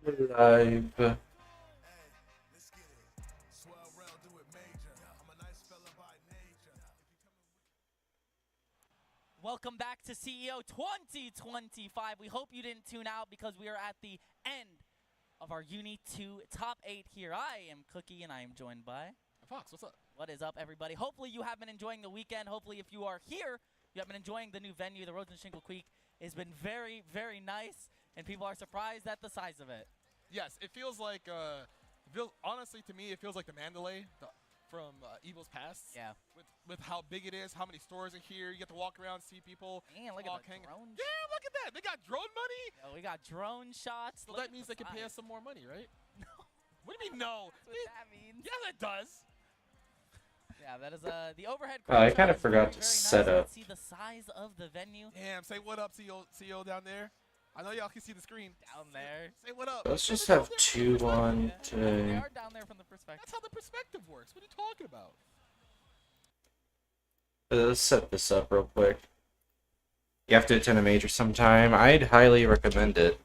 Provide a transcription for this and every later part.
Live. Welcome back to CEO 2025. We hope you didn't tune out because we are at the end of our Uni 2 top 8 here. I am Cookie and I am joined by Fox. What's up? What is up, everybody? Hopefully you have been enjoying the weekend. Hopefully if you are here, you have been enjoying the new venue. The Rosenschenkel Creek has been very, very nice, and people are surprised at the size of it. Yes, it feels like, honestly to me, it feels like the Mandalay from Evil's Past. Yeah. With how big it is, how many stores are here. You get to walk around, see people. Man, look at the drones. Yeah, look at that. They got drone money. Yo, we got drone shots. So Look that at means the they can pay size. us some more money, right? No. What do you mean no? That's what that means. Yeah, it does. Yeah, that is the overhead. Oh, I crane kinda shot is forgot very, to very set nice. up. Let's see the size of the venue Damn, say what up, CEO down there. I know y'all can see the screen. down there. Say what up. Let's just Say have what up. 2-1 They today. are down there from the perspective. That's how the perspective works. What are you talking about? Let's set this up real quick. You have to attend a major sometime. I'd highly recommend it.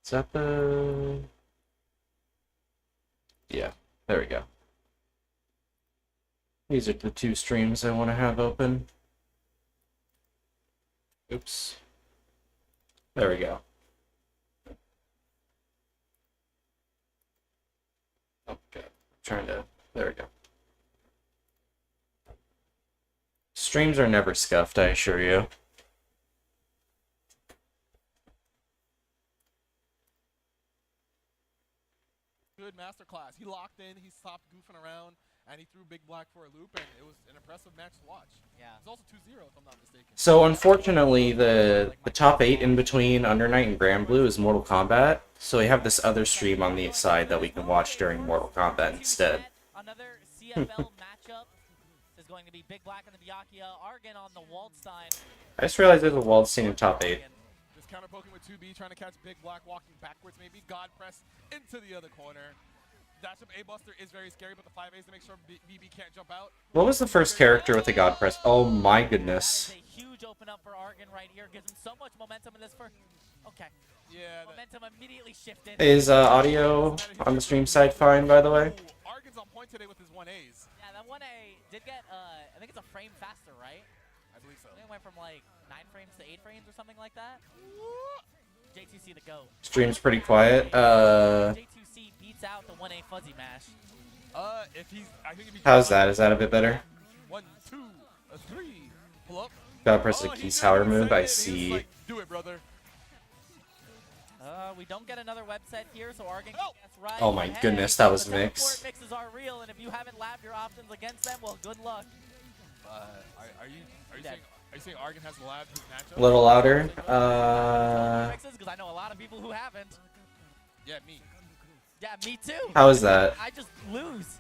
Zappa. Yeah, there we go. These are the two streams I want to have open. Oops. There we go. Okay, trying to. There we go. Streams are never scuffed, I assure you. Good masterclass. He locked in, he stopped goofing around, and he threw Big Black for a loop, and it was an impressive match to watch. Yeah. It was also 2-0, if I'm not mistaken. So unfortunately, the top 8 in between Under Night and Grand Blue is Mortal Kombat. So we have this other stream on the side that we can watch during Mortal Kombat instead. Another CFL matchup is going to be Big Black and the Byakuya. Argon on the Waldstein. I just realized there's a Waldstein in top 8. Just counter poking with 2B, trying to catch Big Black, walking backwards maybe. God press into the other corner. Dash up A-Buster is very scary, but the 5As to make sure BB can't jump out. What was the first character with the God Press? Oh my goodness. That is a huge open up for Argon right here. Gives him so much momentum in this first. Okay. Yeah. Momentum immediately shifted. Is audio on the stream side fine, by the way? Ooh, Argon's on point today with his 1As. Yeah, that 1A did get, I think it's a frame faster, right? I believe so. I think it went from like 9 frames to 8 frames or something like that. J2C the GOAT. Stream's pretty quiet. J2C beats out the 1A Fuzzy Mash. I think if he How's that? Is that a bit better? 1, 2, 3, pull up. God Press the Oh, Key he's Tower gonna move, send I it. He's see. like, do it, brother. We don't get another website here, so Argon can Help! guess right. Oh my Hey, goodness, that was the mix. teleport mixes are real, and if you haven't labbed your options against them, well, good luck. Are you saying Argon has labbed his matchup? A little louder. Mixes, because I know a lot of people who haven't. Yeah, me. Yeah, me too. How is that? I just lose.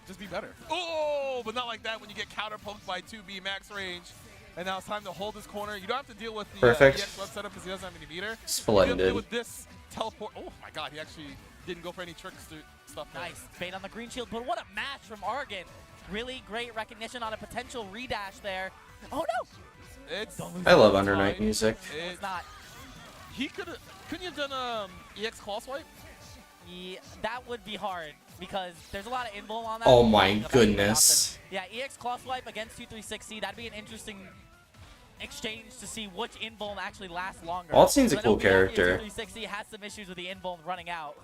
Just be better. Oh, but not like that when you get counter poked by 2B max range. And now it's time to hold this corner. You don't have to deal with the Perfect. EX web setup because he doesn't have any meter. You have to Splendid. deal with this teleport. Oh my god, he actually didn't go for any tricks stuff. there. Nice bait on the green shield, but what a match from Argon. Really great recognition on a potential redash there. Oh no! I love it's Under Night fine. music. It's not. He couldn't you have done EX claw swipe? Yeah, that would be hard because there's a lot of invuln on that. Oh my If I can goodness. opt in. Yeah, EX claw swipe against 236C. That'd be an interesting exchange to see which invuln actually lasts longer. Waldstein's a Because I know cool character. 236C has some issues with the invuln running out.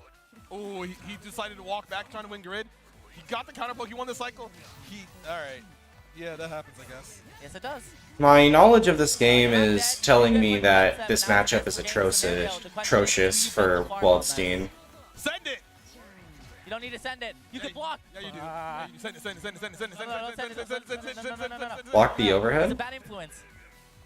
Oh, he decided to walk back trying to win grid. He got the counter poke. He won the cycle. Alright. Yeah, that happens, I guess. Yes, it does. My knowledge of this game is telling me that this matchup is atrocious for Waldstein. Send it! You don't need to send it. You can block. Yeah, you do. Yeah, you send it, send it, send it, send it, send it, send it, send it, send it, send it, send it, send it. Block the It's a overhead? bad influence.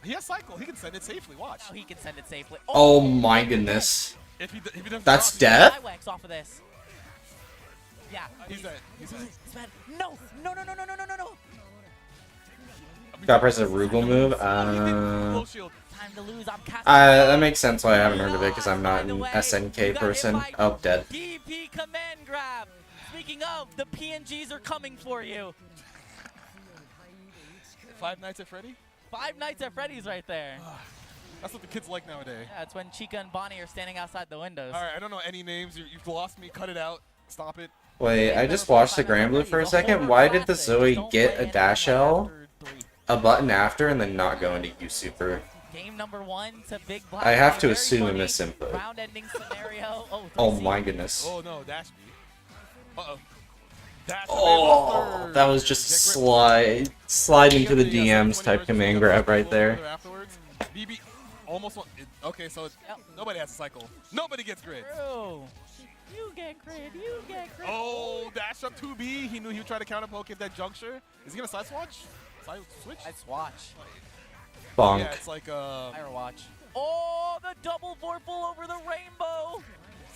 He has cycle. He can send it safely. Watch. Now he can send it safely. Oh my goodness. If he doesn't That's drop, death? Wax off of this. Yeah. He's dead. He's dead. It's bad. No. No, no, no, no, no, no, no, no. God Press a Rugal move? Low shield. Time to lose. I'm casting. That makes sense why I haven't heard of it, because I'm not an SNK person. Oh, dead. DP command grab. Speaking of, the PNGs are coming for you. Five Nights at Freddy? Five Nights at Freddy's right there. That's what the kids like nowadays. Yeah, it's when Chica and Bonnie are standing outside the windows. All right, I don't know any names. You've lost me. Cut it out. Stop it. Wait, I just watched the Granblue for a second. Why did the Zoe get a dash L, a button after, and then not go into U Super? Game number 1 to Big Black. I have to Very assume funny this input. round-ending scenario. Oh 3C. my goodness. Oh no, dash me. Uh-oh. Dash Oh, that was just a slide into the DMs type command grab right there. Afterwards, BB almost okay, so nobody has a cycle. Nobody gets grid. True. You get grid. You get grid. Oh, dash up 2B. He knew he would try to counter poke at that juncture. Is he gonna side swatch? Side switch? I swatch. Bonk. Yeah, it's like Fire watch. Oh, the double vorpal over the rainbow.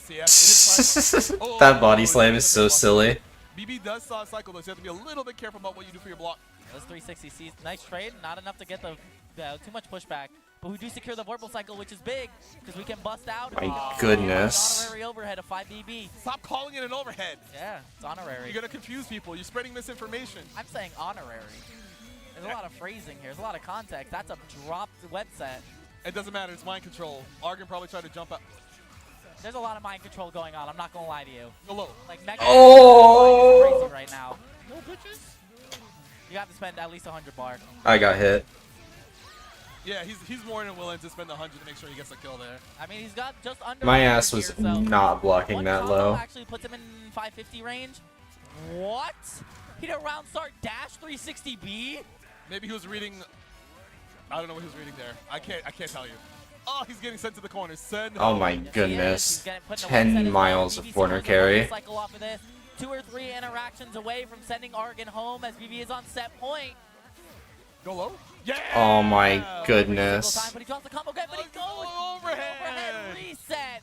CF. It is side swatch. That body slam is so silly. BB does cycle though, so you have to be a little bit careful about what you do for your block. Those 360 Cs, nice trade. Not enough to get the too much pushback, but we do secure the vorpal cycle, which is big because we can bust out. My goodness. Honorary overhead of 5BB. Stop calling it an overhead. Yeah, it's honorary. You're gonna confuse people. You're spreading misinformation. I'm saying honorary. There's a lot of phrasing here. There's a lot of context. That's a dropped web set. It doesn't matter. It's mind control. Argon probably tried to jump up. There's a lot of mind control going on. I'm not gonna lie to you. Go low. Like Mega Oh! is crazy right now. No bitches. You have to spend at least 100 bar. I got hit. Yeah, he's more than willing to spend 100 to make sure he gets a kill there. I mean, he's got just under. My 100 ass was here, so not blocking one that combo low. actually puts him in 550 range. What? He did a round start dash 360B. Maybe he was reading. I don't know what he was reading there. I can't tell you. Oh, he's getting sent to the corner. Send. Oh my Yes, he is. goodness. He's getting put in a 10 one set as miles well. of BB corner scores a double carry. cycle off of this. 2 or 3 interactions away from sending Argon home as BB is on set point. Go low. Yeah. Oh my Single time, goodness. but he drops the combo again, but he goes Overhead. reset.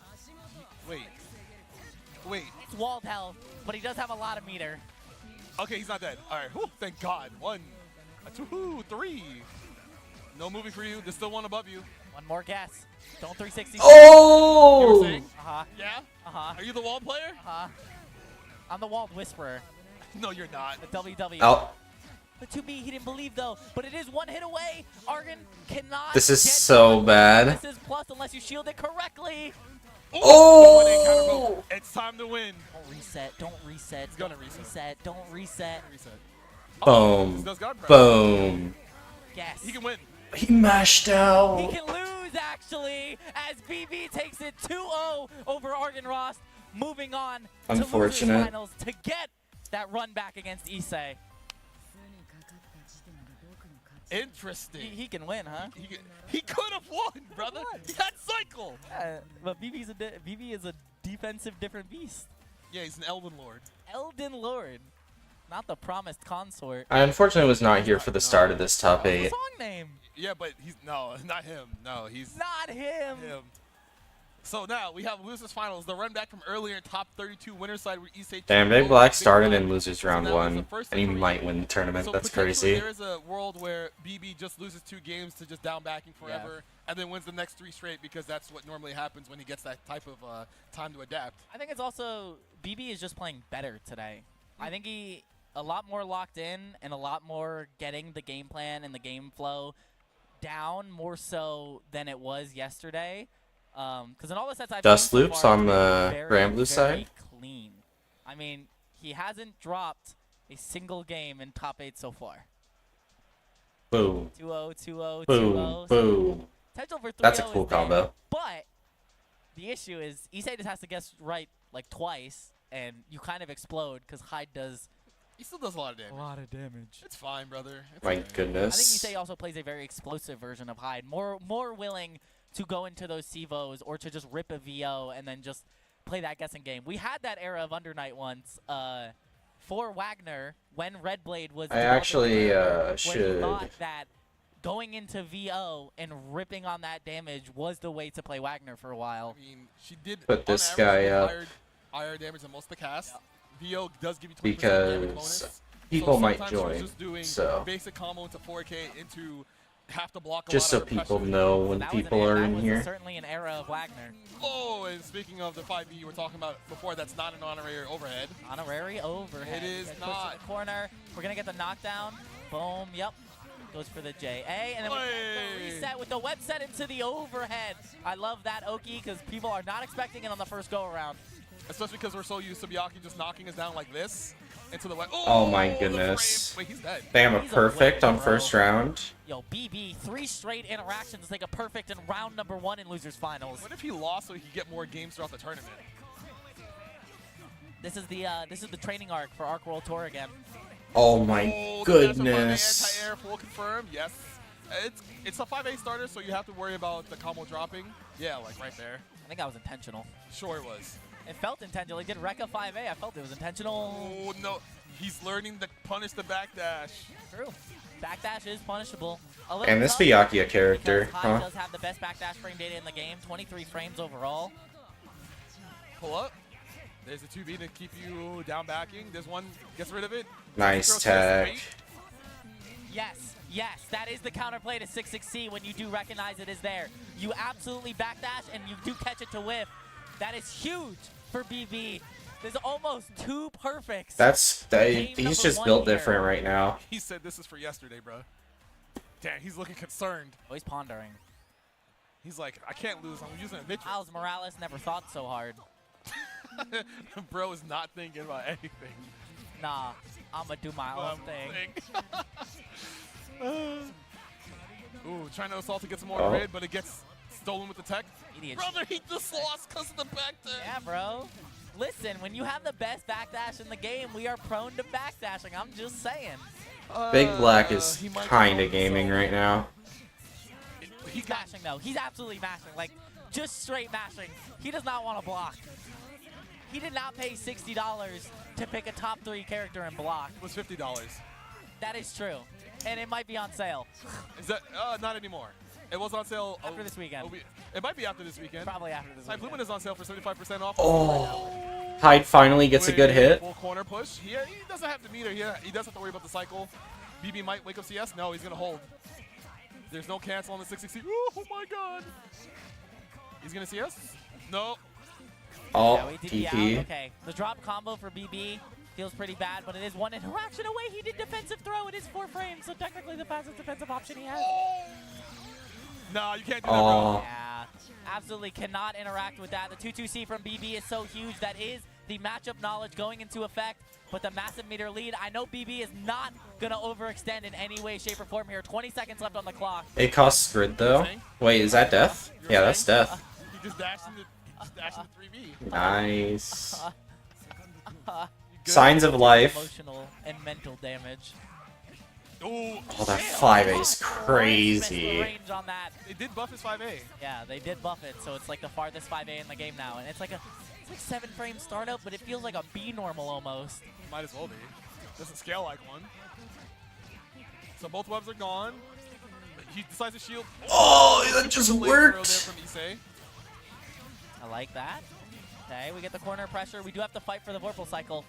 Wait. It's walled health, but he does have a lot of meter. Okay, he's not dead. All right. Whew, thank God. 1, 2, 3. No moving for you. There's still one above you. One more guess. Don't 360. You were Oh! saying? Uh-huh. Yeah. Uh-huh. Are you the wall player? Uh-huh. I'm the walled whisperer. No, you're not. The WW. Oh, The 2B, he didn't believe though, but it is one hit away. Argon cannot. this is get so to bad. This is plus unless you shield it correctly. Oh! It's time to win. Don't reset. Don't reset. He's gonna don't reset. Don't reset. Reset. Boom. He does guard press. Boom. Yes. He can win. He mashed out. He can lose actually as BB takes it 2-0 over Argon Ross, moving on to losers Unfortunate. finals to get that run back against Issei. Interesting. He can win, huh? He could have won, brother. He had cycle. But BB is a defensive different beast. Yeah, he's an Elven Lord. Elden Lord, not the promised consort. I unfortunately was not here for the start of this top What's the 8. song name? Yeah, but he's no, not him. No, he's Not him. him. So now we have losers finals. The run back from earlier in top 32 winner side where Issei. Damn, took Big Black Big started Black. in losers So round that was the 1, first and he of might three. win the tournament. So That's potentially crazy. There is a world where BB just loses 2 games to just down backing forever, and then wins the next 3 straight because that's what normally happens when he gets that type of time to adapt. I think it's also BB is just playing better today. I think he a lot more locked in and a lot more getting the game plan and the game flow down more so than it was yesterday. Because in all the sets I've Dust seen so loops far, on it's the been Granblue very side? clean. I mean, he hasn't dropped a single game in top 8 so far. Boom. 2-0, 2-0, Boom. 2-0. Boom. Potential for 3-0 That's a is cool there, combo. But the issue is Issei just has to guess right like twice, and you kind of explode because Hyde does He still does a lot of damage. of damage. It's fine, brother. It's My okay. I think goodness. Issei also plays a very explosive version of Hyde, more willing to go into those CVOs or to just rip a VO and then just play that guessing game. We had that era of Under Night once for Wagner when Red Blade was. I developing actually, the server, where he should- thought that going into VO and ripping on that damage was the way to play Wagner for a while. I mean, she did Put on this average, guy do up. higher damage than most of the cast. VO does give you 20% damage Because bonus. people So might sometimes she was join, just doing so basic combo into 4K into have to block a just so lot of people pressure. know when That was people are that in was here. certainly an era of Wagner. Oh, and speaking of the 5B you were talking about before, that's not an honorary overhead. Honorary overhead. It is Gets pushed to not. the corner. We're gonna get the knockdown. Boom. Yep. Goes for the JA, and then we get the reset with the web set into the overhead. I love that, Oki, because people are not expecting it on the first go-around. Especially because we're so used to Byakuya just knocking us down like this into the web. Oh my the goodness. frame. Wait, he's dead. Bam, a He's a perfect on winner, bro. first round. Yo, BB, 3 straight interactions to take a perfect in round number 1 in Losers Finals. What if he lost so he could get more games throughout the tournament? This is the training arc for Arc World Tour again. Oh my The dash of 5A goodness. anti-air full confirmed. Yes. It's a 5A starter, so you have to worry about the combo dropping. Yeah, like right there. I think that was intentional. Sure it was. It felt intentional. He did Rekka 5A. I felt it was intentional. Oh no, he's learning to punish the backdash. True. Backdash is punishable. A little And this tough Byakuya character, because Hyde huh? does have the best backdash frame data in the game. 23 frames overall. Pull up. There's a 2B to keep you down backing. There's one, gets rid of it. Nice Throw tag. wait. Yes, that is the counterplay to 6-6C when you do recognize it is there. You absolutely backdash and you do catch it to whiff. That is huge for BB. There's almost 2 perfects. Game He's number just 1 built here. different right now. He said this is for yesterday, bro. Damn, he's looking concerned. Oh, he's pondering. He's like, I can't lose. I'm using a Mitchell. Miles Morales never thought so hard. Bro is not thinking about anything. Nah, I'ma do my own thing. Ooh, trying to assault to get some more Oh. grid, but it gets stolen with the tech. Idiot. Brother, he just lost because of the back dash. Yeah, bro. Listen, when you have the best backdash in the game, we are prone to backdashing. I'm just saying. Big Black is He might kind go of gaming solo. right now. He's mashing, though. He's absolutely mashing. Like, just straight mashing. He does not want to block. He did not pay $60 to pick a top 3 character and block. It was $50. That is true. And it might be on sale. Is that not anymore? It was on sale After this weekend. It might be after this weekend. Probably after this Type Lumen weekend. is on sale for 75% off. Oh. Hyde finally gets a good hit. Full corner push. He doesn't have the meter. He does have to worry about the cycle. BB might wake up CS. No, he's gonna hold. There's no cancel on the 660. Oh my god. He's gonna CS? No. Oh, Yeah, we did be out. TP. Okay, the drop combo for BB feels pretty bad, but it is 1 interaction away. He did defensive throw. It is 4 frames, so technically the fastest defensive option he has. No, you can't do that, Oh. bro. Yeah, absolutely cannot interact with that. The 2-2C from BB is so huge. That is the matchup knowledge going into effect, but the massive meter lead. I know BB is not going to overextend in any way, shape, or form here. 20 seconds left on the clock. It costs grid though. Wait, is that death? You were Yeah, that's saying? death. He just dashed into 3B. Nice. Good. Signs of life. Emotional and mental damage. Ooh, Oh, that damn. 5A is Missed the crazy. range on that. They did buff his 5A. Yeah, they did buff it, so it's like the farthest 5A in the game now, and it's like 7 frame startup, but it feels like a B normal almost. Might as well be. Doesn't scale like one. So both webs are gone. He decides to shield. Oh, that just Super late throw there worked. from Issei. I like that. Okay, we get the corner pressure. We do have to fight for the Vorpal cycle.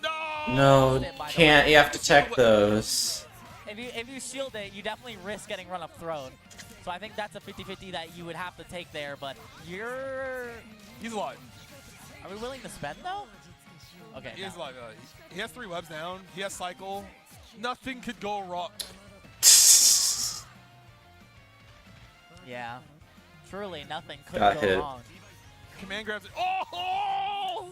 No! No, can't. You have to tech those. If you shield it, you definitely risk getting run up thrown. So I think that's a 50-50 that you would have to take there, but you're... He's alive. Are we willing to spend, though? Okay, He is no. alive. He has 3 webs down. He has cycle. Nothing could go wrong. Yeah. Truly, nothing could Got go hit. wrong. Command grabs it. Oh!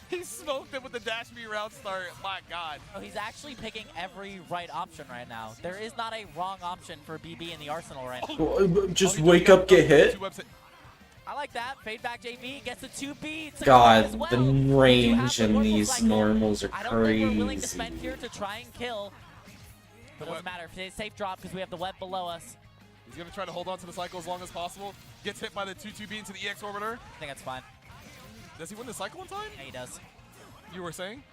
He smoked it with the dash B round start. My god. Oh, he's actually picking every right option right now. There is not a wrong option for BB in the arsenal right now. Just Oh, wake up, get hit. 2 webs hit. I like that. Fade back JV gets a 2B. It's a God, as well. the We do have range the in Vorpal these cycle. normals are I don't think we're willing to crazy. spend here to try and kill. But it doesn't matter. It's a safe drop because we have the web below us. He's going to try to hold on to the cycle as long as possible. Gets hit by the 2-2B into the EX orbiter. I think that's fine. Does he win the cycle in time? Yeah, he does. You were saying?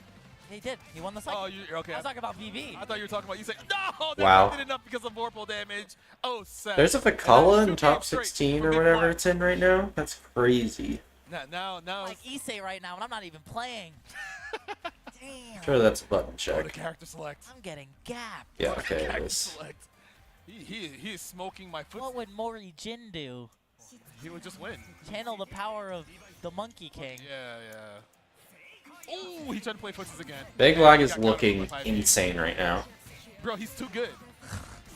He did. He won the cycle. Oh, you're okay. I was talking about BB. I thought you were talking about you say no. They Wow. did enough because of Vorpal damage. Oh, sad. There's a And Vicala that's in 2 top games straight 16 from or Big whatever Black. it's in right now. That's crazy. Now. Like Issei right now, and I'm not even playing. Damn. Sure, that's a button Oh, the check. character select. I'm getting gapped. Yeah, Oh, the okay, it character is. select. He is smoking my foot. What would Mori Jin do? He would just win. Channel the power of the Monkey King. Yeah. Oh, he tried to play footsies again. Big And Lag he is got countered looking with 5A. insane right now. Bro, he's too good.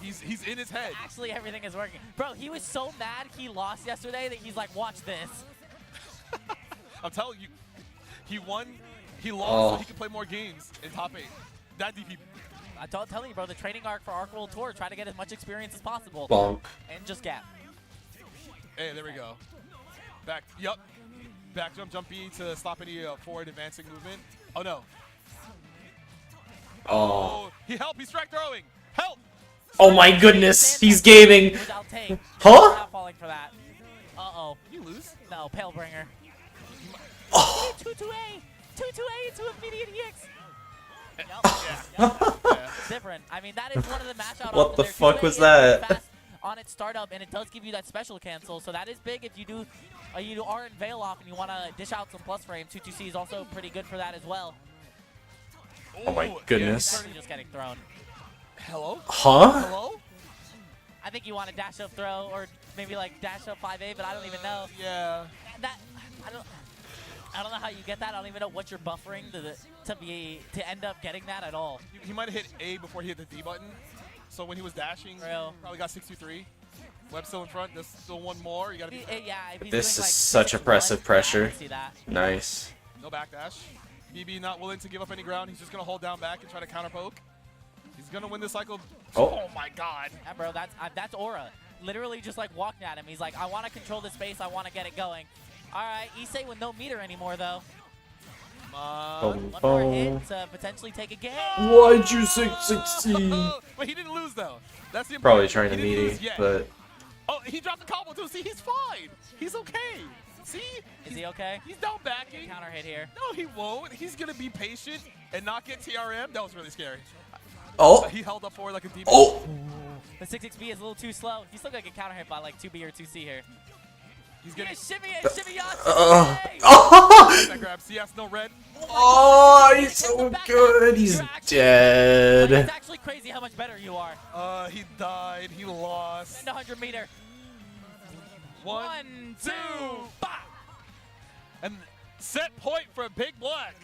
He's in his head. Actually, everything is working. Bro, he was so mad he lost yesterday that he's like, watch this. I'm telling you, he won. He lost Oh. so he could play more games in top 8. That DP. I'm telling you, bro, the training arc for Arc World Tour, try to get as much experience as possible. Bonk. And just gap. Hey, there we go. Back. Yup. Back jump B to stop any forward advancing movement. Oh no. Oh. He help. He's strike throwing. Help. Oh my goodness, he's gaming. Which I'll take. Huh? Not falling for that. Uh-oh. You lose. No, Palebringer. Oh. 2-2-A! 2-2-A into immediate EX! Yup. Yeah. Different. I mean, that is one of the match out What the options there. fuck 2-2A was is that? fast on its startup, and it does give you that special cancel, so that is big if you do you are in Veil off and you want to dish out some plus frames. 2-2C is also pretty good for that as well. Oh my Ooh, goodness. He's actually just getting thrown. Hello? Huh? Hello? I think you want a dash up throw or maybe like dash up 5A, but I don't even know. Yeah. That I don't know how you get that. I don't even know what you're buffering to end up getting that at all. He might have hit A before he hit the D button. So when he was dashing, Real. probably got 6-2-3. Web still in front. There's still one more. You gotta be Yeah, if he's This doing, is like, such 6-1, oppressive yeah, I pressure. can see that. Nice. no backdash. BB not willing to give up any ground. He's just gonna hold down back and try to counter poke. He's gonna win this cycle. Oh. My God. Yeah, bro, that's Aura. Literally just like walking at him. He's like, I want to control the space. I want to get it going. All right, Issei with no meter anymore though. Come on. One more hit to potentially take a game. Why'd you succeed? But he didn't lose though. That's the Probably important trying to part. He didn't meaty, lose yet. but Oh, he dropped the combo too. See, he's fine. He's okay. See? Is he okay? He's down backing. Counter hit here. No, he won't. He's gonna be patient and not get TRM. That was really scary. oh, He held up forward like a demon. oh, The 6XB is a little too slow. He's still gonna get counter hit by like 2B or 2C here. He's Yeah, getting shimmy and shimmy Yahtzee! oh, that grab. CS no red. oh, he's so good. He's Like, it's dead. actually crazy how much better you are. He died. He lost. In the 100 meter. 1, 2, Bah! and set point for Big Black.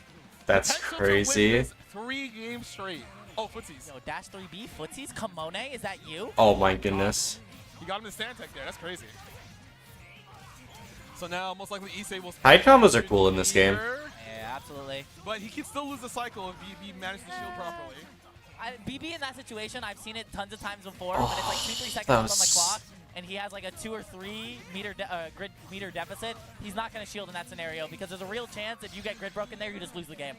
That's Potential to win crazy. this 3 games straight. Oh, footsies. Yo, dash 3B, footsies, Kamone, is that you? Oh my goodness. He got him in stand tech there. That's crazy. So now, most likely, Issei will. Hide combos are cool in this game. Yeah, absolutely. But he can still lose the cycle if he managed to shield properly. BB in that situation, I've seen it tons of times before, when it's like 2-3 seconds that left on the was- clock, and he has like a 2 or 3 meter grid meter deficit. He's not going to shield in that scenario because there's a real chance if you get grid broken there, you just lose the game.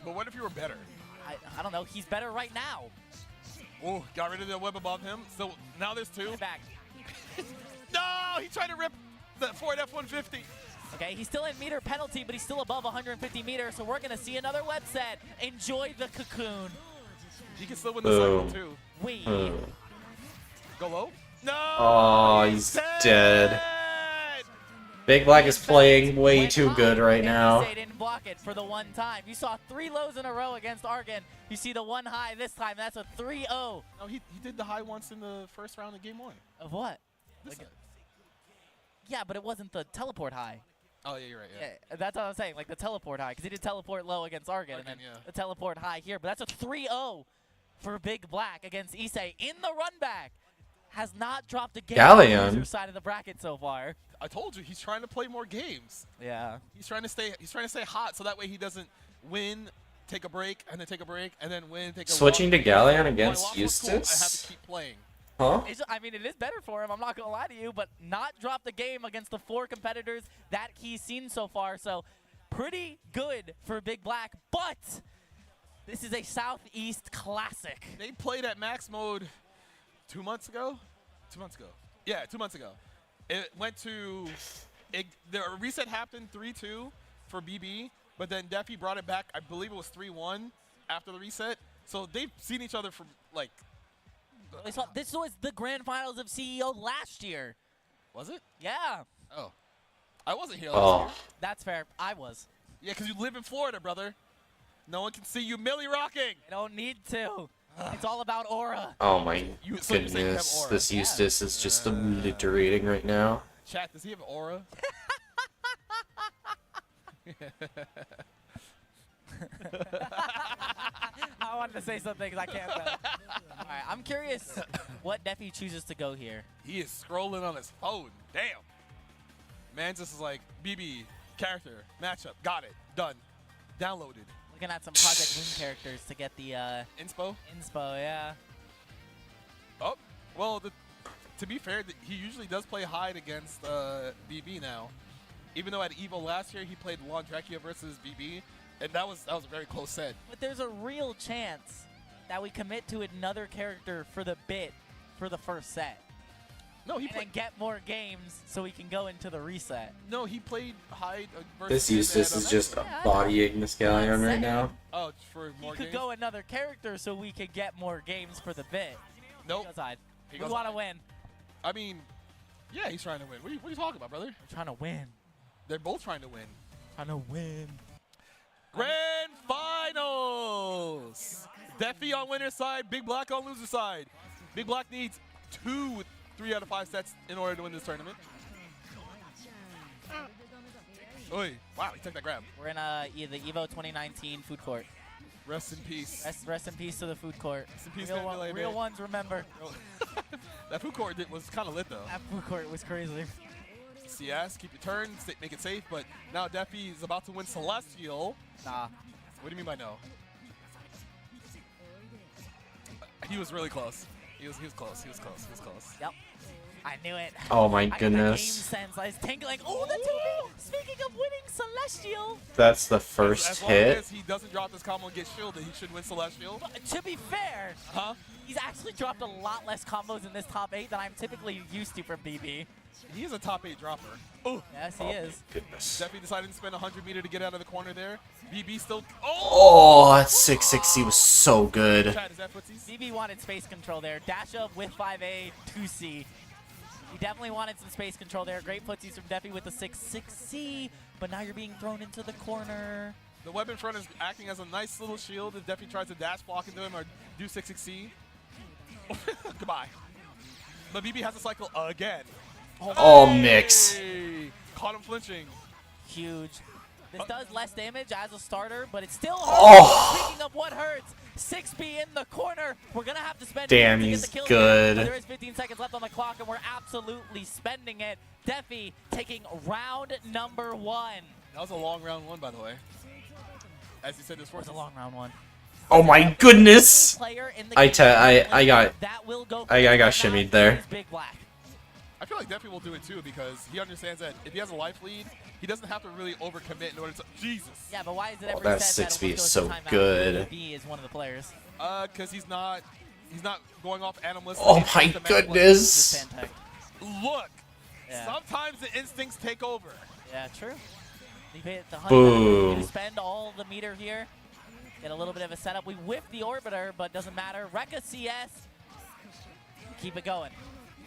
But what if you were better? I don't know. He's better right now. Oh, got rid of the web above him. So now there's 2. Back. No, he tried to rip the Ford F-150. Okay, he's still in meter penalty, but he's still above 150 meters, so we're going to see another web set. Enjoy the cocoon. He can still win the cycle Boom. too. We. Go low. No. Oh, he's dead. Big Black is playing way Went too high, good right and now. Issei didn't block it for the one time. You saw 3 lows in a row against Argon. You see the 1 high this time. That's a 3-0. No, he did the high once in the first round of game 1. Of what? This Like- side. Yeah, but it wasn't the teleport high. Oh yeah, you're right. Yeah. Yeah, that's what I'm saying. Like the teleport high, because he did teleport low against Argon, and then Argon, yeah. the teleport high here. But that's a 3-0 for Big Black against Issei in the run back. Has not dropped a game Galleon. on the loser side of the bracket so far. I told you he's trying to play more games. Yeah. He's trying to stay hot so that way he doesn't win, take a break, and then take a break, and then win, take a Switching loss. to Galleon Oh, I against lost was cool. I have Eustace? to keep playing. Huh? I mean, it is better for him. I'm not going to lie to you, but not drop the game against the 4 competitors that he's seen so far. So pretty good for Big Black, but this is a Southeast classic. They played at max mode 2 months ago. 2 months ago. Yeah, 2 months ago. It went to the reset happened 3-2 for BB, but then Defi brought it back. I believe it was 3-1 after the reset. So they've seen each other for like. This was the grand finals of CEO last year. Was it? Yeah, Oh, I wasn't here last Oh, year. that's fair. I was. Yeah, because you live in Florida, brother. No one can see you Millie rocking. I don't need to. It's all about aura. oh my So you're saying you have goodness. aura. This Eustace is just obliterating right now. Chat, does he have aura? I wanted to say something because I can't. All right, I'm curious what Defi chooses to go here. He is scrolling on his phone. Damn. Man just is like, BB, character, matchup, got it, done, downloaded. Looking at some Project Moon characters to get the Inspo? inspo, yeah. Oh, well, to be fair, he usually does play Hyde against BB now. Even though at EVO last year he played Laundrekia versus BB, and that was a very close set. But there's a real chance that we commit to another character for the bit for the first set. No, he And then played. get more games so we can go into the reset. No, he played Hyde versus. This him Eustace at, is just Yeah, I know. bodying this Galleon right saying. now. Oh, for more He could games. go another character so we could get more games for the bit. Nope. He goes Hyde. He We goes want to Hyde. win. I mean, yeah, he's trying to win. What are you talking about, brother? We're trying to win. They're both trying to win. Trying to win. Grand Finals! Defi on winner's side, Big Black on loser side. Big Black needs 3 out of 5 sets in order to win this tournament. Oi, wow, he took that grab. We're in the EVO 2019 food court. Rest in peace. Rest in peace to the food court. Rest in peace, real, Mandalay Bay. real ones remember. That food court was kind of lit though. That food court was crazy. CS, keep your turn, make it safe, but now Defi is about to win Celestial. Nah. What do you mean by no? He was really close. He was close. He was close. He was close. Yep. I knew it. Oh my I got the game goodness. sense. I was tingling. Oh, the 2B! Speaking of winning Celestial, That's the As first long hit. as he doesn't drop this combo and get shielded, he should win Celestial. to be fair, Huh? he's actually dropped a lot less combos in this top 8 than I'm typically used to from BB. He is a top 8 dropper. Oh, Yes, he is. Goodness. Defi decided to spend 100 meter to get out of the corner there. BB still. Oh, that 660 was so good. Chad, is that footsies? BB wanted space control there. Dash up with 5A, 2C. He definitely wanted some space control there. Great footsies from Defi with the 6-6C, but now you're being thrown into the corner. The web in front is acting as a nice little shield if Defi tries to dash block into him or do 6-6C. Goodbye. But BB has to cycle again. Oh, mix. Hey! Caught him flinching. Huge. This does less damage as a starter, but it still hurts. Oh. Speaking of what hurts, 6B in the corner. We're going to have to spend Damn, to get he's the kill good. here. There is 15 seconds left on the clock, and we're absolutely spending it. Defi taking round number 1. That was a long round 1, by the way. As you said, this It was force a long round 1. Oh my goodness. Player in the I game got that will go I got now shimmied there. is Big Black. I feel like Defi will do it too because he understands that if he has a life lead, he doesn't have to really overcommit in order to. Jesus. Yeah, but why is it every that set 6B that is Wisco so is a timeout? good. B is one of the players. Because he's not going off animalistic. Oh He's my just a goodness. Just Santec. man. Look, Yeah. sometimes the instincts take over. Yeah, true. You pay it the 100. Boom. You spend all the meter here. Get a little bit of a setup. We whiff the orbiter, but doesn't matter. Rekka CS. Keep it going.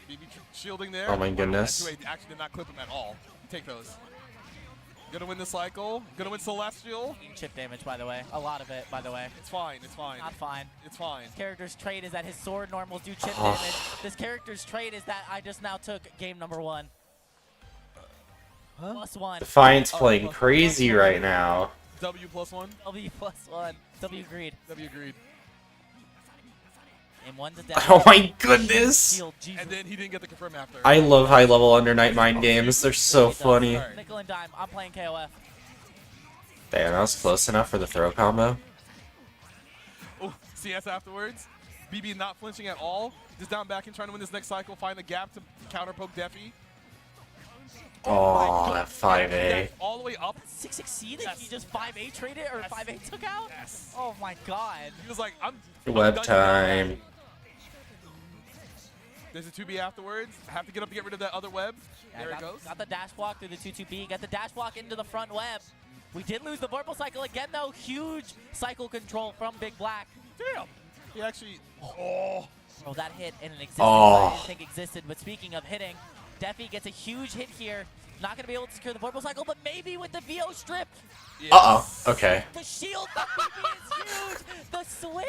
BB shielding there. Oh my Wow, goodness. that 2A actually did not clip him at all. Take those. Gonna win the cycle. Gonna win Celestial. Chip damage, by the way. A lot of it, by the way. It's fine. It's fine. Not fine. It's fine. Character's trait is that his sword normals do chip Oh. damage. This character's trait is that I just now took game number 1. +1. Defiant's playing crazy right now. W +1. W +1. W agreed. W agreed. And 1 to death. Oh my goodness. Shield, Jesus. And then he didn't get the confirm after. I love high level Under Night Mind games. They're so funny. Nickel and dime. I'm playing KOF. Damn, that was close enough for the throw combo. Oh, CS afterwards. BB not flinching at all. Just down back and trying to win this next cycle. Find the gap to counter poke Defi. Oh, that 5A. All the way up. 6 Yes. He just 5A traded or Yes. 5A took out? Yes. Oh my god. He was like, I'm Web done time. here. There's a 2B afterwards. I have to get up to get rid of that other web. Yeah, There it got, goes. got the dash block through the 2-2B. Got the dash block into the front web. We did lose the Vorpal cycle again though. Huge cycle control from Big Black. Damn. He actually. Oh. Oh, that hit in an existence Oh. I didn't think existed. But speaking of hitting, Defi gets a huge hit here. Not going to be able to secure the Vorpal cycle, but maybe with the VO strip. Yes. Uh-oh. Okay. The shield from BB is huge. The swing.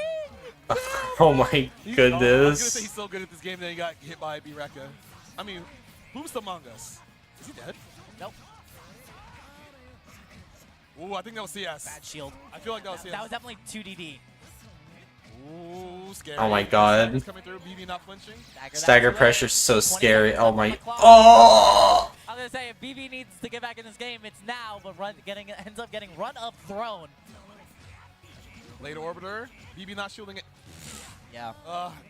Oh my I was gonna say goodness. he's so good at this game that he got hit by B-Rekka. I mean, who's among us? Is he dead? Nope. Ooh, I think that was CS. Bad shield. I feel like that was CS. That was definitely 2DD. Ooh, scary. Oh my God. Stagger's coming through. BB not flinching. Stagger that pressure's so 20 scary. seconds Oh left on my. the clock. Oh! I was gonna say if BB needs to get back in this game, it's now. But ends up getting run up thrown. Late orbiter. BB not shielding it. Yeah.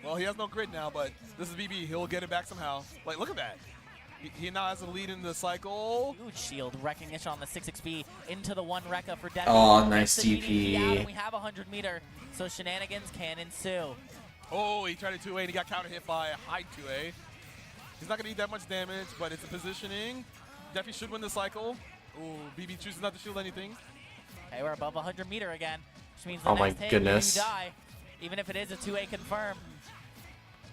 Well, he has no grid now, but this is BB. He'll get it back somehow. Like, look at that. He now has a lead in the cycle. Huge shield recognition on the 6xb into the 1 Rekka for Death. Oh, nice Gets the DDP out, DP. and we have a 100 meter, so shenanigans can ensue. Oh, he tried a 2A and he got counter hit by a high 2A. He's not going to need that much damage, but it's a positioning. Definitely should win the cycle. Ooh, BB chooses not to shield anything. Okay, we're above 100 meter again, which means the Oh my next hit, goodness. you die, even if it is a 2A confirm.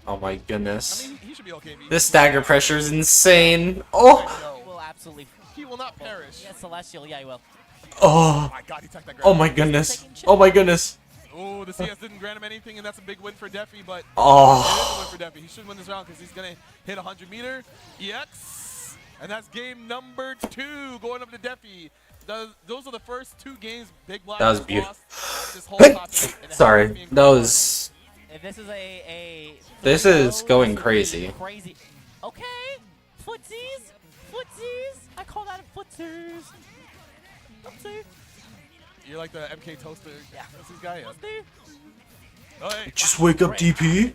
Oh my I goodness. mean, he should be okay. This stagger pressure is insane. Oh! He will absolutely. He will not perish. Yeah, Celestial. Yeah, he will. Oh! Oh my God, he took that Oh grab. my goodness. Oh my goodness. Oh, the CS didn't grant him anything, and that's a big win for Defi, but it is Oh! a win for Defi. He should win this round because he's going to hit 100 meter. EX. And that's game number 2 going up to Defi. Those are the first 2 games Big Black That was has beautiful. lost this whole top 8, and it Sorry. has been That was. If this is a This 3-0, is going this would be crazy. Crazy. Okay. Footsies. Footsies. I call that a footsies. Footsie. You're like the MK Toaster. Yeah. That's this guy. Yeah. Footsie. Oh, hey. Just wake up, DP.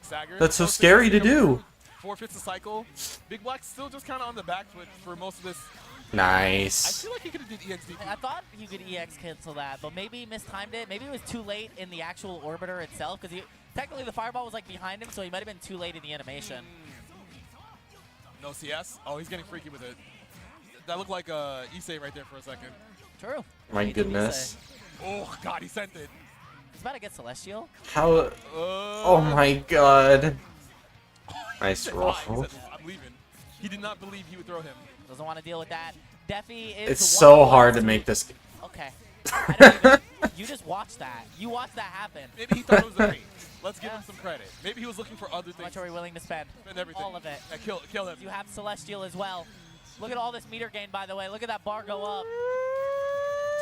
Stagger. That's so Toaster scary to gets do. Forfeits the cycle. Big Black's still just kind of on the back foot for most of this. I Nice. feel like he could have did EXDP. I thought you could EX cancel that, but maybe he mistimed it. Maybe it was too late in the actual orbiter itself, because technically the fireball was like behind him, so he might have been too late in the animation. No CS. Oh, he's getting freaky with it. That looked like Issei right there for a second. True. My He did goodness. Oh God, he sent it. He's about to get Celestial. How? Oh my god. Nice He roll. said, I'm leaving. He did not believe he would throw him. Doesn't want to deal with that. Defi is It's the so one hard to make this. Okay. I don't even, you just watched that. You watched that happen. Maybe he thought it was a bait. Let's give Yeah. him some credit. Maybe he was looking for other How much things. are we willing to spend? Spend everything. All of it. Yeah, kill him. You have Celestial as well. Look at all this meter gain, by the way. Look at that bar go up.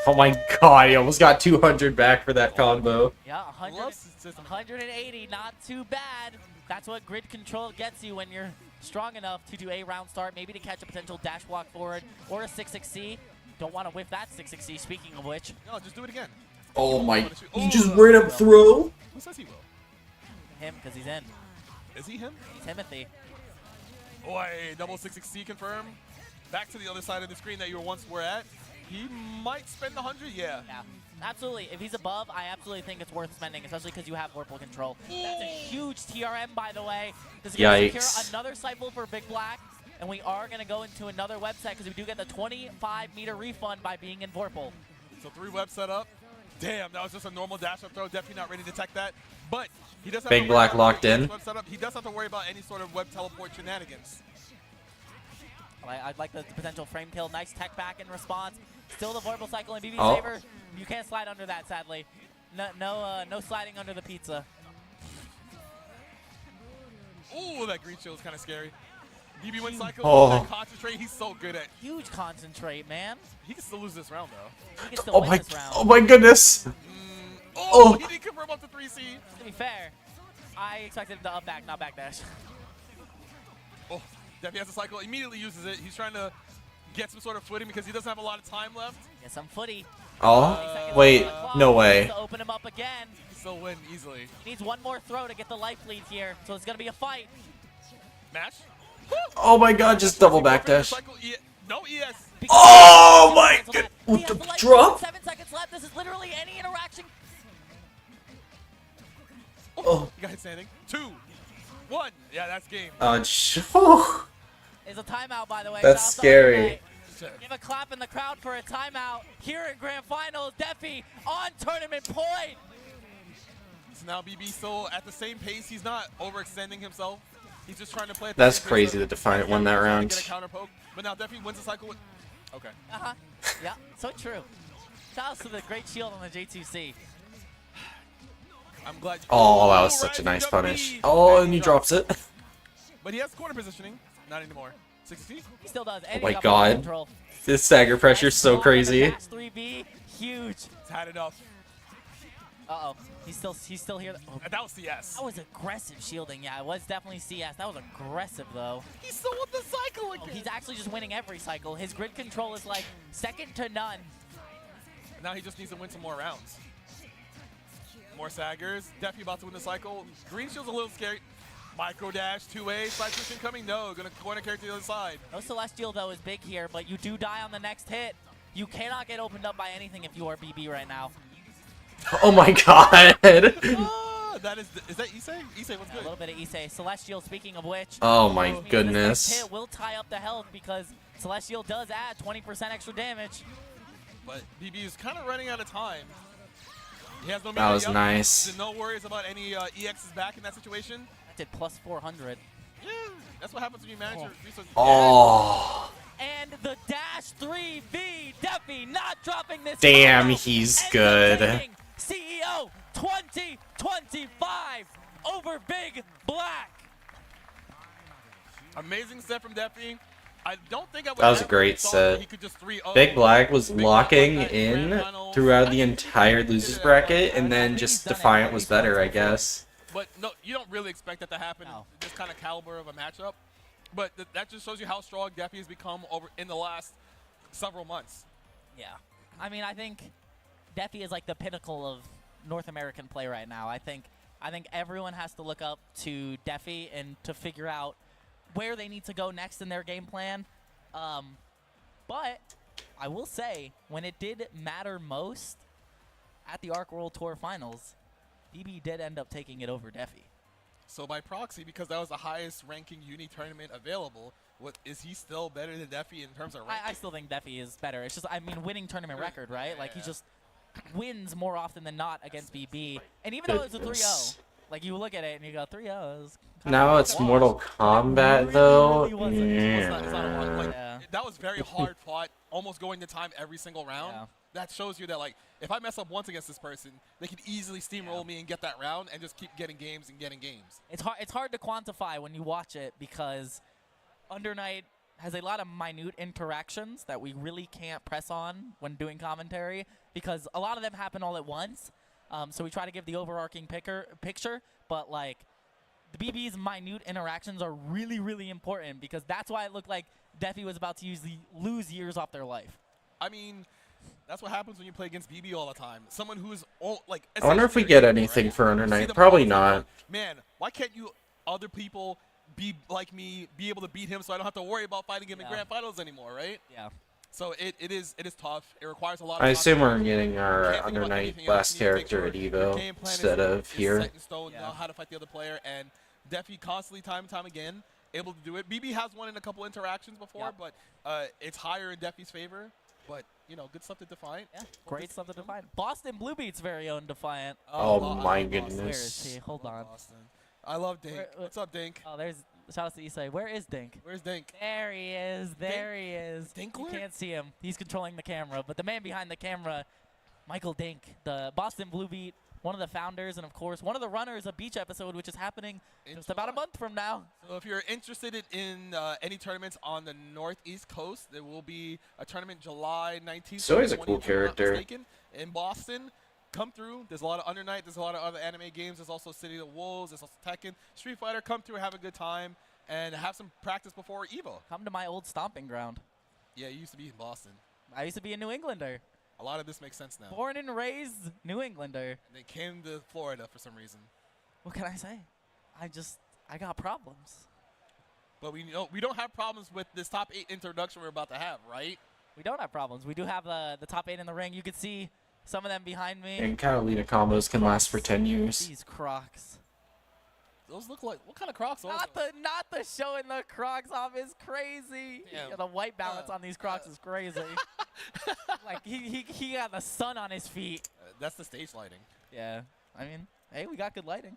Oh my god, he almost got 200 back for that combo. Yeah, 100, Loves his system. 180, not too bad. That's what grid control gets you when you're strong enough to do a round start, maybe to catch a potential dash walk forward or a 6xc. Don't want to whiff that 6xc, speaking of which. No, just do it again. Oh my. He Oh, just no. ran up throw. Who says he will? Him, because he's in. Is he him? He's Timothy. Oh, hey, double 6xc confirmed. Back to the other side of the screen that you once were at. He might spend 100, yeah. Yeah, absolutely. If he's above, I absolutely think it's worth spending, especially because you have Whirlpool control. That's a huge TRM, by the way. This is going to Yikes. secure another cycle for Big Black, and we are going to go into another website because we do get the 25-meter refund by being in Vorpal. So 3 web set up. Damn, that was just a normal dash up throw. Definitely not ready to detect that. But he does have Big to Black worry about locked in. web setup. He does have to worry about any sort of web teleport shenanigans. I'd like the potential frame kill. Nice tech back in response. Still the Vorpal cycle in BB Oh. Saber. You can't slide under that, sadly. No sliding under the pizza. Ooh, that green shield is kind of scary. BB wins cycle. Oh. That concentrate. He's so good at. Huge concentrate, man. He can still lose this round though. He can still Oh win my. this round. Oh my goodness. Oh, Oh. he didn't confirm up to 3C. To be fair, I expected him to up back, not backdash. Oh, Defi has a cycle. Immediately uses it. He's trying to get some sort of footing because he doesn't have a lot of time left. Get some footy. Oh. 20 seconds Wait. on the clock. No way. To open him up again. He still win easily. He needs one more throw to get the life lead here, so it's gonna be a fight. Mash. Oh my god, just double backdash. Cycle, no ES. Oh my Cancel god. that. What He has the life lead. drop? 7 seconds left. This is literally any interaction. Oh. You got hit standing. 2, 1. Yeah, that's game. Whew. Is a timeout, by the way. That's Shout out to scary. Undernight. Give a clap in the crowd for a timeout here in Grand Finals. Defi on tournament point. So now BB still at the same pace. He's not overextending himself. He's just trying to play at the That's same pace crazy of- that Defiant won that trying to round. Get a counter poke. But now Defi wins the cycle with. Okay. Yeah, so true. Shout out to the great shield on the J2C. I'm glad. Oh, that was Ooh, such a rising nice up punish. B. Oh, and he drops it. But he has corner positioning. Not anymore. 60. He still does. And Oh he's my got ball God. control. This stagger pressure is Nice so block on the crazy. dash 3B. Huge. He's had enough. Uh-oh. He's still here. Oh, And that was CS. that was aggressive shielding. Yeah, it was definitely CS. That was aggressive, though. He's still with the cycle again. He's actually just winning every cycle. His grid control is like second to none. Now he just needs to win some more rounds. More saggers. Definitely about to win the cycle. Green shield's a little scary. Micro dash, 2A, side switch incoming. No, gonna corner character to the other side. No Celestial, though, is big here, but you do die on the next hit. You cannot get opened up by anything if you are BB right now. Oh my god. That is that Issei? Issei, what's A good? little bit of Issei. Celestial, speaking of which. Oh my this next goodness. hit will tie up the health because Celestial does add 20% extra damage. But BB is kind of running out of time. He has no That was melee up. nice. So no worries about any EXs back in that situation. That did plus 400. Yeah, that's what happens when you manage your resources. Oh. And the dash 3V, Defi not dropping this. Damn, combo, he's ends up good. taking CEO 2025 over Big Black. Amazing set from Defi. I don't think I would That was a ever great thought set. that he could just 3-0. Big Black was Big Black locking like that in in Grand Finals. throughout the I think entire he did losers it bracket, at and one then point. just done it Defiant many was better, times I before. guess. But no, you don't really expect that to happen No. in this kind of caliber of a matchup. But that just shows you how strong Defi has become over in the last several months. Yeah. I mean, I think Defi is like the pinnacle of North American play right now. I think everyone has to look up to Defi and to figure out where they need to go next in their game plan. But I will say, when it did matter most at the Arc World Tour Finals, BB did end up taking it over Defi. So by proxy, because that was the highest ranking uni tournament available, is he still better than Defi in terms of ranking? I still think Defi is better. It's just, I mean, winning tournament record, right? Yeah, Like, he yeah. just wins more often than not against BB. And even though it's a 3-0, Goodness. like, you look at it and you go, 3-0 is Now it's Mortal Kombat, though. really wasn't. It's not a lot. Yeah. Like, Yeah. that was very hard fought, almost going to time every single round. Yeah. That shows you that, like, if I mess up once against this person, they could easily steamroll me and get that round and just keep getting games and getting games. It's hard to quantify when you watch it because Undernight has a lot of minute interactions that we really can't press on when doing commentary because a lot of them happen all at once. So we try to give the overarching picture, but like the BB's minute interactions are really, really important because that's why it looked like Defi was about to lose years off their life. I mean, that's what happens when you play against BB all the time. Someone who's like. I wonder if we essentially get your hero, anything right? for You Under see Night. them Probably all the time, not. like, man, why can't you other people be like me, be able to beat him, so I don't have to worry about fighting him in Yeah. grand finals anymore, right? Yeah. So it is tough. It requires a lot of I assume we're concentration. getting our Can't think Under about Night anything else. last You need to make character at sure your Evo game plan instead of is here. set in stone, Yeah. know how to fight the other player, and Defi constantly, time and time again, able to do it. BB has won in a couple interactions before, Yep. but it's higher in Defi's favor. But, you know, good stuff to Defiant. Yeah, great stuff to Defiant. Boston Blue Beat's very own Defiant. Oh I my love Boston. goodness. Where is he? Hold I on. love Boston. I love Dink. Where- What's up, Dink? Oh, there's shout out to Issei. Where is Dink? Where's Dink? There he is. There he is. You Dinkler? can't see him. He's controlling the camera, but the man behind the camera, Michael Dink, the Boston Blue Beat, one of the founders, and of course one of the runners of Beach Episode, which is happening In just about a July. month from now. So if you're interested in any tournaments on the Northeast Coast, there will be a tournament July 19th. So he's a to cool 20th, if I'm not character. mistaken, in Boston. Come through. There's a lot of Under Night. There's a lot of other anime games. There's also City of the Wolves. There's also Tekken. Street Fighter. Come through, have a good time, and have some practice before EVO. Come to my old stomping ground. Yeah, you used to be in Boston. I used to be a New Englander, A lot of this makes sense now. born and raised New Englander. And they came to Florida for some reason. What can I say? I got problems. But we don't have problems with this top 8 introduction we're about to have, right? We don't have problems. We do have the top 8 in the ring. You can see some of them behind me. And Catalina combos can last for 10 years. These Crocs. Those look like, what kind of Crocs are those? Not the showing the Crocs off is crazy. Damn. Yeah, the white balance on these Crocs is crazy. Like he got the sun on his feet. That's the stage lighting. Yeah, I mean, hey, we got good lighting.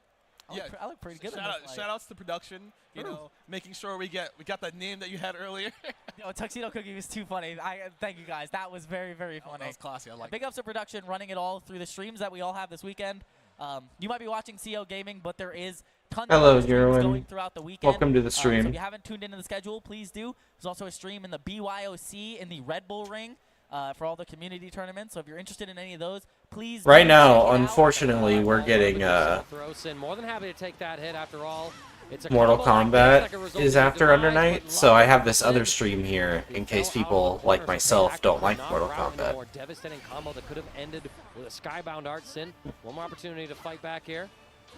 I look pretty good in this light. Shout outs to production, you True. know, making sure we got that name that you had earlier. Yo, Tuxedo Cookie was too funny. Thank you guys. That was very, very funny. That was classy. I like Big ups to production running it all through the streams that we all have this weekend. You might be watching CO Gaming, but there is tons Hello, of streams Jerwin. going throughout the weekend. Welcome to the So stream. if you haven't tuned into the schedule, please do. There's also a stream in the BYOC in the Red Bull Ring for all the community tournaments. So if you're interested in any of those, please. Right do check now, it out. unfortunately, we're getting Throw Sin more than happy to take that hit after all. It's a Mortal combo like this, like a Kombat result is of after demise, Under but Night, luck so I have for this Sin. other stream here in case Fell out people of the like corner, so myself Payback don't like not Mortal route into a Kombat. more devastating combo that could have ended with a Skybound Art. Sin, one more opportunity to fight back here,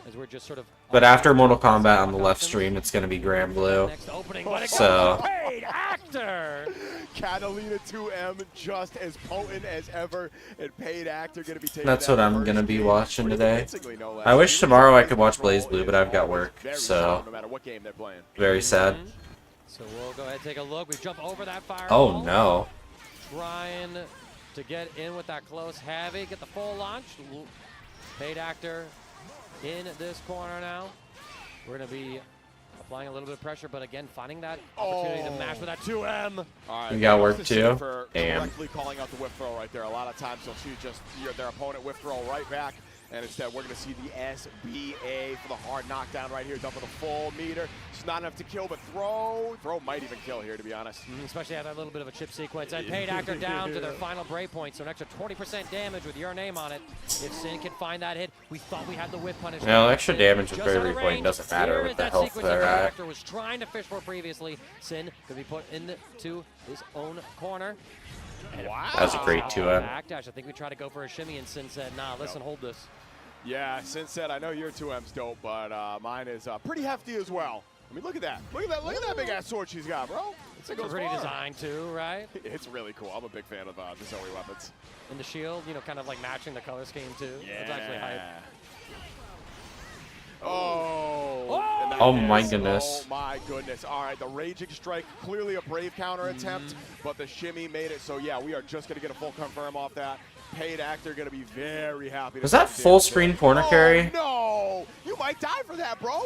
as we're just sort of. But after Mortal Kombat on the left stream, it's going to be Grand Blue. Next opening, let it go. So- Paid actor. Catalina 2M just as potent as ever, and Paid Actor going to be taking That's that what I'm first going to be game watching pretty today. convincingly, no less. I wish He tomorrow I was could watch control BlazBlue, but I've got work, very so solid no matter what game they're playing. very sad. So we'll go ahead and take a look. We jump over that fire. Oh no. Trying to get in with that close heavy, get the full launch. Paid actor in this corner now. We're going to be applying a little bit of pressure, but again, finding that opportunity to match with that 2M. All right, You got kudos work to too? Sid for Damn. correctly calling out the whip throw right there. A lot of times you'll see just their opponent whip throw right back, and instead we're going to see the SBA for the hard knockdown right here. Done for the full meter. It's not enough to kill, but throw might even kill here, to be honest. Especially at that little bit of a chip sequence. And Paid actor down to their final break point, so an extra 20% damage with your name on it. If Sin can find that hit, we thought we had the whip punish. No, extra damage with Just very out of point range. doesn't matter Here with is the that health sequence they're that Paid at. actor was trying to fish for previously. Sin could be put into his own corner. And Wow. That was a great 2M. Backdash. I think we tried to go for a shimmy, and Sin said, nah, listen, hold this. Yeah, Sin said, I know your 2M's dope, but mine is pretty hefty as well. I mean, look at that. Look at that big ass sword she's got, bro. It's a pretty design too, right? It's really cool. I'm a big fan of the Zoe weapons. And the shield, you know, kind of like matching the color scheme too. It's actually hype. Oh. and that Oh my is- goodness. Oh my goodness. All right, the Raging Strike, clearly a brave counter attempt, but the shimmy made it. So yeah, we are just gonna get a full confirm off that. Paid actor gonna be very happy. to Was that see full it. screen corner carry? No, you might die for that, bro.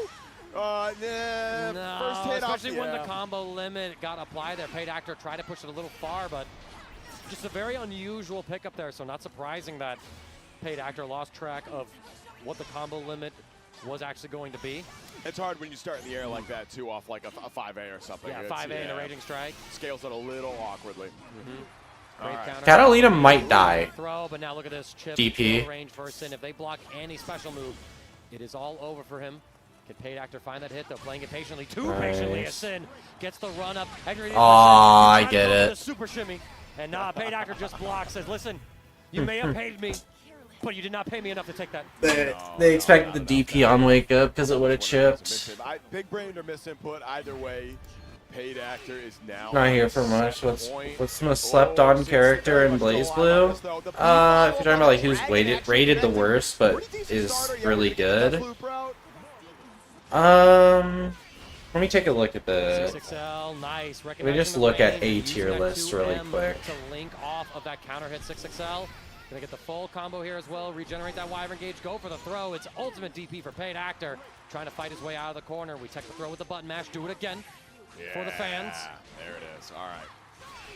Nah, No, first hit especially off, when the yeah. combo limit got applied there. Paid actor tried to push it a little far, but just a very unusual pickup there. So not surprising that Paid actor lost track of what the combo limit was actually going to be. It's hard when you start in the air like that too, off like a 5A or something. Yeah, It's- 5A and a Raging Strike. Scales it a little awkwardly. Great All right. counter. Catalina might die. Throw, but now look at this chip. DP. Full range first in. If they block any special move, it is all over for him. Can Paid actor find that hit though? Playing it patiently, too patiently. Nice. As Sin gets the run up. Edgar Idiot Aw, I trying to get go for it. the super shimmy, and nah, Paid actor just blocks. Says, listen, you may have paid me, but you did not pay me enough to take that. They expected the DP on wake up because it would have chipped. Big brain or misinput, either way. Paid actor is now Not here for much. What's the most slept on character in BlazBlue? If you're talking about like who's rated the worst but is really good. Let me take a look at the. 6XL, nice. Let me just look at A Using tier that list really 2M quick. To link off of that counter hit 6XL. Gonna get the full combo here as well. Regenerate that Wyvern Gauge. Go for the throw. It's ultimate DP for Paid actor. Trying to fight his way out of the corner. We take the throw with the button mash. Do it again for the fans. There it is. All right.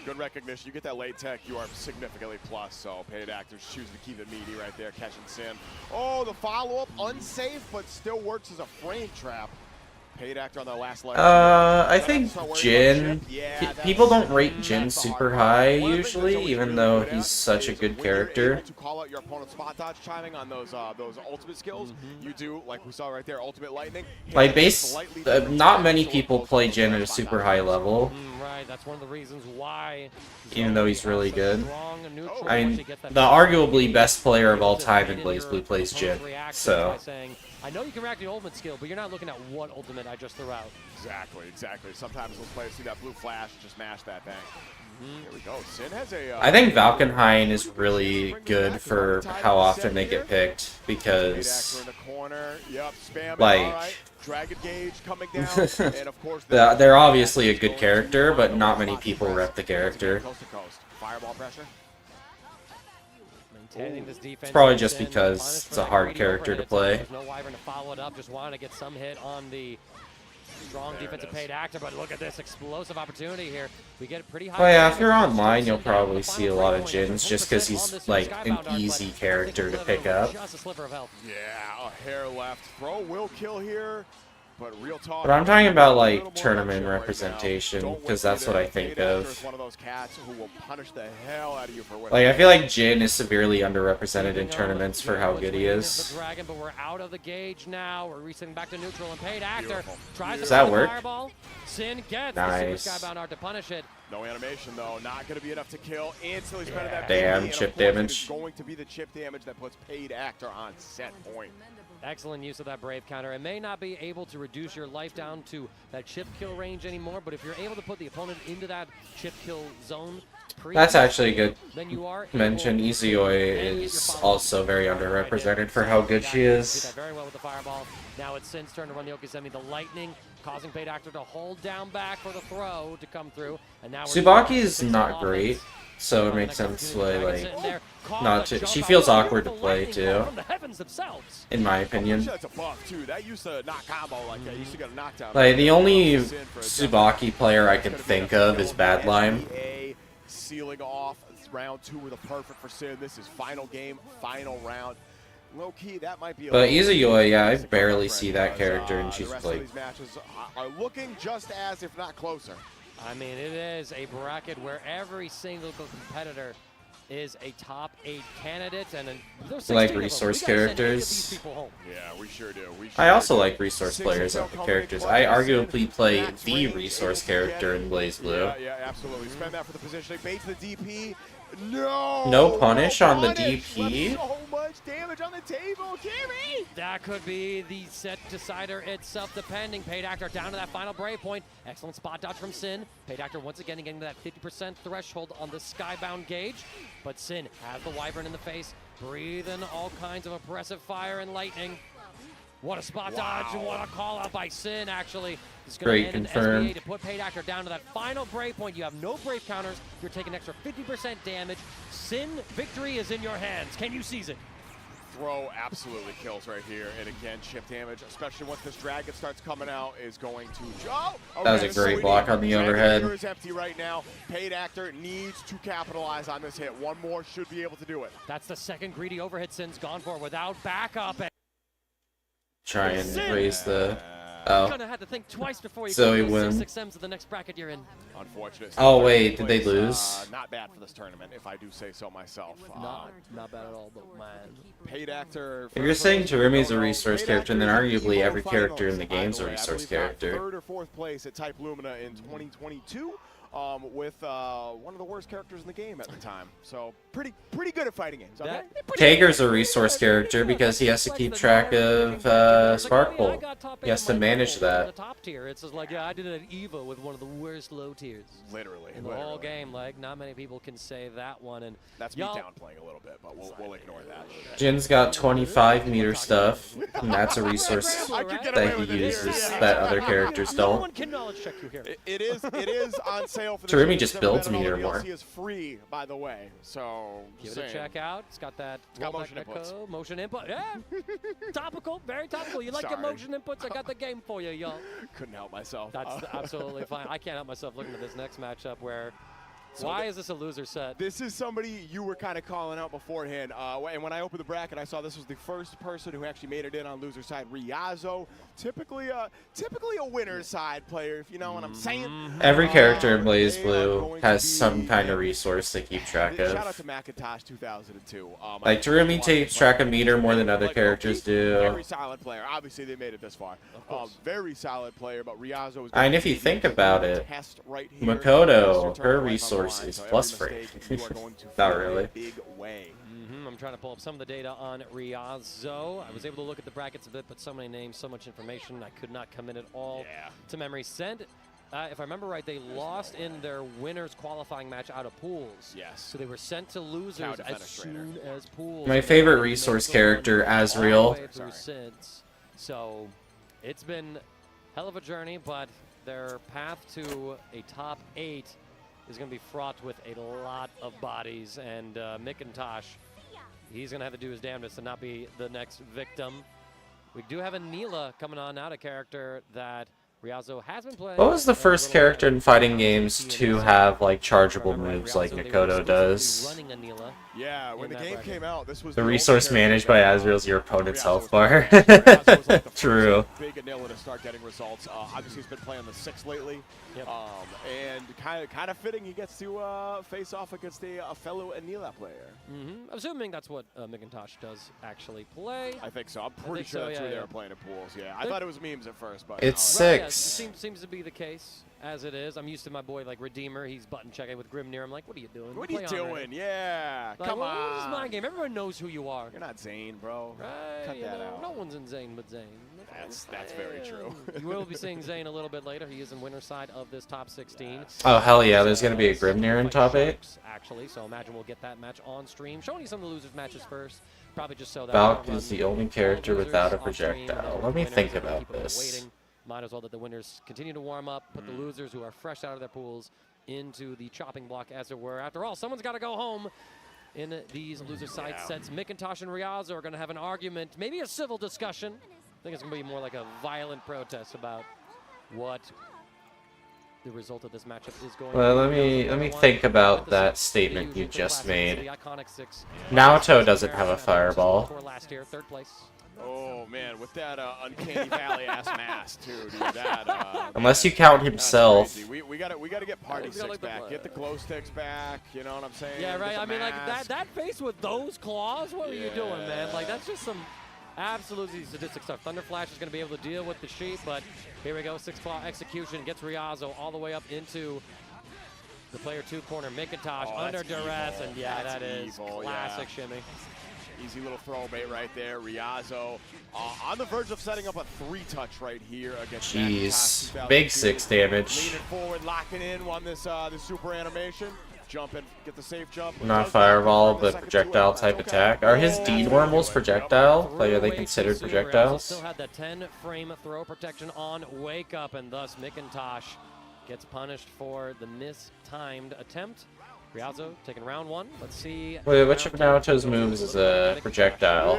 Good recognition. You get that late tech, you are significantly plus. So Paid actors choose to keep it meaty right there, catching Sin. Oh, the follow-up, unsafe, but still works as a frame trap. Paid actor on the last leg. I think Jin. People don't rate Jin super high usually, even though he's such a good character. To call out your opponent's spot dodge, chiming on those ultimate skills, you do like we saw right there, ultimate lightning. Like not many people play Jin at a super high level, Right, that's one of the reasons why. even though he's really good. Strong neutral I once mean, he gets that the arguably best player of all time in BlazBlue plays Jin, so. Saying, I know you can react to the ultimate skill, but you're not looking at what ultimate I just threw out. Exactly. Sometimes those players see that blue flash and just mash that thing. Here we go. Sin has a. I think Valkenhayn is really good for how often they get picked because, like, Dragon Gauge coming down, and of course they're obviously a good character, but not many people rep the character. Coast to coast. Fireball pressure. Maintaining this defense. It's probably just Sin, because punished it's for a that hard greedy character to overhit, so play. There's no Wyvern to follow it up. Just wanted to get some hit on the Strong There it defensive is. paid actor, but look at this explosive opportunity here. We get pretty high. Well, yeah, if damage. you're online, you'll Sin down to probably the see a final lot of breakpoint. Jins just because 10% on he's this like Skybound an arc, but easy I think character to we'll pick live up. with just a sliver of health. Yeah, a hair left. Throw will kill here, but real talk. But I'm talking about a little like more tournament action right now. representation Don't because wait that's what I either. think Paid Actor of. is one of those cats who will punish the hell out of you for winning. Like I feel like Jin is severely underrepresented in Keeping on tournaments for the how gauge good he between is. The Dragon, but we're out of the gauge now. We're resetting back to neutral, and paid actor Beautiful. tries Does to that throw the work? fireball. Sin gets Nice. the Super Skybound art to punish it. No animation though, not going to be enough to kill. Instantly spending that Damn, BP, and chip unfortunately, damage. It's going to be the chip damage that puts Paid Actor on set point. Excellent use of that Brave counter. It may not be able to reduce your life down to that chip kill range anymore, but if you're able to put the opponent into that chip kill zone, That's actually a good then you are mention. able Izuyoi to get your is follow-up. also very underrepresented for how good she Did is. that very well with the fireball. Now it's Sin's turn to run the Okizeme. The lightning causing Paid Actor to hold down back for the throw to come through. And now Tsubaki is not great, so it makes sense like not to. She feels awkward to play too, From the heavens themselves. in my I'm opinion. sure that's a buff too. That used to not combo like that. Used to get a knockdown. Like the only Sin for a Tsubaki player I can It's gonna be think enough of to is kill Bad the Lime. SBA sealing off round 2 with a perfect for Sin. This is final game, final round. Low key, that might be. But Izuyoi, yeah, I Basic barely friend see that because, character, and the she's rest like of these matches are looking just as, if not closer. I mean, it is a bracket where every single competitor is a top 8 candidate, and there's 16 like of them. resource We gotta send 8 of characters. these people home. Yeah, we sure do. We I sure also do. like resource 6 players intel of the coming characters. in I clutch. arguably play Max the range, resource able to get character it. in Blaze Blue. Yeah, absolutely. Spend that for the positioning. Baits the DP. No! No punish on the punish. DP? Left so much damage on the table. Kimmy! That could be the set decider itself, depending. Paid Actor down to that final brave point. Excellent spot dodge from Sin. Paid Actor once again getting to that 50% threshold on the Skybound gauge. But Sin has the Wyvern in the face, breathing all kinds of oppressive fire and lightning. What a spot dodge and what a call out by Sin, actually. It's going Great to end an confirm. SBA to put Paid Actor down to that final brave point. You have no brave counters. You're taking extra 50% damage. Sin, victory is in your hands. Can you seize it? Throw absolutely kills right here. And again, chip damage, especially once this dragon starts coming out, is going to. Oh, That was a okay, great so block on the Dragon overhead. Meter is empty right now. Paid Actor needs to capitalize on this hit. One more should be able to do it. That's the second greedy overhit Sin's gone for without backup. And Try and Sin! raise the. you're Oh. gonna have to think twice before you So go he to the win. 6-6Ms of the next bracket you're in. Unfortunate. Oh, wait, did they Place, lose? Not bad for this tournament, if I do say so myself. Not bad at all, but man. Paid Actor. If you're saying Terumi's a No, resource Paid character, Actor then is in arguably Evo every character in the Finals, game's by a way. I resource believe got character. 3rd or 4th place at Type Lumina in 2022. With one of the worst characters in the game at the time. So pretty good at fighting games. Okay? Kager's a resource character because he has to keep track of Sparkle. He has to manage that. The top tier, it's just like, yeah, I did an Evo with one of the worst low tiers Literally. in the whole game. Like, not many people can say that one. And That's me y'all- downplaying a little bit, but we'll ignore that. Jin's got 25-meter stuff, and that's a resource I could get away that he with it here. uses Yeah. that other characters No don't. one can knowledge check you here. It is on sale for this Terumi year. just The builds Vanilla meter DLC more. is free, by the way. So Give it saying. a check out. It's got that got rollback motion inputs. echo, motion input. Yeah, topical, very topical. You like your Sorry. motion inputs? I got the game for you, y'all. Couldn't help myself. That's absolutely fine. I can't help myself looking at this next matchup where. Why is this a loser set? This is somebody you were kind of calling out beforehand. And when I opened the bracket, I saw this was the first person who actually made it in on loser side. Ryazo, typically a winner's side player, if you know what I'm saying. Every character in Blaze They are Blue going has to be some kind a- of resource to keep track Shout out of. to Macintosh 2002. Like, Terumi takes track of meter more than other characters do. Very solid player. Obviously, they made it this far. Very solid player, but Ryazo is. And if you think about it, test right here. Makoto, Turn her life on the resource line, is so every plus free. mistake, you are going to Not feel a really. Big way. I'm trying to pull up some of the data on Ryazo. I was able to look at the brackets a bit, but so many names, so much information, I could not commit it all Yeah. to memory. Send, if I remember right, they lost in their winners qualifying match out of pools. Yes. So they were sent to losers Cow as defenestrator. soon as pools. My and they favorite haven't made resource the character, run all the Asriel. way through since. So it's been hell of a journey, but their path to a top 8 is going to be fraught with a lot of bodies. And Macintosh, he's going to have to do his damnedest to not be the next victim. We do have a Neela coming on out, a character that Ryazo has been playing. What was the a first little character in fighting games TNA to side. have like chargeable Remember, moves Ryazo, like they were Nakoto exclusively does? running Anila. Yeah, when in the that game bracket. came out, this was The only resource character managed by that, Azrael's your opponent's Ryazo health was bar. playing. Ryazo was like the first True. big Anila to start getting results. Obviously, he's been playing the 6 lately. Yep. And kind of fitting, he gets to face off against a fellow Anila player. Mm-hmm. Assuming that's what McIntosh does actually play. I think so. I'm pretty think sure so, that's yeah, who they yeah. were playing in pools. Yeah, I They're- thought it was memes at first, but It's no. Right, yeah, it 6. seems to be the case as it is. I'm used to my boy like Redeemer. He's button checking with Grimnir. I'm like, what are you doing? What are you Play on already. doing? Yeah, Like, come well, on. This is my game. Everyone knows who you are. You're not Zane, bro. Right? Cut you that know, out. No one's in Zane but Zane. That's very true. You will be seeing Zane a little bit later. He is in winner's side of this top 16. Oh hell yeah! There's gonna be a Grimnir in Fight top 8. Sharks, actually, so imagine we'll get that match on stream. Showing you some of the losers matches first, probably just so that Valk we don't is run the only all character losers without a off stream, projectile. then Let me winners think and about keep them this. waiting. Might as well let the winners continue to warm up, put the losers who are fresh out of their pools into the chopping block, as it were. After all, someone's got to go home. In these loser side sets, McIntosh and Ryazo are going to have an argument, maybe a civil discussion. I think it's going to be more like a violent protest about what the result of this matchup is going Well, to let be. me One, think about with the that six, statement the you usual just classics, made. the iconic 6. Naoto doesn't have a fireball. For last year, third place. Oh man, with that uncanny valley ass mask too, dude. That Unless you man, count that's himself. crazy. We gotta get party we gotta sticks like the back. blood. Get the glow sticks back. You know what I'm saying? Yeah, Get right. the I mean, like mask. that face with those claws. What are you doing, man? Like Yeah. that's just some absolutely sadistic stuff. Thunderflash is going to be able to deal with the sheep, but here we go. 6 claw execution gets Ryazo all the way up into the player 2 corner. McIntosh Oh, under that's duress, evil. and yeah, That's that is evil, classic yeah. shimmy. Easy little throw bait right there. Ryazo on the verge of setting up a 3-touch right here against Jeez, McIntosh, big 2002. 6 damage. Leaning forward, locking in on this this super animation. Jump and get the safe jump. Not Does fireball, confirm the but second projectile 2-8. type That's attack. okay. Are his Oh, D that's normals good. projectile? Like, are Threw they away considered too soon. Ryazo projectiles? Still had that 10-frame throw protection on Wake Up, and thus McIntosh gets punished for the mistimed attempt. Ryazo taking round 1. Let's see. Wait, which of Naoto's moves is a projectile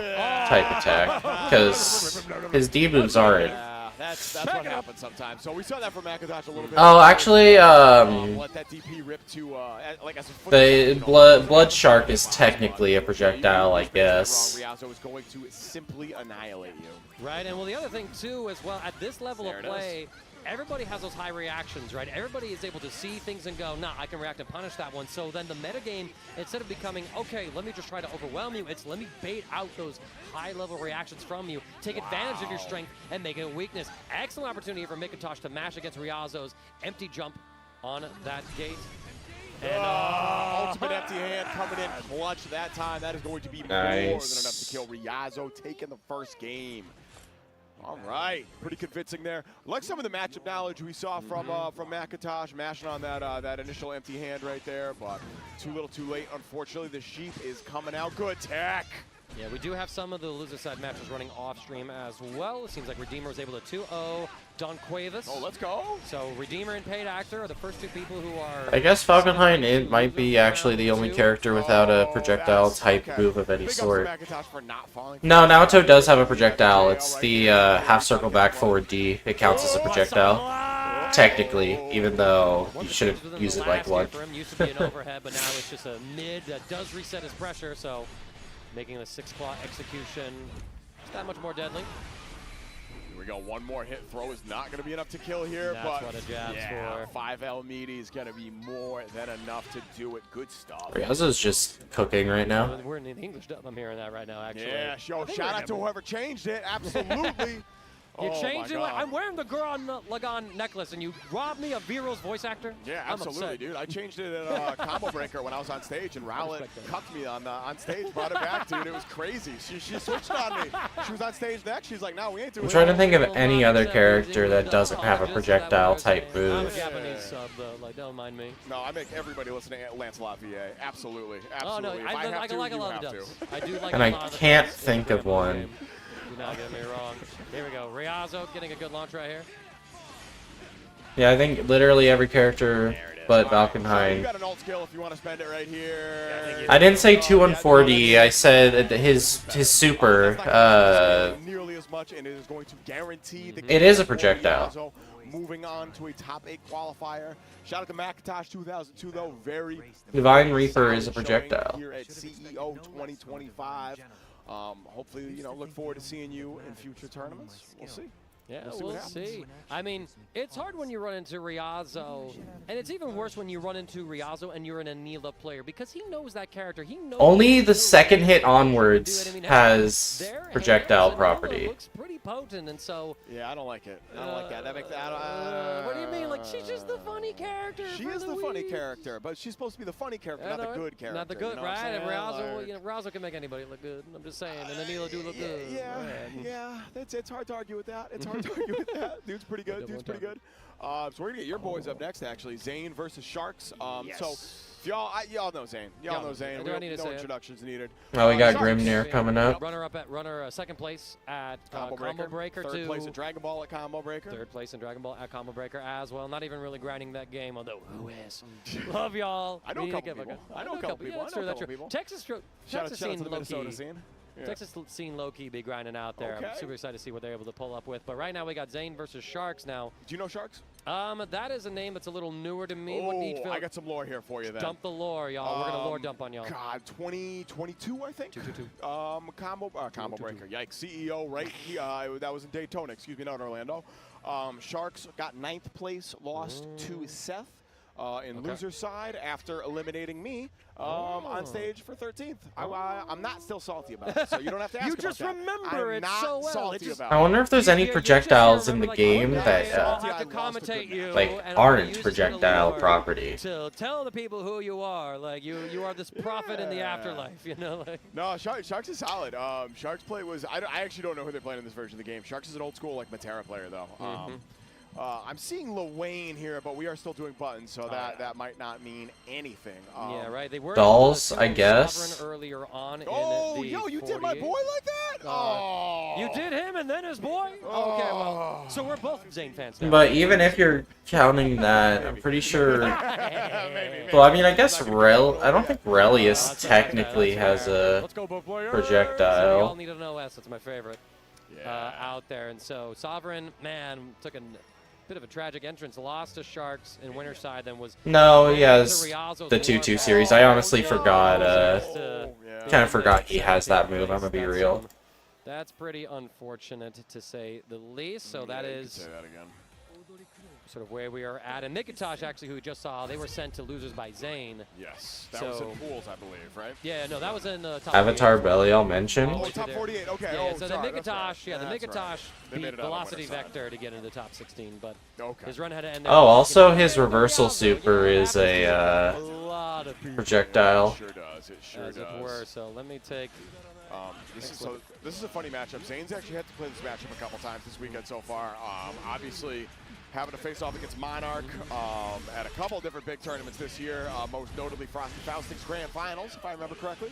type attack? Because his D moves aren't. Yeah, that's what happens sometimes. So we saw that from McIntosh a little bit. Oh, actually, let that DP rip to like as a foot the you know, blood shark is technically a projectile, I guess. Ryazo is going to simply annihilate you. Right, and well, the other thing too, as well, at this level There of it is. play, everybody has those high reactions, right? Everybody is able to see things and go, nah, I can react and punish that one. So then the metagame, instead of becoming, okay, let me just try to overwhelm you, it's let me bait out those high-level reactions from you, take advantage of your strength, and make it a weakness. Excellent opportunity for McIntosh to mash against Ryazo's empty jump on that gate. And Ultimate empty hand coming in clutch that time. That is going to be more than enough to kill Ryazo, taking the first game. All right, pretty convincing there. Like some of the matchup knowledge we saw from McIntosh, mashing on that that initial empty hand right there, but too little, too late. Unfortunately, the sheep is coming out. Good tech. yeah, we do have some of the loser side matches running off stream as well. It seems like Redeemer was able to 2-0 Don Cuevas. Oh, let's go. So Redeemer and Paid Actor are the first 2 people who are. I guess Falkenhayn it might be actually the only character without a projectile type move of any Big sort. ups to McIntosh for not falling. No, Naoto does have a projectile. It's the half circle back forward D. It counts as a projectile. Technically, even though you shouldn't use it like one. For him used to be an overhead, but now it's just a mid that does reset his pressure, so making the 6 claw execution just that much more deadly. Here we go. One more hit throw is not going to be enough to kill here, That's but what a jab's yeah, for. 5L meaty is going to be more than enough to do it. Good stuff. Ryazo's just cooking right now. We're in the English dub. I'm hearing that right now, actually. Yeah, I think shout we're out to gonna- whoever changed it. Absolutely. You Oh changed my it. God. I'm wearing the Gurren Lagann necklace, and you robbed me of Viro's voice actor? Yeah, I'm absolutely, upset. dude. I changed it at Combo Breaker when I was on stage, and Rowlett respect that. cuffed me on stage, brought it back, dude. It was crazy. She switched on me. She was on stage next. She's like, no, we ain't doing I'm trying to that. think of any other character that doesn't have a projectile type I'm a move. Japanese sub, though. Like, don't mind me. No, I make everybody listen to Lancelot VA. Absolutely. Oh, no, Absolutely. If I have to, like a you lot of have dubs. to. I do like And a I lot of the can't dubs in think the of Gurren one. game. Do not get me wrong. Here we go. Ryazo getting a good launch right here. Yeah, I think literally every character but All right, so you Valkenhayn. got an alt skill if you want to spend it right here. I didn't say 2-1-4D. I said that his super. Nearly as much, and it is going to guarantee the It is a game for projectile. Ryazo. moving on to a top 8 qualifier. Shout out to Macintosh 2002 though, very Divine Reaper is a solid showing projectile. here at CEO 2025. Hopefully, look forward to seeing you in future tournaments. We'll see. Yeah, We'll see we'll what happens. see. I mean, it's hard when you run into Riazo, and it's even worse when you run into Riazo and you're an Anila player because he knows that character. He knows Only the what second hit to do. onwards I mean, has their projectile hands, Anila property. looks pretty potent, and so. Yeah, I don't like it. I don't like that. That makes that. What do you mean? Like she's just the funny character. She for is the funny week. character, but she's supposed to be the funny character, Yeah, not the no, good character. Not the you good, know what I'm right? And saying? Riazo, Like- Riazo can make anybody look good. I'm just saying, and Anila do look good. Yeah, Right. yeah. It's hard to argue with that. It's hard to argue with that. Dude's pretty good. Dude's pretty good. So we're gonna get your boys up next, actually. Zane versus Sharks. So if y'all know Zane. Y'all know Zane. Do I need to No say it? introductions needed. Oh, we got Sharks. Grimnir coming up. Runner second place at Combo Breaker. Third place at Dragon Ball at Combo Breaker. Third place in Dragon Ball at Combo Breaker as well. Not even really grinding that game, although who is? Love y'all. I know a We need to couple get- people. I know a couple people. Yeah, I that's know a true, that's couple true. people. Texas Shout out Texas to the scene Minnesota low-key. scene. Yeah. Texas scene low-key be grinding out there. Okay. I'm super excited to see what they're able to pull up with. But right now we got Zane versus Sharks now. Do you know Sharks? That is a name that's a little newer to me. What do you feel? I got some lore here for you then. Dump the lore, y'all. We're gonna lore dump on y'all. God, 2022, I think. 222. Combo Breaker. Yikes. CEO, right? That was in Daytona. Excuse me, not in Orlando. Sharks got 9th place, lost to Seth in loser side after eliminating me on stage for 13th. I'm not still salty about it, so you don't have to ask You about just that. remember I'm it not so well. salty It just- about I wonder if there's any You just projectiles in the remember, like, game one that day I'll have to I lost a commentate good you, match. like and I'm gonna aren't use this projectile lore property. to tell the people who you are. Like you are this prophet in the afterlife. You know, like. No, Sharks is solid. Sharks play was I actually don't know who they're playing in this version of the game. Sharks is an old school like Matera player though. I'm seeing Lawayne here, but we are still doing buttons, so that might not mean anything. Yeah, right. They were Dolls, able to I kill guess. Sovereign earlier on. Oh, in the yo, you 48. did my boy like that? Oh, You did him and then his boy? Okay, well, so we're both Zane fans now. But even if you're counting that, I'm pretty sure. maybe. Well, I mean, I guess I don't think Relius That's technically fair, that's has fair. a Let's go, both players. projectile. So we all need an OS. That's my favorite Yeah. out there. And so Sovereign, man, took a bit of a tragic entrance. Lost to Sharks in winter side, then was No, he to has Riazo's the warm 2-2 back. series. I honestly no. forgot. Oh, yeah. Kind of forgot he has that move. I'm gonna be real. That's pretty unfortunate to say the least. So that Yeah, you could is say that again. sort of where we are at. And Nikitosh, actually, who we just saw, they were sent to losers by Zane. Yes, that was So- in pools, I believe, right? Yeah, no, that was in the top Avatar 48. Belial mentioned. Oh, top 48. Okay. Yeah, oh, so sorry, the that's right. Nikitosh, yeah, the That's right. Nikitosh They made beat it on the Velocity winner side. Vector to get into the top 16, but Okay. his run had to end there. Oh, also You know, his the reversal Riazo, super you know, is happens a to a lot of people, projectile. It sure does. It sure as does. it were. So let me take. This is a funny matchup. Zane's actually had to play this matchup a couple times this weekend so far. Obviously, having to face off against Monarch at a couple different big tournaments this year, most notably Frosty Faustix's Grand Finals, if I remember correctly.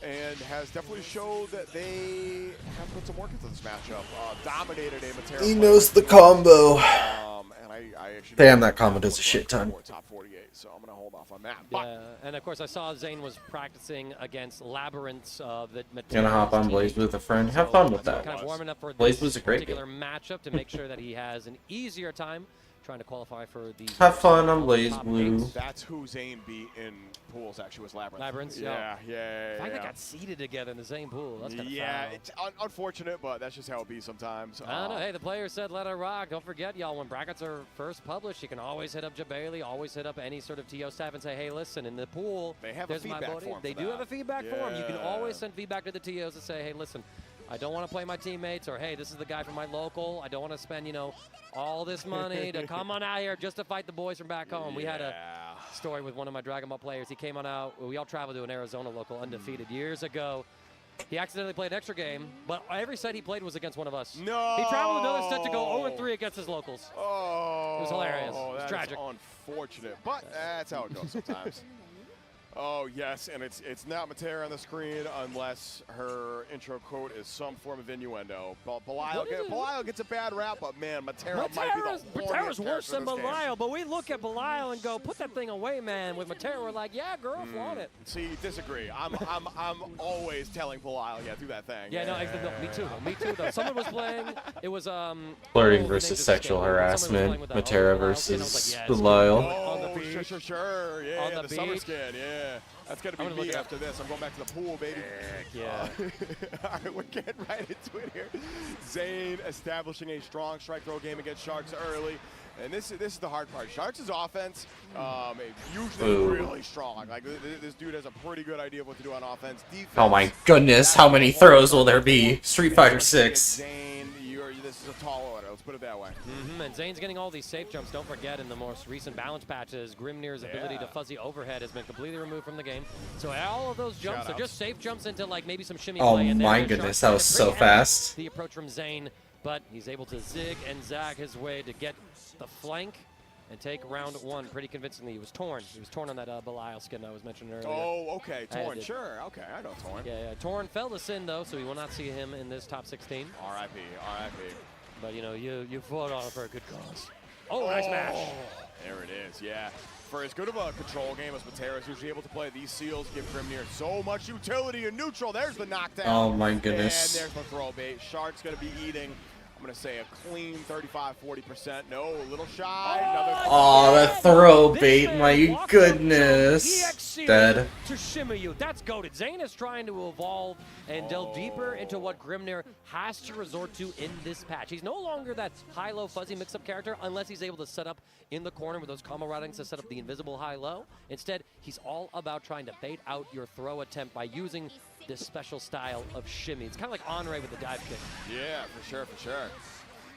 And has definitely showed that they have put some work into this matchup. Dominated a Matera. He knows the combo. And I actually Damn, that combo does a shit ton. Top 48, so I'm gonna hold off on that. Yeah, and of course I saw Zane was practicing against Labyrinths that Gonna hop on Blaze with a friend. Have fun with that. Kind of warming up for Blaze this was a great particular matchup to make sure that he has an easier time trying to qualify for the. Have fun on Blaze top Blue. eight. That's who Zane beat in pools. Actually, was Labyrinth. Labyrinths, Yeah. The fact they Yeah. got seated together in the same pool. That's kind of Yeah, foul. it's unfortunate, but that's just how it be sometimes. I don't know. Hey, the player said let it rock. Don't forget, y'all, when brackets are first published, you can always hit up Jabali, always hit up any sort of TO staff and say, hey, listen, in the pool, They have a there's my feedback buddy. form They for do that. have a feedback form. You can Yeah. always send feedback to the TOs and say, hey, listen, I don't want to play my teammates, or hey, this is the guy from my local. I don't want to spend, all this money to come on out here just to fight the boys from back home. We had a story with one of my Dragon Ball players. He came on out. We all traveled to an Arizona local, undefeated years ago. He accidentally played an extra game, but every set he played was against one of us. No. He traveled another set to go 0-3 against his locals. Oh, It was hilarious. It was that is tragic. unfortunate, but that's how it goes sometimes. Oh yes, and it's not Matera on the screen unless her intro quote is some form of innuendo. Belial gets a bad rap, but man, Matera might be the Matera's horniest worse character than in this game. Belial, but we look at Belial and go, put that thing away, man. With Matera, we're like, yeah, girl, flaunt it. See, disagree. I'm always telling Belial, yeah, do that thing. Yeah, no, me too. Me too. Though someone was playing. It was Flirting oh, versus the name just sexual escaped me. Someone was harassment. playing with that Matera Belial skin. I was versus like, yeah, it's Belial. on the Oh, beach. sure. Yeah, On the the summer beach. skin, yeah. That's going to I'm be gonna me look it up. after this. I'm going back to the pool, baby. Yeah. All right, we're getting right into it here. Zane establishing a strong strike throw game against Sharks early. And this is the hard part. Sharks' offense usually Ooh. really strong. Like this dude has a pretty good idea of what to do on offense. Defense. Oh my goodness, how many throws will there be? Street Fighter 6. Zane, this is a tall order. Let's put it that way. And Zane's getting all these safe jumps. Don't forget, in the most recent balance patches, Grimnir's ability to fuzzy overhead has been completely removed from the game. So all of those jumps are just safe jumps into like maybe some shimmy Oh play. And my there, goodness, Sharks that trying was to so preempt fast. The approach from Zane, but he's able to zig and zag his way to get the flank and take round one pretty convincingly. He was torn. He was torn on that Belial skin I was mentioning earlier. Oh, okay. Torn, did. sure. Okay, I know Torn. Yeah, Torn fell to sin though, so we will not see him in this top 16. R.I.P. R.I.P. But you know, you fought on it for a good cause. Oh, nice match. There it is, yeah. For as good of a control game as Matera is usually able to play, these seals give Grimnir so much utility in neutral. There's the knockdown. Oh my goodness. And there's the throw bait. Shark's going to be eating, I'm going to say, a clean 35-40%. No, a little shy. Another Oh, that throw bait, my goodness. Dead. To shimmer you. That's goated. Zane is trying to evolve and delve deeper into what Grimnir has to resort to in this patch. He's no longer that high-low fuzzy mix-up character unless he's able to set up in the corner with those combo routings to set up the invisible high-low. Instead, he's all about trying to bait out your throw attempt by using this special style of shimmy. It's kind of like Henri with the dive kick. Yeah, for sure, for sure.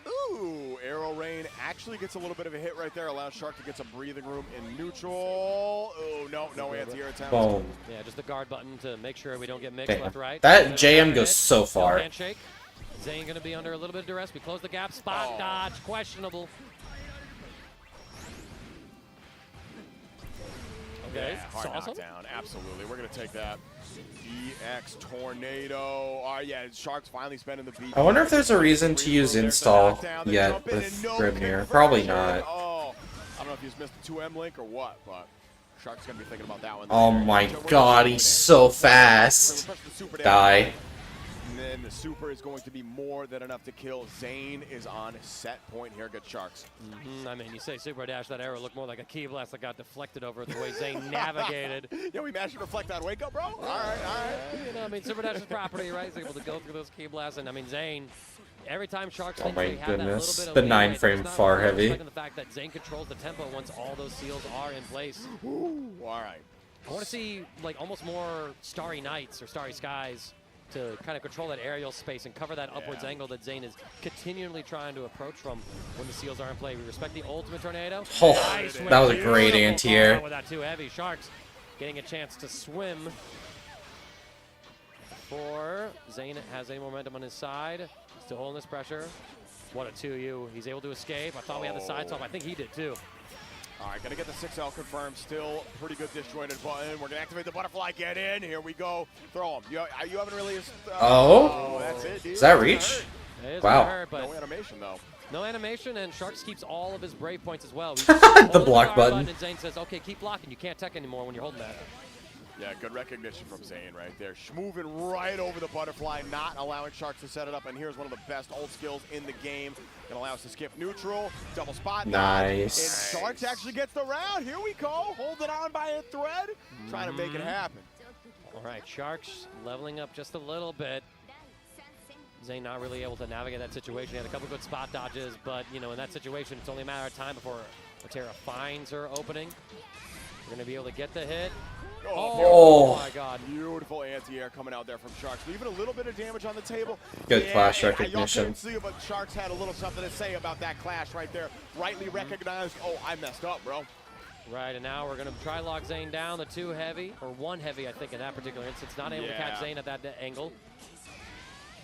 Ooh, Arrow Rain actually gets a little bit of a hit right there, allows Shark to get some breathing room in neutral. Oh, no anti-air attempt. Boom. Yeah, just the guard button to make sure we don't get mixed Damn. left, right. That JM goes so No far. handshake. Zane going to be under a little bit of duress. We close the gap. Spot dodge. Questionable. Okay. Yeah, hard Saw some? knockdown. Absolutely. We're going to take that. EX Tornado. Oh, yeah, Sharks finally spending the beat. I wonder if there's a reason to use There's the install knockdown. They yet jump in with and no Grimnir. Probably conversion. not. Oh, I don't know if he's missed the 2M link or what, but Sharks going to be thinking about that one. Oh later. my So we're god, gonna he's zoom so in. fast. We're gonna push the super down. Die. And then the super is going to be more than enough to kill. Zane is on set point here. Good Sharks. I mean, you say super dash, that arrow looked more like a key blast that got deflected over the way Zane navigated. Yeah, we managed to reflect on wake up, bro. All right. You know, I mean, super dash is property, right? He's able to go through those key blasts. And I mean, Zane, every time Sharks Oh think my they have that goodness. little bit The of 9 leeway, frame there's not far really heavy. respecting the fact that Zane controls the tempo once all those seals are in place. Ooh, all right. I want to see like almost more Starry Nights or Starry Skies to kind of control that aerial space and cover that upwards angle that Zane is continually trying to approach from when the seals are in play. We respect the ultimate tornado. Oh, Nice that was a win. great Beautiful anti-air. call out with that too heavy. Sharks getting a chance to swim. Zane has a momentum on his side. Still holding this pressure. What a 2U. He's able to escape. I thought we had the side swap. I think he did too. All right, gonna get the 6L confirmed. Still pretty good disjointed button. We're gonna activate the butterfly. Get in. Here we go. Throw him. You haven't really. Oh? That's it, dude. Is that It's reach? gonna It is Wow. gonna hurt, but hurt. No animation though. no animation, and Sharks keeps all of his brave points as well. The block button. And Zane says, okay, keep blocking. You can't tech anymore when you're holding that. Yeah, good recognition from Zane right there. Moving right over the butterfly, not allowing Sharks to set it up. And here's one of the best ult skills in the game. Gonna allow us to skip neutral, double spot. Nice. And Sharks actually gets the round. Here we go. Holding on by a thread. Trying to make it happen. All right, Sharks leveling up just a little bit. Zane not really able to navigate that situation. He had a couple good spot dodges, but you know, in that situation, it's only a matter of time before Matera finds her opening. We're gonna be able to get the hit. Oh. My God. Beautiful anti-air coming out there from Sharks. Leaving a little bit of damage on the table. Good clash Y'all recognition. couldn't see it, but Sharks had a little something to say about that clash right there. Rightly recognized. Oh, I messed up, bro. Right, and now we're gonna try lock Zane down. The 2 heavy, or 1 heavy, I think, in that particular instance. Not able to catch Zane at that angle.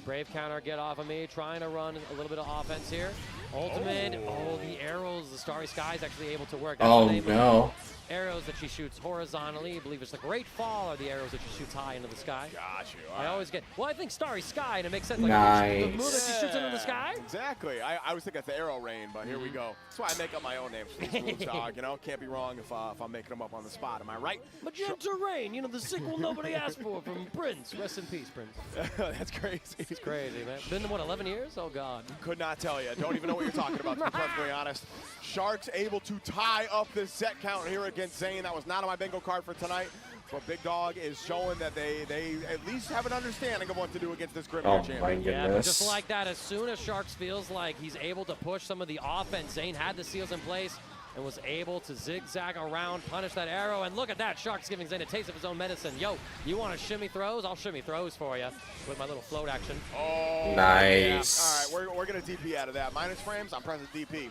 Brave counter, get off of me. Trying to run a little bit of offense here. Ultimate. Oh, the arrows. The Starry Sky is actually able to work. That's Oh the name of no. the arrows that she shoots horizontally. I believe it's the Great Fall are the arrows that she shoots high into the sky. Got you. I always get, well, I think Starry Sky, and it makes sense. Like, Nice. the move that she shoots into the sky? Exactly. I was thinking it's the arrow rain, but here we go. That's why I make up my own names for these moves, dog. You know, can't be wrong if I'm making them up on the spot. Am I right? Magenta Rain, you know, the sequel nobody asked for from Prince. Rest in peace, Prince. That's crazy. It's crazy, man. Been, what, 11 years? Oh, God. Could not tell you. Don't even know what you're talking about, to be perfectly honest. Sharks able to tie up this set count here against Zane. That was not on my bingo card for tonight. But Big Dog is showing that they at least have an understanding of what to do against this Grim Oh champion. my Yeah, but goodness. just like that, as soon as Sharks feels like he's able to push some of the offense, Zane had the seals in place and was able to zigzag around, punish that arrow, and look at that, Sharks giving Zane a taste of his own medicine. Yo, you want to shimmy throws? I'll shimmy throws for you with my little float action. Oh, Nice. Yeah. All right, we're going to DP out of that. Minus frames, I'm pressing DP.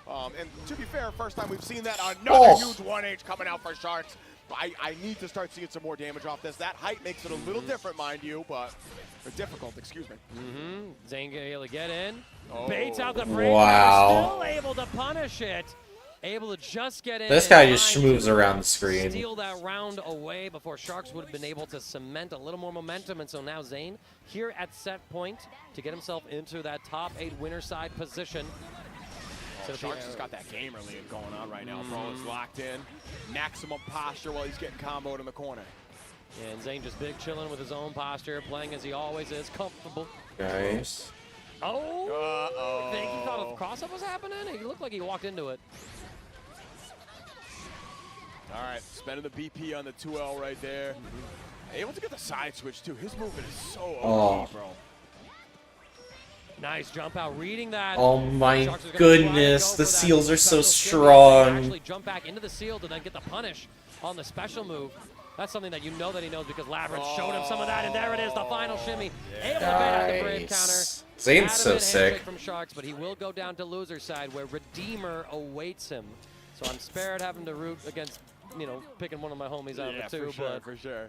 And to be fair, first time we've seen that. Another huge 1H coming out for Sharks. I need to start seeing some more damage off this. That height makes it a little different, mind you, but or difficult, excuse me. Zane able to get in. Oh. Baits out the frame. Wow. Still able to punish it. Able to just get in. This in guy just time schmoves to around the screen. Steal that round away before Sharks would have been able to cement a little more momentum. And so now Zane here at set point to get himself into that top 8 winner side position. Oh, Sharks has got that gamer lead going on right now, bro. It's locked in. Maximum posture while he's getting comboed in the corner. And Zane just big chilling with his own posture, playing as he always is, comfortable. Nice. Oh! Uh-oh. I think he thought a cross-up was happening. He looked like he walked into it. All right, spending the BP on the 2L right there. Able to get the side switch, too. His movement is so OP, bro. Nice jump out, reading that. Oh my Sharks is gonna goodness, try to go the for that seals are so special skimmy. strong. Actually jump back into the seal to then get the punish on the special move. That's something that you know that he knows because Labyrinth showed him some of that, and there it is, the final shimmy. Able to bait out the brave counter. Nice. Zane's so Adamant handshake sick. from Sharks, but he will go down to loser side where Redeemer awaits him. So I'm spared having to root against, you know, picking one of my homies out of the two. for sure, but for sure.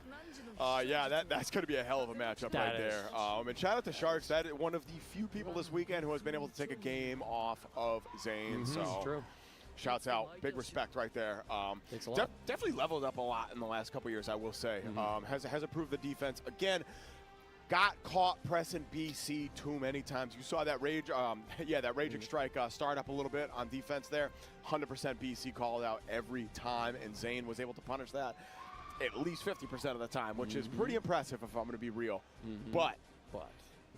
Yeah, that's going to be a hell of a matchup right That there. And shout out to Sharks. That is one of the few people this weekend who has been able to take a game off of Zane. So true. shouts out. Big respect right there. Thanks a lot. Definitely leveled up a lot in the last couple years, I will say. Has improved the defense. Again, got caught pressing BC too many times. You saw that Rage, that Raging Strike start up a little bit on defense there. 100% BC called out every time, and Zane was able to punish that at least 50% of the time, which is pretty impressive if I'm going to be real. But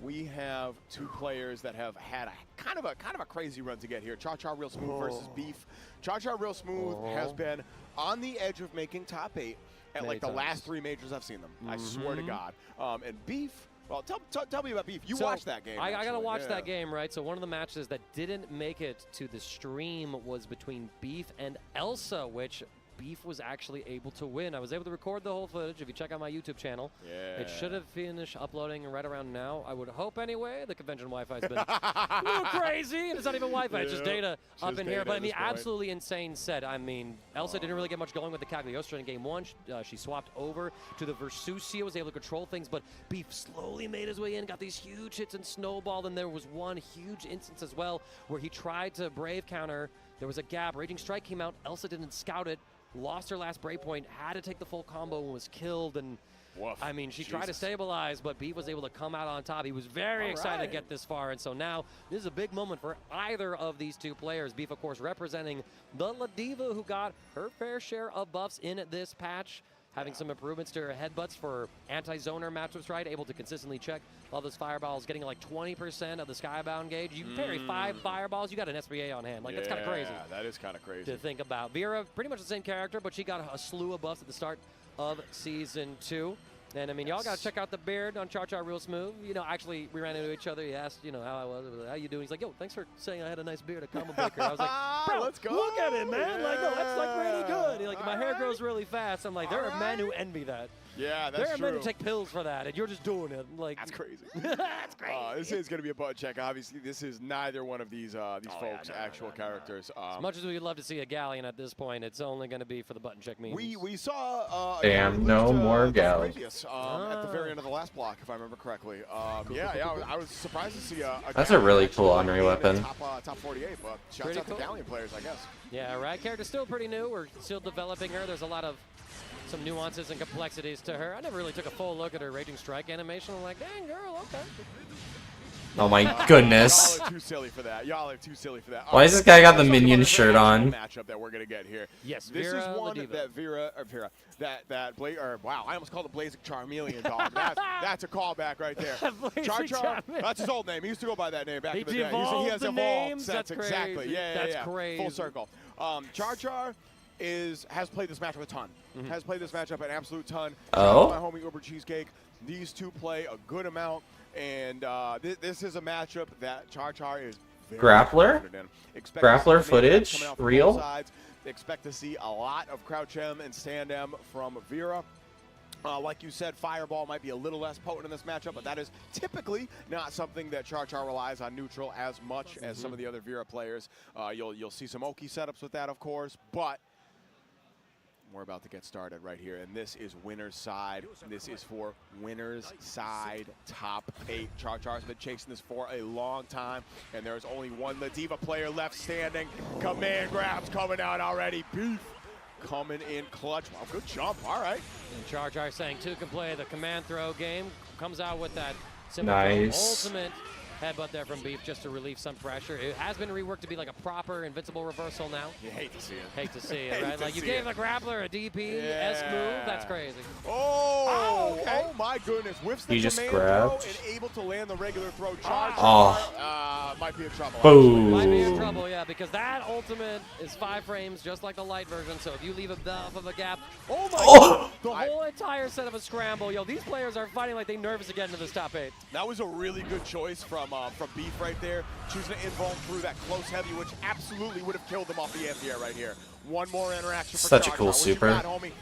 we have two players that have had a kind of a crazy run to get here. Cha Cha Real Smooth versus Beef. Cha Cha Real Smooth has been on the edge of making top 8 at like the last 3 majors I've seen them. I swear to God. And Beef, well, tell me about Beef. You watched that game. I got to actually. watch that game, right? So one of the matches that didn't make it to the stream was between Beef and Elsa, which Beef was actually able to win. I was able to record the whole footage. If you check out my YouTube channel, it should have finished uploading right around now. I would hope anyway. The convention Wi-Fi has been a little crazy, and it's not even Wi-Fi. It's just data up in here. But I mean, absolutely insane set. I mean, Elsa didn't really get much going with the Cagliostro in game 1. She swapped over to the Versusio, was able to control things, but Beef slowly made his way in, got these huge hits and snowballed, and there was one huge instance as well where he tried to Brave counter. There was a gap. Raging Strike came out. Elsa didn't scout it. Lost her last break point, had to take the full combo and was killed. And I mean, she tried to stabilize, but Beef was able to come out on top. He was very excited to get this far. And so now this is a big moment for either of these two players. Beef, of course, representing the La Diva, who got her fair share of buffs in this patch. Having some improvements to her headbutts for anti-zoner matchups, right? Able to consistently check all those fireballs, getting like 20% of the Skybound gauge. You parry 5 fireballs, you got an SBA on hand. Like, that's kind of crazy. Yeah, that is kind of crazy To think about. Vera, pretty much the same character, but she got a slew of buffs at the start of Season 2. And, I mean, y'all got to check out the beard on Cha Cha Real Smooth. You know, actually, we ran into each other. He asked, you know, how I was. How you doing? He's like, yo, thanks for saying I had a nice beard at Combo Baker. I was like, bro, let's go. look at it, man. Like, no, that's, like, really good. Like, my hair grows heals really fast. I'm like, there are men who envy that. Yeah, that's There are true. men who take pills for that, and you're just doing it. Like, That's crazy. that's crazy. This is going to be a butt check. Obviously, this is neither one of these folks' actual characters. As much as we'd love to see a Galleon at this point, it's only going to be for the button check memes. we saw a Damn, guy no lose to, more Dom Gal. Ravius, at the very end of the last block, if I remember correctly. I was surprised to see a That's a Galleon really actually cool in Unry the weapon. Top 48, but shouts Pretty out cool. to Galleon players, I guess. Yeah, Rad character's still pretty new. We're still developing her. There's a lot of some nuances and complexities to her. I never really took a full look at her Raging Strike animation. I'm like, dang, girl, okay. Oh my goodness. Y'all are too silly for that. Y'all are too silly for that. Why has this guy got the Let's talk minion about shirt the on? Matchup that we're gonna get here. Yes, This Vera is one Ladiva. wow, I almost called it Blazing Charmeleon, dog. That's a callback right there. Blazing Char, Charmeleon. that's his old name. He used to go by that name back He in the day. devolved He has the evolved. names? That's That's exactly. crazy. Yeah, That's yeah. crazy. Full circle. Char has played this matchup a ton. Has played this matchup an absolute ton. Oh? My homie Uber Cheesecake. These two play a good amount, and this is a matchup that Char is very Grappler? confident in. Expect to see Grappler the main footage? coming out from Real? both sides. Expect to see a lot of Crouch M and Stand M from Vera. Like you said, Fireball might be a little less potent in this matchup, but that is typically not something that Char relies on neutral as much as some of the other Vera players. You'll see some Oki setups with that, of course, but we're about to get started right here, and this is winner's side. This is for winner's side top 8. Char's been chasing this for a long time, and there's only one Ladiva player left standing. Command grabs coming out already. Beef coming in clutch. Wow, good jump. All right. And Char saying 2 can play the command throw game. Comes out with that simple Nice. ultimate headbutt there from Beef just to relieve some pressure. It has been reworked to be like a proper invincible reversal now. You hate to see it. Hate to see it, Hate right? to Like you see gave it. the grappler a DP-esque move. That's crazy. Oh, okay. oh my goodness. Whiffs the He just command grabbed. throw and able to land the regular throw. Char might be in trouble. Boom. Might be in trouble, yeah, because that ultimate is 5 frames, just like the light version. So if you leave enough of a gap, Oh my Oh! the whole entire set of a scramble. Yo, these players are fighting like they nervous to get into this top 8. That was a really good choice from Beef right there, choosing to invuln through that close heavy, which absolutely would have killed him off the anti-air right here. One more interaction for Such a Char. cool What you super. got, homie?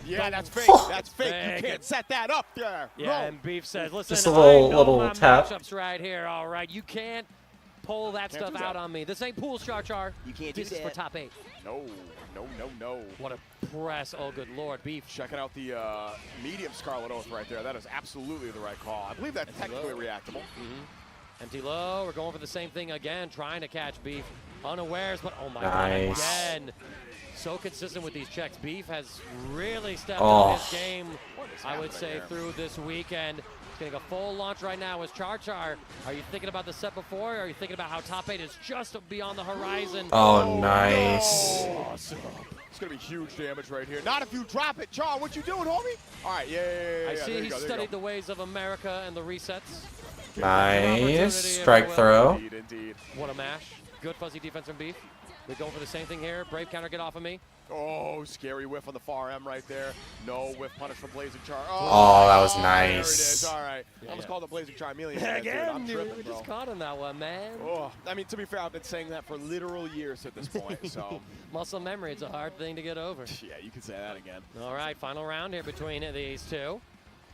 Yeah, that's fake. That's fake. You Fake. can't set that up there. Yeah, No. and Beef says, listen, Just a I little- know little my tap. matchups right here, all right? You can't pull that Can't stuff do out that. on me. This ain't pool Char. You can't do This is for that. top 8. No. What a press. Oh, good Lord. Beef. Checking out the medium Scarlet Oath right there. That is absolutely the right call. I believe that's technically reactable. Empty low. We're going for the same thing again, trying to catch Beef unawares, but oh my Nice. God, again. So consistent with these checks. Beef has really stepped Oh. up his game, is I would happening say, here? through this weekend. He's getting a full launch right now as Char. Are you thinking about the set before, or are you thinking about how top 8 is just beyond the horizon? Oh, nice. Awesome. It's going to be huge damage right here. Not if you drop it. Char, what you doing, homie? All right, yeah. I There see you he go, there you studied go. the ways of America and the resets. Nice. Strike throw. Indeed. What a mash. Good fuzzy defense from Beef. We're going for the same thing here. Brave counter, get off of me. Oh, scary whiff on the far M right there. No whiff punish from Blazing Char. Oh, that was there it nice. is. All right. Yeah, I almost yeah. called it Blazing Charmeleon. Dude, Again, I'm dude, tripping, we bro. just caught on that one, man. Oh, I mean, to be fair, I've been saying that for literal years at this point, so Muscle memory, it's a hard thing to get over. yeah, you can say that again. All right, final round here between these two.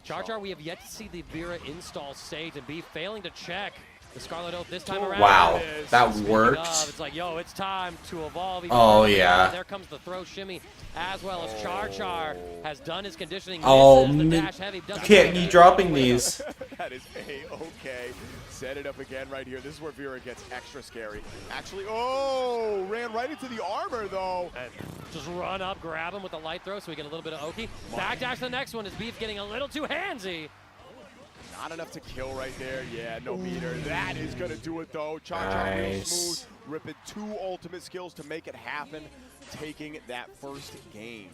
Char, we have yet to see the Vera install state and be failing to check the Scarlet Oath this time around. Wow, that Speaking worked. of, it's like, yo, it's time to evolve. even Oh, more. yeah. There comes the throw shimmy, as well as Char has done his conditioning. Oh, misses the man. dash heavy. Doesn't Can't get be it. dropping these. That is A-okay. Set it up again right here. This is where Vera gets extra scary. Actually, oh, ran right into the armor, though. And just run up, grab him with the light throw so we get a little bit of Oki. Backdash the next one is Beef getting a little too handsy. Not enough to kill right there. Yeah, no meter. That is going to do it, though. Char real Nice. smooth. Ripping 2 ultimate skills to make it happen. Taking that first game.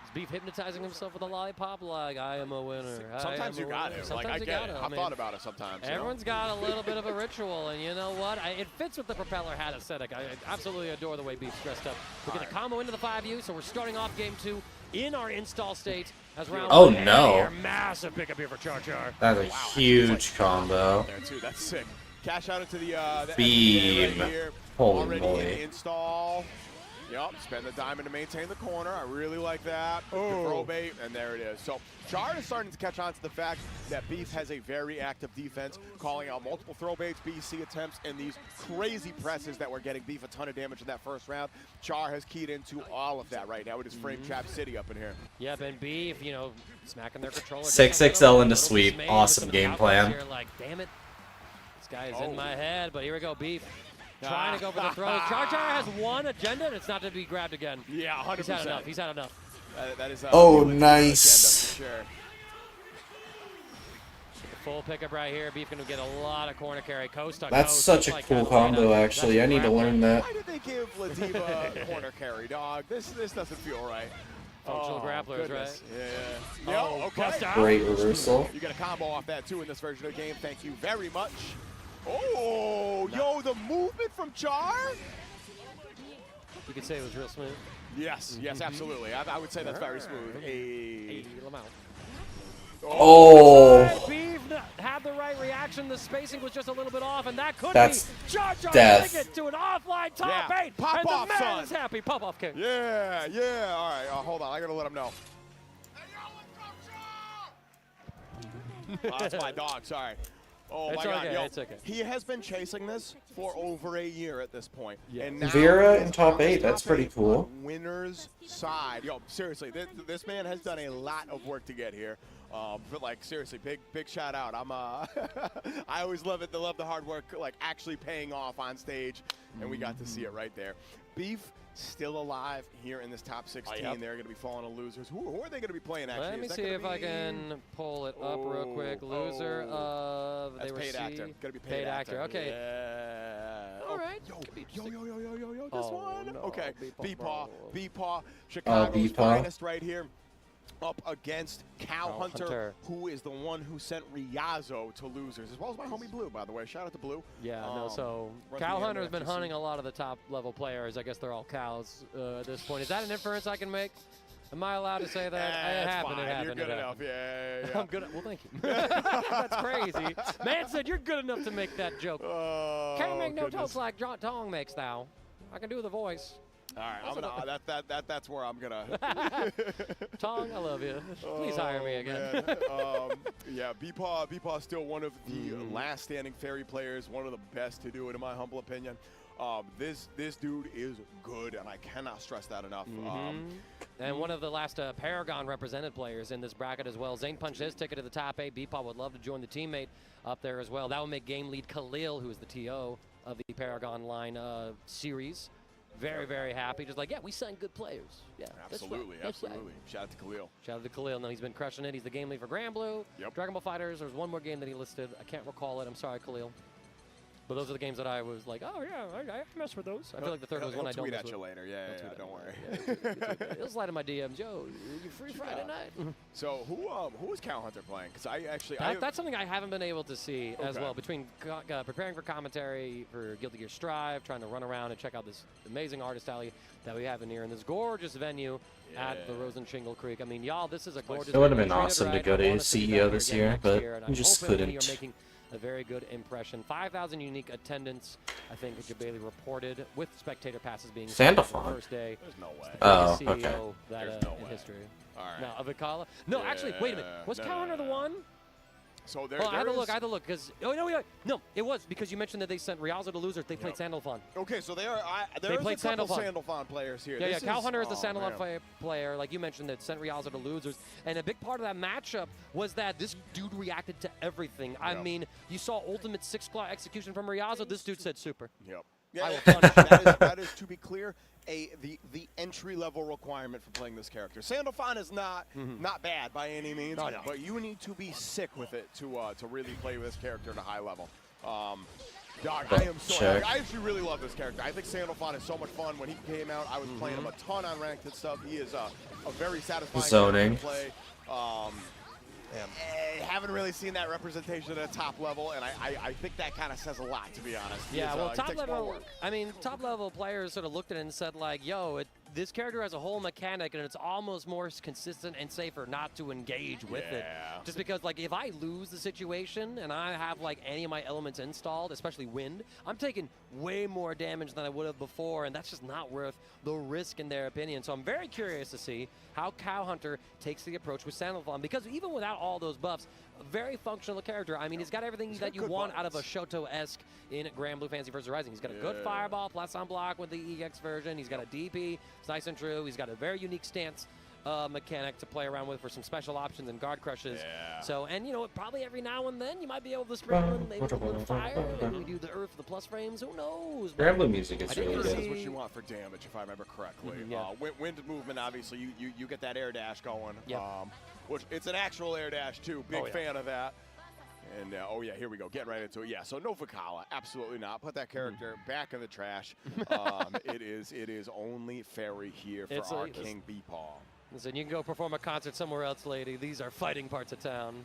Is Beef hypnotizing himself with a lollipop like, I am a winner. I Sometimes am you a got winner. it. Like, Sometimes I you get got it. it. I've thought about it sometimes. you know? Everyone's got a little bit of a ritual, and you know what? It fits with the propeller hat aesthetic. I absolutely adore the way Beef's dressed up. We get a combo into the 5U, so we're starting off game 2 in our install state as round Oh, 1. no. Here, massive pickup here for Char. That's a huge combo. There, too. That's sick. Cash out into the Beam. right here. Holy Already moly. in install. Yep, spend the diamond to maintain the corner. I really like that. The throw bait, and there it is. So Char is starting to catch on to the fact that Beef has a very active defense, calling out multiple throw baits, BC attempts, and these crazy presses that were getting Beef a ton of damage in that first round. Char has keyed into all of that right now with his frame trap city up in here. Yep, and Beef, you know, smacking their controller. 6XL into Little sweep. dismayed Awesome with game some plan. outcomes here, like, damn it. This guy is in my head, but here we go, Beef. Trying to go for the throws. Char has one agenda, and it's not to be grabbed again. Yeah, 100%. He's had enough. He's had enough. That is Oh, a nice. agenda for sure. Full pickup right here. Beef going to get a lot of corner carry. Coast to That's coast, such just a like cool Catalina. combo, actually. I need to learn that. Why did they give Ladiva corner carry, dog? This doesn't feel right. Functional grapplers, goodness. right? Yeah. Oh, okay. bust out. Great reversal. You get a combo off that too in this version of the game. Thank you very much. Oh, yo, the movement from Char. You could say it was real smooth. Yes, yes, absolutely. I would say that's very smooth. Hey, Lamau. Oh, Beef had the right reaction. The spacing was just a little bit off, and that could That's be Char death. take it to an offline top Yeah, 8. pop and off, the man son. is happy. Pop off kick. Yeah, yeah. All right, hold on. I gotta let him know. That's my dog. Sorry. Oh It's my God, okay, yo, it's okay. he has been chasing this for over a year at this point. Yeah. And now Vera he's in top on the 8, that's top pretty 8 cool. on winner's side. Yo, seriously, this man has done a lot of work to get here. But like seriously, big shout out. I'm I always love it. They love the hard work, like actually paying off on stage, and we got to see it right there. Beef still alive here in this top 16. yep. They're going to be falling to losers. Who are they going to be playing? Actually, Let me Is that see gonna if I be- can pull it up real quick. Loser of That's they were paid actor. C. Gonna be paid actor. Okay. Yeah. All right. Yo, Could be yo, interesting. yo, this Oh, one. no, Okay. B-Paw, B-Paw, Chicago's B-Paw. finest right here. Up against Cal Cal Hunter, Hunter. who is the one who sent Riazo to losers, as well as my homie Blue, by the way. Shout out to Blue. Yeah, no, so runs Cal the Hunter's been NFTC. hunting a lot of the top level players. I guess they're all cows at this point. Is that an inference I can make? Am I allowed to say that? It It's happened. fine. It happened. You're good it enough. happened. Yeah. I'm good. Well, thank you. That's crazy. Man said you're good enough to make that joke. Oh, Can't make no goodness. jokes like John Tong makes thou. I can do the voice. All right, I'm gonna. That's where I'm gonna. Tong, I love you. Please hire me again. Man. Yeah, B-Paw is still one of the last standing fairy players, one of the best to do it, in my humble opinion. This dude is good, and I cannot stress that enough. And one of the last Paragon represented players in this bracket as well. Zane punched his ticket to the top 8. B-Paw would love to join the teammate up there as well. That would make game lead Khalil, who is the TO of the Paragon line series, very, very happy. Just like, yeah, we signed good players. Yeah, that's right, Absolutely, that's right. absolutely. Shout out to Khalil. Shout out to Khalil. No, he's been crushing it. He's the game lead for Grand Blue. Yep. Dragon Ball Fighters. There's one more game that he listed. I can't recall it. I'm sorry, Khalil. But those are the games that I was like, oh yeah, I mess with those. I feel like the third was one I don't tweet mess at with. you later. Yeah, don't worry. Yeah, it'll slide in my DMs. Yo, you free Friday night? So who is Cal Hunter playing? Because I actually That's something I haven't been able to see as Okay. well. Between preparing for commentary for Guilty Gear Strive, trying to run around and check out this amazing artist alley that we have in here in this gorgeous venue at the Rosen Shingle Creek. I mean, y'all, this is a gorgeous. It would have venue. been Treated awesome to right. go I to wanna see you CEO back this here year, again but next year, and we I'm just hoping that couldn't. You're making a very good impression. 5,000 unique attendance, I think, Jabali reported, with spectator passes being sold on Sandalphon. the first day. There's no way. Oh, CEO okay. that, There's no in way. history. All right. No, Avikala? No, actually, wait a minute. Was No, Cal Hunter the one? So there. Well, I had to there look. is- I had to look because no, it was because you mentioned that they sent Rialzo to losers. They played Sandalphon. Okay, so there They is played a couple Sandalphon. Sandalphon players here. Yeah, This Cal Hunter is the oh, Sandalphon man. player, like you mentioned, that sent Rialzo to losers. And a big part of that matchup was that this dude reacted to everything. I Yep. mean, you saw ultimate 6-claw execution from Rialzo. This dude said super. Yep. I Yeah, will punish. that is to be clear, the entry level requirement for playing this character. Sandalphon is not bad by any means, No, no. but you need to be sick with it to really play this character at a high level. Dog, I am so Check. happy. I actually really love this character. I think Sandalphon is so much fun. When he came out, I was playing him a ton on ranked and stuff. He is a very satisfying Zoning. character to play. Haven't really seen that representation at a top level, and I think that kind of says a lot, to be honest. He Yeah, is, well, he top takes more level. work. I mean, top level players sort of looked at it and said, like, "Yo, this character has a whole mechanic, and it's almost more consistent and safer not to engage with it. Yeah. Just because, like, if I lose the situation and I have, like, any of my elements installed, especially wind, I'm taking way more damage than I would have before, and that's just not worth the risk in their opinion. So I'm very curious to see how Cow Hunter takes the approach with Sandalphon, because even without all those buffs, a very functional character. I mean, he's got everything He's that got you good want out of a buttons. Shoto-esque in Grand Blue Fantasy vs. Rising. He's got a good Yeah. fireball, plus on block with the EX version. He's got a DP, it's nice and true. He's got a very unique stance mechanic to play around with for some special options and guard crushes. Yeah. So, and you know, probably every now and then you might be able to sprinkle in maybe a little fire. Maybe we do the earth, the plus frames. Who knows? But Grand Blue music I is think really you'll good. That's what see- you want for damage, if I remember correctly. Mhm, yeah. Wind movement, obviously, you get that air dash going. Yep. Which it's an actual air dash too. Big Oh, yeah. fan of that. And oh yeah, here we go. Getting right into it. Yeah. So no Vakala, absolutely not. Put that character back in the trash. It is only Fairy here for It's our it's- King Beepaw. Listen, you can go perform a concert somewhere else, lady. These are fighting parts of town.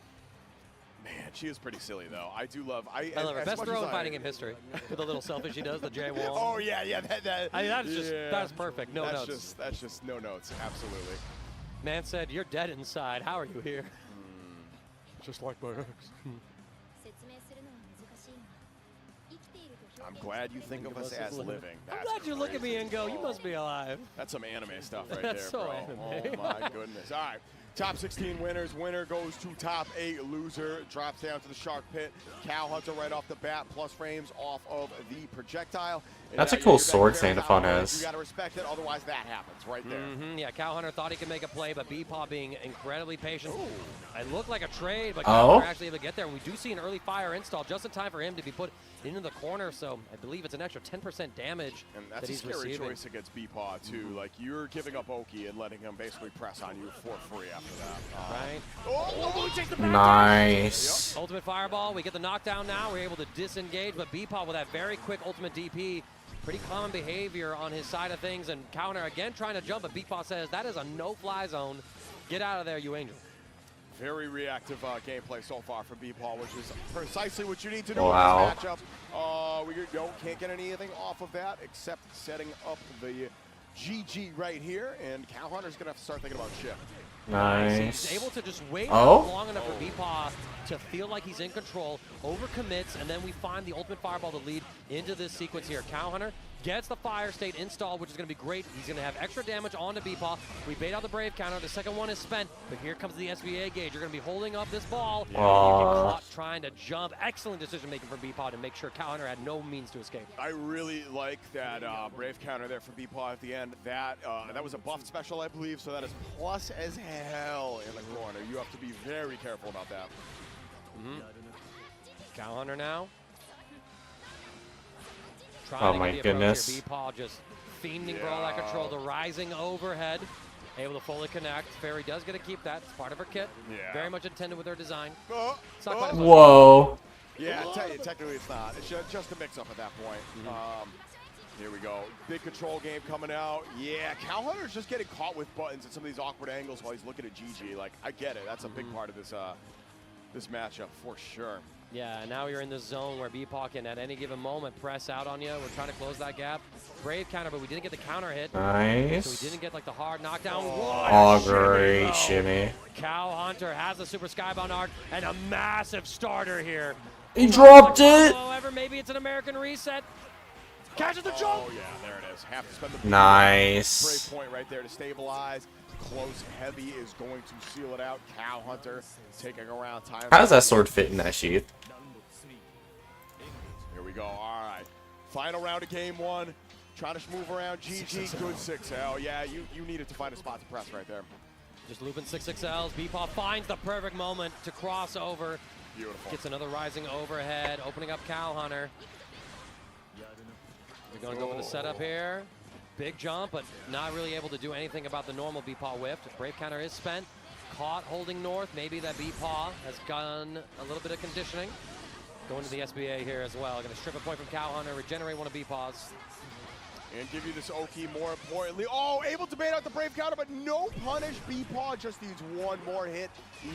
Man, she is pretty silly though. I do love. I I love her. as Best much throw as in I- fighting in history. With the little selfie she does, the J wall. Oh yeah, yeah. That. I mean, that's just yeah. that's perfect. No that's notes. That's just no notes. Absolutely. Man said, "You're dead inside. How are you here?" Just like my ex. 説明するのは難しいが生きていると I'm 表現 glad you think of us as living. I'm That's glad you look at me crazy. and go, "You Oh. must be alive." That's some anime stuff right That's there, so bro. anime. Oh my goodness. All right. Top 16 winners. Winner goes to top 8. Loser drops down to the Shark Pit. Cow Hunter right off the bat. Plus frames off of the projectile. And That's a yeah, cool you bet sword your Sandalphon dollar has. You got to respect it. Otherwise, that happens right there. Yeah, Cow Hunter thought he could make a play, but Beepaw being incredibly patient. It looked like a trade, but Cow Oh? Hunter actually able to get there. And we do see an early fire install just in time for him to be put into the corner. So I believe it's an extra 10% damage And that that's a he's scary receiving. choice against Beepaw, too. Like, you're giving up Oki and letting him basically press on you for free after that. Right? Oh, he takes the back Nice. Ultimate Fireball. We get the knockdown now. We're able to disengage, but Beepaw with that very quick ultimate DP. Pretty common behavior on his side of things. And Counter again trying to jump, but Beepaw says that is a no-fly zone. Get out of there, you angel. Very reactive gameplay so far from Beepaw, which is precisely what you need to do Wow. in this matchup. We can't get anything off of that except setting up the GG right here, and Cow Hunter's going to have to start thinking about shift. He's Nice. able to just wait Oh? long enough for Beepaw to feel like he's in control, overcommits, and then we find the ultimate fireball to lead into this sequence here. Cow Hunter gets the fire state installed, which is going to be great. He's going to have extra damage onto Beepaw. We bait out the Brave counter. The second one is spent, but here comes the SVA gauge. You're going to be holding up this ball. And you get Aw. caught trying to jump. Excellent decision making from Beepaw to make sure Cow Hunter had no means to escape. I really like that Brave counter there for Beepaw at the end. That was a buffed special, I believe, so that is plus as hell in the corner. You have to be very careful about that. Cow Hunter now. Trying Oh to my get the approach goodness. here. Beepaw just fiending for all that control. The rising overhead, able to fully connect. Fairy does get to keep that. It's part of her kit. Yeah. Very much intended with her design. Oh, It's not quite as Whoa. yeah, technically it's not. It's just a mix-up at that point. Here we go. Big control game coming out. Yeah, Cow Hunter's just getting caught with buttons at some of these awkward angles while he's looking at GG. Like, I get it. That's a big part of this this matchup for sure. Yeah, now you're in the zone where Beepaw can at any given moment press out on you. We're trying to close that gap. Brave counter, but we didn't get the counter hit. So we Nice. didn't get like the hard knockdown. Oh, great though. shimmy. Cow Hunter has the super skybound art and a massive starter here. He dropped it. However, maybe it's an American reset. Catches the jump. Oh, yeah, there it is. Have to spend the Nice. Brave point right there to stabilize. Close heavy is going to seal it out. Cow Hunter taking around time. How does that sword fit in that sheath? Here we go. All right. Final round of game one. Trying to move around. GG. Good 6L. Yeah, you needed to find a spot to press right there. Just looping 6XLs. Beepaw finds the perfect moment to cross over. Beautiful. Gets another rising overhead, opening up Cow Hunter. We're going to go for the setup here. Big jump, but not really able to do anything about the normal Beepaw whiff. Brave counter is spent. Caught holding north. Maybe that Beepaw has done a little bit of conditioning. Going to the SBA here as well. Going to strip a point from Cow Hunter, regenerate one of Beepaw's. and give you this Oki more importantly. Oh, able to bait out the Brave counter, but no punish. B-Paw just needs one more hit.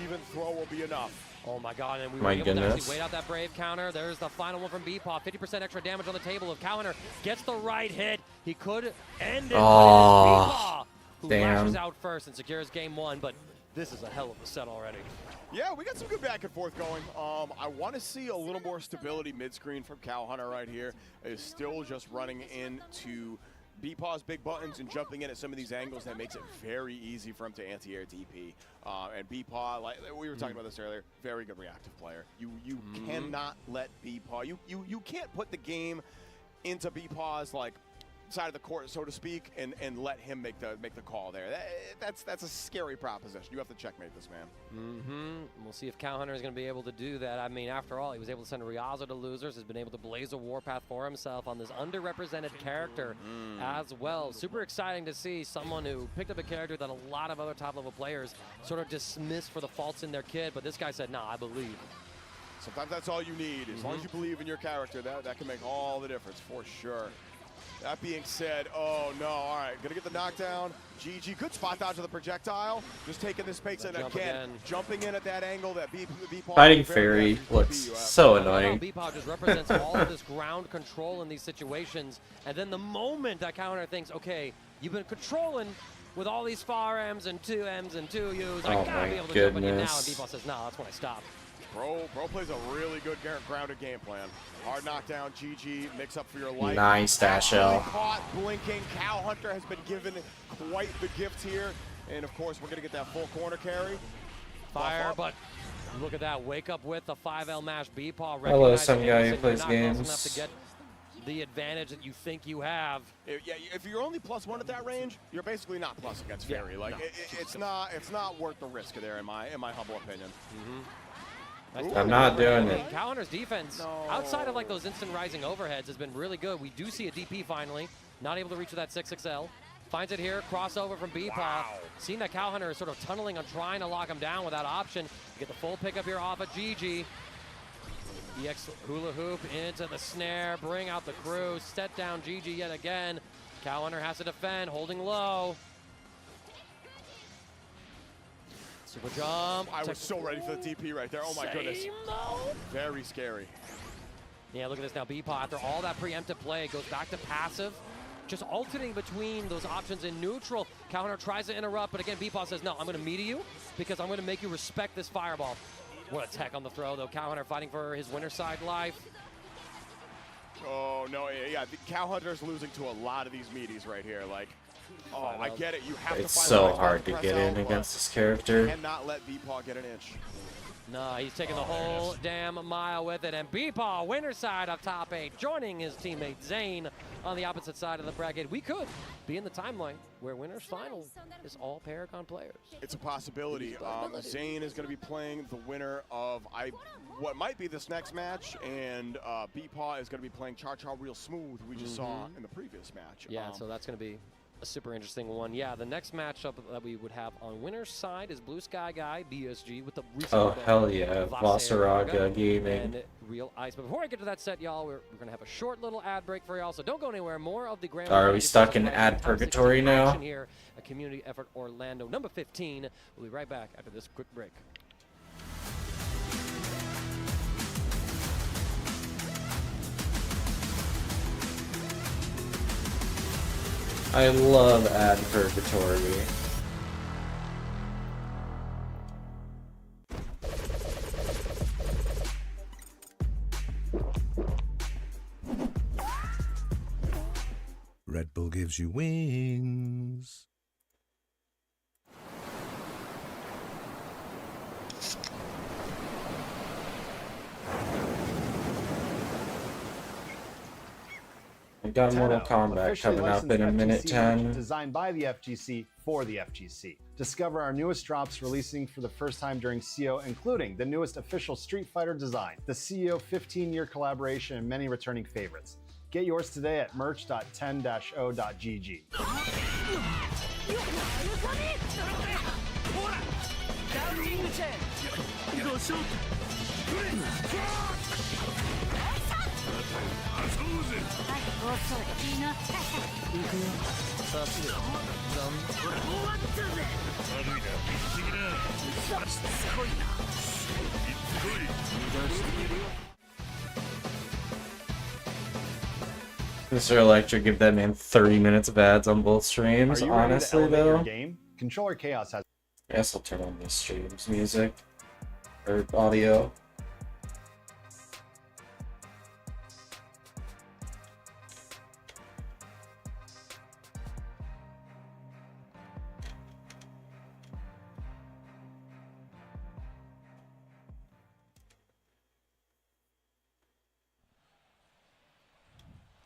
Even throw will be enough. Oh my god, and we were My able to goodness. actually wait out that Brave counter. There's the final one from B-Paw. 50% extra damage on the table. If Cowhunter gets the right hit, he could end it. Oh, But it's B-Paw who damn. lashes out first and secures game one, but this is a hell of a set already. Yeah, we got some good back and forth going. I want to see a little more stability mid-screen from Cowhunter right here. Is still just running into B-Paw's big buttons and jumping in at some of these angles that makes it very easy for him to anti-air DP. And B-Paw, like we were talking about this earlier, very good reactive player. You cannot let B-Paw, you can't put the game into B-Paw's like side of the court, so to speak, and let him make the call there. That's a scary proposition. You have to checkmate this man. We'll see if Cowhunter is going to be able to do that. I mean, after all, he was able to send Riazo to losers, has been able to blaze a warpath for himself on this underrepresented character as well. Super exciting to see someone who picked up a character that a lot of other top-level players sort of dismissed for the faults in their kid, but this guy said, nah, I believe. Sometimes that's all you need. As long as you believe in your character, that can make all the difference for sure. That being said, oh no, all right, gonna get the knockdown. GG, good spot dodge to the projectile. Just taking this space and again, jumping in at that angle that B-Paw. Fighting Fairy looks so annoying. B-Paw just represents all of this ground control in these situations, and then the moment that Cowhunter thinks, okay, you've been controlling with all these far M's and 2M's and 2U's, I Oh gotta my be able to jump on you now, and goodness. B-Paw says, no, that's when I stop. Bro plays a really good grounded game plan. Hard knockdown, GG, mix up for your life. Nice dash L. Caught blinking. Cowhunter has been given quite the gift here. And of course, we're gonna get that full corner carry. Fire, but look at that. Wake up with the 5L mash. B-Paw Hello, recognizing some guy who you're plays not close enough games. to get the advantage that you think you have. If you're only +1 at that range, you're basically not plus against Yeah, Fairy. Like no. it's not worth the risk there in my humble opinion. I'm not doing it. Cowhunter's defense, outside of like those instant rising overheads, has been really good. We do see a DP finally, not able to reach with that 6XL. Finds it here, crossover from B-Paw. Seeing that Cowhunter is sort of tunneling on trying to lock him down with that option. Get the full pickup here off of GG. EX hula hoop into the snare, bring out the crew, set down GG yet again. Cowhunter has to defend, holding low. Super jump. I was so ready for the DP right there. Oh my goodness. Same, though. Very scary. Yeah, look at this now. B-Paw, after all that preemptive play, goes back to passive. Just alternating between those options in neutral. Cowhunter tries to interrupt, but again, B-Paw says, no, I'm going to meet you because I'm going to make you respect this fireball. What a tech on the throw, though. Cowhunter fighting for his winner side life. Oh no, yeah. The Cowhunter's losing to a lot of these meaties right here. Like, oh, I get it. You have It's to find so the right spot hard to press get out, in but against this character. cannot let B-Paw get an inch. No, he's taking the whole damn mile with it. And B-Paw, winner side of top 8, joining his teammate Zane on the opposite side of the bracket. We could be in the timeline where winner's final is all Paragon players. It's a possibility. Zane is going to be playing the winner of what might be this next match, and B-Paw is going to be playing Char Char Real Smooth, who we just saw in the previous match. Yeah, so that's going to be a super interesting one. Yeah, the next matchup that we would have on winner's side is Blue Sky Guy, BSG, with the recent Oh, hell yeah. Vasaraga Gaming. and Real Ice. But before I get to that set, y'all, we're going to have a short little ad break for y'all, so don't go anywhere. More of the Grand Are we Prix stuck in versus ad Top 16 purgatory now? action Here, a community effort Orlando, number 15. We'll be right back after this quick break. I love ad purgatory. Red Bull gives you wings. I got Mortal Kombat officially coming up licensed in a minute FGC 10. Designed by the FGC for the FGC. Discover our newest drops releasing for the first time during CO, including the newest official Street Fighter design, the CO 15-year collaboration, and many returning favorites. Get yours today at merch.10-o.gg. Mr. Electric, give that man 30 minutes of ads on both streams. Are you ready to Honestly, elevate your though, game? Controller Chaos has I guess I'll turn on this stream's music or audio.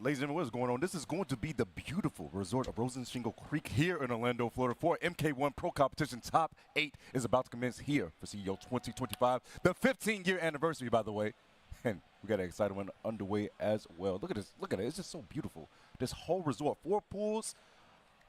Ladies and gentlemen, what is going on? This is going to be the beautiful resort of Rosenshingle Creek here in Orlando, Florida for MK1 Pro Competition Top 8 is about to commence here for CEO 2025. The 15-year anniversary, by the way. And we got an exciting one underway as well. Look at this. Look at it. It's just so beautiful. This whole resort, 4 pools,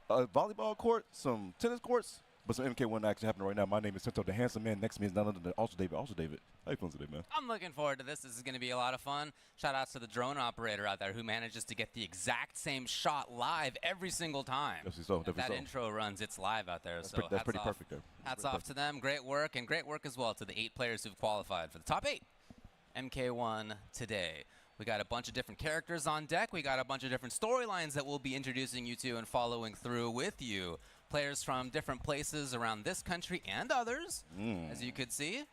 a volleyball court, some tennis courts, but some MK1 action happening right now. My name is Sento. The handsome man next to me is none other than Also David. Also David, how you feeling today, man? I'm looking forward to this. This is going to be a lot of fun. Shout outs to the drone operator out there who manages to get the exact same shot live every single time. Definitely so. If Definitely that so. intro runs, it's live out there. That's, So that's pretty hats off. perfect there. Hats off to them. Great work, and great work as well to the 8 players who've qualified for the top 8 MK1 today. We got a bunch of different characters on deck. We got a bunch of different storylines that we'll be introducing you to and following through with you. Players from different places around this country and others, as you could see.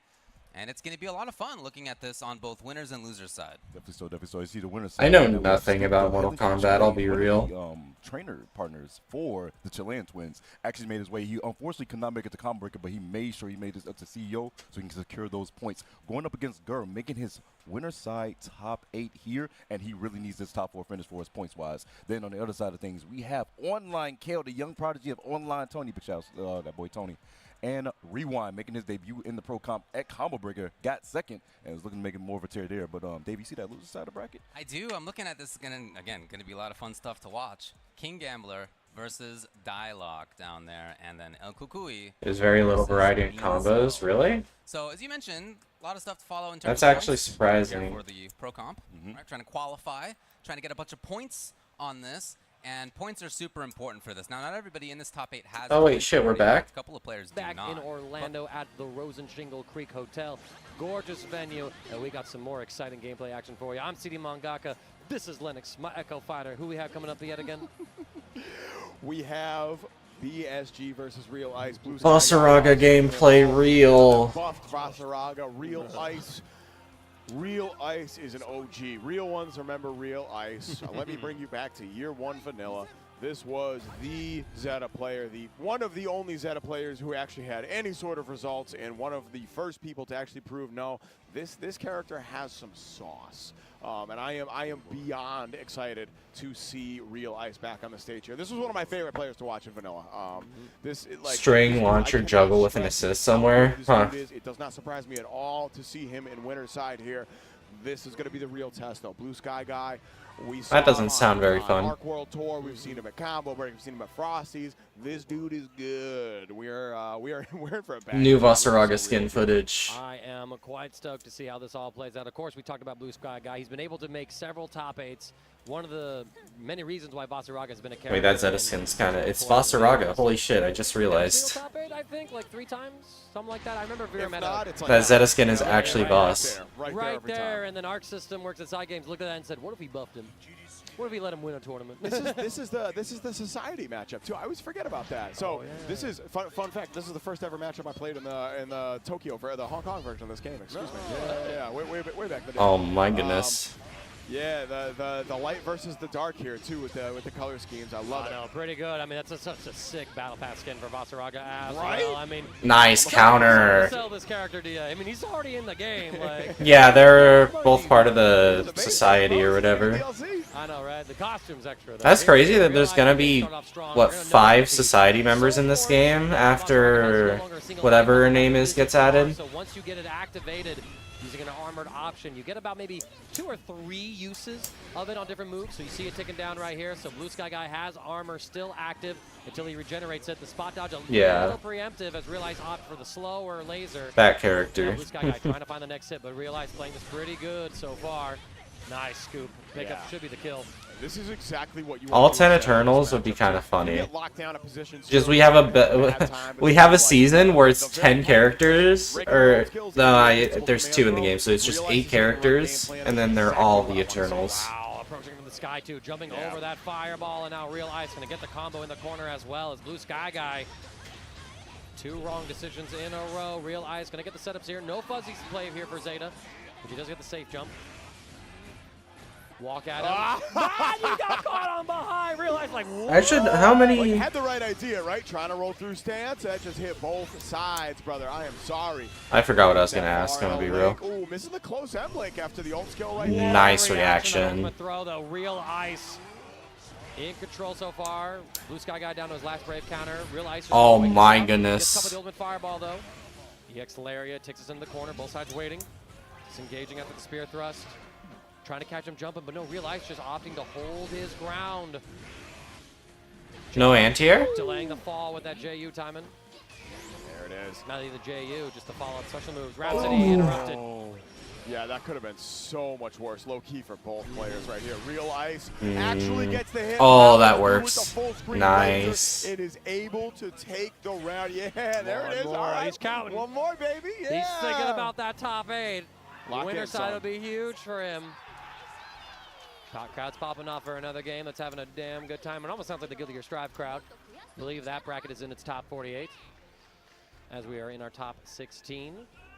And it's going to be a lot of fun looking at this on both winners and losers side. Definitely so. Definitely so. You see the winners side. I know right now, we have nothing Steve about Bell, Mortal Headley Kombat, I'll Kenshi, be one of real. the, trainer partners for the Chilean twins actually made his way. He unfortunately could not make it to Combo Breaker, but he made sure he made this up to CEO so he can secure those points. Going up against Gur, making his winner side top 8 here, and he really needs this top 4 finish for his points wise. Then on the other side of things, we have Online Kale, the young prodigy of Online Tony. Big shout out that boy Tony. And Rewind making his debut in the Pro Comp at Combo Breaker, got second and was looking to make it more of a tear there. But Dave, you see that loser side of the bracket? I do. I'm looking at this again. Going to be a lot of fun stuff to watch. King Gambler versus Dialogue down there, and then El Kukui. There's very little versus variety in Mean combos, Soul. really? So as you mentioned, a lot of stuff to follow in terms That's of actually points. surprising. Here for the Pro Comp, right? Trying to qualify, trying to get a bunch of points on this. And points are super important for this. Now, not everybody in this top 8 has. Oh, wait, points shit, we're already. back? A couple of players do Back not. in Orlando at the Rosenshingle Creek Hotel. Gorgeous venue, and we got some more exciting gameplay action for you. I'm CD Mangaka. This is Lennox, my Echo Fighter. Who we have coming up yet again? We have BSG versus Real Ice. Blue Vasaraga gameplay real. Buffed Vasaraga, Real Ice. Real Ice is an OG. Real ones remember Real Ice. Let me bring you back to year 1 vanilla. This was the Zeta player, one of the only Zeta players who actually had any sort of results, and one of the first people to actually prove no, this character has some sauce. And I am beyond excited to see Real Ice back on the stage here. This was one of my favorite players to watch in vanilla. String, launcher, juggle with an assist somewhere? Huh. It does not surprise me at all to see him in winner's side here. This is going to be the real test, though. Blue Sky Guy. That doesn't sound very fun. Arc World Tour, we've seen him at Combo Break, we've seen him at Frosty's. This dude is good. We're in for a bad New game. Vasaraga skin footage. I am quite stoked to see how this all plays out. Of course, we talked about Blue Sky Guy. He's been able to make several top 8s. One of the many reasons why Vasaraga has been a character. Wait, that Zeta skin's kinda... It's Vasaraga. Holy shit, I just realized. Top 8, I think, like 3 times, something like that. I remember Vera If Meta. not, it's like That Zeta skin is actually boss. Right every there, time. and then Arc System works at Side Games, looked at that and said, what if we buffed him? What if we let him win a tournament? This is the society matchup too. I always forget about that. So this is fun fact. This is the first ever matchup I played in the Tokyo for the Hong Kong version of this game. Excuse me. Yeah. Way back in the day. Oh my goodness. Yeah, the light versus the dark here too with the color schemes. I love it. No, pretty good. I mean, that's such a sick Battle Pass skin for Vasaraga as Right? well. I mean, Nice I'm counter. gonna sell this character to you. I mean, he's already in the game. Like, Yeah, they're both part of the society or whatever. DLC. I know, right? The costume's extra. Though. That's crazy that there's Realize gonna they be, start off strong. what, We're gonna know 5 that society members in this game after whatever her name is gets added? So once you get it activated, using an armored option, you get about maybe 2 or 3 uses of it on different moves. So you see it ticking down right here. So Blue Sky Guy has armor still active until he regenerates it. The spot dodge a little preemptive as Realize opt for the slower laser. That Yeah, character. Blue Sky Guy trying to find the next hit, but Realize playing this pretty good so far. Nice scoop. Pickup Yeah. should be the kill. This is exactly what you All want to do 10 in this Eternals matchup. would be kind of You funny. get locked down in positions Just early, we have a bad time, we it's have a like season where it's the very 10 characters, or no, there's Command 2 in the Row, game, so it's just realizes 8 that the right characters, game plan and is then they're exactly all what I the want to see. Eternals. Wow, approaching from the sky too, jumping Yeah. over that fireball, and now Real Ice gonna get the combo in the corner as well as Blue Sky Guy. 2 wrong decisions in a row. Real Ice gonna get the setups here. No fuzzies to play here for Zeta, but he does get the safe jump. Walk at him. You got caught on behind. Real Ice like, what? Actually, how many? Like, had the right idea, right? Trying to roll through stance. That just hit both sides, brother. I am sorry. I forgot what I was gonna ask. I'm gonna be real. Ooh, missing the close M link after the ult skill right there. Nice Reaction. reaction. Ultimate throw though. Real Ice in control so far. Blue Sky Guy down to his last brave counter. Real Ice. Oh just my gets covered goodness. the ultimate fireball though. EX Lariat takes us into the corner. Both sides waiting. Disengaging after the spear thrust. Trying to catch him jumping, but no, Real Ice just opting to hold his ground. No anti-air? Delaying the fall with that JU timing. There it is. Not even JU, just the follow-up special moves. Rhapsody interrupted. Yeah, that could have been so much worse. Low key for both players right here. Real Ice actually gets the hit. Oh, Now that with works. the full screen Nice. laser, it is able to take the round. Yeah, there One it is. more. All right. He's counting. One more, baby. Yeah. He's thinking about that top 8. Lock Winner in, side son. will be huge for him. Crowd's popping off for another game that's having a damn good time. It almost sounds like the Guilty Gear Strive crowd. I believe that bracket is in its top 48. As we are in our top 16.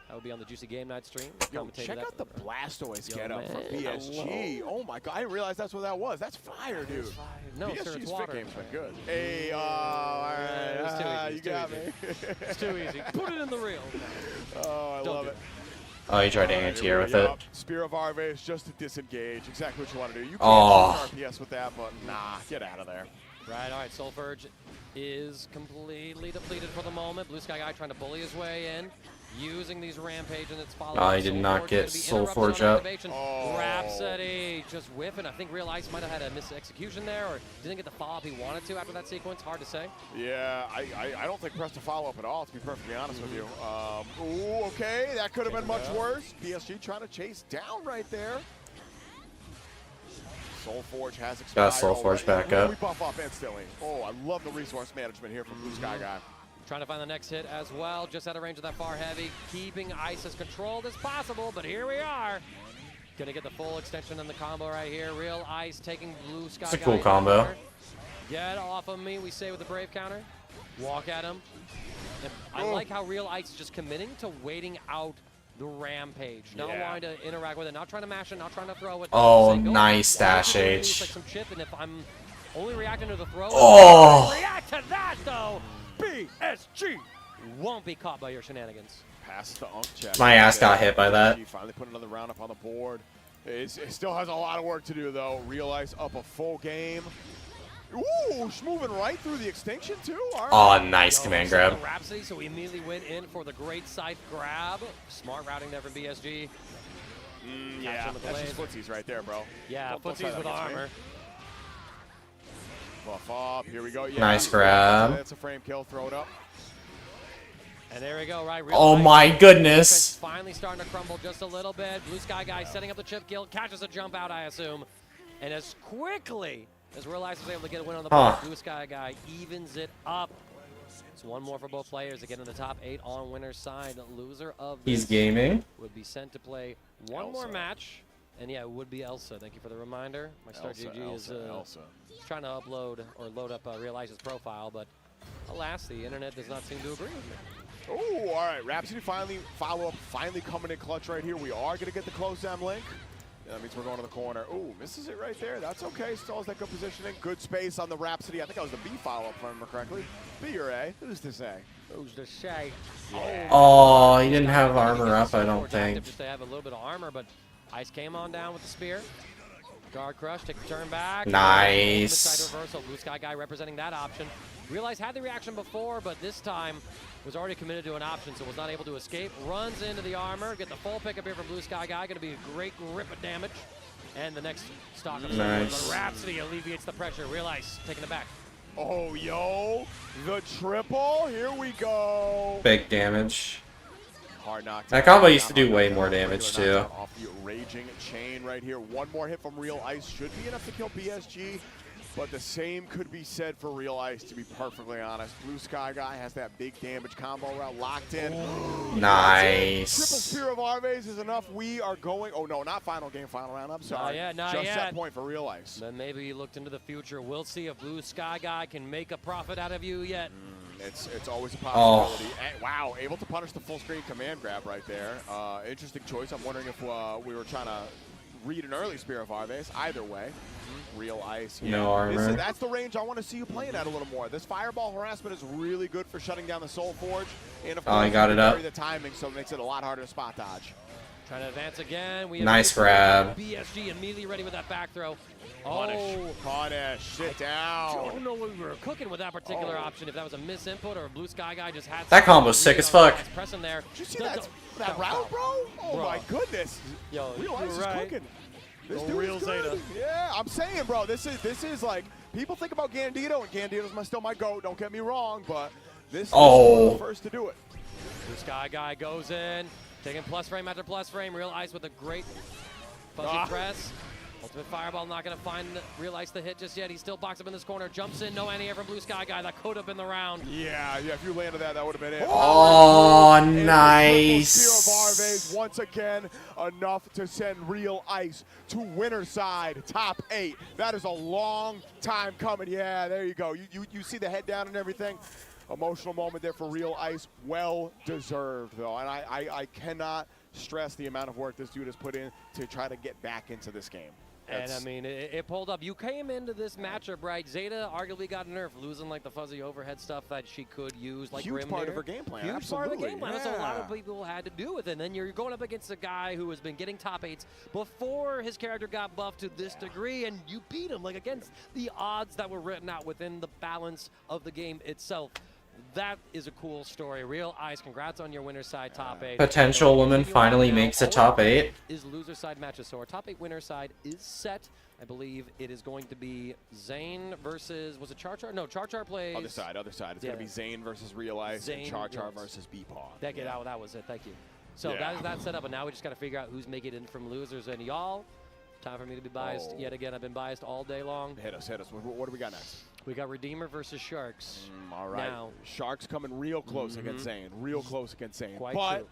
That will be on the Juicy Game Night stream. Yo, Commentated check that- out the Blastoise Yo, get up from man, BSG. Oh my god, I didn't realize that's what that was. That's fire, dude. No, sir, it's BSG's water. fit game's been good. Hey, all right. it was too easy, You it's too got easy. me. It's too easy. Put it in the reel. Oh, I Don't love do it. Oh, you tried to All right, anti-air here with we it. go. Spear of Arves just to disengage. Exactly what you want to do. You can't Oh. shoot RPS with that, but nah, get out of there. Right, all right, Soulforge is completely depleted for the moment. Blue Sky Guy trying to bully his way in, using these rampage and its follow. Oh, he did not get Soulforge up. Oh. Rhapsody just whiffing. I think Real Ice might have had a mis-execution there, or didn't get the follow-up he wanted to after that sequence. Hard to say. Yeah, I don't think pressed a follow-up at all, to be perfectly honest with you. Ooh, okay, that could have been much worse. PSG trying to chase down right there. Soulforge has expired. Got Soulforge back We up. buff up instantly. Oh, I love the resource management here from Blue Sky Guy. Trying to find the next hit as well, just out of range of that far heavy, keeping Ice as controlled as possible, but here we are. Gonna get the full extension in the combo right here. Real Ice taking Blue Sky It's a Guy cool in the combo. corner. Get off of me, we say with the Brave counter. Walk at him. And I like how Real Ice is just committing to waiting out the rampage. Not Yeah. wanting to interact with it, not trying to mash it, not trying to throw it. Oh, Saying, go nice for it. dash It's H. like some chip, and if I'm only reacting to the throw, Oh. react to that though. BSG won't be caught by your shenanigans. Pass the unk check. My ass got hit by that. PSG finally put another round up on the board. It still has a lot of work to do, though. Real Ice up a full game. Ooh, moving right through the extinction, too. All right. Oh, nice command grab. Rhapsody, so we immediately went in for the great scythe grab. Smart routing there from BSG. Yeah, him with the that's just laser. footsies right there, bro. Yeah, Don't try footsies that with against me. armor. Buff up. Here we go. Yeah, Nice grab. That's a frame kill. Throw it up. And there we go, right? Real Oh Ice. my Defense goodness. finally starting to crumble just a little bit. Blue Sky Guy setting up the chip kill, catches a jump out, I assume. And as quickly as Real Ice was able to get a win on the board, Blue Sky Guy evens it up. It's one more for both players to get in the top 8 on winner's side. Loser of He's this gaming. would be sent to play one more match. And yeah, it would be Elsa. Thank you for the reminder. My Star GG is trying to upload or load up Real Ice's profile, but alas, the internet does not seem to agree with me. Oh, all right. Rhapsody finally finally coming in clutch right here. We are going to get the close M link. That means we're going to the corner. Ooh, misses it right there. That's okay. Still has that good positioning. Good space on the Rhapsody. I think that was the B follow-up, if I remember correctly. B or A? Who's to say? Who's to say? Oh, he didn't have armor up, I don't think. Just to have a little bit of armor, but Ice came on down with the spear. Guard crush, take a turn back. Nice. Side reversal. Blue Sky Guy representing that option. Realized had the reaction before, but this time was already committed to an option, so was not able to escape. Runs into the armor, get the full pickup here from Blue Sky Guy. Going to be a great grip of damage. And the next stock of Nice. the Rhapsody alleviates the pressure. Realize taking it back. Oh, yo. The triple. Here we go. Big damage. hard knock. That combo used to do way more damage, too. Off the raging chain right here. One more hit from Real Ice should be enough to kill PSG. But the same could be said for Real Ice, to be perfectly honest. Blue Sky Guy has that big damage combo route locked in. Nice. Triple Spear of Arves is enough. We are going. Oh, no, not final game, final round. I'm sorry. Not Just yet. set point for Real Ice. Then maybe he looked into the future. We'll see if Blue Sky Guy can make a profit out of you yet. It's always a possibility. Wow, able to punish the full screen command grab right there. Interesting choice. I'm wondering if we were trying to read an early Spear of Arves. Either way, Real Ice. No armor. That's the range I want to see you playing at a little more. This Fireball Harassment is really good for shutting down the Soul Forge. And of course, he got it up. The timing, so it makes it a lot harder to spot dodge. Trying to advance again. We have Nice grab. BSG immediately ready with that back throw. Punish, sit down. I don't know what we were cooking with that particular option. If that was a misinput or a Blue Sky Guy just had That combo's sick as fuck. Pressing there. Did you see that route, bro? Oh my goodness. Yo, Real Ice is right. cooking. This Go dude Real is good. Zeta. Yeah, I'm saying, bro, this is like, people think about Gandito, and Gandito's still my GOAT, don't get me wrong, but this is the first to do it. Blue Sky Guy goes in, taking plus frame after plus frame. Real Ice with a great fuzzy press. Ultimate Fireball not going to find Real Ice the hit just yet. He's still boxed up in this corner. Jumps in, no anti-air from Blue Sky Guy. That could have been the round. Yeah, if you landed that would have been it. Oh, And nice. Spear of Arves once again, enough to send Real Ice to winner side, top 8. That is a long time coming. Yeah, there you go. You see the head down and everything. Emotional moment there for Real Ice. Well deserved, though. And I cannot stress the amount of work this dude has put in to try to get back into this game. And I mean, it pulled up. You came into this matchup, right? Zeta arguably got nerfed, losing like the fuzzy overhead stuff that she could use, like Huge Grimnir. part of her game plan. Huge Absolutely. part of the game plan. That's what a lot of Yeah. people had to do with it. And then you're going up against a guy who has been getting top 8s before his character got buffed to this degree, and you beat him, like against the odds that were written out within the balance of the game itself. That is a cool story. Real Ice, congrats on your winner's side top 8. Potential woman finally makes a top 8. Is loser side matches. So our top 8 winner side is set. I believe it is going to be Zane versus, was it Char Char? No, Char Char plays. Other side. It's going to be Zane versus Real Ice and Zane, Char Char yes. versus Beepaw. That was it. Thank you. So that's set up, and now we just got to figure out who's making it in from losers. And y'all, time for me to be biased yet again. I've been biased all day long. Hit us. What do we got next? We got Redeemer versus Sharks. All right. Now, Sharks coming real close against Zane. Real close against Zane. Quite true.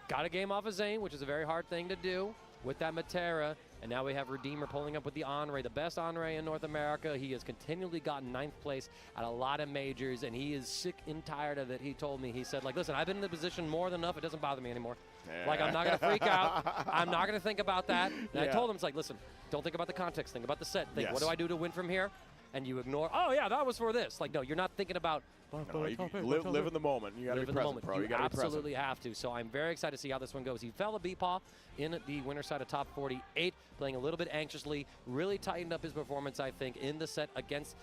Got a game off of Zane, which is a very hard thing to do with that Matera. And now we have Redeemer pulling up with the Onray, the best Onray in North America. He has continually gotten 9th place at a lot of majors, and he is sick and tired of it. He told me, he said, like, listen, I've been in the position more than enough. It doesn't bother me anymore. Like, I'm not going to freak out. I'm not going to think about that. And I told him, it's like, listen, don't think about the context. Think about the set. Think, what do I do to win from here? And you ignore, oh, yeah, that was for this. Like, no, you're not thinking about, live in the moment. You got to be present, bro. You got to be present. absolutely have to. So I'm very excited to see how this one goes. He fell a Beepaw in the winner side of top 48, playing a little bit anxiously, really tightened up his performance, I think, in the set against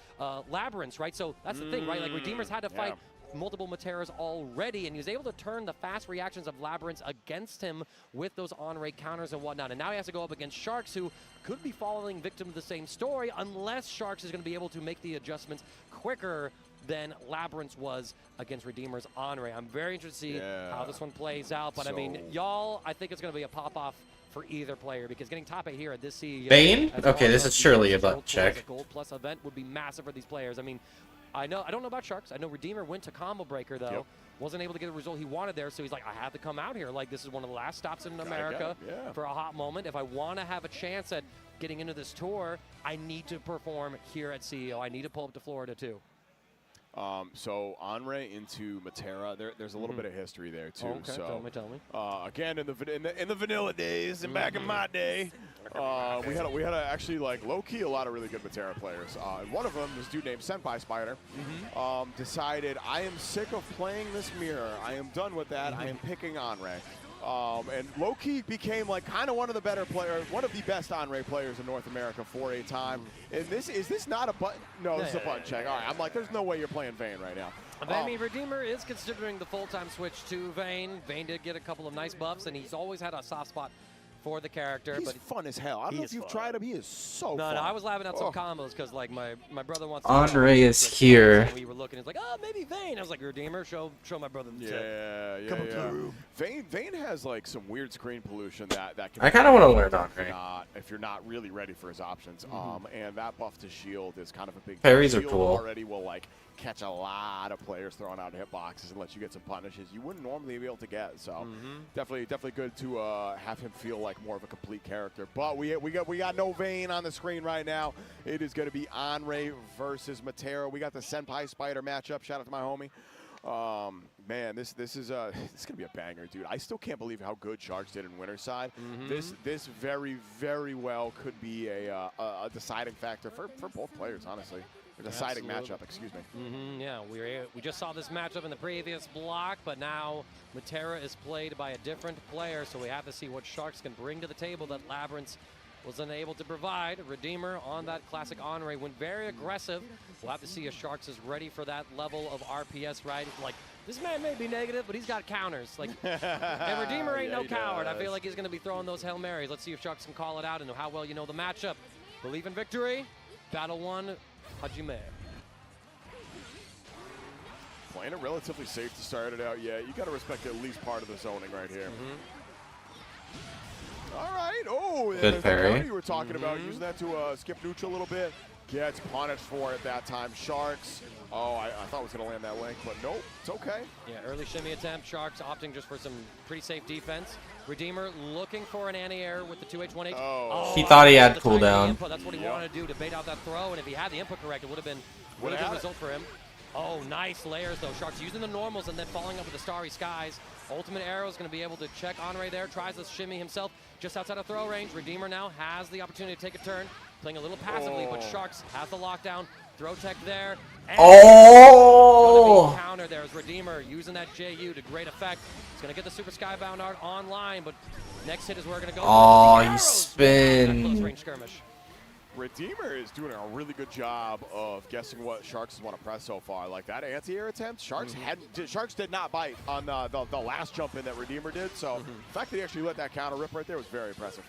Labyrinths, right? So that's the thing, right? Like, Redeemer's had to fight multiple Materas already, and he was able to turn the fast reactions of Labyrinths against him with those on-rate counters and whatnot. And now he has to go up against Sharks, who could be falling victim to the same story, unless Sharks is going to be able to make the adjustments quicker than Labyrinths was against Redeemer's Onray. I'm very interested to see how this one plays out. But I mean, y'all, I think it's going to be a pop-off for either player, because getting top 8 here at this CEO. Bane? Okay, this is surely a butt check. Gold plus event would be massive for these players. I mean, I don't know about Sharks. I know Redeemer went to Combo Breaker, though. Wasn't able to get the result he wanted there, so he's like, I have to come out here. Like, this is one of the last stops in America for a hot moment. If I want to have a chance at getting into this tour, I need to perform here at CEO. I need to pull up to Florida, too. So Onray into Matera, there's a little bit of history there too. Okay, so tell me. Again, in the vanilla days and back in my day, we had actually like low key a lot of really good Matera players. And one of them, this dude named Senpai Spider, decided, I am sick of playing this mirror. I am done with that. I am picking Onray. And low-key became like kind of one of the better players, one of the best Onray players in North America for a time. And is this not a button? No, this is a button check. All right, I'm like, there's no way you're playing Vayne right now. I mean, Redeemer is considering the full-time switch to Vayne. Vayne did get a couple of nice buffs, and he's always had a soft spot for the character. He's but fun as hell. I don't know if you've tried him. He is so No, fun. I was laughing at some Oh. combos because like my brother wants. Andre to is here. We were looking. He's like, oh, maybe Vayne. I was like, Redeemer, show my brother the tip. Yeah. Vayne has like some weird screen pollution that can. I kind of want to learn Andre. If you're not really ready for his options. And that buff to shield is kind of a big. Parries are Shield cool. Already will like catch a lot of players throwing out hitboxes and let you get some punishes you wouldn't normally be able to get. So definitely good to have him feel like more of a complete character. But we got no Vayne on the screen right now. It is going to be Andre versus Matera. We got the Senpai Spider matchup. Shout out to my homie. Man, this is gonna be a banger, dude. I still can't believe how good Sharks did in Winterside. This very well could be a deciding factor for both players, honestly. A deciding matchup, excuse me. Yeah, we just saw this matchup in the previous block, but now Matera is played by a different player, so we have to see what Sharks can bring to the table that Labyrinth was unable to provide. Redeemer on that classic Andre went very aggressive. We'll have to see if Sharks is ready for that level of RPS, right? Like, this man may be negative, but he's got counters. Like, and Redeemer ain't no coward. I feel like he's going to be throwing those Hail Marys. Let's see if Sharks can call it out and how well you know the matchup. Believe in victory. Battle 1, Hajime. Playing it relatively safe to start it out. Yeah, you got to respect at least part of the zoning right here. All right. Oh, good parry. You were talking about using that to skip neutral a little bit. Gets punished for it that time. Sharks. Oh, I thought it was going to land that link, but nope. It's okay. Yeah, early shimmy attempt. Sharks opting just for some pretty safe defense. Redeemer looking for an anti-air with the 2H1H. Oh. He thought he had cooldown. That's what he wanted to do to bait out that throw, and if he had the input correct, it would have been a really good result for him. Oh, nice layers, though. Sharks using the normals and then following up with the Starry Skies. Ultimate Arrow is going to be able to check Andre there. Tries to shimmy himself just outside of throw range. Redeemer now has the opportunity to take a turn, playing a little passively, but Sharks have the lockdown. Throw tech there. And counter there as Redeemer using that JU to great effect. He's going to get the Super Skybound art online, but next hit is where we're going to go. Oh, you spin. Close range skirmish. Redeemer is doing a really good job of guessing what Sharks want to press so far. Like that anti-air attempt, Sharks Sharks did not bite on the last jump in that Redeemer did. So the fact that he actually let that counter rip right there was very impressive.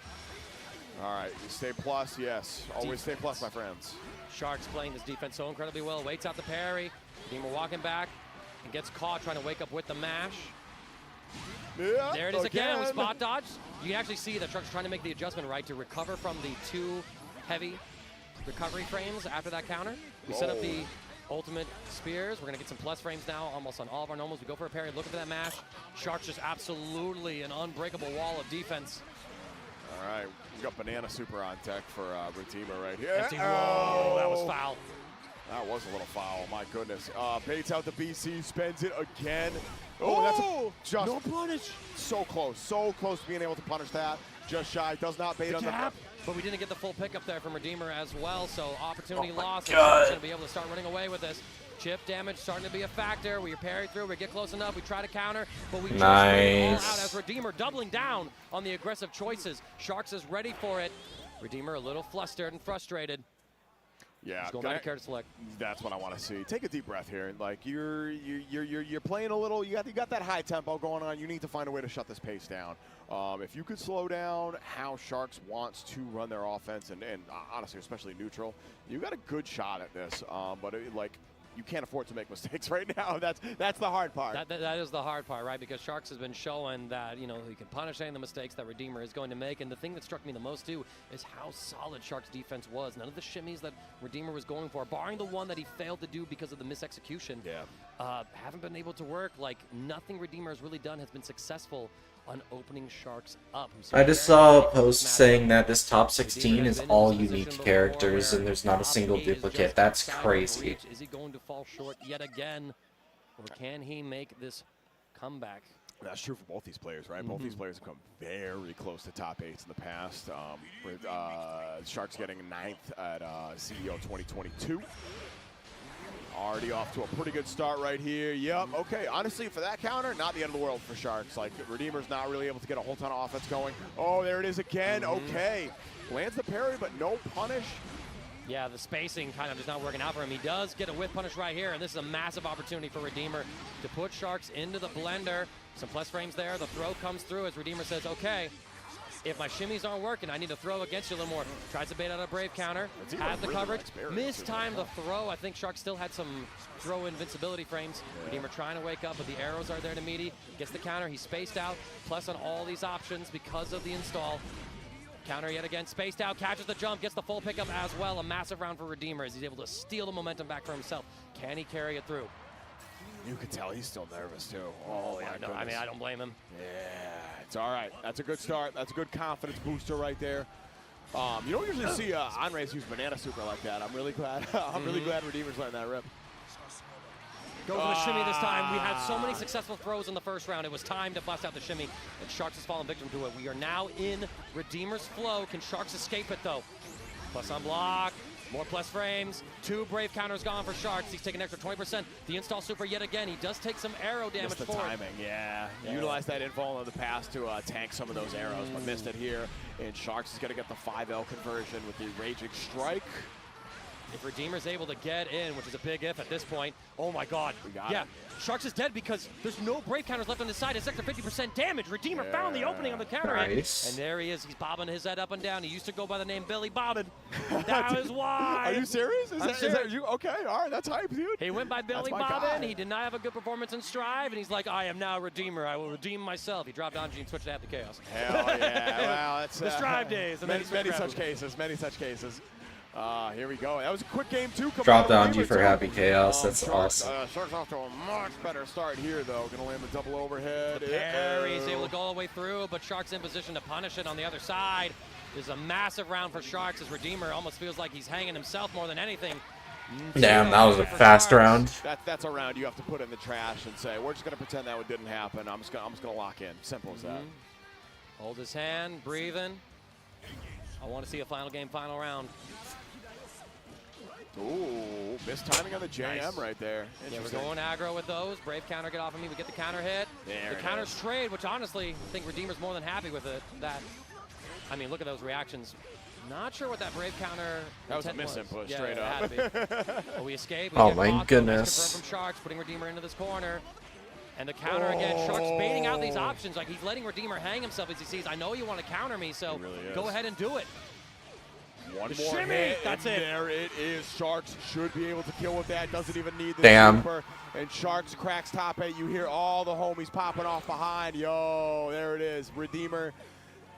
All right, stay plus, yes. Always stay plus, my friends. Sharks playing this defense so incredibly well. Waits out the parry. Redeemer walking back and gets caught trying to wake up with the mash. Yeah, there it is again with spot dodge. You can actually see that Sharks trying to make the adjustment, right, to recover from the two heavy recovery frames after that counter. We set up the ultimate spears. We're going to get some plus frames now almost on all of our normals. We go for a parry, looking for that mash. Sharks just absolutely an unbreakable wall of defense. All right, we got Banana Super on tech for Redeemer right here. Whoa, that was foul. That was a little foul, my goodness. Baits out the BC, spends it again. Oh, that's just no punish. So close to being able to punish that. Just shy, does not bait on the gap. But we didn't get the full pickup there from Redeemer as well, so opportunity lost. God. We're going to be able to start running away with this. Chip damage starting to be a factor. We parry through, we get close enough, we try to counter, but we just bring it all out as Redeemer doubling down on the aggressive choices. Sharks is ready for it. Redeemer a little flustered and frustrated. Yeah, going back to character select. That's what I want to see. Take a deep breath here. Like you're playing a little. You got that high tempo going on. You need to find a way to shut this pace down. If you could slow down how Sharks wants to run their offense, and honestly, especially neutral, you got a good shot at this. But you can't afford to make mistakes right now. That's the hard part. That is the hard part, right? Because Sharks has been showing that, he can punish any of the mistakes that Redeemer is going to make. And the thing that struck me the most, too, is how solid Sharks' defense was. None of the shimmies that Redeemer was going for, barring the one that he failed to do because of the misexecution, haven't been able to work. Like, nothing Redeemer has really done has been successful on opening Sharks up. I just saw a post saying that this top 16 is all unique characters and there's not a single duplicate. That's crazy. Is he going to fall short yet again, or can he make this comeback? That's true for both these players, right? Both these players have come very close to top 8s in the past. With Sharks getting 9th at CEO 2022. Already off to a pretty good start right here. Yep, okay. Honestly, for that counter, not the end of the world for Sharks. Like, Redeemer's not really able to get a whole ton of offense going. Oh, there it is again. Okay. Lands the parry, but no punish. Yeah, the spacing kind of is not working out for him. He does get a whip punish right here, and this is a massive opportunity for Redeemer to put Sharks into the blender. Some plus frames there. The throw comes through as Redeemer says, okay, If my shimmies aren't working, I need to throw against you a little more. Tries to bait out a Brave counter. Redeemer Has the really coverage. likes barriers Missed too. time the throw. I think Shark still had some throw invincibility frames. Redeemer trying to wake up, but the arrows are there to meaty. Gets the counter. He's spaced out. Plus on all these options because of the install. Counter yet again, spaced out, catches the jump, gets the full pickup as well. A massive round for Redeemer as he's able to steal the momentum back for himself. Can he carry it through? You can tell he's still nervous too. Oh, yeah, my no, I mean, goodness. I don't blame him. Yeah, it's all right. That's a good start. That's a good confidence booster right there. You don't usually see Andres use banana super like that. I'm really glad. I'm really glad Redeemer's letting that rip. Goes with the shimmy this time. We had so many successful throws in the first round. It was time to bust out the shimmy, and Sharks has fallen victim to it. We are now in Redeemer's flow. Can Sharks escape it, though? Plus on block. More plus frames. 2 Brave counters gone for Sharks. He's taking an extra 20%. The install super yet again. He does take some arrow damage Missed the for it. timing, yeah. Utilize that infall in the past to tank some of those arrows, but missed it here. And Sharks is going to get the 5L conversion with the Raging Strike. If Redeemer's able to get in, which is a big if at this point, oh my god. We got yeah, it. Sharks is dead because there's no Brave counters left on his side. It's extra 50% damage. Redeemer found the opening on the counter hit. Nice. And there he is. He's bobbing his head up and down. He used to go by the name Billy Bobbin. That is why. Are you serious? Is I'm that serious. you? Okay, all right, that's hype, dude. He went by Billy my Bobbin. guy. He did not have a good performance in Strive, and he's like, I am now Redeemer. I will redeem myself. He dropped Anji and switched to Happy Chaos. Hell yeah. Well, that's The Strive days. And then many, he switched many to such Happy. cases. Many such cases. Here we go. That was a quick game too. Dropped Anji for Happy Chaos. That's awesome. Sharks off to a much better start here, though. Gonna land the double overhead. Parry, he's able to go all the way through, but Sharks in position to punish it on the other side. This is a massive round for Sharks as Redeemer almost feels like he's hanging himself more than anything. Damn, that was a fast round. That's a round you have to put in the trash and say, we're just gonna pretend that one didn't happen. I'm just gonna lock in. Simple as that. Hold his hand, breathing. I want to see a final game, final round. Ooh, missed timing on the JM Nice. right there. Yeah, we're Interesting. going aggro with those. Brave counter, get off of me. We get the counter hit. There The it counter's is. trade, which honestly, I think Redeemer's more than happy with it. I mean, look at those reactions. Not sure what that Brave counter That was a intent misinput, Yeah, straight it up. had to be. But we escape. We Oh get my caught, though. Nice goodness. confirm from Sharks, putting Redeemer into this corner. And the counter again. Sharks baiting out these options. Like he's letting Redeemer hang himself as he sees, I know you want to counter me, so He really go is. ahead and do it. One The more shimmy, hit, that's and it. there it is. Sharks should be able to kill with that. Doesn't even need the Damn. super. And Sharks cracks top 8. You hear all the homies popping off behind. Yo, there it is. Redeemer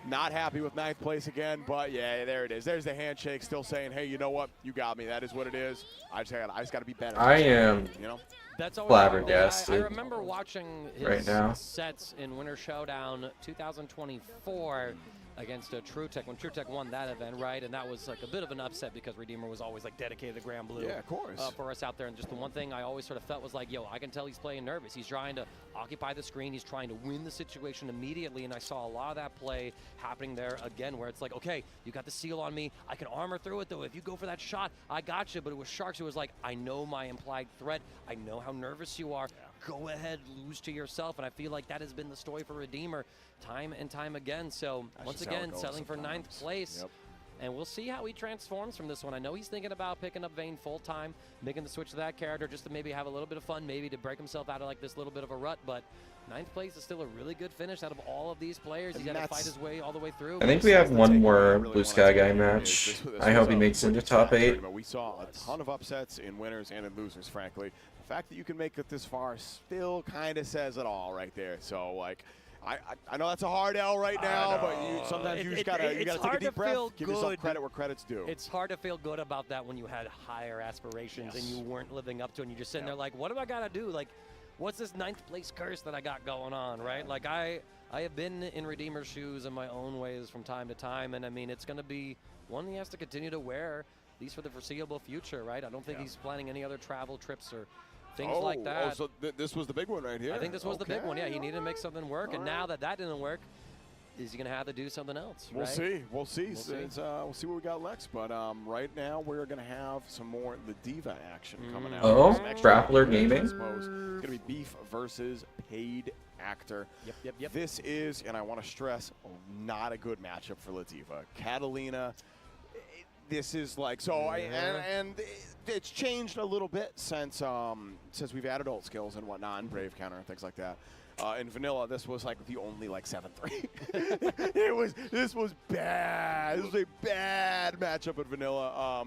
not happy with 9th place again, but yeah, there it is. There's the handshake still saying, hey, you know what? You got me. That is what it is. I just got to be better. I am You know? That's always flabbergasted I remember watching his right now. sets in Winter Showdown 2024 against True Tech when True Tech won that event, right? And that was like a bit of an upset because Redeemer was always like dedicated to Grand Blue. Yeah, of course. For us out there, and just the one thing I always sort of felt was like, yo, I can tell he's playing nervous. He's trying to occupy the screen. He's trying to win the situation immediately, and I saw a lot of that play happening there again, where it's like, okay, you got the seal on me. I can armor through it, though. If you go for that shot, I got you. But it was Sharks who was like, I know my implied threat. I know how nervous you are. Go ahead, lose to yourself. And I feel like that has been the story for Redeemer time and time again. So That's once just how it again, goes selling for 9th sometimes. place. Yep. And we'll see how he transforms from this one. I know he's thinking about picking up Vayne full-time, making the switch to that character just to maybe have a little bit of fun, maybe to break himself out of like this little bit of a rut. But 9th place is still a really good finish out of all of these players. He's And got to that's- fight his way all the way through. I think we have one more Blue Sky Guy match. I hope he makes it into top 8. But we saw a ton of upsets in winners and in losers, frankly. The fact that you can make it this far still kind of says it all right there. So, like, I know that's a hard L right now, but sometimes you just gotta take a deep breath, give yourself credit where credit's due. It's hard to feel good about that when you had higher aspirations and you weren't living up to it, and you're just sitting there like, what do I gotta do? Like, what's this 9th place curse that I got going on, right? Like, I have been in Redeemer's shoes in my own ways from time to time, and I mean, it's gonna be one he has to continue to wear, at least for the foreseeable future, right? I don't think he's planning any other travel trips or things like that. Oh, so this was the big one right here. I think this was the big one. Yeah, he needed to make something work, and All now right. that didn't work, is he going to have to do something else? We'll right? see. We'll see. We'll see. We'll see what we got next. But right now, we're going to have some more the Diva action coming out. Oh, Some extra Grappler games, I Gaming. suppose. It's going to be Beef versus Paid Actor. Yep. This is, and I want to stress, not a good matchup for La Diva. Catalina, this is like so. And it's changed a little bit since we've added ult skills and whatnot, and Brave Counter and things like that. In vanilla, this was like the only like 7-3. This was bad. This was a bad matchup in vanilla.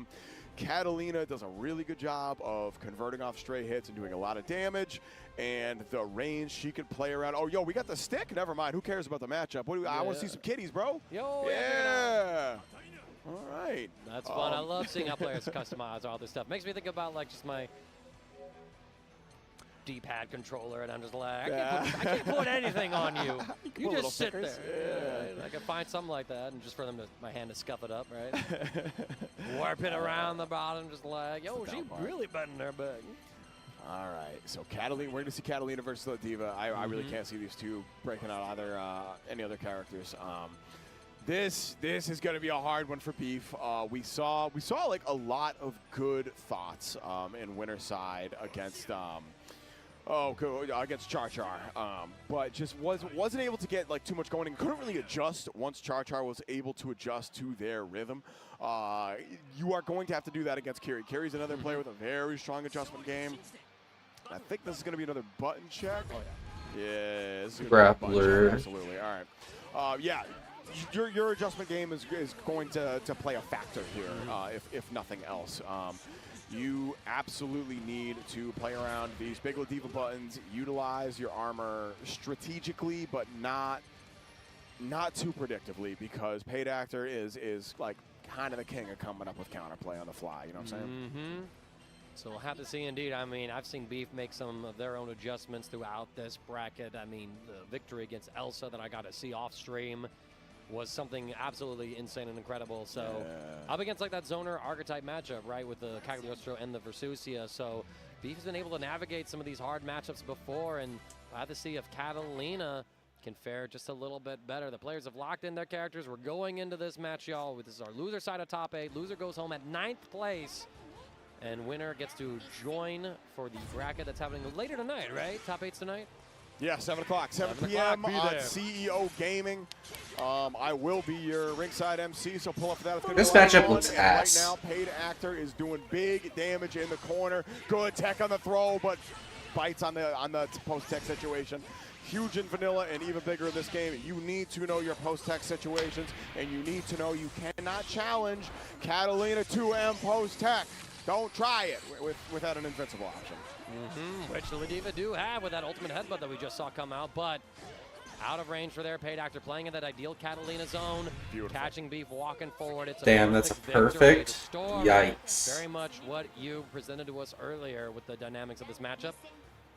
Catalina does a really good job of converting off stray hits and doing a lot of damage, and the range she can play around. Oh, yo, we got the stick? Never mind. Who cares about the matchup? I want to see some kitties, bro. Yo, yeah. All right. That's fun. I love seeing how players customize all this stuff. Makes me think about like just my D-pad controller, and I'm just like, I can't put anything on you. You just sit there. Yeah. I can find something like that, and just for them to my hand to scuff it up, right? Warp it around the bottom, just like, yo, she really bending her back. All right, so Catalina, we're going to see Catalina versus La Diva. I really can't see these two breaking out either any other characters. This is going to be a hard one for Beef. We saw like a lot of good thoughts in winner side against against Char Char, but just wasn't able to get like too much going and couldn't really adjust once Char Char was able to adjust to their rhythm. You are going to have to do that against Kiri. Kiri's another player with a very strong adjustment game. I think this is going to be another button check. Oh yeah. Yeah, this is gonna be a button check, absolutely. All right. Yeah. Your adjustment game is going to play a factor here, if nothing else. You absolutely need to play around these big La Diva buttons, utilize your armor strategically, but not too predictably, because Paid Actor is like kind of the king of coming up with counterplay on the fly. You know what I'm saying? Mm-hmm. So we'll have to see indeed. I mean, I've seen Beef make some of their own adjustments throughout this bracket. I mean, the victory against Elsa that I got to see off stream was something absolutely insane and incredible. So up against like that Zoner archetype matchup, right, with the Cagliostro and the Versusia. So Beef's been able to navigate some of these hard matchups before, and I have to see if Catalina can fare just a little bit better. The players have locked in their characters. We're going into this match, y'all. This is our loser side of top 8. Loser goes home at 9th place, and winner gets to join for the bracket that's happening later tonight, right? Top 8's tonight? Yeah, 7 o'clock, 7 p.m. on CEO Gaming. I will be your ringside MC, so pull up for that. This matchup looks ass. Right now, Paid Actor is doing big damage in the corner. Good tech on the throw, but bites on the post-tech situation. Huge in vanilla and even bigger in this game. You need to know your post-tech situations, and you need to know you cannot challenge Catalina 2M post-tech. Don't try it without an invincible option. Which the La Diva do have with that ultimate headbutt that we just saw come out, but out of range for their Paid Actor, playing in that ideal Catalina zone, catching Beef, walking forward. It's damn, that's a perfect. Yikes. Very much what you presented to us earlier with the dynamics of this matchup.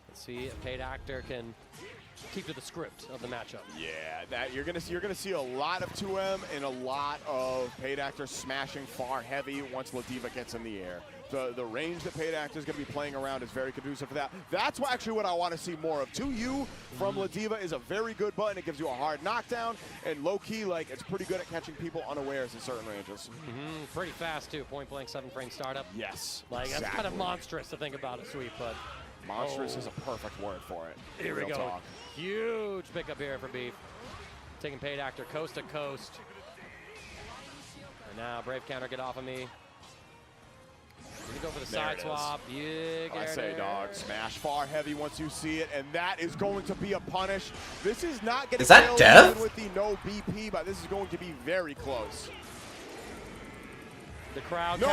Let's see if Paid Actor can keep to the script of the matchup. Yeah, that you're gonna see a lot of 2M and a lot of Paid Actor smashing far heavy once La Diva gets in the air. The range that Paid Actor is going to be playing around is very conducive for that. That's actually what I want to see more of. 2U from La Diva is a very good button. It gives you a hard knockdown, and low-key, like, it's pretty good at catching people unawares in certain ranges. Pretty fast, too. Point-blank 7-frame startup. Yes, like, exactly. That's kind of monstrous to think about it, Sweep, but... Monstrous is a perfect word for it. Here we go. Talk. Huge pickup here for Beef. Taking Paid Actor coast to coast. And now Brave Counter, get off of me. Go for the side swap. I say, dog, smash far heavy once you see it, and that is going to be a punish. This is not getting killed with the no BP, but this is going to be very close. The crowd. No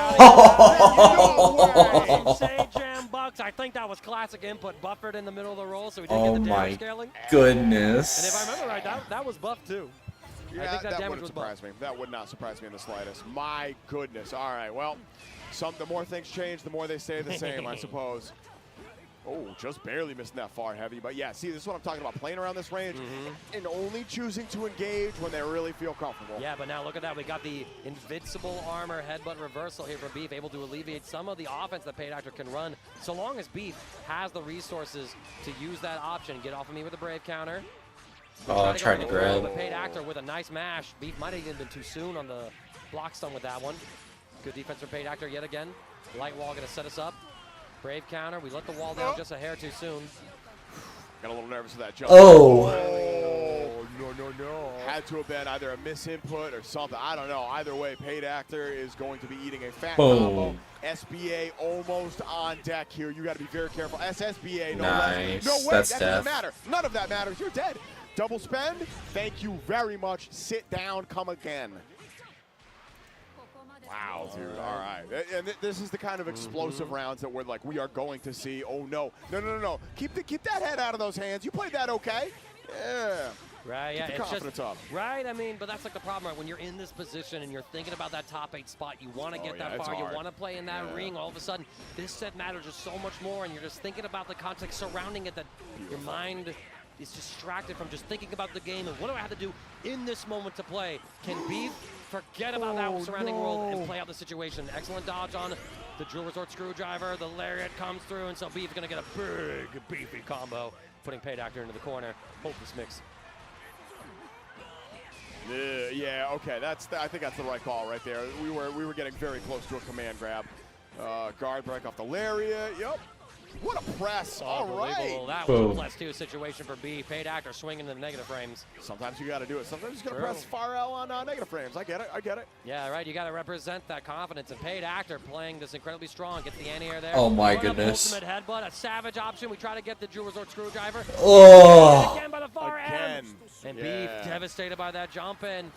Say Jam Bucks. I think that was classic input. Buffered in the middle of the roll, so we didn't get the damage scaling. Goodness. And if I remember right, that was buffed too. Yeah, I think that damage wouldn't was surprise me. That would not surprise me in the slightest. My goodness. All right, well. The more things change, the more they stay the same, I suppose. Oh, just barely missing that far heavy. But yeah, see, this is what I'm talking about. Playing around this range and only choosing to engage when they really feel comfortable. Yeah, but now look at that. We got the invincible armor headbutt reversal here for Beef, able to alleviate some of the offense that Paid Actor can run. So long as Beef has the resources to use that option. Get off of me with a Brave Counter. Trying to grab. But Paid Actor with a nice mash. Beef might have even been too soon on the block stun with that one. Good defense from Paid Actor yet again. Light wall going to set us up. Brave Counter. We let the wall down just a hair too soon. Got a little nervous with that jump. Oh. No. had to have been either a misinput or something. I don't know. Either way, Paid Actor is going to be eating a fat Boom. combo. SBA almost on deck here. You got to be very careful. SSBA, no Nice. less. No way, That's that death. doesn't matter. None of that matters. You're dead. Double spend. Thank you very much. Sit down. Come again. Wow, dude. All right. And this is the kind of explosive rounds that we're like, we are going to see. Oh, no. No. Keep that head out of those hands. You played that okay. Yeah. Right, yeah, Keep the it's confidence just, up. right, I mean, but that's like the problem, right? When you're in this position and you're thinking about that top 8 spot, you want to get yeah, that it's far, you hard. want to play in that ring, all of a sudden, this set matters just so much more, and you're just thinking about the context surrounding it, that your mind is distracted from just thinking about the game, and what do I have to do in this moment to play? Can Beef forget about that surrounding world and play out the situation? Excellent dodge on the Jewel Resort Screwdriver, the Lariat comes through, and so Beef is going to get a big, beefy combo, putting Paid Actor into the corner. Hope this mix. Yeah, okay. I think that's the right call right there. We were getting very close to a command grab. Guard break off the lariat. Yep. What a press. All right. That was a +2 situation for B. Paid Actor swinging the negative frames. Sometimes you got to do it. Sometimes you got to press far L on negative frames. I get it. Yeah, right. You got to represent that confidence. And Paid Actor playing this incredibly strong. Gets the anti-air there. Oh my Put up goodness. Ultimate headbutt, a savage option. We try to get the Jewel Resort Screwdriver. Oh. Again by the far Again. end. And Beef devastated by that jump and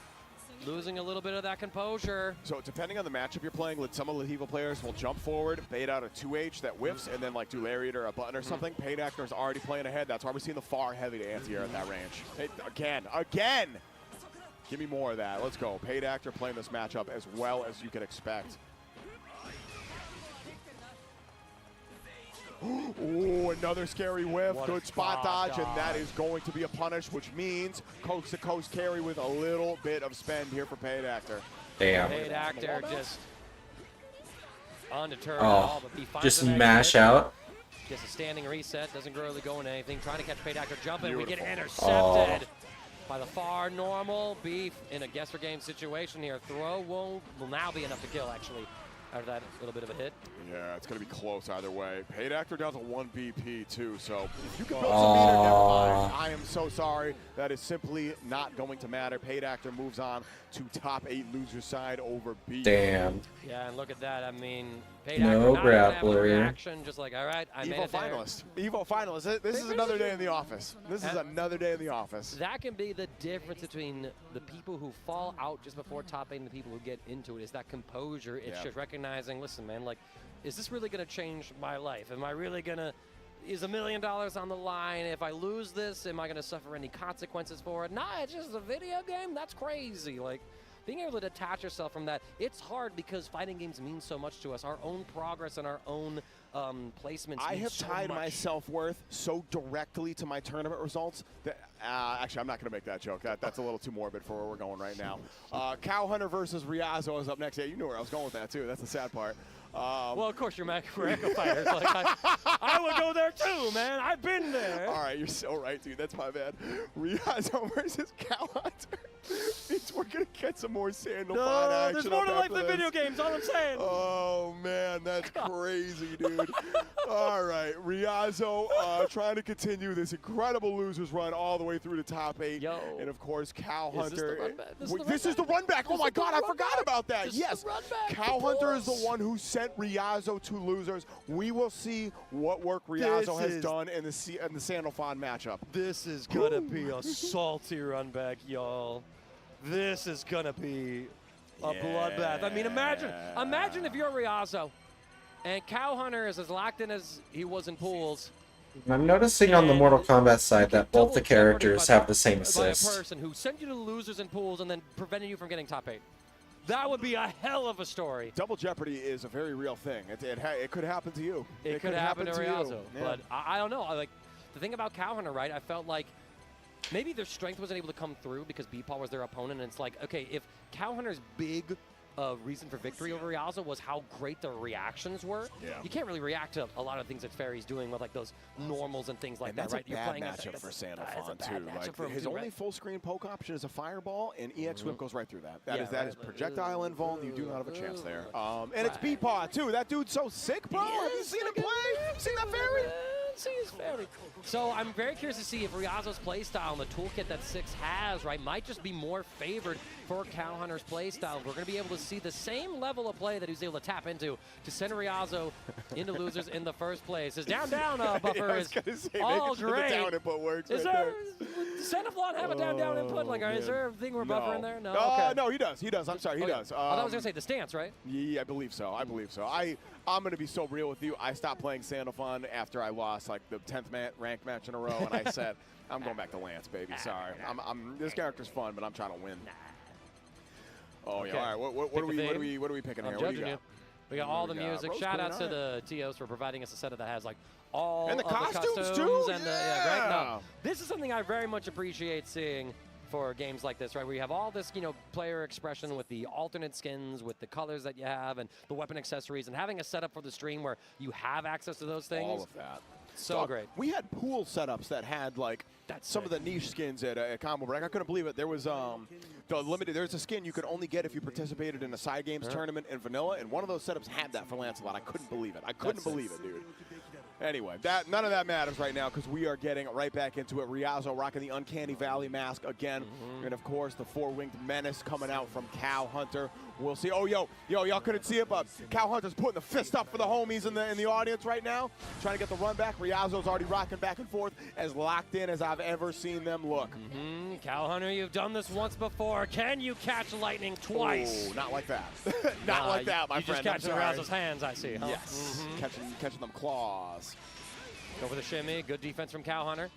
losing a little bit of that composure. So depending on the matchup you're playing, some of the evil players will jump forward, bait out a 2H that whiffs, and then like do lariat or a button or something. Paid Actor is already playing ahead. That's why we're seeing the far heavy to anti-air at that range. Again. Give me more of that. Let's go. Paid Actor playing this matchup as well as you can expect. Ooh, another scary whiff. Good spot dodge, and that is going to be a punish, which means coast-to-coast carry with a little bit of spend here for Paid Actor. Damn. Paid Actor just undeterred at all, but he finds Just the next mash hit. out. Gets a standing reset, doesn't really go into anything. Trying to catch Paid Actor jumping. We get intercepted by the far normal. Beef in a guesser game situation here. Throw will now be enough to kill, actually, out of that little bit of a hit. Yeah, it's going to be close either way. Paid Actor down to 1 BP, too, so if you can build some meter, never mind. I am so sorry. That is simply not going to matter. Paid Actor moves on to top 8 loser side over B. Damn. Yeah, and look at that. I mean, Paid No Actor not even having a grappler. reaction, just like, all right, I made Evo it there. finalist. Evo finalist. This is another day in the office. This is another day in the office. That can be the difference between the people who fall out just before top 8 and the people who get into it. Is that composure. It's just recognizing, listen, man, like, is this really going to change my life? Am I really going to, is $1 million on the line? If I lose this, am I going to suffer any consequences for it? Nah, it's just a video game. That's crazy. Like, being able to detach yourself from that, it's hard because fighting games mean so much to us. Our own progress and our own placements I mean have so tied much. my self-worth so directly to my tournament results that actually I'm not going to make that joke. That's a little too morbid for where we're going right now. Cow Hunter versus Riazzo is up next. Yeah, you knew where I was going with that too. That's the sad part. Well, of course, you're Echo Fighters. Like, I would go there too, man. I've been there. All right, you're so right, dude. That's my bad. Riazzo versus Cow Hunter. Means we're going to get some more Sandal Fine action. There's more to up life after than this. video games, all I'm saying. Oh, man, that's crazy, dude. All right, Riazzo trying to continue this incredible losers run all the way through the top 8. Yo. And, of course, Cow Is this the Hunter. run back? This is the run back. Oh, my God, I forgot about that. This is Yes. the run back. Cow Hunter is the one who sent Riazzo to losers. We will see what work Riazzo has done in the Sandal Fine matchup. This is going to be a salty run back, y'all. This is going to be a bloodbath. I mean, imagine if you're Riazzo and Cow Hunter is as locked in as he was in pools. I'm noticing on the Mortal Kombat side that both the characters have the same By a assist. person who sent you to losers and pools and then prevented you from getting top 8. That would be a hell of a story. Double Jeopardy is a very real thing. It could happen to you. It could happen to Riazzo. Yeah. But I don't know. Like, the thing about Cow Hunter, right, I felt like maybe their strength wasn't able to come through because B-Paul was their opponent. And it's like, okay, if Cow Hunter's big reason for victory over Riazzo was how great the reactions were, you can't really react to a lot of things that Fairy's doing with like those normals and things like that, right? You're playing matchup for Sandal Fine too. Like his only full screen poke option is a fireball, and EX Whip goes right through that. That is projectile invuln. You do not have a chance there. And it's B-Paw too. That dude's so sick, bro. Have you seen him play? Seen that Fairy? see is fairly. So I'm very curious to see if Ryazo's playstyle and the toolkit that Six has, right, might just be more favored for Cow Hunter's playstyle. We're going to be able to see the same level of play that he was able to tap into to send Ryazo into losers in the first place. His down-down buffer is all great. The down input works Is right there, there. does Senaflon have a down-down input? Like, is there a thing we're buffering there? No. No, Okay. no, he does. He does. I'm sorry, he Okay. does. I thought I was going to say the stance, right? Yeah, I believe so. I believe so. I'm going to be so real with you. I stopped playing Sandalphon after I lost like the 10th ranked match in a row, and I said, I'm going back to Lance, baby. Sorry. This character's fun, but I'm trying to win. Oh, yeah. Okay. All right. What are we picking I'm here? What do judging you you. got? We got What all do the we got? music. Rose Shout Queen, out to all the TOs for providing us a setup that has like all And the of costumes, the too? costumes and right? No, Yeah. this is something I very much appreciate seeing for games like this, right? Where you have all this, player expression with the alternate skins, with the colors that you have, and the weapon accessories, and having a setup for the stream where you have access to those things. All of that. So Dog, great. We had pool setups that had like some of the niche skins at Combo Break. I couldn't believe it. There was the limited. There's a skin you could only get if you participated in a side games tournament in vanilla, and one of those setups had that for Lancelot. I couldn't believe it. I couldn't believe it, dude. Anyway, none of that matters right now because we are getting right back into it. Ryazo rocking the Uncanny Valley mask again. And, of course, the four-winged menace coming out from Cow Hunter. We'll see. Oh, yo, y'all couldn't see it, but Cow Hunter's putting the fist up for the homies in the audience right now, trying to get the run back. Ryazo's already rocking back and forth, as locked in as I've ever seen them look. Cow Hunter, you've done this once before. Can you catch lightning twice? Oh, not like that. Not like that, my friend. You just catch I'm sorry. Ryazo's hands, I see. Huh? Yes, catching them claws. Go for the shimmy. Good defense from Cow Hunter.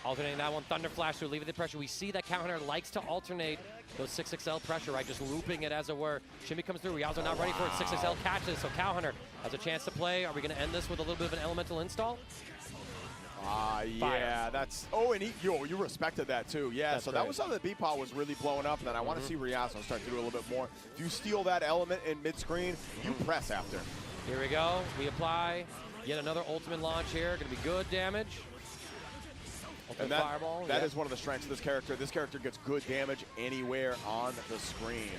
Alternating that one, Thunder Flash to alleviate the pressure. We see that Cow Hunter likes to alternate those 6XL pressure, right? Just looping it as it were. Shimmy comes through. Ryazo not ready for it. 6XL catches, so Cow Hunter has a chance to play. Are we going to end this with a little bit of an elemental install? Yeah, that's. Oh, and you respected that too. Yeah, That's so right. that was something that Beatpaw was really blowing up, and then I want to see Ryazo start to do a little bit more. If you steal that element in mid-screen, you press after. Here we go. We apply yet another ultimate launch here. Going to be good damage. Ultimate And that fireball. that yeah. is one of the strengths of this character. This character gets good damage anywhere on the screen.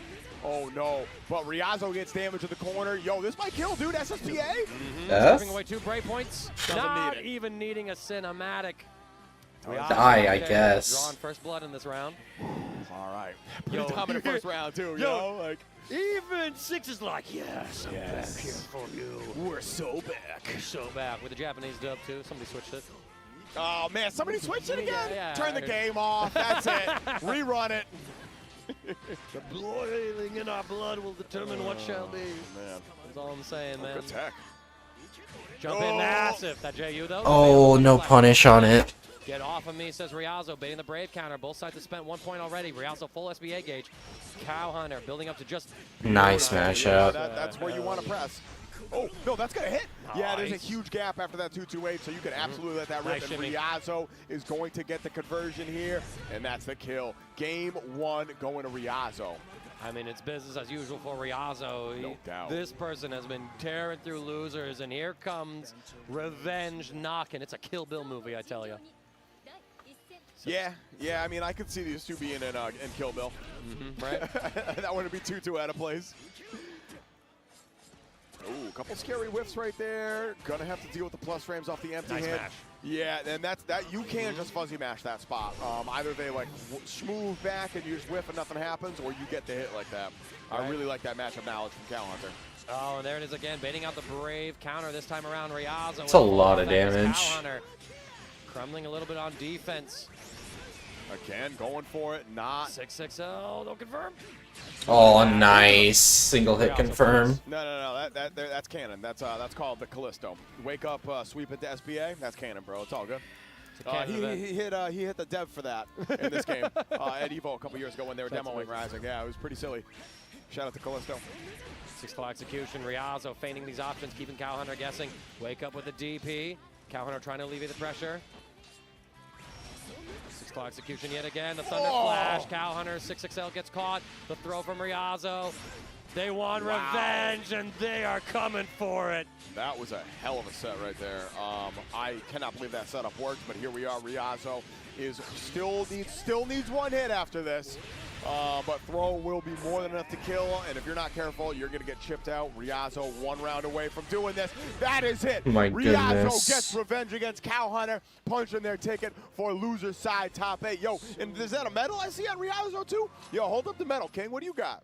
Oh no, but Ryazo gets damage in the corner. Yo, this might kill, dude. SSPA? Giving away 2 breakpoints. Doesn't Not need it. even needing a cinematic. I guess. Drawing first blood in this round. All right. Pretty dominant first round too, yo. Like, even Six is like, yes, I'm back here for you. we're so back. We're so back. With the Japanese dub too. Somebody switched it. Oh man, somebody switched it again? Yeah, Turn the I- game off. That's it. Rerun it. The boiling in our blood will determine what shall be. Man. That's all I'm saying, man. Good tech. Jump in massive. That JU though. Oh, no punish on it. Get off of me, says Ryazo, baiting the Brave counter. Both sides have spent 1 point already. Ryazo full SBA gauge. Cow Hunter building up to just... Nice mashup. That's where you want to press. Oh, no, that's going to hit. Yeah, there's a huge gap after that 2-2-8, so you can absolutely let that rip. Nice And shimmy. Ryazo is going to get the conversion here, and that's the kill. Game 1 going to Ryazo. I mean, it's business as usual for Ryazo. No doubt. This person has been tearing through losers, and here comes revenge knocking. It's a Kill Bill movie, I tell you. 第一戦 Yeah, I mean, I could see these two being in Kill Bill. Right? That wouldn't be too out of place. Ooh, a couple scary whiffs right there. Gonna have to deal with the plus frames off the empty Nice hit. mash. Yeah, and that you can't just fuzzy mash that spot. Either they like smooth back and you just whiff and nothing happens, or you get the hit like that. I Right. really like that matchup knowledge from Cow Hunter. Oh, and there it is again, baiting out the Brave counter this time around. Ryazo. That's a lot of damage. Cow Hunter crumbling a little bit on defense. Again, going for it, not. 660, don't confirm. Oh, nice. Single hit confirm. No. That's canon. That's called the Callisto. Wake up, sweep it to SBA. That's canon, bro. It's all good. He hit the dev for that in this game at Evo a couple years ago when they were That's demoing amazing. Rising. Yeah, it was pretty silly. Shout out to Callisto. 6-claw execution. Ryazo feigning these options, keeping Cow Hunter guessing. Wake up with the DP. Cow Hunter trying to alleviate the pressure. 6-claw execution yet again. The Thunder Flash. Cow Hunter 6XL gets caught. The throw from Ryazo. They want Wow. revenge, and they are coming for it. That was a hell of a set right there. I cannot believe that setup worked, but here we are. Riazo is still needs one hit after this. But throw will be more than enough to kill, and if you're not careful, you're going to get chipped out. Riazo 1 round away from doing this. That is it. My Riazo goodness. gets revenge against Cow Hunter, punching their ticket for loser side top 8. Yo, and is that a medal I see on Riazo too? Yo, hold up the medal, King. What do you got?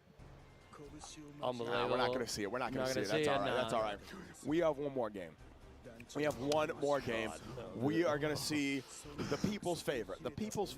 Unbelievable. We're not going to see it. We're not going to see it. gonna That's all see right. it, That's no. all right. We have one more game. We have one more game. We are going to see the people's favorite. The people's,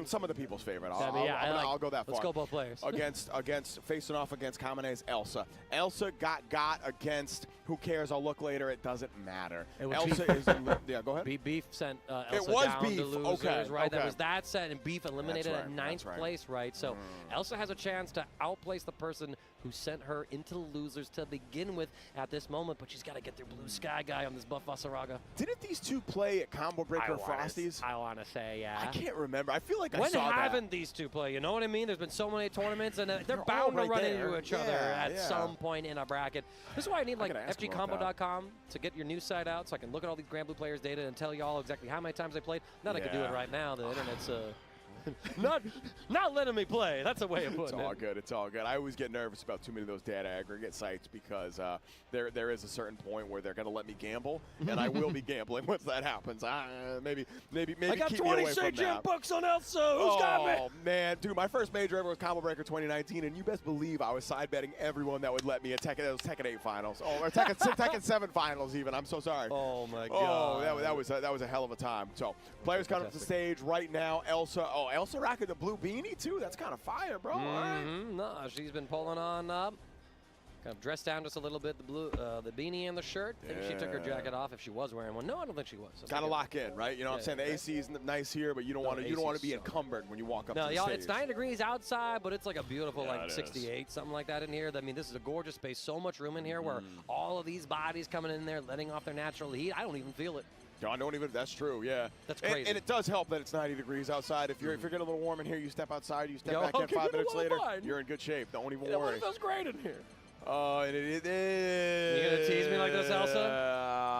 some of the people's favorite. I'll go that far. Let's go both players. Against facing off against Kamene's Elsa. Elsa got against. Who cares? I'll look later. It doesn't matter. It was Elsa is. Yeah, go ahead. Beef sent Elsa It was down Beef. to losers, Okay, right? That okay. was that set, and Beef eliminated That's at right, 9th that's right. place, right? So Elsa has a chance to outplace the person who sent her into the losers to begin with at this moment, but she's got to get their blue sky guy on this buff Vasaraga. Didn't these two play at Combo Breaker Frosties? I want to say, yeah. I can't remember. I feel like I When saw that. haven't these two play? You know what I mean? There's been so many tournaments, and they're They're all bound right to run there. into each other Yeah, at yeah. some point in a bracket. This is why I need like gotta ask him about that. FGCombo.com to get your news site out, so I can look at all these Grand Blue players' data and tell you all exactly how many times they played. Not I can do Yeah. it right now. The internet's not letting me play. That's a way of It's putting all it. good. It's all good. I always get nervous about too many of those data aggregate sites because there is a certain point where they're going to let me gamble, and I will be gambling once that happens. Maybe I got keep me away 20 from St. Jam that. bucks on Elsa. Who's got me? Oh man, dude, my first major ever was Combo Breaker 2019, and you best believe I was side betting everyone that would let me at Tekken. That was Tekken 8 finals, or Tekken 7 finals even. I'm so sorry. Oh my Oh, God. that was a hell of a time. So players coming up to the stage right now. Elsa. Oh, Elsa rocking the blue beanie too. That's kind of fire, bro. All right. No, she's been pulling on up. Kind of dressed down just a little bit, the beanie and the shirt. I think she took her jacket off if she was wearing one. No, I don't think she was. Got to lock in, right? You know what I'm saying? The AC is nice here, but you don't want to be encumbered when you walk up No, to the y'all, stage. it's 9 degrees outside, but it's like a beautiful, Yeah, like it is. 68, something like that in here. I mean, this is a gorgeous space. So much room in here where all of these bodies coming in there, letting off their natural heat. I don't even feel it. I don't even. That's true. Yeah. That's And- crazy. And it does help that it's 90 degrees outside. If you're getting a little warm in here, you step outside. You step Yo, back in okay, 5 you know minutes what, later. fine. You're in good shape. Don't even You know what? worry. It feels great in here. And it is. You gonna tease me like this, Elsa?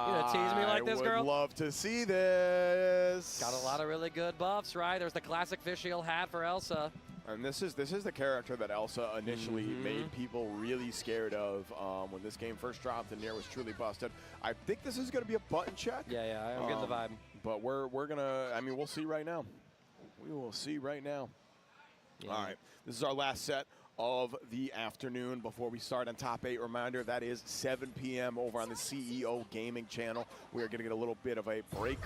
You gonna tease me like this, girl? I would love to see this. Got a lot of really good buffs, right? There's the classic fish eel hat for Elsa. And this is the character that Elsa initially made people really scared of when this game first dropped and Nier was truly busted. I think this is going to be a button check. Yeah, I'm getting the vibe. But we're gonna. I mean, we'll see right now. We will see right now. Yeah. All right, this is our last set of the afternoon before we start on top 8. Reminder, that is 7 p.m. over on the CEO Gaming channel. We are going to get a little bit of a break,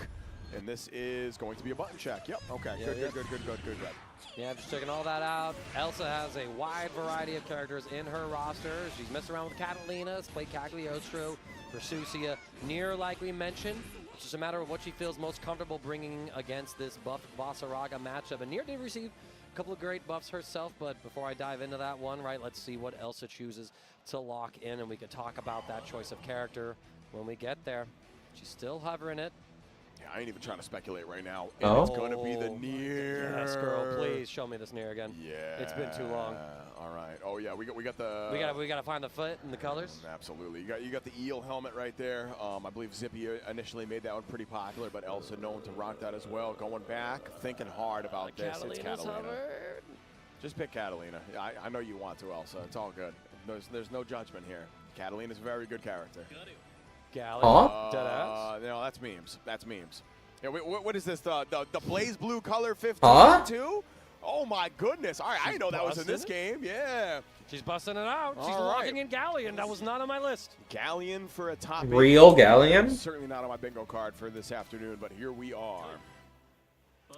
and this is going to be a button check. Yep. Okay. Yeah, Good. yeah. Good. Yeah, just checking all that out. Elsa has a wide variety of characters in her roster. She's messed around with Catalina, has played Cagliostro, Persucia, Nier, like we mentioned. It's just a matter of what she feels most comfortable bringing against this buff Vasaraga matchup. And Nier did receive a couple of great buffs herself, but before I dive into that one, right, let's see what Elsa chooses to lock in, and we can talk about that choice of character when we get there. She's still hovering it. Yeah, I ain't even trying to speculate right now. Oh. It's going to be the Nier. Yes, girl, please show me this Nier again. Yeah. It's been too long. All right. Oh yeah, we got the. We gotta find the foot and the colors. Absolutely. You got the eel helmet right there. I believe Zippy initially made that one pretty popular, but Elsa known to rock that as well. Going back, thinking hard about this. It's Catalina's Catalina. hovered. Just pick Catalina. I know you want to, Elsa. It's all good. There's no judgment here. Catalina's a very good character. Galley. Huh? Deadass. No, that's memes. That's memes. Yeah, what is this? The Blaze Blue color 15 Huh? too? Oh my goodness! All right, I didn't know that was in this busting game. Yeah, She's busting it out. She's All right. locking in Galleon. That was not on my list. Galleon for a top 8. Real Galleon? Certainly not on my bingo card for this afternoon, but here we are.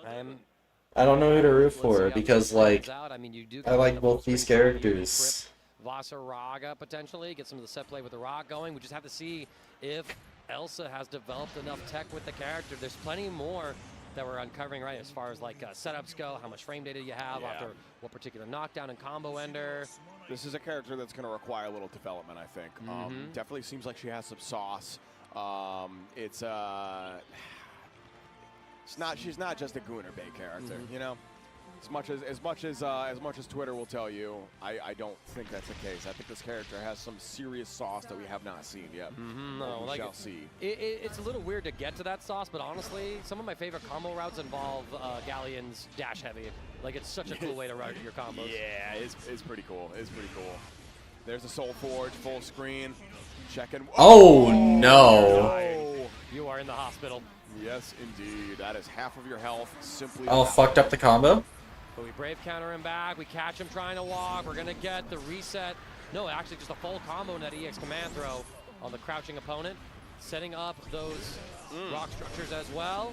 I don't know who to root Let's see for how because, this plays like, out. I mean, you do I get like the both full these screen side, you do characters. Trip Vasaraga potentially, get some of the set play with the rock going. We just have to see if Elsa has developed enough tech with the character. There's plenty more that we're uncovering, right, as far as like setups go, how much frame data you have Yeah. after what particular knockdown and combo ender. This is a character that's going to require a little development, I think. Definitely seems like she has some sauce. She's not just a Gooner Bay character, you know? As much as Twitter will tell you, I don't think that's the case. I think this character has some serious sauce that we have not seen yet. No, we like shall see. It's a little weird to get to that sauce, but honestly, some of my favorite combo routes involve Galleon's dash heavy. Like, it's such a cool way to run your combos. Yeah, it's pretty cool. It's pretty cool. There's the Soul Forge full screen. Checking. Oh, no. You are in the hospital. Yes, indeed. That is half of your health. Simply. Oh, fucked up the combo. But we brave counter him back. We catch him trying to walk. We're gonna get the reset. No, actually, just a full combo in that EX command throw on the crouching opponent, setting up those rock structures as well.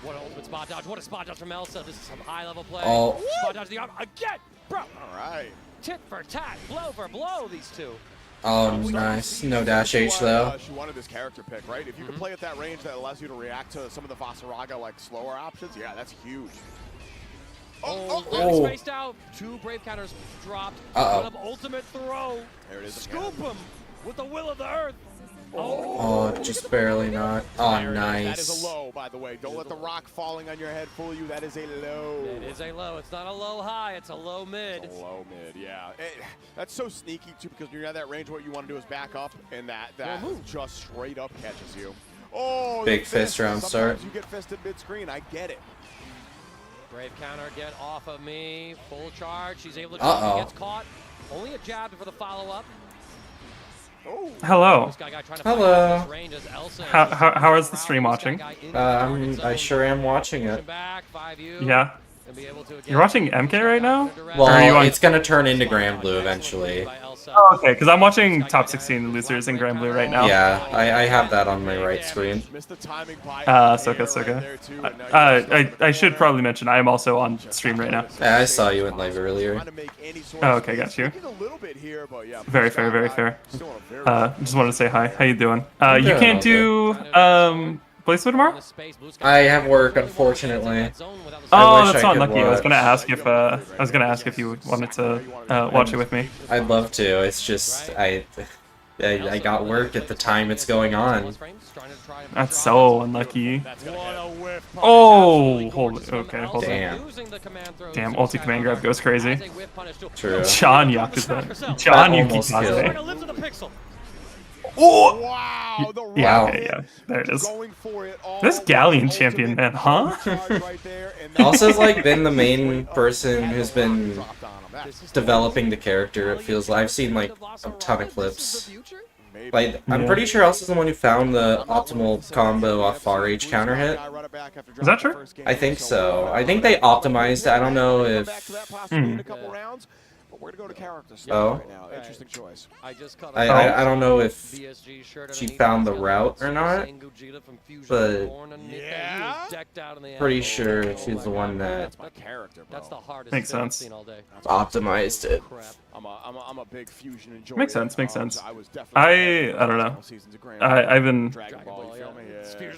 What an ultimate spot dodge. What a spot dodge from Elsa. This is some high-level play. Oh. Spot dodge the arm again, bro. All right. Tit for tat, blow for blow, these two. Oh, nice. No dash H, though. She wanted this character pick, right? If you can play at that range that allows you to react to some of the Vasaraga, like, slower options, yeah, that's huge. Really spaced out. Two brave counters dropped. Uh-oh. One of ultimate throw. There it is. Scoop him with the will of the earth. Oh, just barely not. Oh, That is nice. a low, by the way. Don't let the rock falling on your head fool you. That is a low. It is a low. It's not a low high. It's a low mid. It's a low mid, yeah. That's so sneaky, too, because when you're at that range, what you want to do is back up, and that just straight up catches you. Oh, Big fist round start. Sometimes you get fisted mid-screen. I get it. Brave counter, get off of me. Full charge. She's able to Uh-oh. gets caught. Only a jab for the follow-up. Hello. This guy trying to Hello. find this range as Elsa How is the stream watching? I sure am watching it. back, 5U, Yeah. and be able to You're watching MK right now? Well, Or are you on- it's gonna turn into Grand Blue eventually. Oh, okay, because I'm watching top 16 losers in Grand Blue right now. Yeah, I have that on my right screen. Soka. I should probably mention I am also on stream right now. Yeah, I saw you in live earlier. Oh, okay, got you. Very fair, very fair. Just wanted to say hi. How you doing? You doing can't all do Blazeway tomorrow? I have work, unfortunately. Oh, wish that's I so could unlucky. I was watch. gonna ask if you wanted to watch it with me. I'd love to. It's just I got work at the time it's going on. That's so unlucky. Oh, hold it. Okay, hold Damn. on. Damn, ulti command grab goes crazy. True. John Yakuza. John Almost Yukizaze. Oh! Wow, the Yeah, Wow. okay, yeah. There it is. going for it all. This Galleon champion, man, huh? Alsa's like been the main person who's been developing the character. It feels like I've seen like a ton of clips. Like I'm Yeah. pretty sure Alsa's the one who found the optimal combo off far H counter hit. Is that true? I think so. I think they optimized it. I don't know if. But we're gonna go to character stuff Oh. right now. Interesting choice. I don't know if she found the route or not, but pretty sure she's the one that My character, bro. That's the hardest Makes thing I've sense. seen all day. optimized it. I'm a big fusion enjoyer. Makes sense, makes sense. So I was definitely I don't know. seasons of Grand I've been Dragon Ball, you feel me? Yeah.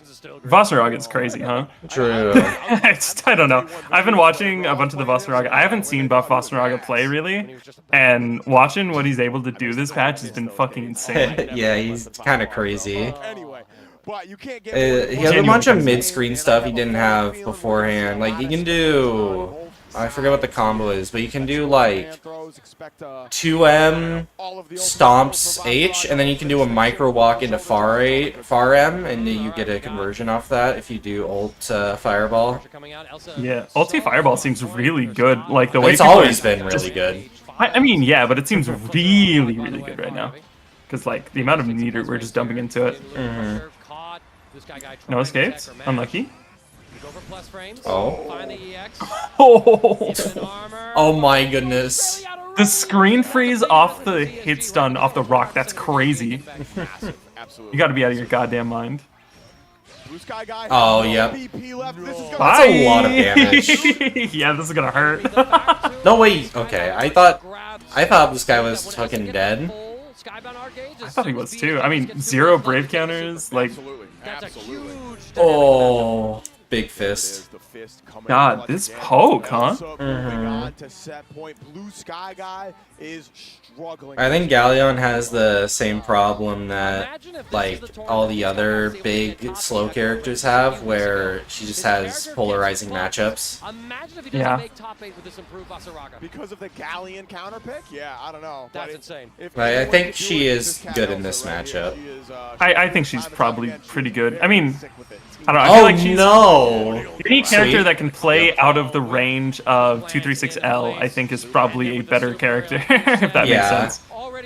Vasarag is crazy, huh? True. I don't know. I've been watching a bunch of the Vasaraga. I haven't seen Buff Vasaraga play really, and watching what he's able to do this patch has been fucking insane. Yeah, he's kind of crazy. Anyway, but you can't get He has a bunch of mid-screen stuff he didn't have beforehand. Like, you can do... I forget what the combo is, but you can do, like, 2M stomps H, and then you can do a micro walk into far M, and you get a conversion off that if you do ult Fireball. Yeah, ulti Fireball seems really good. Like the way It's people always are been just- really good. I mean, yeah, but it seems really, really good right now. Because like the amount of meter we're just dumping into it. No escapes. Unlucky. Oh. Oh. Oh my goodness. The screen freeze off the hit stun off the rock. That's crazy. You got to be out of your goddamn mind. Oh, yep. That's a lot of damage. Yeah, this is gonna hurt. No, wait. Okay, I thought this guy was fucking dead. I thought he was too. I mean, 0 brave counters. Like, Oh, big fist. fist coming God, clutch this again. poke, huh? Elsa moving on to set point. Blue Sky Guy is struggling. I think Galleon has the same problem that like all the other big slow characters have, where she just has polarizing matchups. Imagine if he doesn't Yeah. make top 8 with this improved Vasaraga. Because of the Galleon counter pick? Yeah, I don't know. That's But insane. if I anyone think can do she it, is it's Cat good in Elsa this right here. matchup. She is, I think she's on the probably bench. pretty She's good. very I mean, sick with it. I don't know. I feel Oh like she's no! any character Sweet. that can play out of the range of 236L. I think is probably a better character, if that Yeah. makes sense.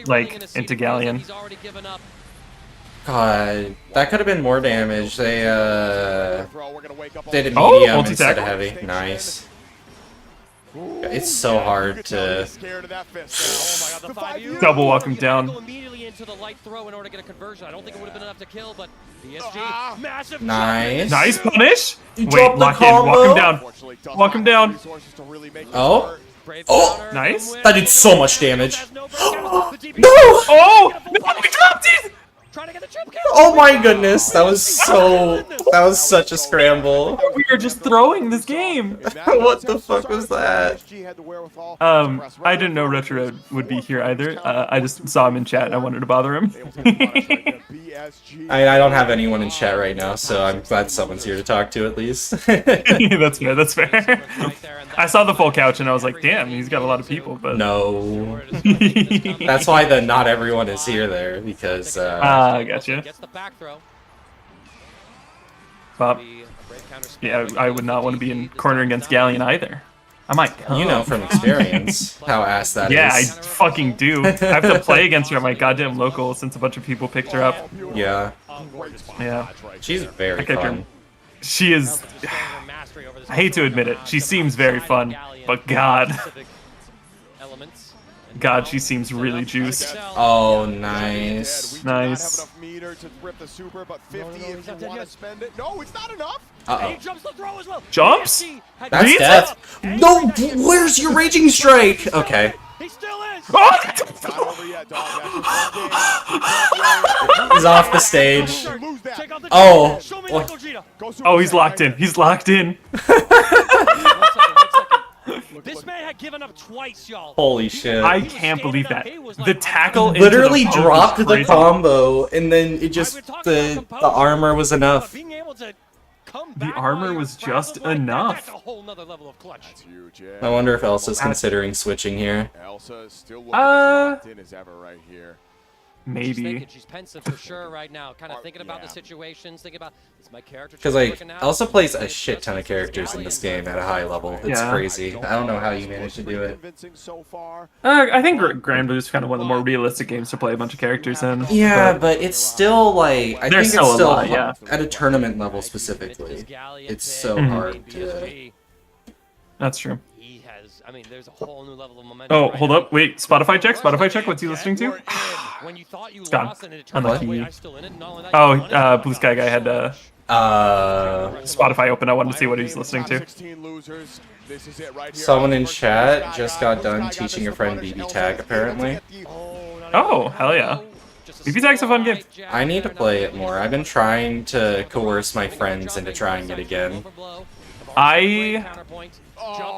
Like into Galleon. He's already given up. God, that could have been more damage. They Throw, we're gonna wake up did a Oh, medium multi-tackle. instead of heavy. Nice. It's so hard to. Scared of that fist. Oh my god, the 5U. Double walk him down. Go immediately into the light throw in order to get a conversion. I don't think it would have been enough to kill, but PSG, massive Nice. Nice punish. You Wait, dropped the lock in. Walk him combo? down. Walk him down. Oh. Brave Oh, counter, nice. win. That did so much damage. No! No! Oh! No, we dropped it! Trying to get the trip kill. Oh my goodness, that was so. That was such a scramble. We are just throwing this game. What the fuck was that? I didn't know Retro would be here either. I just saw him in chat and I wanted to bother him. I don't have anyone in chat right now, so I'm glad someone's here to talk to at least. That's fair, that's fair. I saw the full couch and I was like, damn, he's got a lot of people, but... No. That's why the not everyone is here there, because gotcha. Gets the back throw. Bob. Yeah, I would not want to be in corner against Galleon either. I might come. you know from experience how ass that is. Yeah, I fucking do. I have to play against her at my goddamn local since a bunch of people picked her up. Yeah. Yeah. She's very I kept her- fun. She is... I hate to admit it, she seems very fun, but God, God, she seems really juiced. Oh, nice. Nice. No, it's not enough. Uh-oh. Jumps the throw as well. Jumps? That's Beats death. No, where's your raging strike? Okay. He still is. He's off the stage. Take off the Oh. Show me What? Gogeta. Oh, he's locked in. He's locked in. One second. This man had given up twice, y'all. Holy shit. I can't believe that. The tackle into Literally the post dropped was the crazy. combo, and then it just the armor was enough. Being able to come The back armor while was you're just frazzled like that, enough. That's a whole nother level of clutch. That's huge, I wonder if Elsa's considering switching here. Elsa is still looking as locked in as ever right here. She's Maybe. thinking, she's pensive for sure right now. Kind of thinking about the situations, thinking about, is my character Because choice like working out? Elsa plays a shit ton of characters in this game at a high level. It's Yeah. crazy. I don't know how you manage to do it. I think Grand Blue is kind of one of the more realistic games to play a bunch of characters in. Yeah, but it's still like I There's think it's still a still lot, yeah. at a tournament level specifically. It's so Mhm. hard to. That's true. He has, I mean, there's a whole new level of momentum. Oh, right hold now. up. Wait, Spotify check. Spotify check. What's he listening to? When you thought you It's gone. lost and it turns out, Unlucky. wait, I'm still in it. Not only that, Oh, you won it. Blue Sky Guy had Spotify open. I wanted to see what he's listening to. Someone in chat just got done teaching a friend BB Tag apparently. Oh, hell yeah. BB Tag's a fun game. I need to play it more. I've been trying to coerce my friends into trying it again. I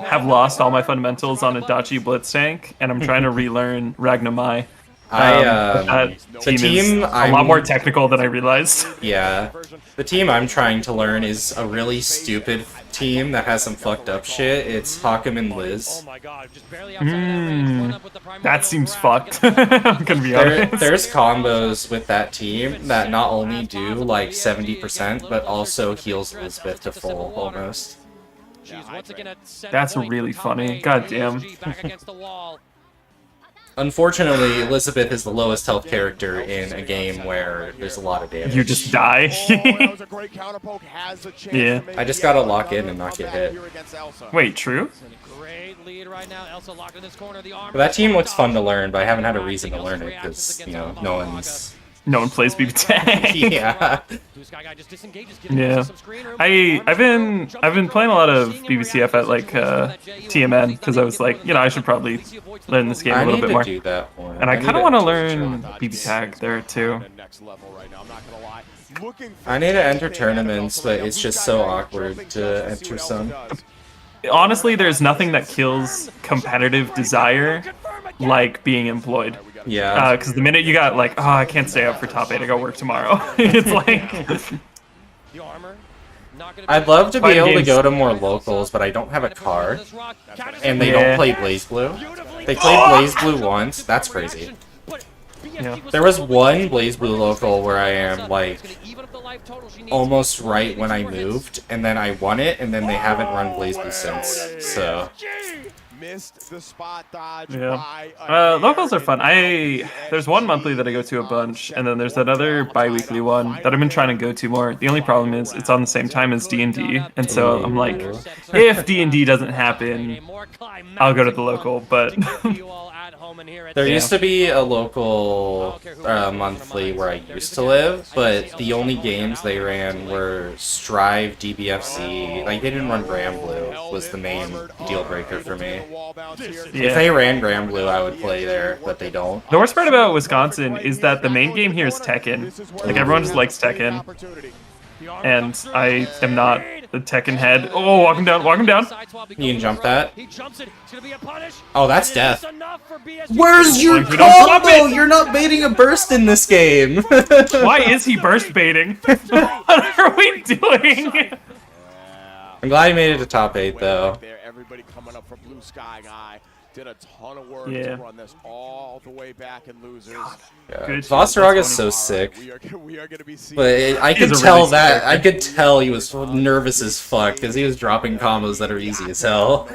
have lost all my fundamentals on Adachi Blitz tank, and I'm trying to relearn Ragnamai. That the team is a lot more technical than I realized. Yeah, the team I'm trying to learn is a really stupid team that has some fucked up shit. It's Hakim and Liz. That seems fucked. I'm gonna be honest. There's combos with that team that not only do like 70%, but also heals Elizabeth to full almost. That's really funny. God damn. Unfortunately, Elizabeth is the lowest health character in a game where there's a lot of damage. You just die. Yeah. I just gotta lock in and not get hit. Wait, true? But that team looks fun to learn, but I haven't had a reason to learn it because, you know, no one's... No one plays BB Tag. Yeah. Yeah. I've been playing a lot of BBCF at like TMN because I was like, you know, I should probably learn this game a little bit more. Do that more. And I kind of want to learn BB Tag there too. looking for I need to enter anything tournaments, out of but it's Alpharetta. just Who's so got awkward Drink to up, see enter what else some. he does. Honestly, there's nothing that kills competitive desire like being employed. Yeah. Because the minute you got like, oh, I can't stay up for top 8, I got work tomorrow. It's like, The armor. Not gonna I'd love to be Fighting able to games. go to more locals, but I don't have a car, and they Yeah. don't play Blaze Blue. They played Blaze Blue once. That's crazy. Yeah. There was one Blaze Blue local where I am like almost right when I moved, and then I won it, and then they haven't run Blaze Blue since. So Missed the spot dodge Yeah. by a Locals hair. are fun. There's one monthly that I go to a bunch, and then there's that other bi-weekly one that I've been trying to go to more. The only problem is it's on the same time as D&D, and so I'm like, if D&D doesn't happen, I'll go to the local, but there Yeah. used to be a local monthly where I used to live, but the only games they ran were Strive, DBFC. Like, they didn't run Grand Blue, was the main deal breaker for me. If yeah. they ran Grand Blue, I would play there, but they don't. The worst part about Wisconsin is that the main game here is Tekken. Like, everyone just likes Tekken, and I am not the Tekken head. Oh, walk him down, walk him down. You can jump that. He jumps it. It's gonna be a punish. Oh, that's death. Enough for BSG. Where's your Like, we don't drop combo? it! You're not baiting a burst in this game. Why is he burst baiting? What are we doing? I'm glad he made it to top 8, though. There, everybody coming up for Blue Sky Guy. Did a ton of work Yeah. to run this all the way back in losers. Yeah. Good shit, Vossaraga that's is so funny. sick. We are gonna be seeing. But I could He's a tell really that. sick I could tell he was nervous as fuck because he was dropping combos that are easy as hell.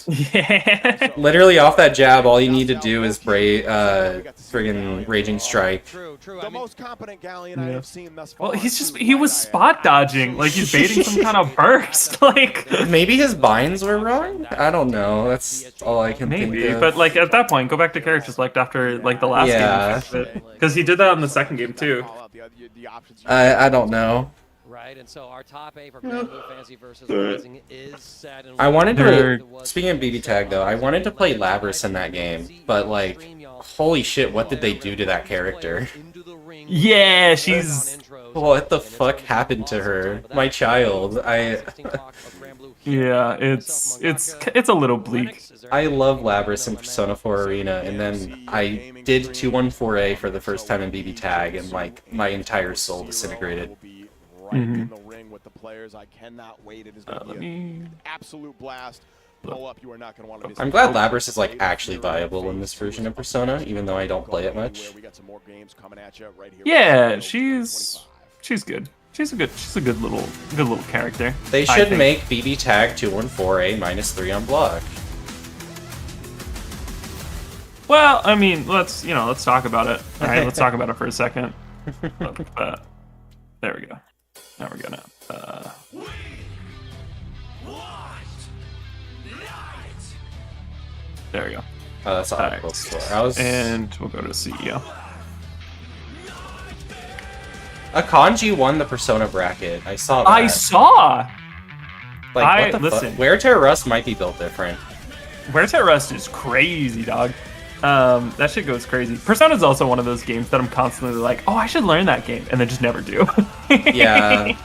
Yeah. Literally off that jab, all you need to do is friggin' Raging Strike. True. The most competent Galleon I have seen thus far. Well, he was spot dodging, like he's baiting some kind of burst, like Maybe his binds were wrong? I don't know. That's all I can maybe. think of. But like at that point, go back to character select after like the last Yeah. game, because he did that in the second game too. I don't know. Right, and so our top 8 for Grand Blue Fantasy versus Rising is set. And I wanted They're- to, speaking of BB Tag though, I wanted to play Labrys in that game, but like, holy shit, what did they do to that character? Yeah, she's What the fuck happened to her? My child. yeah, it's a little bleak. I love Labrys in Persona 4 Arena, and then I did 214A for the first time in BB Tag, and like, my entire soul disintegrated. Right in the ring with the players. I cannot wait. It is going to Let be me. an absolute blast. Pull up. You are not going to want to miss. I'm glad Labrys is like actually viable in this version of Persona, even though I don't play it much. We got some more games coming at you right here. Yeah, she's good. She's a good little character. They I should think. make BB Tag 214A -3 on block. Well, I mean, let's talk about it. All right, let's talk about it for a second. There we go. There we go now. There we go. That's all Alright. right. Score. I was And we'll go to CEO. Akanji won the Persona bracket. I saw that. I saw. Like, what the listen. fuck? Wear Tear Rust might be built different. Wear Tear Rust is crazy, dog. That shit goes crazy. Persona is also one of those games that I'm constantly like, oh, I should learn that game, and then just never do. Yeah.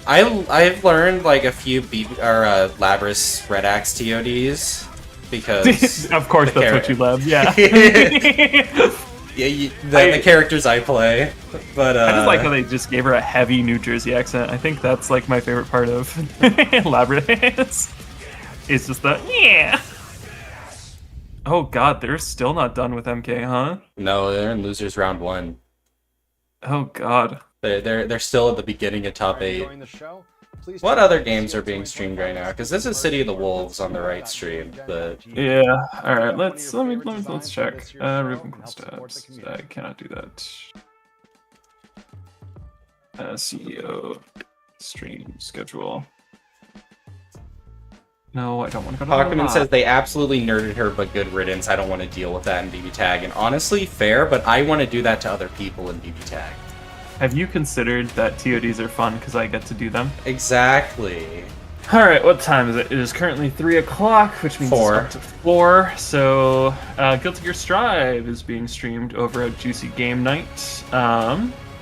I've learned like a few Labrys Red Axe TODs because Of course, the that's what you love. Yeah. yeah, the characters I play. But I just like how they just gave her a heavy New Jersey accent. I think that's like my favorite part of Labrys. It's just the yeah. Oh god, they're still not done with MK, huh? No, they're in losers round 1. Oh god. They're still at the beginning of top 8. Enjoying the show? Please What check other out games are CO being streamed right now? Because this is City of the Wolves on the right stream, but Yeah. All right. Let's check. Ravenclaw stats. I cannot do that. CEO stream schedule. No, I don't want to go to the Hawkman lot. says they absolutely nerded her, but good riddance. I don't want to deal with that in BB Tag. And honestly, fair, but I want to do that to other people in BB Tag. Have you considered that TODs are fun because I get to do them? Exactly. All right, what time is it? It is currently 3 o'clock, which means 4. it's up to 4. So, Guilty Gear Strive is being streamed over at Juicy Game Night.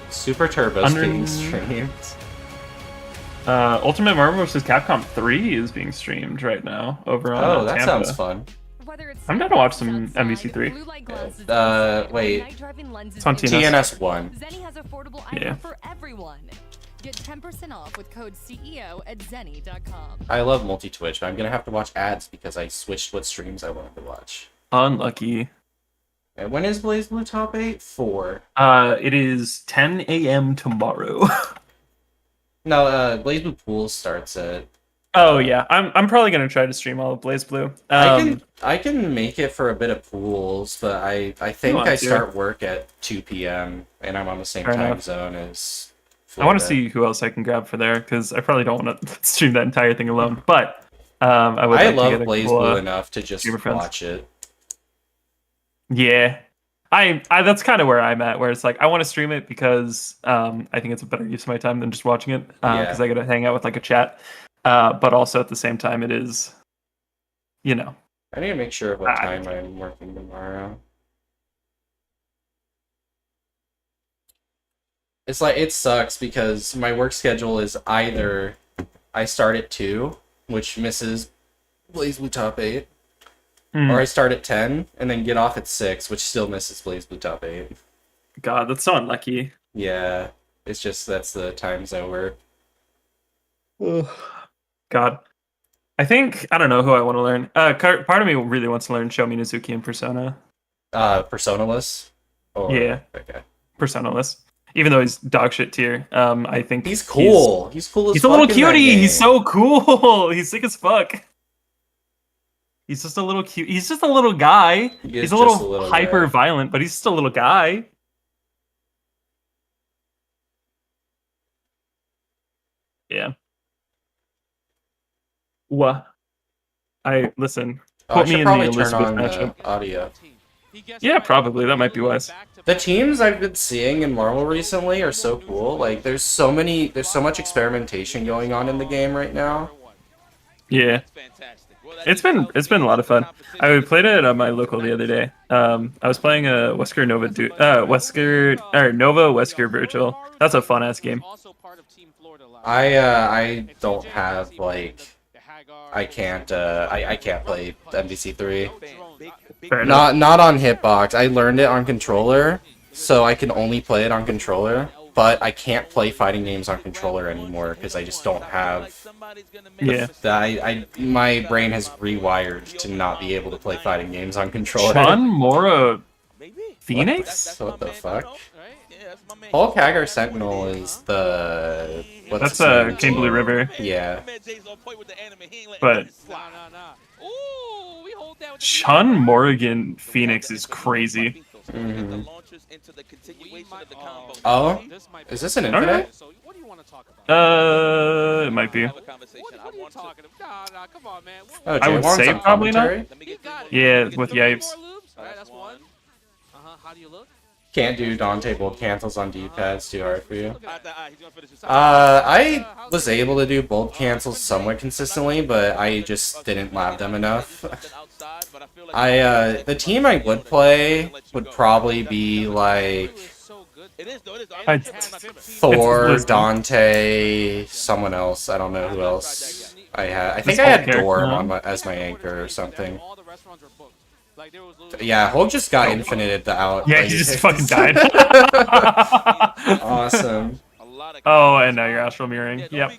Super Turbo's 100 being streamed. Ultimate Marvel vs. Capcom 3 is being streamed right now over on Oh, that Tampa. sounds fun. I'm down to watch some MVC3. Wait. It's on TNS. TNS1. Zenny has affordable Yeah. items for everyone. Get 10% off with code CEO at zenny.com. I love multi-Twitch, but I'm gonna have to watch ads because I switched what streams I wanted to watch. Unlucky. And when is BlazBlue Top 8? 4. It is 10 a.m. tomorrow. No, BlazBlue Pools starts at... Oh yeah, I'm probably gonna try to stream all of BlazBlue. I can make it for a bit of Pools, but I think want I to. start work at 2 p.m. and I'm on the same Fair time enough. zone as I want to Florida. see who else I can grab for there because I probably don't want to stream that entire thing alone. But I would. I like love to get a BlazBlue couple, enough to just streamer friends. watch it. Yeah, I that's kind of where I'm at. Where it's like I want to stream it because I think it's a better use of my time than just watching it because I get to hang out with like a chat. But also at the same time, it is, you know. I need to make sure of what time I'm working tomorrow. It's like, it sucks because my work schedule is either I start at 2, which misses BlazBlue Top 8, or I start at 10 and then get off at 6, which still misses BlazBlue Top 8. God, that's so unlucky. Yeah, it's just that's the times I work. God. I think, I don't know who I want to learn. Part of me really wants to learn Show Minazuki and Persona. Personaless? Or, Yeah. Okay. Personaless. Even though he's dog shit tier, I think he's cool. He's cool as he's a little fuck in that cutie. game. He's so cool. He's sick as fuck. He's just a little cute. He's just a little guy. He is He's a just little, a little hyper guy. violent, but he's still a little guy. Yeah. What? Listen. Oh, I Put me should in probably the turn Elizabeth on matchup. the audio. Yeah, probably. That might be wise. The teams I've been seeing in Marvel recently are so cool. Like, there's so much experimentation going on in the game right now. Yeah. It's been a lot of fun. I played it at my local the other day. I was playing a Wesker Nova Nova Wesker Virtual. That's a fun ass game. I don't have like I can't play MVC3. Fair enough. Not on Hitbox. I learned it on controller, so I can only play it on controller. But I can't play fighting games on controller anymore because I just don't have. Yeah. My brain has rewired to not be able to play fighting games on controller. Chun Mora Phoenix? What the fuck? Hulk Hagar Sentinel is the. That's King Blue River. Yeah. But Chun Morrigan Phoenix is crazy. Mm-hmm. Oh, is this an infinite? It might be. Oh, I would Jay-Wong's say on probably not. commentary? Yeah, with Yipes. Can't do Dante bolt cancels on D-pads, too hard for you. I was able to do bolt cancels somewhat consistently, but I just didn't lab them enough. The team I would play would probably be like Thor, Dante, someone else. I don't know who else I had. I think I had Dorm as my anchor or something. Yeah, Hulk just got infinite at the out. Yeah, he just fucking died. Awesome. Oh, and now you're astral mirroring. Yep. Yeah,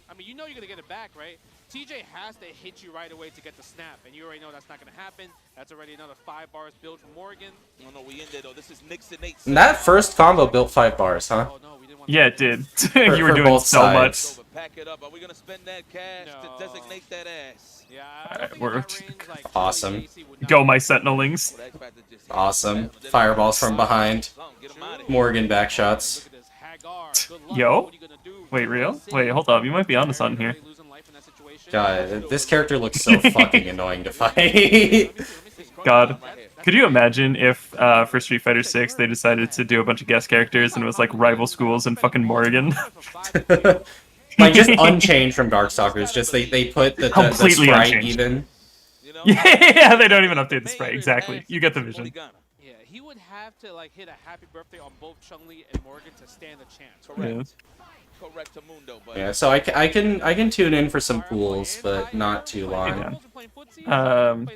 I mean, you know you're gonna get it back, right? TJ has to hit you right away to get the snap, and you already know that's not gonna happen. That's already another 5 bars build from Morgan. No, no, we ended though. This is Nixon 8. And that first combo built 5 bars, huh? Yeah, it did. You were doing so much. Pack it up. Are we gonna spend that cash to designate that ass? Yeah. Alright, we're Awesome. Go, my Sentinelings. Awesome. Fireballs from behind. Morgan back shots. Yo? Wait, real? Wait, hold up. You might be onto something here. God, this character looks so fucking annoying to fight. God. Could you imagine if for Street Fighter 6 they decided to do a bunch of guest characters and it was like rival schools and fucking Morgan? Like just unchanged from Darkstalkers, just they put the sprite unchanged. even. Yeah, they don't even update the sprite. Exactly. You get the vision. Yeah, he would have to like hit a happy birthday on both Chun-Li and Morgan to stand a chance. Yeah. Correct to Mundo, but Yeah, so I can tune in for some pools, but not too long. I'd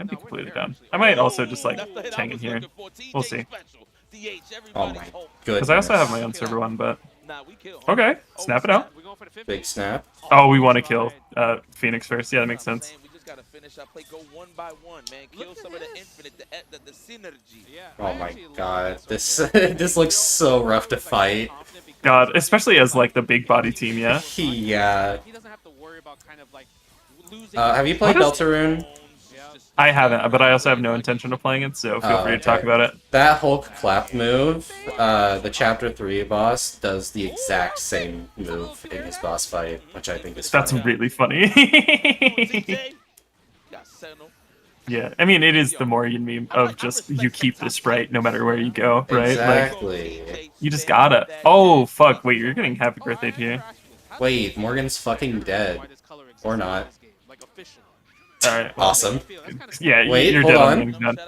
be completely down. I might also just like hang in here. We'll see. Oh my Because goodness. I also have my own server one, but okay, snap it out. Big snap. Oh, we want to kill Phoenix first. Yeah, that makes sense. we just gotta finish our play. Go one by one, man. Kill some of the infinite, the synergy. Oh my god, this this looks so rough to fight. God, especially as like the big body team, yeah. Yeah. He doesn't have to worry about kind of like losing. Have you played Deltarune? I haven't, but I also have no intention of playing it, so feel free to talk about it. That Hulk clap move, the Chapter 3 boss does the exact same move in his boss fight, which I think is That's funny. really funny. Yeah, I mean, it is the Morgan meme of just you keep the sprite no matter where you go, right? Exactly. Like, you just gotta. Oh, fuck, wait, you're getting happy birthday here. Wait, Morgan's fucking dead. Or not. Alright. Awesome. Yeah, Wait, you're hold dead on. Morgan's done.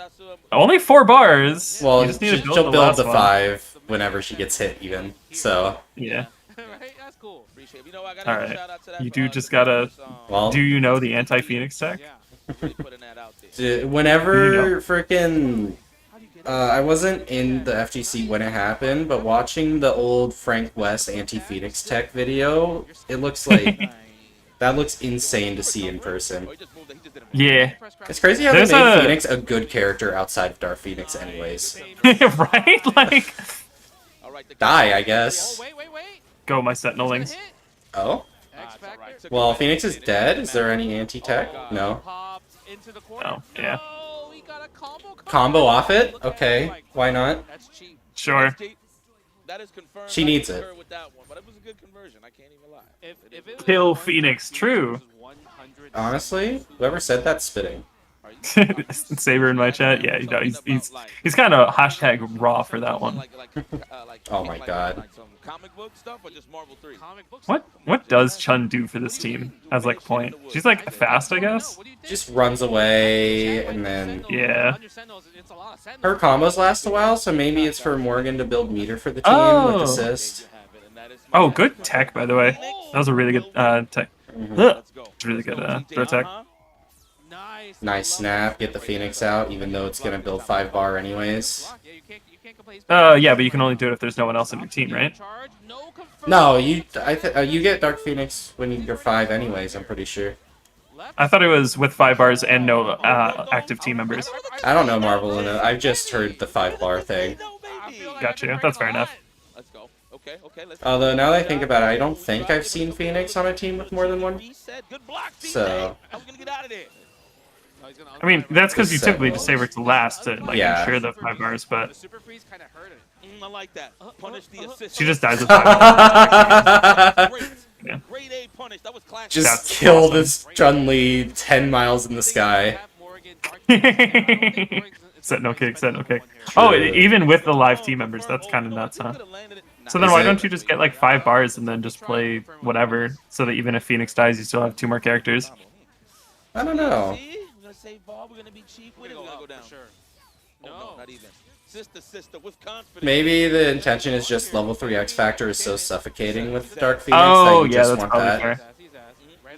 Only 4 bars. Well, you just need to build she'll the build last the one. 5 whenever she gets hit, even. So. Yeah. Right? That's cool. Alright. You do just gotta. Well, Do you know the anti-Phoenix tech? whenever freaking. I wasn't in the FGC when it happened, but watching the old Frank West anti-Phoenix tech video, it looks like. That looks insane to see in person. Yeah. It's crazy how There's they made a- Phoenix a good character outside of Dark Phoenix anyways. Right? Like. Die, I guess. Go, my Sentinelings. Oh? Well, Phoenix is dead. Is there any anti-tech? No. Oh, yeah. Combo off it? Okay. Why not? Sure. That is confirmed. She needs it. With that one, but it was a good conversion. I can't even lie. Kill Phoenix, true. Honestly, whoever said that spitting. Saber in my chat, yeah, you know, he's kind of hashtag raw for that one. Oh my god. Comic book stuff or just Marvel 3? What does Chun do for this team as like point? She's like fast, I guess. Just runs away and then Yeah. her combos last a while, so maybe it's for Morgan to build meter for the team with assist. Oh, good tech by the way. That was a really good tech. It's really good throw tech. Nice snap, get the Phoenix out, even though it's gonna build 5 bar anyways. Yeah, but you can only do it if there's no one else in your team, right? No, you get Dark Phoenix when you're 5 anyways, I'm pretty sure. I thought it was with 5 bars and no active team members. I don't know Marvel enough. I've just heard the 5 bar thing. Gotcha, that's fair enough. Although now that I think about it, I don't think I've seen Phoenix on a team with more than one. So I mean, that's because you typically just save it to last to like Yeah. ensure the 5 bars, but I like that. Punish the assist. she just dies with 5 bars. Yeah. Grade A punish. That was classic. just That's kill awesome. this Chun-Li 10 miles in the sky. Sentinel kick, Sentinel kick. Oh, even with the live team members, that's kind of nuts, huh? So then Is why it? don't you just get like 5 bars and then just play whatever, so that even if Phoenix dies, you still have 2 more characters? I don't know. We're gonna save ball. We're gonna be cheap. We're gonna go down. No, not even. Sister with confidence. Maybe the intention is just level 3 X Factor is so suffocating with Dark Phoenix Oh, that you yeah, just that's want probably that. fair.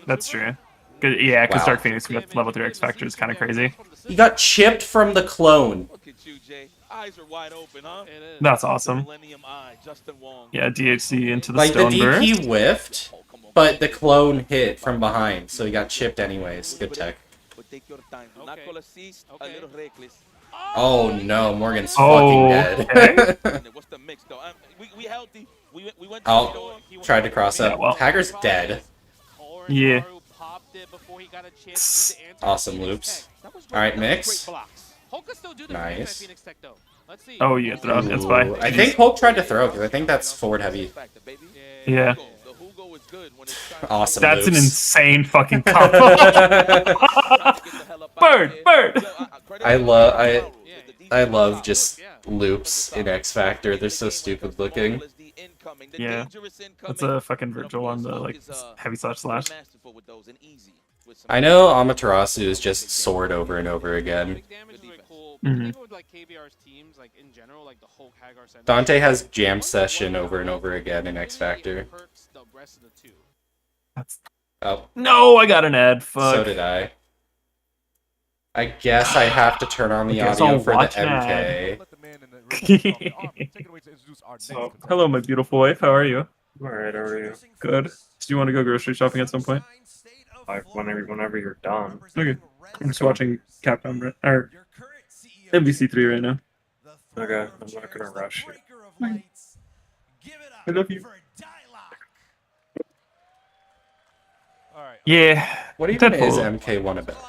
That's true. Good, yeah, because Wow. Dark Phoenix with level 3 X Factor is kind of crazy. He got chipped from the clone. Look at you, Jay. Eyes are wide open, huh? That's awesome. Millennium Eye, Justin Wong. Yeah, DHC into the Like the stone DP burst. whiffed, but the clone hit from behind, so he got chipped anyways. Good tech. But take your time. Do not call assist. A little reckless. Oh no, Morgan's Oh, fucking dead. What's the mix though? We healthy. We went. Oh, tried to cross up. Yeah, well. Hager's dead. Yeah. Awesome loops. Alright, mix. Nice. Oh, you get thrown. It's by. Ooh, I think Hulk tried to throw, because I think that's forward heavy. Yeah. Awesome That's an loops. insane fucking combo. Bird! I love just loops in X Factor. They're so stupid looking. Yeah. That's a fucking Virgil on the like heavy slash. I know Amaterasu is just sword over and over again. even with like KVR's teams, like in general, like the whole Hagar Center. Dante has jam session over and over again in X Factor. Hurts the rest of the two. Oh, No, I got an ad. Fuck. so did I. I guess I have to turn on the guess audio I'll for the watch an MK. So, hello, my beautiful wife. How are you? Alright, how are you? Good. Do you want to go grocery shopping at some point? Whenever you're done. Okay. I'm just watching Capcom or MVC3 right now. Okay, I'm not gonna rush you. I love you. Alright. Yeah. What even Deadpool. is MK1 about?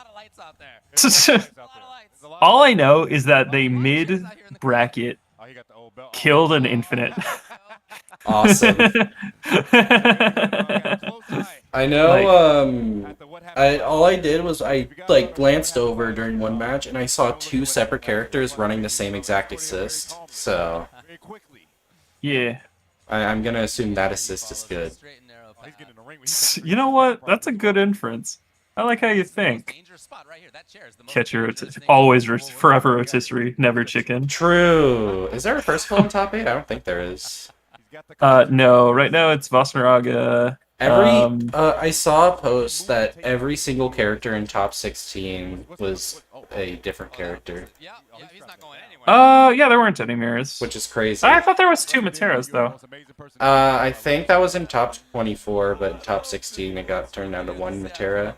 All I know is that they mid bracket killed an infinite. Awesome. I know, all I did was I like glanced over during one match and I saw two separate characters running the same exact assist. So Yeah. I'm gonna assume that assist is good. You know what? That's a good inference. I like how you think. Catch your always forever rotisserie, never chicken. True. Is there a Percival in top 8? I don't think there is. No. Right now it's Vasnaraga. I saw a post that every single character in top 16 was a different character. Yeah, there weren't any mirrors. Which is crazy. I thought there was 2 Materas though. I think that was in top 24, but in top 16 it got turned down to 1 Matera.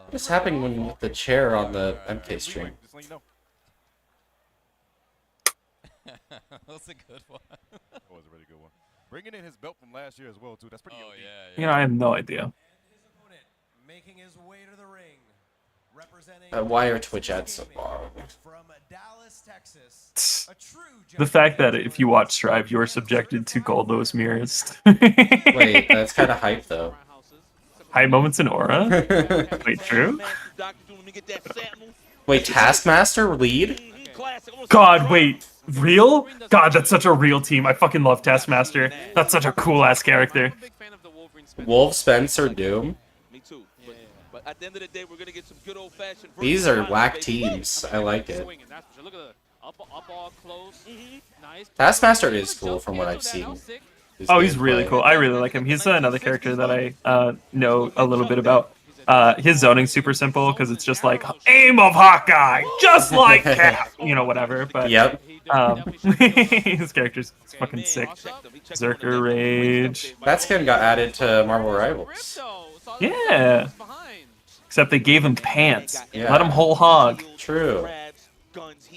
What is happening with the chair on the MK stream? That's a good one. That was a really good one. Bringing in his belt from last year as well, too. That's pretty unique. You know, I have no idea. Making his way to the ring, representing Why are Twitch ads so long? from Dallas, Texas, a true The fact that if you watch Strive, you are subjected to Goldo's mirrors. Wait, that's kind of hype though. High moments in Aura? Wait, true? Wait, Taskmaster lead? God, wait. Real? God, that's such a real team. I fucking love Taskmaster. That's such a cool ass character. Wolf, Spencer, Doom. But at the end of the day, we're gonna get some good old-fashioned. These are whack teams. I like it. Taskmaster is cool from what I've seen. Oh, he's really cool. I really like him. He's another character that I know a little bit about. His zoning's super simple because it's just like aim of Hawkeye, just like Cap, you know, whatever. But yep, his character's fucking sick. Berserker Rage. That skin got added to Marvel Rivals. Yeah. Except they gave him pants. Yeah. Let him whole hog. True.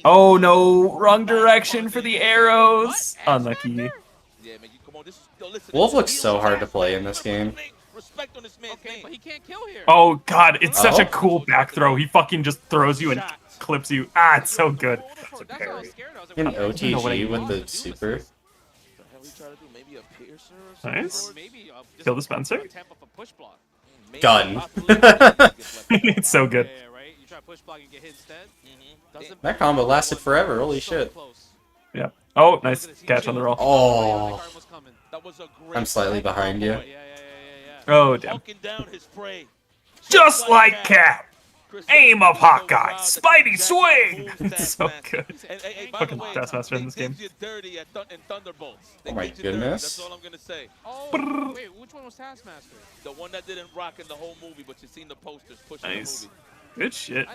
Oh no, wrong direction for the arrows. Unlucky. Wolf looks so hard to play in this game. Okay, but he can't kill here. Oh god, it's such a cool back throw. He fucking just throws you and clips you. Ah, it's so good. In OTG with the super. Nice. Kill the Spencer. Gun. It's so good. That combo lasted forever. Holy shit. Yeah. Oh, nice catch on the roll. Oh. I'm slightly behind you. Oh, damn. Just like Cap. Aim of Hawkeye. Spidey swing. It's so good. Fucking Taskmaster in this game. Oh my goodness. That's all I'm gonna say. Oh, wait, which one was Taskmaster? The one that didn't rock in the whole movie, but you've seen the posters pushing Nice. the movie. Good shit.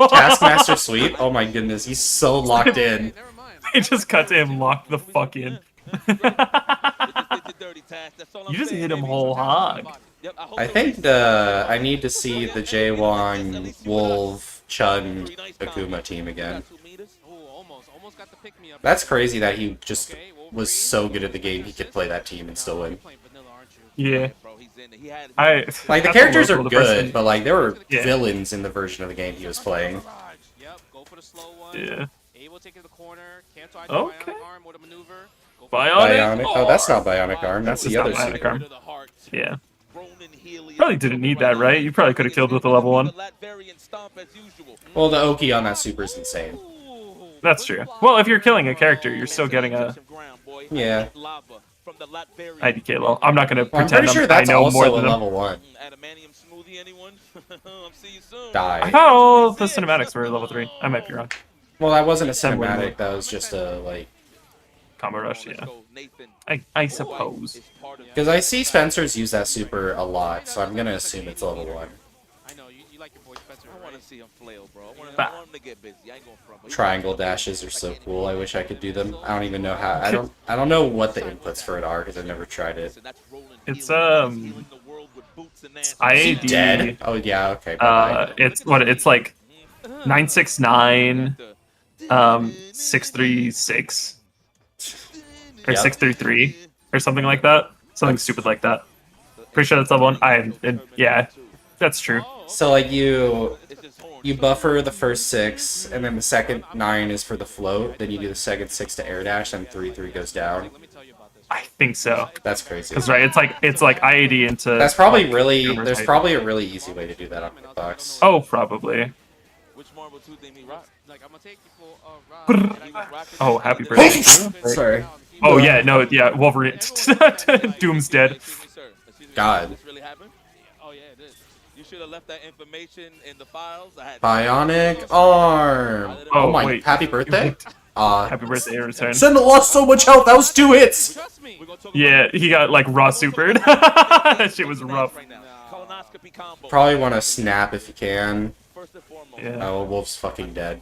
Taskmaster sweep? Oh my goodness, he's so locked in. He just cut to him locked the fuck in. You just hit him whole hog. I think I need to see the Jaewon, Wolf, Chun, Akuma team again. That's crazy that he just was so good at the game he could play that team and still win. Yeah. Like, the characters are good, but like there were villains in the version of the game he was playing. Yeah. Okay. Bionic? Oh, that's not Bionic Arm. That's the other Bionic super. Arm. Yeah. Probably didn't need that, right? You probably could have killed with a level 1. Well, the Oki on that super is insane. That's true. Well, if you're killing a character, you're still getting a... Yeah. from the Latveria. IDK low. I'm not gonna Well, I'm pretend pretty sure I that's know more also a than them. level 1. Adamantium smoothie, anyone? I'll see you soon. I Die. thought all the cinematics were level 3. I might be wrong. Well, that wasn't a Some were cinematic. That was just a like. Combo rush, yeah. I suppose. Because I see Spencer's use that super a lot, so I'm gonna assume it's level 1. I know you like your boy Spencer. I want to see him flail, bro. I want him to get busy. I ain't going front. Triangle dashes are so cool. I wish I could do them. I don't even know how. I don't know what the inputs for it are because I've never tried it. It's IAD. Dead? Oh yeah. Okay. It's like 969, 636, or Yep. 633, or something like that. Something stupid like that. Pretty sure that's level 1. Yeah, that's true. So like you buffer the first 6, and then the second 9 is for the float. Then you do the second 6 to air dash, and 3/3 goes down. I think so. That's crazy. Because right, it's like IAD into. That's probably like, really. numbers There's height. probably a really easy way to do that on Hitbox. Oh, probably. Which Marvel 2 thing he rock? Like, I'm gonna take you for a ride. Oh, happy birthday. Sorry. Oh yeah, no, yeah, Wolverine. Doom's dead. God. Really happened? Oh yeah, it is. You should have left that information in the files. I had Bionic arm. Oh my! wait. Happy birthday. Happy birthday, return. Senna lost so much health. That was 2 hits. Yeah, he got like raw supered. That shit was rough. Probably want to snap if you can. Yeah. Oh, Wolf's fucking dead.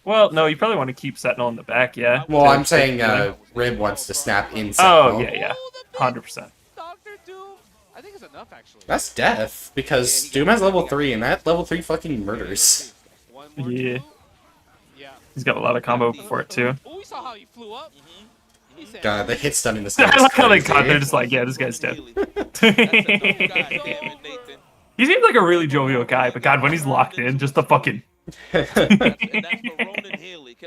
Well, no, you probably want to keep Sentinel in the back, yeah. Well, To- I'm saying to- Rib wants to snap in Oh Sentinel. yeah, 100%. Dr. Doom. I think it's enough actually. That's death because Doom has level 3, and that level 3 fucking murders. Yeah. He's got a lot of combo before it too. Oh, we saw how he flew up. God, the hit stun in this game. I is like how they crazy. cut. They're just like, yeah, this guy's dead. He seems like a really jovial guy, but God, when he's locked in, just the fucking.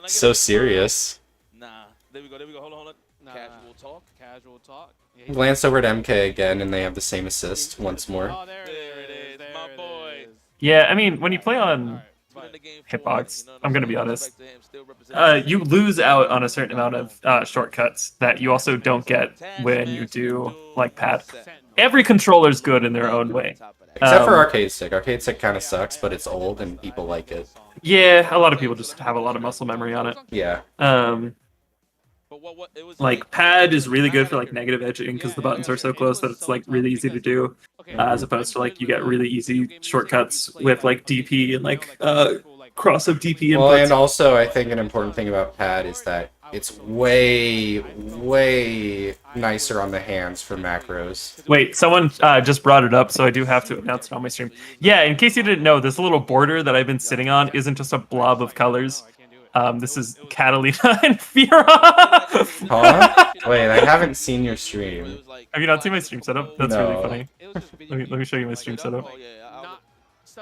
So serious. Nah. There we go. Hold on. Casual talk. Casual talk. Glance over to MK again, and they have the same assist once more. Oh, there it is. My boy. Yeah, I mean, when you play on Hitbox, I'm gonna be honest, you lose out on a certain amount of shortcuts that you also don't get when you do like pad. Every controller's good in their own way. Except for Arcade Stick. Arcade Stick kind of sucks, but it's old and people like it. Yeah, a lot of people just have a lot of muscle memory on it. Yeah. Like pad is really good for like negative edging because the buttons are so close that it's like really easy to do, as opposed to like you get really easy shortcuts with like DP and like cross of DP inputs. Well, and also I think an important thing about pad is that it's way nicer on the hands for macros. Wait, someone just brought it up, so I do have to announce it on my stream. Yeah, in case you didn't know, this little border that I've been sitting on isn't just a blob of colors. This is Catalina and Fira. Huh? Wait, I haven't seen your stream. Have you not seen my stream setup? That's No. really funny. Let me show you my stream setup.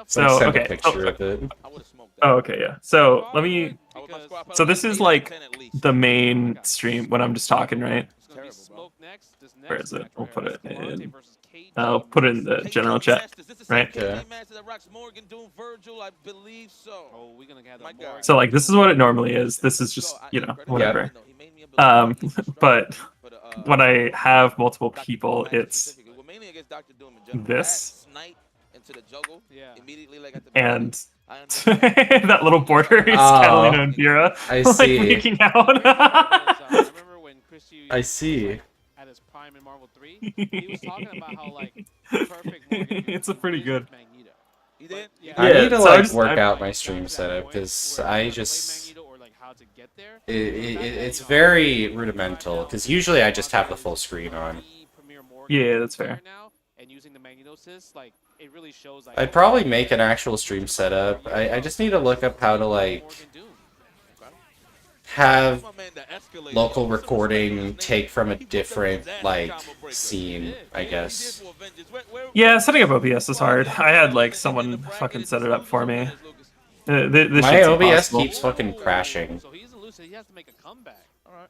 So Like, send a okay. picture of it. Oh, okay, yeah. So let me. So this is like the main stream when I'm just talking, right? Where is it? We'll put it in. I'll put it in the general chat, right? Yeah. So like this is what it normally is. This is just whatever. But when I have multiple people, it's this. And that little border is Catalina and Vera I like see. making out. I see. At his prime in Marvel 3, he was talking about how like perfect Morgan It's a pretty good. Magneto. He did? I need to so like just- work out my stream setup because I just it's very rudimental because usually I just have the full screen on. Yeah, that's fair. And using the Magneto assist, like it really shows. Like, I'd probably make an actual stream setup. I just need to look up how to like have local recording take from a different like scene, I guess. Yeah, setting up OBS is hard. I had like someone fucking set it up for me. This My shit's OBS impossible. keeps fucking crashing. So he's elusive. He has to make a comeback. All right.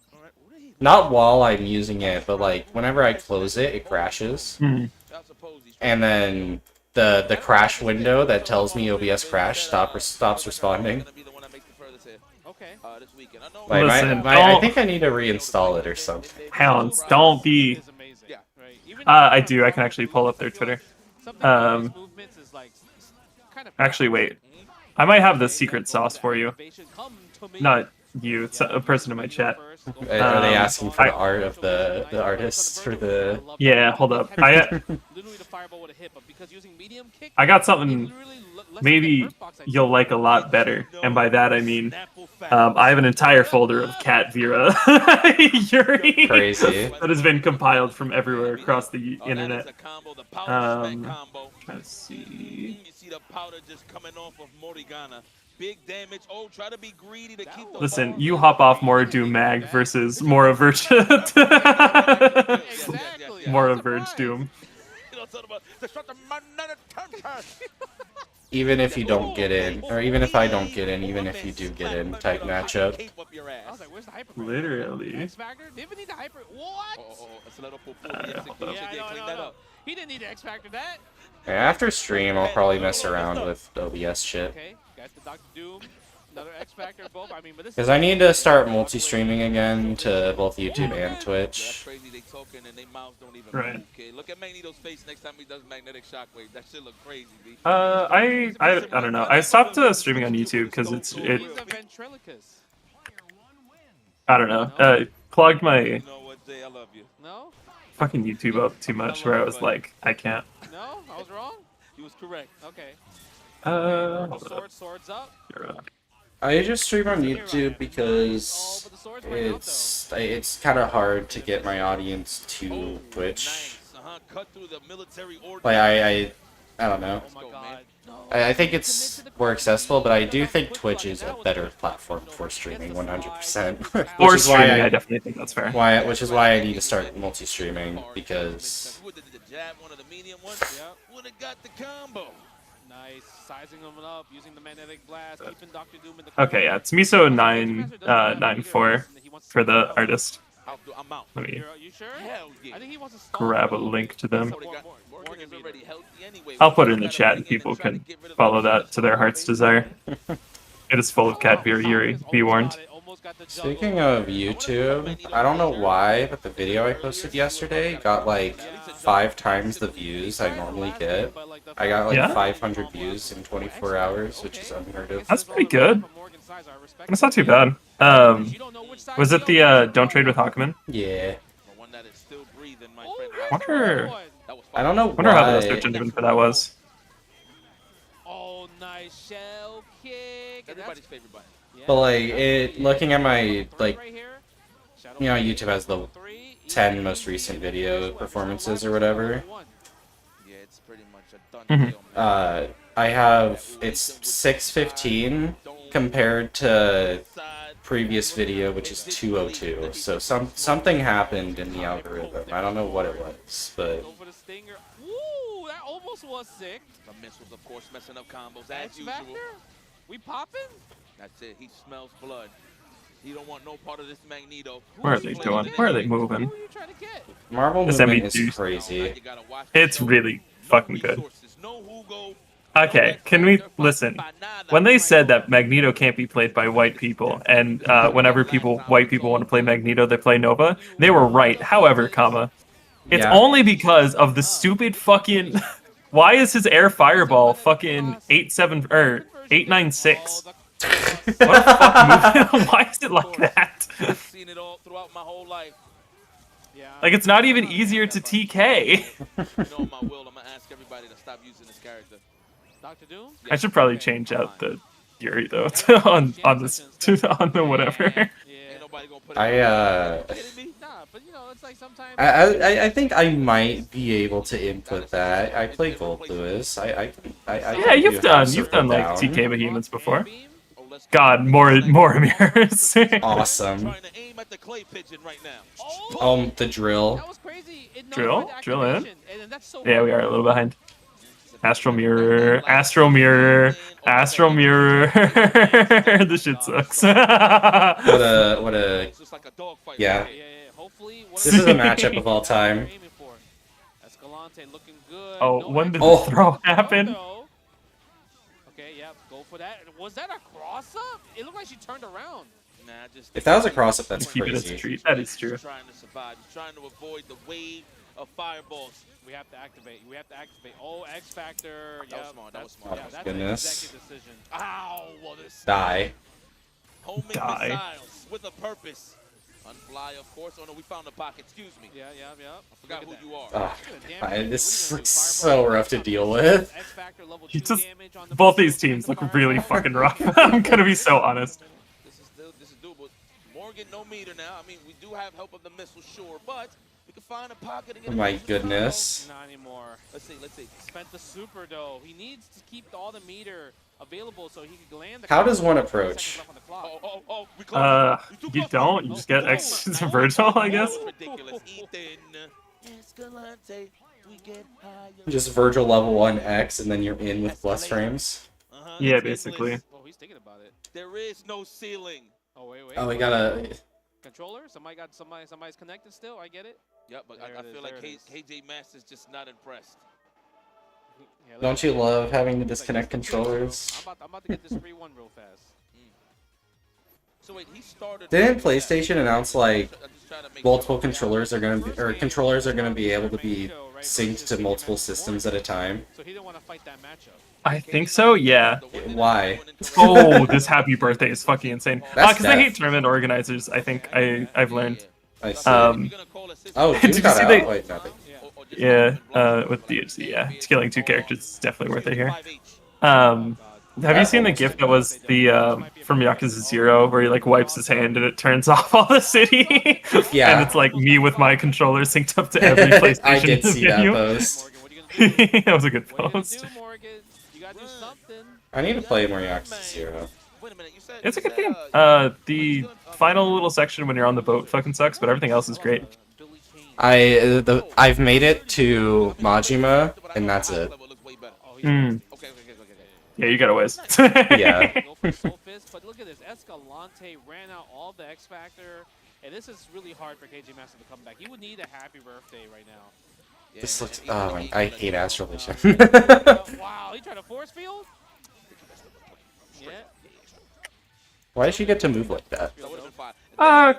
Not while I'm using it, but like whenever I close it, it crashes. And then the crash window that tells me OBS crash stops responding. this weekend. I know. Like, Listen, I don't- think I need to reinstall it or something. Hounds, don't be. I do. I can actually pull up their Twitter. Actually, wait. I might have the secret sauce for you. Not you. It's a person in my chat. Are they asking for the art of the artist for the? Yeah, hold up. I got something maybe you'll like a lot better, and by that I mean I have an entire folder of Cat Vera Yuri Crazy. that has been compiled from everywhere across the internet. Trying to see. You see the powder just coming off of Morigana. Big damage. Oh, try to be greedy to keep the Listen, you hop off Mora Doom Mag versus Mora Verge. Mora Verge Doom. Even if you don't get in, or even if I don't get in, even if you do get in, type matchup. I was like, where's the hyper? Literally. X Factor? They even need the hyper. What? Yeah, I know. He didn't need the X Factor that. After stream, I'll probably mess around with OBS shit. Okay, got the Dr. Doom, another X Factor, both. I mean, but this Because I need to start multi-streaming again to both YouTube and Twitch. Right. Okay, look at Magneto's face next time he does magnetic shockwave. That shit look crazy, B. I don't know. I stopped streaming on YouTube because it. I don't know. Clogged my No? fucking YouTube up too much, where I was like, I can't. No? I was wrong? He was correct. Okay. Swords up. I just stream on YouTube because it's kind of hard to get my audience to Twitch. Like I don't know. I think it's more accessible, but I do think Twitch is a better platform for streaming 100%. For streaming, I definitely think that's fair. Which is why I need to start multi-streaming, because Nice. Sizing them up, using the magnetic blast, keeping Dr. Doom in the Okay, yeah, it's Miso 994 for the artist. Let me grab a link to them. I'll put it in the chat and people can follow that to their heart's desire. It is full of Cat Vera Yuri, be warned. Speaking of YouTube, I don't know why, but the video I posted yesterday got like 5 times the views I normally get. I got like 500 views in 24 hours, which is unheard of. That's pretty good. That's not too bad. Was it the Don't Trade with Hawkman? Yeah. I don't know wonder how the why. search engine for that was. Oh, nice shell kick. Everybody's favorite button. But like looking at my YouTube has the 10 most recent video performances or whatever. Yeah, it's pretty much a done deal. I have it's 615 compared to previous video, which is 202. So something happened in the algorithm. I don't know what it was, but. Ooh, that almost was sick. The missiles, of course, messing up combos as X usual. Factor? We popping? That's it. He smells blood. He don't want no part of this Magneto. Where are they going? Where are they moving? Marvel This movement ME2 is crazy. It's really fucking good. Okay, can we listen? When they said that Magneto can't be played by white people, and whenever white people want to play Magneto, they play Nova, they were right. However, it's only because of the stupid fucking. Why is his air fireball fucking 896? What a fuck movement? Why is it like that? Seen it all throughout my whole life. Like it's not even easier to TK. I'm gonna ask everybody to stop using this character. Dr. Doom? I should probably change out the Yuri though on this on the whatever. I think I might be able to input that. I play Gold Lewis. Yeah, you've done like TK behemoths before. God, more mirrors. Awesome. The drill. Drill in. Yeah, we are a little behind. Astral mirror, astral mirror, astral mirror. This shit sucks. What a yeah. This is a matchup of all time. Oh, when did the throw happen? Okay, yep, go for that. Was that a cross-up? It looked like she turned around. Nah, just If that was a cross-up, that's Keep it as a crazy. treat. That is true. He's trying to survive. He's trying to avoid the wave of fireballs. We have to activate. We have to activate. Oh, X Factor. That was Yep, smart. That that's- was smart. Yeah, Oh, that's goodness. an executive decision. Ow! Well, this Die. homing Die. missiles with a purpose. Unfly, of course. Oh no, we found the pocket. Excuse me. Yeah. I forgot Look at who you are. Ah, Look at the damage. this What are you gonna is do? so rough to deal with. X Factor level It's 2 just damage on the both missile, these teams the look really fireball. fucking rough. I'm gonna be so honest. This is doable. Morgan, no meter now. I mean, we do have help of the missile, sure, but we can find a pocket and get Oh a my missile. goodness. Not anymore. Let's see. Spent the super though. He needs to keep all the meter available so he can land the How does combo. one 10 approach? seconds left on the clock. Oh, we close. You too You close. don't. You just get X Virgil, I guess. Ridiculous. Ethan. Escalante. We get higher. Just Virgil level 1 X, and then you're in with bless frames. Yeah, basically. Oh, he's thinking about it. There is no ceiling. Oh, wait. Oh, we gotta. Controller? Somebody's connected still? I get it. Yep, but There I it is, feel like there it is. KJ Master's just not impressed. Yeah, look Don't at you that. love having to It's like disconnect this- controllers? I'm about to get this 3-1 real fast. So wait, he started. Didn't PlayStation announce like multiple controllers are gonna be, or controllers are gonna be able to be synced to multiple systems at a time? So he didn't want to fight that matchup. I think so, yeah. Why? Oh, this happy birthday is fucking insane. That's Because they hate death. tournament organizers, I think I've learned. I see. Um, Oh, did Doom you got see out. they- Wait, nothing. Yeah, with DHC, yeah. Killing 2 characters is definitely worth it here. Have you seen the GIF that was the from Yakuza 0 where he like wipes his hand and it turns off all the city? Yeah. And it's like me with my controller synced up to every PlayStation I did see that video. post. That was a good What are you gonna post. do, Morgan? You gotta do something. I need to play more Yakuza 0. It's a good game. The final little section when you're on the boat fucking sucks, but everything else is great. I've made it to Majima, and that's it. Mm. Yeah, you got a ways. Yeah. Go for Soul Fist, but look at this. Escalante ran out all the X Factor, and this is really hard for KJ Master to come back. He would need a happy birthday right now. This looks. Oh my! I hate Astral Vision. Wow, he tried to force field? Yeah. Why did she get to move like that?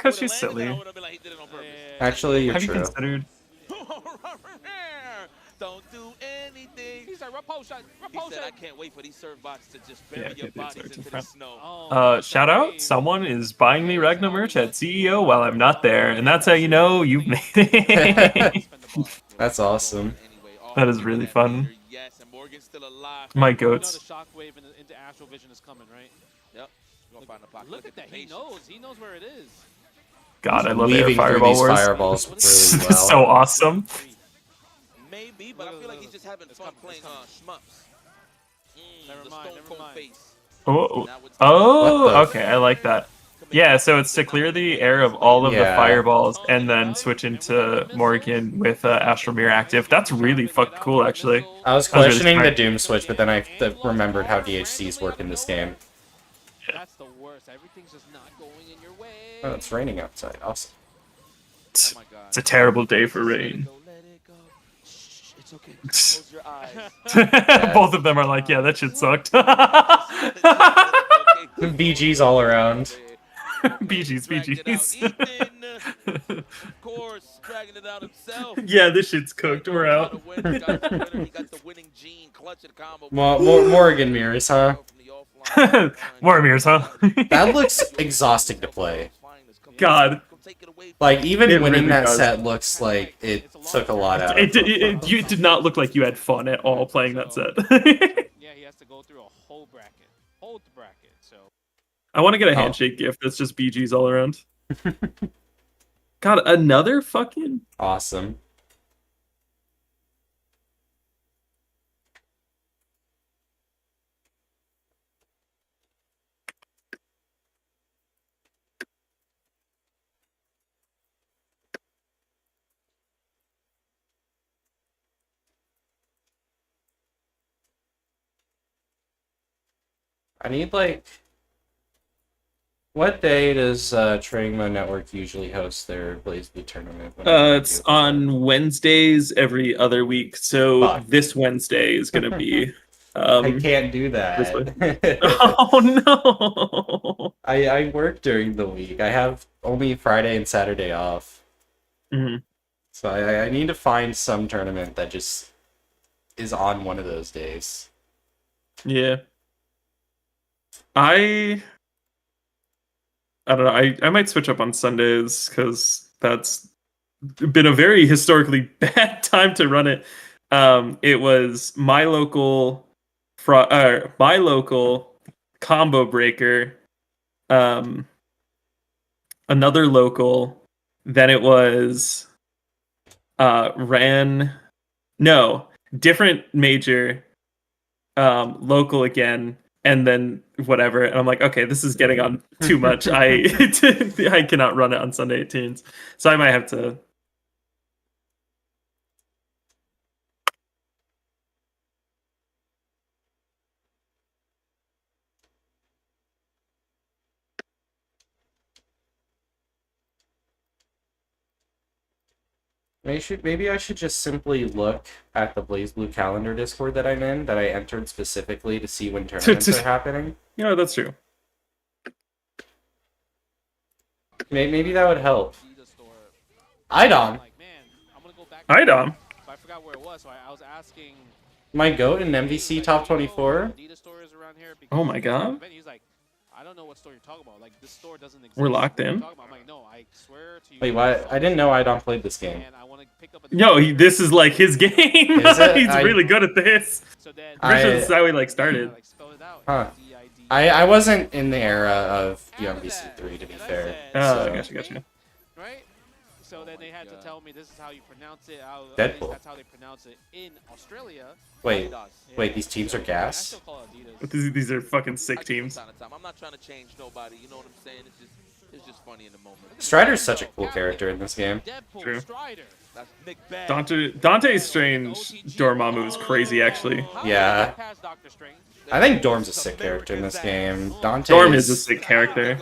Cause she's silly. Actually, you're Have you true. considered? Don't do anything. He's like, Rapotion, He said, I can't wait for these serve bots to just bury Yeah, your get the bodies search in into the front. snow. Shout out! Someone is buying me Ragnar merch at CEO while I'm not there, and that's how you know you've made it. That's awesome. That is really fun. Yes, and Morgan's still alive. My You know the goats. shockwave into Astral Vision is coming, right? Yep. Go find the pocket. Look at that. He knows. He knows where it is. God, I love air Weaving through fireball these wars. fireballs This really is well. so awesome. Maybe, but I feel like he's just having fun playing Shmups. The Stone Cold face. Oh, oh, What the- okay, I like that. Yeah, so it's to clear the air of all of the Yeah. fireballs and then switch into Morgan with Astral Mirror active. That's really fucking cool, actually. I was That was really questioning the smart. Doom switch, but then I remembered how DHCs work in this game. That's the worst. Everything's just not going in your way. Oh, it's raining outside. Awesome. It's, it's a terrible day for rain. It's okay. Close your eyes. Both of them are like, yeah, that shit sucked. BGs all around. BGs, BGs. Of course, dragging it out himself. Yeah, this shit's cooked. We're out. He got the winning gene, clutching combo. Morgan mirrors, huh? More mirrors, huh? That looks exhausting to play. God. Like, even It winning really that does. set looks like it took a lot out. You did not look like you had fun at all playing that set. Yeah, he has to go through a whole bracket. Whole bracket, so. I want to get a Oh. handshake gift that's just BGs all around. God, another fucking... Awesome. I need, like... What day does Training Mode Network usually host their BlazBlue tournament? When do It's they do it? on Wednesdays every other week, so Fuck. this Wednesday is gonna be I can't do this way. that. Oh no! I work during the week. I have only Friday and Saturday off. Mhm. So I need to find some tournament that just is on one of those days. Yeah. I don't know. I might switch up on Sundays because that's been a very historically bad time to run it. It was my local combo breaker, another local, then it was different major, local again, and then whatever. And I'm like, okay, this is getting on too much. I cannot run it on Sunday 18s. So I might have to. Maybe I should just simply look at the BlazBlue calendar Discord that I'm in, that I entered specifically to see when tournaments are happening. Yeah, that's true. Maybe that would help. Idom. Idom. I forgot where it was, so I was asking. My goat in MVC top 24. Oh my god. He's like, I don't know what store you're talking about. Like, this store doesn't exist. We're locked in. I'm like, no, I swear to you. Wait, why? I didn't know Idom played this game. Yo, this is like his game. Is it? He's really good at this. Pretty sure this is how he like started. Huh. I wasn't in the era of UMVC3, to be fair. Oh, gotcha. Right? So then they had to tell me this is how you pronounce it. Deadpool. That's how they pronounce it in Australia. Wait, these teams are gas? These are fucking sick teams. I'm not trying to change nobody. You know what I'm saying? It's just funny in the moment. Strider's such a cool character in this game. True. That's Nick Bad. Dante Strange Dormammu is crazy, actually. Yeah. I think Dorm's a sick character in this game. Dorm is a sick character.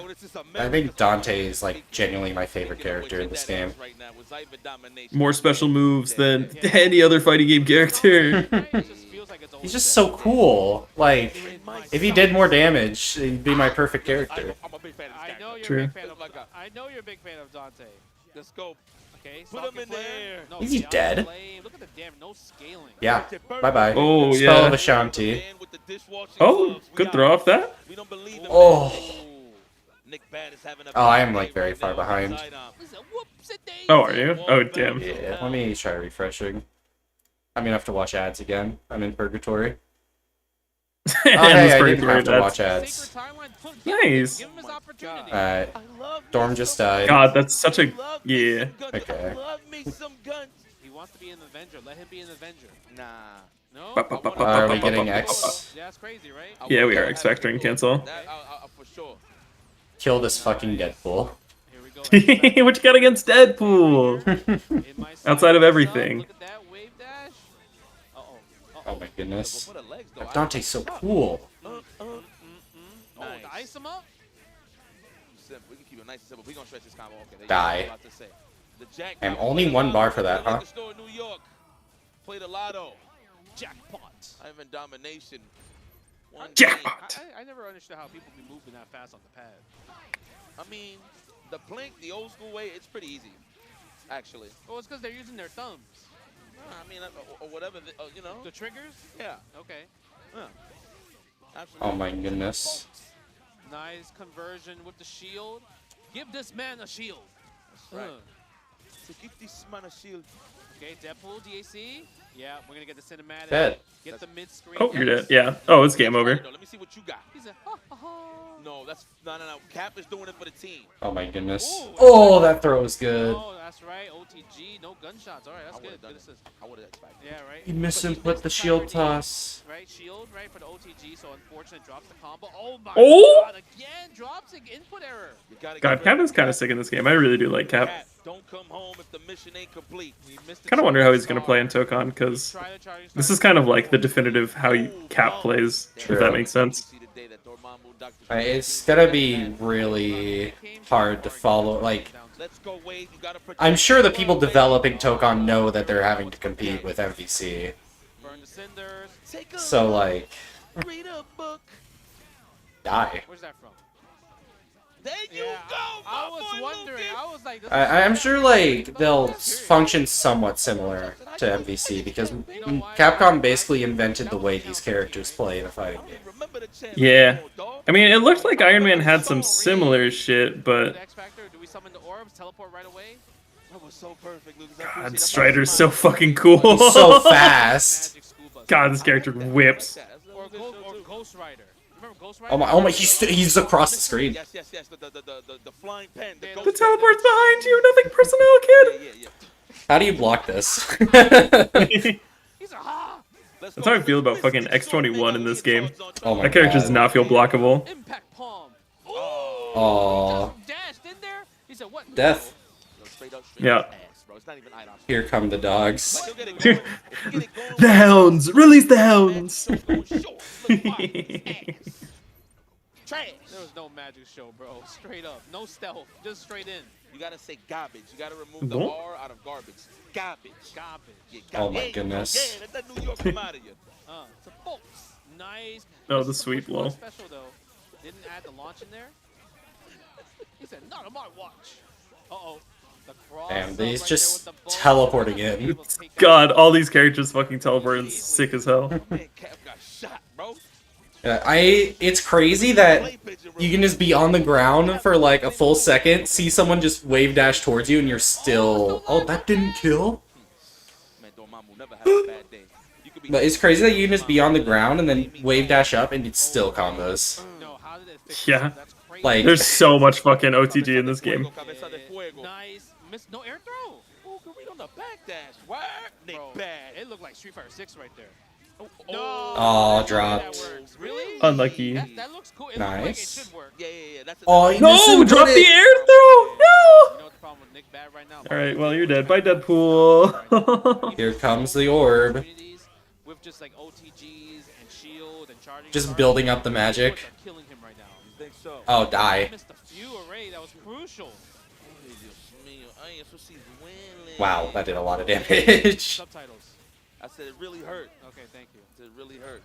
I think Dante is like genuinely my favorite character in this game. More special moves than any other fighting game character. He's just so cool. Like, if he did more damage, he'd be my perfect character. I know you're True. a big fan of. I know you're a big fan of Dante. Let's go. Okay, Put him in there. No, Is he Beyond dead? Flame. Look at the damn no scaling. Yeah. Bye-bye. Oh, Spell yeah. of Ashanti. Oh, good throw off that. Oh. Oh, I am like very far behind. Oh, are you? Oh, damn. Yeah, let me try refreshing. I'm gonna have to watch ads again. I'm in purgatory. Oh, hey, I didn't have to watch ads. Nice. Alright. Dorm just died. God, that's such a... Yeah. Okay. He wants to be an Avenger. Let him be an Avenger. Nah. No? Are we getting X? That's crazy, right? Yeah, we are. X Factor and cancel. For sure. Kill this fucking Deadpool. What you got against Deadpool? Outside of everything. Oh my goodness. Dante's so cool. Oh, to ice him up? We can keep it nice and simple. We're going to stretch this combo. Okay, Die. And only one bar for that, huh? New York. Play the lotto. Jackpot. Ivan Domination. Jackpot. I never understood how people be moving that fast on the pad. I mean, the Plink, the old school way, it's pretty easy, actually. Well, it's because they're using their thumbs. I mean, or whatever, you know. The triggers? Yeah. Okay. Absolutely. Oh my goodness. Nice conversion with the shield. Give this man a shield. That's right. So give this man a shield. Okay, Deadpool, DAC. Yeah, we're going to get the cinematic. Dead. Get the mid-screen. Oh, you're dead. Yeah. Oh, it's game over. Let me see what you got. He's a No, that's no. Cap is doing it for the team. Oh my goodness. Oh, that throw was good. Oh, that's right. OTG, no gunshots. All right, that's good. Good assist. I would have expected. Yeah, right. He misinput the shield toss. Right, shield, right, for the OTG, so unfortunate, drops the combo. Oh my god, again, drops an input error. God, Cap is kind of sick in this game. I really do like Cap. Don't come home if the mission ain't complete. Kind of wonder how he's going to play in Tokon, because this is kind of like the definitive how Cap plays, if that makes sense. It's gonna be really hard to follow. Like, I'm sure the people developing Tokon know that they're having to compete with MVC. So like, Read a book. die. Where's that from? There you go, I was wondering. I was like, this I'm sure like they'll function somewhat similar to MVC because Capcom basically invented the way these characters play in a fighting game. Yeah. I mean, it looked like Iron Man had some similar shit, but X Factor. Do we summon the orbs? Teleport right away? That was so perfect, Lucas. God, Strider's so fucking cool. He's so fast. God, this character whips. Or Ghost Rider. Remember Ghost Rider? Oh my, he's across the screen. Yes, the flying pen. The teleport's behind you. Nothing personal, kid. How do you block this? That's how I feel about fucking X21 in this game. Oh my that character does God. not feel blockable. Aww. Death. Yeah. Here come the dogs. The hounds! Release the hounds! There was no magic show, bro. Straight up. No stealth. Just straight in. You gotta say garbage. You gotta remove the What? R out of garbage. Garbage. Garbage. Yeah, Oh my Hey, goodness. Yeah, let that New York come out of you. It's a bolt. Nice. Oh, the sweet blow. Special though. Didn't add the launch in there. He said, "Not on my watch." Uh-oh. The cross. Damn, he's just teleporting in. God, all these characters fucking teleport sick as hell. It's crazy that you can just be on the ground for like a full second, see someone just wave dash towards you, and you're still. Oh, that didn't kill. But it's crazy that you can just be on the ground and then wave dash up and it's still combos. Yeah. Like, there's so much fucking OTG in this game. Nice. No air throw. Oh, can read on the backdash. Word. Nick Bro, bad. it looked like Street Fighter 6 right there. Oh, dropped. Really? Unlucky. That looks cool. It Nice. looks like it should work. Yeah. That's Oh, he No! misinput Drop the it. air throw! No! You know what the problem with Nick Bad right now? Alright, well, you're dead. Bye, Deadpool. Here comes the orb. With just like OTGs and shield and charging. Just building up the magic. Killing him right now. You think so? Oh, die. Missed a few array. That was crucial. Wow, that did a lot of damage. Subtitles. I said it really hurt. Okay, thank you. It really hurt.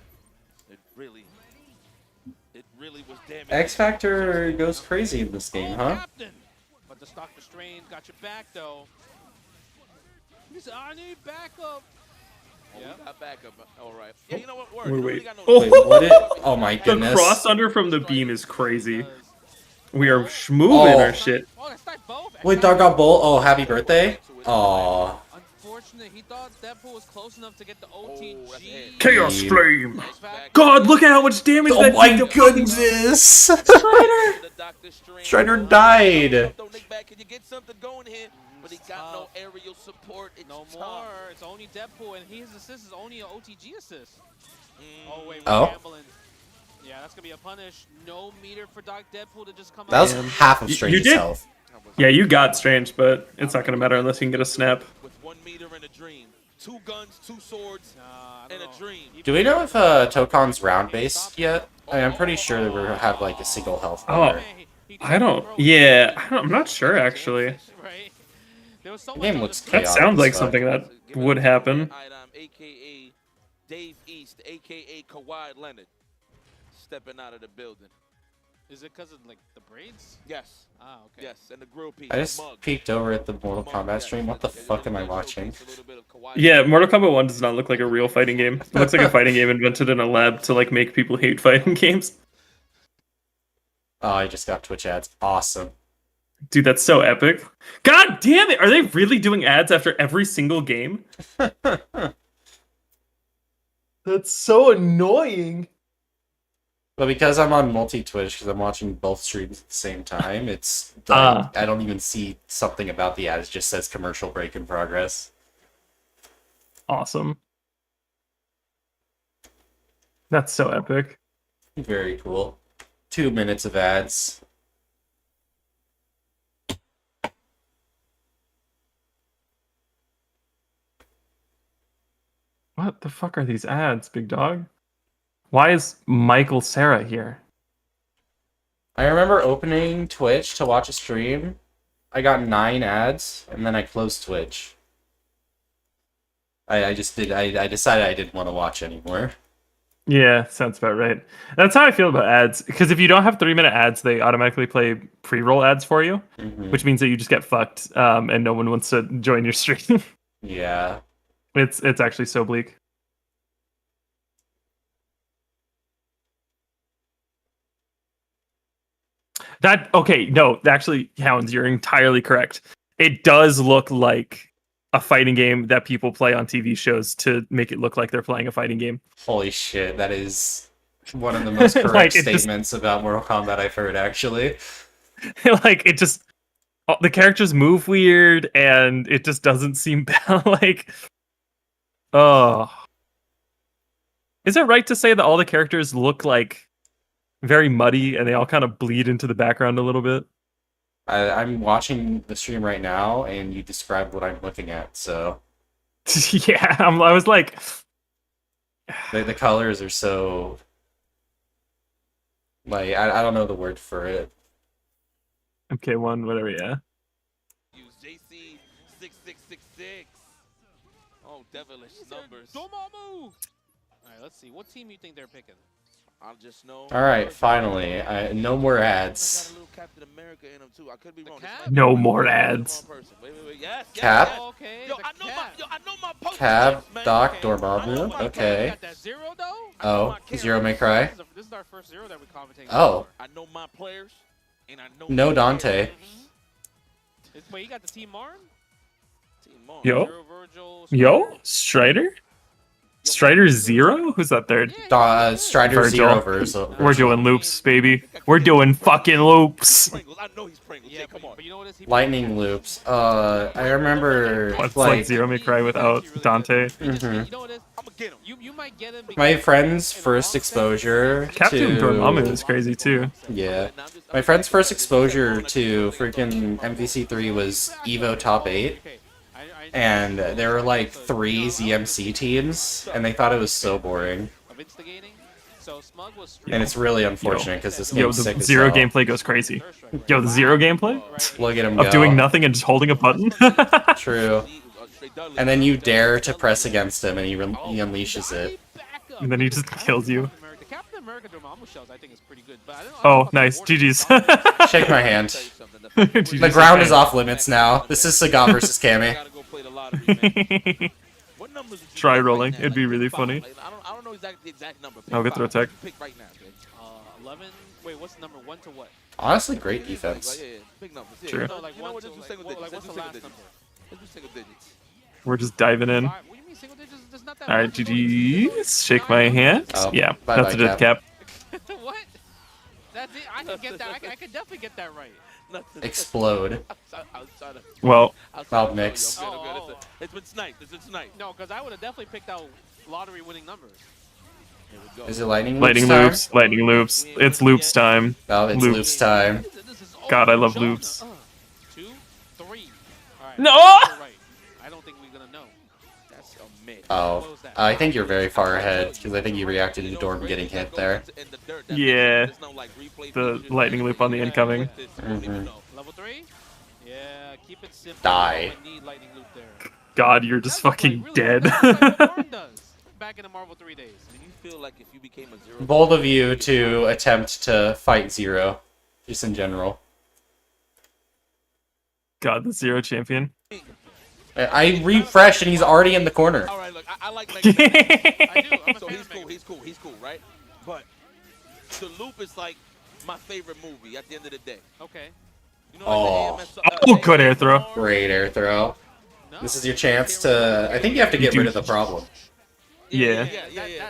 It really was damaging. X Factor goes crazy in this game, huh? Captain. But the Dr. Strange got your back though. He said, I need backup. We got backup. All right. Yeah, you know what? Word. Wait, You wait. really got no Wait, what it? Oh my The goodness. cross under from the beam is crazy. We are schmoving our shit. Oh, that's not both. Wait, Dog got Bolt? Oh, happy birthday? Aw. Unfortunate, he thought Deadpool was close enough to get the OTG. Chaos Flame! God, look at how much damage Oh that my did to goodness! Strider died! Can you get something going here? But he got no aerial support. It's No tough. more. It's only Deadpool, and his assist is only an OTG assist. Oh, wait, Oh. we're gambling. Yeah, that's going to be a punish. No meter for Doc Deadpool to just come That was out. half of You Strange's did? health. Yeah, you got Strange, but it's not gonna matter unless you can get a snap. With 1 meter and a dream. 2 guns, 2 swords, and a dream. Do we know if Tokon's round based yet? I'm pretty sure that we have like a single health bar. I don't. Yeah, I'm not sure actually. The game looks That chaotic. sounds like as fuck. something that would happen. AKA Dave East, AKA Kawhi Leonard, stepping out of the building. Is it because of like the braids? Yes. Ah, okay. Yes, and the grill piece. I just peeked over at the Mortal Kombat stream. What the fuck am I watching? Yeah, Mortal Kombat 1 does not look like a real fighting game. It looks like a fighting game invented in a lab to like make people hate fighting games. Oh, I just got Twitch ads. Awesome. Dude, that's so epic. God damn it! Are they really doing ads after every single game? That's so annoying. But because I'm on multi-Twitch, because I'm watching both streams at the same time, it's like, I don't even see something about the ad. It just says commercial break in progress. Awesome. That's so epic. Very cool. 2 minutes of ads. What the fuck are these ads, big dog? Why is Michael Sarah here? I remember opening Twitch to watch a stream. I got 9 ads, and then I closed Twitch. I decided I didn't want to watch anymore. Yeah, sounds about right. That's how I feel about ads. Because if you don't have 3-minute ads, they automatically play pre-roll ads for you, which means that you just get fucked, and no one wants to join your stream. Yeah. It's actually so bleak. No, actually, Hounds, you're entirely correct. It does look like a fighting game that people play on TV shows to make it look like they're playing a fighting game. Holy shit, that is one of the most correct Like, statements about Mortal Kombat I've heard, actually. Like, it just... The characters move weird, and it just doesn't seem like... Oh. Is it right to say that all the characters look like very muddy, and they all kind of bleed into the background a little bit? I'm watching the stream right now, and you described what I'm looking at, so... Yeah, I was like... The colors are so... Like, I don't know the word for it. MK1, whatever, yeah. Use JC 6666. Oh, devilish numbers. Dormammu! All right, let's see. What team you think they're picking? I'll just know. Alright, finally. No more ads. Got a little Captain America in him too. I could be wrong. No more ads. Wait. Yes, Cap? Yes. Okay, Yo, I know my post Cab, man. Doc, Dormammu. Okay. Got that Zero though? Oh, Zero May Cry. This is our first Zero that we commentate. Oh. I know my players, and I know. No Dante. Wait, you got the Team Marn? Team Marn. Yo? Zero, Virgil, Yo? Strider? Strider Zero? Who's that third? Strider Zero Virgil. We're doing loops, baby. We're doing fucking loops. I know he's Pringles. Yeah, come on. But you know what is Lightning loops. I remember It's like Zero May Cry without Dante. You know what it is? I'm gonna get him. You might get him. My friend's first exposure Captain to... Dormammu is crazy too. Yeah. My friend's first exposure to freaking MVC3 was Evo Top 8. And there were like 3 ZMC teams, and they thought it was so boring. And it's really unfortunate because this game's the sick as Zero hell. gameplay goes crazy. Yo, the Zero gameplay? Look at him Of go. doing nothing and just holding a button? True. And then you dare to press against him, and he unleashes it. And then he just kills you. The Captain America Dormammu shells, I think, is pretty good. But I don't Oh, nice. GG's. Shake my hand. GG's. The ground is off limits now. This is Sagat versus Cammy. Try rolling. It'd be really funny. I don't know the exact number. I'll get throw tech. Pick right now, okay? 11. Wait, what's the number? 1 to what? Honestly, great defense. Yeah, big numbers. Yeah. True. No, like You know one what, to just single like, digits. what's the Let's last do single number? digits. Let's do single digits. We're just diving in. What do you mean single digits? There's not that Alright, much. GG's. Shake my hand. Oh, Yeah, bye-bye, that's a death Cap. cap. What? That's it. I can get that. I can definitely get that right. Explode. Outside of, Well, Wild mix. I'm good. It's been sniped. It's been sniped. No, because I would have definitely picked out lottery winning numbers. Here we go. Is it lightning loops lightning time? loops, lightning loops. It's loops time. Oh, it's loops time. God, I love loops. 2, 3. All right. No! You're right. I don't think we're gonna know. That's a mid. Oh, I think you're very far ahead, because I think you reacted to Dorm getting hit there. Yeah. The lightning loop on the incoming. Level 3? Yeah, keep it simple. Die. I need lightning loop there. God, you're just fucking dead. That's what Marn does back in the Marvel 3 days. Do you feel like if you became a Zero? Bold of you to attempt to fight Zero, just in general. God, the Zero champion. I refreshed and he's already in the corner. All right, look, I like Mega Man. I do. I'm a so he's cool, right? But the loop is like my favorite movie at the end of the day. Okay. You know, Oh. like the Oh, good air throw. Great air throw. This is your chance to... I think you have to get rid of the problem. Yeah.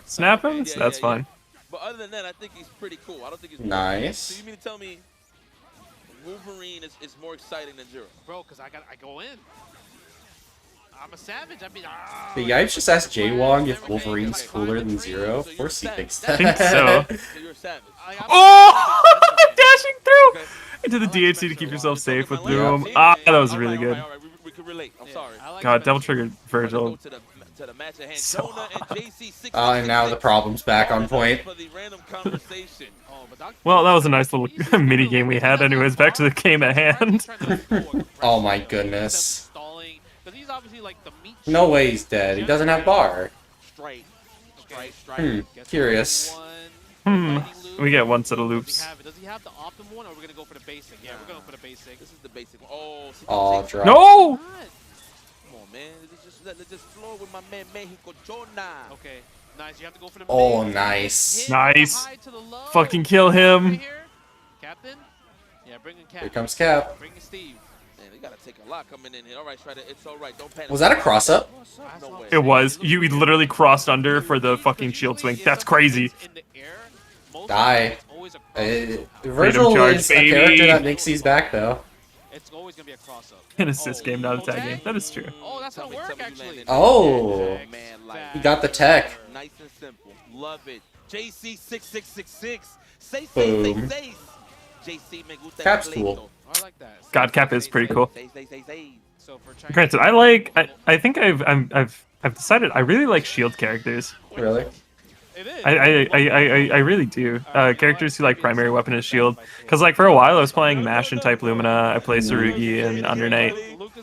Snap him? That's fine. But other than that, I think he's pretty cool. I don't think he's Nice. So you mean to tell me Wolverine is more exciting than Zero? Bro, because I go in. I'm a savage. I mean, The Yipes just asked Jaywong if Wolverine's cooler than Zero. Of course he thinks that. I think so. So you're a savage. Oh! Dashing through! Into the DHC to keep yourself safe with Doom. Ah, that was really good. All right, we can relate. I'm sorry. God, double triggered Virgil. To the match at hand. So Jonah and JC And now the problem's back on point. for the random conversation. Well, that was a nice little mini game we had. Anyways, back to the game at hand. Oh my goodness. Because he's obviously like the meat. No way he's dead. He doesn't have bar. Straight. right? Strider. Curious. We get one set of loops. Does he have the optimum one, or are we gonna go for the basic? Yeah, we're going for the basic. This is the basic one. Oh, Oh, drop. No! Come on, man. Let's just floor with my man Mexico Chona. Okay, nice. You have to go for the Oh, mid. nice. Nice. High to the low. Fucking kill him. Right here. Captain? Yeah, bring in Cap. Here comes Cap. Bring in Steve. Man, they gotta take a lot coming in here. All right, Strider, it's all right. Don't panic. Was that a cross up? No way. It was. You literally crossed under for the fucking shield swing. That's crazy. Die. Virgil charge, is a baby. character that makes these back though. It's always gonna be a cross up. An assist game, not a tag game. That is true. Oh, that's gonna work actually. Oh, he got the tech. Nice and simple. Love it. JC6666. Say, Boom. say. JC me gusta Cap's el cool. pleito. I like that. God, Cap is pretty cool. Say. So for China, Granted, I think I've decided I really like shield characters. Really? it is. I really do. Characters who like primary weapon is shield. Cause like for a while I was playing Mash and type Lumina. I played Sarugi and Under Knight.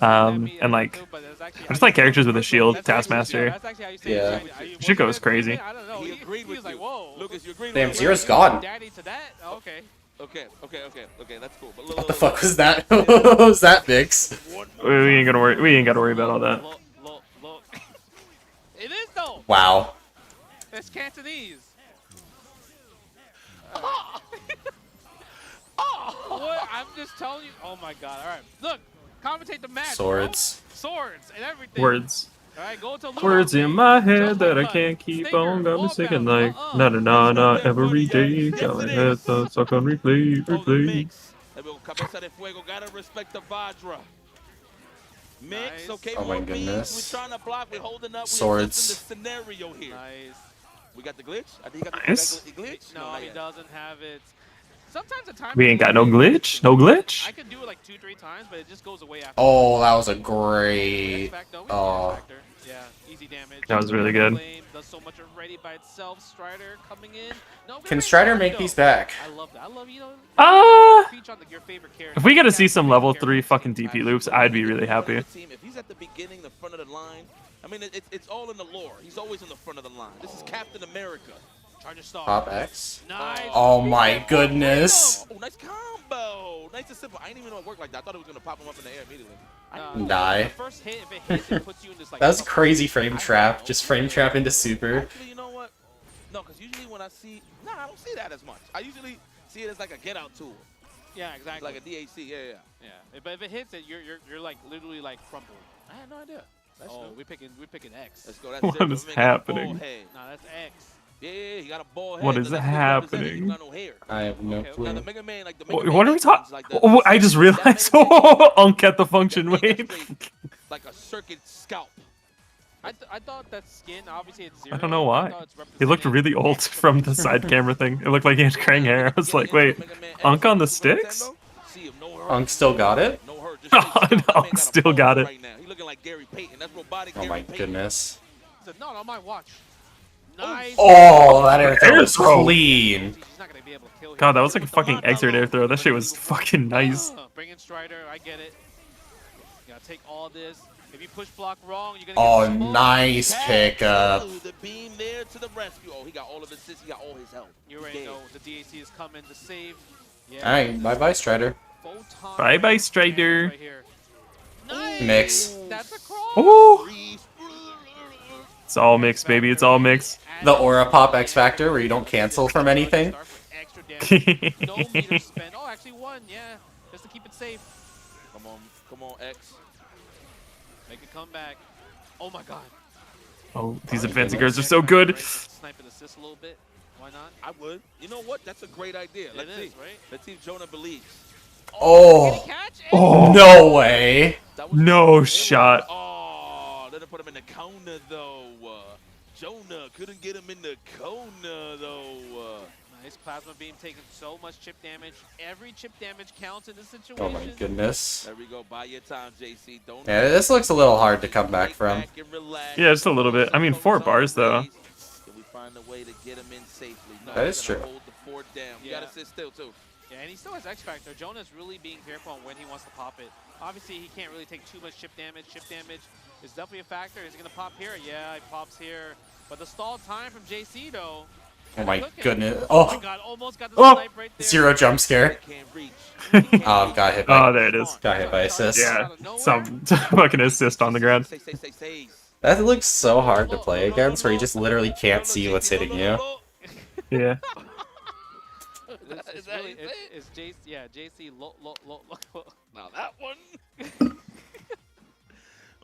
And like I just like characters with a shield. Taskmaster. Yeah. Shit goes crazy. I don't know. He agreed with was like, you. whoa. Lucas, you agreed Damn, with Zero's gone. Daddy to that? Oh, okay. Okay, that's cool. But What the fuck was that? What was that, Mix? We ain't gotta worry. We ain't gotta worry about all that. Look. It is though. Wow. It's Cantonese. What? I'm just telling you. Oh my god. All right. Look. Commentate the match. Swords. Bro. Swords and everything. Words. All right. Go to Words in my head that I can't keep on. Got me singing like na na na na every day. Got my head stuck on replay, replay. Cabeza de Fuego, gotta respect the Vajra. Mix, okay, Oh my more beams. goodness. We're trying to block, we're holding up. Swords. We're the scenario here. Nice. We got the glitch? I think he got Nice. the glitch? No, not he yet. doesn't have it. Sometimes the time. We ain't got no glitch. No glitch. I can do it like 2-3 times, but it just goes away after. Oh, that was a great. Oh. Yeah, easy damage. That was really good. Does so much already by itself. Strider coming in. No, Can Strider make these back? I love that. I love, you know. Feature on your favorite character. If we get to see some level 3 fucking DP loops, I'd be really happy. If he's at the beginning, the front of the line, I mean, it's all in the lore. He's always in the front of the line. This is Captain America. Charger star. Pop X. Nice. Oh my goodness. Oh, nice combo. Nice and simple. I didn't even know it worked like that. I thought it was going to pop him up in the air immediately. Die. The first hit, if it hits, it puts you in this like. That was crazy frame trap. Just frame trap into super. Actually, you know what? No, because usually when I see... Nah, I don't see that as much. I usually see it as like a get-out tool. Yeah, exactly. Like a DAC, yeah. But if it hits it, you're like literally like crumpled. I had no idea. That's Oh, new. we're picking X. Let's go. That's What it. is My man got a happening? bald head. Nah, that's X. Yeah, he got a bald head. What is but that's what he represented. He happening? got no hair. I have no Now, clue. the Mega Man, like the Mega What Man are we talking? like the- Oh, I just realized. that Mega Man- Unk at the function wave. like a circuit scalp. I thought that skin, obviously it's zero. I don't know why. thought it's He looked really old from the side camera thing. It looked like he had Krang hair. I was like, wait, Unk on the sticks? Unk still got it? Unk still got it. Right now. He looking like Gary Payton. That's robotic Oh Gary my Payton. goodness. No, on my watch. Nice. Oh, that air throw was throw. clean. He's not gonna be able to kill him. God, that was like a fucking exit air throw. That shit was fucking nice. Bring in Strider. I get it. You gotta take all this. If you push block wrong, you're gonna Oh, get smoked. nice pickup. Ooh, the beam there to the rescue. Oh, he got all of his assists. He got all his help. You already know the DAC is coming to save. Yeah. Alright, bye-bye, Strider. Photon Bye-bye, Strider. right here. Nice. Mix. That's a cross. Ooh. It's all mixed, baby. It's all mixed. The Aura Pop X Factor where you don't cancel from anything. Extra damage. No meter spent. Oh, actually one. Yeah, just to keep it safe. Come on, X. Make a comeback. Oh my God. Oh, these advancing guards are so good. Snipe and assist a little bit. Why not? I would. You know what? That's a great idea. Let's see. Is, right? Let's see if Jonah believes. Oh. Oh. No way. No shot. Oh, let him put him in the corner though. Jonah couldn't get him in the corner though. Nice plasma beam taking so much chip damage. Every chip damage counts in this situation. Oh my goodness. There we go. Buy your time, JC. Don't. Yeah, this looks a little hard to come back from. Yeah, just a little bit. I mean, 4 bars though. Can we find a way to get him in safely? No, That is he's gonna true. Hold the fort down. You Yeah. gotta sit still too. Yeah, and he still has X Factor. Jonah's really being careful on when he wants to pop it. Obviously, he can't really take too much chip damage. Chip damage is definitely a factor. Is he going to pop here? Yeah, he pops here. But the stall time from JC though. Oh my Cooking. goodness. Oh my Oh, god, almost got the oh, snipe right there. 0 jump scare. Oh, got hit by. Oh, there it is. Got hit by assist. Yeah, some fucking assist on the ground. That looks so hard to play against, where you just literally can't see what's hitting you. Yeah. It's really, it's JC, yeah, JC, Now that one,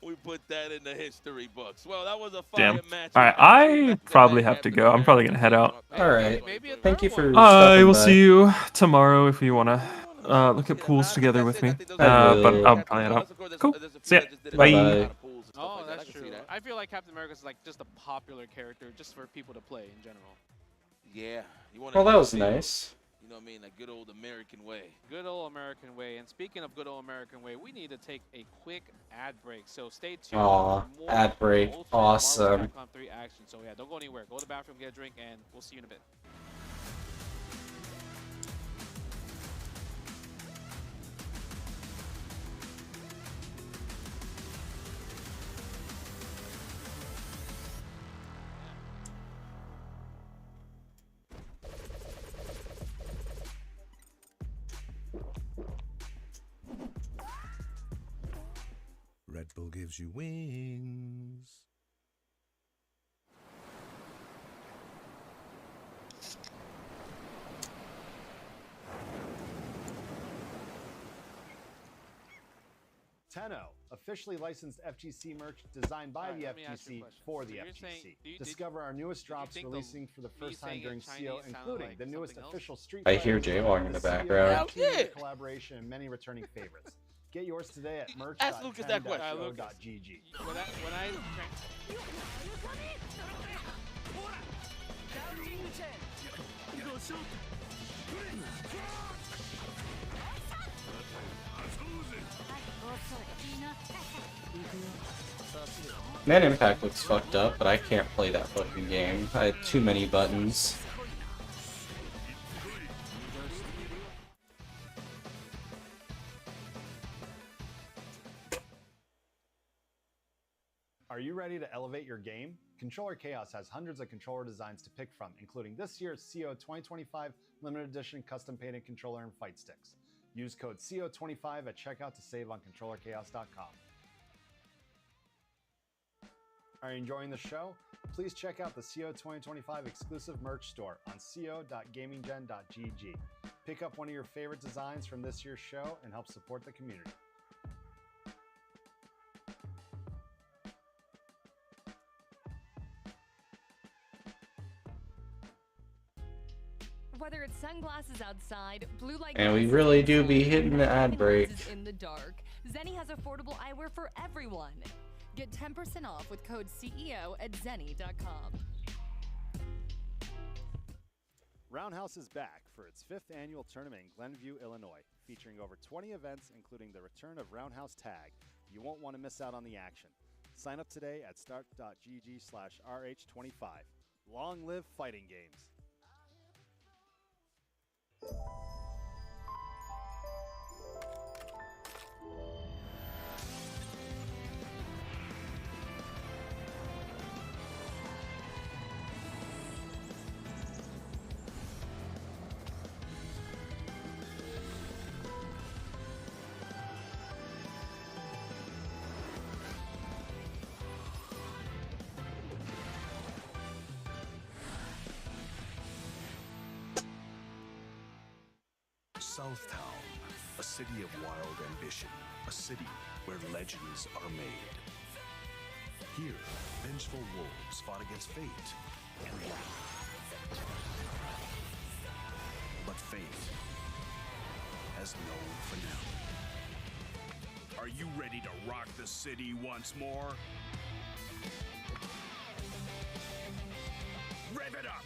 we put that in the history books. Well, that was a fire Damn. match. All right, I probably have to go. I'm probably gonna head out. All right. Thank you for. I stopping will by. see you tomorrow if you wanna look at pools together with me. But I'll probably head out. Cool. See ya. Bye. Oh, that's true. I feel like Captain America is like just a popular character just for people to play in general. Yeah. You want Well, that was nice. You know what I mean? A good old American way. Good old American way. And speaking of good old American way, we need to take a quick ad break. So stay tuned. Aw, for more ad break. Ultimate Marvel Awesome. Capcom 3 action. So yeah, don't go anywhere. Go to the bathroom, get a drink, and we'll see you in a bit. Red Bull gives you wings. Tenno, officially licensed FGC merch designed by Alright, the let me ask you a FGC question. for So the you're FGC. saying- do you- Discover our newest drops think the- releasing for the me first time saying during it Chinese CO, sounded including like the newest something else? official Street I Fighter hear design, Jaywalking in the CO background. 15 Yeah. collaboration, and many returning favorites. Get yours today at Ask Lucas that question. merch.10-o.gg. When I Man, Impact looks fucked up, but I can't play that fucking game. I had too many buttons. Are you ready to elevate your game? Controller Chaos has hundreds of controller designs to pick from, including this year's CO 2025 limited edition custom painted controller and fight sticks. Use code CO25 at checkout to save on controllerchaos.com. Are you enjoying the show? Please check out the CO 2025 exclusive merch store on co.gaminggen.gg. Pick up one of your favorite designs from this year's show and help support the community. Whether it's sunglasses outside, blue light And we glasses really do inside, be hitting the ad and break. lenses in the dark, Zenni has affordable eyewear for everyone. Get 10% off with code CEO at zenni.com. Roundhouse is back for its 5th annual tournament in Glenview, Illinois, featuring over 20 events, including the return of Roundhouse Tag. You won't want to miss out on the action. Sign up today at start.gg/RH25. Long live fighting games. Southtown, a city of wild ambition, a city where legends are made. Here, vengeful wolves fought against fate and life. But fate has no finale. Are you ready to rock the city once more? Rev it up!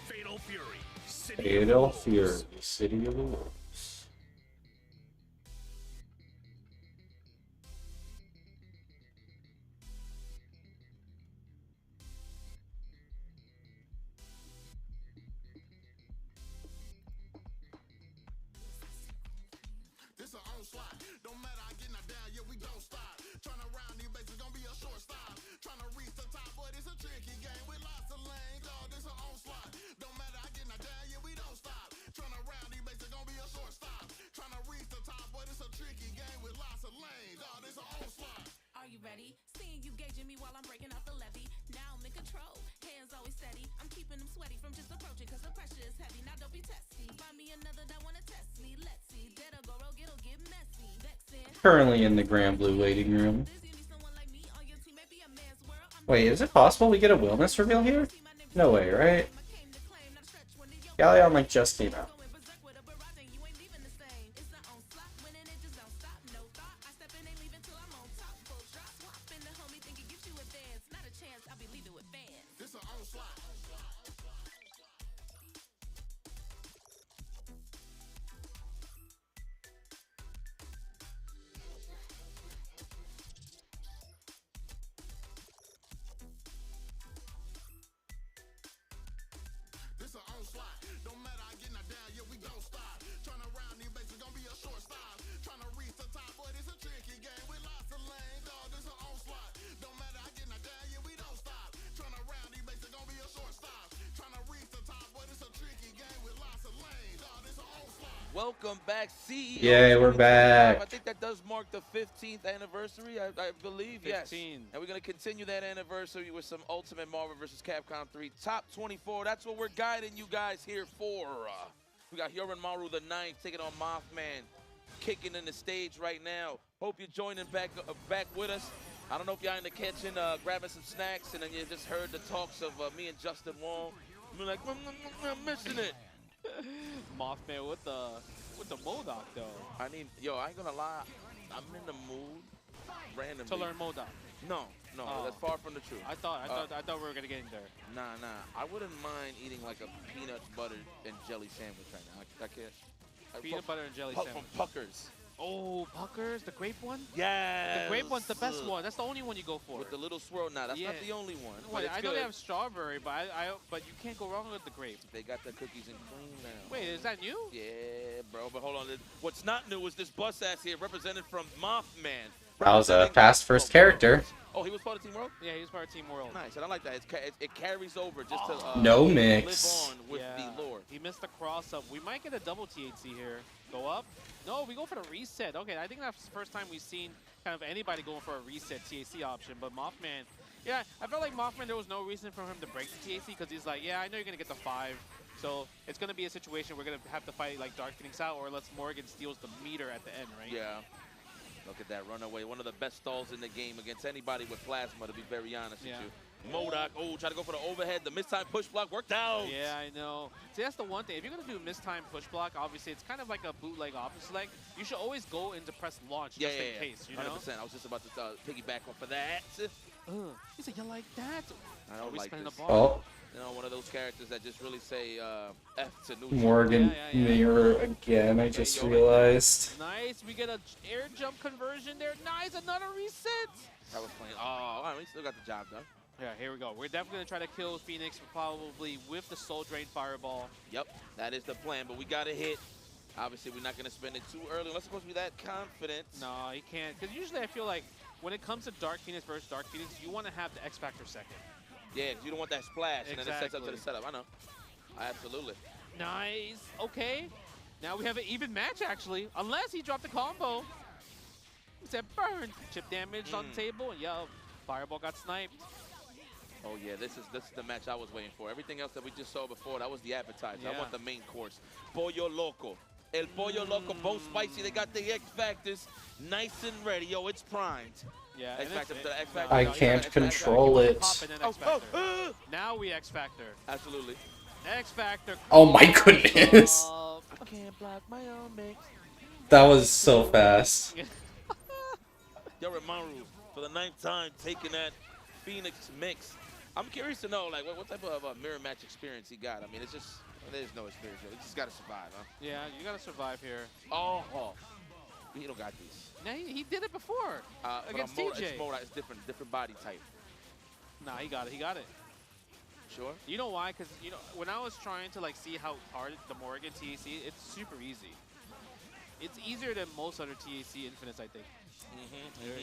Fatal Fury, City of Fatal Wolves. Fury, City of the Wolves. This our own slot. Don't matter, I get knocked down, yeah, we don't stop. Tryna round these bases, gonna be a short stop. Tryna reach the top, but it's a tricky game with lots lane, dog, this an onslaught. Don't matter, I get knocked down, yeah, we don't stop. Tryna round these bases, gonna be a short stop. Tryna reach the top, but it's a tricky game with lots of lanes, dog, this an onslaught. Are you ready? Seeing you gauging me while I'm breaking out the levee. Now I'm in control, hands always steady. I'm keeping them sweaty from just approaching, cause the pressure is heavy. Now don't be testy. Find me another that wanna test me. Let's see, dead or go rogue, it'll get messy. Vexing. Currently in the Grand Blue waiting room. Wait, is it possible we get a Wilness reveal here? No way, right? Galleon like just came out. This an onslaught. This an onslaught. Don't matter, I get knocked down, yeah, we don't stop. Tryna round these bases, gonna be a short stop. Tryna reach the top, but it's a tricky game with lots of lanes, dog, this an onslaught. Don't matter, I get knocked down, yeah, we don't stop. Tryna round these bases, gonna be a short stop. Tryna reach the top, but it's a tricky game with lots of lanes, dog, this an onslaught. Welcome back, CEO. Yay, we're back. I think that does mark the 15th anniversary, I believe. 15. Yes. And we're going to continue that anniversary with some Ultimate Marvel vs. Capcom 3 Top 24. That's what we're guiding you guys here for. We got Yoromaru the 9th taking on Mothman, kicking in the stage right now. Hope you're joining back with us. I don't know if y'all in the kitchen grabbing some snacks and then you just heard the talks of me and Justin Wong. I'm like, I'm missing it. Mothman with the Modok though. I ain't gonna lie. I'm in the mood randomly To learn Modok. No, Oh. that's far from the truth. I thought we were gonna get in there. Nah. I wouldn't mind eating like a peanut butter and jelly sandwich right now. I can't. Peanut butter and jelly From sandwich. Puckers. Oh, Puckers, the grape one? Yeah. The grape one's the best one. That's the only one you go for. With the little swirl. Nah, that's not the only one. Wait, But I it's know they good. have strawberry, but but you can't go wrong with the grape. They got the cookies and cream now. Wait, is that new? Yeah, bro. But hold on. What's not new is this bus ass here, represented from Mothman. That was a fast first character. Oh, he was part of Team World? Yeah, he was part of Team World. Nice, and I like that. It carries over just to No live mix. on with the lore. He missed the cross up. We might get a double THC here. Go up. No, we go for the reset. Okay, I think that's the first time we've seen kind of anybody going for a reset THC option. But Mothman, yeah, I felt like Mothman, there was no reason for him to break the THC because he's like, yeah, I know you're going to get the 5. So it's going to be a situation we're going to have to fight like Dark Phoenix out or unless Morgan steals the meter at the end, right? Yeah. Look at that runaway. One of the best stalls in the game against anybody with plasma, to be very honest with you. Modok, try to go for the overhead. The mistime push block worked out. Yeah, I know. See, that's the one thing. If you're going to do mistime push block, obviously it's kind of like a bootleg opposite leg. You should always go into press launch just in case, you know? 100%. I was just about to piggyback off of that. He said, you like that? I don't like spinning this. the ball? You know, one of those characters that just really say F to neutral. Morgan mirror again, I just realized. Nice, we get an air jump conversion there. Nice, another reset. I was playing. Oh, all right, we still got the job done. Yeah, here we go. We're definitely going to try to kill Phoenix probably with the Soul Drain Fireball. Yep, that is the plan, but we got to hit. Obviously, we're not going to spend it too early. Unless supposed to be that confident. No, you can't. Because usually I feel like when it comes to Dark Phoenix versus Dark Phoenix, you want to have the X Factor second. Yeah, 'cause you don't want that splash, and then it sets up to Exactly. the setup. I know. Absolutely. Nice. Okay. Now we have an even match, actually. Unless he dropped the combo. He said burn. Chip damage on the table. And yo, Fireball got sniped. Oh yeah, this is the match I was waiting for. Everything else that we just saw before, that was the appetizer. I Yeah. want the main course. Pollo Loco. El Pollo Loco, both spicy. They got the X Factors nice and ready. Yo, it's primed. Yeah. X and Factor it's- to the X no, Factor. I no, you can't gotta X Factor. control You wanna it. pop and then X Factor. Now we X Factor. Absolutely. X Factor. Oh my goodness. I can't block my own mix. That was so fast. Yoromaru for the 9th time taking that Phoenix mix. I'm curious to know, like, what type of mirror match experience he got. I mean, it's just, there's no experience. You just got to survive, huh? Yeah, you got to survive here. Oh, he don't got these. Now he did it before But against Modok- TJ. It's Modok, it's different body type. Nah, he got it. He got it. Sure. You know why? Because when I was trying to like see how hard the Morgan TAC, it's super easy. it's easier than most other TAC Infinites, I think.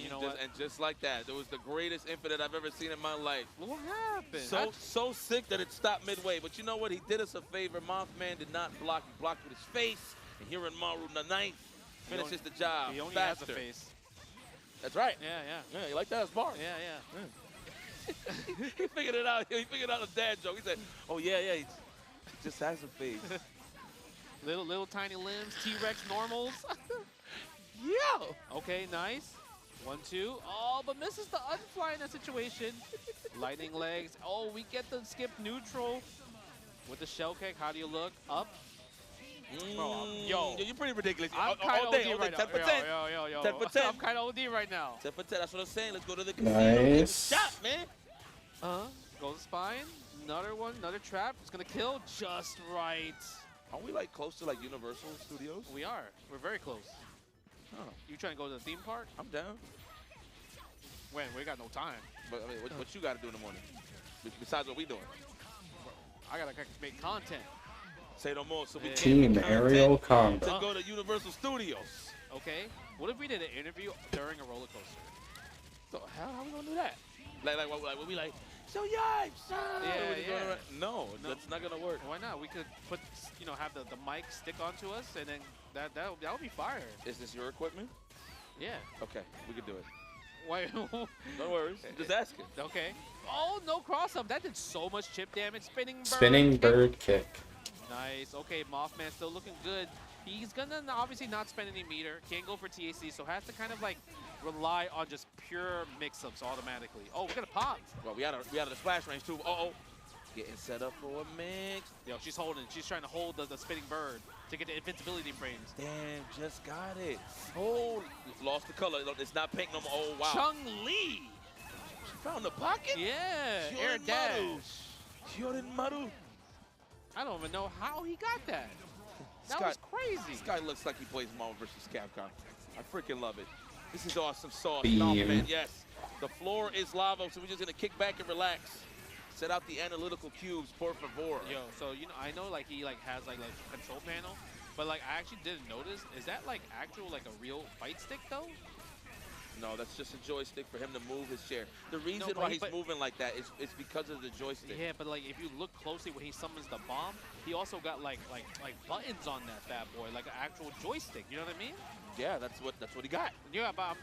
You know what? And just like that, it was the greatest Infinite I've ever seen in my life. What happened? So sick that it stopped midway. But you know what? He did us a favor. Mothman did not block. He blocked with his face. And here in Maru, the 9th, finishes the job. He only faster. has a face. That's right. Yeah. Yeah, you like that as bar? Yeah. He figured it out. He figured out a dad joke. He said, "Oh yeah, he just has a face." Little tiny limbs, T-Rex normals. Yeah. Okay, nice. 1-2. Oh, but misses the unfly in that situation. Lightning legs. Oh, we get the skip neutral with the shell kick. How do you look? Up. Yo, you're pretty ridiculous. I'm kind of OD right now. 10 for 10. Yo. 10 for 10. I'm kind of OD right now. 10 for 10. That's what I'm saying. Let's go to the casino. Nice. Shot, man. Goes the spine. Another one. Another trap. It's gonna kill just right. Are we like close to like Universal Studios? We are. We're very close. Oh. You trying to go to the theme park? I'm down. When? We got no time. But I mean, what you got to do in the morning? Besides what we doing? I gotta make content. Say no more. So we Team Aerial Combat. to go to Universal Studios. Okay. What if we did an interview during a roller coaster? So how we gonna do that? Like we like. So yipes! Yeah. No, that's not gonna work. Why not? We could put, have the mic stick onto us, and then that would be fire. Is this your equipment? Yeah. Okay, we can do it. Why? No worries. Just asking. Okay. Oh, no cross up. That did so much chip damage. Spinning bird kick. Nice. Okay, Mothman still looking good. He's gonna obviously not spend any meter. Can't go for TAC, so has to kind of like rely on just pure mix-ups automatically. Oh, we're gonna pop. Well, we out of the splash range too. Getting set up for a mix. Yo, she's holding. She's trying to hold the spinning bird to get the invincibility frames. Damn, just got it. Oh, lost the color. It's not pink no more. Oh, wow. Chung-Li. She found the pocket? Yeah, air dash. Kyorin Maru. I don't even know how he got that. That was crazy. This guy looks like he plays Marvel vs. Capcom. I freaking love it. This is awesome sauce. Beam. No, man, yes. The floor is lava, so we're just going to kick back and relax. Set out the analytical cubes, por favor. Yo, so I know like he has like control panel, but like I actually didn't notice. Is that like actual like a real fight stick though? No, that's just a joystick for him to move his chair. The reason why he's moving like that is because of the joystick. Yeah, but like if you look closely when he summons the bomb, he also got like buttons on that bad boy, like an actual joystick. You know what I mean? Yeah, that's what he got. Yeah, but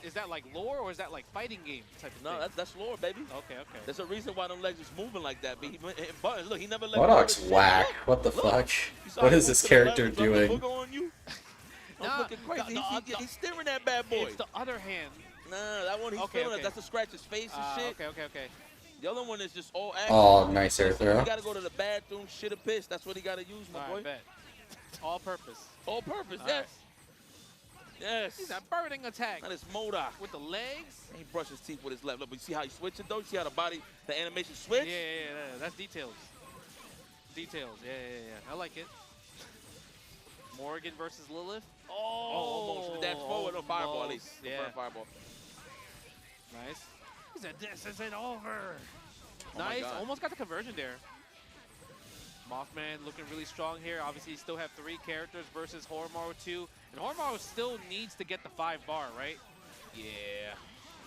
is that like lore or is that like fighting game type of thing? No, that's lore, baby. Okay. There's a reason why them legs is moving like that. But he hitting buttons. Look, he never let Modok's whack. What the fuck? What is this character doing? I'm looking crazy. He's steering that bad boy. It's the other hand. Nah, that one he's feeling it. That's to scratch his face and shit. Okay. The other one is just all action. Oh, nice air throw. You gotta go to the bathroom, shit a piss. That's what he gotta use, my boy. Bet. All purpose. All purpose, All yes. right. Yes. He's a burning attack. That is Modok. With the legs. And he brushed his teeth with his left. Look, but you see how he switching though? You see how the animation switch? Yeah. That's details. Yeah. I like it. Morgan versus Lilith. Almost. The dash forward. No, fireball at least. Yeah. Fireball. Nice. He said, this isn't over. Oh my Nice. God. Almost got the conversion there. Mothman looking really strong here. Obviously, you still have 3 characters versus Horomaru 2. And Horomaru still needs to get the 5-bar, right? Yeah.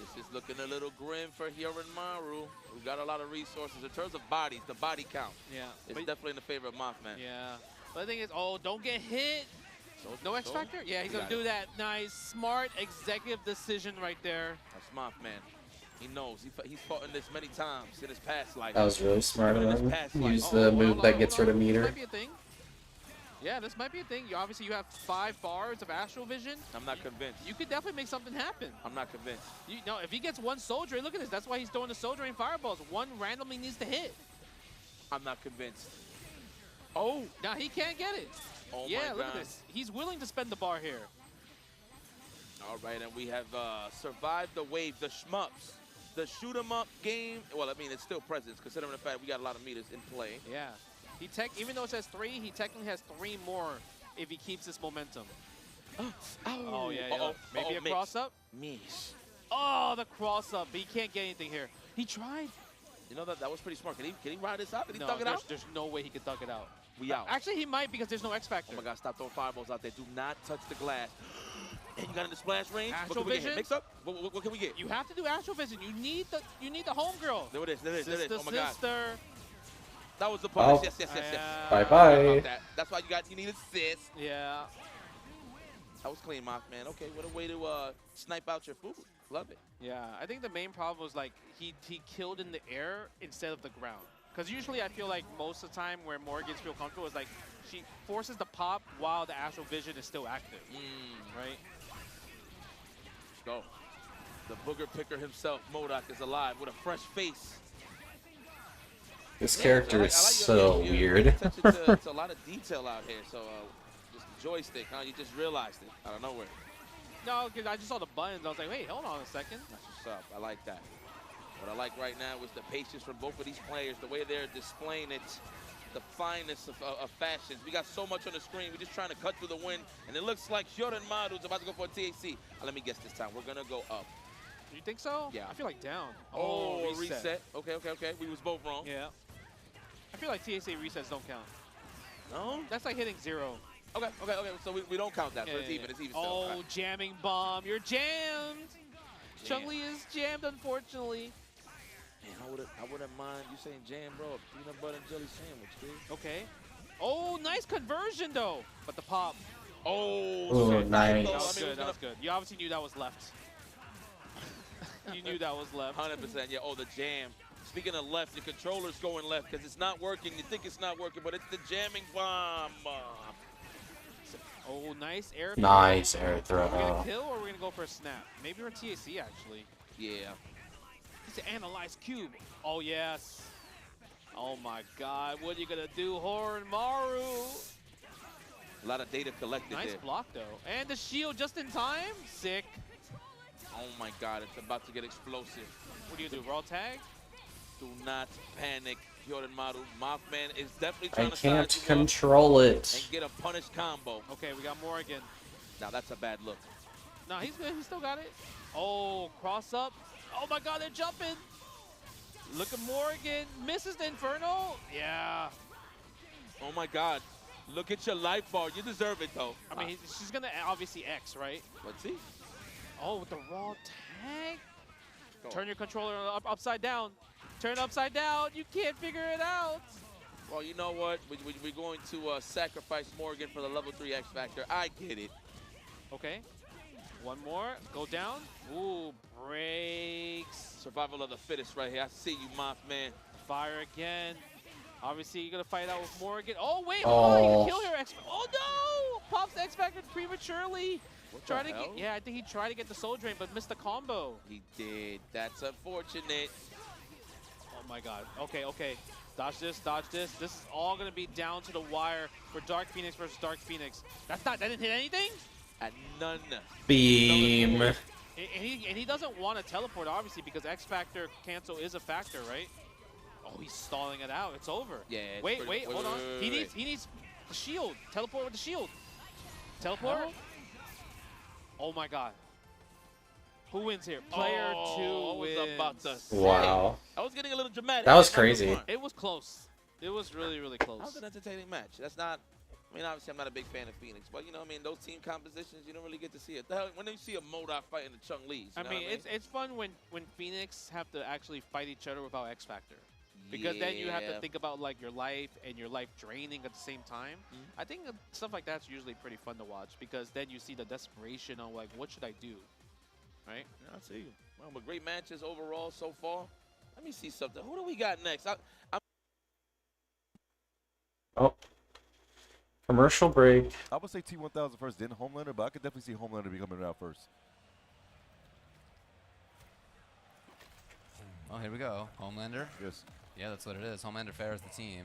This is looking a little grim for Hyorin Maru. We've got a lot of resources. In terms of bodies, the body count. Yeah. It's definitely in the favor of Mothman. Yeah. But the thing is, don't get hit. No X Factor? Yeah, he's going to do that. Nice, smart executive decision right there. That's Mothman. He knows. He's fought in this many times in his past life. That was really smart of him. Use the Hold move on, that gets rid of This meter. might be a thing. Yeah, this might be a thing. Obviously, you have 5 bars of Astral Vision. I'm not convinced. You could definitely make something happen. I'm not convinced. If he gets 1 Soul Drain, look at this. That's why he's throwing the Soul Drain fireballs. 1 randomly needs to hit. I'm not convinced. Oh. Now he can't get it. Oh yeah, my look God. at this. He's willing to spend the bar here. All right, and we have survived the wave, the shmups. The shoot 'em up game, well, I mean, it's still present, considering the fact we got a lot of meters in play. Yeah. Even though it says 3, he technically has 3 more if he keeps this momentum. Oh, yeah. Maybe a cross-up? Miss. Oh, the cross-up. But he can't get anything here. He tried. You know, that was pretty smart. Can he ride this out? Did he No, thug it out? there's no way he could thug it out. We out. Actually, he might because there's no X Factor. Oh my God, stop throwing fireballs out there. Do not touch the glass. And you got in the splash range. Astral what can we Vision? get? Mix up? What can we get? You have to do Astral Vision. You need the homegirl. There it is, there it is, there it is. Sister, Oh my God. sister. That was the punish. Oh. Yes. Bye-bye. That's why you needed sis. Yeah. That was clean, Mothman. Okay, what a way to snipe out your food. Love it. Yeah, I think the main problem was like he killed in the air instead of the ground. Because usually I feel like most of the time where Morgans feel comfortable is like she forces the pop while the Astral Vision is still active. Right? Go. The booger picker himself, MODOK, is alive with a fresh face. This character is so you weird. pay attention to a lot of detail out here. So just the joystick, huh? You just realized it out of nowhere. No, because I just saw the buttons. I was like, wait, hold on a second. That's what's up. I like that. What I like right now is the patience from both of these players, the way they're displaying it, the fineness of fashions. We got so much on the screen. We're just trying to cut through the wind, and it looks like Hyorin Maru's about to go for a THC. Let me guess this time. We're going to go up. You think so? Yeah. I feel like down. Oh, reset. Okay. We was both wrong. Yeah. I feel like THC resets don't count. No? That's like hitting 0. Okay. So we don't count that. So it's even. It's even still. Oh, Okay. jamming bomb. You're jammed. Chun-Li is jammed, unfortunately. Man, I wouldn't mind you saying jam, bro. A peanut butter and jelly sandwich, dude. Okay. Oh, nice conversion, though. But the pop. Oh, Ooh, nice. That was good. That was good. You obviously knew that was left. You knew that was left. 100%. Yeah. Oh, the jam. Speaking of left, the controller's going left because it's not working. You think it's not working, but it's the jamming bomb. Oh, nice air throw. Nice air Are we throw. going to kill or are we going to go for a snap? Maybe we're TAC, actually. Yeah. It's an analyze cube. Oh, yes. Oh, my God. What are you going to do, Hyorin Maru? A lot of data collected Nice there. block, though. And the shield just in time. Sick. Oh, my God. It's about to get explosive. What do you do, raw tag? Do not panic, Hyorin Maru. Mothman is definitely I trying to can't size you up control it. and get a punish combo. Okay, we got Morgan. Now, that's a bad look. No, he's good. He still got it. Oh, cross up. Oh, my God, they're jumping. Look at Morgan. Misses the Inferno. Yeah. Oh, my God. Look at your life bar. You deserve it, though. I mean, she's going to obviously X, right? Let's see. Oh, with the raw tag. Go. Turn your controller upside down. Turn it upside down. You can't figure it out. Well, you know what? We're going to sacrifice Morgan for the level 3 X Factor. I get it. Okay. One more. Go down. Ooh, breaks. Survival of the fittest right here. I see you, Mothman. Fire again. Obviously, you're going to fight out with Morgan. Oh, wait. Oh. Oh, you can kill your X. Oh, no. Pops the X Factor prematurely. What Trying the to hell? get, yeah, I think he tried to get the Soul Drain, but missed the combo. He did. That's unfortunate. Oh, my God. Okay. Dodge this, dodge this. This is all going to be down to the wire for Dark Phoenix versus Dark Phoenix. That didn't hit anything? At none. Beam. And he doesn't want to teleport, obviously, because X Factor cancel is a factor, right? Oh, he's stalling it out. It's over. Yeah. it's Wait, pretty- hold on. He wait. needs the shield. Teleport with the shield. Teleport. How? Oh my God. Who wins here? Player 2 I was wins. about to say. Wow. I was getting a little dramatic. That was It's not crazy. fun. It was close. It was really, really close. That was an entertaining match. That's not. I mean, obviously, I'm not a big fan of Phoenix, but you know, what I mean, those team compositions, you don't really get to see it. The hell, when you see a MODOK fighting the Chun-Li's, I mean, it's fun when Phoenix have to actually fight each other without X Factor. Because then you have to Yeah. think about like your life and your life draining at the same time. I think stuff like that's usually pretty fun to watch because then you see the desperation on like, what should I do? Right? Yeah, I see you. Well, but great matches overall so far. Let me see something. Who do we got next? Oh. Commercial break. I would say T1000 first, then Homelander, but I could definitely see Homelander be coming out first. Oh, here we go. Homelander. Yes. Yeah, that's what it is. Homelander Fair is the team.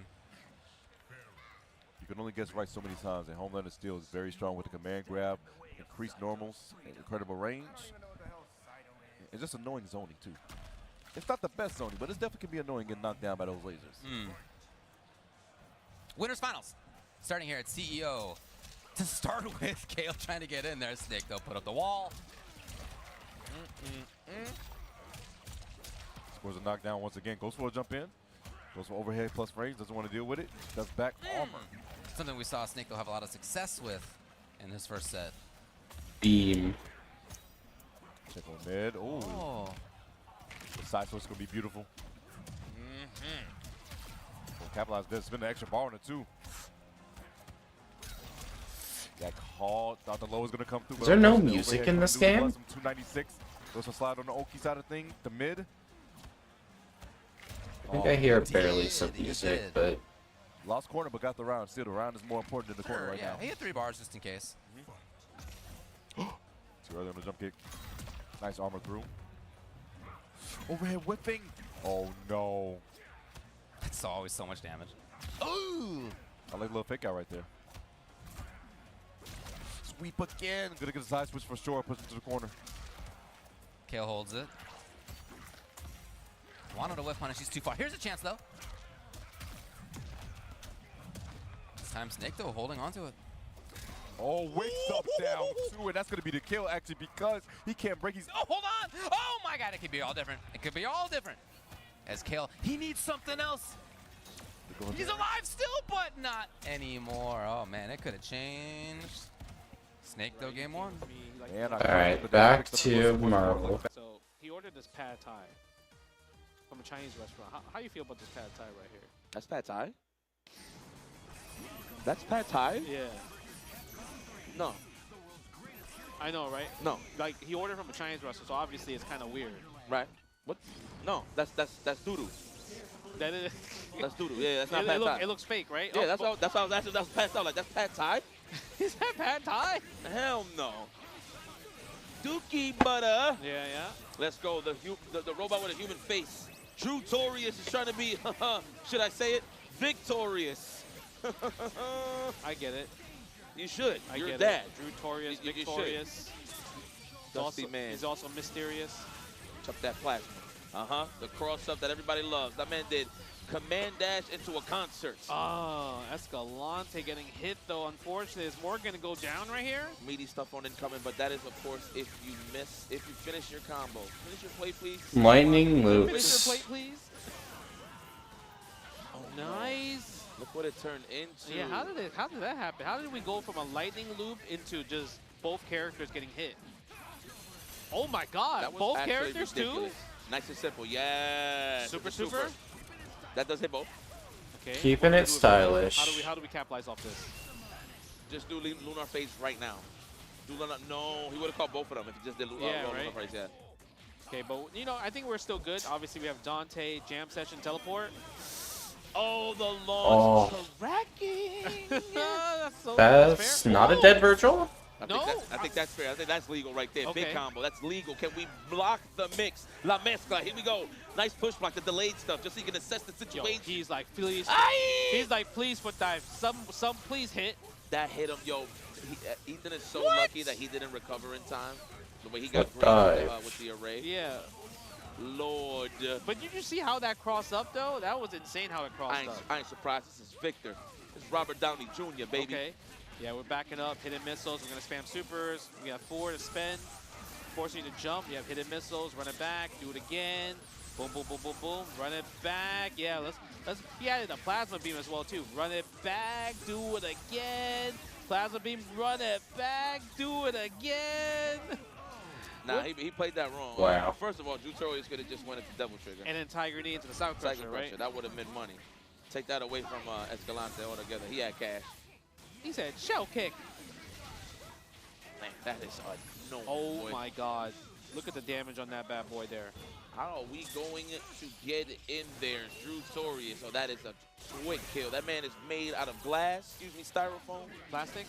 You can only guess right so many times, and Homelander still is very strong with the command grab, increased normals, incredible range, and just annoying zoning too. It's not the best zoning, but it definitely can be annoying getting knocked down by those lasers. Winners finals. Starting here at CEO. To start with, Kale trying to get in there. Snake, though, put up the wall. Scores a knockdown once again. Goes for a jump in. Goes for overhead plus range, doesn't want to deal with it. Does back armor. Something we saw Snake have a lot of success with in his first set. Beam. Check on mid. Ooh. Oh. The side switch gonna be beautiful. Capitalize this. Spin the extra bar on it too. That call. Thought the low was gonna come through. Is there no music in this game? 296. Goes for slide on the Oki side of thing. The mid. I think I hear barely some music, but Lost corner, but got the round. Still, the round is more important than the corner right Yeah, now. he hit 3 bars just in case. Too early on the jump kick. Nice armor through. Overhead whipping. Oh no. That's always so much damage. Ooh. I like a little fake out right there. Sweep again. Gonna get a side switch for sure. Push him to the corner. Kale holds it. Wanted to whip punish. He's too far. Here's a chance though. This time Snake though holding on to it. Oh, wakes up down to it. That's gonna be the kill actually because he can't break. He's Oh, hold on! Oh my god, it could be all different. It could be all different. As Kale, he needs something else. He's alive still, but not anymore. Oh man, it could have changed. Snake though, game 1. alright, back to Marvel. So he ordered this pad thai from a Chinese restaurant. How you feel about this pad thai right here? That's pad thai? That's pad thai? Yeah. No. I know, right? No. Like he ordered from a Chinese restaurant, so obviously it's kind of weird. Right. What? No, that's doo-doo. That is. That's doo-doo. Yeah, that's not pad thai. It looks fake, right? Yeah, Oh, that's what I was asking. That's pad thai. Like, that's pad thai? Is that pad thai? Hell no. Dookie butter. Yeah, yeah. Let's go. The robot with a human face. Drew Torius is trying to be, should I say it? Victorious. I get it. You should. I You're get dad. it. Drew Torius, You victorious. Dusty man. He's also mysterious. Chuck that plasma. The cross-up that everybody loves. That man did command dash into a concert. Oh, Escalante getting hit, though, unfortunately. Is Morgan going to go down right here? Meaty stuff on incoming, but that is, of course, if you finish your combo. Finish your play, please. Lightning Finish your loops. plate, please. Oh, nice. Look what it turned into. Yeah, how did that happen? How did we go from a lightning loop into just both characters getting hit? Oh my god, That was both actually characters ridiculous. too? Nice and simple, yeah. Super. That does hit both. Okay. Keeping what it do we do? stylish. How do we capitalize off this? Just do Lunar Phase right now. Do Lunar, no, he would have caught both of them if he just did Lunar right? Phase, yeah. Okay, but you know, I think we're still good. Obviously, we have Dante, Jam Session, Teleport. Oh, the launch tracking. That's not a dead Virgil? I think that's fair. I think that's legal right there. Okay. Big combo. That's legal. Can we block the mix? La mezcla. Here we go. Nice push block. The delayed stuff, just so you can assess the situation. Yo, he's like, please. He's like, please foot dive. Some please hit. That hit him, yo. Ethan is so lucky that he didn't recover in time. The way he got Foot dive. with the array. Yeah. Lord. But did you see how that crossed up, though? That was insane how it crossed up. I ain't surprised. This is Victor. This is Robert Downey Jr., baby. Okay. Yeah, we're backing up. Hidden missiles. We're going to spam supers. We got 4 to spend. Forcing you to jump. You have hidden missiles. Run it back. Do it again. Boom, boom, boom, boom, boom. Run it back. Yeah, let's. He added a plasma beam as well, too. Run it back. Do it again. Plasma beam. Run it back. Do it again. Nah, he played that wrong. Wow. First of all, Jutorius could have just went into Devil Trigger. And then Tiger Knee into the South Crusher, right? That would have meant money. Take that away from Escalante altogether. He had cash. He said shell kick. Man, that is a no. Oh my god. Look at the damage on that bad boy there. How are we going to get in there? Drew Torius. Oh, that is a quick kill. That man is made out of glass. Excuse me, styrofoam. Plastic?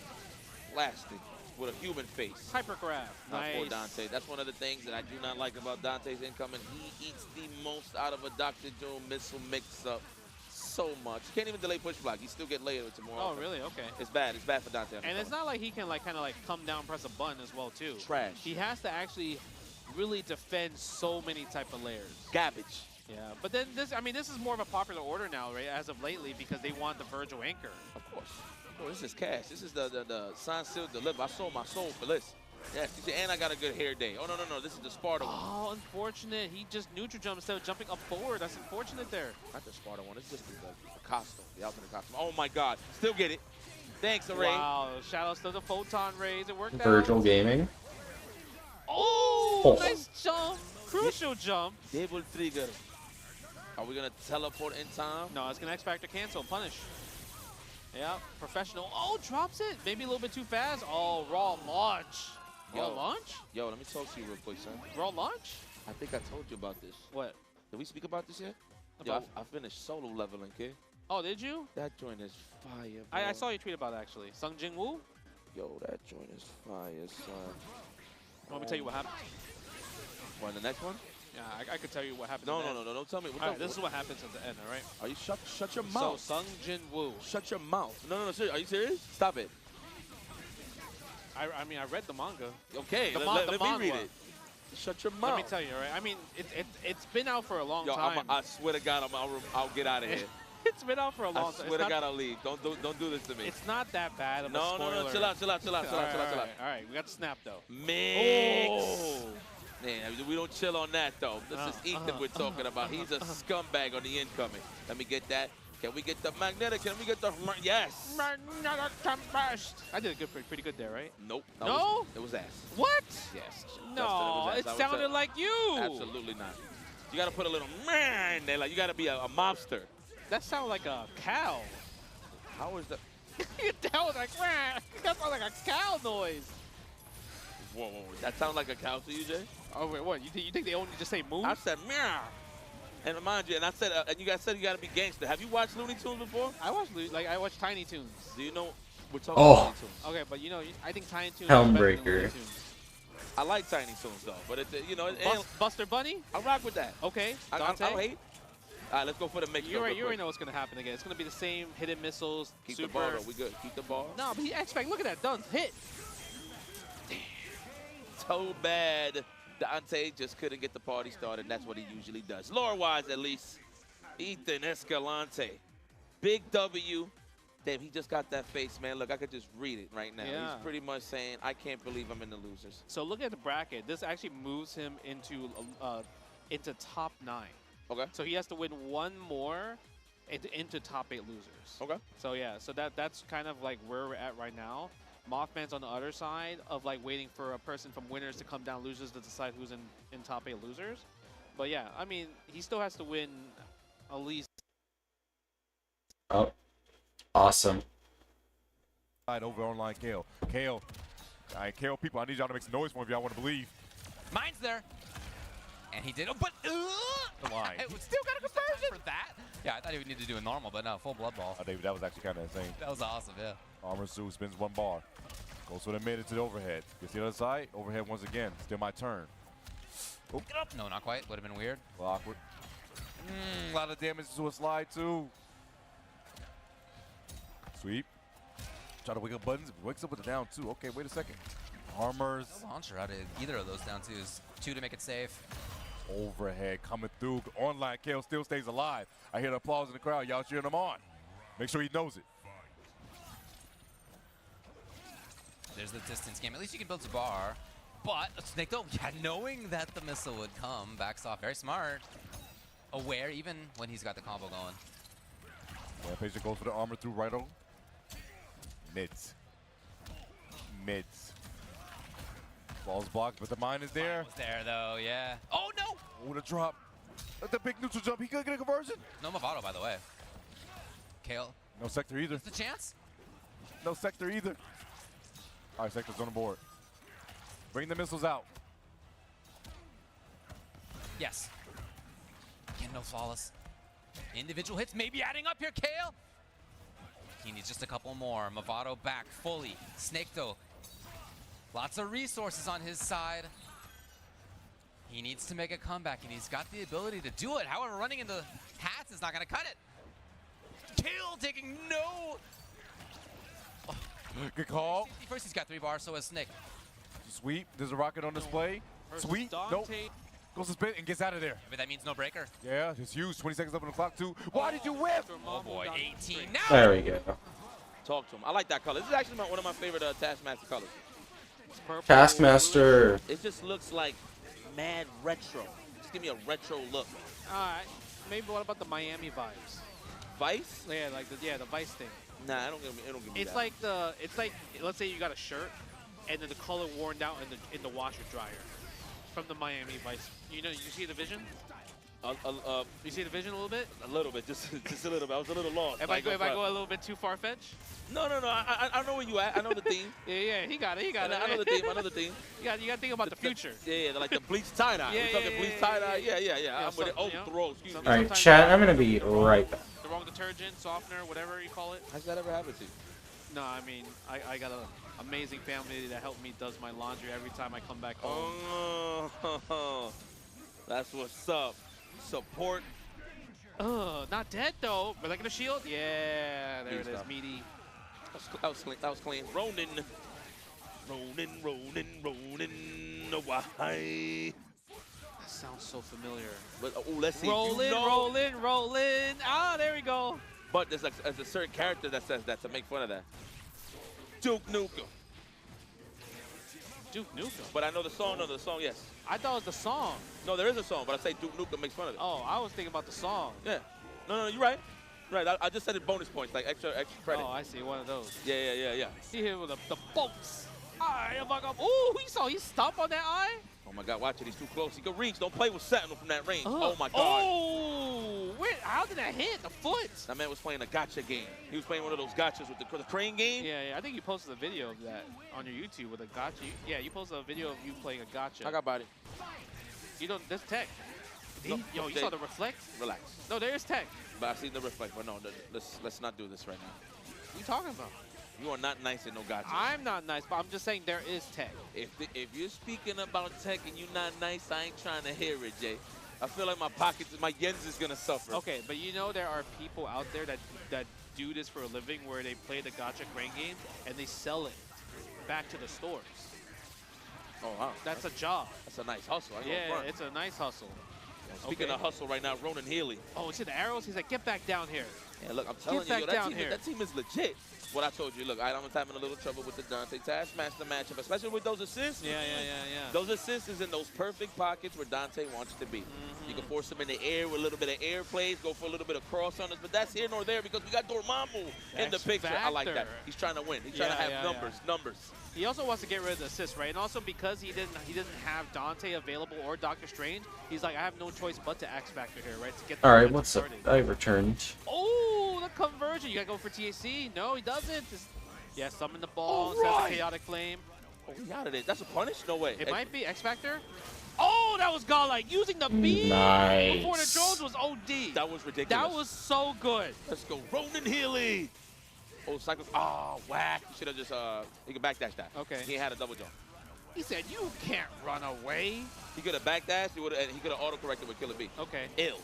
Plastic. With a human face. Hypergraph. Nice. Nice. For Dante. That's one of the things that I do not like about Dante's incoming. He eats the most out of a Dr. Doom missile mix-up. So much. Can't even delay push block. You still get layered tomorrow. Oh, really? Okay. It's bad. It's bad for Dante. And it's not like he can kind of come down, press a button as well too. Trash. He has to actually really defend so many type of layers. Garbage. Yeah, but then this is more of a popular order now, right? As of lately, because they want the Virgil anchor. Of course. Oh, this is cash. This is the sign, seal, deliver. I sold my soul for this. Yes, you see, and I got a good hair day. Oh, no, this is the Sparta one. Oh, unfortunate. He just neutral jumped instead of jumping up forward. That's unfortunate there. Not the Sparta one. It's just the costume, the alternate costume. Oh, my God. Still get it. Thanks, Array. Wow, shoutouts to the Photon Rays. It worked Virtual out. Gaming. Oh, nice jump. Crucial jump. Double trigger. Are we going to teleport in time? No, it's going to X-Factor cancel. Punish. Yeah, professional. Oh, drops it. Maybe a little bit too fast. Oh, raw launch. Raw launch? Yo, let me talk to you real quick, son. Raw launch? I think I told you about this. What? Did we speak about this yet? About I finished solo leveling, kid. Oh, did you? That joint is fire, bro. I saw you tweet about it, actually. Sung Jin Woo? Yo, that joint is fire, son. Want me to tell you what happened? What, the next one? Yeah, I could tell you what happened. No, don't tell me. All right, this is what happens at the end, all right? Are you shut your mouth? So, Sung Jin Woo. Shut your mouth. No, seriously. Are you serious? Stop it. I mean, I read the manga. Okay, the let me manga. read it. Shut your mouth. Let me tell you, all right? I mean, it's been out for a long time. I swear to God, I'll get out of here. It's been out for a long time. I swear to God, I'll leave. Don't do this to me. It's not that bad of a spoiler. No, chill out. All right, we got the snap, though. Mix. Oh. Man, we don't chill on that, though. This is Ethan we're talking about. He's a scumbag on the incoming. Let me get that. Can we get the magnetic? Can we get the... Yes. Magnetic combust. I did pretty good there, right? Nope. No? It was ass. What? Yes. No, Justin, it sounded like you. Absolutely not. You got to put a little man there. Like, you got to be a mobster. That sounded like a cow. How is that? That was like, that sounded like a cow noise. Whoa. That sounds like a cow to you, Jay? Oh, wait, what? You think they only just say move? I said meow. And mind you, and I said, and you guys said you got to be gangster. Have you watched Looney Tunes before? I watched Tiny Toons. Do you know we're talking about Looney Tunes? Okay, but you know, I think Tiny Toons Helmbreaker. is better than Looney Tunes. I like Tiny Toons though, but it, you know, Buster Bunny. I rock with that. Okay, I Dante. don't hate. All right, let's go for the mix. You already know what's gonna happen again. It's gonna be the same hidden missiles. Keep super. the ball though. We good. Keep the ball. No, but he expect. Look at that done hit. So bad. Dante just couldn't get the party started. That's what he usually does. Lore-wise, at least. Ethan Escalante. Big W. Damn, he just got that face, man. Look, I could just read it right now. Yeah. He's pretty much saying, I can't believe I'm in the losers. So look at the bracket. This actually moves him into top 9. Okay. So he has to win one more into top 8 losers. Okay. So yeah, so that's kind of like where we're at right now. Mothman's on the other side of like waiting for a person from winners to come down losers to decide who's in top 8 losers. But yeah, I mean, he still has to win at least. Oh, awesome. Over online Kale. All right, Kale people, I need y'all to make some noise for me if y'all want to believe. Mine's there. And he did. Oh, but The line. it still got a conversion for that. Yeah, I thought he would need to do a normal, but no, full blood ball. Oh, David, that was actually kind of insane. That was awesome, yeah. Armor Sue spins one bar. Goes for the mid into the overhead. Gets the other side. Overhead once again. Still my turn. Oh, get up. No, not quite. Would have been weird. A little awkward. A lot of damage to a slide, too. Sweep. Try to wake up buttons. Wakes up with a down, too. Okay, wait a second. Armors. No launcher out of either of those down twos. 2 to make it safe. Overhead coming through. Online Kale still stays alive. I hear the applause in the crowd. Y'all cheering him on. Make sure he knows it. There's the distance game. At least you can build a bar. But Snake though, yeah, knowing that the missile would come, backs off. Very smart. Aware even when he's got the combo going. Rampage goes for the armor through right on. Mids. Ball's blocked, but the mine is there. Was there though, yeah. Oh no! Oh, the drop. The big neutral jump. He could get a conversion. No Movado, by the way. Kale. No sector either. The chance? No sector either. All right, sector's on the board. Bring the missiles out. Yes. Again, no flawless. Individual hits maybe adding up here, Kale. He needs just a couple more. Movado back fully. Snake though. Lots of resources on his side. He needs to make a comeback, and he's got the ability to do it. However, running into hats is not going to cut it. Kale taking no. Good call. First, he's got 3 bars, so has Snake. Sweep. There's a rocket on display. Sweep. Nope. Goes to spin and gets out of there. But that means no breaker. Yeah, it's huge. 20 seconds up on the clock, too. Why did you whip? Oh, boy. 18 now. There we go. Talk to him. I like that color. This is actually one of my favorite Taskmaster colors. purple. Taskmaster. It just looks like mad retro. Just give me a retro look. Alright. Maybe what about the Miami vibes? Vice? Yeah, like the Vice thing. Nah, it don't give me It's that. like let's say you got a shirt and then the color worn down in the washer dryer from the Miami Vice. You know, you see the vision? You see the vision a little bit? A little bit, just a little bit. I was a little lost. If I go a little bit too far fetched? No. I know where you at. I know the theme. Yeah, he got it. I know the theme. I know the theme. You got to think about the future. Yeah, like the bleach tie dye. We're talking bleach tie dye. Yeah. I'm with it. Oh, throw. Excuse me. All right, chat. I'm gonna be right back. The wrong detergent, softener, whatever you call it. How's that ever happened to you? No, I mean, I got an amazing family that helped me does my laundry every time I come back home. Oh, that's what's up. Support. Not dead though. But like in the shield? Yeah, there it is. Stuff. Meaty. That was clean. Ronin. Why? That sounds so familiar. But let's see. Rolling. Ah, there we go. But there's a certain character that says that to make fun of that. Duke Nukem. Duke Nukem. But I know the song. No, the song, yes. I thought it was the song. No, there is a song, but I say Duke Nukem makes fun of it. Oh, I was thinking about the song. Yeah. No, you're right. Right. I just said it bonus points, like extra credit. Oh, I see. One of those. Yeah. See here with the bolts. Eye of like ooh, he stomped on that eye. Oh my God, watch it. He's too close. He can reach. Don't play with Sentinel from that range. Oh my God. Oh, how did that hit? The foot. That man was playing a gotcha game. He was playing one of those gotchas with the crane game. Yeah. I think you posted a video of that on your YouTube with a gotcha. Yeah, you posted a video of you playing a gotcha. I got body. You don't. There's tech. No, Yo, you saw the reflect? Relax. No, there is tech. But I see the reflect. But no, let's not do this right now. What are you talking about? You are not nice in no gotcha. I'm not nice, but I'm just saying there is tech. If you're speaking about tech and you're not nice, I ain't trying to hear it, Jay. I feel like my pockets, my yens is gonna suffer. Okay, but you know there are people out there that do this for a living, where they play the gotcha crane game and they sell it back to the stores. Oh wow. That's a job. That's a nice hustle. Yeah, it's a nice hustle. Speaking of hustle right now, Ronan Healy. Oh, see the arrows? He's like, get back down here. Yeah, look, I'm telling Get you, back yo, down here. that team is legit. What I told you, look, I'm having a little trouble with the Dante Taskmaster matchup, especially with those assists. Yeah. Those assists is in those perfect pockets where Dante wants to be. You can force him in the air with a little bit of air plays, go for a little bit of cross on us, but that's here nor there because we got Dormammu in the picture. I like that. He's trying to win. He's trying to have numbers. He also wants to get rid of the assists, right? And also because he didn't have Dante available or Doctor Strange, he's like, I have no choice but to X Factor here, right? To get the All right, momentum what's up? started. I returned. Oh, the conversion. You gotta go for TAC. No, he doesn't. Yeah, summon the ball, All says right. a chaotic flame. Oh, we out of it. That's a punish? No way. It might be X Factor. Oh, that was godlike. Using the beam Nice. before the drones was OD. That was ridiculous. That was so good. Let's go. Ronan Healy. Oh, cycle. Oh, whack. He should have just, he could backdash that. Okay. He had a double jump. He said, you can't run away. He could have backdashed, and he could have auto-corrected with Killer B. Okay. Ill.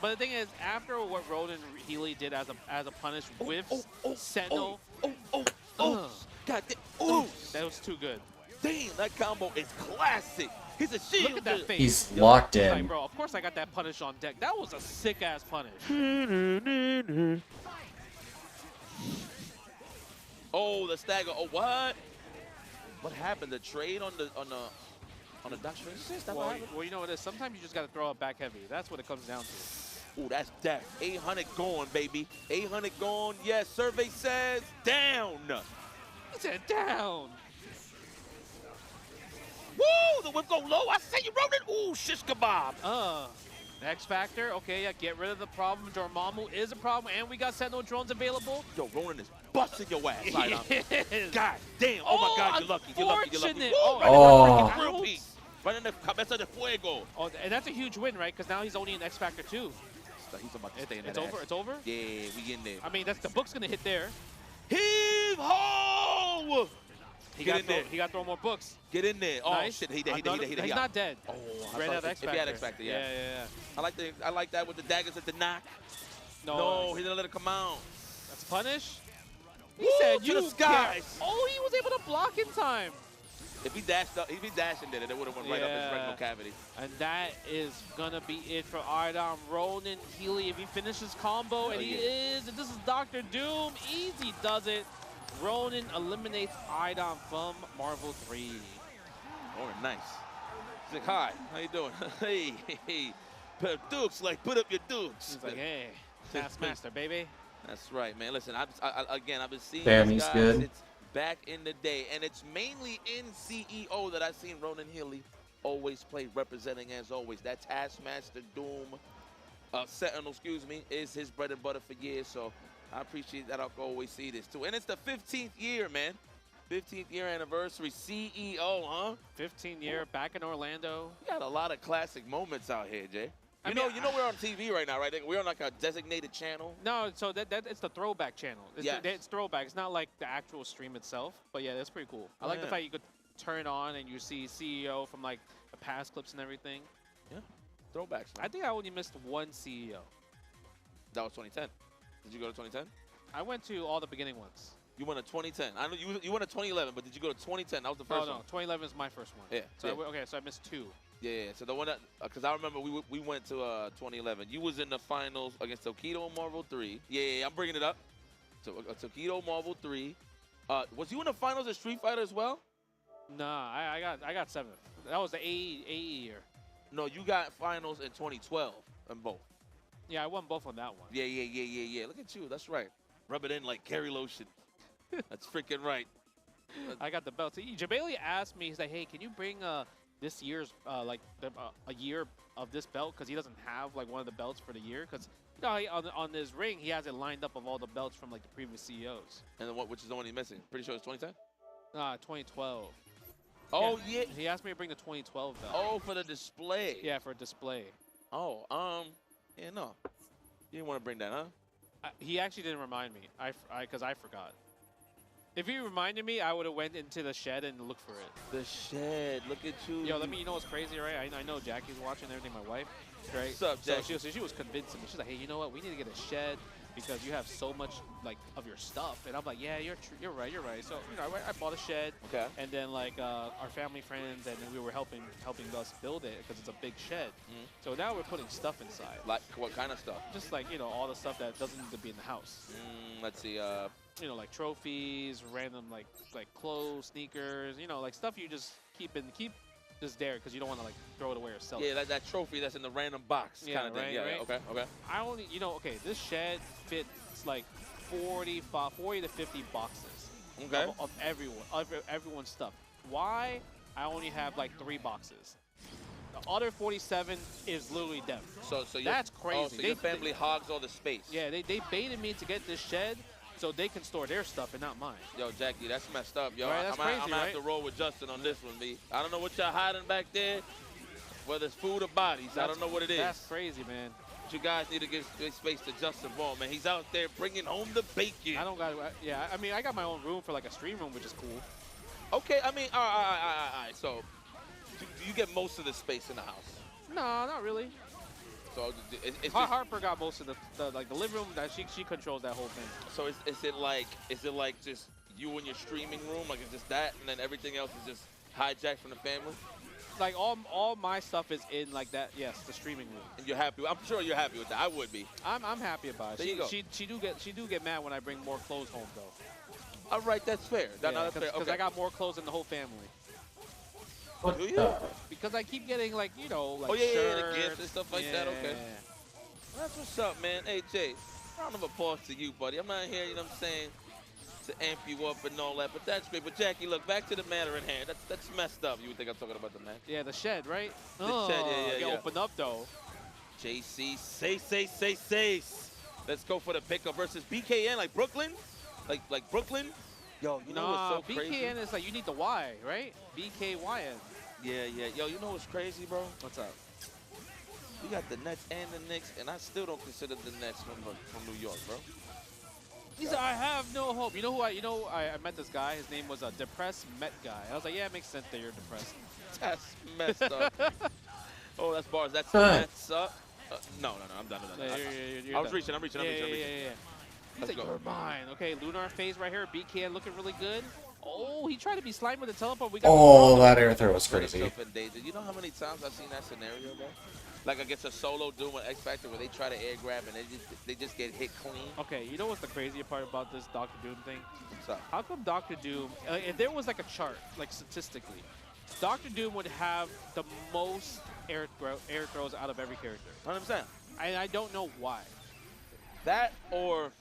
But the thing is, after what Ronan Healy did as a punish with Sentinel, God damn. Oh, that was too good. Damn, that combo is classic. He's a shield. Look at that face. He's locked He's like, in. bro, of course I got that punish on deck. That was a sick-ass punish. Oh, the stagger. Oh, what? What happened? The trade on the Doctor Strange assist? That what happened? Well, you know what it is? Sometimes you just got to throw it back heavy. That's what it comes down to. Ooh, that's death. 800 gone, baby. 800 gone. Yes, survey says down. He said down. Woo! The whip go low. I say you wrote it. Ooh, shish kebab. X Factor. Okay, yeah, get rid of the problem. Dormammu is a problem, and we got Sentinel drones available. Yo, Ronan is busting your ass. Right on. Yes. God damn. Oh, my God, you're lucky. You're lucky. You're lucky. Unfortunate. Woo, Oh, right in the my freaking grill God. piece. Right in the cabeza de fuego. Oh, and that's a huge win, right? Because now he's only in X Factor 2. So he's about to stay in that It's over? ass. It's over? Yeah, we in there. I mean, that's the book's going to hit there. Heave ho! He Get in there. He got to throw more books. Get in there. Oh, Nice. shit. He He's not dead. Oh, He ran out of X If he had Factor. X Factor, yeah. Yeah. I like that with the daggers at the knock. No, he didn't let it come out. That's a punish. He Woo, said to you the skies. Oh, he was able to block in time. If he dashed up, if he dashed and did it, it would have went right up his rectal cavity. And that is gonna be it for Ardom. Ronan Healy, if he finishes combo, and he is, and this is Dr. Doom, easy does it. Ronan eliminates Idom from Marvel 3. Oh, nice. He's like, hi, how you doing? hey. Put up dukes, like, put up your dukes. He's like, hey, Taskmaster, baby. That's right, man. Listen, again, I've been seeing Damn, these he's guys good. since back in the day, and it's mainly in CEO that I've seen Ronan Healy always play, representing as always. That Taskmaster Doom, Sentinel, excuse me, is his bread and butter for years, so I appreciate that. I'll always see this, too. And it's the 15th year, man. 15th year anniversary, CEO, huh? 15 year, back in Orlando. We got a lot of classic moments out here, Jay. You know we're on TV right now, right? We're on like a designated channel. No, so that it's the throwback channel. It's, Yes. it's throwback. It's not like the actual stream itself. But yeah, that's pretty cool. I like the fact you could turn it on and you see CEO from like the past clips and everything. Yeah, throwbacks. I think I only missed one CEO. That was 2010. Did you go to 2010? I went to all the beginning ones. You went to 2010. I know you went to 2011, but did you go to 2010? That was the first Oh, no, one. 2011 is my first one. Yeah. So yeah. okay, so I missed 2. Yeah. So the one that, because I remember we went to 2011. You was in the finals against Tokido and Marvel 3. Yeah, I'm bringing it up. So Tokido, Marvel 3. Was you in the finals of Street Fighter as well? Nah, I got 7th. That was the AE year. No, you got finals in 2012 in both. Yeah, I won both on that one. Yeah. Look at you. That's right. Rub it in like Kerry Lotion. That's freaking right. I got the belt. Jabali asked me, he's like, hey, can you bring this year's, a year of this belt? Because he doesn't have, like, one of the belts for the year. Because, you know, on his ring, he has it lined up of all the belts from, like, the previous CEOs. And then which is the one he's missing? Pretty sure it's 2010? 2012. Oh, yeah. He asked me to bring the 2012 belt. Oh, for the display. Yeah, for a display. Oh, yeah, no. You didn't want to bring that, huh? He actually didn't remind me, because I forgot. If he reminded me, I would have went into the shed and looked for it. The shed, look at you. Yo, you know what's crazy, right? I know Jackie's watching and everything, my wife, right? What's up, Jackie? So she was convincing me. She's like, hey, you know what? We need to get a shed because you have so much, like, of your stuff. And I'm like, yeah, you're right. So, you know, I bought a shed. Okay. And then, like, our family friends, and then we were helping us build it because it's a big shed. Mm-hmm. So now we're putting stuff inside. Like, what kind of stuff? Just, like, you know, all the stuff that doesn't need to be in the house. Let's see, you know, like trophies, random like clothes, sneakers, you know, like stuff you just keep just there because you don't want to like throw it away or sell it. Yeah, that trophy that's in the random box kind of thing. Yeah, right. Okay. I only, you know, okay, this shed fits like 40 to 50 boxes. Okay. Of everyone's stuff. Why? I only have like 3 boxes. The other 47 is literally them. So that's crazy. Oh, so your family hogs all the space. Yeah, they baited me to get this shed so they can store their stuff and not mine. Yo, Jackie, that's messed up, yo. Right, that's crazy, I'm gonna have to roll with Justin on this one, B. I don't know what y'all hiding back there, whether it's food or bodies. I don't know what it is. That's crazy, man. But you guys need to give space to Justin Ball, man. He's out there bringing home the bacon. I don't got, yeah, I mean, I got my own room for like a stream room, which is cool. Okay, I mean, all right. So, do you get most of the space in the house? No, not really. So it's just, Harper got most of the living room. That she controls that whole thing. So is it like just you and your streaming room, like it's just that, and then everything else is just hijacked from the family? Like all my stuff is in like that. Yes, the streaming room. And you're happy? I'm sure you're happy with that. I would be. I'm happy about it. There you go. She do get mad when I bring more clothes home though. All right, that's fair. That's fair. Because I got more clothes than the whole family. What do you? Because I keep getting like, you know, like the shirts, gifts and stuff like that. Okay. Well, that's what's up, man. Hey, Jay, round of applause to you, buddy. I'm not here, you know what I'm saying, to amp you up and all that, but that's great. But Jackie, look, back to the matter at hand. That's messed up. You would think I'm talking about the match. Yeah, the shed, right? The shed, yeah. Open up though. JC, say. Let's go for the pickup versus BKN, like Brooklyn, like Brooklyn. Yo, you know what's so crazy? BKN is like you need the Y, right? BKYN. Yeah. Yo, you know what's crazy, bro? What's up? We got the Nets and the Knicks, and I still don't consider the Nets from New York, bro. He said, I have no hope. You know who I met this guy. His name was a depressed Met guy. I was like, yeah, it makes sense that you're depressed. That's messed up. Oh, that's bars. That's messed up. No, I'm done. You're I was done. reaching. I'm reaching. Yeah. He's like, you're mine. Okay, Lunar phase right here. BKN looking really good. Oh, he tried to be slime with the teleport. Oh, that air throw was crazy. You know how many times I've seen that scenario, bro? like against a solo Doom with X Factor where they try to air grab and they just get hit clean. Okay, you know what's the crazier part about this Dr. Doom thing? What's up? How come Dr. Doom, if there was like a chart, like statistically, Dr. Doom would have the most air throws out of every character? 100%. And I don't know why. That or...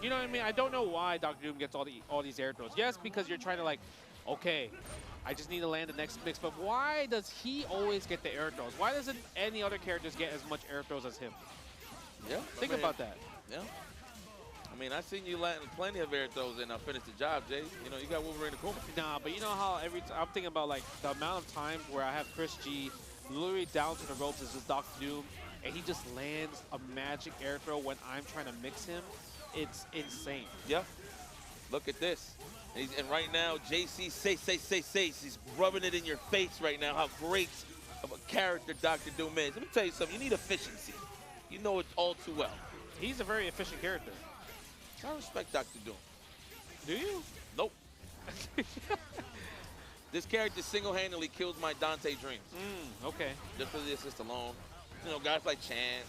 You know what I mean? I don't know why Dr. Doom gets all these air throws. Yes, because you're trying to like, okay, I just need to land the next mix. But why does he always get the air throws? Why doesn't any other characters get as much air throws as him? Yeah. Think about that. Yeah. I mean, I've seen you land plenty of air throws and finish the job, Jay. You know, you got Wolverine Akuma. Nah, but you know how I'm thinking about like the amount of times where I have Chris G literally down to the ropes as just Dr. Doom, and he just lands a magic air throw when I'm trying to mix him. It's insane. Yeah. Look at this. And right now, JC says he's rubbing it in your face right now how great of a character Dr. Doom is. Let me tell you something. You need efficiency. You know it all too well. He's a very efficient character. I respect Dr. Doom. Do you? Nope. This character single-handedly kills my Dante dreams. Okay. Just for the assist alone. You know, guys like Chan,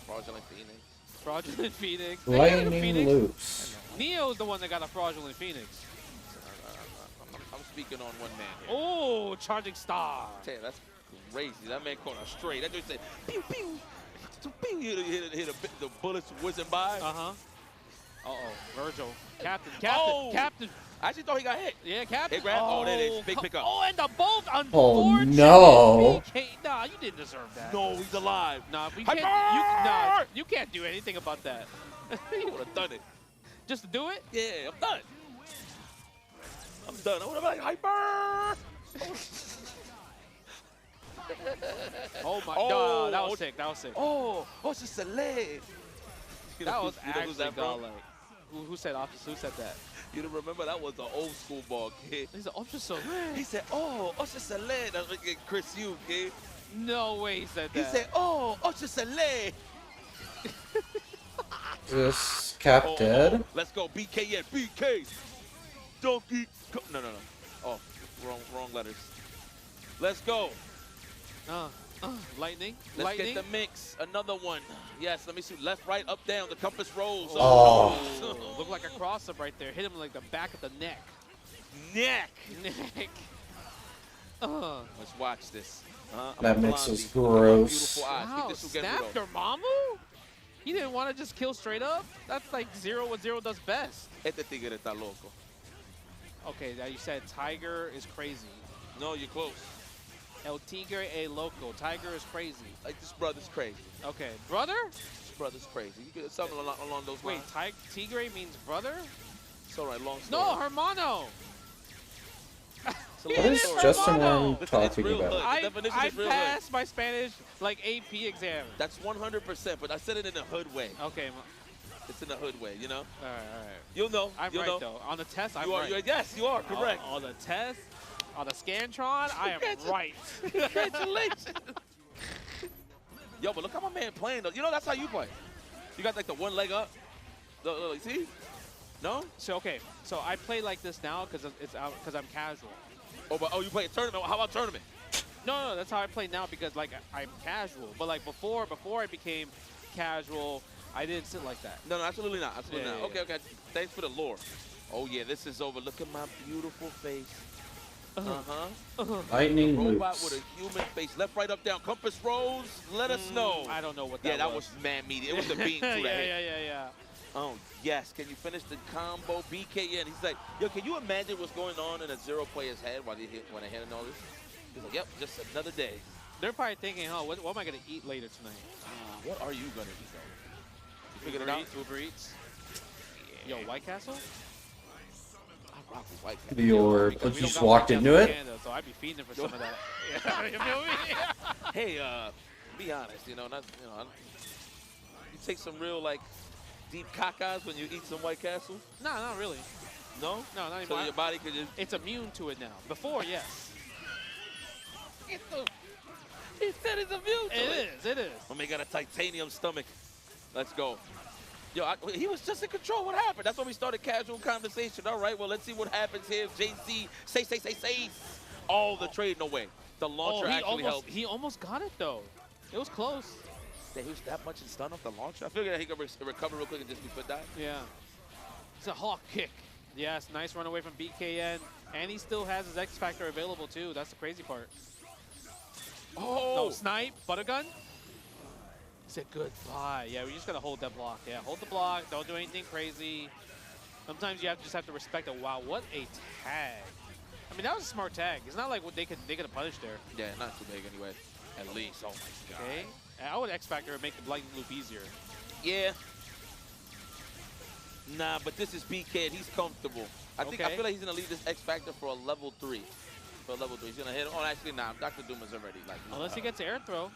Fraudulent Phoenix. Fraudulent Phoenix. Lightning loops. Neo's the one that got a Fraudulent Phoenix. I'm speaking on one man here. Oh, Charging Star. Tell you, that's crazy. That man caught a straight. That dude said, pew, pew. Pew, hit the bullets whizzing by. Uh-huh. Uh-oh. Virgil. Captain. I actually thought he got hit. Yeah, Captain. Hey, grab. Oh, there it is. Big pickup. Oh, and the bolt. Oh, no. Nah, you didn't deserve that. No, he's alive. Nah, we can't, you can't do anything about that. You would have done it. Just to do it? Yeah, I'm done. I'm done. I would have been like, hyper. Oh, my God. That was sick. That was sick. Oh, it's just a leg. That was you know who's that, bro? godlike. Who said that? You don't remember that was the old school ball kid. He said, just a leg. He said, it's just a leg. That was like Chris Yu, kid. No way he said that. He said, it's just a leg. Is this Cap dead? Let's go, BK. BK. Donkey. No. Oh, wrong letters. Let's go. Lightning. Let's get the mix. Another one. Yes, let me see. Left, right, up, down. The compass rolls. Oh. Look like a cross-up right there. Hit him like the back of the neck. Neck. Let's watch this. That mix was gross. Wow, snapped Dormammu? He didn't want to just kill straight up? That's like what Zero does best. Este tigre está loco. Okay, now you said Tiger is crazy. No, you're close. El Tigre a Loco. Tiger is crazy. Like, this brother's crazy. Okay. Brother? This brother's crazy. You get something along those lines. Wait, Tigre means brother? It's all right, long story. No, Hermano. What is Justin Wong talking about? I passed my Spanish like AP exam. That's 100%, but I said it in a hood way. Okay. It's in a hood way, you know? All right. You'll know. I'm right, though. On the test, I'm right. Yes, you are correct. On the test, on the Scantron, I am right. Congratulations. Yo, but look how my man playing, though. You know, that's how you play. You got, like, the one leg up. See? No? So, okay. So I play like this now because I'm casual. Oh, you play a tournament? How about tournament? No, that's how I play now because, like, I'm casual. But, like, before I became casual, I didn't sit like that. No, absolutely not. Absolutely not. Yeah. Okay. Thanks for the lore. Oh, yeah, this is over. Look at my beautiful face. Lightning robot loops. with a human face. Left, right, up, down. Compass rolls. Let us know. I don't know what that was. Yeah, that was man media. It was the beam through the head. Yeah. Oh, yes. Can you finish the combo? BKN. He's like, yo, can you imagine what's going on in a zero player's head when they're hitting all this? He's like, yep, just another day. They're probably thinking, what am I going to eat later tonight? What are you going to eat, though? You figured it out? Uber Eats. Yo, White Castle? I rock with White Castle. The orb. I just walked into it. Canada, so I'd be feeding them for some of that. Yeah, you feel me? Hey, be honest, you know, you take some real, like, deep cacas when you eat some White Castle? No, not really. No? No, not even. So your body could just... It's immune to it now. Before, yes. He said it's immune to it. It is. Oh, man, got a titanium stomach. Let's go. Yo, he was just in control. What happened? That's when we started casual conversation. All right, well, let's see what happens here. JC, say. All the trading away. The launcher actually helped. He almost got it though. It was close. He was that much in stun off the launcher. I figured he could recover real quick and just be put down. Yeah. It's a hawk kick. Yes, nice run away from BKN. And he still has his X Factor available too. That's the crazy part. Oh! No, snipe, buttergun. Said goodbye. Yeah, we just gotta hold that block. Yeah, hold the block. Don't do anything crazy. Sometimes you just have to respect it. Wow, what a tag. I mean, that was a smart tag. It's not like what they could have punished there. Yeah, not too big anyway. At least. Oh my god. Okay. I would X Factor and make the lightning loop easier. Yeah. Nah, but this is BK and he's comfortable. I feel like he's gonna leave this X Factor for a level 3. For a level 3. He's gonna hit. Oh, actually, nah. Dr. Doom is already like. Unless he gets air throw.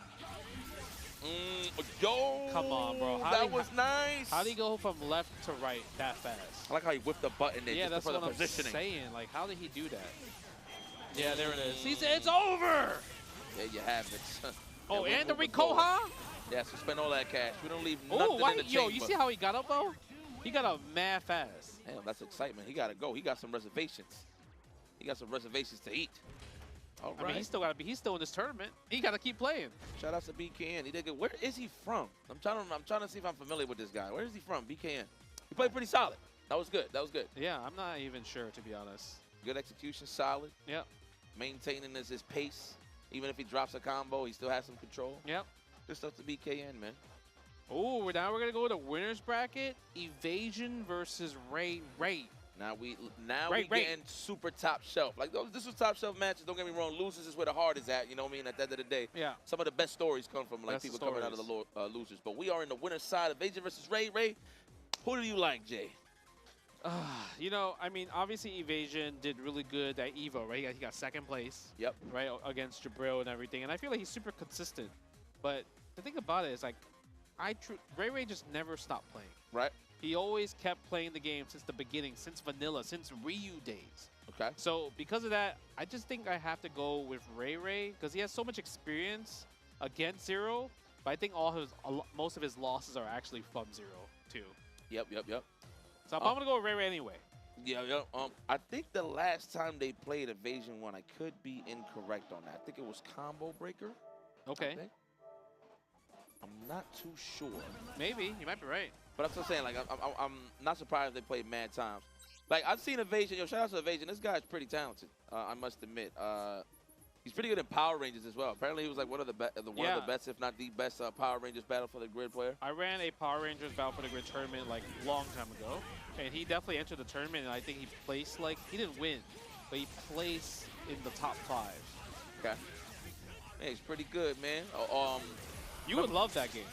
Yo! Come on, bro. That was nice. How did he go from left to right that fast? I like how he whipped the button there. Yeah, just that's for what the I'm positioning. saying. Like, how did he do that? Yeah, there it is. He said it's over. There you have it. Oh, and the Rikoha? Yeah, so spend all that cash. We don't leave nothing Oh, why? in the Yo, chamber. you see how he got up though? He got up mad fast. Damn, that's excitement. He got to go. He got some reservations. He got some reservations to eat. All right. I mean, he's still in this tournament. He got to keep playing. Shout out to BKN. He did good. Where is he from? I'm trying to see if I'm familiar with this guy. Where is he from? BKN. He played pretty solid. That was good. That was good. Yeah, I'm not even sure, to be honest. Good execution, solid. Yep. Maintaining his pace. Even if he drops a combo, he still has some control. Yep. Good stuff to BKN, man. Oh, now we're gonna go to winners bracket. Evasion versus Ray Ray. Now we getting super top shelf. Like this was top shelf matches. Don't get me wrong. Losers is where the heart is at. You know what I mean? At the end of the day, yeah. Some of the best stories come from like Best people coming out of stories. the losers. But we are in the winner's side. Evasion versus Ray Ray. Who do you like, Jay? You know, I mean, obviously Evasion did really good at Evo, right? He got second place. Yep. Right, against Jabril and everything. And I feel like he's super consistent. But the thing about it is, like, Ray Ray just never stopped playing. Right. He always kept playing the game since the beginning, since Vanilla, since Ryu days. Okay. So because of that, I just think I have to go with Ray Ray because he has so much experience against Zero. But I think most of his losses are actually from Zero too. Yep. So I'm gonna go with Ray Ray anyway. Yeah. I think the last time they played Evasion 1, I could be incorrect on that. I think it was Combo Breaker. Okay. I'm not too sure. Maybe you might be right. But I'm still saying, like, I'm not surprised they played mad times. Like, I've seen Evasion. Yo, shout out to Evasion. This guy's pretty talented, I must admit. He's pretty good in Power Rangers as well. Apparently, he was, like, one of the best, if not the best, Power Rangers Battle for the Grid player. I ran a Power Rangers Battle for the Grid tournament, like, long time ago. And he definitely entered the tournament, and I think he placed, like, he didn't win, but he placed in the top 5. Okay. Man, he's pretty good, man. You would love that game.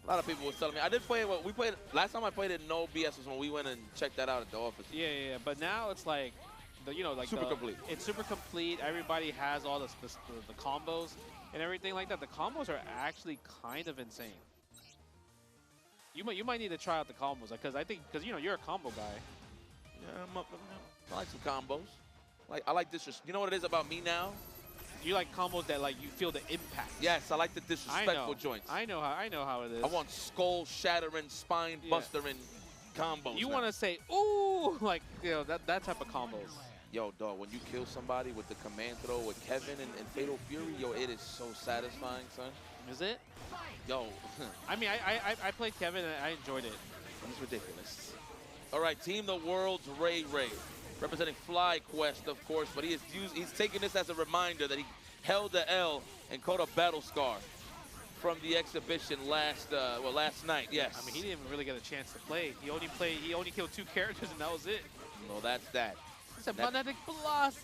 A lot of people was telling me. I did play it. We played last time I played it. No BS was when we went and checked that out at the office. Yeah. But now it's like, super complete. It's super complete. Everybody has all the combos and everything like that. The combos are actually kind of insane. You might need to try out the combos because you're a combo guy. Yeah, I like some combos. Like I like this. You know what it is about me now? You like combos that like you feel the impact. Yes, I like the disrespectful joints. I know how it is. I want skull shattering, spine bustering combos. You want to say ooh, like that type of combos. Yo, dog, when you kill somebody with the command throw with Kevin and Fatal Fury, yo, it is so satisfying, son. Is it? Yo. I mean, I played Kevin and I enjoyed it. He's ridiculous. All right, Team the World's Ray Ray. Representing FlyQuest, of course, but he's taking this as a reminder that he held the L and caught a battle scar from the exhibition last night. Yes. I mean, he didn't even really get a chance to play. He only killed 2 characters, and that was it. No, that's that. It's a magnetic blast.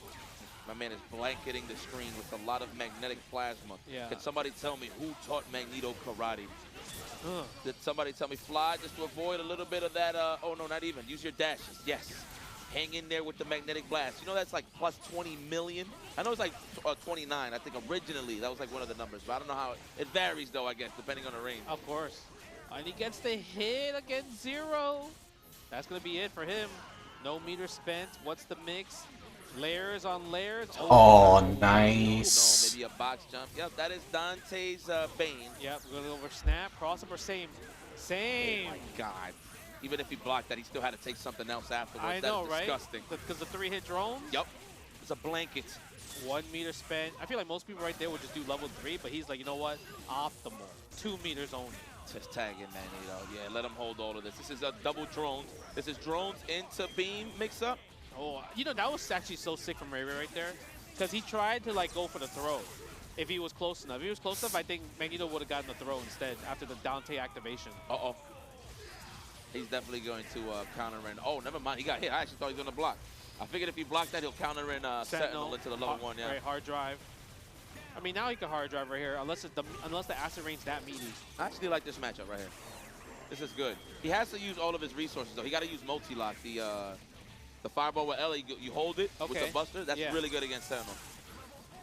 My man is blanketing the screen with a lot of magnetic plasma. Yeah. Can somebody tell me who taught Magneto karate? Did somebody tell me Fly just to avoid a little bit of that? Oh no, not even. Use your dashes. Yes. Hang in there with the magnetic blast. You know that's like plus 20 million? I know it's like 29. I think originally that was like one of the numbers, but I don't know how. It varies though, I guess, depending on the range. Of course. And he gets the hit against Zero. That's going to be it for him. No meter spent. What's the mix? Layers on layers. Oh, nice. No, maybe a box jump. Yep, that is Dante's Bane. Yep, going over snap. Crossover, same. Oh my God. Even if he blocked that, he still had to take something else afterwards. I know, that is right? Disgusting. Because the 3-hit drones? Yep. It's a blanket. 1 meter spent. I feel like most people right there would just do level 3, but he's like, you know what? Optimal. 2 meters only. Just tagging Magneto. Yeah, let him hold all of this. This is a double drones. This is drones into beam mix up. Oh, you know, that was actually so sick from Ray Ray right there. Because he tried to, like, go for the throw. If he was close enough. If he was close enough, I think Magneto would have gotten the throw instead after the Dante activation. Uh-oh. He's definitely going to counter in. Oh, never mind. He got hit. I actually thought he was going to block. I figured if he blocked that, he'll counter in Sentinel into the level 1, yeah. Right, hard drive. I mean, now he can hard drive right here, unless the acid rain's that meaty. I actually like this matchup right here. This is good. He has to use all of his resources, though. He got to use multi-lock. The fireball with Ellie, you hold it with the buster. That's really good against Sentinel.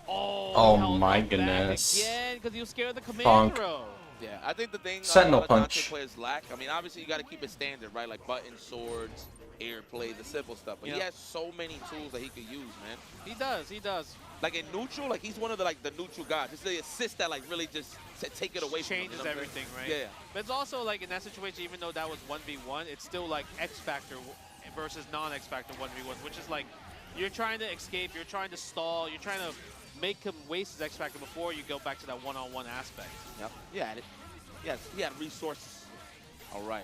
Oh my goodness. Again, because he was scared of the command Bonk. throw. Yeah, I think the thing Sentinel Dante punch. players lack, I mean, obviously you got to keep it standard, right? Like buttons, swords, air play, the simple stuff. But he has so many tools that he could use, man. He does. Like in neutral, like he's one of the neutral guys. It's the assist that like really just take it away from him. Changes You know what I'm everything, saying? right? Yeah. But it's also like in that situation, even though that was 1v1, it's still like X Factor versus non-X Factor 1v1, which is like you're trying to escape, you're trying to stall, you're trying to make him waste his X Factor before you go back to that one-on-one aspect. Yep. He had it. Yes, he had resources. All right.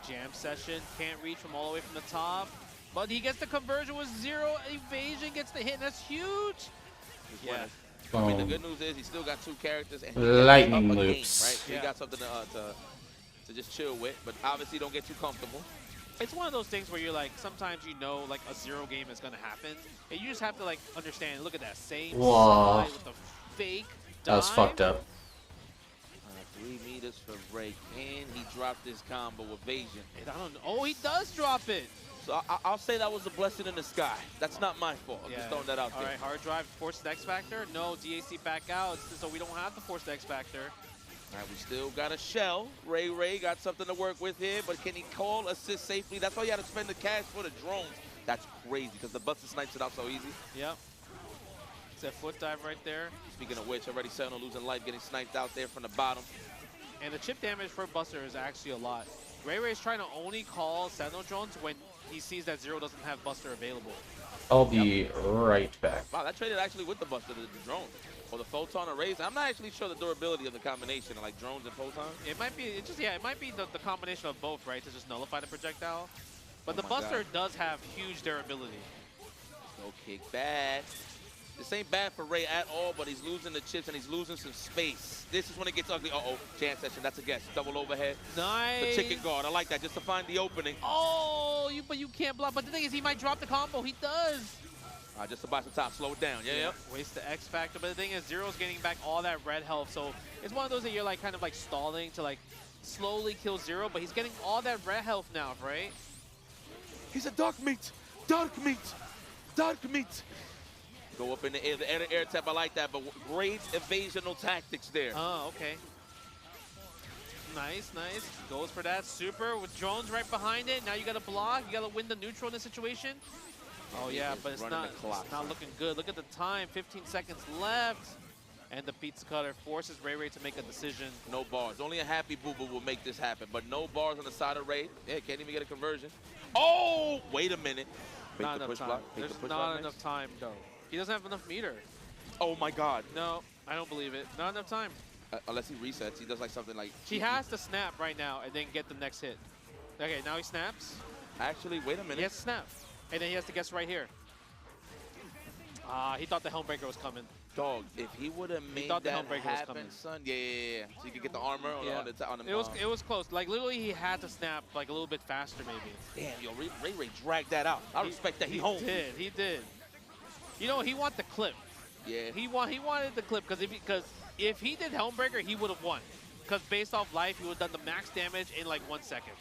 Jam session, can't reach from all the way from the top. But he gets the conversion with 0 evasion, gets the hit, and that's huge. Yeah. I mean, the good news is he still got 2 characters and he Lightning up a loops. game, right? So he got something to just chill with, but obviously don't get too comfortable. It's one of those things where you're like, sometimes you know like a 0 game is going to happen, and you just have to like understand, look at that, same Whoa. side with the fake That was dive. fucked up. 3 meters for Ray. Can he drop this combo evasion? And I don't know. Oh, he does drop it. So I'll say that was a blessing in the sky. That's not my fault. I'm just throwing that out there. All right, hard drive, forced X Factor. No, DAC back out, so we don't have the forced X Factor. All right, we still got a shell. Ray got something to work with here, but can he call assist safely? That's why you had to spend the cash for the drones. That's crazy because the Buster snipes it out so easy. Yep. It's a foot dive right there. Speaking of which, already Sentinel losing life, getting sniped out there from the bottom. And the chip damage for Buster is actually a lot. Ray's trying to only call Sentinel drones when he sees that 0 doesn't have Buster available. I'll be right back. Wow, that traded actually with the Buster, the drone. Or the Photon arrays. I'm not actually sure the durability of the combination of like drones and Photons. It might be, it might be the combination of both, right, to just nullify the projectile. But the my Buster God. does have huge durability. No kick back. This ain't bad for Ray at all, but he's losing the chips and he's losing some space. This is when it gets ugly. Uh-oh, jam session, that's a guess. Double overhead. Nice. The chicken guard, I like that, just to find the opening. Oh, but you can't block. But the thing is, he might drop the combo. He does. Just to buy some top, slow it down, yeah. Waste the X Factor. But the thing is, 0's getting back all that red health. So it's one of those that you're like kind of like stalling to like slowly kill 0, but he's getting all that red health now, right? He's a dark meat. Dark meat. Dark meat. Go up in the air tap, I like that, but great evasional tactics there. Oh, okay. Nice. Goes for that super with drones right behind it. Now you got to block. You got to win the neutral in this situation. Oh, yeah, but it's not looking good. Look at the time. 15 seconds left. And the pizza cutter forces Ray to make a decision. No bars. Only a happy boo-boo will make this happen, but no bars on the side of Ray. Yeah, can't even get a conversion. Oh, wait a minute. Not enough time. There's not enough time, though. He doesn't have enough meter. Oh, my God. No, I don't believe it. Not enough time. Unless he resets. He does like something like... He has to snap right now and then get the next hit. Okay, now he snaps. Actually, wait a minute. He has to snap. And then he has to guess right here. He thought the Helmbreaker was coming. Dog, if he would have made that happen, son. Yeah. So you could get the armor on the It was close. Like, literally, he had to snap like a little bit faster, maybe. Damn, yo, Ray dragged that out. I respect that. He home. He did. You know, he wanted the clip. Yeah. He wanted the clip because if he did Helmbreaker, he would have won. Because based off life, he would have done the max damage in like 1 second.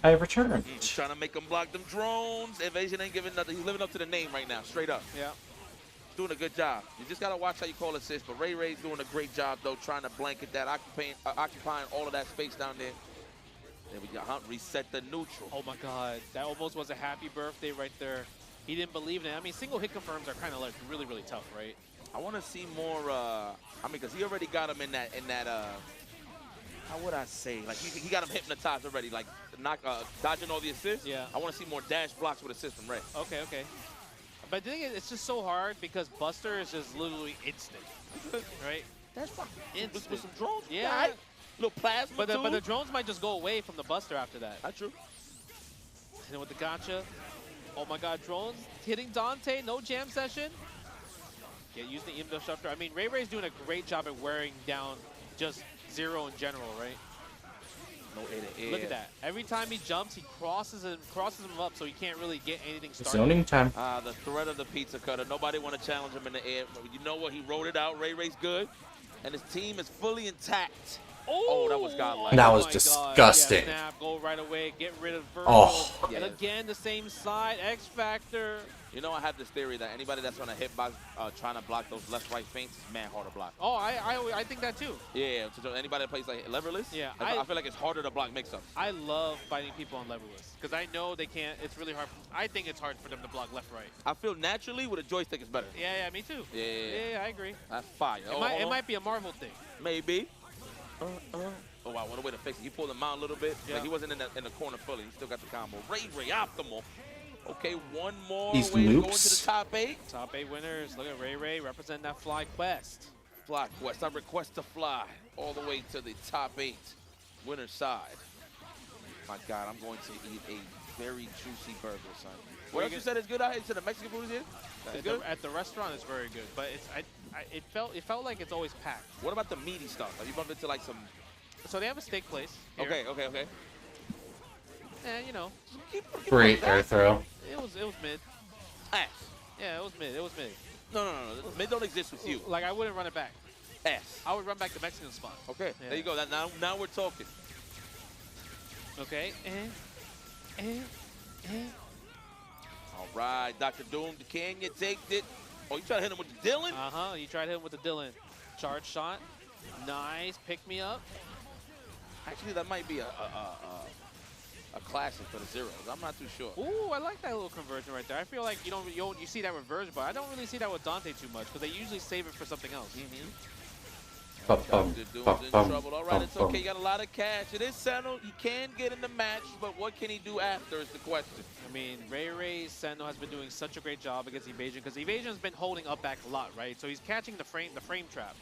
I returned. He's trying to make him block them drones. Evasion ain't giving nothing. He's living up to the name right now, straight up. Yeah. Doing a good job. You just got to watch how you call assists. But Ray's doing a great job, though, trying to blanket that, occupying all of that space down there. There we go. Hunt reset the neutral. Oh, my God. That almost was a happy birthday right there. He didn't believe in it. I mean, single hit confirms are kind of like really, really tough, right? I want to see more, I mean, because he already got him in that, how would I say? Like, he got him hypnotized already, like, dodging all the assists. Yeah. I want to see more dash blocks with assists from Ray. Okay. But the thing is, it's just so hard because Buster is just literally instant, right? That's fucking Instant. with some drones. Yeah. Right? Little plasma. But too. the drones might just go away from the Buster after that. That's true. And then with the gotcha. Oh my god, drones hitting Dante, no jam session. Yeah, use the EM Disruptor. I mean, Ray Ray's doing a great job at wearing down just Zero in general, right? No air. Look at that. Every time he jumps, he crosses him up so he can't really get anything started. Zoning time. The threat of the pizza cutter. Nobody want to challenge him in the air. You know what? He wrote it out. Ray Ray's good. And his team is fully intact. Oh, that was godlike. That was my disgusting. God. Yeah, snap, go right away, get rid of Virgil. Oh. And again, the same side, X Factor. You know, I have this theory that anybody that's on a hitbox trying to block those left-right feints is man hard to block. Oh, I think that too. Yeah, so anybody that plays like leverless, Yeah, I feel like it's harder to block mix-ups. I love fighting people on leverless because I know they can't. It's really hard. I think it's hard for them to block left, right. I feel naturally with a joystick is better. Yeah, me too. Yeah, I agree. That's fire. It might be a Marvel thing. Maybe. Oh, wow, what a way to fix it. He pulled him out a little bit. Yeah. Like he wasn't in the corner fully. He still got the combo. Ray optimal. Okay, one more These way to go into loops. the top 8. Top 8 winners. Look at Ray representing that Fly Quest. Fly Quest. I request to fly all the way to the top 8 winner's side. My God, I'm going to eat a very juicy burger, son. What else you said is good out here? You said the Mexican food is here? It's good? At the restaurant, it's very good, but it felt like it's always packed. What about the meaty stuff? Have you bumped into like some... So they have a steak place here. Okay. And you know, Great air throw. it was mid. Ass. Yeah, it was mid. No. Mid don't exist with you. Like I wouldn't run it back. Ass. I would run back the Mexican spot. Okay, Yeah. there you go. Now we're talking. Okay. All right, Dr. Doom, the king, you take it. Oh, you try to hit him with the Dylan? You tried to hit him with the Dylan. Charge shot. Nice. Pick me up. Actually, that might be a classic for the Zeros. I'm not too sure. Ooh, I like that little conversion right there. I feel like you see that reverse, but I don't really see that with Dante too much because they usually save it for something else. Bum, Dr. Doom's bum, in bum, trouble. All right, bum, it's okay. bum. You got a lot of cash. It is settled. He can get in the match, but what can he do after is the question. I mean, Ray Sendo has been doing such a great job against Evasion because Evasion's been holding up back a lot, right? So he's catching the frame trap.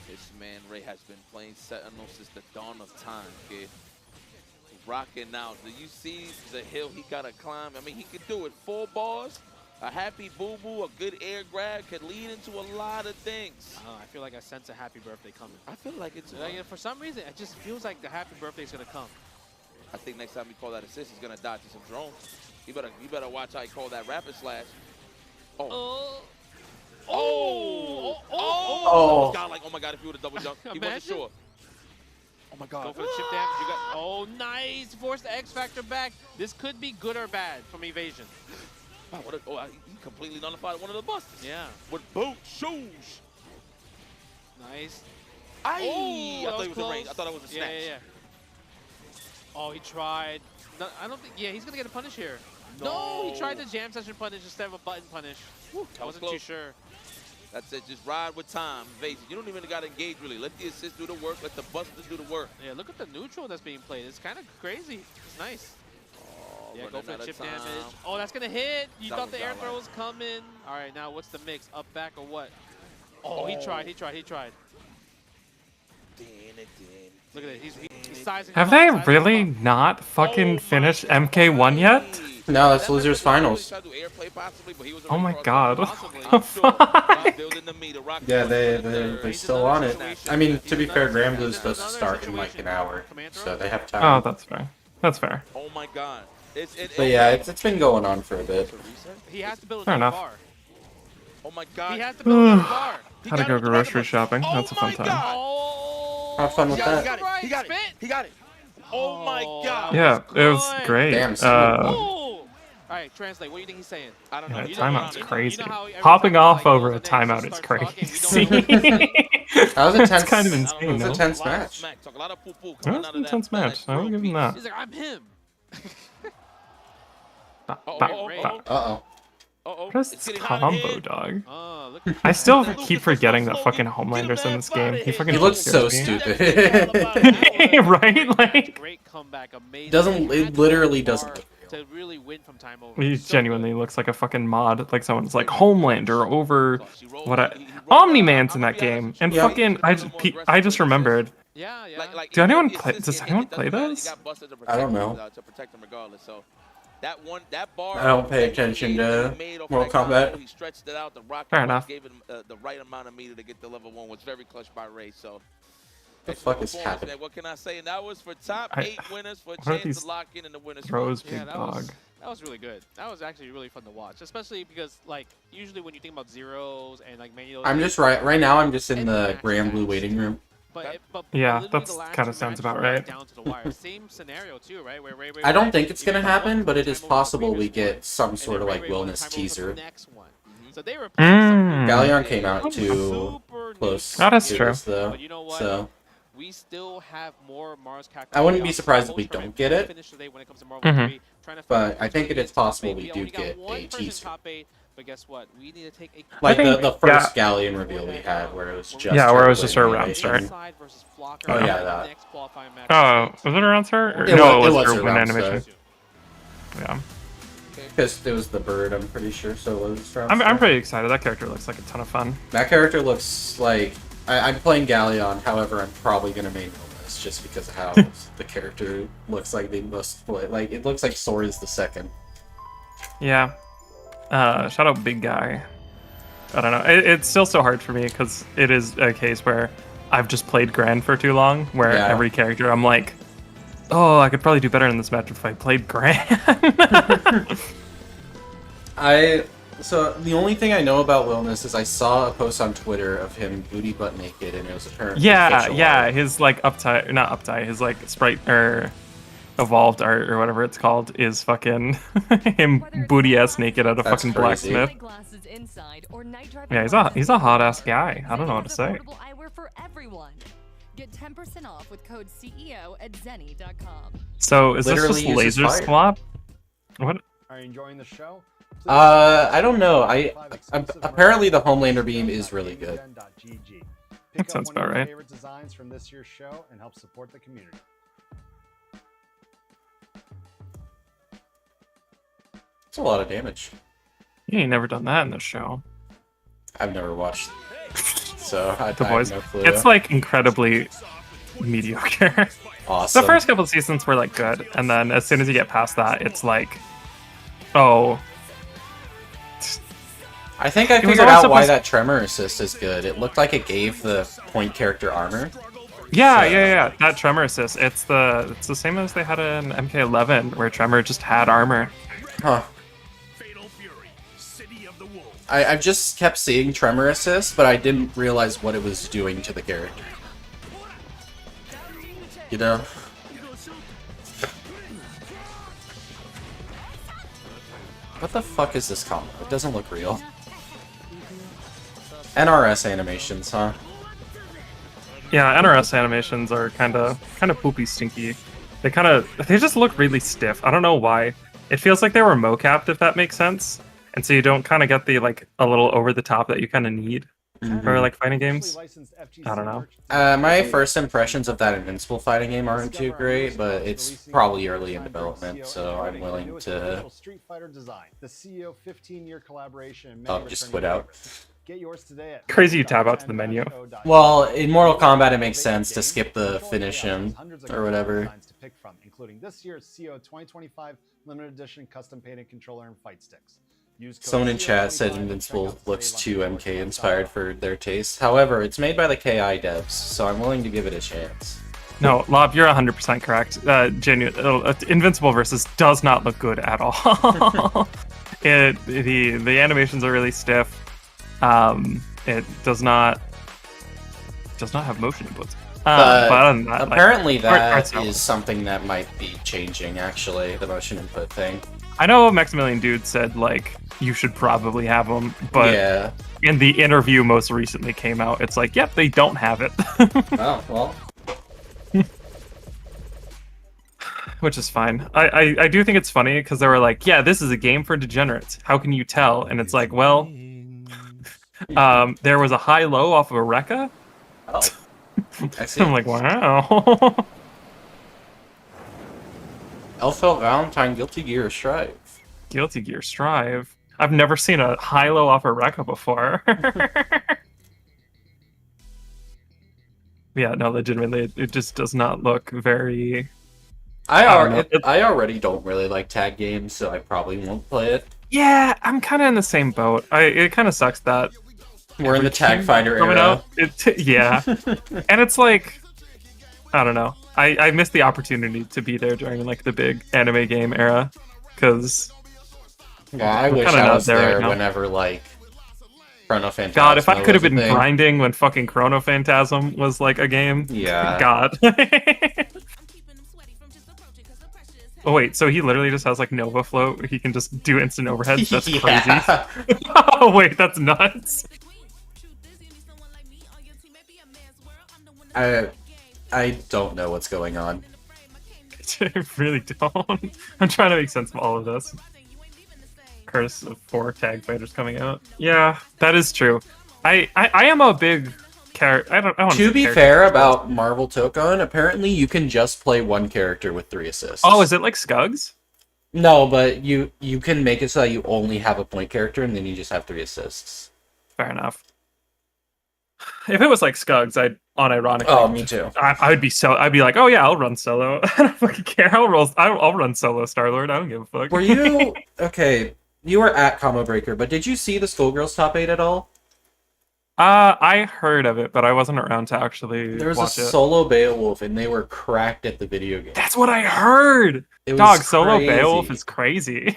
This man, Ray, has been playing Sentinel since the dawn of time, kid. Rocking out. Do you see the hill he got to climb? I mean, he could do it. 4 bars, a happy boo-boo, a good air grab could lead into a lot of things. I feel like I sense a happy birthday coming. I feel like it's... For some reason, it just feels like the happy birthday is going to come. I think next time he call that assist, he's going to dodge some drones. You better watch how he call that rapid slash. Oh. God, like, oh my God, if you would have double jumped, he wasn't sure. Oh my God. Go for the chip damage. You got, oh, nice. Force the X Factor back. This could be good or bad from Evasion. Wow, he completely nullified one of the busters. Yeah. With boot shoes. Nice. I thought it was close. a range. I thought it was a snatch. Yeah. Oh, he tried. No, I don't think. Yeah, he's gonna get a punish here. No, he tried the jam session punish instead of a button punish. I wasn't too sure. That's it. Just ride with time. Evasion. You don't even got to engage really. Let the assist do the work. Let the buster do the work. Yeah, look at the neutral that's being played. It's kind of crazy. It's nice. Yeah, go for the chip damage. Oh, that's gonna hit. You thought the air throw was coming. All right, now what's the mix? Up, back, or what? Oh, he tried. Look at it. He's sizing. Have they really not fucking finished MK1 yet? No, that's losers finals. Oh my God! What the fuck? Yeah, they're still on it. I mean, to be fair, Grand Blue's supposed to start in like an hour, so they have time. Oh, that's fair. That's fair. Oh my God. But yeah, it's been going on for a bit. He has to build Fair a enough. bar. Oh my God. He has to build a bar. Had to go grocery shopping. That's a fun time. Have fun with that. He got it. Oh my God. Yeah, it was great. Damn, All right, translate. What do you think he's saying? I don't Yeah, know. timeout's crazy. how every Popping time off like over a goes and then timeout he is starts talking, crazy. That was a tense. It's kind of It insane, was a though. tense match. Talk a lot of poo-poo That coming was out an of intense match. I will give him that. He's like, I'm him. Uh-oh. What is this combo, dog? Oh, look. I still keep forgetting that fucking Homelander's in this game. He fucking He looks so scares me. stupid. Right? Like, Great comeback. Amazing. It literally doesn't look real. to really win from time over. He So genuinely looks like a fucking mod. Like someone's like Homelander over Omni-Man's in that game. And Yeah. fucking I just remembered. Yeah, yeah. Does anyone play those? I don't know. To protect him regardless. So that bar. I don't pay attention to Mortal Kombat. He stretched it out. The rocket Fair punch enough. gave him the right amount of meter to get to level 1. Was very clutched by Ray. So. The fuck is performance, happening? man. What can I say? And that was for top I- 8 winners for a what are chance these to lock in the winners. Rose Yeah, big that dog. was really good. That was actually really fun to watch, especially because like usually when you think about zeros and like many of those I'm just right now. I'm just in the Grand Blue waiting room. But Yeah, literally that's the last kinda two sounds matches about were right. Down to the wire. Same scenario too, right? Where Ray I don't won, think it's gonna even won, happen, but it is time over the possible we previous one, get some and sort of then like Ray won wellness time over for the teaser. next one. So they were playing something Galleon big, came out too super close. Oh, that's to true. this, though. But you know what? So We still have more Mars Capcom. I wouldn't be playoffs. surprised The if we whole don't tournament get will it. finish today when it comes to Marvel Mhm. 3, trying to But find I think it is top possible eight. we do only got get one a person teaser. top 8, but guess what? We need to take a Like think- the first yeah. Galleon reveal we had, where it was just Yeah, where it was her just her winning round start. Inside versus Flocker Oh, in yeah, the that. next qualifying match. Oh, was it around her? Or, It no, was- it was her her win round animation. start. Yeah, Because it was the bird, I'm pretty sure. So it was. I'm pretty excited. That character looks like a ton of fun. That character looks like I'm playing Galleon. However, I'm probably gonna main Willis just because of how the character looks like the most play. Like it looks like Sora's the second. Yeah. Shout out Big Guy. I don't know. It's still so hard for me because it is a case where I've just played Gran for too long, where Yeah. every character I'm like, oh, I could probably do better in this match if I played Gran. So the only thing I know about Wilness is I saw a post on Twitter of him booty butt naked, and it was apparently Yeah, official yeah. art. His like not uptight. His like sprite or evolved art or whatever it's called is fucking him booty ass naked at a That's fucking crazy. blacksmith. Glasses inside or night driving Yeah, he's a glasses hot ass inside. guy. I don't know what to Zenny has say. affordable eyewear for everyone. Get 10% off with code CEO at zenny.com. So is Literally this just uses laser fire. swap? What? Are you enjoying the show? I don't know. Apparently the Homelander beam is really good. That sounds about right. Favorite designs from this year's show and help support the community. It's a lot of damage. You ain't never done that in the show. I've never watched, so I The have boys. no clue. It's like incredibly mediocre. Awesome. The first couple of seasons were like good, and then as soon as you get past that, it's like, oh. I think I It was figured always out why supposed- that tremor assist is good. It looked like it gave the point character armor. Yeah, So- yeah. That tremor assist. It's the same as they had in MK11, where tremor just had armor. Huh. I've just kept seeing tremor assist, but I didn't realize what it was doing to the character. You know? What the fuck is this combo? It doesn't look real. NRS animations, huh? Yeah, NRS animations are kind of poopy stinky. They just look really stiff. I don't know why. It feels like they were mocapped, if that makes sense. And so you don't kind of get the like a little over the top that you kind of need for like fighting games. I don't know. My first impressions of that Invincible fighting game aren't too great, but it's probably early in development, so I'm willing to. Street Fighter design, the CEO 15-year collaboration. and Oh, many just returning quit out. favorites. Get yours today at Crazy you tab out to the menu. Well, in Mortal Kombat, it makes sense to skip the finish him or whatever. designs to pick from, including this year's CEO 2025 limited edition custom painted controller and fight sticks. Use code Someone in chat said CO25 Invincible to check out looks save too on MK inspired for their taste. However, it's made by the KI devs, so I'm willing to give it a chance. No, Lob, you're 100% correct. Invincible versus does not look good at all. The animations are really stiff. It does not have motion inputs. But other than that, apparently like, that art's is something that might be changing, actually, the motion input thing. I know Maximilian Dude said like you should probably have them, but Yeah. in the interview most recently came out, it's like, yep, they don't have it. Oh, well. Which is fine. I do think it's funny because they were like, yeah, this is a game for degenerates. How can you tell? And it's like, well, there was a high-low off of a Rekka. I see. I'm like, wow. Elfeld Valentine, Guilty Gear Strive. Guilty Gear Strive. I've never seen a high-low off a Rekka before. Yeah, no, legitimately, it just does not look very... I don't know. already don't really like tag games, so I probably won't play it. Yeah, I'm kind of in the same boat. It kind of sucks that we're in the Tag Finder coming era. Out. Yeah, and it's like, I don't know. I missed the opportunity to be there during like the big anime game era, because yeah, I wish I was there right whenever like Chrono Phantasm. God, if I could have been grinding when fucking Chrono Phantasm was like a game. Yeah. God. Oh wait, so he literally just has like Nova Float. He can just do instant overheads. That's crazy. Oh wait, that's nuts. I don't know what's going on. I really don't. I'm trying to make sense of all of this. Curse of 4 tag fighters coming out. Yeah, that is true. I am a big character. To be fair about Marvel Tokon, apparently you can just play one character with 3 assists. Oh, is it like Scugs? No, but you can make it so that you only have a point character and then you just have 3 assists. Fair enough. If it was like Scugs, I'd unironically. Oh, me too. I'd be like, oh yeah, I'll run solo. I don't fucking care. I'll run solo Star-Lord. I don't give a fuck. Were you okay? You were at Combo Breaker, but did you see the Skullgirls top 8 at all? I heard of it, but I wasn't around to actually There was watch a it. solo Beowulf, and they were cracked at the video game. That's what I heard! Dog, solo Beowulf is crazy.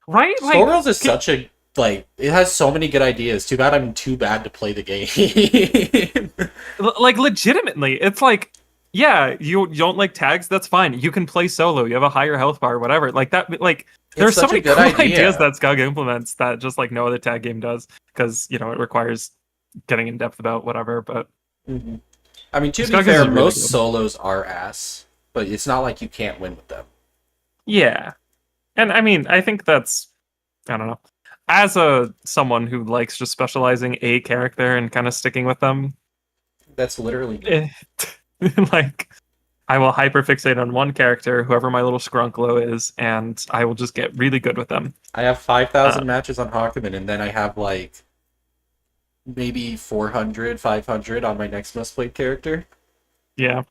Right? Like, Skullgirls is such a, like, it has so many good ideas. Too bad I'm too bad to play the game. Like, legitimately, it's like, yeah, you don't like tags, that's fine. You can play solo, you have a higher health bar, whatever. Like, that, like, there's so many cool ideas that Skug implements that just, like, no other tag game does. Because, you know, it requires getting in depth about whatever, but... Mm-hmm. I mean, to be fair, most solos are ass, but it's not like you can't win with them. Yeah. And, I mean, I think that's... I don't know. As someone who likes just specializing a character and kind of sticking with them... That's literally... like, I will hyperfixate on one character, whoever my little Skrunklo is, and I will just get really good with them. I have 5,000 matches on Hakumen, and then I have, like, maybe 400, 500 on my next most played character. Yeah.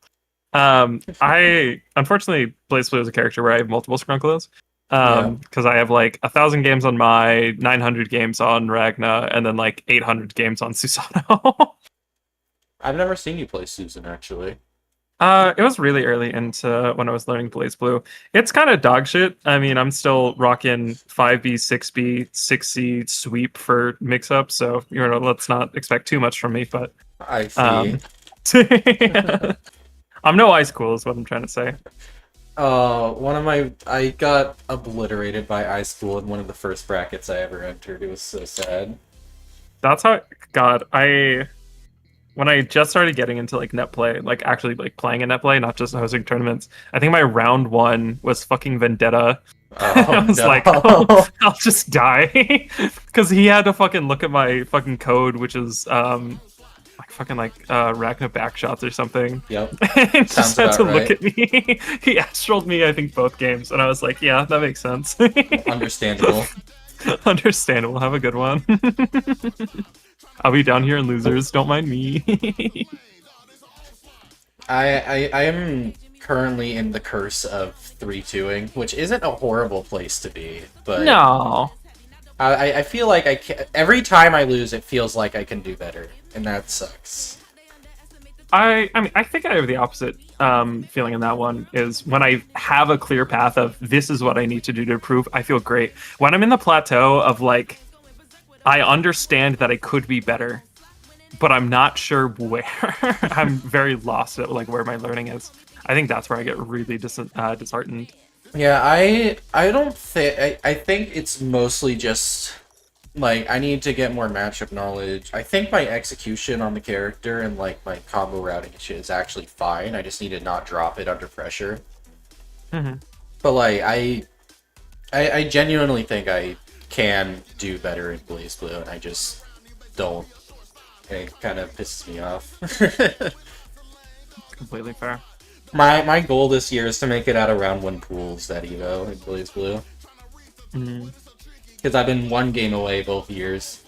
Unfortunately, BlazBlue is a character where I have multiple Skrunklos. Because I have, like, 1,000 games on Mai, 900 games on Ragna, and then, like, 800 games on Susanoo. I've never seen you play Susan, actually. It was really early into when I was learning BlazBlue. It's kind of dog shit. I mean, I'm still rocking 5B, 6B, 6C sweep for mix-up, so, you know, let's not expect too much from me, but... I see. I'm no Ice Cool is what I'm trying to say. I got obliterated by iSchool in one of the first brackets I ever entered. It was so sad. That's how, God, when I just started getting into like net play, like actually like playing in net play, not just hosting tournaments, I think my round 1 was fucking Vendetta. I was like, oh, I'll just die. Because he had to fucking look at my fucking code, which is Ragna backshots or something. Yep. And just had to look at me. He astraled me, I think, both games, and I was like, yeah, that makes sense. Understandable. Understandable. Have a good one. I'll be down here in losers. Don't mind me. I am currently in the curse of 3-2ing, which isn't a horrible place to be, but no. I feel like I can, every time I lose, it feels like I can do better, and that sucks. I mean, I think I have the opposite feeling in that one, is when I have a clear path of this is what I need to do to improve, I feel great. When I'm in the plateau of like, I understand that I could be better, but I'm not sure where. I'm very lost at like where my learning is. I think that's where I get really disheartened. Yeah, I don't think... I think it's mostly just... Like, I need to get more matchup knowledge. I think my execution on the character and, like, my combo routing shit is actually fine. I just need to not drop it under pressure. Mm-hmm. But, like, I genuinely think I can do better in BlazBlue, and I just don't. It kind of pisses me off. Completely fair. My goal this year is to make it out of round 1 pools at Evo in Blaze Blue. Because I've been 1 game away both years.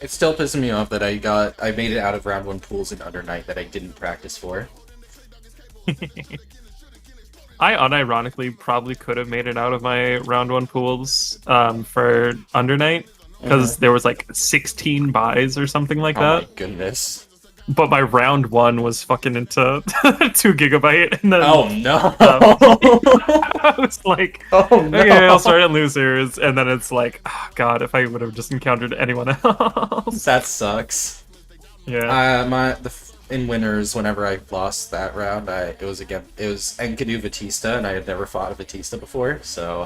It's still pissing me off that I made it out of round 1 pools in Undernight that I didn't practice for. I unironically probably could have made it out of my round 1 pools for Undernight because there was like 16 buys or something like that. Oh my goodness. But my round 1 was fucking into 2 GB, and then oh no, I was like, oh no, okay, I'll start at losers, and then it's like, oh god, if I would have just encountered anyone else. That sucks. Yeah. In winners, whenever I lost that round, it was Enkidu Batista, and I had never fought a Batista before, so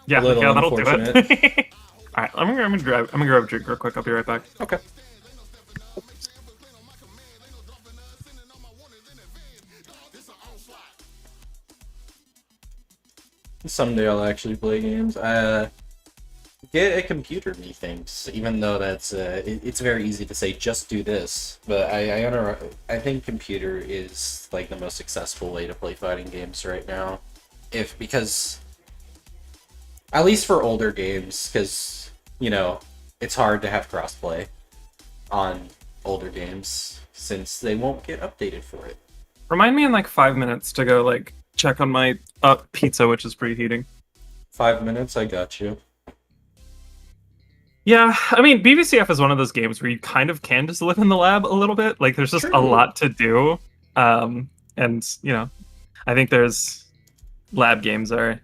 yeah, a little that'll do unfortunate. it. All right, I'm gonna grab a drink real quick. I'll be right back. Okay. Someday I'll actually play games. Get a computer, methinks, even though that's it's very easy to say just do this, but I think computer is like the most accessible way to play fighting games right now, because at least for older games, because you know it's hard to have crossplay on older games since they won't get updated for it. Remind me in like 5 minutes to go like check on my pizza, which is preheating. 5 minutes, I got you. Yeah, I mean, BBCF is one of those games where you kind of can just live in the lab a little bit. Like, there's just a lot to do. And, you know, I think there's lab games they're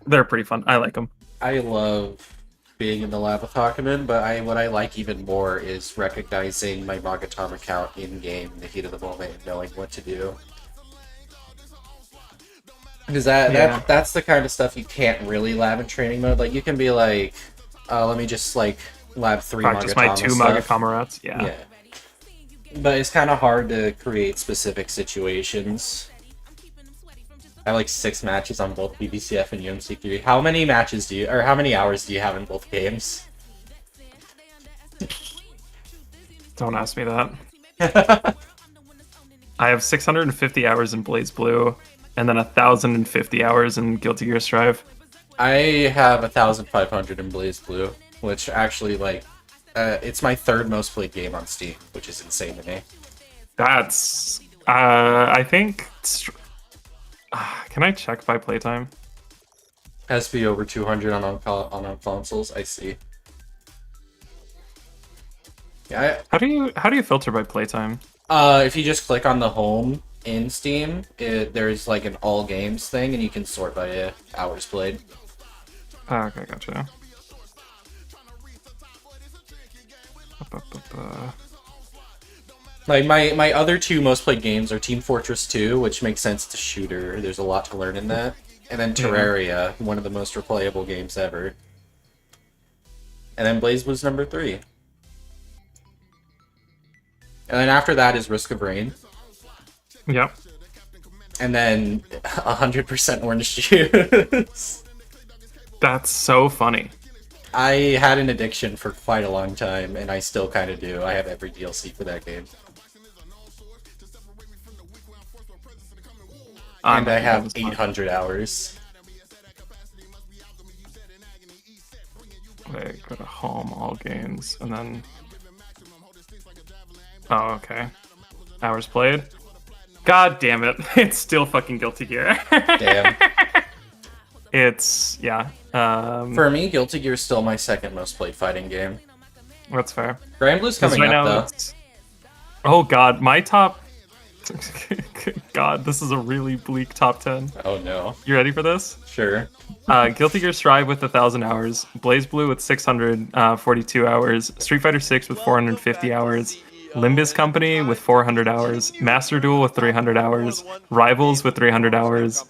pretty fun. I like them. I love being in the lab with Hakumen, but what I like even more is recognizing my Magatom account in-game in the heat of the moment and knowing what to do. Because that's the kind of stuff you can't really lab in training mode. Like, you can be like, let me just, like, lab 3 Practice Magatama my 2 stuff. Magatomorats, yeah. But it's kind of hard to create specific situations. I have, like, 6 matches on both BBCF and UMC3. How many matches how many hours do you have in both games? Don't ask me that. I have 650 hours in Blaze Blue, and then 1,050 hours in Guilty Gear Strive. I have 1,500 in Blaze Blue, which actually, like, it's my 3rd most played game on Steam, which is insane to me. That's, I think, can I check by playtime? Has to be over 200 on consoles, I see. Yeah. How do you filter by playtime? If you just click on the home in Steam, there's like an all games thing, and you can sort by hours played. Oh, okay, gotcha. Like my other 2 most played games are Team Fortress 2, which makes sense. It's a shooter. There's a lot to learn in that, and then Terraria, one of the most replayable games ever. And then Blaze Blue's number 3. And then after that is Risk of Rain. Yep. And then 100% Orange Juice. That's so funny. I had an addiction for quite a long time, and I still kind of do. I have every DLC for that game. And I have 800 hours. Wait, go to home, all games, and then... Oh, okay. Hours played? God damn it. It's still fucking Guilty Gear. Damn. It's, yeah. For me, Guilty Gear is still my 2nd most played fighting game. That's fair. Grand Blue's coming right up, now, though. Oh god, my top... God, this is a really bleak top 10. Oh no. You ready for this? Sure. Guilty Gear Strive with 1,000 hours, Blaze Blue with 642 hours, Street Fighter 6 with 450 hours, Limbus Company with 400 hours, Master Duel with 300 hours, Rivals with 300 hours,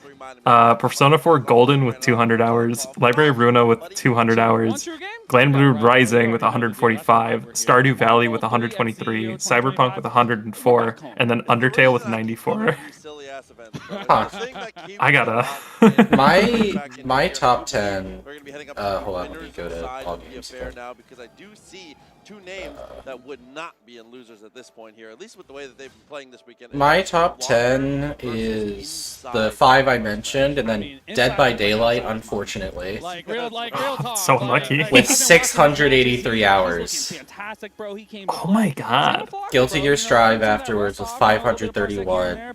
Persona 4 Golden with 200 hours, Library of Ruina with 200 hours, Glenblue Rising with 145, Stardew Valley with 123, Cyberpunk with 104, and then Undertale with 94. gas events. Bro. Huh. The thing that keeps I gotta. My top 10. We're gonna be heading up Hold on, let me winners go to inside all of the games affair again. now because I do see two names that would not be in losers at this point here, at least with the way that they've been playing this weekend. My top 10 is the 5 I mentioned, and then Dead by Daylight, unfortunately. Like real talk. So lucky. With 683 hours. Fantastic, bro. He came. Oh my god. Guilty Gear Strive afterwards with 531.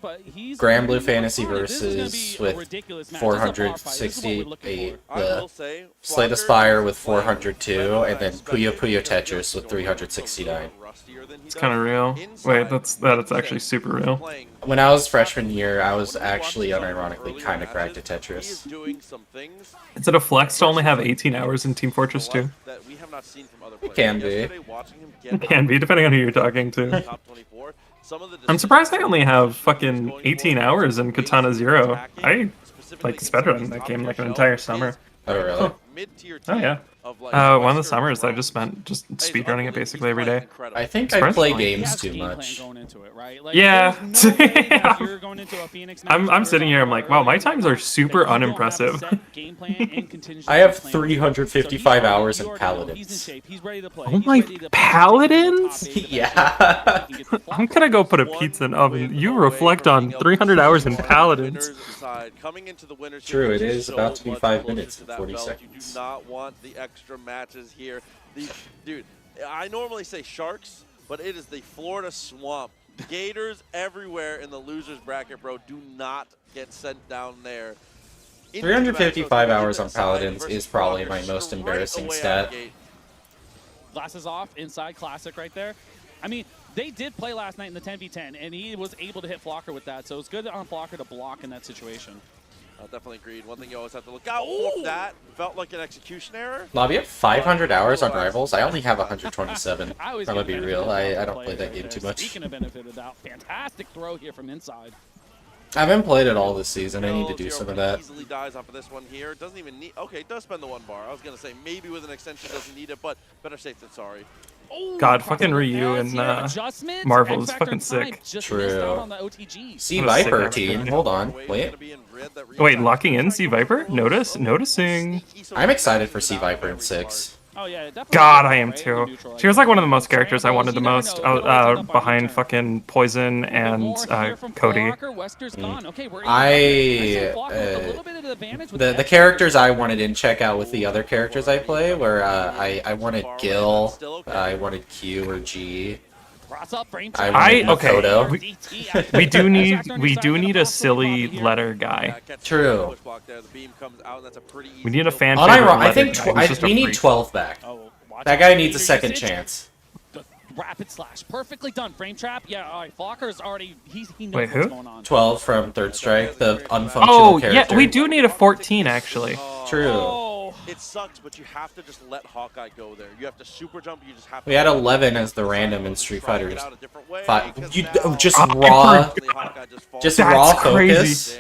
Grand Blue Fantasy Versus with 468. The Slay the Spire with 402, and then Puyo Puyo Tetris with 369. It's kind of real. Wait, that's actually super real. When I was freshman year, I was actually unironically kind of cracked at Tetris. Is it a flex to only have 18 hours in Team Fortress 2? It can be. It can be, depending on who you're talking to. I'm surprised I only have fucking 18 hours in Katana Zero. Like, it's better than that game, like an entire summer. Oh, really? Oh, yeah. One of the summers I just spent just speedrunning it basically every day. I think I play games too much. Yeah. I'm sitting here, I'm like, wow, my times are super unimpressive. I have 355 hours in Paladins. Oh my, Paladins? Yeah. I'm gonna go put a pizza in the oven. You reflect on 300 hours in Paladins. True, it is about to be 5 minutes and 40 seconds. You do not want the extra matches here. Dude, I normally say sharks, but it is the Florida swamp. Gators everywhere in the losers bracket, bro. Do not get sent down there. 355 hours on Paladins is probably my most embarrassing stat. Glasses off, inside classic right there. I mean, they did play last night in the 10v10, and he was able to hit Flocker with that, so it's good on Flocker to block in that situation. Definitely agreed. One thing you always have to look out for. That felt like an execution error. Lobby have 500 hours on Rivals. I only have 127. I'm gonna be real. I don't play that game too much. Speaking of benefited out, fantastic throw here from inside. I haven't played it all this season. I need to do some of that. Easily dies off of this one here. Doesn't even need. Okay, it does spend the 1 bar. I was gonna say maybe with an extension doesn't need it, but better safe than sorry. God, fucking Ryu and Marvel is fucking sick. True. Sea Viper team. Hold on. Wait. Wait, locking in Sea Viper? Noticing. I'm excited for Sea Viper in 6. Oh, yeah, God, I am too. She was like one of the most characters I wanted the most, behind fucking Poison and Cody. The characters I wanted in check out with the other characters I play, where I wanted Gil, I wanted Q or G. Okay. We do need a silly letter guy. True. We need a fan. I think we need 12 back. That guy needs a second chance. Rapid slash, perfectly done. Frame trap. Yeah, all right. Flocker's already. He knows Wait, who? what's going on. 12 from Third Strike, the unfunctional character. Yeah, we do need a 14 actually. True. It sucks, but you have to just let Hawkeye go there. You have to super jump. You just have to. We had 11 as the random in Street Fighter 5. Just raw focus.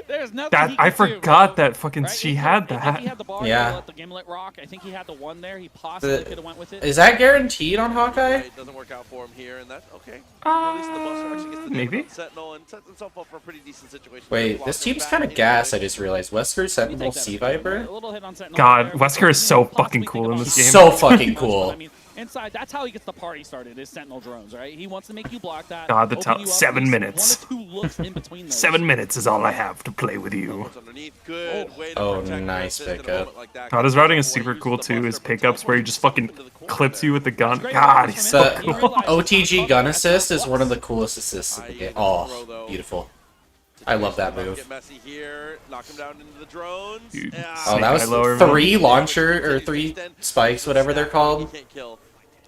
There's nothing That I forgot that fucking she had that. He had the bar, Yeah. let the gimlet rock. I think he had the one there. He possibly could have went with it. Is that guaranteed on Hawkeye? It doesn't work out for him here, and that's okay. At least the Buster actually gets the maybe. damage on Sentinel and sets himself up for a pretty decent situation. Wait, this team's kind of gas. I just realized Wesker, Sentinel, Sea Viper. God, Wesker is so fucking cool in this game. So fucking cool. I mean, inside, that's how he gets the party started, is Sentinel drones, right? He wants to make you block that. God, the open you up, 7 leave minutes. 1 or 2 looks in between those. 7 minutes is all I have to play with you. Oh, nice pickup. God, his routing is super cool too. His pickups where he just fucking clips you with the gun. God, he's so The cool. OTG gun assist is one of the coolest assists in the game. Oh, beautiful. I love that move. Dude, Oh, that was 3 launcher or 3 spikes, whatever they're called.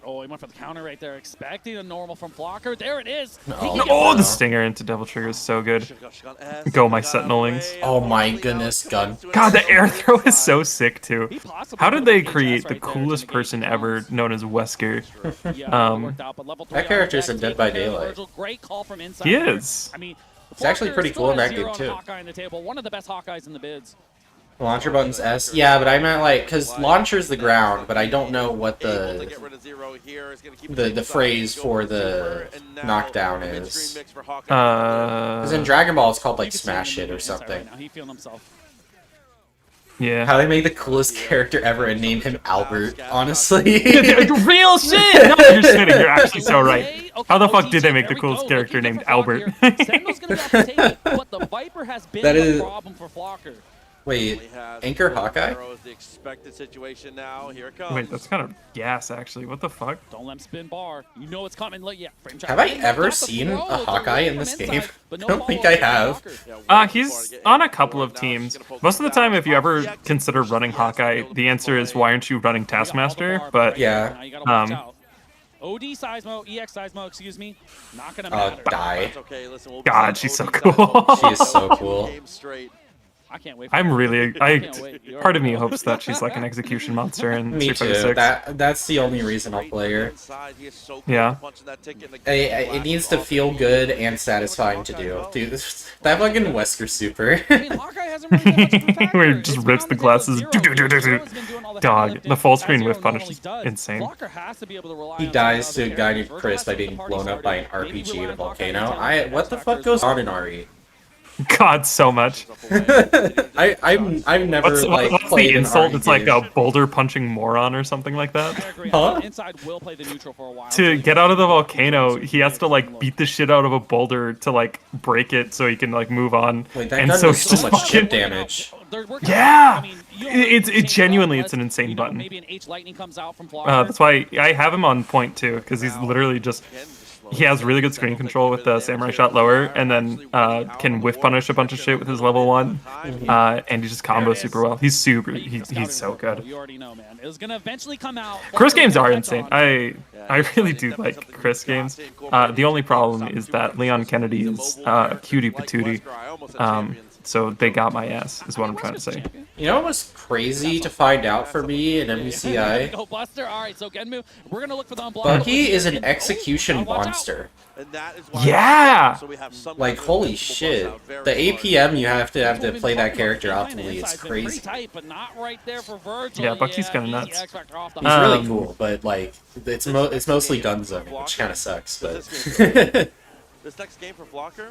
Oh, he went for the counter right there, expecting a normal from Flocker. There it is. Oh, the stinger into Devil Trigger is so good. Go, my Sentinelings. Oh my goodness, gun. God, the air throw is so sick too. How did they create the coolest person ever known as Wesker? That character's in Dead by Daylight. He is. I mean, It's actually pretty cool in that game too. Hawkeye on the table, one of the best Hawkeyes in the bids. Launcher button's S. Yeah, but I meant like, because launcher's the ground, but I don't know what the phrase for the knockdown is. Because in Dragon Ball it's called like smash it or something. He feeling himself. Yeah. How they made the coolest character ever and named him Albert, honestly. Real shit! No, you're kidding. You're actually so right. How the fuck did they make the coolest character named Albert? Sendo's gonna have to take it, but the Viper has been That is- a problem for Flocker. Wait, Anchor Hawkeye? The expected situation now. Here it comes. Wait, that's kind of gas, actually. What the fuck? Don't let him spin bar. You know it's coming. Look, yeah. Frame Have I ever seen a Hawkeye in this game? I don't think I have. He's on a couple of teams. Most of the time, if you ever consider running Hawkeye, the answer is why aren't you running Taskmaster? But yeah, OD Seismo, EX Seismo, excuse me. Not gonna matter. Die. God, she's so cool. She is so cool. I can't wait. I'm really, part of me hopes that she's like an execution monster in Me Street too. Fighter 6. That's the only reason I'll play her. Yeah. It needs to feel good and satisfying to do. Dude, that fucking Wesker super. Where he just rips the glasses. Dog, the full screen whiff punish is insane. He dies to a guy named Chris by being blown up by an RPG in a volcano. What the fuck goes on in RE? God, so much. I've never what's played the an insult? RE It's like game. a boulder punching moron or something like that. Huh? Inside will play the neutral for a while. To get out of the volcano, he has to like beat the shit out of a boulder to like break it so he can like move on. Wait, that and gun so does he's so just much fucking chip damage. Yeah, it's genuinely it's an insane button. Maybe an H Lightning comes out from Flocker. That's why I have him on point too, because he's literally just. He has really good screen control with the Samurai Shot lower, and then can whiff punish a bunch of shit with his level 1, and he just combos super well. He's so good. You already know, man. It was gonna eventually come out. Chris games are insane. I really do like Chris games. The only problem is that Leon Kennedy is a cutie patootie. So they got my ass, is what I'm trying to say. You know what was crazy to find out for me in MVCI? Go Buster. All right, so Genmu, we're gonna look for the unblockable. Bucky is an execution monster. Yeah! Like, holy shit. The APM you have to play that character optimally is crazy. Yeah, Bucky's kind of nuts. He's really cool, but like, it's mostly gun zone, which kind of sucks, but... This next game for Flocker,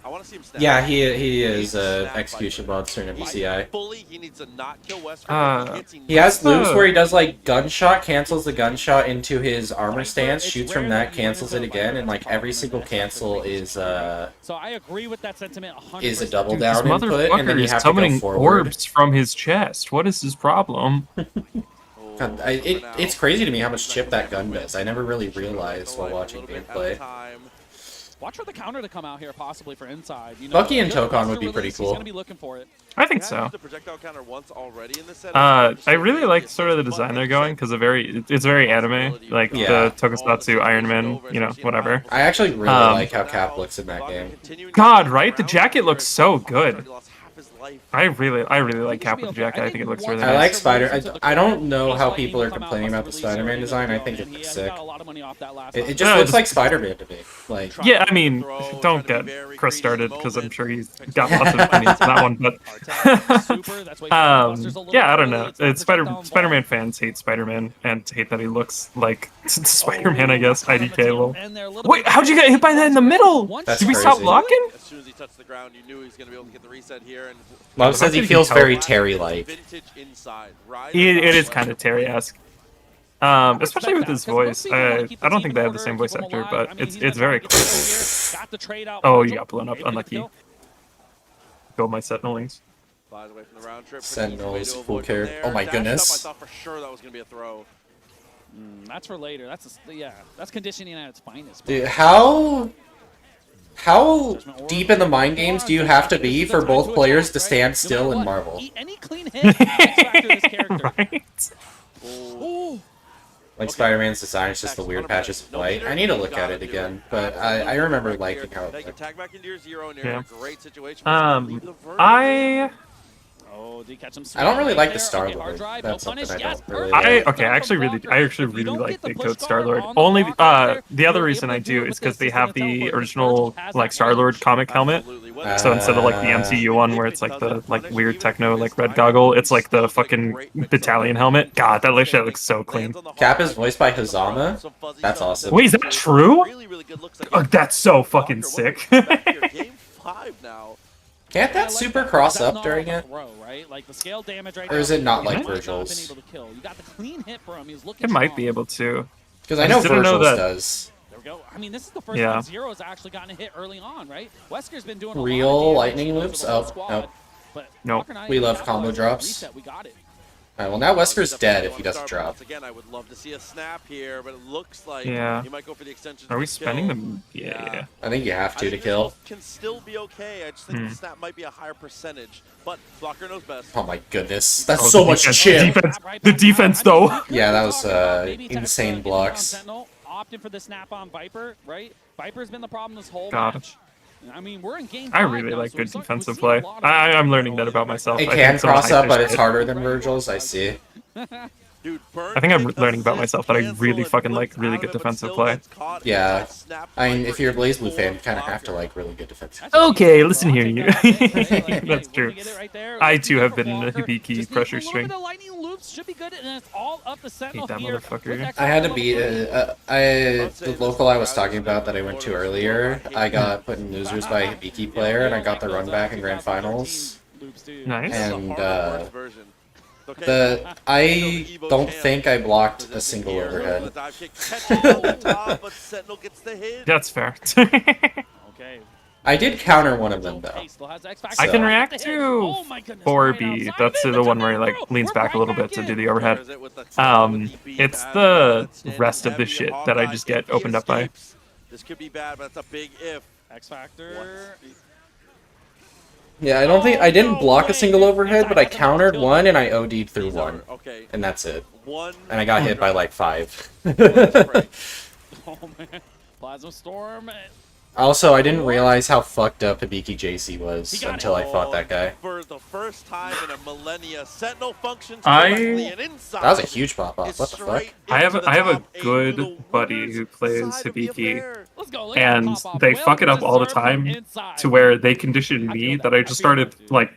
I want to see him snap. Yeah, he is an execution monster in MVCI. He needs to not kill Wesker. He has loops where he does like gunshot, cancels the gunshot into his armor stance, shoots from that, cancels it again, and like every single cancel is So I agree with that sentiment 100%. is a double Dude, down this input, and then motherfucker you is have to go summoning forward. orbs from his chest. What is his problem? God, it's crazy to me how much chip that gun does. I never really realized while watching gameplay. Watch for the counter to come out here, possibly for inside. You know, Bucky and Tokon would be pretty He's cool. gonna be looking for it. I think so. The projectile counter once already in this set. I really like sort of the design they're going because it's very anime, like Yeah. the Tokusatsu Iron Man, you know, whatever. I actually really like how Cap looks in that game. God, right? The jacket looks so good. I really like Cap with the jacket. I think it looks really nice. I like Spider. I don't know how people are complaining about the Spider-Man design. I think it looks sick. It just looks like Spider-Man to me. Like Yeah, I mean, don't get Chris started because I'm sure he's got lots of opinions on that one. But yeah, I don't know. Spider-Man fans hate Spider-Man and hate that he looks like Spider-Man. I guess IDK little. Wait, how'd you get hit by that in the middle? That's Did we stop crazy. blocking? As soon as he touched the ground, you knew he was going to be able to get the reset here. And Love says he feels very Terry-like. vintage inside, right? It is kind of Terry-esque. Especially with his voice. I don't think they have the same voice actor, but it's very cool. Oh, you got blown up. Unlucky. Build my Sentinelings. Flies away from the round trip. Sentinels, full care. Oh my I goodness. thought for sure that was going to be a throw. That's for later. That's conditioning at its finest. Dude, how deep in the mind games do you have to be for both players to stand still in Marvel? Any clean hit factor this character. Right? Like Spider-Man's design is just the weird patches of white. I need to look at it again, but I remember liking how it looked. Tag back into your zero, and you're Yeah. in a great situation. Leave the vertical. Oh, did he catch him? I don't really like the there? Star Okay, hard Lord. drive, That's no something punish. I Yes, don't really perfect. like. I actually really like the code Star-Lord. Only the other reason I do is because they have the original like Star-Lord comic helmet. So instead of like the MCU one where it's like the like weird techno like red goggle, it's like the fucking battalion helmet. God, that shit looks so clean. Cap is voiced by Hazama. That's awesome. Wait, is that true? Oh, that's so fucking sick. Game 5 now. Can't that super cross up during it? Right? Like the scale damage right Or is it now, not like he has Virgil's? been able to kill. You got the clean hit from him. He was looking It might strong. be able to. Because I know didn't know Virgil's that. does. There we go. I mean, this is the first Yeah. time Zero's actually gotten a hit early on, right? Wesker's been doing a Real lot of damage lightning to the loops? whole Oh, squad, no. but Nope. Walker Knight, We love that combo was drops. reset, we got it. Alright, well now Wesker's dead if he doesn't drop. Once again, I would love to see a snap here, but it looks like Yeah. he might go for the extension. Are we to spending kill. them? Yeah. I think you have I to think kill. this can still be okay. I just think the snap might be a higher percentage, but Blocker knows best. Oh my goodness. That's Oh, so the much defense- chip. The defense though. Yeah, that was Maybe try to insane put blocks. Sentinel, opting for the snap on Viper, right? Viper's been the problem this whole God. match. I mean, we're in game I 5 really now, like so good we're defensive seeing play. a lot of I'm learning that about myself. It I can think some of cross the up, hype but is it's shit. harder than Virgil's, I see. Dude, I think I'm learning about myself that I really fucking like really good defensive play. Yeah. I mean, if you're a BlazBlue fan, you kind of have to like really good defensive. Okay, listen here, you. That's true. I too have been in a Hibiki pressure string. The lightning loops should be good, and it's all up the Sentinel Hate that here. motherfucker. I had to beat the local I was talking about that I went to earlier. I got put in losers by a Hibiki player, and I got the run back in grand finals. Nice. And I don't think I blocked a single overhead. That's fair. Okay. I did counter one of them though. I can react to 4B. That's the one where he like leans back a little bit to do the overhead. It's the rest of the shit that I just get opened up by. This could be bad, but that's a big if. X Factor. Yeah, I don't think I didn't block a single overhead, but I countered one and I OD'd through one, and that's it. And I got hit by like 5. Oh man. Plasma Storm. Also, I didn't realize how fucked up Hibiki JC was until I fought that guy. For the first time in a millennia, Sentinel functions I- correctly and inside. That was a huge pop-off. What the fuck? I have a good buddy who plays Hibiki, and they fuck it up all the time to where they conditioned me that I just started like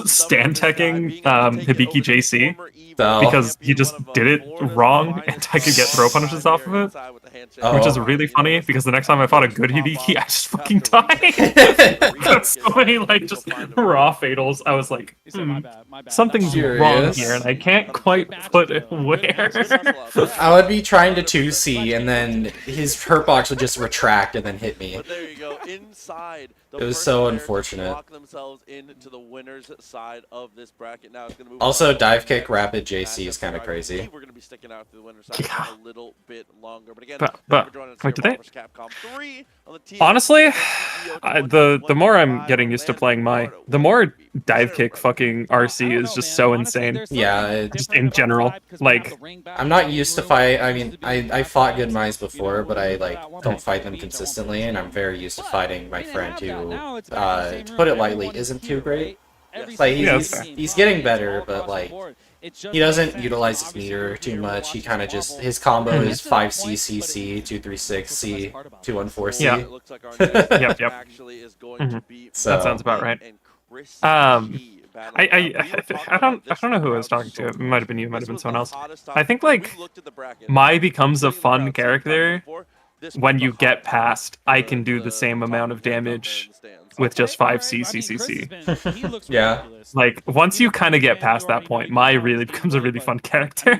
stand teching Hibiki JC because he just did it wrong and I could get throw punishes off of it, which is really funny because the next time I fought a good Hibiki, I just fucking died. Got so many like just raw fatals. I was like, something's wrong here, and I can't quite put it where. I would be trying to 2C, and then his hurt box would just retract and then hit me. But there you go, inside. It was so unfortunate. Lock themselves into the winner's side of this bracket. Now it's going to move Also, on. dive kick rapid JC is kind of crazy. We're going to be sticking out to the winner's side for a little bit longer. But again, But joining us wait, here, did they? Marvel's Capcom 3 on the team. Honestly, the more I'm getting used to playing the more dive kick fucking RC is just so insane. Yeah, just in general, like I'm not used to fight. I mean, I fought good Mize before, but I like don't fight them consistently, and I'm very used to fighting my friend who, to put it lightly, isn't too great. Like he's getting better, but like he doesn't utilize his meter too much. He kind of just his combo is 5C CC 236C 214C. Yeah. Yep. Mhm. So That sounds about right. I don't know who I was talking to. It might have been you, it might have been someone else. I think like Mai becomes a fun character when you get past I can do the same amount of damage with just 5C CCC. Yeah. Like once you kind of get past that point, Mai really becomes a really fun character.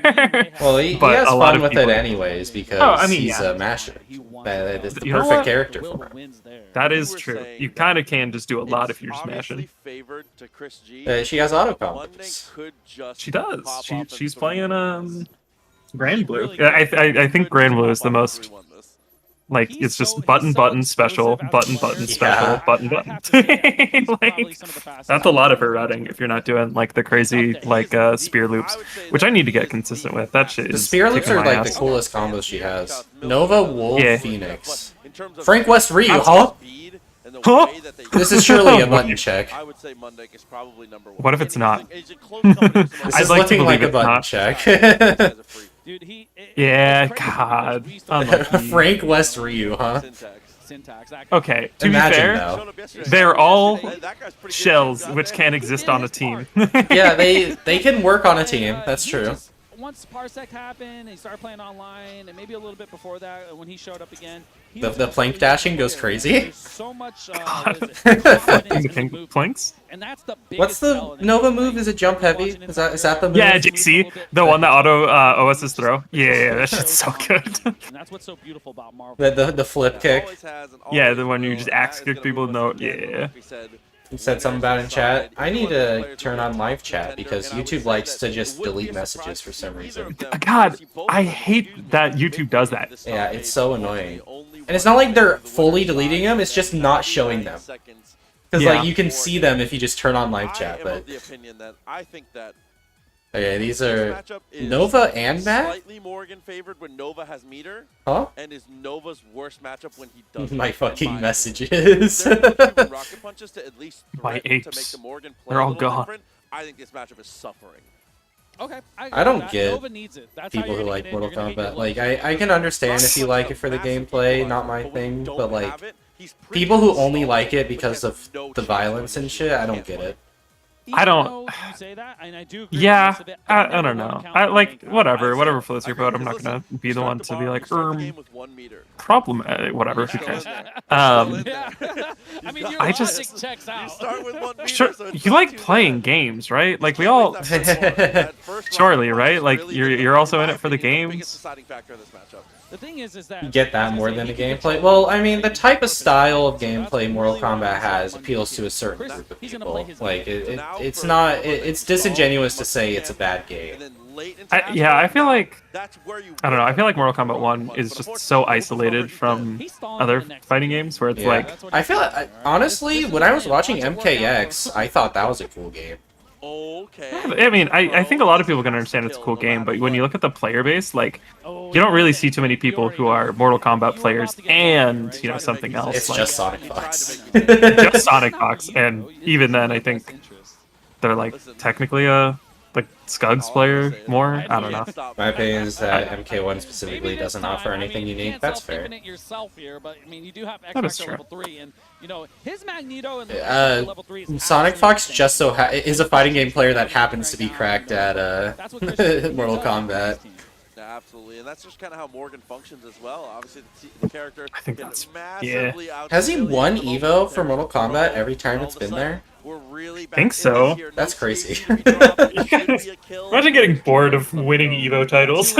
Well, he But has a lot fun of with people- it anyways because yeah. he's a masher. It's the You know perfect what? character for him. That is true. You kind of can just do a lot if you're smashing. She has auto combos. She does. She's playing Grand Blue. Yeah, I think Grand Blue is the most. Like it's just button special, button special, button. Like that's a lot of her routing if you're not doing like the crazy like spear loops, which I need to get consistent with. That shit The is spear loops kicking are my like ass. the coolest combos she has. Nova, Wolf, Yeah. Phoenix. Frank West Ryu, huh? and the Huh? way that they This is surely a button check. I would say Mundic is probably number 1. What if it's not? He's a close competition. This I'd is like to looking like believe a it's button not. check. Dude, Yeah, God. Unlucky. Frank West Ryu, huh? Syntax. Okay, to Imagine, be fair, though. they're all shells which can't exist on a team. Yeah, they can work on a team. That's true. Once Parsec happened, he started playing online, and maybe a little bit before that, when he showed up again. The plank dashing goes crazy. So much. The planks? And that's the What's the Nova move? Is it jump heavy? Is that the move? Yeah, JC, the one that auto OS's throw. Yeah, that shit's so good. And that's what's so beautiful about Marvel. The flip kick. Yeah, the one you just axe kick people. No, yeah. You said something about it in chat. I need to turn on live chat because YouTube likes to just delete messages for some reason. God, I hate that YouTube does that. Yeah, it's so annoying. And it's not like they're fully deleting them, it's just not showing them. Because Yeah. like you can see them if you just turn on live chat, but the opinion that I think that okay, these this are matchup is Nova and Matt? slightly Morgan favored when Nova has meter. Huh? And is Nova's worst matchup when he doesn't. My fucking If messages. they're able to rocket punches to at least My threaten to make apes. the Morgan play They're a all little gone. different, I think this matchup is suffering. Okay, I don't that. get Nova needs it. That's how people you're who gonna like get in. Mortal You're gonna get Kombat. your Like look. I can understand if you like it for the gameplay, not my thing, but like people who only like it because of the violence and shit, I don't get it. I don't. Though you say that, and I do agree Yeah, with most of it, I never don't know. wanna count I on like anything. whatever floats your boat. I'm not gonna be the one to be like, problematic, whatever. Who cares? Yeah. I mean, your I logic just- checks out. Start with 1 meter, Sure, so it's you not like too playing games, right? Like we all, surely, right? Like you're also in it for the games. deciding factor in this matchup. The thing is that You get that more than the gameplay. Well, I mean, the type of style of gameplay Mortal Kombat has appeals to a certain group of people. Like, it's not. It's disingenuous to say it's a bad game. Yeah, I feel like I don't know. I feel like Mortal Kombat 1 is just so isolated from other fighting games where it's Yeah. like I feel honestly, when I was watching MKX, I thought that was a cool game. Okay. I mean, I think a lot of people can understand it's a cool game, but when you look at the player base, like, you don't really see too many people who are Mortal Kombat players and, you know, something else. It's like, just Sonic Fox. just Sonic Fox, and even then, I think they're, like, technically a, like, Scugs player more? I don't know. My opinion is that MK1 specifically doesn't offer anything unique. That's fair. It yourself here, but I mean, you do have That is X true. level 3, and you know his Magneto and level 3 is Sonic Fox just so is a fighting game player that happens to be cracked at Mortal Kombat. Yeah, absolutely, and that's just kind of how Morgan functions as well. Obviously, the character I think can that's massively out. Has he won Evo for Mortal Kombat every time it's been there? We're really I think so. That's crazy. Imagine getting bored of winning Evo titles.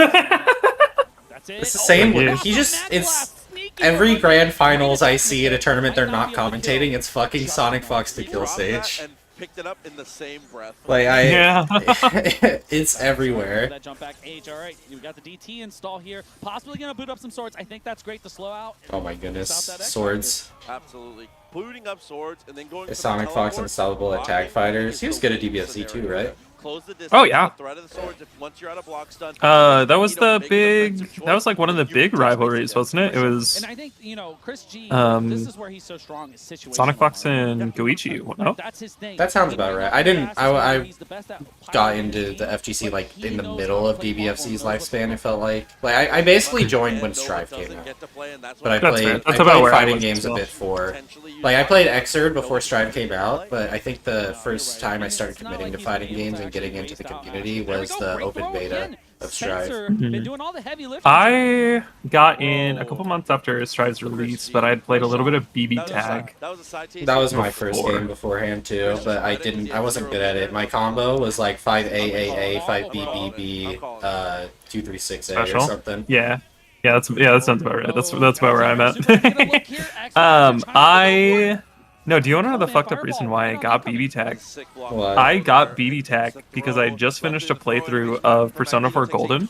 It's the same. It's every grand finals I see in a tournament they're not commentating. It's fucking Sonic Fox to kill stage. And picked it up in the same breath. Like Yeah. it's everywhere. That jump back H. All right, you got the DT install here. Possibly gonna boot up some swords. I think that's great to slow out. Oh my goodness, swords. Absolutely. Booting up swords and then going Is Sonic Fox unstoppable at tag fighters? He was good at DBFC too, right? Close the distance, Oh, yeah. the threat of the swords, if once you're out of block stun, That was the big. That was like one of the big rivalries, wasn't it? It was And I think you know Chris G. Um, this is where he's so strong. Is situational. Sonic Fox and Goichi. No? That's his thing. That sounds about right. I didn't. I got into the FGC like in the middle of DBFC's lifespan. It felt like I basically joined when Strive came out, but I That's fair. played That's I about played where I fighting was games as a well. bit for. Like I played Xrd before Strive came out, but I think the first time I started committing to fighting games and getting into the community was the open beta of Strive. Been doing all the heavy lifting. I got in a couple months after Stride's release, but I had played a little bit of BB Tag. That was my first game beforehand too, but I wasn't good at it. My combo was like 5AAA, 5BBB, 236A or Special? something. Yeah. That sounds about right. That's about where I'm at. No, do you want to know the fucked up reason why I got BB Tag? What? I got BB Tag because I just finished a playthrough of Persona 4 Golden.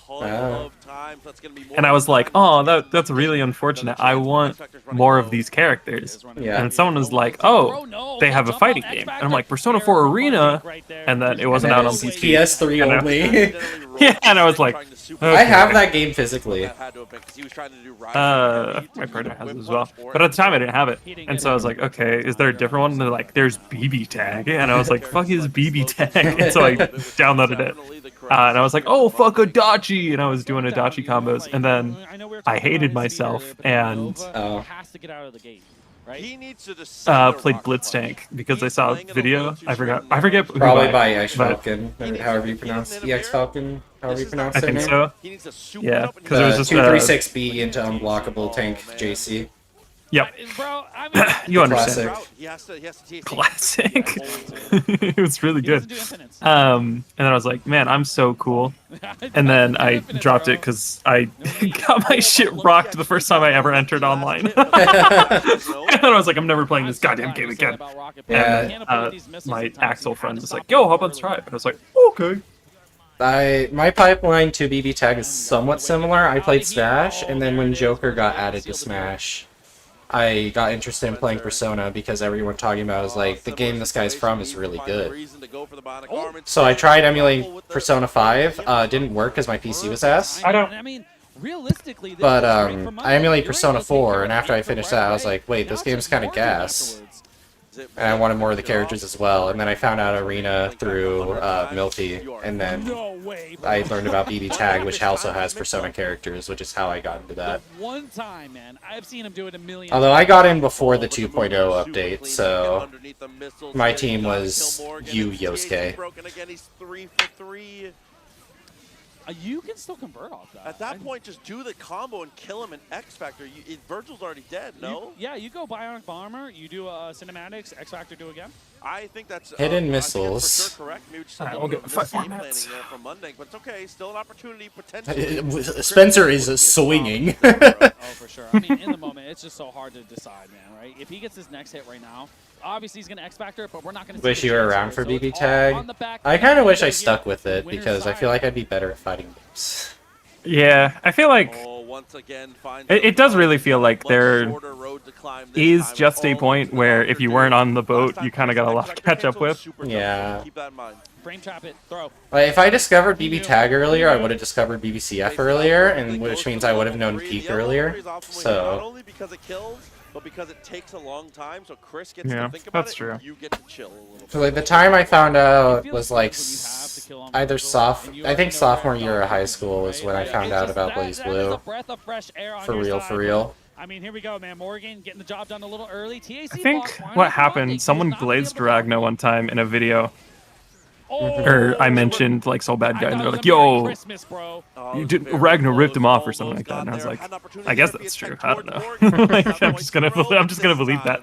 And I was like, oh, that's really unfortunate. I want more of these characters. Yeah. And someone was like, oh, they have a fighting game. And I'm like, Persona 4 Arena, and then it wasn't out on PC. PS3 And I- only. Yeah, and I was like, I have okay. that game physically. My partner has it as well. But at the time, I didn't have it. And so I was like, okay, is there a different one? And they're like, there's BB Tag. And I was like, fuck is BB Tag? And so I downloaded it. And I was like, oh, fuck Adachi. And I was doing Adachi combos. And then I hated myself and has to get out of the gate, right? He needs to played Blitz Tank because I saw a video. I forget who Probably by, by X but Falcon, or however you pronounce EX Falcon, however you pronounce I their think name. so. Yeah, because it was just 236B into unblockable tank JC. Yep. You understand. Classic. It was really good. And then I was like, man, I'm so cool. And then I dropped it because I got my shit rocked the first time I ever entered online. And I was like, I'm never playing this goddamn game again. Yeah. And my Axel friend was like, yo, hop on Stripe. And I was like, okay. My pipeline to BB Tag is somewhat similar. I played Smash, and then when Joker got added to Smash, I got interested in playing Persona because everyone talking about is like, the game this guy's from is really good. So I tried emulating Persona 5. Didn't work because my PC was ass. But I emulated Persona 4, and after I finished that, I was like, wait, this game's kind of gas. And I wanted more of the characters as well. And then I found out Arena through Milty, and then I learned about BB Tag, which also has Persona characters, which is how I got into that. One time, man, I've seen him do it a million. Although I got in before the 2.0 update, so my team was you, Yosuke. You can still convert off that. At that point, just do the combo and kill him in X Factor. Virgil's already dead, no? You go Bionic Bomber, you do cinematics, X Factor do again. I think that's hidden I missiles. think that's for sure correct. Maybe just a Alright, little we'll bit get of 5 more mistake minutes. planning there from Mundane, but it's okay. Still an opportunity potentially. Spencer is swinging. Oh, for sure. I mean, in the moment, it's just so hard to decide, man, right? If he gets his next hit right now, obviously he's going to X Factor it, but we're not going to Wish you were around for BB Tag. I kind of wish I stuck with it because I feel like I'd be better at fighting games. Yeah, I feel like it does really feel like there is just a point where if you weren't on the boat, you kind of got a lot to catch up with. Yeah. Frame trap it, throw. Like, if I discovered BB Tag earlier, I would have discovered BBCF earlier, and which means I would have known Peak earlier. So. Not only because it kills, but because it takes a long time, so Chris gets to think about that's it, true. and you get to chill a little bit. So like the time I found out was like either I think sophomore year of high school was when I found out about Blaze Blue. For real. I mean, here we go, man. Morgan getting the job done a little early. TAC I think what happened, someone glazed Ragna one time in a video. Or I mentioned like Soul Bad Guy, and they're like, "Yo, you did, Ragnar ripped him off or something like that." And I was like, "I guess that's true. I don't know. Like, I'm just gonna believe that."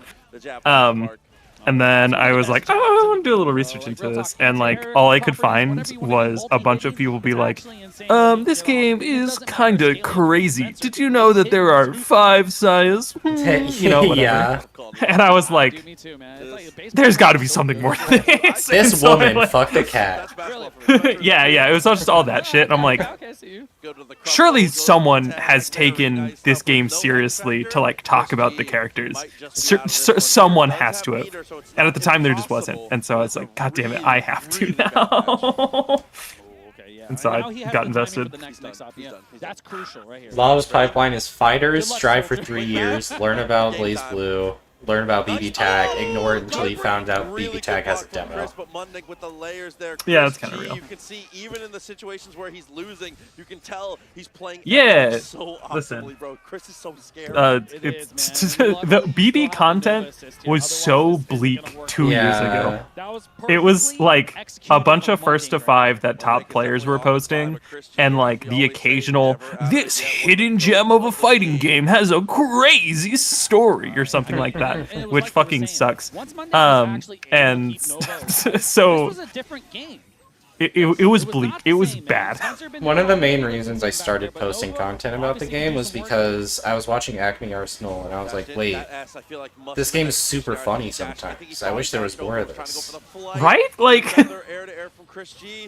And then I was like, "Oh, I want to do a little research into this," and like all I could find was a bunch of people be like, "This game is kind of crazy. Did you know that there are 5 Sayas?" You know, whatever. Yeah. And I was like, "There's got to be something more than this." This And so I, woman like- fucked a cat. yeah, it was just all that shit. And I'm like, surely someone has taken this game seriously to like talk about the characters. Someone has to have. And at the time there just wasn't. And so I was like, God damn it, I have to now. And so I got invested. That's crucial right here. Law's pipeline is fighters, strive for 3 years, learn about Blaze Blue, learn about BB Tag, ignore it until you found out BB Tag has a demo. Yeah, that's kind of real. You can see even in the situations where he's losing, you can tell he's playing Yeah, so listen. optimally, bro. Chris is so scared. The BB content was so bleak 2 years ago. It was like a bunch of first to 5 that top players were posting, and like the occasional, this hidden gem of a fighting game has a crazy story or something like that, which fucking sucks. And so This was a different game. it was bleak. It was bad. One of the main reasons I started posting content about the game was because I was watching Acme Arsenal and I was like, wait, this game is super funny sometimes. I wish there was more of this. Right? Like,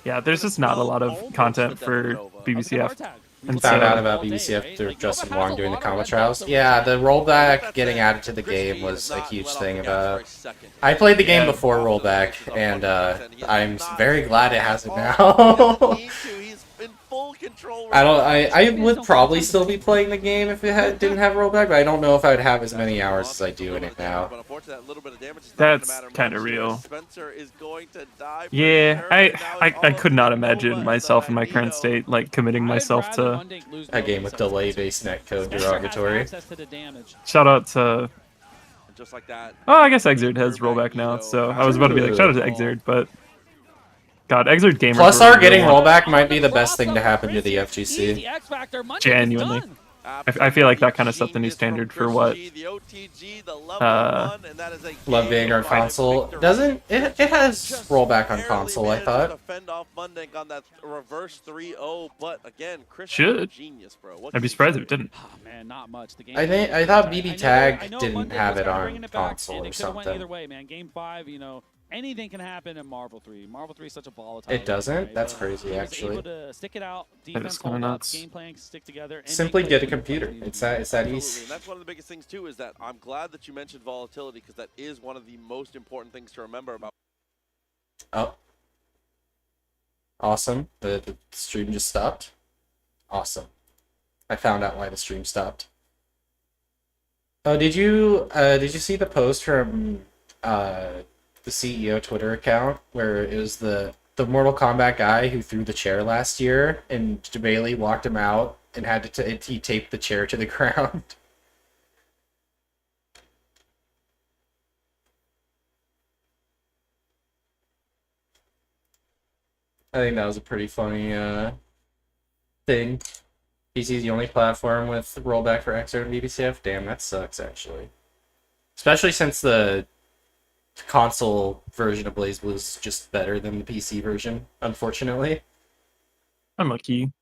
yeah, there's just not a lot of content for BBCF. And Found so- out about BBCF through Justin Wong doing the combo trials. Yeah, the rollback getting added to the game was a huge thing about. I played the game before rollback, and I'm very glad it has it now. I would probably still be playing the game if it didn't have rollback, but I don't know if I would have as many hours as I do in it now. That's kind of real. Yeah, I could not imagine myself in my current state like committing myself to a game with delay-based netcode derogatory. Shout out to. Just like that. Oh, I guess Exerd has rollback now, so I was about to be like shout out to Exerd, but God, Exerd gamers. Plus, were our getting real. rollback might be the best thing to happen to the FGC. Genuinely. I feel like that kind of set the new standard for what Love Vanguard console doesn't it has rollback on console, I thought. Fend off Mundink on that reverse 3-0, but again, Chris should. genius, bro. I'd be surprised if it didn't. Oh, man, not much. The game I thought BB I Tag know didn't Monday have was it kinda on bringing it back, console and or it could've went either something. way, man. Game 5, anything can happen in Marvel 3. Marvel 3 is such a volatile. It doesn't? game, right? That's But crazy, he was actually. able to stick it out, That is defense kinda hold up, nuts. game plan stick together. And Simply make get a plays. computer. It's that Absolutely, easy. and that's one of the biggest things too. Is that I'm glad that you mentioned volatility because that is one of the most important things to remember about. Oh. Awesome. The stream just stopped. Awesome. I found out why the stream stopped. Oh, did you see the post from the CEO Twitter account where it was the Mortal Kombat guy who threw the chair last year and Bailey walked him out and had to he taped the chair to the ground. I think that was a pretty funny thing. PC is the only platform with rollback for Xrd and BBCF. Damn, that sucks actually. Especially since the console version of BlazBlue is just better than the PC version, unfortunately. Unlucky.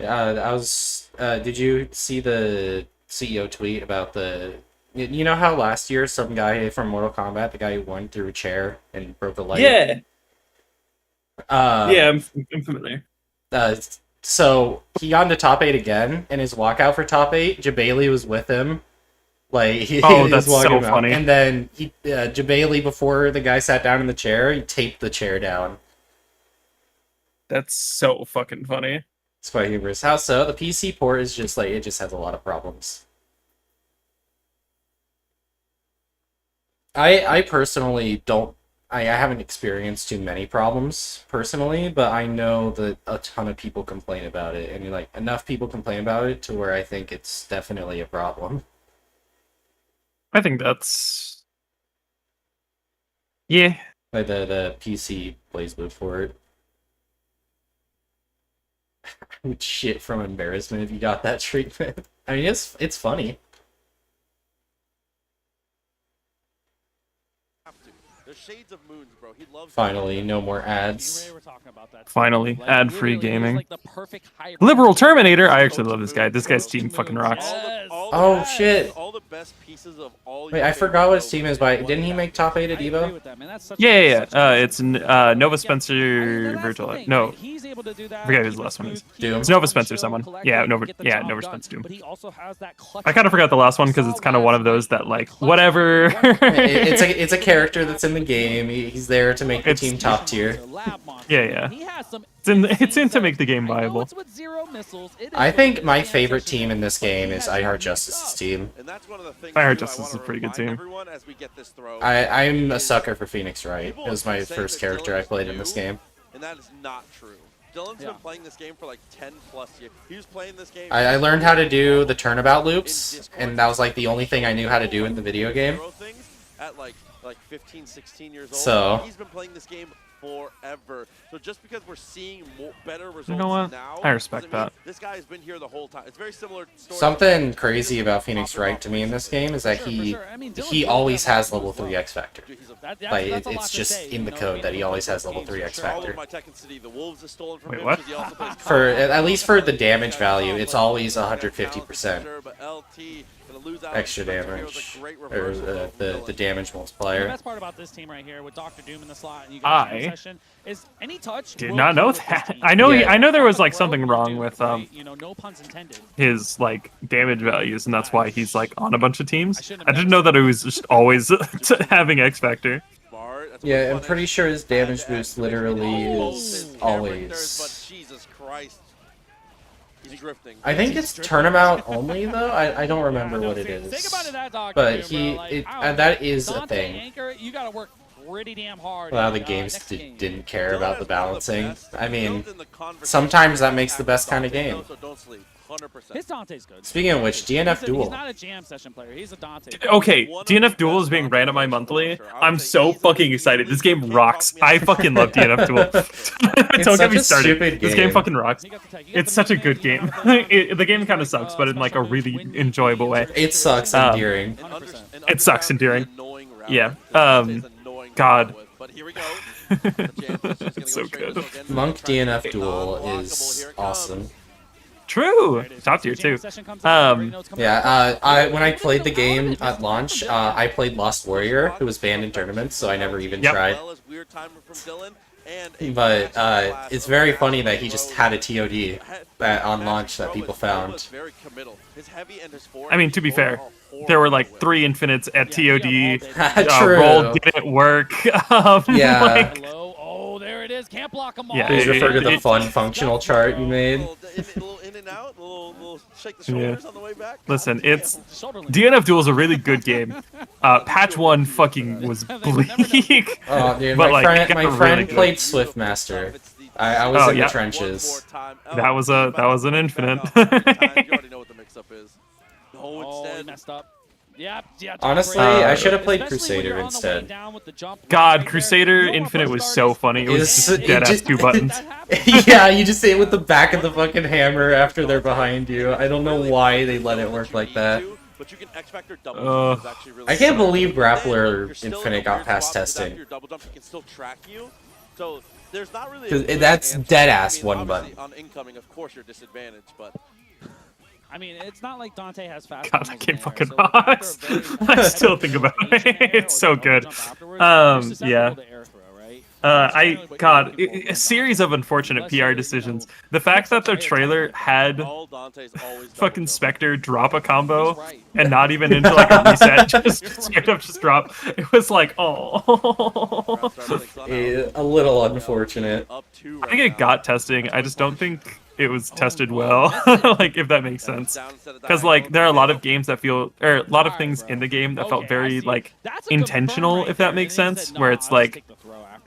I was. Did you see the CEO tweet about the? You know how last year some guy from Mortal Kombat, the guy who won, through a chair and broke a light. Yeah. Yeah, I'm familiar. So he got into top 8 again, and his walkout for top 8, Jabali was with him. Like he was that's walking so him out. funny. And then Jabali, before the guy sat down in the chair, he taped the chair down. That's so fucking funny. It's quite humorous. How so? The PC port is just like, it just has a lot of problems. I personally don't. I haven't experienced too many problems personally, but I know that a ton of people complain about it, and like enough people complain about it to where I think it's definitely a problem. I think that's. Yeah. Like the PC BlazBlue port. I would shit from embarrassment if you got that treatment. I mean, it's funny. There's shades of moons, bro. He loves. Finally, no more ads. Finally, ad-free gaming. Liberal Terminator. I actually love this guy. This guy's team fucking rocks. Oh shit! All the best pieces of all. Wait, I forgot what his team is by. Didn't he make top 8 at Evo? Yeah. It's Nova Spencer Virtual. No. I forget who the last one is. Doom. It's Nova Spencer someone. Yeah, Nova Spencer Doom. I kind of forgot the last one because it's kind of one of those that like whatever. it's a character that's in the game. He's there to make the team top tier. Yeah. It's in to make the game viable. I think my favorite team in this game is I Heart Justice's team. I Heart Justice is a pretty good team. I'm a sucker for Phoenix Wright. It was my first character I played in this game. And that is not true. Dylan's been playing this game for like 10 plus years. He was playing this game. I learned how to do the turnabout loops, and that was like the only thing I knew how to do in the video game. At like 15, 16 years old. So he's been playing this game forever. So just because we're seeing better results You know what? now, I respect doesn't mean that. this guy has been here the whole time. It's very similar story. something crazy about Phoenix Wright to me in this game is that he always has level 3 X Factor. Like it's just in the code that he always has level 3 X Factor. Wait, what? For at least for the damage value, it's always 150%. lose out extra on Spencer here was damage, a great or reversal of the damage The multiplier. best part about this team right here with Dr. Doom in the slot and you got I jam session is any touch. Did will not kill know with this that. team. I know Yeah. I know there was like something wrong with You know, no puns intended. his like damage values, and that's why he's like on a bunch of teams. I didn't know that it was just always having X Factor. Yeah, I'm pretty sure his damage boost literally is always. But Jesus Christ. He's drifting. I think it's turnabout only though. I don't remember what it is. Think about that, Dr. But Doom, he bro. Like, it, I don't that know. is a Dante thing. Anchor, you gotta work pretty damn hard. A lot of the games didn't care about the balancing. I mean, sometimes that makes the best kind of game. So don't sleep. 100%. His Dante's good. Speaking of which, DNF He's Duel. not a jam session player. He's a Dante. Okay, DNF Duel is being ran on my monthly. I'm so fucking excited. This game rocks. I fucking love DNF Duel. Don't get me started. This game fucking rocks. It's such a good game. The game kind of sucks, but in like a really enjoyable way. It sucks endearing. It sucks endearing. Yeah. God. But here we go. It's so good. Monk DNF Duel is awesome. True. Top tier too. Yeah, when I played the game at launch, I played Lost Warrior, who was banned in tournaments, so I never even tried. But it's very funny that he just had a TOD on launch that people found. I mean, to be fair, there were like 3 infinites at TOD. True. Roll didn't work. Yeah. Like, Oh, there it is. Can't block him all. Yeah, Please refer to the fun functional chart you made. Yeah. Listen, it's DNF Duel is a really good game. Patch 1 fucking was bleak. Oh, dude, but my like, friend, really played Swiftmaster. I was in the trenches. That was an infinite. You already know what the mix-up is. Oh, he messed up. Yep. Honestly, I should have played Crusader instead. God, Crusader Infinite was so funny. It was just dead ass 2 buttons. Yeah, you just say it with the back of the fucking hammer after they're behind you. I don't know why they let it work like that. I can't believe Grappler Infinite got past testing. So there's not really That's dead ass one button. on incoming, of course, you're disadvantaged, but I mean, it's not like Dante has fast. God, that game fucking rocks. I still think about it. It's so good. Yeah. A series of unfortunate PR decisions. The fact that the trailer had fucking Spectre drop a combo and not even into like a reset, just straight up just drop. It was like, oh. A little unfortunate. I think it got testing. I just don't think it was tested well. Like, if that makes sense. Because like there are a lot of games that feel, or a lot of things in the game that felt very like intentional, if that makes sense. Where it's like,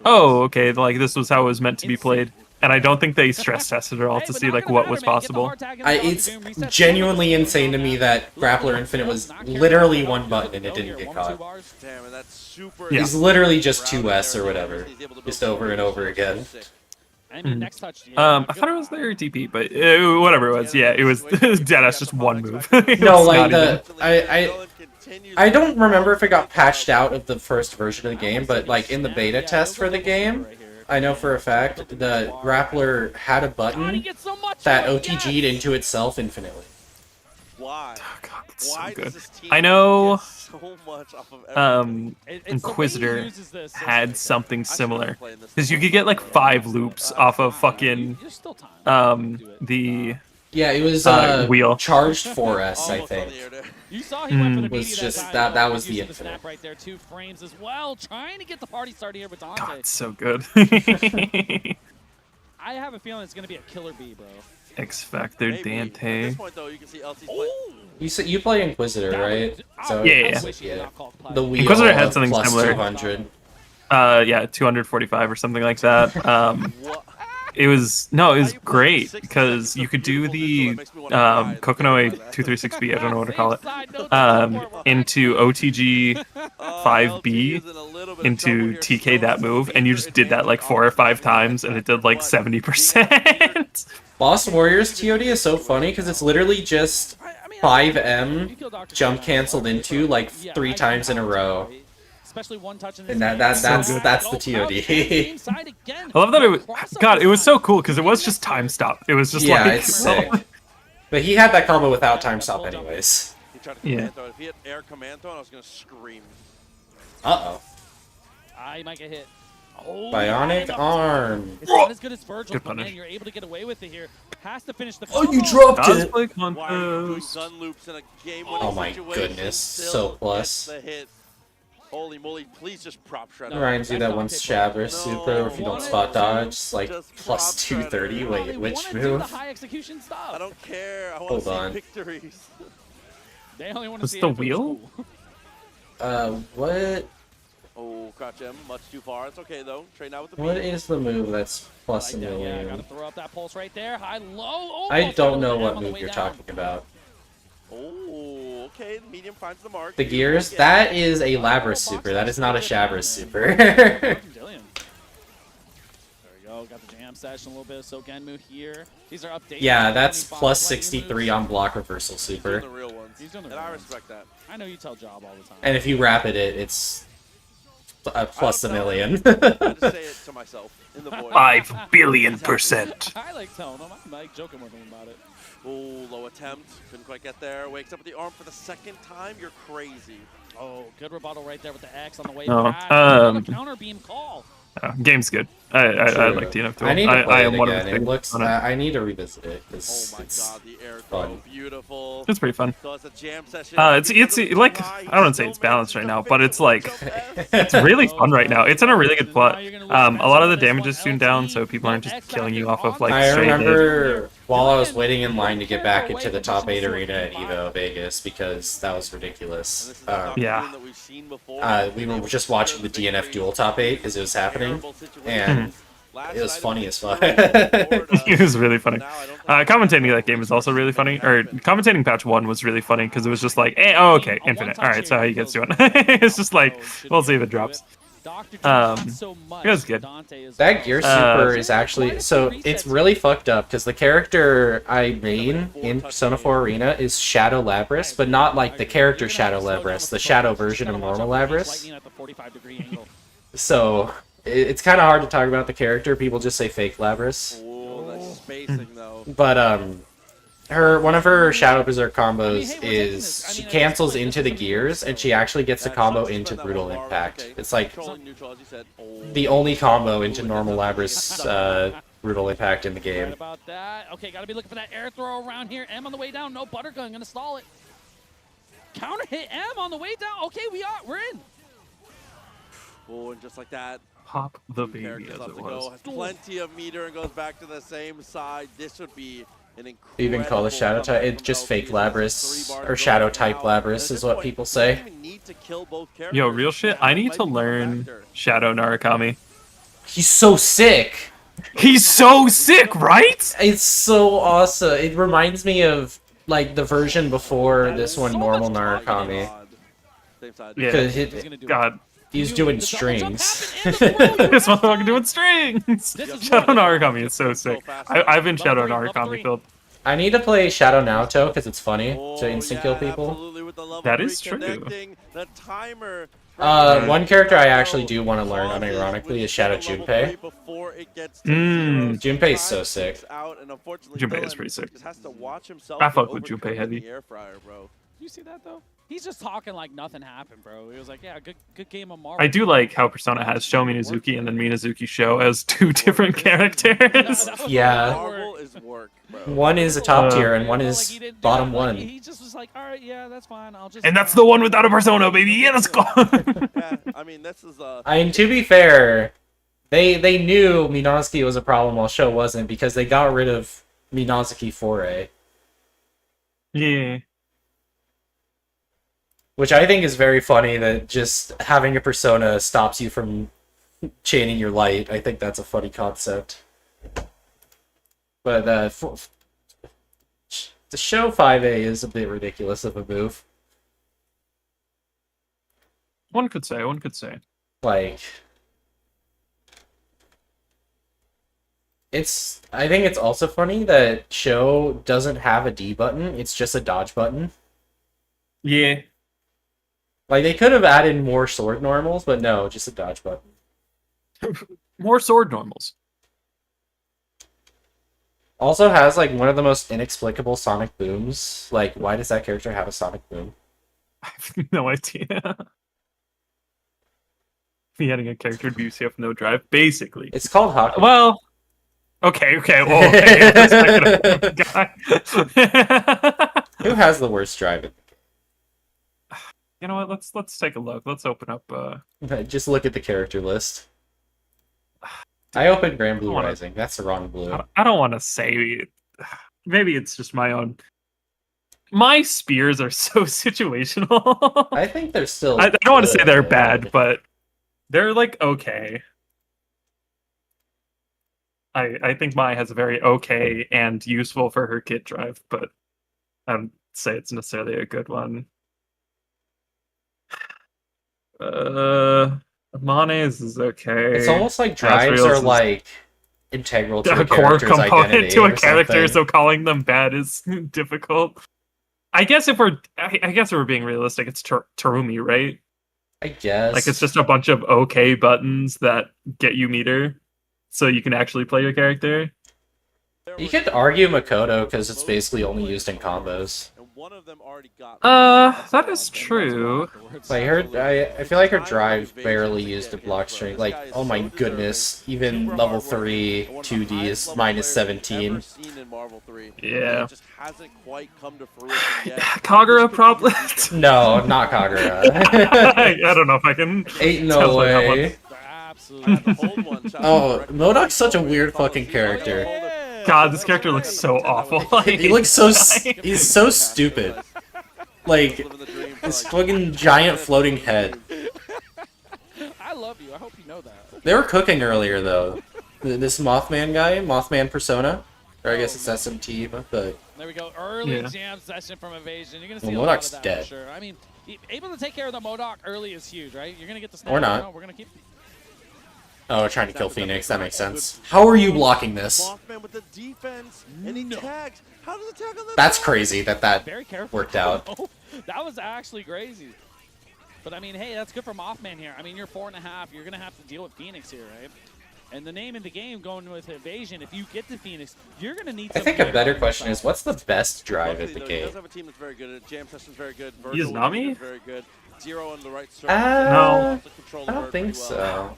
oh, okay, like this was how it was meant to be played. And I don't think they stress tested it all to see like what was possible. It's genuinely insane to me that Grappler Infinite was literally one button and it didn't get caught. He's literally just 2S or whatever, just over and over again. I mean, next touch. I thought it was their TP, but whatever it was, yeah, it was deadass just one move. No, like I don't remember if it got patched out of the first version of the game, but like in the beta test for the game, I know for a fact the Grappler had a button that OTG'd into itself infinitely. Why? Oh god, that's so good. I know Inquisitor had something similar. Because you could get like 5 loops off of fucking the yeah, it was wheel. Charged 4S, I think. You saw he went for the was just that was the infinite. Right there, 2 frames as well, trying to get the party started here with Dante. God, it's so good. I have a feeling it's gonna be a killer B, bro. X Factor Dante. You play Inquisitor, right? So, yeah. The wheel Inquisitor had something plus similar. 200. Yeah, 245 or something like that. It was great because you could do the Kokonoe 236B, I don't know what to call it, into OTG 5B into TK that move, and you just did that like 4 or 5 times, and it did like 70%. Lost Warriors TOD is so funny because it's literally just 5M jump canceled into like 3 times in a row. Especially one touch in and that's the TOD. I love that it was. God, it was so cool because it was just time stop. It was just yeah, like it's sick. But he had that combo without time stop anyways. He tried to Yeah. command throw. If he hit air command throw, I was going to scream. Uh-oh. I might get hit. Oh, Bionic yeah, arm. It's not as good as Virgil's, Good but man, punish. you're able to get away with it here. Has to finish the Oh, you combo. dropped it! Cosplay Why are you doing contest. gun loops in a game Oh winning my situation? goodness, Still so gets plus. the hit. Holy moly, please just prop shredder. Reminds you that once Shabra super, if you don't spot dodge, it's like plus 230. Wait, They which wanna do the move? high execution stuff. I don't care. I want Hold to see on. victories. They only want to Was see the it if it's wheel? cool. What? Oh, crouch him. Much too far. It's okay, though. Train out with the What beat. is the move that's plus a Like that, yeah, million? gotta throw up that pulse right there. High, low. I almost don't got know him what on the move way you're down. talking about. Oh, okay. The medium finds the mark. The gears? Again. That is a Labras super. That is not a Shabra super. Dillian. There we go. Got the jam session a little bit. So Genmu here. These are updated. Yeah, that's 25 plus lightning 63 moves. on block reversal He's doing super. the real ones. He's doing the and real I ones. respect that. I know you tell Job all the time. And if you rapid it, it's plus a I don't tell million. him. I just say it to myself in the voice. 5 billion%. I like telling him. I'm like joking with him about it. Oh, low attempt. Couldn't quite get there. Wakes up with the arm for the second time. You're crazy. Oh, good rebuttal right there with the X on the way Oh, back. Another counter beam call. Game's good. I like DNF Duel. I need to play am it one of again. the It things looks. on it. I need to revisit it because Oh my it's god, the air throw. fun. Beautiful. It's pretty fun. So it's a jam session. It's like I don't say it's balanced right now, but it's like it's really fun right now. It's in a really good plot. A lot of the damage is tuned down, so people aren't just killing you off of like I straight hit. remember while I was waiting in line to get back into the top 8 arena at Evo Vegas because that was ridiculous. Yeah. We were just watching the DNF Duel top 8 as it was happening, and it was funny as fuck. It was really funny. Commentating that game is also really funny. Or commentating patch 1 was really funny because it was just like, oh, okay, infinite. All right, so how you guys doing? It's just like, we'll see if it drops. It was good. That gear super is actually so it's really fucked up because the character I main in Persona 4 Arena is Shadow Labras, but not like the character Shadow Labras, the Shadow version of normal Labras. So it's kind of hard to talk about the character. People just say fake Labras. Oh, nice spacing though. But one of her Shadow Berserk combos is she cancels into the gears and she actually gets a combo into Brutal Impact. It's like the only combo into normal Labras Brutal Impact in the game. Right about that. Okay, gotta be looking for that air throw around here. M on the way down. No Buttergun, gonna stall it. Counter hit M on the way down. Okay, we're in. Oh, and just like that. Pop the baby Characters as left it to go. was. Has plenty of meter and goes back to the same side. This would be an incredible. You even call the Shadow type, it's just fake Labras, or Shadow type Labras is what people say. Yo, real shit, I need to learn Shadow Narukami. He's so sick! He's so sick, right? It's so awesome. It reminds me of like the version before this one, normal Narukami. Yeah, God. He's doing strings. This motherfucker doing strings! Shadow Narukami is so sick. I've been Shadow Narukami filled. I need to play Shadow Naoto because it's funny to instant kill people. That is true. The timer. One character I actually do want to learn, unironically, is Shadow Junpei. Junpei is so sick. Junpei is pretty sick. Has to watch himself I fuck with overcook Junpei in heavy. the air fryer, bro. You see that though? He's just talking like nothing happened, bro. He was like, yeah, good game of Marvel. I do like how Persona has Sho Minazuki and then Minazuki Sho as 2 different characters. Yeah. Marvel is work, bro. One is a top tier and one is bottom one. He just was like, all right, yeah, that's fine. I'll just. And that's the one without a Persona, baby. Yeah, let's go. Yeah, I mean, this is I mean, to be fair, they knew Minazuki was a problem while Sho wasn't because they got rid of Minazuki Foray. Yeah. Which I think is very funny that just having a persona stops you from chaining your light. I think that's a funny concept. But the Sho 5A is a bit ridiculous of a move. One could say. Like, I think it's also funny that Sho doesn't have a D button. It's just a dodge button. Yeah. Like, they could have added more sword normals, but no, just a dodge button. More sword normals. Also has like one of the most inexplicable sonic booms. Like, why does that character have a sonic boom? I have no idea. Me having a character with UCF no drive, basically. It's called Hawk. Well, okay. Well, hey, I'm just not gonna guy. Who has the worst drive? You know what? Let's take a look. Let's open up. Just look at the character list. I opened Grand Blue Rising. That's the wrong blue. I don't want to say. Maybe it's just my own. My spears are so situational. I think they're still. I don't want to say they're bad, but they're like okay. I think Mai has a very okay and useful for her kit drive, but I don't say it's necessarily a good one. Mane's is okay. It's almost like drives are like integral to a core character's component identity to a or character, something. so calling them bad is difficult. I guess if we're being realistic, it's Terumi, right? I guess. Like it's just a bunch of okay buttons that get you meter, so you can actually play your character. You could argue Makoto because it's basically only used in combos. That is true. Like I feel like her drive barely used a block string. Like, oh my goodness, even level 3 2D is -17. Yeah. Kagura probably. No, not Kagura. I don't know if I can. Ain't no way. Oh, Modok's such a weird fucking character. God, this character looks so awful. He looks so he's so stupid. Like this fucking giant floating head. I love you. I hope you know that. They were cooking earlier though. This Mothman guy, Mothman Persona, or I guess it's SMT, but There we go. Early Yeah. jam session from Evasion. You're gonna see Well, a lot Modok's of that dead. for sure. I mean, able to take care of the Modok early is huge, right? You're gonna get the snap. Or not. No, we're gonna keep. oh, trying to kill Phoenix. That makes sense. How are you blocking this? Mothman with the defense, and he tags. How does it tag on the That's crazy that Very careful. worked out. That was actually crazy. But I mean, hey, that's good for Mothman here. I mean, you're 4.5. You're gonna have to deal with Phoenix here, right? And the name in the game going with Evasion, if you get to Phoenix, you're gonna need. I think a better question is, what's the best drive at the He game? does have a team that's very good. Jam Session's very good. Use Virgil Nami? is very good. Zero on the right No. I don't think so.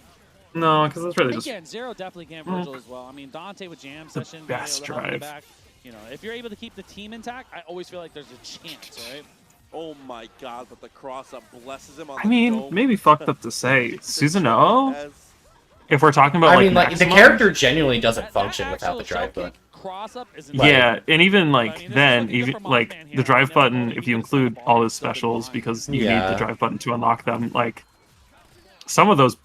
No, because it's really just Again, Zero definitely can Virgil as well. I mean, Dante with Jam Session, being best able to help him drive. back. You know, if you're able to keep the team intact, I always feel like there's a chance, right? Oh my God! But the cross up blesses him on I the mean, dome. maybe fucked up to say Susanoo. If we're talking about I like mean, like the maximum? character genuinely doesn't function without the drive button. Cross up is Yeah, and even like then, even like the drive button, if you include all his specials, because you need Yeah. the drive button to unlock them. Like some of those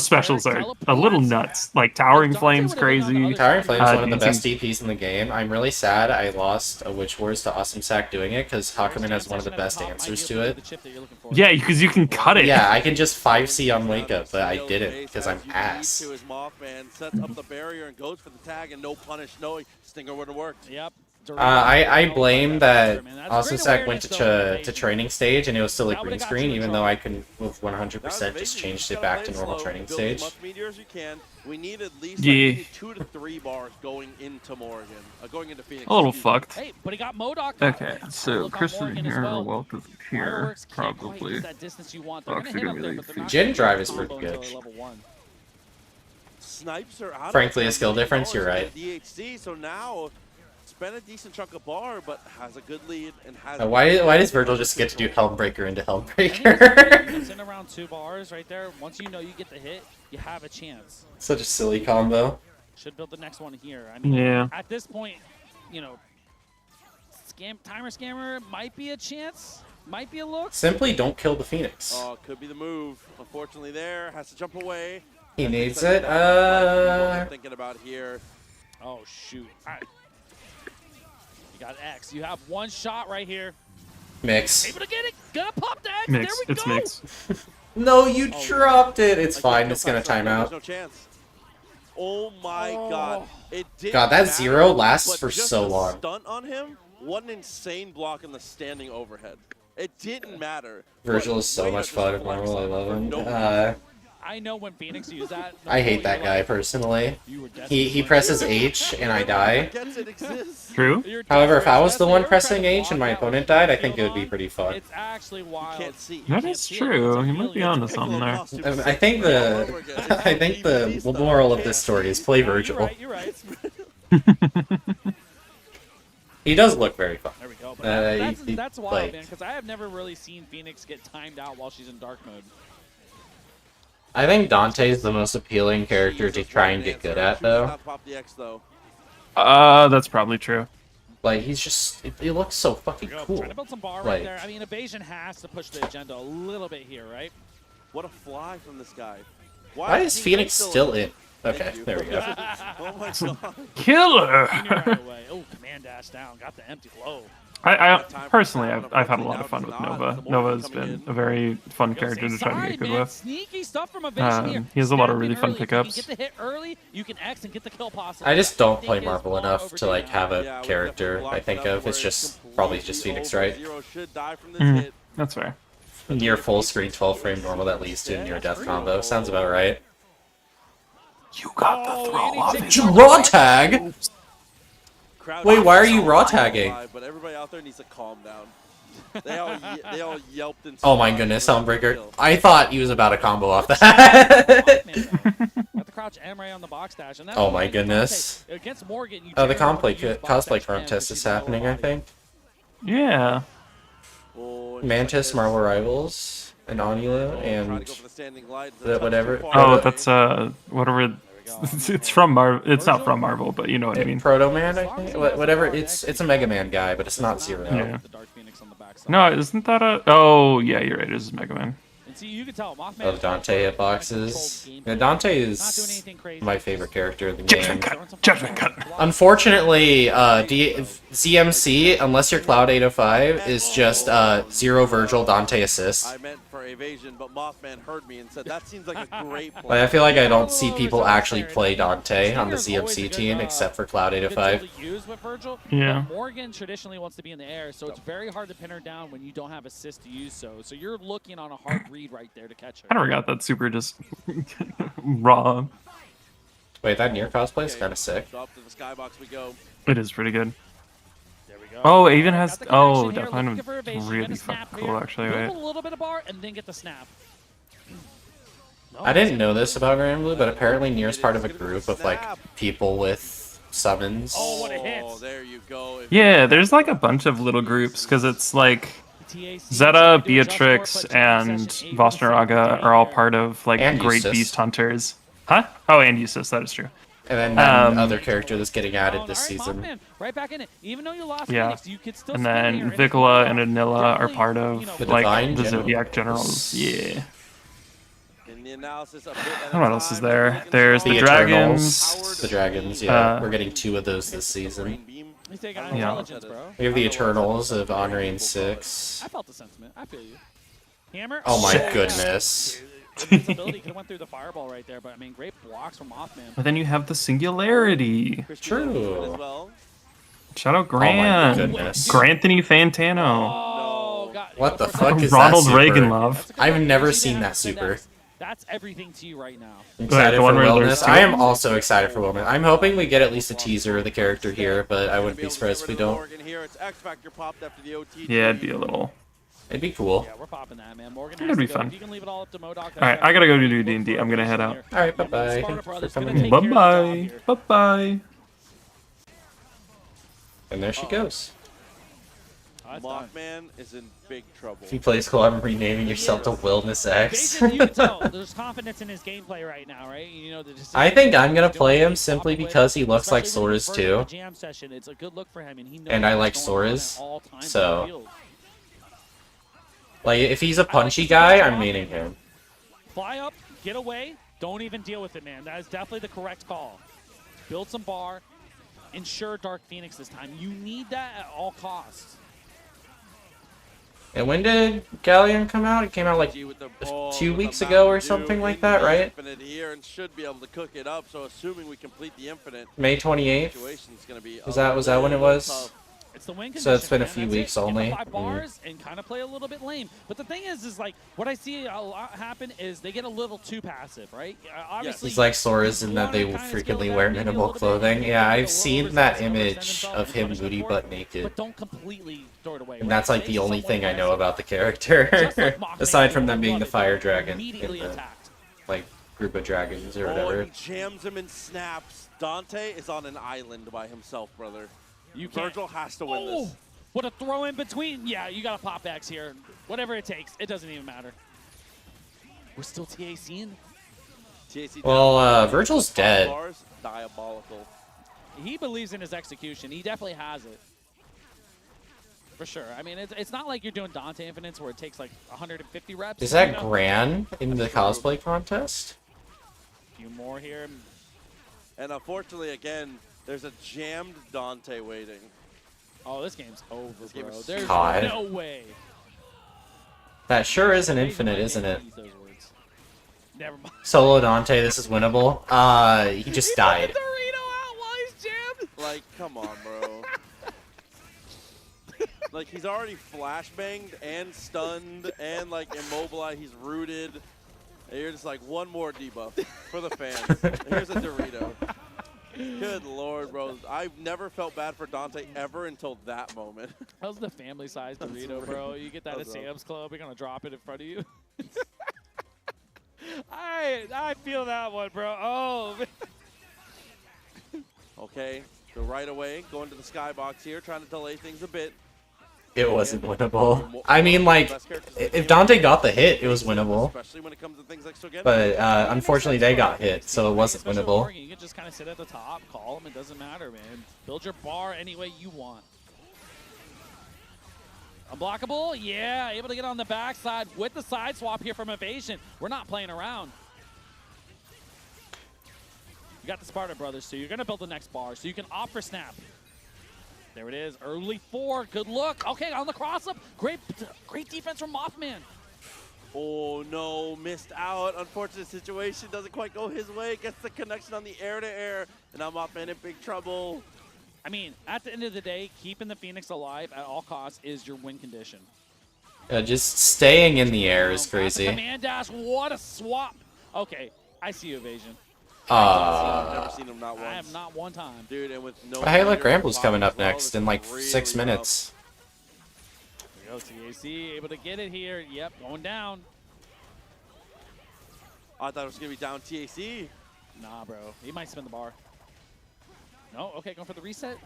specials are a little nuts. Like Towering Flame's crazy. Towering Flame's one of the best Dancing- DPs in the game. I'm really sad I lost a Witch Wars to Awesome Sack doing it, because Hakumen has one of the best answers to it. Yeah, because you can cut it. Yeah, I can just 5C on Wake Up, but I didn't, because I'm ass. To his Mothman, sets up the barrier and goes for the tag, and no punish, no Stinger would have worked. Yep. I blame that Awesome Sack went to training stage and it was still a green screen, even though I can with 100% just changed it back to normal training stage. As much meteor as you can. We need at least Yeah. like, 2 to 3 bars going into Morgan, going into Phoenix. A little excuse me. fucked. Hey, but he got Modok. Okay, so Kristen Morgan as here, well. Welcome here, Fireworks can't quite probably. use that distance you want. They're gonna Foxy hit up gonna there, be but they're not Jin gonna drive get is the pretty combo until good. level 1. Snipes are out. Frankly, of a skill difference, you're right. DHC, so now spent a decent chunk of bar, but has a good lead and has. Why does Virgil just get to do Helmbreaker into You Helmbreaker? can send around 2 bars right there. Once you know you get the hit, you have a chance. Such a silly combo. Should build the next one here. I mean, Yeah. at this point, you know, Timer Scammer might be a chance, might be a look. Simply don't kill the Phoenix. Oh, could be the move. Unfortunately, there has to jump away. He needs Second it. I'm thinking about here. Oh shoot! All right. You got X. You have one shot right here. Mix. Able to get it. Gonna pop the X. Mix. There we It's go. mix. No, you dropped it. It's fine. It's gonna time There's out. no chance. Oh my God! It did. God, that zero lasts for just so the long. Stunt on him. What an insane block in the standing overhead. It didn't matter. Virgil but is so way much to fun just at Marvel. I flex love for him. no reason. I know when Phoenix used that. I hate that guy personally. You were He presses H and I die. True. However, if I was the one pressing H and my opponent died, I think it would be pretty fun. It's actually wild. That is true. He might be onto something there. I think the moral of this story is play Virgil. You're right. He does look very fun. There we go. But He- that's wild, like, man, because I have never really seen Phoenix get timed out while she's in dark mode. I think Dante is the most appealing character to try and get good at, though. That's probably true. Like, he's just... He looks so fucking cool. Trying to build some bar right Like, there. I mean, Evasion has to push the agenda a little bit here, right? What a fly from this guy. why is Phoenix still in? Okay, there we go. Oh my god. Killer! Right away. Oh, command dash down. Got the empty low. I personally, I've had a lot of fun with Nova. Nova's been a very fun character to try to get good with. Sneaky stuff from Evasion here. He has a lot of Snap really in fun early. pickups. You can get the hit early, you can X and get the kill possible. I just don't play Marvel enough to, like, have a character I think of. It's just probably just Phoenix, right? That's fair. Near full screen 12 frame normal that leads to near death combo. Sounds about right. You got the throw off. Raw tag? Wait, why are you raw tagging? But everybody out there needs to calm down. They all yelped and Oh my goodness, Helmbreaker. I thought he was about to combo off that. Got the crouch M right on the box dash. And that's Oh my goodness. Against Morgan, you Oh, the generally wanna use box cosplay dash contest M, is which you know happening, I think. Yeah. Mantis, Marvel Rivals, and Onula, and whatever. Oh, that's whatever. It's from Marvel. It's not from Marvel, but you know what I mean. Proto Man, I think. Whatever. It's a Mega Man guy, but it's not Zero. Yeah. No, isn't that a? Oh, yeah, you're right. It is Mega Man. And see, you can tell Mothman Of Dante hitboxes. Yeah, Dante is my favorite character in the game. Judgment cut. Unfortunately, ZMC, unless you're Cloud 805, is just zero Virgil Dante assist. I meant for Evasion, but Mothman heard me and said that seems like a great play. Like, I feel like I don't see people actually play Dante on the ZMC team except for Cloud 805. use with Virgil. Yeah. But Morgan traditionally wants to be in the air, so it's very hard to pin her down when you don't have assist to use so. So you're looking on a hard read right there to catch her. I never got that super just raw. Wait, that near cosplay is kind of sick. Up to the skybox we go. It is pretty good. There we go. Oh, it even has. Got the Oh, connection here, that kind looking for of evasion, really gonna snap fucking here. cool, actually. Move Wait. a little bit of bar and then get the snap. I didn't know this about Grand Blue, but apparently Nier's part of a group of like people with summons. Oh, what a hit! Oh, there you go. Yeah, there's like a bunch of little groups because it's like Zeta, Beatrix, and Vosteraga are all part of like And Great Eustace. Beast Hunters. Huh? Oh, and Eustace, that is true. And then that other character that's getting added this season. Mothman, right back in it. Even though you lost Yeah. Phoenix, you could still And spin then here, Vicola and Anila are part of The like Divine the Generals. Zodiac Generals. Yeah. In the analysis, a bit at And what a else is time, there? Morgan's There's going the Eternals. Dragons. The Dragons, yeah. Uh, We're getting 2 of those this season. You take on Yeah. intelligence, bro. We have the Eternals of Honor and 6. I felt the sentiment. I feel you. Hammer. Oh my yeah. goodness. Invincibility could have went through the fireball right there, but I mean, great blocks from Mothman. But then you have the Singularity. True. Shout out Oh my Grant. goodness. Granthony Fantano. Oh, God. What the fuck is Ronald that super? Reagan love. I've never seen that super. That's everything to you right now. I'm excited the for one where there's Wellness. two? I am also excited for Wellness. I'm hoping we get at least a teaser of the character here, but I wouldn't be surprised if we don't. Morgan here. It's X Factor popped after the OT. Yeah, it'd be a little. It'd be cool. Yeah, we're popping that, man. Morgan That'd has be to go. fun. If you can leave it all up to Modok. All right, I gotta go do D&D. I'm gonna head out. All right, bye-bye. Thanks for coming. Bye-bye. Bye-bye. And there she goes. Mothman is in big trouble. If you play Skull, I'm renaming yourself to Wellness X. Jason, you can tell there's confidence in his gameplay right now, right? You know, I think I'm gonna play him simply because he looks like Sora's too. Jam session, it's a good look for him, and he knows And I like what's going on at Sora's, all times on the so field. like if he's a punchy guy, I'm meaning him. Fly up, get away, don't even deal with it, man. That is definitely the correct call. Build some bar, ensure Dark Phoenix this time. You need that at all costs. And when did Galleon come out? It came out like 2 weeks ago or something like that, right? Infinite here and should be able to cook it up. So assuming we complete the infinite, May 28th. situation's gonna be Was that when it was? It's the win So it's condition, been a man. few That's it. weeks Get the only? 5 bars and kind of play a little bit lame. But the thing is like what I see a lot happen is they get a little too passive, right? Obviously, He's like Sora's in that they will frequently wear minimal clothing. Yeah, I've seen that image of him booty butt naked. but don't completely throw it away. And right? that's like Stay the only somewhat thing I know aggressive. about the character. Just like Mothman, Aside from them you being the love it. fire dragon in Immediately the attacked. like group of dragons or Oh, whatever. he jams him and snaps. Dante is on an island by himself, brother. Virgil has to win this. What a throw in between. Yeah, you got to pop X here. Whatever it takes. It doesn't even matter. We're still TACing. TAC Well, Virgil's dead. Bars, diabolical. He believes in his execution. He definitely has it. For sure. I mean, it's not like you're doing Dante Infinites where it takes like 150 reps. Is that you know? Gran in the cosplay contest? A few more here. And unfortunately, again, there's a jammed Dante waiting. Oh, this game's over, game bro. is There's God. no way. That sure is an infinite, isn't it? Use those words. Never mind. Solo Dante, this is winnable. He just died. Dorito out while he's jammed. Like, come on, bro. Like, he's already flashbanged and stunned and, like, immobilized. He's rooted. And you're just like, one more debuff for the fans. And here's a Dorito. Good lord, bro. I've never felt bad for Dante ever until that moment. How's the family-sized Dorito, bro? You get that at Sam's Club, we're going to drop it in front of you. I feel that one, bro. Oh, man. Okay, so right away, going to the skybox here, trying to delay things a bit. It wasn't winnable. I mean, like, if Dante got the hit, it was winnable. Especially when it comes to things like Shogun. But unfortunately, they got hit, so it wasn't Especially winnable. Morgan, you can just kind of sit at the top, call him. It doesn't matter, man. Build your bar any way you want. Unblockable, yeah, able to get on the backside with the side swap here from Evasion. We're not playing around. You got the Sparta brothers, so you're going to build the next bar, so you can opt for snap. There it is, early 4, good look. Okay, on the cross-up, great defense from Mothman. Oh no, missed out. Unfortunate situation, doesn't quite go his way. Gets the connection on the air-to-air, and I'm off in big trouble. I mean, at the end of the day, keeping the Phoenix alive at all costs is your win condition. Just staying in the air is crazy. Command dash, what a swap. Okay, I see you, Evasion. I've never seen him not once. I have not one time. Dude, and with no Hey, look, leader, Gramblew's coming up as well, next it's in like really 6 minutes. There we go, TAC, able to get it here. Yep, going down. I thought it was going to be down TAC. Nah, bro. He might spin the bar. No? Okay, going for the reset.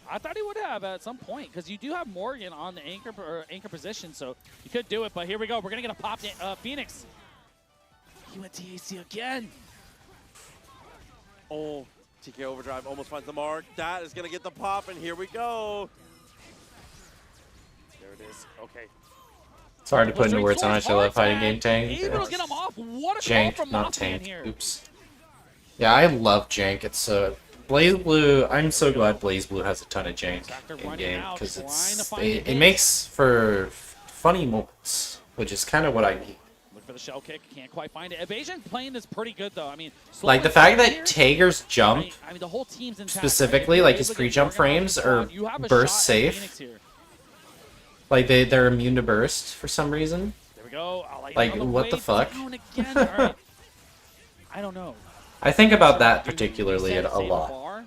I thought he would have at some point because you do have Morgan on the anchor position, so you could do it. But here we go. We're going to get a pop Phoenix. He went TAC again. Oh, TK Overdrive almost finds the mark. That is going to get the pop, and here we go. There it is. Okay. It's hard to put into words how much I love fighting game tank. Able to get him off. What a call Jank, from not Mothman tank. here. Oops. Yeah, I love Jank. It's Blaze Blue. I'm so glad Blaze Blue has a ton of Jank in game because it makes for funny moments, which is kind of what I need. Look for the shell kick. Can't quite find it. Evasion playing is pretty good though. I mean, Like the fact that Tager's jump, I mean, the whole team's intact, specifically, right? like If his you're able to get pre-jump Morgan off frames the are squad, you have a burst shot at safe. Phoenix here. Like they're immune to burst for some reason. There we go. Like what the fuck? Again. All right. I don't know. I think about that particularly a lot. Bar?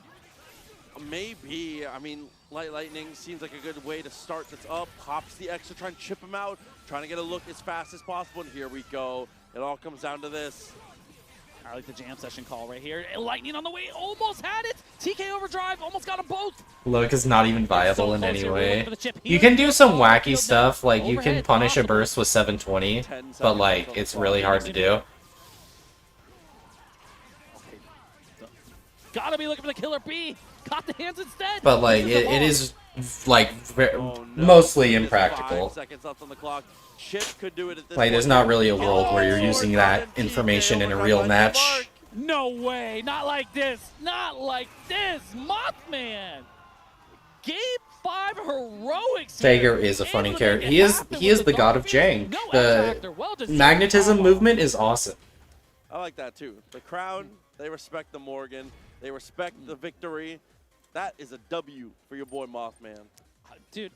Maybe. I mean, Light Lightning seems like a good way to start this up. Pops the extra, trying to chip him out, trying to get a look as fast as possible. And here we go. It all comes down to this. I like the jam session call right here. Lightning on the way, almost had it. TK Overdrive, almost got them both. Look is not even viable in any close here. We're way. looking for the chip. You can do some wacky stuff, like you can Overhead punish a possible. burst with 720, but like it's really hard to do. Gotta be looking for the killer bee. Caught the hands instead. But like Uses the it ball. is like No. mostly Just impractical. 5 seconds left on the clock. Chip could do it at this Like there's point. not really a world where you're using that information in a real match. No way. Not like this. Not like this. Mothman. Game 5 heroics. Tager is a funny character. He is the god of Jank. The magnetism movement is awesome. I like that too. The crowd, they respect the Morgan. They respect the victory. That is a W for your boy Mothman. Dude,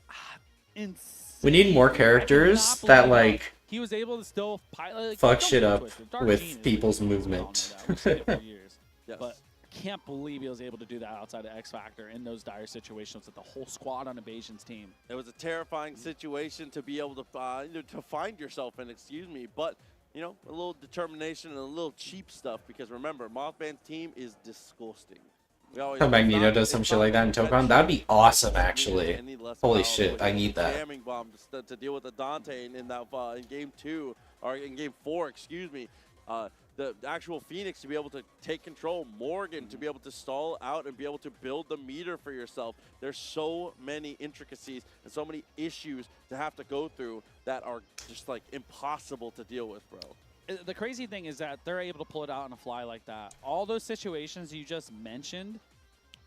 We need more characters that like he was able to still pilot, like, fuck don't shit get it up twisted. Dark with Gene is people's really movement. phenomenal at that. We've seen it for years. Yes. But I can't believe he was able to do that outside of X Factor in those dire situations with the whole squad on Evasion's team. It was a terrifying situation to be able to find yourself in, excuse me, but you know, a little determination and a little cheap stuff, because remember, Mothman's team is disgusting. If Magneto does some shit like that in Tokon, that'd be awesome, actually. Holy shit, I need that. Jamming bomb to deal with the Dante in that in game 2 or in game 4, excuse me. The actual Phoenix to be able to take control, Morgan to be able to stall out and be able to build the meter for yourself. There's so many intricacies and so many issues to have to go through that are just like impossible to deal with, bro. The crazy thing is that they're able to pull it out on a fly like that. All those situations you just mentioned,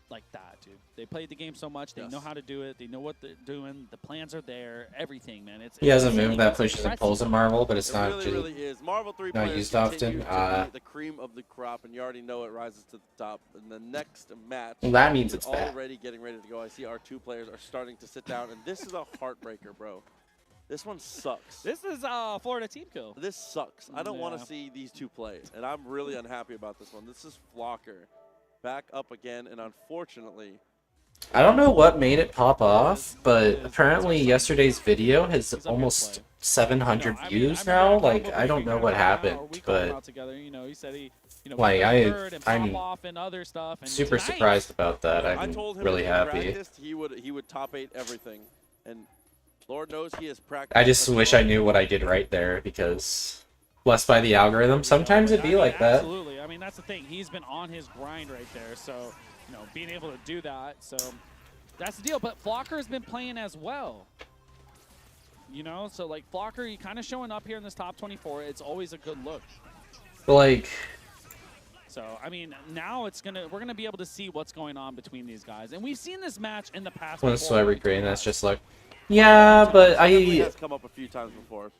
like that, dude. They played the game so much. They know how to do it. They know what they're doing. The plans are there. Everything, man. He has a move that pushes and pulls in Marvel, but it's not really is. Marvel 3 not players used often. continue to be the cream of the crop, and you already know it rises to the top. In the next match, Well, that means it's bad. already getting ready to go. I see our 2 players are starting to sit down, and this is a heartbreaker, bro. This one sucks. This is Florida team kill. This sucks. I don't want Yeah. to see these 2 play, and I'm really unhappy about this one. This is Flocker back up again, and unfortunately, I don't know what made it pop off, but apparently yesterday's video has almost 700 views now. Like, I don't know what happened, but like I'm super surprised about that. I I'm told him really if he happy. practiced, he would top 8 everything, and Lord knows he has practiced. I just wish I knew what I did right there, because blessed by the algorithm, sometimes it'd be like that. Absolutely. I mean, that's the thing. He's been on his grind right there, so you know, being able to do that, so that's the deal. But Flocker has been playing as well. You know, so like Flocker, you kind of showing up here in this top 24. It's always a good look. But like, so I mean, now we're gonna be able to see what's going on between these guys, and we've seen this match in the past. when it's before. celebrity green, that's just like, yeah, but Definitely has come up a few times before.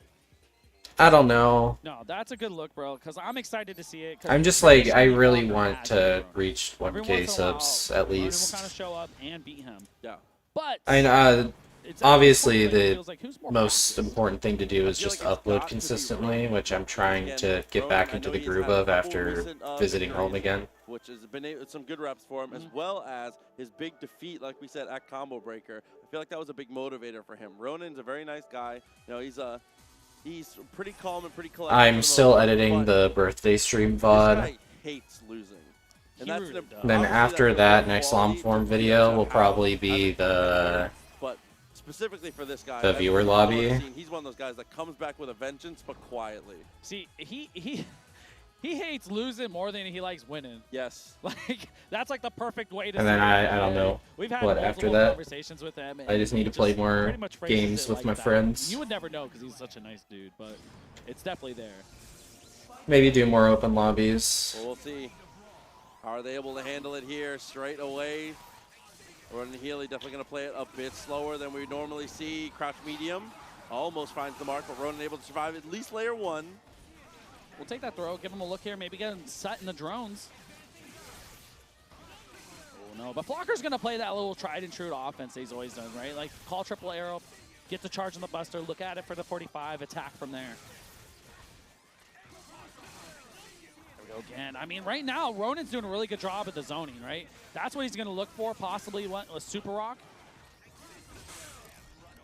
I don't know. No, that's a good look, bro, because I'm excited to see it. 'cause I'm just like, I really Flocker want has to it. reach Every 1K once in a while, subs at Ronan will least. kind of show up and beat him. Yeah. But I it's obviously at this point, it the feels like who's more most important thing to do is just upload consistently, which I'm trying to get back into the groove of after visiting home again. Which has been some good reps for him, as well as his big defeat, like we said, at Combo Breaker. I feel like that was a big motivator for him. Ronan's a very nice guy. You know, he's pretty calm and pretty collected. I'm still editing the birthday stream This VOD. guy hates losing. And that's Then obviously after that's that, a next quality long form to video will have probably as be a the but specifically for this guy, the every viewer time I've lobby. seen, he's one of those guys that comes back with a vengeance, but quietly. See, he hates losing more than he likes winning. Yes. Like that's like the perfect way to. And then say it, I don't right? know We've had what multiple after that. conversations with him. I just need to and play he more pretty much phrases games it with like my that. friends. You would never know because he's such a nice dude, but it's definitely there. Maybe do more open lobbies. Well, we'll see. Are they able to handle it here straight away? Ronan Healy definitely going to play it a bit slower than we normally see. Crouch medium. Almost finds the mark, but Ronan able to survive at least layer 1. We'll take that throw, give him a look here, maybe get him set in the drones. Oh no, but Flocker's gonna play that little tried and true offense he's always done, right? Like call triple arrow, get the charge on the buster, look at it for the 45, attack from there. There we go again. I mean, right now, Ronan's doing a really good job at the zoning, right? That's what he's gonna look for, possibly a super rock.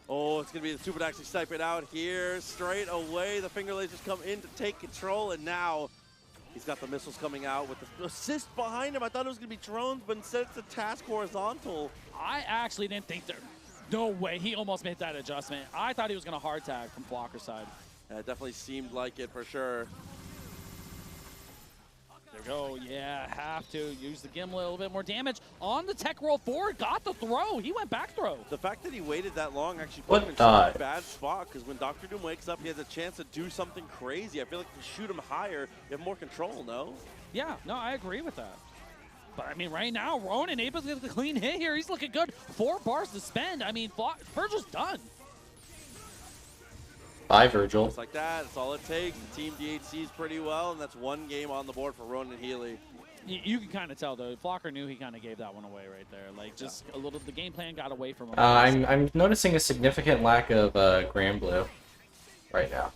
Oh, it's going to be the super to actually snipe it out here. Straight away, the finger lasers come in to take control, and now he's got the missiles coming out with the assist behind him. I thought it was going to be drones, but instead it's a task horizontal. I actually didn't think there. No way. He almost made that adjustment. I thought he was going to hard tag from Flocker's side. Yeah, it definitely seemed like it for sure. There we go. Yeah, have to use the Gimlet, a little bit more damage on the tech roll forward. Got the throw. He went back throw. The fact that he waited that long actually put What him in the- such a bad spot, because when Dr. Doom wakes up, he has a chance to do something crazy. I feel like if you shoot him higher, you have more control, no? Yeah, no, I agree with that. But I mean, right now, Ronan able to get the clean hit here. He's looking good. 4 bars to spend. I mean, Virgil's done. Bye, Virgil. Just like that, that's all it takes. The team DHCs pretty well, and that's 1 game on the board for Ronan Healy. You can kind of tell though. Flocker knew he kind of gave that one away right there. Like just a little. The game plan got away from him. I'm noticing a significant lack of Grand Blue right now.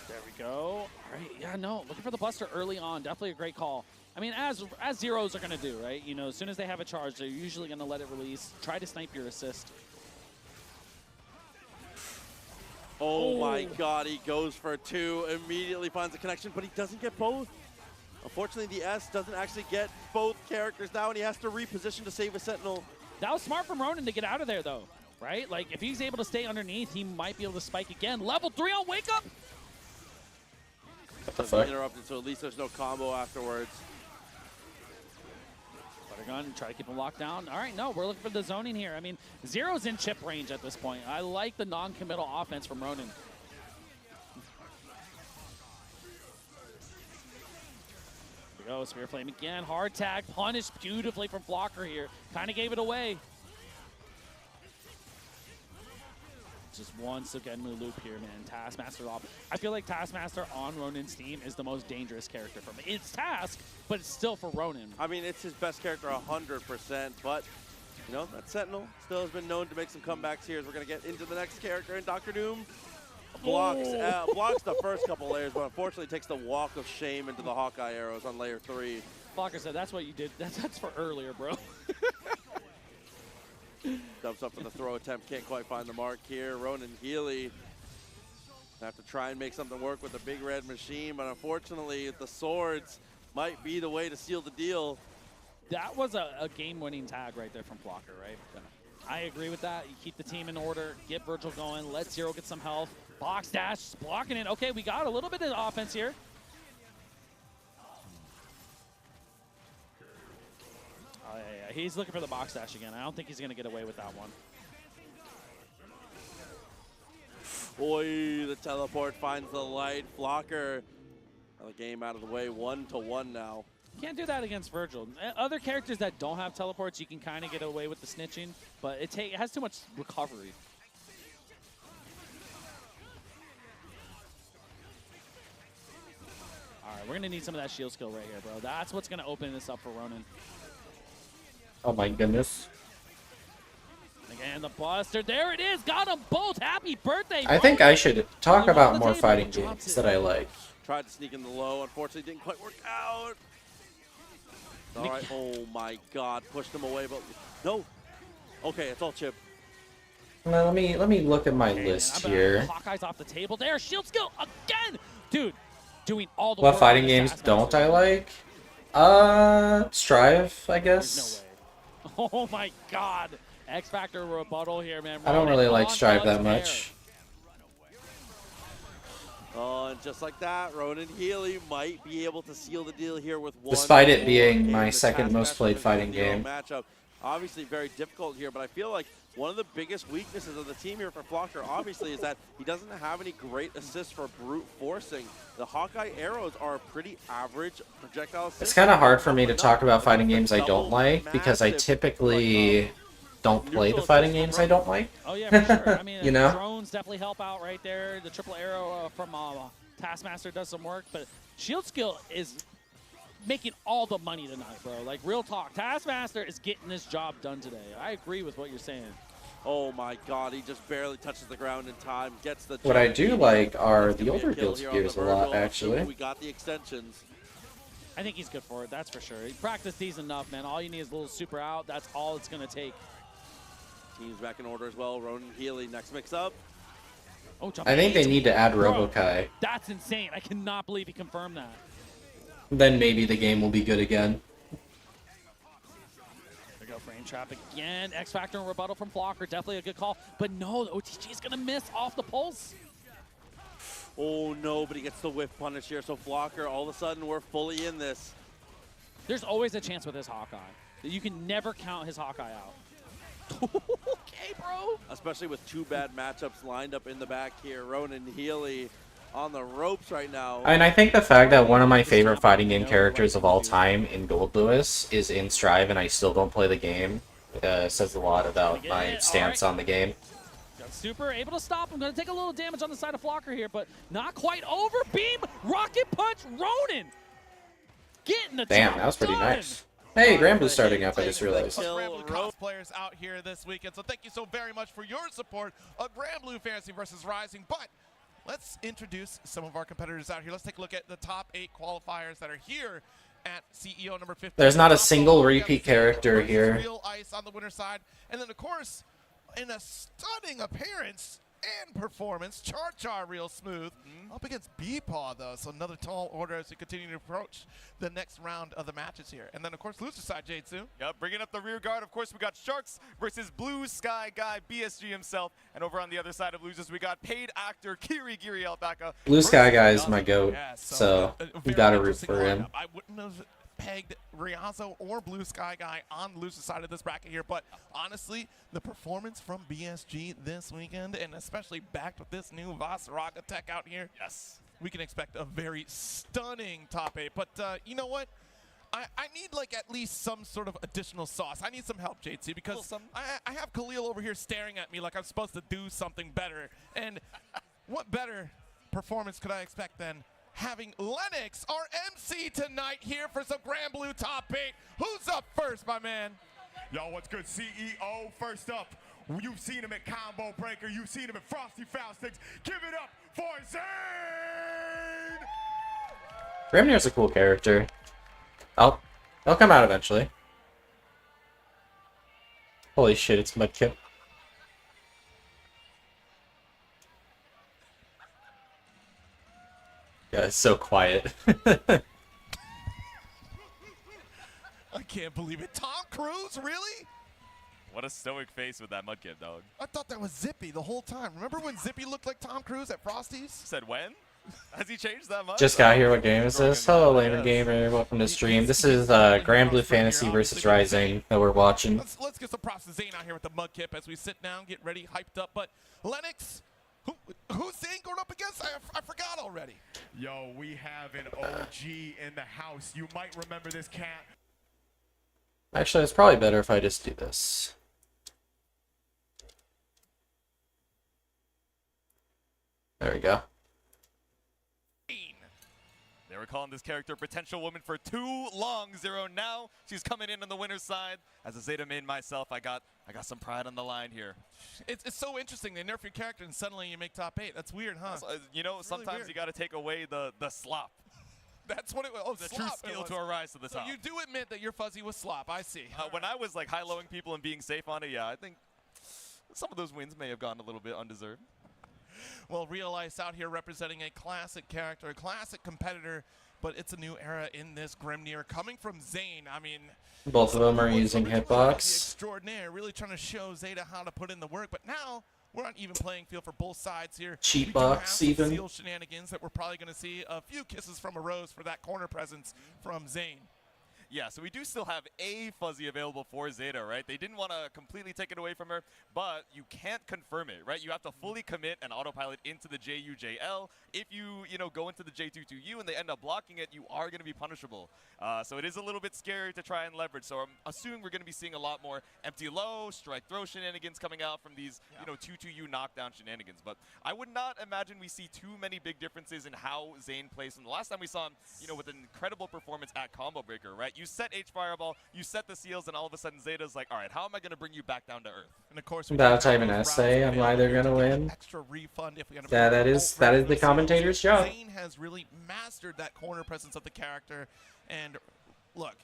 There we go. All right. Yeah. No. Looking for the Buster early on. Definitely a great call. I mean, as zeros are gonna do, right? You know, as soon as they have a charge, they're usually gonna let it release. Try to snipe your assist. Oh my God, he goes for 2, immediately finds a connection, but he doesn't get both. Unfortunately, the S doesn't actually get both characters now, and he has to reposition to save a Sentinel. That was smart from Ronin to get out of there, though, right? Like, if he's able to stay underneath, he might be able to spike again. Level 3 on Wake Up! What the fuck? Interrupted, so at least there's no combo afterwards. Buttergun, try to keep him locked down. All right, no, we're looking for the zoning here. I mean, Zero's in chip range at this point. I like the non-committal offense from Ronin. Here we go, Spear Flame again. Hard tag, punished beautifully from Flocker here. Kind of gave it away. Just one Sugenmu loop here, man. Taskmaster off. I feel like Taskmaster on Ronin's team is the most dangerous character for me. It's Task, but it's still for Ronin. I mean, it's his best character 100%, but, you know, that Sentinel still has been known to make some comebacks here as we're going to get into the next character in Dr. Doom. Blocks the first couple layers, but unfortunately takes the walk of shame into the Hawkeye arrows on layer 3. Flocker said, that's what you did. That's for earlier, bro. Dumps up for the throw attempt, can't quite find the mark here. Ronin Healy have to try and make something work with the big red machine, but unfortunately the swords might be the way to seal the deal. That was a game-winning tag right there from Flocker, right? I agree with that. You keep the team in order, get Virgil going, let Zero get some health. Box dash, blocking it. Okay, we got a little bit of offense here. Oh, yeah. He's looking for the box dash again. I don't think he's going to get away with that one. Boy, the teleport finds the light. Flocker, the game out of the way, 1-1 now. Can't do that against Virgil. Other characters that don't have teleports, you can kind of get away with the snitching, but it has too much recovery. All right, we're going to need some of that shield skill right here, bro. That's what's going to open this up for Ronin. Oh my goodness. Again, the Buster. There it is. Got them both. Happy birthday. I think I should talk about more fighting games that I like. Tried to sneak in the low. Unfortunately, didn't quite work out. All right. Oh my God. Pushed him away, but no. Okay, it's all chip. Now, let me look at my list here. Hawkeye's off the table there. Shield skill again. Dude, doing all the What work fighting games don't I like? Strive, I guess. No way. Oh my God. X Factor rebuttal here, man. I don't really like Strive that much. Oh, and just like that, Ronin Healy might be able to seal the deal here with one. Despite it being my second most played fighting game. Matchup. Obviously very difficult here, but I feel like one of the biggest weaknesses of the team here for Flocker, obviously, is that he doesn't have any great assists for brute forcing. The Hawkeye arrows are a pretty average projectile assist. It's kind of hard for me to talk about fighting games I don't like because I typically don't play the fighting games I don't like. Oh yeah, for sure. I mean, you know? Drones definitely help out right there. The triple arrow from Taskmaster does some work, but shield skill is making all the money tonight, bro. Like, real talk. Taskmaster is getting this job done today. I agree with what you're saying. Oh my God, he just barely touches the ground in time. Gets the. What I do like are the older guilds gears a lot, actually. We got the extensions. I think he's good for it, that's for sure. He practiced these enough, man. All you need is a little super out. That's all it's going to take. Team's back in order as well. Ronin Healy next mix up. Oh, I think they need to add Robokai. That's insane. I cannot believe he confirmed that. Then maybe the game will be good again. There we go, frame trap again. X Factor and rebuttal from Flocker. Definitely a good call. But no, the OTG is going to miss off the pulse. Oh no, but he gets the whiff punish here. So Flocker, all of a sudden, we're fully in this. There's always a chance with his Hawkeye. You can never count his Hawkeye out. Okay, bro. Especially with two bad matchups lined up in the back here. Ronin Healy on the ropes right now. And I think the fact that one of my favorite fighting game characters of all time in Gold Lewis is in Strive and I still don't play the game says a lot about my stance on the game. Got Super able to stop him. Going to take a little damage on the side of Flocker here, but not quite over. Beam, rocket punch, Ronin. Getting the Damn, job that was pretty done. nice. Hey, Granblue's starting up, I just realized. Granblue cosplayers out here this weekend, so thank you so very much for your support of Granblue Fantasy versus Rising. But let's introduce some of our competitors out here. Let's take a look at the top 8 qualifiers that are here at CEO number 15. There's not a single repeat character here. Real Ice on the winner's side. And then, of course, in a stunning appearance and performance, Char Char real smooth. Up against B-Paw, though, so another tall order as we continue to approach the next round of the matches here. And then, of course, loser side, Jade-Su. Yep, bringing up the rear guard, of course, we got Sharks versus Blue Sky Guy, BSG himself. And over on the other side of losers, we got paid actor Kirigiri Alpaca. Blue Sky Guy is my goat, so you gotta root for him. I wouldn't have pegged Riazo or Blue Sky Guy on the loser side of this bracket here, but honestly, the performance from BSG this weekend, and especially backed with this new Vasaraga tech out here, yes, we can expect a very stunning top 8. But you know what? I need like at least some sort of additional sauce. I need some help, JT, because I have Khalil over here staring at me like I'm supposed to do something better. And what better performance could I expect than having Lennox, our MC tonight, here for some Granblue top 8. Who's up first, my man? Yo, what's good, CEO? First up, you've seen him at Combo Breaker. You've seen him at Frosty Faustix. Give it up for Zane! Grimnir's a cool character. I'll come out eventually. Holy shit, it's Mudkip. Yeah, it's so quiet. I can't believe it. Tom Cruise, really? What a stoic face with that Mudkip, dog. I thought that was Zippy the whole time. Remember when Zippy looked like Tom Cruise at Frosty's? Said when? Has he changed that much? Just got here. What game is this? Hello, Lamer Gamer. Welcome to stream. This is Granblue Fantasy versus Rising that we're watching. Let's get some props to Zane out here with the Mudkip as we sit down, get ready, hyped up. But Lennox, who's Zane going up against? I forgot already. Yo, we have an OG in the house. You might remember this cat. Actually, it's probably better if I just do this. There we go. They were calling this character Potential Woman for too long. Zero now. She's coming in on the winner's side. As a Zeta main myself, I got some pride on the line here. It's so interesting. They nerf your character and suddenly you make top 8. That's weird, huh? You know, It's sometimes really you got to take away the slop. That's what it was. Oh, the slop true skill it was. to a rise to the So top. you do admit that you're fuzzy with slop. I see. When I was like high-lowing people and being safe on it, yeah, I think some of those wins may have gone a little bit undeserved. Well, Real Ice out here representing a classic character, a classic competitor, but it's a new era in this Grimnir coming from Zane. I mean, Both of them are using hitbox. extraordinaire, really trying to show Zeta how to put in the work, but now we're on even playing field for both sides here. Cheat We do box, have some even. Seal shenanigans that we're probably going to see a few kisses from a rose for that corner presence from Zane. Yeah, so we do still have a Fuzzy available for Zeta, right? They didn't want to completely take it away from her, but you can't confirm it, right? You have to fully commit and autopilot into the JUJL. If you go into the J22U and they end up blocking it, you are going to be punishable. So it is a little bit scary to try and leverage. So I'm assuming we're going to be seeing a lot more empty low, strike throw shenanigans coming out from these, 2-2U knockdown shenanigans. But I would not imagine we see too many big differences in how Zane plays from the last time we saw him, with an incredible performance at Combo Breaker, right? You set H Fireball, you set the seals, and all of a sudden Zeta's like, all right, how am I going to bring you back down to earth? And of course, Without type an essay on why they're gonna win. Extra refund if we end up Yeah, that is the commentator's job. Zane has really mastered that corner presence of the character, and look,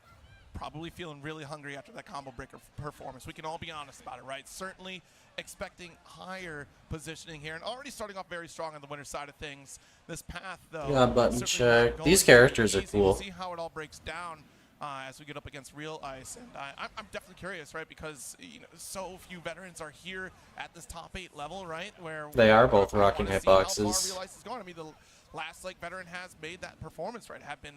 probably feeling really hungry after that Combo Breaker performance. We can all be honest about it, right? Certainly expecting higher positioning here, and already starting off very strong on the winner's side of things. This path, though, Yeah, button certainly check. not These going characters are easy. cool. We'll see how it all breaks down as we get up against Real Ice, and I'm definitely curious, right? Because so few veterans are here at this top 8 level, right? Where They are both rocking wanna see how far hitboxes. Real Ice is going. I mean, the last veteran has made that performance, right? Have been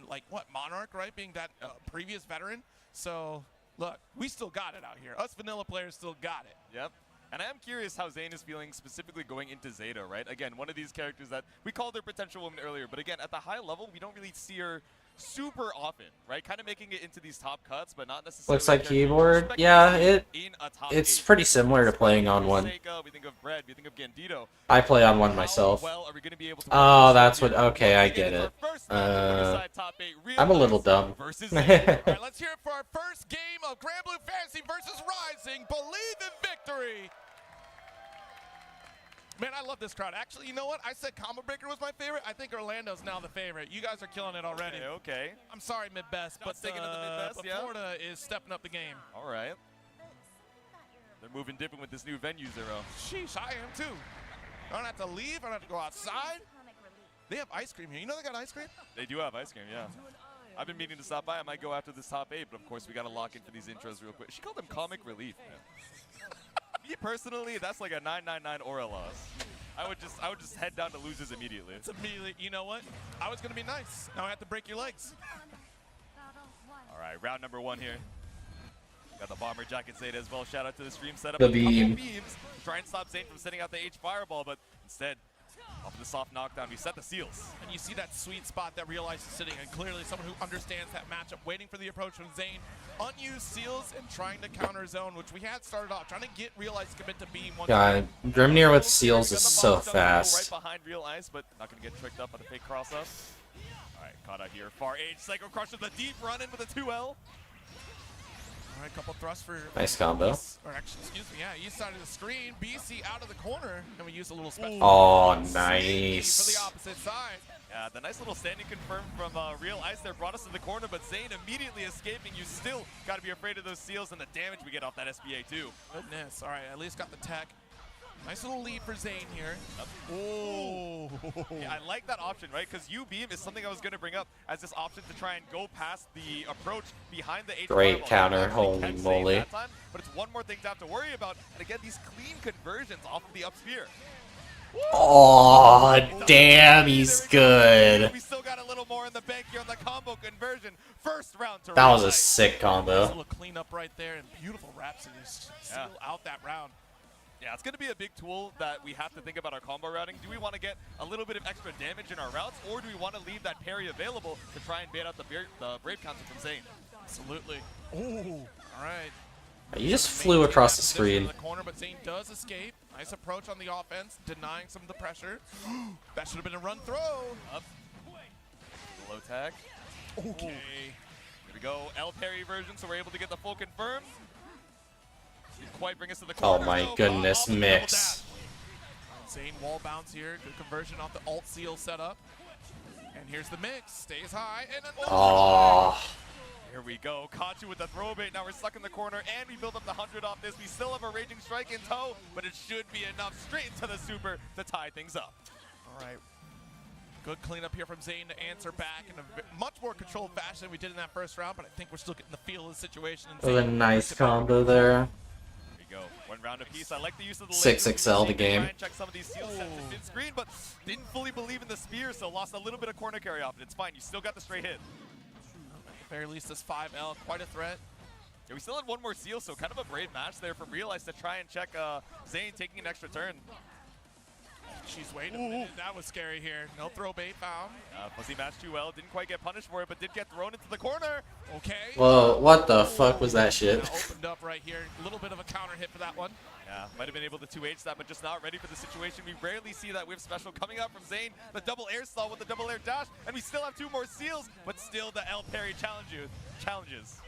Monarch, right? Being that previous veteran. So look, we still got it out here. Us vanilla players still got it. Yep. And I am curious how Zane is feeling specifically going into Zeta, right? Again, one of these characters that we called her Potential Woman earlier, but again, at the high level, we don't really see her super often, right? Kind of making it into these top cuts, but not necessarily. Looks like characters you're keyboard. expecting Yeah, to see in a top it's 8. pretty similar to playing on one. We think of Bread, we think of Gandito. I play on one myself. Well, are we gonna be able to Oh, that's what. Okay, I get it. I'm a little dumb. All right, let's hear it for our first game of Grand Blue Fantasy versus Rising. Believe in victory. Man, I love this crowd. Actually, you know what? I said Combo Breaker was my favorite. I think Orlando's now the favorite. You guys are killing it already. Okay. I'm sorry, Mid-Best, but, sticking to the Mid-Best, but yeah? Florida is stepping up the game. All right. They're moving different with this new venue, Zero. Sheesh, I am too. I don't have to leave. I don't have to go outside. They have ice cream here. You know they got ice cream? They do have ice cream, yeah. I've been meaning to stop by. I might go after this top 8, but of course we got to lock in for these intros real quick. She called them comic relief, man. Me personally, that's like a 999 aura loss. I would just head down to losers immediately. It's immediately. You know what? I was gonna be nice. Now I have to break your legs. All right, round number 1 here. Got the bomber jacket Zeta as well. Shout out to the stream setup. The A couple beam. beams. Try and stop Zane from setting out the H fireball, but instead, off of the soft knockdown, we set the seals. And you see that sweet spot that Real Ice is sitting in. Clearly someone who understands that matchup, waiting for the approach from Zane. Unused seals and trying to counter zone, which we had started off. Trying to get Real Ice to commit to beam. God, Grimnir with seals is so fast. Right behind Real Ice, but not going to get tricked up by the fake cross-up. All right, caught out here. Far Age, Psycho Crusher, the deep run in with a 2L. All right, couple thrusts for Nice combo. Or actually, excuse me, yeah, east side of the screen. BC out of the corner, and we use a little special. Oh, For nice. the opposite side. Yeah, the nice little standing confirm from Real Ice there brought us to the corner, but Zane immediately escaping. You still got to be afraid of those seals and the damage we get off that SBA too. Goodness. All right, at least got the tech. Nice little lead for Zane here. Oh. Yeah, I like that option, right? Because U-Beam is something I was going to bring up as this option to try and go past the approach behind the H Great fireball. counter, holy Can save moly. that time, but it's one more thing to have to worry about. And again, these clean conversions off of the up spear. Oh, damn, he's good. We still got a little more in the bank here on the combo conversion. First round to That was a Real Ice. sick Nice combo. little cleanup right there, and beautiful Rhapsodies seal out that round. Yeah, it's going to be a big tool that we have to think about our combo routing. Do we want to get a little bit of extra damage in our routes, or do we want to leave that parry available to try and bait out the Brave counter from Zane? Absolutely. Ooh, all right. You just flew across the Position screen. in the corner, but Zane does escape. Nice approach on the offense, denying some of the pressure. That should have been a run throw. Up. Low tag. Okay. Here we go. L parry version, so we're able to get the full confirm. Didn't quite bring us to the Oh corner. my though. goodness, Off the double mix. Zane wall bounce here. Good conversion off the alt seal setup. And here's the mix. Stays high. And another Oh. Here we go. Caught you with the throw bait. Now we're stuck in the corner, and we build up the 100 off this. We still have a Raging Strike in tow, but it should be enough straight into the super to tie things up. All right. Good cleanup here from Zane to answer back in a much more controlled fashion than we did in that first round, but I think we're still getting the feel of the situation. And That was a Zane nice combo there. Here we go. One round apiece. I like the use of the 6XL the game. Try and check some of these seal sets in screen, but didn't fully believe in the spear, so lost a little bit of corner carry off it. It's fine. You still got the straight hit. At the very least, this 5L, quite a threat. Yeah, we still had one more seal, so kind of a brave match there from Real Ice to try and check Zane taking an extra turn. She's waiting a minute. That was scary here. No throw bait found. Fuzzy matched too well. Didn't quite get punished for it, but did get thrown into the corner. Okay. Whoa, what the fuck was that shit? Opened up right here. A little bit of a counter hit for that one. Yeah, might have been able to 2H that, but just not ready for the situation. We rarely see that whip special coming up from Zane. The double air stall with the double air dash, and we still have 2 more seals, but still the L parry challenges.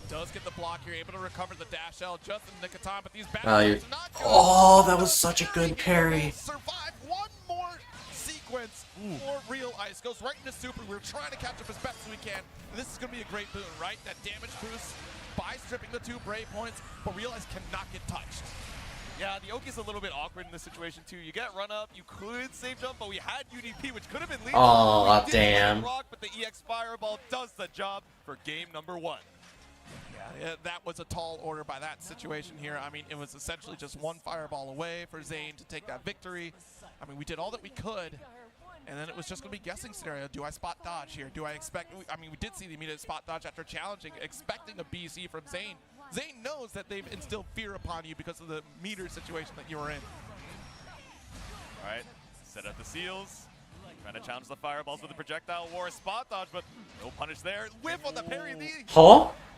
Does get the block here, able to recover the dash L just in the nick of time, but these bad You're- guys are not good. Oh, that was such a good parry. Survive one more sequence for Real Ice. Goes right into super. We're trying to catch up as best as we can. And this is going to be a great boon, right? That damage boost by stripping the 2 Brave points, but Real Ice cannot get touched. Yeah, the Oki's a little bit awkward in this situation too. You get run up, you could save jump, but we had UDP, which could have been lethal. Aw, We did damn. get Rock, but the EX Fireball does the job for game number 1. Yeah, that was a tall order by that situation here. I mean, it was essentially just one fireball away for Zane to take that victory. I mean, we did all that we could, and then it was just going to be guessing scenario. Do I spot dodge here? Do I expect? I mean, we did see the immediate spot dodge after challenging, expecting a BC from Zane. Zane knows that they've instilled fear upon you because of the meter situation that you were in. All right, set up the seals. Trying to challenge the fireballs with the projectile war spot dodge, but no punish there. Whiff on the parry. Huh?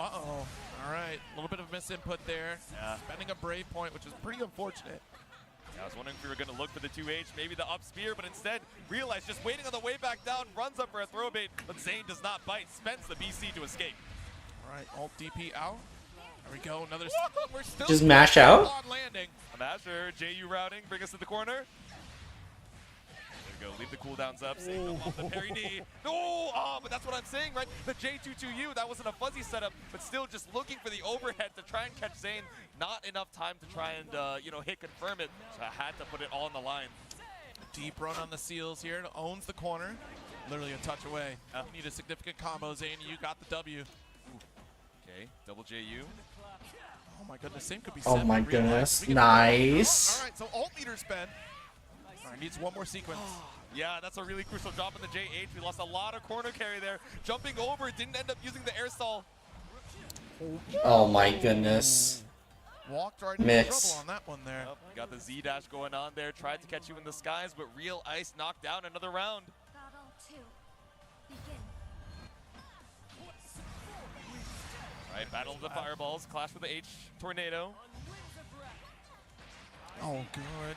Uh-oh. All right, a little bit of misinput there. Yeah. Spending a brave point, which is pretty unfortunate. I was wondering if we were going to look for the 2H, maybe the up spear, but instead realized just waiting on the way back down, runs up for a throw bait, but Zain does not bite, spends the BC to escape. All right, alt DP out. There we go, another. We're still Just mash out? on landing. A masher, JU routing, bring us to the corner. There we go, leave the cooldowns up, save them off the parry knee. No, oh, but that's what I'm saying, right? The J22U, that wasn't a fuzzy setup, but still just looking for the overhead to try and catch Zain. Not enough time to try and, hit confirm it, so I had to put it all on the line. Deep run on the seals here, owns the corner. Literally a touch away. You need a significant combo, Zain. You got the W. Okay, double JU. Oh my goodness, same could be Oh seven. my goodness. Nice. All right, so alt meter spend. All right, needs one more sequence. Yeah, that's a really crucial drop in the JH. We lost a lot of corner carry there. Jumping over, didn't end up using the air stall. Oh my goodness. Walked right into Mix. trouble on that one there. Yep, got the Z dash going on there. Tried to catch you in the skies, but Real Ice knocked down another round. Battle 2. Begin. All right, battle of the fireballs, clash with the H tornado. Oh, good.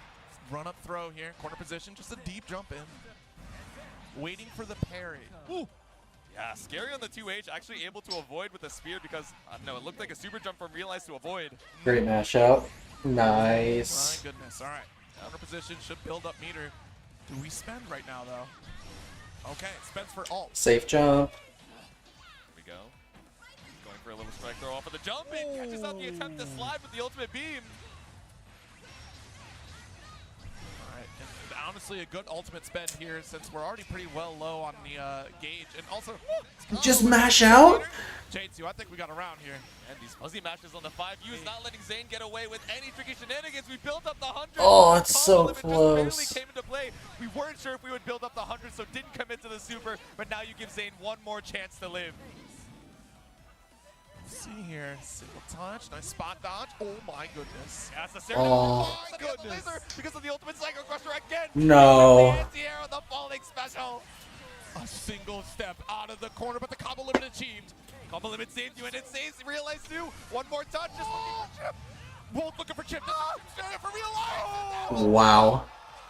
Run up throw here. Corner position, just a deep jump in. Waiting for the parry. Ooh. Yeah, scary on the 2H, actually able to avoid with the spear because, I don't know, it looked like a super jump from Real Ice to avoid. Great mash out. Nice. My goodness. All right. Counter position should build up meter. Do we spend right now, though? Okay, spends for alt. Safe jump. Here we go. Going for a little strike throw off of the jump. It catches out the attempt to slide with the ultimate beam. All right, and honestly, a good ultimate spend here since we're already pretty well low on the gauge. And also, Just mash out? J2, I think we got around here. And these fuzzy matches on the 5U not letting Zain get away with any tricky shenanigans. We built up the 100. Oh, it's so Combo limit close. just barely came into play. We weren't sure if we would build up the 100, so didn't commit to the super. But now you give Zain one more chance to live. Let's see here, single touch, nice spot dodge. Oh my goodness. Yeah, it's a Oh. my goodness. Because of the ultimate Psycho Crusher again. No. The anti-air, the falling special. A single step out of the corner, but the combo limit achieved. Combo limit saved you, and it saves Realize too. One more touch, just looking for Chip. Wolf looking for Chip. Just for Realize. Wow.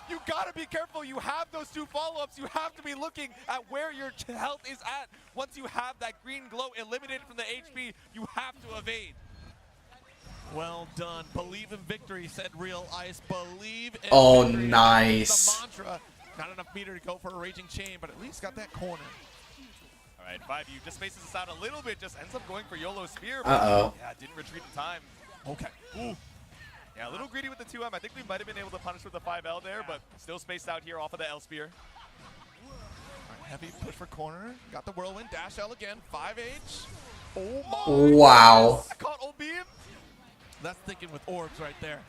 You gotta be careful. You have those two follow-ups. You have to be looking at where your health is at. Once you have that green glow eliminated from the HP, you have to evade. Well done. Believe in victory, said Real Ice. Believe in Oh, victory. nice. The mantra. Not enough meter to go for a Raging Chain, but at least got that corner. All right, 5U just spaces us out a little bit. Just ends up going for YOLO Spear. but, Uh-oh. Yeah, didn't retreat in time. Okay. Ooh. Yeah, a little greedy with the 2M. I think we might have been able to punish with the 5L there, but still spaced out here off of the L Spear. All right, heavy push for corner. Got the whirlwind. Dash L again. 5H. Oh my. Wow. I caught Old Beam. That's thinking with orbs right there.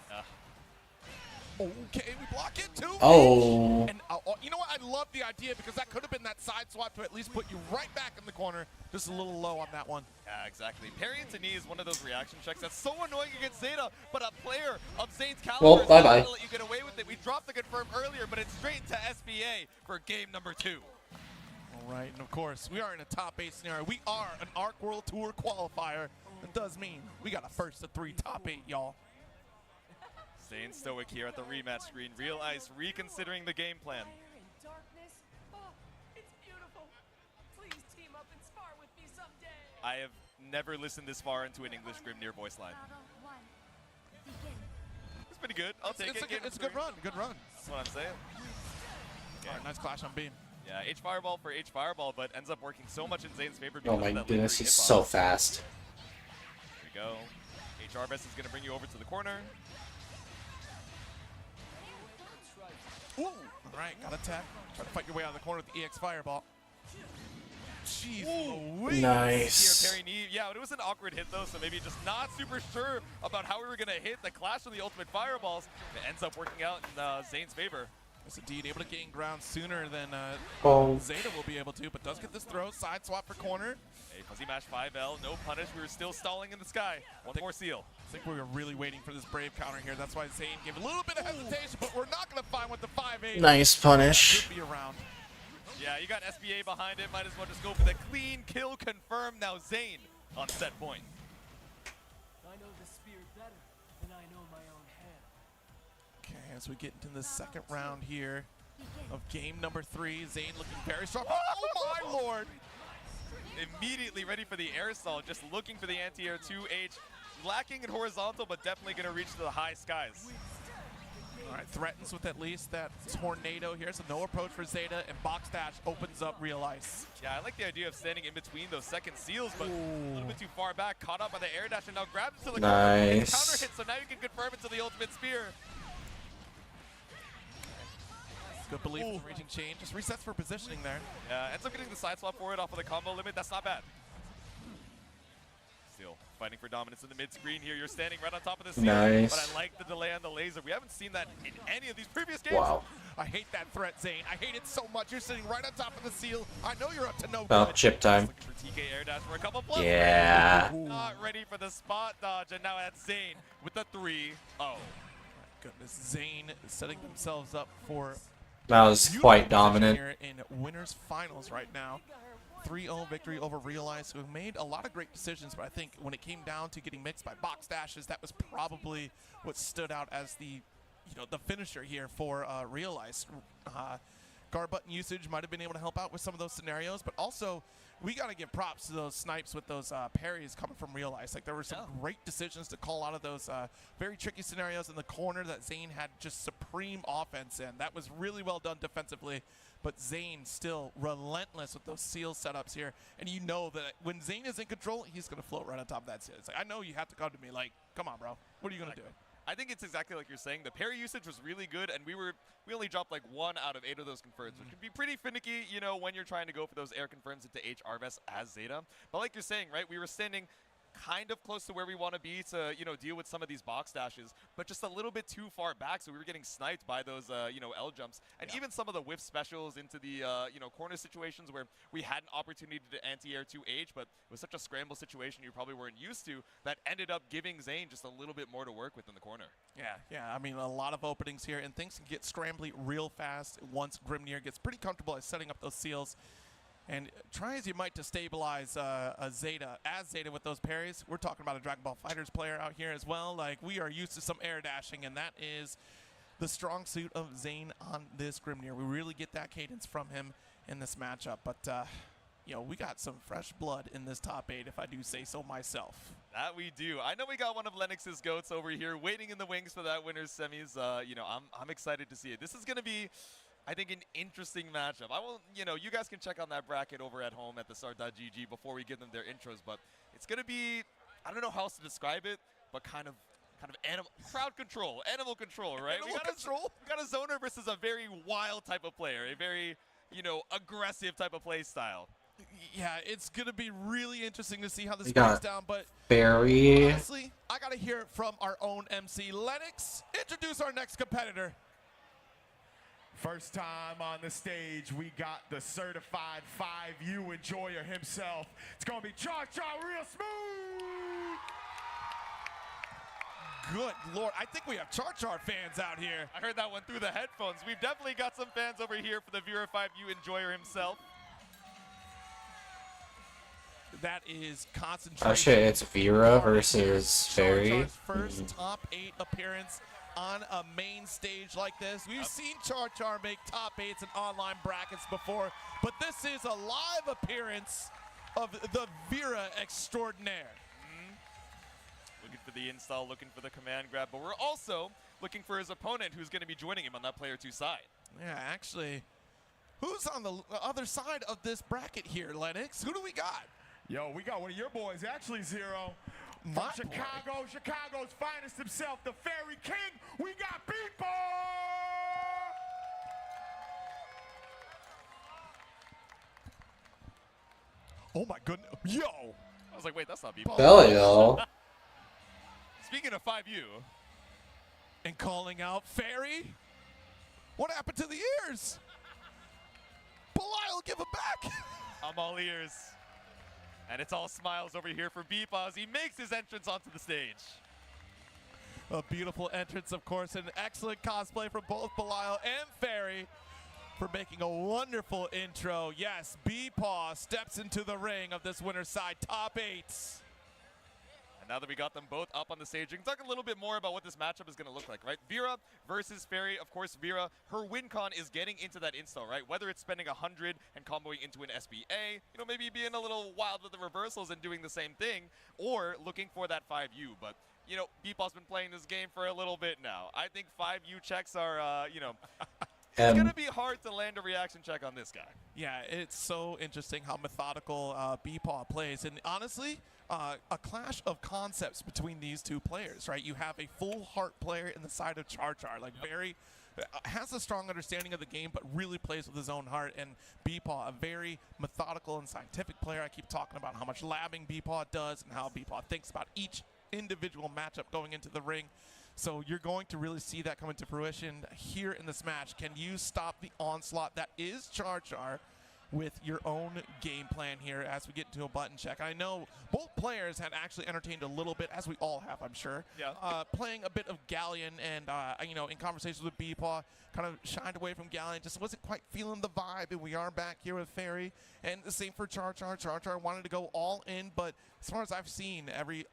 Okay, we block it too. Oh. And you know what? I love the idea because that could have been that side swap to at least put you right back in the corner. Just a little low on that one. Yeah, exactly. Parry into knee is one of those reaction checks that's so annoying against Zeta, but a player of Zane's caliber Well, is not bye-bye. gonna let you get away with it. We dropped the confirm earlier, but it's straight to SBA for game number 2. All right, and of course, we are in a top 8 scenario. We are an ARC World Tour qualifier. That does mean we got a first to 3 top 8, y'all. Zane stoic here at the rematch screen. Real Ice reconsidering the game plan. I have never listened this far into an English Grimnir voice line. Battle 1. Begin. It's pretty good. I'll take it. It's a good run. Good run. That's what I'm saying. All right, nice clash on beam. Yeah, H Fireball for H Fireball, but ends up working so much in Zane's favor. Oh because my of that goodness, lingering he's hitbox. so fast. Here we go. H Arbest is going to bring you over to the corner. Ooh. All right, got attack. Try to fight your way out of the corner with the EX Fireball. Jeez Louise. Nice. Here, parry knee. Yeah, it was an awkward hit though, so maybe just not super sure about how we were going to hit the clash of the ultimate fireballs. It ends up working out in Zane's favor. Yes, indeed. Able to gain ground sooner than Oh. Zeta will be able to, but does get this throw. Side swap for corner. A fuzzy mash 5L, no punish. We were still stalling in the sky. One more seal. I think we were really waiting for this Brave counter here. That's why Zane gave a little bit of hesitation, but we're not going to find what the 5-8 Nice punish. should be around. SBA behind it. Might as well just go for the clean kill confirm. Now Zane on set point. I know the spirit better than I know my own hand. Okay, as we get into the second round here of game number 3, Zane looking very strong. Oh my lord! Immediately ready for the air assault, just looking for the anti-air 2H. Lacking in horizontal, but definitely going to reach to the high skies. All right, threatens with at least that tornado here, so no approach for Zeta, and box dash opens up real ice. Yeah, I like the idea of standing in between those second seals, but a little bit too far back, caught up by the air dash, and now grabs to the corner. Nice. Counter hit, so now you can confirm it to the ultimate spear. Good belief in reaching chain, just resets for positioning there. Yeah, ends up getting the side swap for it off of the combo limit. That's not bad. Still fighting for dominance in the mid screen here. You're standing right on top of the seal, Nice. but I like the delay on the laser. We haven't seen that in any of these previous games. Wow. I hate that threat, Zane. I hate it so much. You're sitting right on top of the seal. I know you're up to no Well, good. chip time. Looking for TK air dash for a couple plus. Yeah. Not ready for the spot dodge, and now that's Zane with the 3-0. Goodness, Zane setting themselves up for That was quite dominant. here in winners finals right now. 3-0 victory over Realize, who made a lot of great decisions, but I think when it came down to getting mixed by box dashes, that was probably what stood out as the finisher here for Realize. Guard button usage might have been able to help out with some of those scenarios, but also we got to give props to those snipes with those parries coming from Realize. Like, there were some great decisions to call out of those very tricky scenarios in the corner that Zane had just supreme offense in. That was really well done defensively, but Zane still relentless with those seal setups here. And you know that when Zane is in control, he's going to float right on top of that seal. It's like, I know you have to come to me. Like, come on, bro. What are you going to do? I think it's exactly like you're saying. The parry usage was really good, and we only dropped like 1 out of 8 of those confirms, which can be pretty finicky, you know, when you're trying to go for those air confirms into H Arves as Zeta. But like you're saying, right, we were standing kind of close to where we want to be to, you know, deal with some of these box dashes, but just a little bit too far back, so we were getting sniped by those, you know, L jumps, and even some of the whiff specials into the, you know, corner situations where we had an opportunity to anti-air 2H, but it was such a scramble situation you probably weren't used to, that ended up giving Zane just a little bit more to work with in the corner. Yeah, I mean, a lot of openings here, and things can get scrambly real fast once Grimnir gets pretty comfortable at setting up those seals. And try as you might to stabilize a Zeta with those parries. We're talking about a Dragon Ball FighterZ player out here as well. Like, we are used to some air dashing, and that is the strong suit of Zane on this Grimnir. We really get that cadence from him in this matchup. But, you know, we got some fresh blood in this top 8, if I do say so myself. That we do. I know we got one of Lennox's goats over here waiting in the wings for that winner's semis. You know, I'm excited to see it. This is going to be, I think, an interesting matchup. I will, you know, you guys can check on that bracket over at home at thesart.gg before we give them their intros, but it's going to be, I don't know how else to describe it, but kind of animal, crowd control, animal control, right? We got a zoner versus a very wild type of player, a very, you know, aggressive type of play style. Yeah, it's going to be really interesting to see how this We goes got down, but Barry. honestly, I got to hear it from our own MC. Lennox, introduce our next competitor. First time on the stage, we got the certified 5U enjoyer himself. It's gonna be Char Char real smooth. Good Lord, I think we have Char Char fans out here. I heard that one through the headphones. We've definitely got some fans over here for the Vera 5U enjoyer himself. That is concentration. Oh shit, it's Vera versus Fairy. Char Char's first top 8 appearance on a main stage like this. We've seen Char Char make top 8s in online brackets before, but this is a live appearance of the Vera extraordinaire. Looking for the install, looking for the command grab, but we're also looking for his opponent who's going to be joining him on that player 2 side. Yeah, actually, who's on the other side of this bracket here, Lennox? Who do we got? Yo, we got one of your boys, actually, Zero. From Chicago, Chicago's finest himself, the Fairy King. We got Beepo! Oh my goodness. Yo! I was like, wait, that's not Beepo. Hello. Speaking of 5U. And calling out Fairy? What happened to the ears? Belial, give it back! I'm all ears. And it's all smiles over here for Beepo as he makes his entrance onto the stage. A beautiful entrance, of course, and an excellent cosplay from both Belial and Fairy. for making a wonderful intro. Yes, B-Paw steps into the ring of this winner's side top 8. And now that we got them both up on the stage, we can talk a little bit more about what this matchup is going to look like, right? Vera versus Fairy. Of course, Vera, her win con is getting into that install, right? Whether it's spending 100 and comboing into an SBA, you know, maybe being a little wild with the reversals and doing the same thing, or looking for that 5U. But, you know, B-Paw's been playing this game for a little bit now. I think 5U checks are, you know, it's going to be hard to land a reaction check on this guy. Yeah, it's so interesting how methodical B-Paw plays. And honestly, a clash of concepts between these two players, right? You have a full heart player in the side of Char Char, like very has a strong understanding of the game, but really plays with his own heart. And B-Paw, a very methodical and scientific player. I keep talking about how much labbing B-Paw does and how B-Paw thinks about each individual matchup going into the ring. So you're going to really see that come into fruition here in this match. Can you stop the onslaught that is Char Char with your own game plan here as we get into a button check? I know both players had actually entertained a little bit, as we all have, I'm sure. Yeah. Playing a bit of Galleon and, you know, in conversations with B-Paw, kind of shied away from Galleon, just wasn't quite feeling the vibe, and we are back here with Fairy. And the same for Char Char. Char Char wanted to go all in, but as far as I've seen, every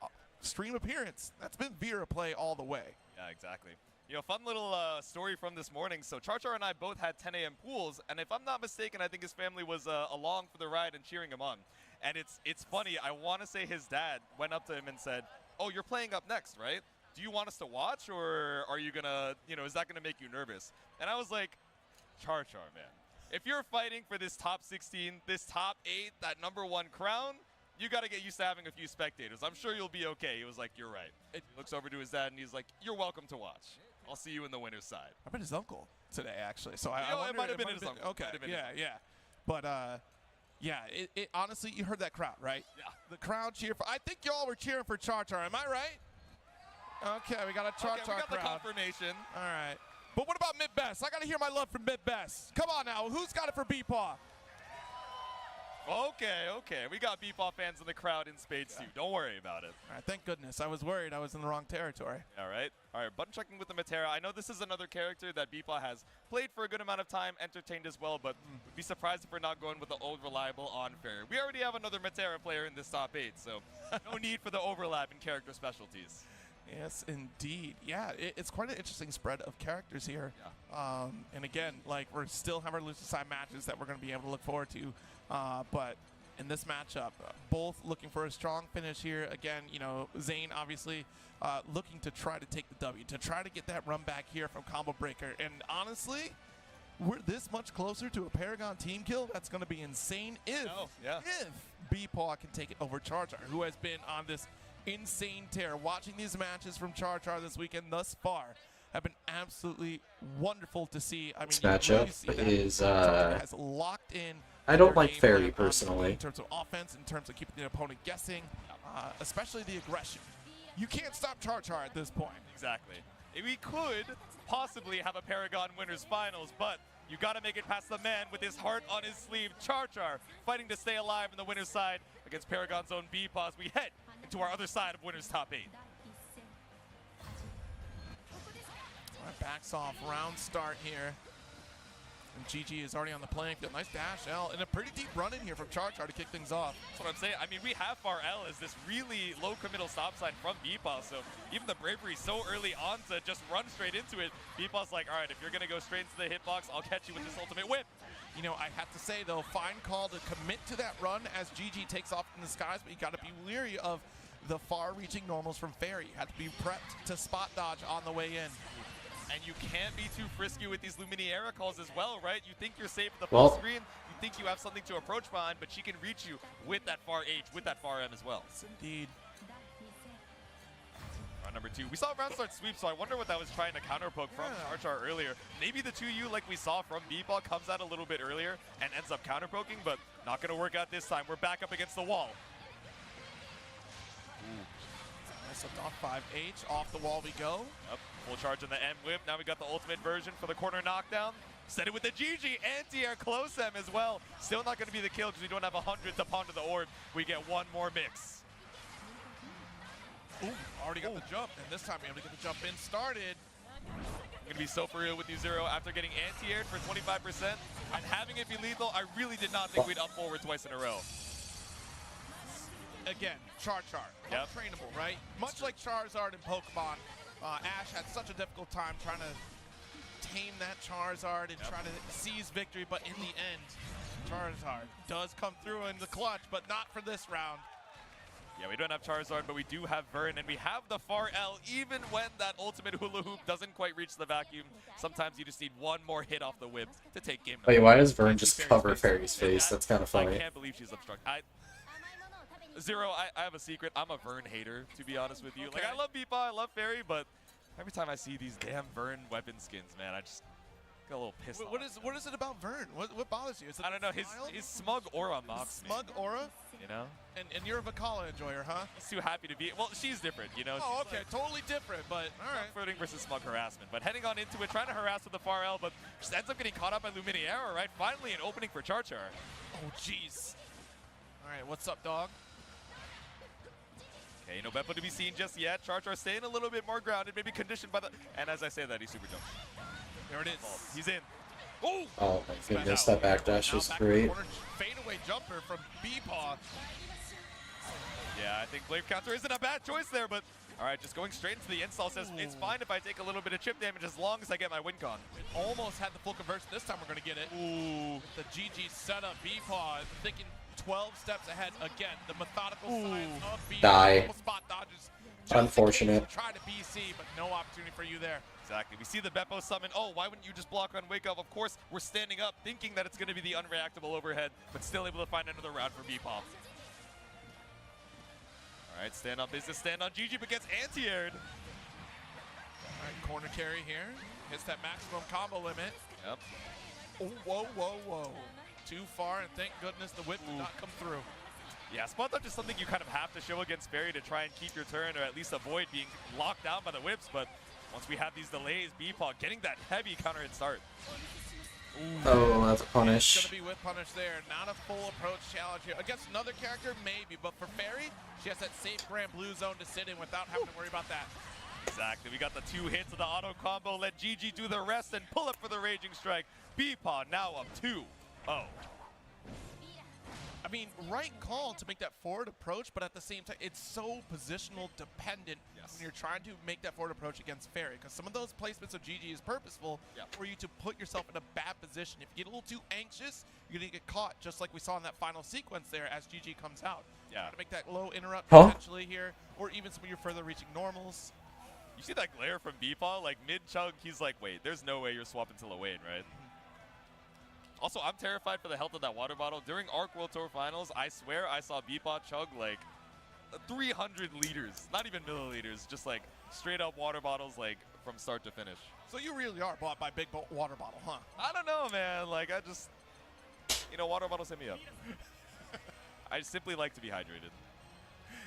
stream appearance, that's been Vera play all the way. Yeah, exactly. You know, fun little story from this morning. So Char Char and I both had 10 a.m. pools, and if I'm not mistaken, I think his family was along for the ride and cheering him on. And it's funny. I want to say his dad went up to him and said, "Oh, you're playing up next, right? Do you want us to watch, or are you gonna, you know, is that gonna make you nervous?" And I was like, Char Char, man, if you're fighting for this top 16, this top 8, that #1 crown, you got to get used to having a few spectators. I'm sure you'll be okay. He was like, "You're right." He looks over to his dad and he's like, "You're welcome to watch. I'll see you in the winner's side." I bet his uncle today, actually. So I it wonder, might have been his uncle. Okay, Might have been his yeah, uncle. yeah. But, yeah, it honestly, you heard that crowd, right? Yeah. The crowd cheer for, I think y'all were cheering for Char Char. Am I right? Okay, we got a Char Char we got Uh, crowd. the confirmation. All right. But what about Mid-Best? I got to hear my love for Mid-Best. Come on now. Who's got it for B-Paw? Okay. We got B-Paw fans in the crowd in spades too. Don't worry about it. All right, thank goodness. I was worried I was in the wrong territory. All right, button checking with the Matera. I know this is another character that B-Paw has played for a good amount of time, entertained as well, but would be surprised if we're not going with the old reliable on Fairy. We already have another Matera player in this top 8, so no need for the overlap in character specialties. Yes, indeed. Yeah, it's quite an interesting spread of characters here. Yeah. And again, like, we're still have our loser side matches that we're going to be able to look forward to. But in this matchup, both looking for a strong finish here. Again, you know, Zane obviously looking to try to take the W, to try to get that run back here from Combo Breaker. And honestly, we're this much closer to a Paragon team kill. That's going to be insane if B-Paw can take it over Char Char, who has been on this insane tear. Watching these matches from Char Char this weekend thus far have been absolutely wonderful to see. I mean, This you matchup really see that is, Char Char has locked in. I don't their like game Fairy plan personally. in terms of offense, in terms of keeping the opponent guessing, especially the aggression. You can't stop Char Char at this point. Exactly. We could possibly have a Paragon Winners Finals, but you got to make it past the man with his heart on his sleeve, Char Char, fighting to stay alive in the winner's side against Paragon's own B-Paw as we head into our other side of winner's top 8. All right, backs off, round start here. And GG is already on the playing field. Nice dash L, and a pretty deep run in here from Char Char to kick things off. That's what I'm saying. I mean, we have Far L as this really low committal stop sign from B-Paw, so even the bravery so early on to just run straight into it, B-Paw's like, all right, if you're going to go straight into the hitbox, I'll catch you with this ultimate whip. You know, I have to say, though, fine call to commit to that run as GG takes off in the skies, but you got to be leery of the far-reaching normals from Fairy. You have to be prepped to spot dodge on the way in. And you can't be too frisky with these Luminaria calls as well, right? You think you're safe at the Well- full screen, you think you have something to approach behind, but she can reach you with that far H, with that far M as well. Yes, indeed. Round number 2. We saw a round start sweep, so I wonder what that was trying to counter poke from Char Char earlier. Maybe the 2U, like we saw from B-Paw, comes out a little bit earlier and ends up counter poking, but not going to work out this time. We're back up against the wall. Nice up 5H, off the wall we go. Yep. Full charge on the M whip. Now we got the ultimate version for the corner knockdown. Set it with the GG anti-air close M as well. Still not going to be the kill because we don't have 100 to ponder the orb. We get one more mix. Ooh, already got the jump, and this time we have to get the jump in started. I'm going to be so for real with you, Zero. After getting anti-aired for 25% and having it be lethal, I really did not think we'd up forward twice in a row. Again, Char, Yep. untrainable, right? Much like Charizard in Pokemon, Ash had such a difficult time trying to tame that Charizard and try to seize victory, but in the end, Charizard does come through in the clutch, but not for this round. Yeah, we don't have Charizard, but we do have Vern, and we have the Far L, even when that ultimate hula hoop doesn't quite reach the vacuum. Sometimes you just need one more hit off the whip to take game number. Wait, why does Vern just cover Fairy's face? That's kind of I funny. can't believe she's obstructed. Zero, I have a secret. I'm a Vern hater, to be honest with you. Like, I love Beepa, I love Fairy, but every time I see these damn Vern weapon skins, man, I just get a little pissed off. What is it about Vern? What bothers you? Is it I don't know. His smug aura mocks me. Smug aura? You know? And you're a Vakala enjoyer, huh? He's too happy to be. Well, she's different, you know? Oh, She's okay, like totally different, but all right. Flirting versus smug harassment. But heading on into it, trying to harass with the Far L, but just ends up getting caught up by Luminaria, right? Finally an opening for Char Char. Oh, jeez. All right, what's up, dog? Okay, no Beppo to be seen just yet. Char Char staying a little bit more grounded, maybe conditioned by the... And as I say that, he super jumps. There it is. He's in. Oh my goodness, that backdash was great. Fadeaway jumper from Beepa. Yeah, I think Blade Counter isn't a bad choice there, but all right, just going straight into the install says it's fine if I take a little bit of chip damage as long as I get my win con. Almost had the full conversion. This time we're going to get it. Ooh. With the GG setup, Beepa thinking 12 steps ahead. Again, the methodical science of Beepa. Die. Spot dodges. Unfortunate. Try to BC, but no opportunity for you there. Exactly. We see the Beppo summon. Oh, why wouldn't you just block on Wake Up? Of course, we're standing up thinking that it's going to be the unreactable overhead, but still able to find another round for Beepa. All right, stand on business, stand on GG, but gets anti-aired. All right, corner carry here. Hits that maximum combo limit. Yep. Oh, whoa, whoa, whoa. Too far, and thank goodness the whip did not come through. Yeah, spot dodge is something you kind of have to show against Fairy to try and keep your turn, or at least avoid being locked down by the whips, but once we have these delays, Beepa getting that heavy counter hit start. Oh, that's a punish. It's going to be with punish there. Not a full approach challenge here. Against another character, maybe. But for Fairy, she has that safe Grand Blue Zone to sit in without having to worry about that. Exactly. We got the 2 hits of the auto combo. Let GG do the rest and pull up for the Raging Strike. Beepa now up 2-0. I mean, right call to make that forward approach, but at the same time, it's so positional dependent when you're trying to make that forward approach against Fairy, because some of those placements of GG is purposeful for you to put yourself in a bad position. If you get a little too anxious, you're going to get caught, just like we saw in that final sequence there as GG comes out. Yeah. To make that low interrupt Huh? potentially here, or even some of your further reaching normals. You see that glare from Beepa? Like mid-chug, he's like, wait, there's no way you're swapping to Lewayne, right? Also, I'm terrified for the health of that water bottle. During ARC World Tour Finals, I swear I saw Beepa chug like 300 liters, not even milliliters, just like straight up water bottles like from start to finish. So you really are bought by big water bottle, huh? I don't know, man. Like, I just, you know, water bottles hit me up. I simply like to be hydrated.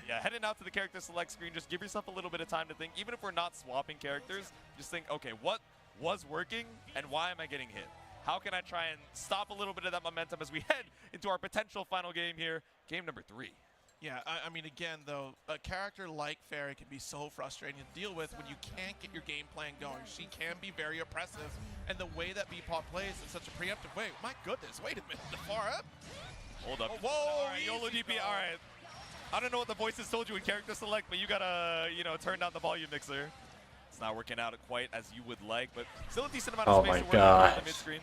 Yeah, heading out to the character select screen, just give yourself a little bit of time to think. Even if we're not swapping characters, just think, okay, what was working and why am I getting hit? How can I try and stop a little bit of that momentum as we head into our potential final game here, game number 3? Yeah, I mean, again, though, a character like Fairy can be so frustrating to deal with when you can't get your game plan going. She can be very oppressive, and the way that Beepa plays in such a preemptive way, my goodness, wait a minute, the far up? Hold up. Oh, whoa, all right, YOLO DP, all right. I don't know what the voices told you in character select, but you gotta, you know, turn down the volume mixer. It's not working out quite as you would like, but still a decent amount of space to work on the mid-screen.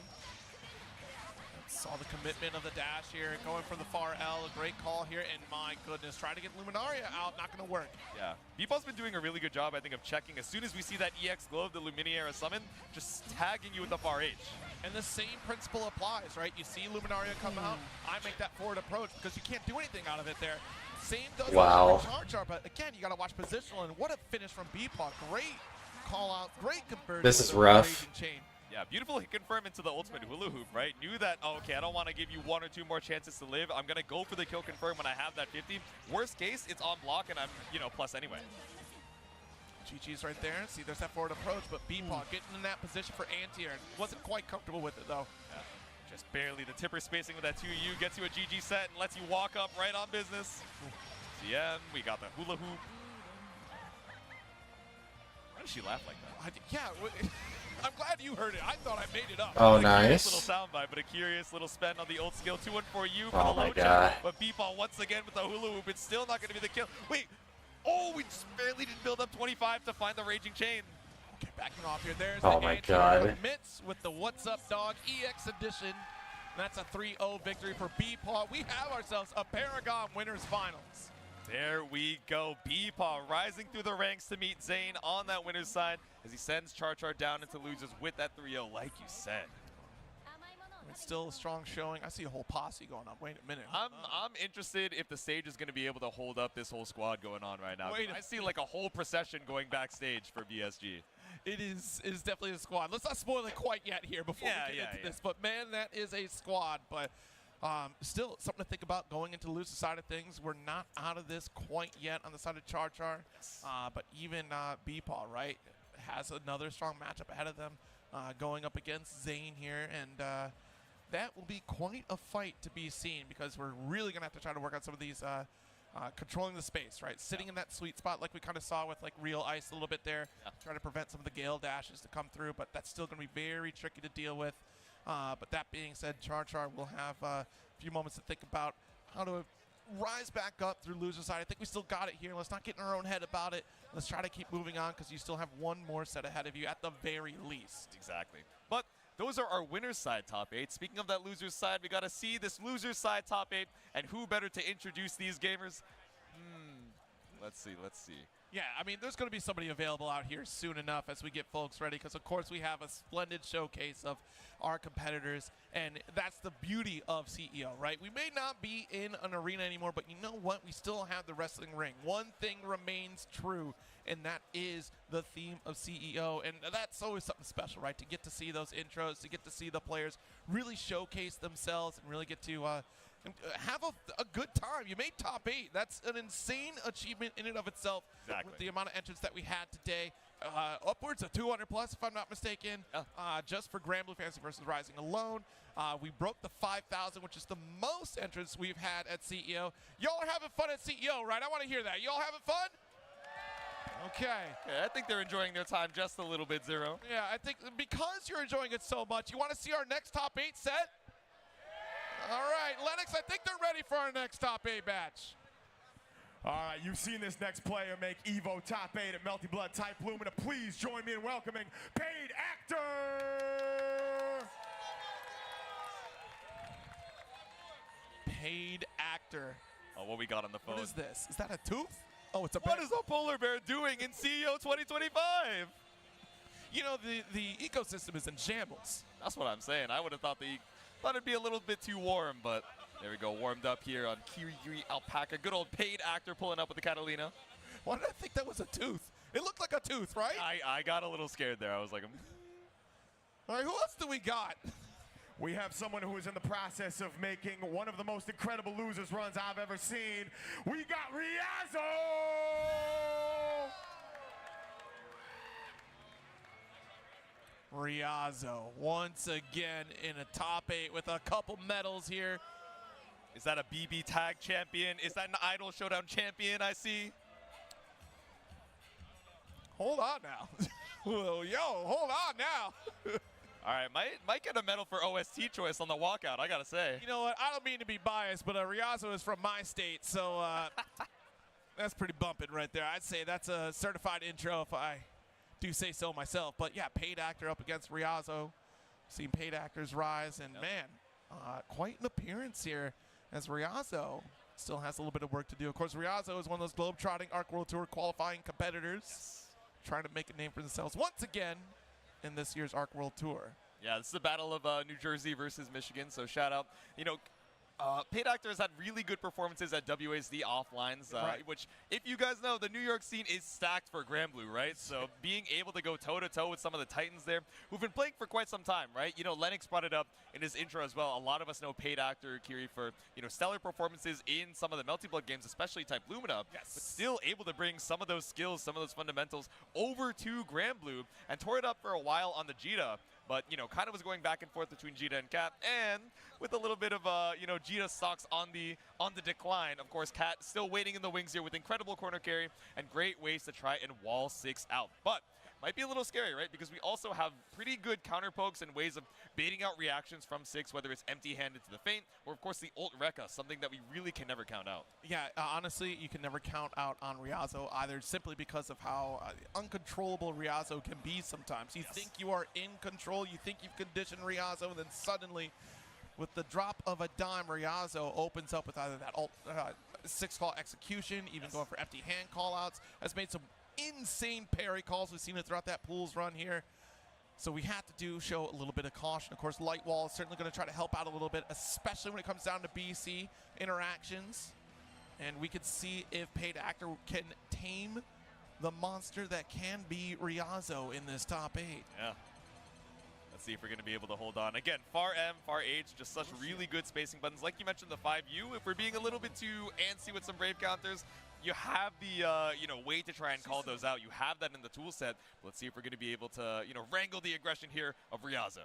Saw the commitment of the dash here, going for the far L, a great call here, and my goodness, trying to get Luminaria out, not gonna work. Yeah, Beepa's been doing a really good job, I think, of checking. As soon as we see that EX glow of the Luminaria summon, just tagging you with the far H. And the same principle applies, right? You see Luminaria come out, I make that forward approach because you can't do anything out of it there. Same does Wow. Char Char, but again, you gotta watch positional, and what a finish from Beepa. Great call out, great conversion. This with is the rough. Raging Chain. Yeah, beautiful hit confirm into the ultimate hula hoop, right? Knew that, oh, okay, I don't want to give you 1 or 2 more chances to live. I'm going to go for the kill confirm when I have that 50. Worst case, it's on block and I'm, you know, plus anyway. GG's right there. See, there's that forward approach, but Beepa getting in that position for anti-air. Wasn't quite comfortable with it, though. Yeah, just barely. The tipper spacing with that 2U gets you a GG set and lets you walk up right on business. CM, we got the hula hoop. Why does she laugh like that? Yeah. I'm glad you heard it. I thought I made it up. Oh, A curious nice. little soundbite, but a curious little spend on the old skill. 2-1 for you for Oh the my low God. check. But Beepal once again with the hula hoop. It's still not going to be the kill. Wait. Oh, we just barely didn't build up 25 to find the Raging Chain. Okay, backing off here. There's Oh the my entry God. of Mitz with the What's Up Dog EX edition. That's a 3-0 victory for Beepaw. We have ourselves a Paragon Winners Finals. There we go. Beepaw rising through the ranks to meet Zane on that winner's side as he sends Char down into losers with that 3-0, like you said. It's still a strong showing. I see a whole posse going up. Wait a minute. I'm interested if the stage is going to be able to hold up this whole squad going on right now. Wait a I see like a whole procession going backstage for BSG. It is definitely a squad. Let's not spoil it quite yet here before we get into this. But man, that is a squad. But still something to think about going into the loser side of things. We're not out of this quite yet on the side of Char. But even Beepaw, right, has another strong matchup ahead of them going up against Zane here. And that will be quite a fight to be seen because we're really going to have to try to work on some of these controlling the space, right? Sitting in that sweet spot like we kind of saw with like Real Ice a little bit there, trying to prevent some of the Gale dashes to come through, but that's still going to be very tricky to deal with. But that being said, Char will have a few moments to think about how to rise back up through loser side. I think we still got it here. Let's not get in our own head about it. Let's try to keep moving on because you still have one more set ahead of you at the very least. Exactly. But those are our winner's side top 8. Speaking of that loser's side, we got to see this loser's side top 8. And who better to introduce these gamers? Let's see. Yeah, I mean, there's going to be somebody available out here soon enough as we get folks ready because, of course, we have a splendid showcase of our competitors, and that's the beauty of CEO, right? We may not be in an arena anymore, but you know what? We still have the wrestling ring. One thing remains true, and that is the theme of CEO, and that's always something special, right? To get to see those intros, to get to see the players really showcase themselves and really get to have a good time. You made top 8. That's an insane achievement in and of itself. Exactly. With the amount of entrants that we had today. Upwards of 200 plus, if I'm not mistaken, just for Granblue Fantasy versus Rising alone. We broke the 5,000, which is the most entrants we've had at CEO. Y'all are having fun at CEO, right? I want to hear that. Y'all having fun? Okay. Yeah, I think they're enjoying their time just a little bit, Zero. Yeah, I think because you're enjoying it so much, you want to see our next top 8 set? All right, Lennox, I think they're ready for our next top 8 match. All right, you've seen this next player make EVO top 8 at Melty Blood Type Lumina. Please join me in welcoming Paid Actor! Paid Actor. Oh, what we got on the phone? What is this? Is that a tooth? Oh, it's a What is a polar bear doing in CEO 2025? You know, the ecosystem is in shambles. That's what I'm saying. I would have thought it'd be a little bit too warm, but there we go, warmed up here on Kiryu Alpaca. Good old Paid Actor pulling up with the Catalina. Why did I think that was a tooth? It looked like a tooth, right? I got a little scared there. I was like, All right, who else do we got? We have someone who is in the process of making one of the most incredible losers runs I've ever seen. We got Riazzo! Riazzo once again in a top 8 with a couple medals here. Is that a BB Tag champion? Is that an Idol Showdown champion I see? Hold on now. Well, yo, hold on now. All right, might get a medal for OST choice on the walkout, I gotta say. You know what? I don't mean to be biased, but Riazzo is from my state, so that's pretty bumping right there. I'd say that's a certified intro if I do say so myself. But yeah, Paid Actor up against Riazzo. Seen Paid Actors rise, and man, quite an appearance here as Riazzo still has a little bit of work to do. Of course, Riazzo is one of those globe-trotting ARC World Tour qualifying competitors trying to make a name for themselves once again in this year's ARC World Tour. Yeah, this is the battle of New Jersey versus Michigan, so shout out. You know, Paid Actor has had really good performances at WASD offlines, which, if you guys know, the New York scene is stacked for Granblue, right? So being able to go toe-to-toe with some of the Titans there, who've been playing for quite some time, right? You know, Lennox brought it up in his intro as well. A lot of us know Paid Actor, Kiri, for, you know, stellar performances in some of the Melty Blood games, especially Type Lumina, but still able to bring some of those skills, some of those fundamentals over to Granblue, and tore it up for a while on the Jita. But, you know, kind of was going back and forth between Jita and Cat, and with a little bit of, you know, Jita stocks on the decline. Of course, Cat still waiting in the wings here with incredible corner carry and great ways to try and wall 6 out. But might be a little scary, right? Because we also have pretty good counter pokes and ways of baiting out reactions from Six, whether it's empty-handed to the feint, or of course the ult Rekka, something that we really can never count out. Yeah, honestly, you can never count out on Ryazo either, simply because of how uncontrollable Ryazo can be sometimes. You think you are in control, you think you've conditioned Ryazo, and then suddenly, with the drop of a dime, Ryazo opens up with either that ult, Six call execution, even going for empty hand callouts, has made some insane parry calls. We've seen it throughout that Pools run here. So we have to show a little bit of caution. Of course, Light Wall is certainly going to try to help out a little bit, especially when it comes down to BC interactions. And we could see if Paid Actor can tame the monster that can be Ryazo in this top 8. Yeah. Let's see if we're going to be able to hold on. Again, far M, far H, just such really good spacing buttons. Like you mentioned, the 5U, if we're being a little bit too antsy with some Brave counters, you have the way to try and call those out. You have that in the tool set. Let's see if we're going to be able to wrangle the aggression here of Ryazo.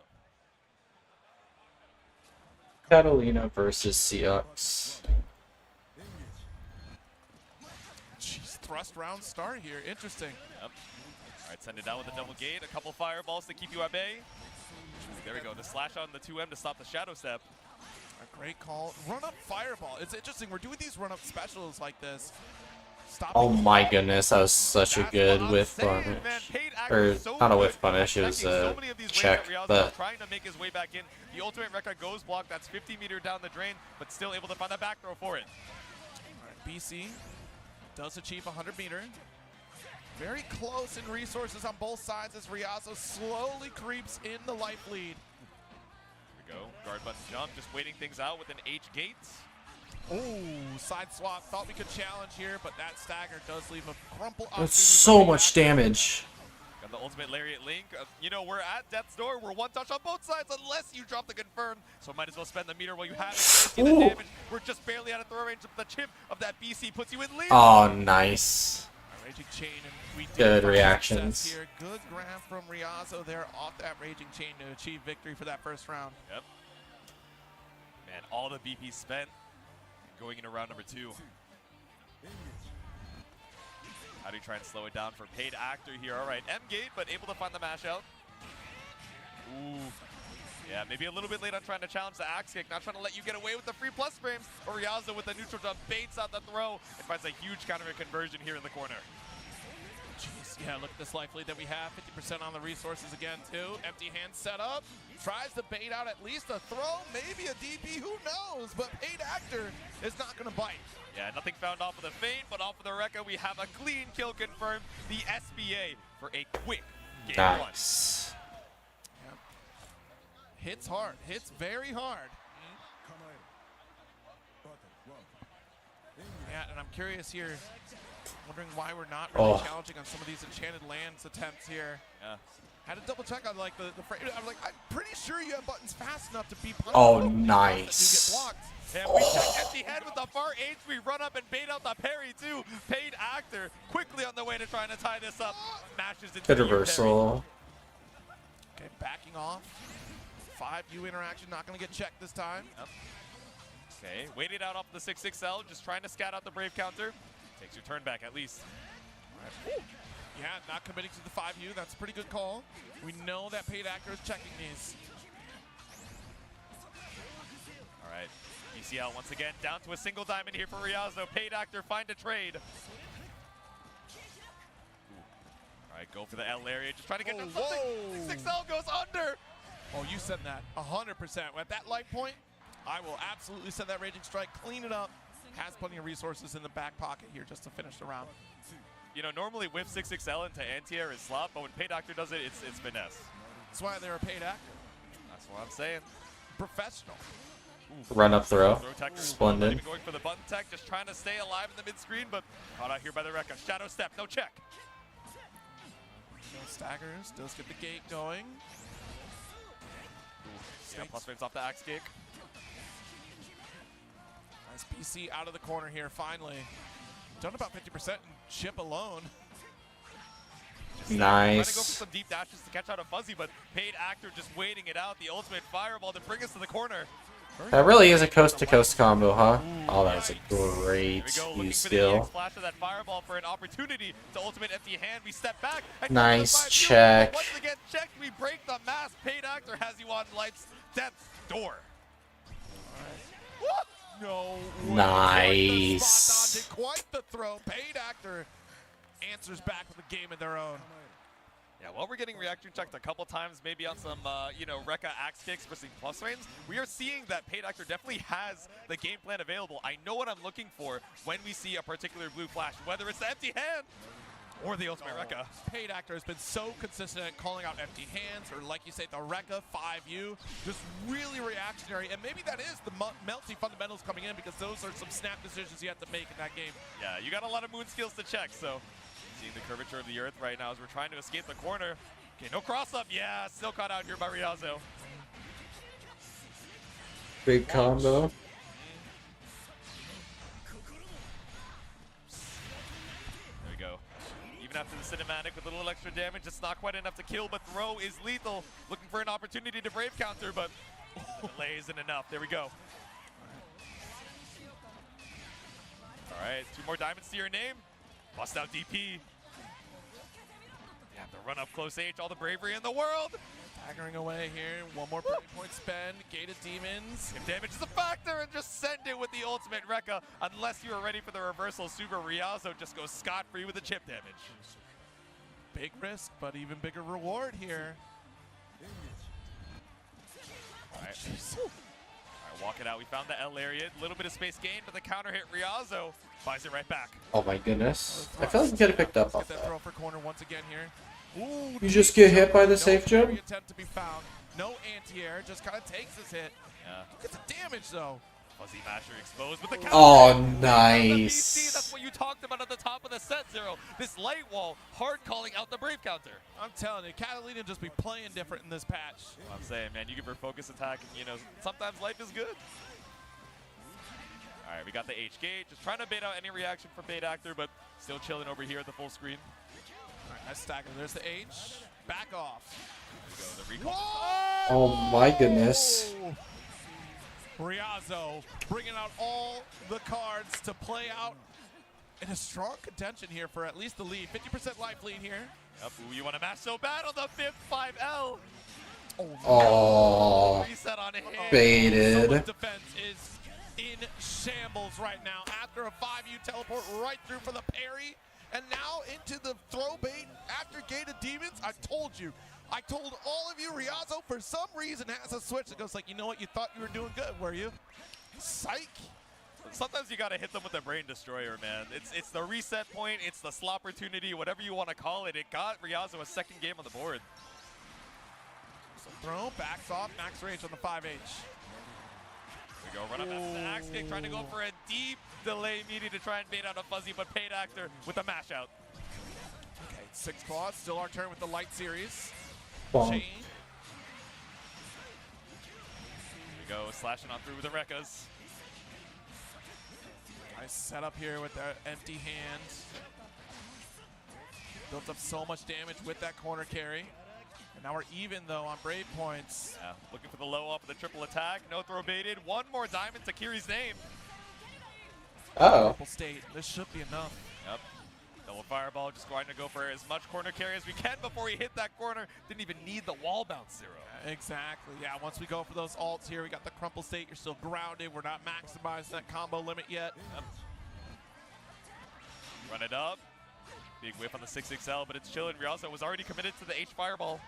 Catalina versus Seox. Jeez, thrust round start here. Interesting. Yep. All right, send it down with a double gate. A couple fireballs to keep you at bay. There we go. The slash on the 2M to stop the Shadow Step. A great call. Run up fireball. It's interesting. We're doing these run up specials like this. Oh my goodness, that was such a good whiff punish. Or not a whiff punish, it was a check. But trying to make his way back in. The ultimate Rekka goes block. That's 50 meter down the drain, but still able to find that back throw for it. All right, BC does achieve 100 meter. Very close in resources on both sides as Ryazo slowly creeps in the life lead. Here we go. Guard button jump, just waiting things out with an H gate. Ooh, side swap. Thought we could challenge here, but that stagger does leave a crumple. that's so much damage. Got the ultimate Lariat Link. We're at death's door. We're one touch on both sides unless you drop the confirm. So might as well spend the meter while you have it. See the damage. We're just barely out of throw range. The chip of that BC puts you in lead. Oh, nice. Raging Chain, and we did Good find reactions. success here. Good grab from Ryazo there off that Raging Chain to achieve victory for that first round. Yep. Man, all the BP spent going into round number 2. How do you try and slow it down for Paid Actor here? All right, M gate, but able to find the mash out. Ooh. Yeah, maybe a little bit late on trying to challenge the axe kick. Not trying to let you get away with the free plus frames. But Ryazo with the neutral jump baits out the throw and finds a huge counter conversion here in the corner. Jeez, yeah, look at this life lead that we have. 50% on the resources again, too. Empty hand set up. Tries to bait out at least a throw, maybe a DP, who knows? But Paid Actor is not going to bite. Yeah, nothing found off of the feint, but off of the Rekka, we have a clean kill confirmed. The SBA for a quick game Nice. Yep. Hits hard. Hits very hard. Yeah, and I'm curious here, wondering why we're not really challenging on some of these Enchanted Lands attempts here. Yeah. Had to double check on like the frame. I'm like, I'm pretty sure you have buttons fast enough to be punished. Oh, nice. And we check empty head with the far H. We run up and bait out the parry too. Paid Actor quickly on the way to trying to tie this up. Mashes into Good the reversal. Okay, backing off. 5U interaction, not going to get checked this time. Yep. Okay, waited out off the 6XL, just trying to scat out the Brave counter. Takes your turn back at least. All right. Yeah, not committing to the 5U. That's a pretty good call. We know that Paid Actor is checking these. All right, ECL once again down to a single diamond here for Ryazo. Paid Actor find a trade. All right, go for the L area. Just trying to get something. 6XL goes under. Oh, you send that 100%. At that life point, I will absolutely send that Raging Strike, clean it up. Has plenty of resources in the back pocket here just to finish the round. Normally whip 6XL into anti-air is slop, but when Paid Actor does it, it's finesse. That's why they're a Paid Actor. That's what I'm saying. Professional. Run up throw. Tech, Splendid. even going for the button tech, just trying to stay alive in the mid-screen, but caught out here by the Rekka. Shadow Step, no check. No staggers, does get the gate going. Yeah, plus frames off the axe kick. Nice BC out of the corner here, finally. Done about 50% in chip alone. Nice. Trying to go for some deep dashes to catch out a Fuzzy, but Paid Actor just waiting it out. The ultimate fireball to bring us to the corner. That really is a coast-to-coast combo, huh? Oh, that's a great use skill. Flash of that fireball for an opportunity to ultimate empty hand. We step back. Nice check. Once again, check. We break the mask. Paid Actor has you on Life's Death's door. No way. Nice. Quite the throw. Paid Actor answers back with a game of their own. Yeah, while we're getting reaction checked a couple times, maybe on some, Rekka axe kicks versus plus frames, we are seeing that Paid Actor definitely has the game plan available. I know what I'm looking for when we see a particular blue flash, whether it's the empty hand or the ultimate Rekka. Paid Actor has been so consistent at calling out empty hands, or like you say, the Rekka 5U, just really reactionary. And maybe that is the Melty fundamentals coming in, because those are some snap decisions you have to make in that game. Yeah, you got a lot of moon skills to check, so seeing the curvature of the earth right now as we're trying to escape the corner. Okay, no cross up. Yeah, still caught out here by Riazo. Big combo. There we go. Even after the cinematic with a little extra damage, it's not quite enough to kill, but throw is lethal. Looking for an opportunity to brave counter, but delay isn't enough. There we go. All right, 2 more diamonds to your name. Bust out DP. Yeah, the run up close H, all the bravery in the world. Staggering away here. One more point spend. Gated Demons. If damage is a factor, and just send it with the ultimate Rekka. Unless you are ready for the reversal, Super Riazo just goes scot-free with the chip damage. Big risk, but even bigger reward here. All right. Walk it out. We found the L area. A little bit of space gained, but the counter hit Riazo buys it right back. Oh my goodness. I feel like we could have picked up off that. Throw for corner once again here. Ooh, You just get hit by the safe jump? Attempt to be found. No anti-air, just kind of takes his hit. Yeah. Look at the damage though. Fuzzy Masher exposed with the counter. Oh, nice. That's what you talked about at the top of the set, Zero. This light wall, hard calling out the brave counter. I'm telling you, Catalina just be playing different in this patch. Well, I'm saying, man, you give her focus attack, and sometimes life is good. All right, we got the H gate. Just trying to bait out any reaction from Paid Actor, but still chilling over here at the full screen. All right, nice stacker. There's the H. Back off. There we go, the recall. Oh my goodness. Riazo bringing out all the cards to play out in a strong contention here for at least the lead. 50% life lead here. Yep. Ooh, you want to match so bad on the 5th 5L. Oh, reset on him. baited. Someone's defense is in shambles right now after a 5U teleport right through for the parry. And now into the throw bait after Gated Demons. I told you. I told all of you, Riazo, for some reason, has a switch that goes like, you know what, you thought you were doing good, were you? Psych. Sometimes you got to hit them with the Brain Destroyer, man. It's the reset point, it's the slot opportunity, whatever you want to call it. It got Riazo a second game on the board. So throw, backs off, max range on the 5H. There we go, run up after the axe kick, trying to go for a deep delay meaty to try and bait out a Fuzzy, but Paid Actor with a mash out. Okay, 6 claws, still our turn with the light series. Bonk. Chain. There we go, slashing on through with the Rekkas. Nice setup here with the empty hand. Built up so much damage with that corner carry. And now we're even though on Brave points. Yeah, looking for the low up of the triple attack. No throw baited. One more diamond to Kiri's name. Uh-oh. Triple state. This should be enough. Yep. Double fireball, just going to go for as much corner carry as we can before he hit that corner. Didn't even need the wall bounce, Zero. Exactly. Yeah, once we go for those ults here, we got the crumple state. You're still grounded. We're not maximizing that combo limit yet. Yep. Run it up. Big whiff on the 6XL, but it's chilling. Riazo was already committed to the H fireball.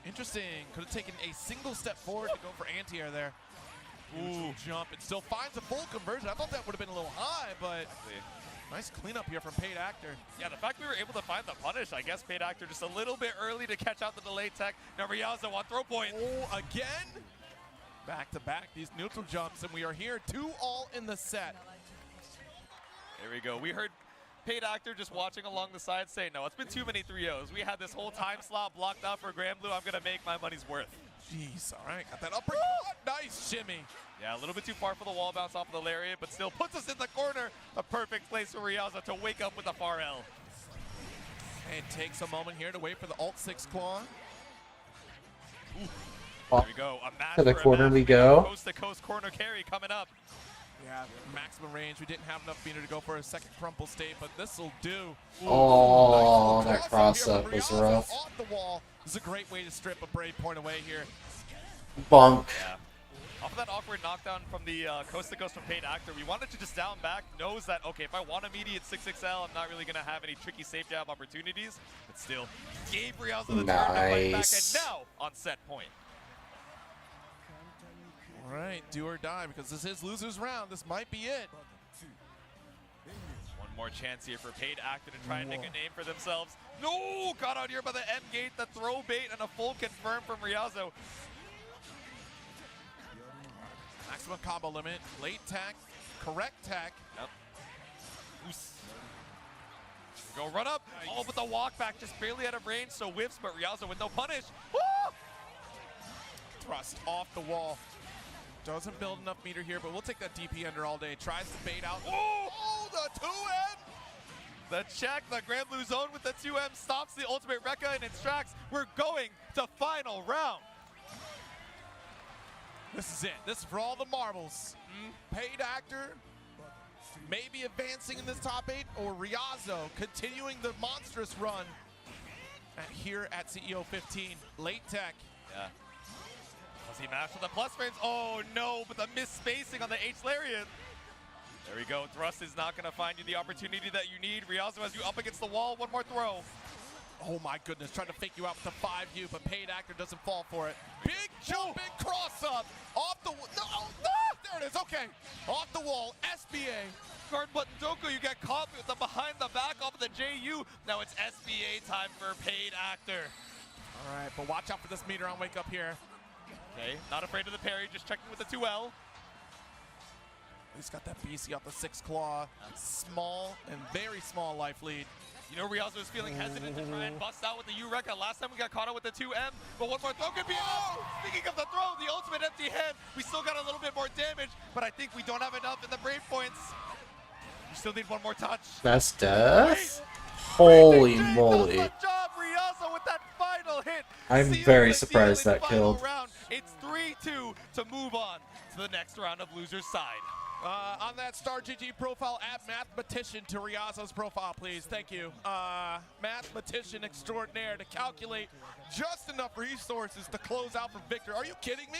Interesting. Could have taken a single step forward to go for anti-air there. Ooh, jump. It still finds a full conversion. I thought that would have been a little high, but nice cleanup here from Paid Actor. Yeah, the fact we were able to find the punish, I guess Paid Actor just a little bit early to catch out the delay tech. Now Riazo on throw point. Oh, again? Back to back, these neutral jumps, and we are here 2-all in the set. There we go. We heard Paid Actor just watching along the side say, no, it's been too many 3-0s. We had this whole time slot blocked out for Grand Blue. I'm going to make my money's worth. Jeez, all right. Got that uppercut. Nice shimmy. Yeah, a little bit too far for the wall bounce off of the lariat, but still puts us in the corner. A perfect place for Riazo to wake up with a far L. And takes a moment here to wait for the alt 6 claw. Ooh. There we go. A match To the for a corner match. we go. Coast to coast corner carry coming up. Yeah, maximum range. We didn't have enough meter to go for a second crumple state, but this will do. Oh, nice that cross up was Ryazo rough. Off the wall. This is a great way to strip a Brave point away here. Bonk. Yeah. Off of that awkward knockdown from the coast to coast from Paid Actor, we wanted to just down back, knows that, okay, if I want immediate 6XL, I'm not really going to have any tricky safe jab opportunities, but still gave Ryazo the turn to fight back, and now on set point. All right, do or die, because this is loser's round. This might be it. One more chance here for Paid Actor to try and make a name for themselves. No! Caught out here by the M gate, the throw bait, and a full confirm from Ryazo. Maximum combo limit, late tech, correct tech. Yep. Go run up. Oh, but the walk back just barely out of range, so whiffs, but Ryazo with no punish. Woo! Thrust off the wall. Doesn't build enough meter here, but we'll take that DP under all day. Tries to bait out. Oh, the 2M! The check, the Grand Blue Zone with the 2M stops the ultimate Rekka and extracts. We're going to final round. This is it. This is for all the marbles. Paid Actor maybe advancing in this top 8, or Ryazo continuing the monstrous run here at CEO 15. Late tech. Yeah. Does he mash with the plus frames? Oh no, but the missed spacing on the H Lariat. There we go. Thrust is not going to find you the opportunity that you need. Ryazo has you up against the wall. One more throw. Oh my goodness, trying to fake you out with the 5U, but Paid Actor doesn't fall for it. Big jump, big cross up. Off the wall. No, there it is. Okay. Off the wall. SBA. Guard button Doku, you get caught with the behind the back off of the JU. Now it's SBA time for Paid Actor. All right, but watch out for this meter on wake up here. Okay, not afraid of the parry, just checking with the 2L. He's got that BC off the 6 claw. Small and very small life lead. You know, Ryazo is feeling hesitant to try and bust out with the U-Rekka. Last time we got caught out with the 2M, but one more throw could be enough. Speaking of the throw, the ultimate empty hand. We still got a little bit more damage, but I think we don't have enough in the Brave points. We still need one more touch. That's death? Holy moly. Good job, Ryazo, with that final hit. I'm very surprised that killed. Round. It's 3-2 to move on to the next round of Loser's Side. On that Star GG profile, add mathematician to Ryazo's profile, please. Thank you. Mathematician extraordinaire to calculate just enough resources to close out for Victor. Are you kidding me?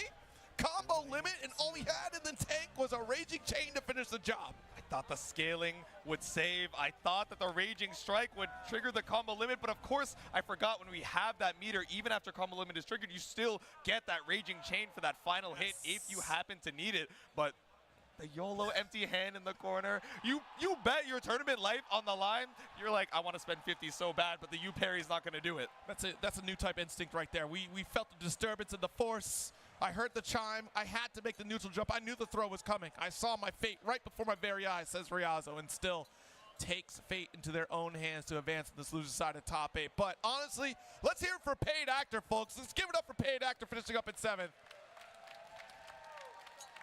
Combo limit, and all he had in the tank was a Raging Chain to finish the job. I thought the scaling would save. I thought that the Raging Strike would trigger the combo limit, but of course, I forgot when we have that meter, even after combo limit is triggered, you still get that Raging Chain for that final hit if you happen to need it. But the YOLO empty hand in the corner. You bet your tournament life on the line. You're like, I want to spend 50 so bad, but the U parry's not going to do it. That's a new type instinct right there. We felt the disturbance in the force. I heard the chime. I had to make the neutral jump. I knew the throw was coming. I saw my fate right before my very eyes, says Ryazo, and still takes fate into their own hands to advance in this loser side of top 8. But honestly, let's hear it for Paid Actor, folks. Let's give it up for Paid Actor finishing up in 7th.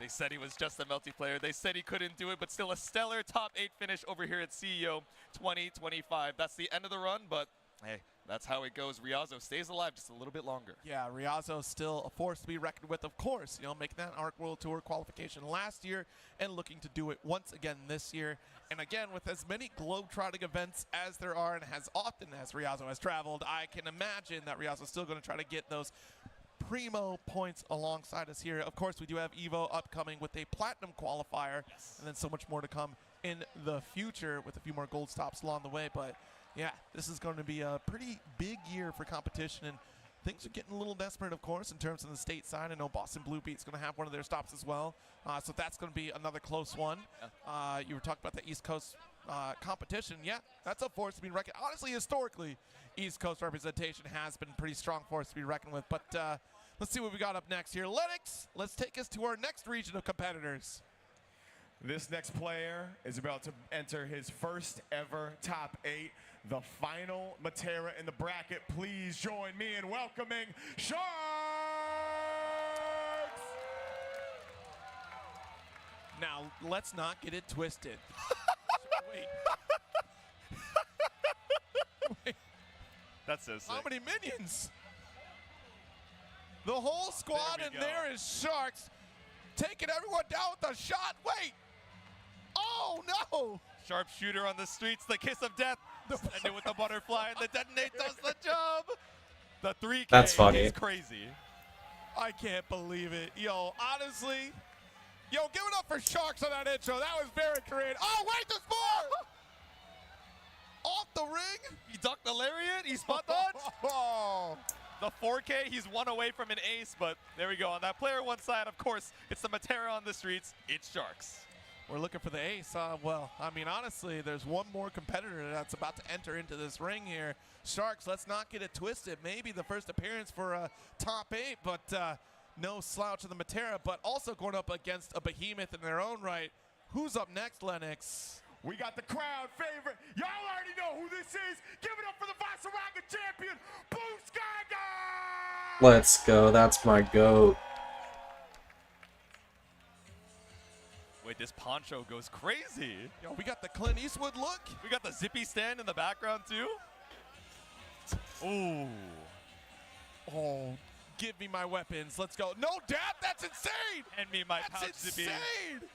They said he was just a multiplayer. They said he couldn't do it, but still a stellar top 8 finish over here at CEO 2025. That's the end of the run, but hey, that's how it goes. Ryazo stays alive just a little bit longer. Yeah, Ryazo still a force to be reckoned with, of course. You know, making that ARC World Tour qualification last year and looking to do it once again this year. And again, with as many globe-trotting events as there are and as often as Ryazo has traveled, I can imagine that Ryazo's still going to try to get those primo points alongside us here. Of course, we do have EVO upcoming with a platinum qualifier, and then so much more to come in the future with a few more gold stops along the way. But yeah, this is going to be a pretty big year for competition, and things are getting a little desperate, of course, in terms of the state side. I know Boston Blue Beat's going to have one of their stops as well, so that's going to be another close one. You were talking about the East Coast competition. Yeah, that's a force to be reckoned. Honestly, historically, East Coast representation has been a pretty strong force to be reckoned with. But let's see what we got up next here. Lennox, let's take us to our next region of competitors. This next player is about to enter his first ever top 8, the final Matera in the bracket. Please join me in welcoming Sharks! Now, let's not get it twisted. Wait. That's so sick. How many minions? The whole squad, and there is Sharks taking everyone down with a shot. Wait. Oh, no. Sharpshooter on the streets, the kiss of death. Send it with the butterfly, and the detonate does the job. The 3K That's funny. is crazy. I can't believe it. Yo, honestly. Yo, give it up for Sharks on that intro. That was very creative. Oh, wait, there's more. Off the ring. He ducked the lariat. He spot dodged. Oh. The 4K, he's one away from an ace, but there we go. On that player one side, of course, it's the Matera on the streets. It's Sharks. We're looking for the ace. Well, I mean, honestly, there's one more competitor that's about to enter into this ring here. Sharks, let's not get it twisted. Maybe the first appearance for top 8, but no slouch of the Matera, but also going up against a behemoth in their own right. Who's up next, Lennox? We got the crowd favorite. Y'all already know who this is. Give it up for the Vasaraga champion, Blue Sky Guy! Let's go. That's my GOAT. Wait, this poncho goes crazy. Yo, we got the Clint Eastwood look. We got the zippy stand in the background, too. Ooh. Oh, give me my weapons. Let's go. No, Dad, that's insane. Hand me my That's pouch zippy. insane.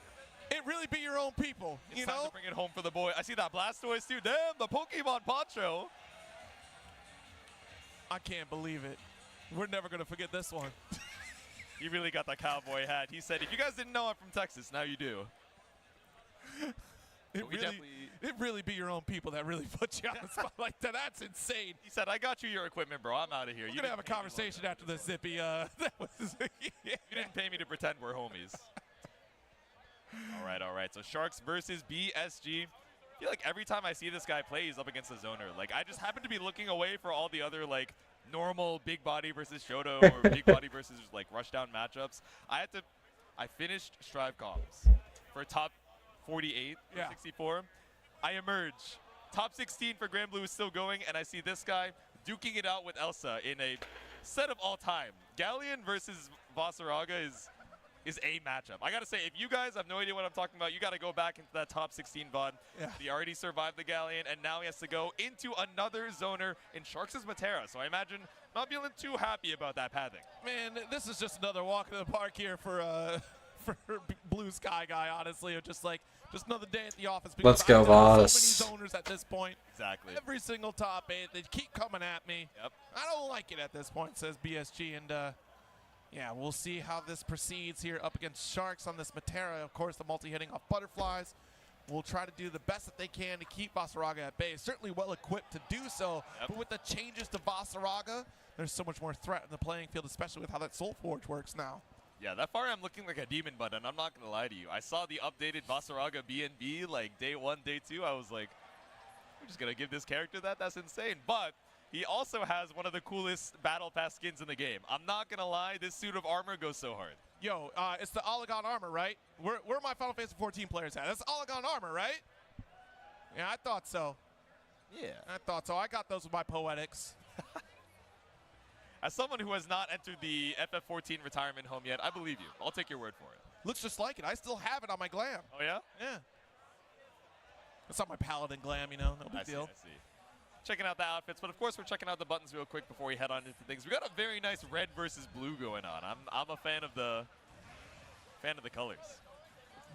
It really be your own people, It's you time know? to bring it home for the boy. I see that Blastoise, too. Damn, the Pokemon poncho. I can't believe it. We're never going to forget this one. He really got the cowboy hat. He said, if you guys didn't know I'm from Texas, now you do. It really be your own people that really put you on the spot like that. That's insane. He said, I got you your equipment, bro. I'm out of here. We're going to have a conversation after this, Zippy. That was, You didn't pay me to pretend we're homies. All right. So Sharks versus BSG. I feel like every time I see this guy play, he's up against a zoner. Like, I just happen to be looking away for all the other, like, normal big body versus Shoto or big body versus, like, rush down matchups. I finished Strive Comms for top 48, 64. I emerge. Top 16 for Grand Blue is still going, and I see this guy duking it out with Elsa in a set of all time. Galleon versus Vasaraga is a matchup. I gotta say, if you guys have no idea what I'm talking about, you gotta go back into that top 16 VOD. Yeah. He already survived the Galleon, and now he has to go into another zoner in Sharks' Matera. So I imagine not feeling too happy about that pathing. Man, this is just another walk in the park here for Blue Sky Guy, honestly. Just another day at the office. Let's go, I've Voss. done so many zoners at this point. Exactly. Every single top 8, they keep coming at me. Yep. I don't like it at this point, says BSG, and yeah, we'll see how this proceeds here up against Sharks on this Matera. Of course, the multi-hitting off butterflies. We'll try to do the best that they can to keep Vasaraga at bay. Certainly well equipped to do so, but with the changes to Vasaraga, there's so much more threat in the playing field, especially with how that Soul Forge works now. Yeah, that far I'm looking like a demon button. I'm not gonna lie to you. I saw the updated Vasaraga BNB like day 1, day 2. I was like, we're just gonna give this character that? That's insane. But he also has one of the coolest Battle Pass skins in the game. I'm not gonna lie, this suit of armor goes so hard. Yo, it's the Olagon armor, right? Where are my Final Fantasy 14 players at? That's Olagon armor, right? Yeah, I thought so. Yeah. I thought so. I got those with my Poetics. As someone who has not entered the FF14 retirement home yet, I believe you. I'll take your word for it. Looks just like it. I still have it on my glam. Oh, yeah? Yeah. It's not my Paladin glam, you know? No big deal. I see. Checking out the outfits, but of course we're checking out the buttons real quick before we head on into things. We got a very nice red versus blue going on. I'm a fan of the colors.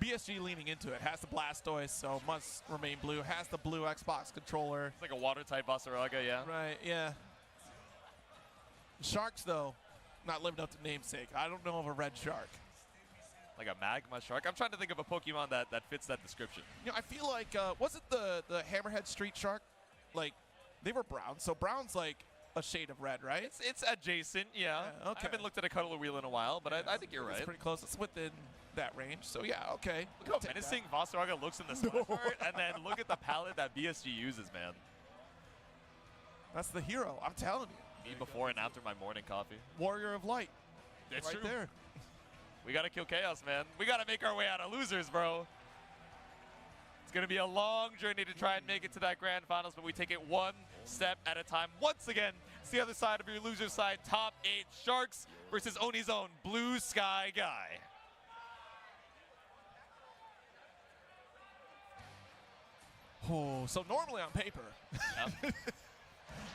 BSG leaning into it. Has the Blastoise, so must remain blue. Has the blue Xbox controller. It's like a water type Vasaraga, yeah. Right, yeah. Sharks, though, not living up to namesake. I don't know of a red shark. Like a magma shark? I'm trying to think of a Pokemon that fits that description. You know, I feel like, was it the Hammerhead Street Shark? Like, they were brown, so brown's like a shade of red, right? It's adjacent, yeah. Okay. I haven't looked at a Cuddler Wheel in a while, but I think you're right. It's pretty close. It's within that range, so yeah, okay. Look how menacing Vasaraga looks in the Smash art, and then look at the palette that BSG uses, man. That's the hero, I'm telling you. Me before and after my morning coffee. Warrior of Light. That's right true. there. We gotta kill Chaos, man. We gotta make our way out of losers, bro. It's gonna be a long journey to try and make it to that grand finals, but we take it one step at a time. Once again, it's the other side of your loser side. Top 8 Sharks versus Oni's own Blue Sky Guy. Oh, so normally on paper,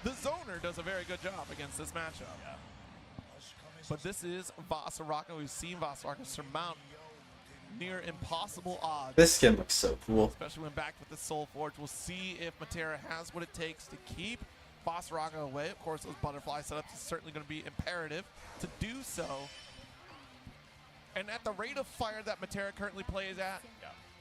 the zoner does a very good job against this matchup. Yeah. But this is Vasaraka. We've seen Vasaraka surmount near impossible odds. This skin looks so cool. Especially when backed with the Soul Forge. We'll see if Matera has what it takes to keep Vasaraka away. Of course, those butterfly setups is certainly going to be imperative to do so. And at the rate of fire that Matera currently plays at,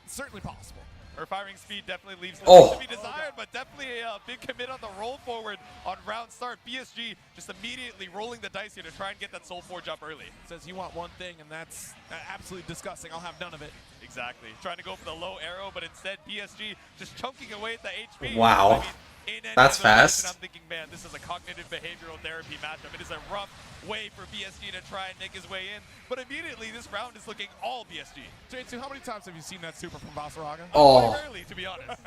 it's certainly possible. Her firing speed definitely leaves Oh. to be desired, but definitely a big commit on the roll forward on round start. BSG just immediately rolling the dice here to try and get that Soul Forge up early. Says you want one thing, and that's absolutely disgusting. I'll have none of it. Exactly. Trying to go for the low arrow, but instead BSG just chunking away at the HP. Wow. I mean, in any That's other position, fast. I'm thinking, man, this is a cognitive behavioral therapy matchup. It is a rough way for BSG to try and make his way in, but immediately this round is looking all BSG. J2, how many times have you seen that super from Vasaraka? Oh. Quite rarely, to be honest.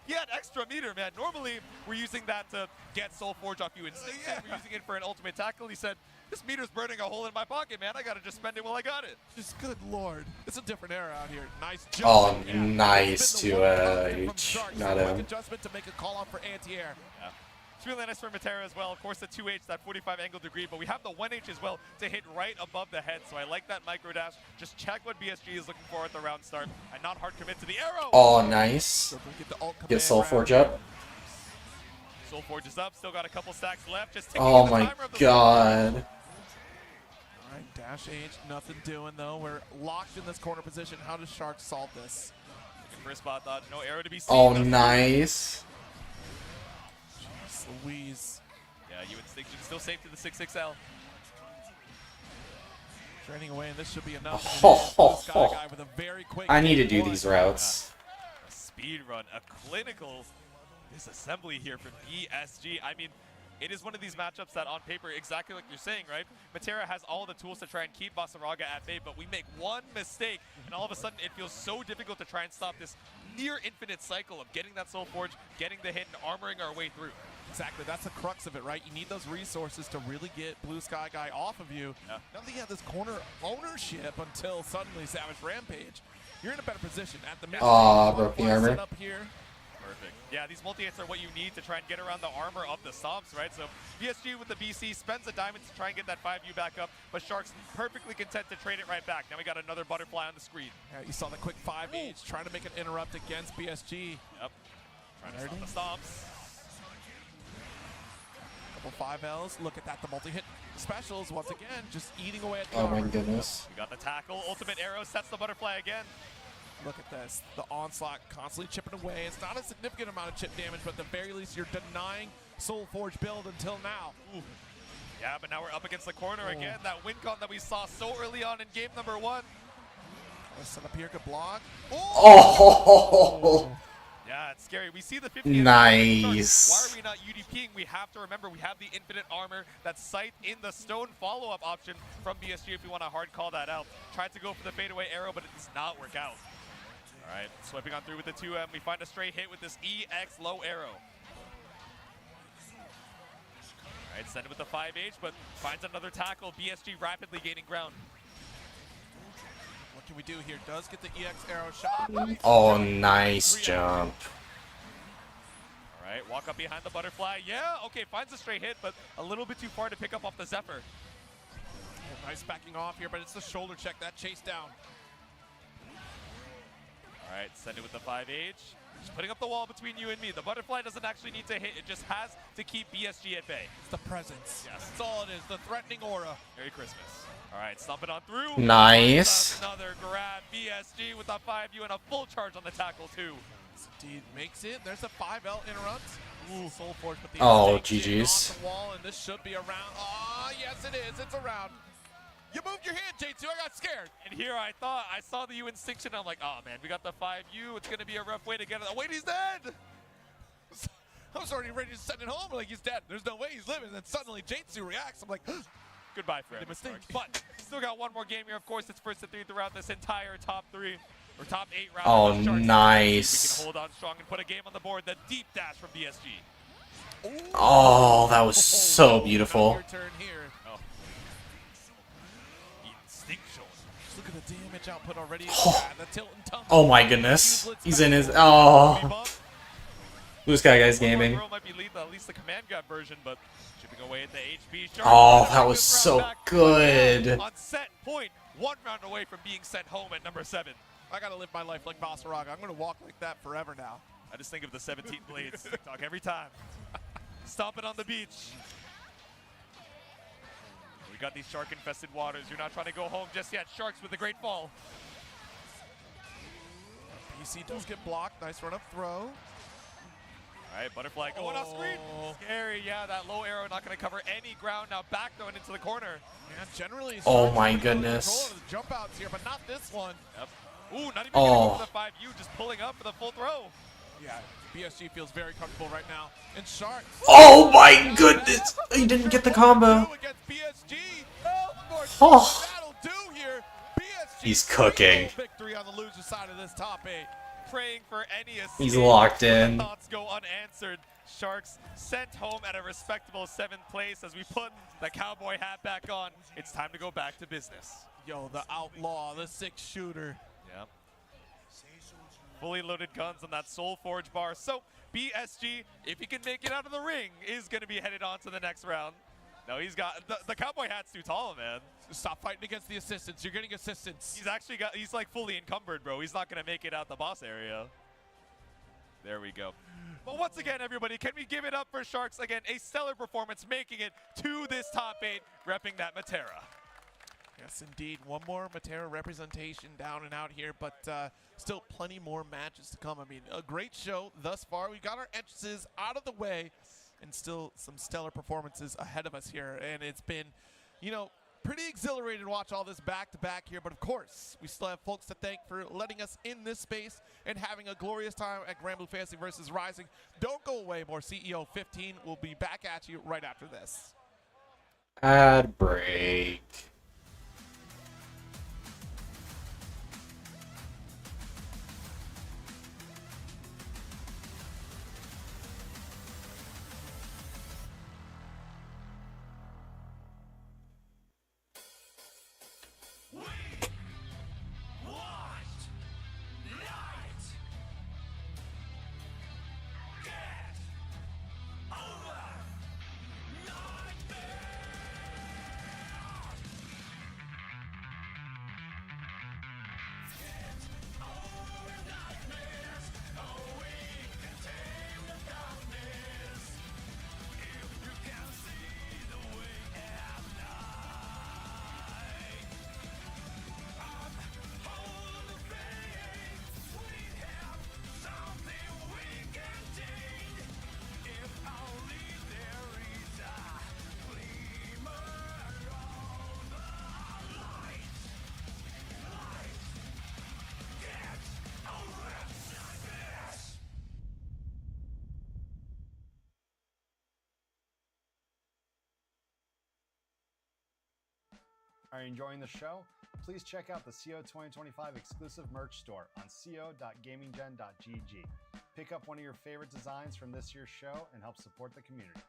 He had extra meter, man. Normally, we're using that to get Soul Forge off you instinctively. We're using it for an ultimate tackle. He said, this meter's burning a hole in my pocket, man. I gotta just spend it while I got it. Just good lord. It's a different era out here. Nice jump. Oh, Yeah. nice It's been the to one constant from H. Sharks. Not Quick him. adjustment to make a call out for anti-air. Yeah. It's really nice for Matera as well. Of course, the 2H, that 45 angle degree, but we have the 1H as well to hit right above the head. So I like that micro dash. Just check what BSG is looking for at the round start. And not hard commit to the arrow. Oh, nice. Get Soul Forge up. Soul Forge is up. Still got a couple stacks left. Just ticking Oh the my timer of the god. All right, dash H, nothing doing though. We're locked in this corner position. How does Sharks solve this? looking for a spot dodge. No arrow to be seen. Oh, That's nice. Jeez Louise. Yeah, you Instinction still safe to the 6XL. Training away, and this should be enough. Oh, Sky Guy with a very quick I need to do one. these routes. A speed run, a clinical disassembly here from BSG. I mean, it is one of these matchups that on paper, exactly like you're saying, right? Matera has all the tools to try and keep Vasaraka at bay, but we make one mistake, and all of a sudden it feels so difficult to try and stop this near infinite cycle of getting that Soul Forge, getting the hit, and armoring our way through. Exactly, that's the crux of it, right? You need those resources to really get Blue Sky Guy off of you. Yeah. Now that you have this corner ownership until suddenly Savage Rampage, you're in a better position at the mid. Broke the armor. Up here. Perfect. Yeah, these multi-hits are what you need to try and get around the armor of the Stomps, right? So BSG with the BC spends a diamond to try and get that 5U back up, but Sharks perfectly content to trade it right back. Now we got another butterfly on the screen. Yeah, you saw the quick 5H trying to make an interrupt against BSG. Yep. Trying to stop the Stomps. Couple 5Ls. Look at that, the multi-hit specials once again, just eating away at the Oh my armor. goodness. We got the tackle. Ultimate arrow sets the butterfly again. Look at this. The onslaught constantly chipping away. It's not a significant amount of chip damage, but at the very least, you're denying Soul Forge build until now. Ooh. Yeah, but now we're up against the corner again. That win con that we saw so early on in game number 1. Let's set up here, good block. Oh! Yeah, it's scary. We see the 50. Nice. Why are we not UDPing? We have to remember we have the infinite armor that's sight in the stone follow-up option from BSG if we want to hard call that out. Tried to go for the fadeaway arrow, but it does not work out. All right, swiping on through with the 2M. We find a straight hit with this EX low arrow. All right, send it with the 5H, but finds another tackle. BSG rapidly gaining ground. What can we do here? Does get the EX arrow shot. Oh, nice jump. All right, walk up behind the butterfly. Yeah, okay, finds a straight hit, but a little bit too far to pick up off the Zephyr. Oh, nice backing off here, but it's the shoulder check, that chase down. All right, send it with the 5H. Just putting up the wall between you and me. The butterfly doesn't actually need to hit. It just has to keep BSG at bay. It's the presence. Yes. That's all it is, the threatening aura. Merry Christmas. All right, stomp it on through. Nice. Another grab. BSG with a 5U and a full charge on the tackle, too. Indeed, makes it. There's a 5L interrupt. Ooh, Soul Forge, but the Oh, instinct getting GG's. off the wall, and this should be a round. Oh, yes, it is. It's a round. You moved your hand, J2. I got scared. And here I thought, I saw the U Instinction. I'm like, oh, man, we got the 5U. It's going to be a rough way to get it. Oh, wait, he's dead. I was already ready to send it home. Like, he's dead. There's no way he's living. And then suddenly J2 reacts. I'm like, Goodbye, friend. mistake. But still got one more game here. Of course, it's first to 3 throughout this entire top 3 or top 8 round. Oh, of Sharks. nice. We can hold on strong and put a game on the board. The deep dash from BSG. Oh, that was so beautiful. Your turn here. Oh. Instinctual. Just look at the damage output already. Oh. The tilt and tumble. Oh my goodness. He's in his. Oh. Blue Sky Guys Gaming. Girl might be lethal, at least the command grab version, but chipping away at the HP. Oh, that was so good. On set point, 1 round away from being sent home at number 7. I gotta live my life like Basaraga. I'm gonna walk like that forever now. I just think of the 17 blades TikTok every time. Stomping on the beach. We got these shark-infested waters. You're not trying to go home just yet. Sharks with a great fall. PC does get blocked. Nice run up throw. All right, Butterfly going off screen. Scary, yeah, that low arrow not going to cover any ground. Now back throwing into the corner. Yeah, generally. Oh my goodness. Jump outs here, but not this one. Yep. Ooh, not even getting over the 5U, just pulling up for the full throw. Yeah, BSG feels very comfortable right now. And Sharks. Oh my goodness! He didn't get the combo. Oh. He's cooking. Victory on the loser side of this top 8. Praying for any escape. He's locked in. Thoughts go unanswered. Sharks sent home at a respectable 7th place as we put the cowboy hat back on. It's time to go back to business. Yo, the outlaw, the 6-shooter. Yep. Fully loaded guns on that Soul Forge bar. So BSG, if he can make it out of the ring, is going to be headed on to the next round. No, he's got the cowboy hat's too tall, man. Stop fighting against the assistants. You're getting assistants. He's like fully encumbered, bro. He's not going to make it out the boss area. There we go. But once again, everybody, can we give it up for Sharks? Again, a stellar performance, making it to this top 8, repping that Matera. Yes, indeed. One more Matera representation down and out here, but still plenty more matches to come. I mean, a great show thus far. We got our entrances out of the way, and still some stellar performances ahead of us here. And it's been, you know, pretty exhilarating to watch all this back-to-back here. But of course, we still have folks to thank for letting us in this space and having a glorious time at Granblue Fantasy versus Rising. Don't go away. More CEO 15 will be back at you right after this. Ad break. Are you enjoying the show? Please check out the CO 2025 exclusive merch store on co.gaminggen.gg. Pick up one of your favorite designs from this year's show and help support the community.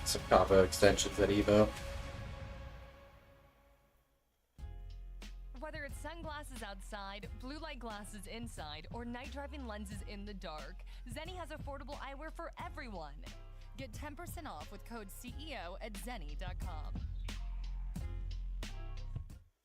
Some combo extensions at EVO. Whether it's sunglasses outside, blue light glasses inside, or night driving lenses in the dark, Zenni has affordable eyewear for everyone. Get 10% off with code CEO at zenni.com.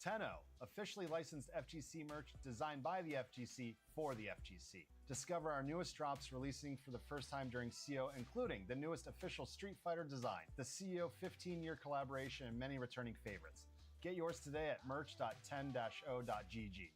Tenno, officially licensed FGC merch designed by the FGC for the FGC. Discover our newest drops releasing for the first time during CO, including the newest official Street Fighter design, the CO 15-year collaboration, and many returning favorites. Get yours today at merch.10-o.gg.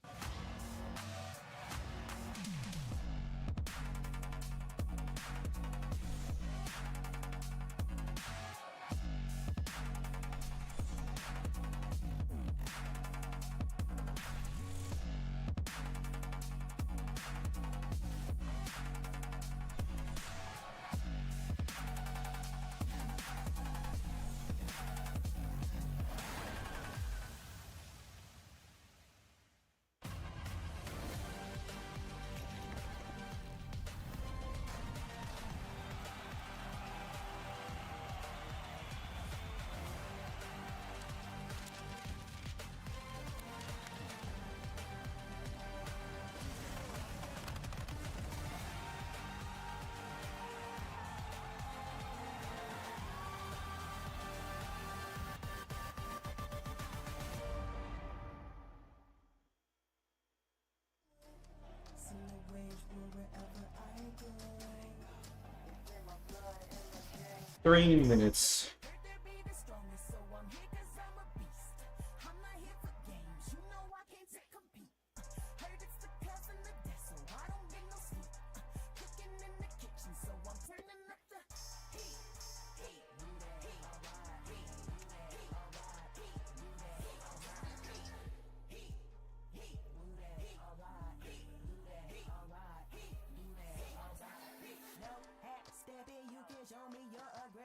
3 minutes.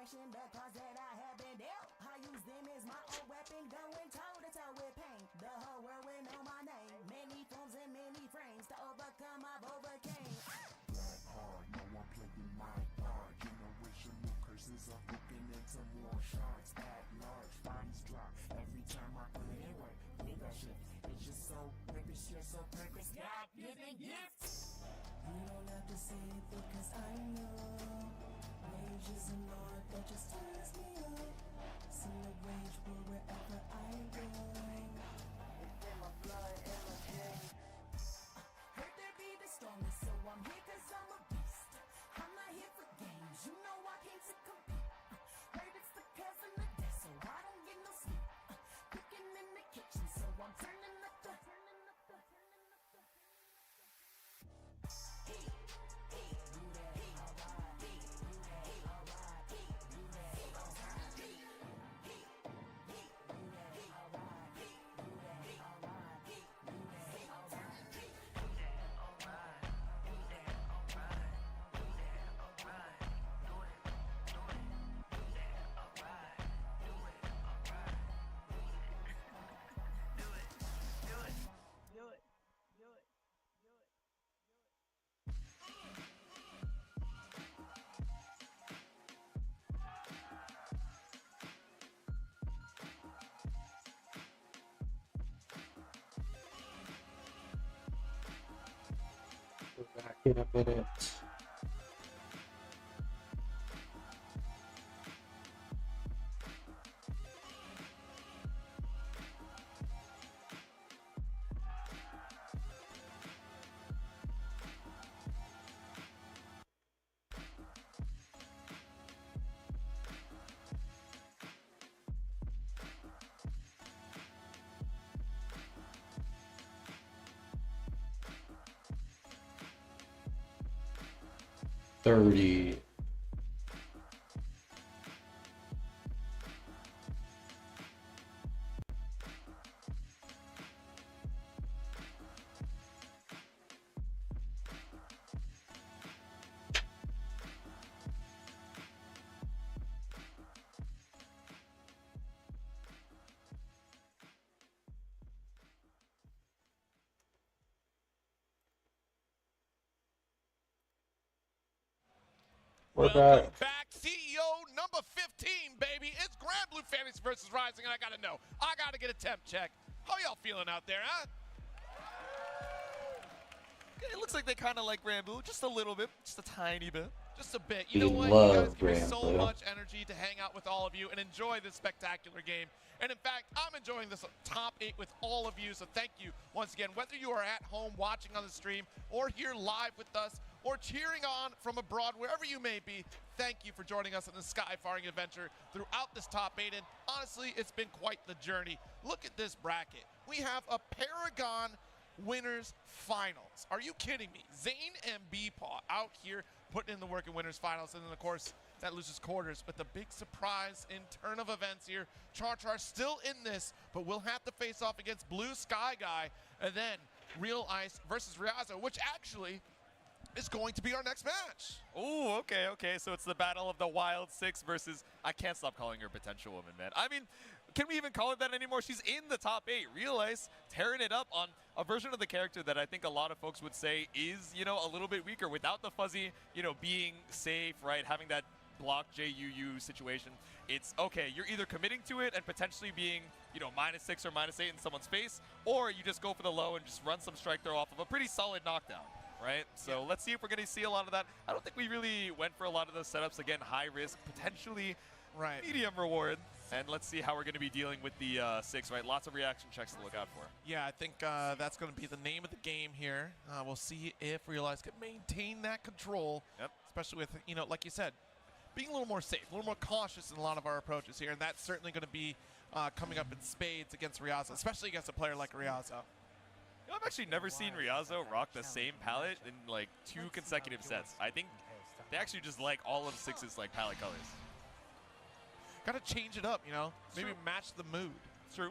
Because that I have been dealt. I use them as my own weapon, going toe to toe with pain. The whole world will know my name. Many forms and many frames to overcome, I've overcame. Black hard, no one playing my part. Generational curses are broken into more shards. At large, bodies drop every time I put it work. Leadership, it's just so purpose, you're so purpose. God given gifts. You don't have to say it because I know. Rage is a lord that just turns me up. Sing the rage war wherever I go. It's in my blood and my veins. Heard there be the strongest, so I'm here cause I'm a beast. I'm not here for games, you know I came to compete. Heard it's the cousin of death, so I don't get no sleep. Cooking in the kitchen, so I'm turning up the. We're back in a minute. $30. We're Welcome back. back, CEO number 15, baby. It's Grand Blue Fantasy versus Rising, and I gotta know. I gotta get a temp check. How y'all feeling out there, huh? It looks like they kind of like Grand Blue, just a little bit, just a tiny bit. Just a bit. You We know what? love You guys give me Grand so Blue. much energy to hang out with all of you and enjoy this spectacular game. And in fact, I'm enjoying this top 8 with all of you. So thank you once again, whether you are at home watching on the stream or here live with us or cheering on from abroad, wherever you may be, thank you for joining us on this sky-faring adventure throughout this top 8. And honestly, it's been quite the journey. Look at this bracket. We have a Paragon Winners Finals. Are you kidding me? Zane and Beepaw out here putting in the work in Winners Finals, and then of course that loses quarters. But the big surprise in turn of events here, Char still in this, but we'll have to face off against Blue Sky Guy, and then Real Ice versus Riazo, which actually is going to be our next match. Oh, okay. So it's the battle of the Wild Six versus, I can't stop calling her Potential Woman, man. I mean, can we even call it that anymore? She's in the top 8. Real Ice tearing it up on a version of the character that I think a lot of folks would say is, you know, a little bit weaker without the fuzzy, you know, being safe, right? Having that block JUU situation. It's okay, you're either committing to it and potentially being, you know, -6 or -8 in someone's face, or you just go for the low and just run some strike throw off of a pretty solid knockdown. Right? So let's see if we're going to see a lot of that. I don't think we really went for a lot of those setups. Again, high risk, potentially medium reward. And let's see how we're going to be dealing with the 6, right? Lots of reaction checks to look out for. Yeah, I think that's going to be the name of the game here. We'll see if Real Ice can maintain that control, especially with, you know, like you said, being a little more safe, a little more cautious in a lot of our approaches here, and that's certainly going to be coming up in spades against Ryazo, especially against a player like Ryazo. You know, I've actually never seen Ryazo rock the same palette in like 2 consecutive sets. I think they actually just like all of Six's like palette colors. Got to change it up, you know? Maybe match the mood. It's true.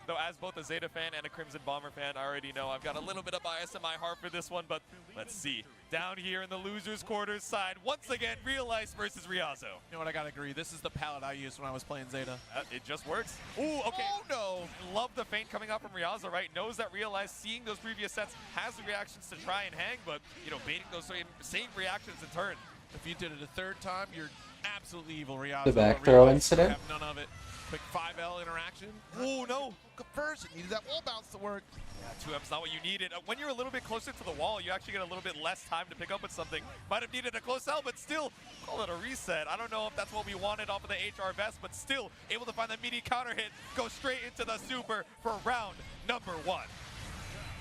Though as both a Zeta fan and a Crimson Bomber fan, I already know I've got a little bit of bias in my heart for this one, but let's see. Down here in the losers quarters side, once again, Real Ice versus Ryazo. You know what, I gotta agree. This is the palette I used when I was playing Zeta. It just works. Ooh, okay. Oh, no. Love the feint coming out from Ryazo, right? Knows that Real Ice, seeing those previous sets, has the reactions to try and hang, but, you know, baiting those same reactions in turn. If you did it a 3rd time, you're absolutely evil, Ryazo. The back throw incident? Have none of it. Quick 5L interaction. Oh, no. Conversion. Needed that wall bounce to work. Yeah, 2M's not what you needed. When you're a little bit closer to the wall, you actually get a little bit less time to pick up with something. Might have needed a close L, but still, call it a reset. I don't know if that's what we wanted off of the HR vest, but still able to find that meaty counter hit, go straight into the super for round number 1.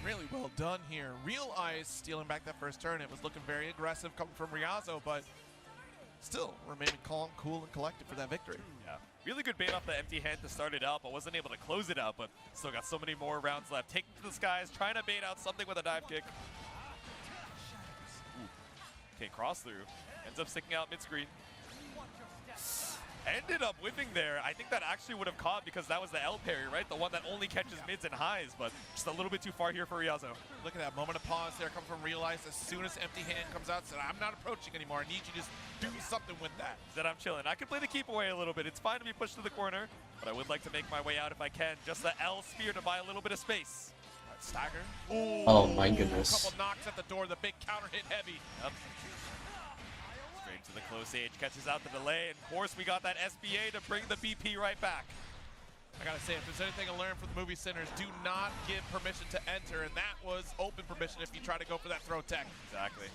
Really well done here. Real Ice stealing back that first turn. It was looking very aggressive coming from Ryazo, but still remaining calm, cool, and collected for that victory. Yeah. Really good bait off the empty hand to start it out, but wasn't able to close it out, but still got so many more rounds left. Taking to the skies, trying to bait out something with a dive kick. Ooh. Okay, cross through. Ends up sticking out mid-screen. Ended up whiffing there. I think that actually would have caught because that was the L parry, right? The one that only catches mids and highs, but just a little bit too far here for Ryazo. Look at that moment of pause there come from Real Ice. As soon as empty hand comes out, said, I'm not approaching anymore. I need you to just do something with that. Said, I'm chilling. I can play the keep away a little bit. It's fine to be pushed to the corner, but I would like to make my way out if I can. Just the L spear to buy a little bit of space. Stagger. Ooh. Oh my goodness. A couple knocks at the door. The big counter hit heavy. Yep. Straight to the close age, catches out the delay, and of course we got that SBA to bring the BP right back. I gotta say, if there's anything I learned from the movie centers, do not give permission to enter, and that was open permission if you try to go for that throw tech. Exactly.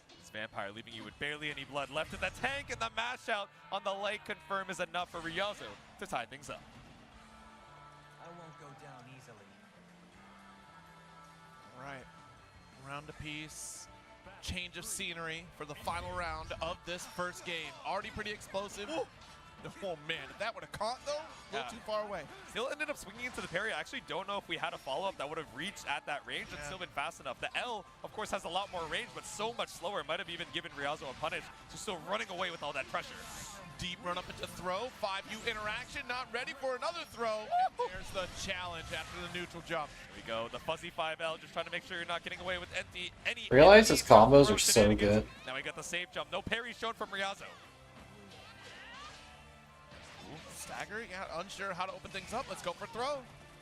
This Vampire leaving you with barely any blood left in the tank, and the mash out on the light confirm is enough for Ryazo to tie things up. I won't go down easily. All right, round apiece. Change of scenery for the final round of this first game. Already pretty explosive. Ooh. Oh man, if that would have caught though, a little too far away. Still ended up swinging into the parry. I actually don't know if we had a follow-up that would have reached at that range and still been fast enough. The L, of course, has a lot more range, but so much slower. Might have even given Ryazo a punish. Just still running away with all that pressure. Deep run up into throw. 5U interaction, not ready for another throw. And there's the challenge after the neutral jump. There we go. The fuzzy 5L, just trying to make sure you're not getting away with any Realize his combos are so good. Now we got the safe jump. No parry shown from Ryazo. Stagger, yeah, unsure how to open things up. Let's go for throw.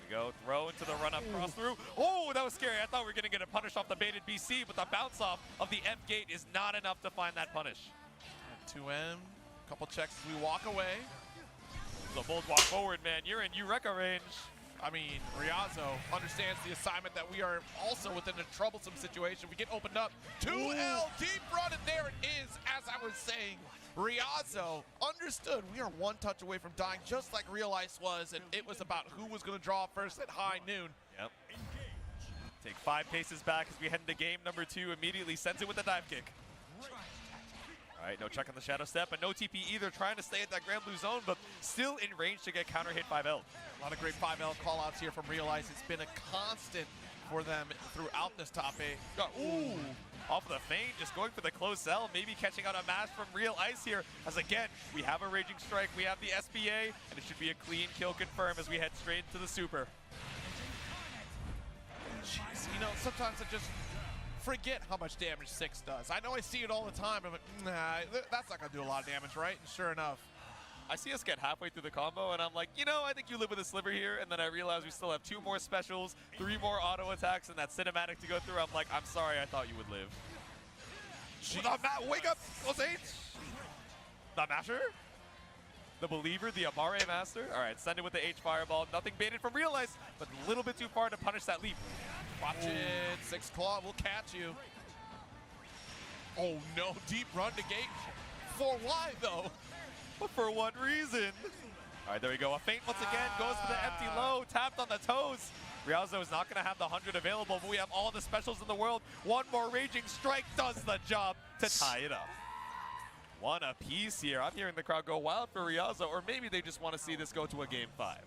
We go, throw into the run-up, cross through. Oh, that was scary. I thought we were going to get a punish off the baited BC, but the bounce off of the F gate is not enough to find that punish. 2M, couple checks as we walk away. The bold walk forward, man. You're in Eureka range. I mean, Ryazo understands the assignment that we are also within a troublesome situation. We get opened up. 2L, deep run, and there it is, as I was saying. Ryazo understood we are one touch away from dying, just like Real Ice was, and it was about who was going to draw first at high noon. Yep. Take 5 paces back as we head into game number 2. Immediately sends it with a dive kick. All right, no check on the shadow step, and no TP either, trying to stay at that Grand Blue zone, but still in range to get counter hit 5L. A lot of great 5L call-outs here from Real Ice. It's been a constant for them throughout this top 8. Ooh, off of the feint, just going for the close L, maybe catching out a mash from Real Ice here, as again, we have a Raging Strike, we have the SBA, and it should be a clean kill confirm as we head straight into the super. Jeez, you know, sometimes I just forget how much damage 6 does. I know I see it all the time, I'm like, nah, that's not gonna do a lot of damage, right? And sure enough, I see us get halfway through the combo, and I'm like, you know, I think you live with a sliver here, and then I realize we still have 2 more specials, 3 more auto attacks, and that cinematic to go through. I'm like, I'm sorry, I thought you would live. Wake up, close H! The Masher? The Believer, the Amare Master. All right, send it with the H Fireball. Nothing baited from Real Ice, but a little bit too far to punish that leap. Watch it, 6 Claw will catch you. Oh no, deep run to gate. For why though? But for what reason? All right, there we go. A feint once again, goes for the empty low, tapped on the toes. Ryazo is not going to have the 100 available, but we have all the specials in the world. One more Raging Strike does the job to tie it up. One apiece here. I'm hearing the crowd go wild for Riazo, or maybe they just want to see this go to a Game 5.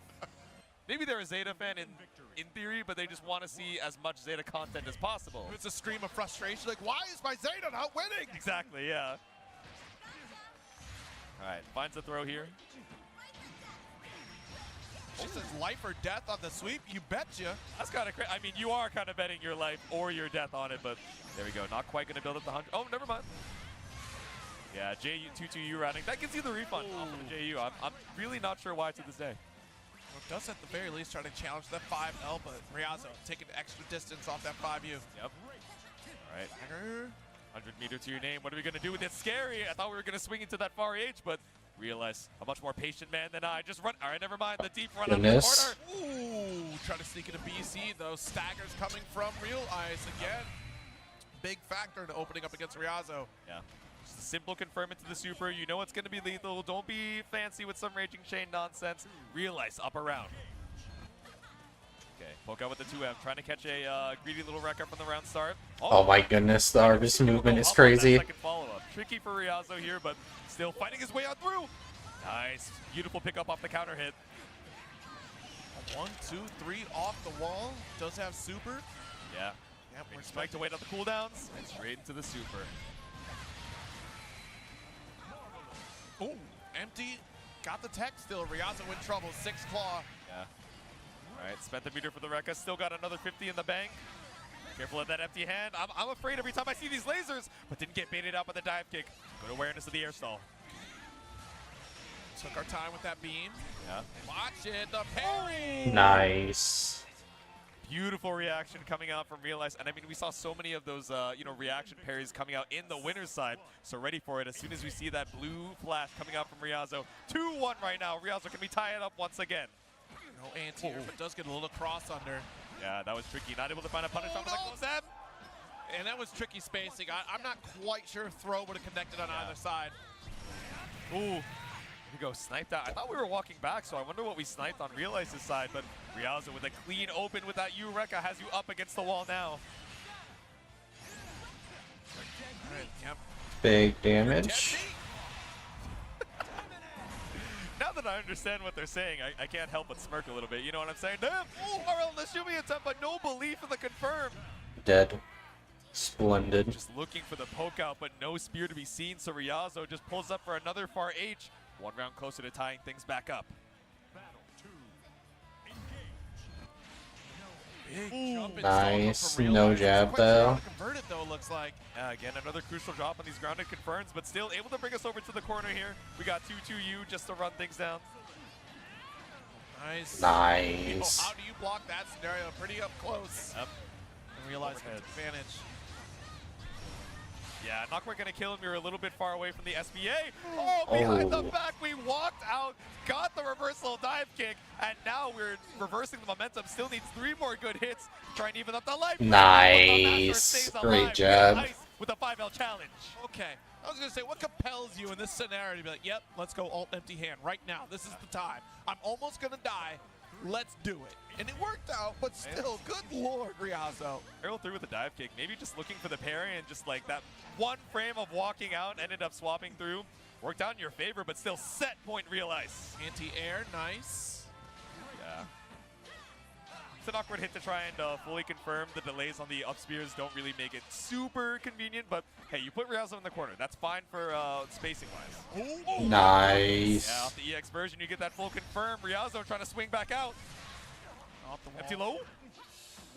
Maybe they're a Zeta fan in theory, but they just want to see as much Zeta content as possible. It's a scream of frustration, like, why is my Zeta not winning? Exactly, yeah. All right, finds a throw here. She says life or death on the sweep, you betcha. That's kind of crazy. I mean, you are kind of betting your life or your death on it, but there we go. Not quite going to build up the 100. Oh, never mind. Yeah, JU 2-2U routing. That gives you the refund off of the JU. I'm really not sure why to this day. Well, it does at the very least try to challenge that 5L, but Riazo taking extra distance off that 5U. Yep. All right. 100 meter to your name. What are we going to do with it? Scary. I thought we were going to swing into that far H, but realize a much more patient man than I. Just run. All right, never mind. The deep run up the corner. Ooh, trying to sneak into BC, though. Staggers coming from Real Ice again. Big factor to opening up against Riazo. Yeah. Just a simple confirm into the super. You know it's going to be lethal. Don't be fancy with some Raging Chain nonsense. Real Ice up around. Okay, poke out with the 2M. Trying to catch a greedy little wrecker from the round start. Oh my goodness, the Argus movement is crazy. Tricky for Riazo here, but still fighting his way out through. Nice. Beautiful pickup off the counter hit. 1, 2, 3 off the wall. Does have super. Yeah. Yep, we're expect to wait on the cooldowns and straight into the super. Ooh, empty. Got the tech still. Riazo in trouble. 6 claw. Yeah. All right, spent the meter for the Rekka. Still got another 50 in the bank. Careful of that empty hand. I'm afraid every time I see these lasers, but didn't get baited out by the dive kick. Good awareness of the air stall. Took our time with that beam. Yeah. Watch it, the parry. Nice. Beautiful reaction coming out from Real Ice. And I mean, we saw so many of those, reaction parries coming out in the winner's side. So ready for it as soon as we see that blue flash coming out from Riazo. 2-1 right now. Riazo can be tied up once again. No anti-air, but does get a little cross under. Yeah, that was tricky. Not able to find a punish off of the close M. And that was tricky spacing. I'm not quite sure if throw would have connected on either side. Ooh. Here we go, sniped out. I thought we were walking back, so I wonder what we sniped on Real Ice's side, but Riazo with a clean open with that U-Rekka has you up against the wall now. Yep. Big damage. Now that I understand what they're saying, I can't help but smirk a little bit. You know what I'm saying? Damn! Ooh, RL in the Shumi attempt, but no belief in the confirm. Dead. Splendid. Just looking for the poke out, but no spear to be seen, so Riazo just pulls up for another far H. 1 round closer to tying things back up. Nice. No jab though. Converted though, looks like. Again, another crucial drop on these grounded confirms, but still able to bring us over to the corner here. We got 2-2U just to run things down. Nice. Nice. How do you block that scenario? Pretty up close. Yep. And realize advantage. Yeah, not quite going to kill him. You're a little bit far away from the SBA. Oh, behind the back, we walked out, got the reversal dive kick, and now we're reversing the momentum. Still needs 3 more good hits. Try and even up the life. Nice. Great job. With a 5L challenge. Okay. I was going to say, what compels you in this scenario to be like, yep, let's go alt empty hand right now. This is the time. I'm almost going to die. Let's do it. And it worked out, but still, good lord, Riazo. Arrow through with the dive kick. Maybe just looking for the parry and just like that one frame of walking out, ended up swapping through. Worked out in your favor, but still set point Real Ice. Anti-air, nice. Yeah. It's an awkward hit to try and fully confirm. The delays on the up spears don't really make it super convenient, but hey, you put Riazo in the corner. That's fine for spacing-wise. Nice. Yeah, off the EX version, you get that full confirm. Riazo trying to swing back out. Off the wall. Empty low.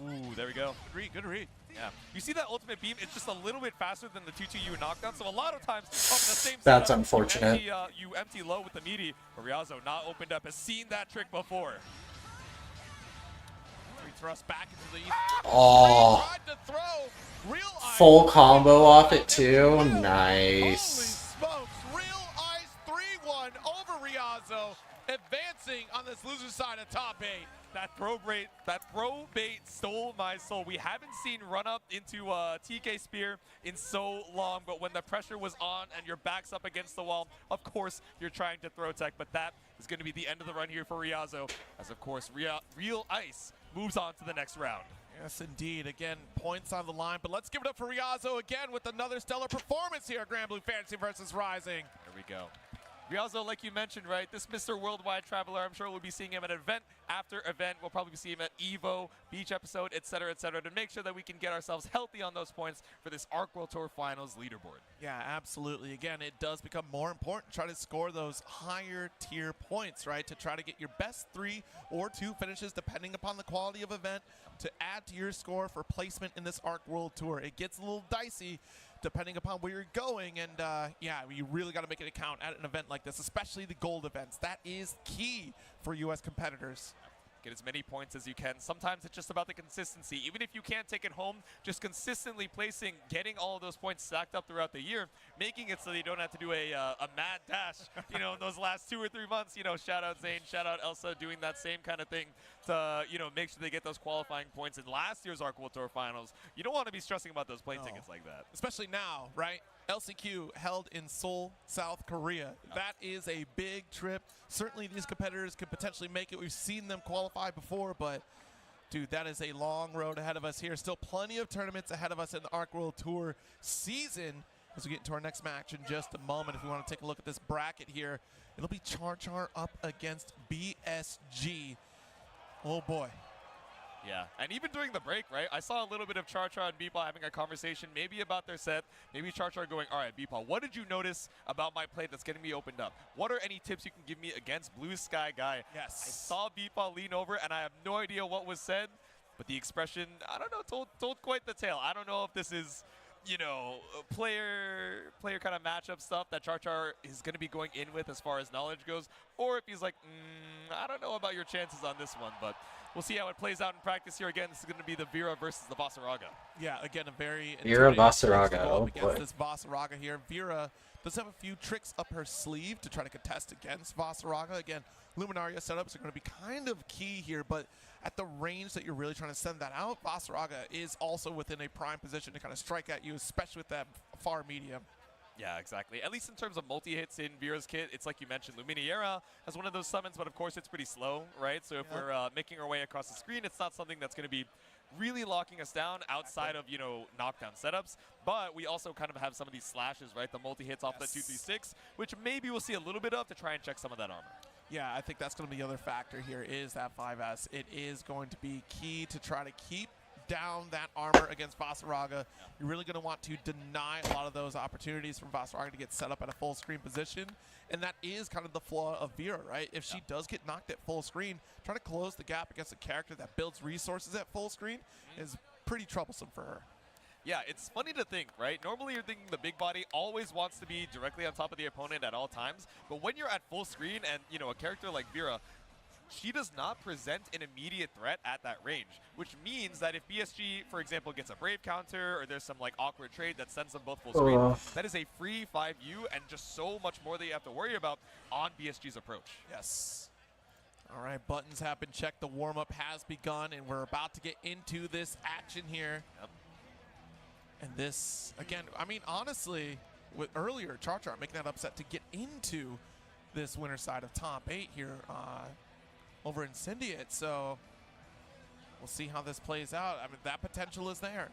Ooh, there we go. Good read, good read. Yeah. You see that ultimate beam, it's just a little bit faster than the 2-2U knockdown, so a lot of times up in the same That's setup, unfortunate. You empty low with the meaty, but Riazo not opened up, has seen that trick before. Thrust back into the Oh. Full combo off it too. Nice. Holy smokes, Real Ice 3-1 over Riazo, advancing on this loser side of top 8. That throw bait stole my soul. We haven't seen run up into TK Spear in so long, but when the pressure was on and your back's up against the wall, of course you're trying to throw tech, but that is going to be the end of the run here for Riazo, as of course Real Ice moves on to the next round. Yes, indeed. Again, points on the line, but let's give it up for Riazo again with another stellar performance here at Grand Blue Fantasy versus Rising. There we go. Riazo, like you mentioned, right, this Mr. Worldwide Traveler, I'm sure we'll be seeing him at event after event. We'll probably see him at EVO, Beach episode, etc., to make sure that we can get ourselves healthy on those points for this ARC World Tour Finals leaderboard. Yeah, absolutely. Again, it does become more important to try to score those higher tier points, right, to try to get your best 3 or 2 finishes depending upon the quality of event to add to your score for placement in this ARC World Tour. It gets a little dicey depending upon where you're going, and yeah, you really got to make it count at an event like this, especially the gold events. That is key for U.S. competitors. Get as many points as you can. Sometimes it's just about the consistency. Even if you can't take it home, just consistently placing, getting all of those points stacked up throughout the year, making it so that you don't have to do a mad dash, you know, in those last 2 or 3 months. You know, shout out Zane, shout out Elsa, doing that same kind of thing to, you know, make sure they get those qualifying points in last year's ARC World Tour Finals. You don't want to be stressing about those plane tickets like that. Especially now, right? LCQ held in Seoul, South Korea. That is a big trip. Certainly these competitors could potentially make it. We've seen them qualify before, but dude, that is a long road ahead of us here. Still plenty of tournaments ahead of us in the ARC World Tour season. As we get into our next match in just a moment, if we want to take a look at this bracket here, it'll be Char Char up against BSG. Oh boy. Yeah, and even during the break, right, I saw a little bit of Char Char and Beepaw having a conversation, maybe about their set, maybe Char Char going, all right, Beepaw, what did you notice about my play that's getting me opened up? What are any tips you can give me against Blue Sky Guy? Yes. I saw Beepaw lean over, and I have no idea what was said, but the expression, I don't know, told quite the tale. I don't know if this is, you know, player kind of matchup stuff that Char Char is going to be going in with as far as knowledge goes, or if he's like, I don't know about your chances on this one, but we'll see how it plays out in practice here. Again, this is going to be the Vera versus the Vasaraga. Yeah, again, a very Vera Vasaraga, oh against boy. this Vasaraga here. Vera does have a few tricks up her sleeve to try to contest against Vasaraga. Again, Luminaria setups are going to be kind of key here, but at the range that you're really trying to send that out, Vasaraga is also within a prime position to kind of strike at you, especially with that far medium. Yeah, exactly. At least in terms of multi-hits in Vera's kit, it's like you mentioned, Luminaria has one of those summons, but of course it's pretty slow, right? So if we're making our way across the screen, it's not something that's going to be really locking us down outside of, you know, knockdown setups. But we also kind of have some of these slashes, right? The multi-hits off the 236, which maybe we'll see a little bit of to try and check some of that armor. Yeah, I think that's going to be the other factor here is that 5S. It is going to be key to try to keep down that armor against Vasaraga. You're really going to want to deny a lot of those opportunities from Vasaraga to get set up at a full screen position. And that is kind of the flaw of Vera, right? If she does get knocked at full screen, trying to close the gap against a character that builds resources at full screen is pretty troublesome for her. Yeah, it's funny to think, right? Normally you're thinking the big body always wants to be directly on top of the opponent at all times. But when you're at full screen and, you know, a character like Vera, she does not present an immediate threat at that range, which means that if BSG, for example, gets a Brave counter or there's some like awkward trade that sends them both full screen, that is a free 5U and just so much more that you have to worry about on BSG's approach. Yes. All right, buttons have been checked. The warm-up has begun, and we're about to get into this action here. Yep. And this, again, I mean, honestly, with earlier Char Char making that upset to get into this winner side of top 8 here over in Syndiate. So we'll see how this plays out. I mean, that potential is there.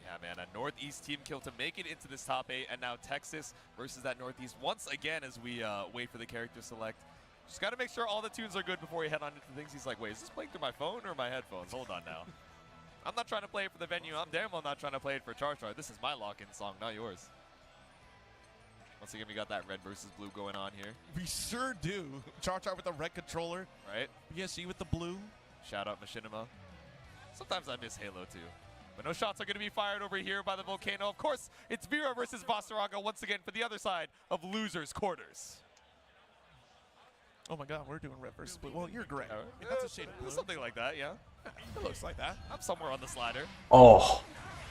Yeah, man, a Northeast team kill to make it into this top 8, and now Texas versus that Northeast once again as we wait for the character select. Just got to make sure all the tunes are good before we head on into things. He's like, wait, is this playing through my phone or my headphones? Hold on now. I'm not trying to play it for the venue. I'm damn well not trying to play it for Char Char. This is my lock-in song, not yours. Once again, we got that red versus blue going on here. We sure do. Char Char with the red controller. Right. BSG with the blue. Shout out Machinima. Sometimes I miss Halo too. But no shots are going to be fired over here by the Volcano. Of course, it's Vera versus Vasaraga once again for the other side of losers quarters. Oh my God, we're doing red versus blue. Well, you're gray. That's a shade of blue. Something like that, yeah. It looks like that. I'm somewhere on the slider. Oh.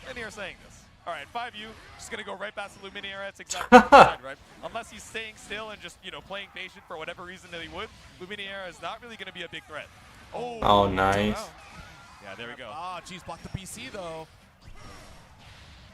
And you're saying this. All right, 5U, just going to go right past the Luminaria. That's exactly what he said, right? Unless he's staying still and just, you know, playing patient for whatever reason that he would, Luminaria is not really going to be a big threat. Oh, nice. Yeah, there we go. Ah, geez, blocked the BC, though. All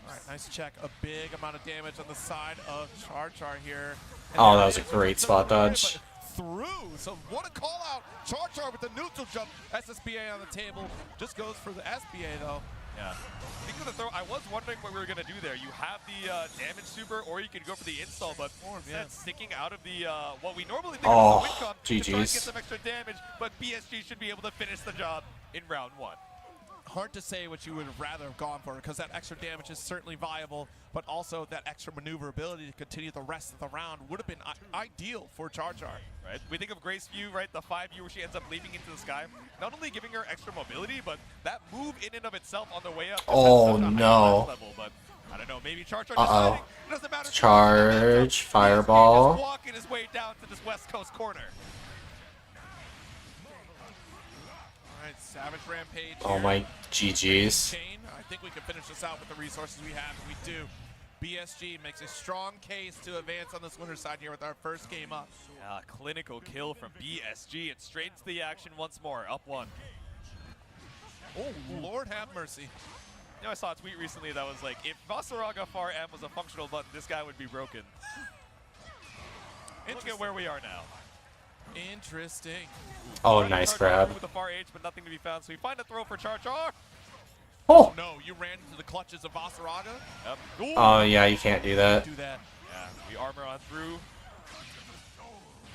right, nice check. A big amount of damage on the side of Char Char here. And oh, that was a great spot dodge. Through So what a call out. Char with the neutral jump. SSBA on the table. Just goes for the SBA though. Yeah. Speaking of the throw, I was wondering what we were going to do there. You have the damage super, or you could go for the install, but instead sticking out of the what we normally think of as the win con to try and get some extra damage, but BSG should be able to finish the job in round 1. Hard to say what you would have rather have gone for, because that extra damage is certainly viable, but also that extra maneuverability to continue the rest of the round would have been ideal for Char. Right? We think of Grace View, right? The 5U where she ends up leaping into the sky. Not only giving her extra mobility, but that move in and of itself on the way up. Oh no. Level, but I don't know, maybe Char Uh-oh. doesn't matter. Charge, fireball. Just walking his way down to this West Coast corner. Alright, Savage Rampage. Oh my GG's. I think we can finish this out with the resources we have, and we do. BSG makes a strong case to advance on this winner's side here with our first game up. Clinical kill from BSG and straight into the action once more, up 1. Oh, Lord have mercy. You know, I saw a tweet recently that was like, if Vasaraga Far M was a functional button, this guy would be broken. Look at where we are now. Interesting. Oh, nice grab. With the far H, but nothing to be found, so we find a throw for Char. Oh! No, you ran into the clutches of Vasaraga? Yep. Oh yeah, you can't do that. Yeah, we armor on through.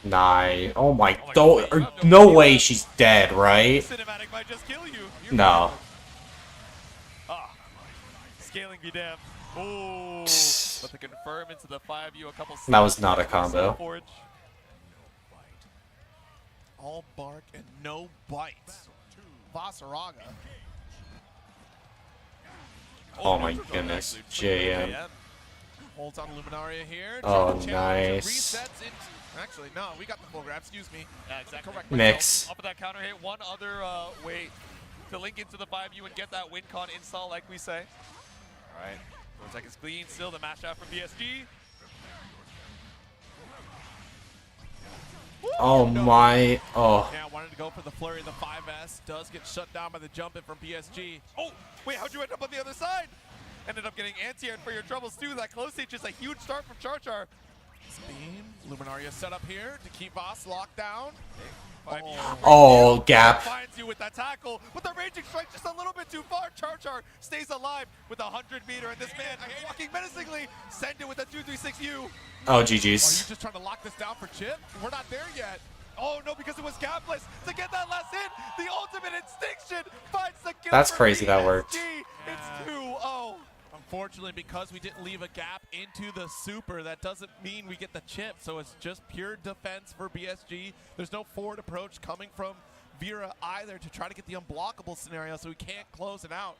Nice. Oh my, no way she's dead, right? Cinematic might just kill you. No. Scaling be damned. Oh, but to confirm into the 5U, a couple. That was not a combo. All bark and no bite. Vasaraga. Oh my goodness, JM. Holds on Luminaria here. Oh, nice. Resets into, actually, no, we got the full grab, excuse me. Yeah, exactly. Correct. Mix. Off of that counter hit, one other way to link into the 5U and get that win con install, like we say. All right, Vortex is clean still, the mash out from BSG. Oh my, oh. Yeah, wanted to go for the flurry of the 5S. Does get shut down by the jump in from BSG. Oh, wait, how'd you end up on the other side? Ended up getting anti-aired for your troubles too. That close hit is a huge start from Char. Beam, Luminaria set up here to keep Voss locked down. Oh, gap. Finds you with that tackle, but the raging strike just a little bit too far. Char stays alive with a 100-meter, and this man walking menacingly. Send it with a 236U. Oh, Are GG's. you just trying to lock this down for Chip? We're not there yet. Oh no, because it was gapless to get that last hit. The ultimate extinction finds the kill. That's for crazy that BSG. worked. It's 2-0. Unfortunately, because we didn't leave a gap into the super, that doesn't mean we get the chip. So it's just pure defense for BSG. There's no forward approach coming from Vera either to try to get the unblockable scenario, so we can't close it out.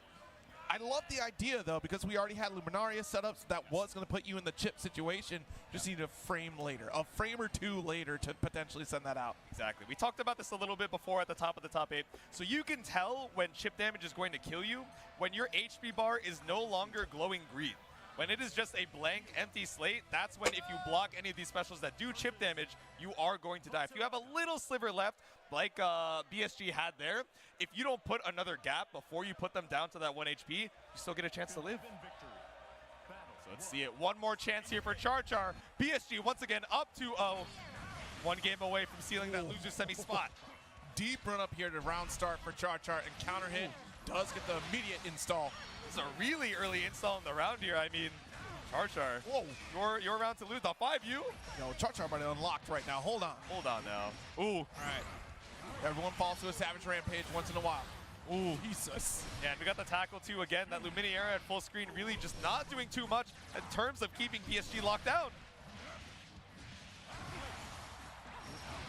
I love the idea, though, because we already had Luminaria set up, so that was going to put you in the chip situation. Just need a frame later, a frame or two later to potentially send that out. Exactly. We talked about this a little bit before at the top of the top 8. So you can tell when chip damage is going to kill you when your HP bar is no longer glowing green. When it is just a blank, empty slate, that's when if you block any of these specials that do chip damage, you are going to die. If you have a little sliver left, like BSG had there, if you don't put another gap before you put them down to that 1 HP, you still get a chance to live. So let's see it. One more chance here for Char. BSG once again up 2-0. One game away from sealing that loser semi spot. Deep run up here to round start for Char, and counter hit does get the immediate install. This is a really early install in the round here. I mean, Char. Whoa. Your round to lose. The 5U? No, Char might have unlocked right now. Hold on. Hold on now. Ooh. All right. Everyone falls to a Savage Rampage once in a while. Ooh, Jesus. Yeah, and we got the tackle too again. That Luminaria at full screen really just not doing too much in terms of keeping BSG locked down.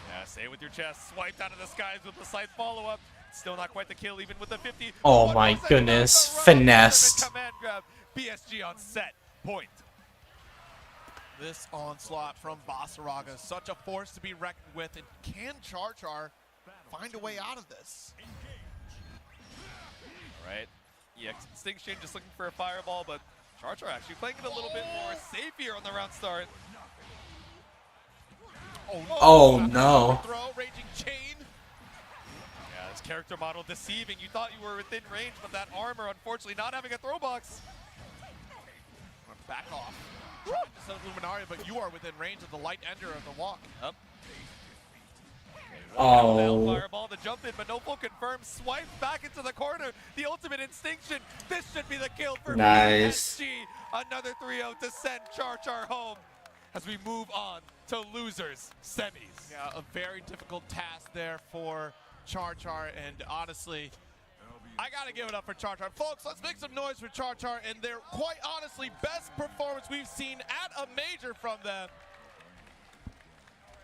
Yeah, say it with your chest. Swiped out of the skies with the slight follow-up. Still not quite the kill, even with the 50. Oh my goodness, finessed. Command grab. BSG on set. Point. This onslaught from Vasaraga, such a force to be reckoned with. And can Char find a way out of this? Right. EX Extinction just looking for a fireball, but Char actually playing it a little bit more safe here on the round start. Oh no. Throw, raging chain. Yeah, this character model deceiving. You thought you were within range, but that armor, unfortunately, not having a throw box. Back off. Trying to send Luminaria, but you are within range of the light ender of the walk. Up. Oh. Fireball to jump in, but no full confirmed. Swipe back into the corner. The ultimate instinction. This should be the kill for Nice. PSG. Another 3-0 to send Char Char home as we move on to losers semis. Yeah, a very difficult task there for Char Char, and honestly, I gotta give it up for Char Char. Folks, let's make some noise for Char Char and their, quite honestly, best performance we've seen at a major from them.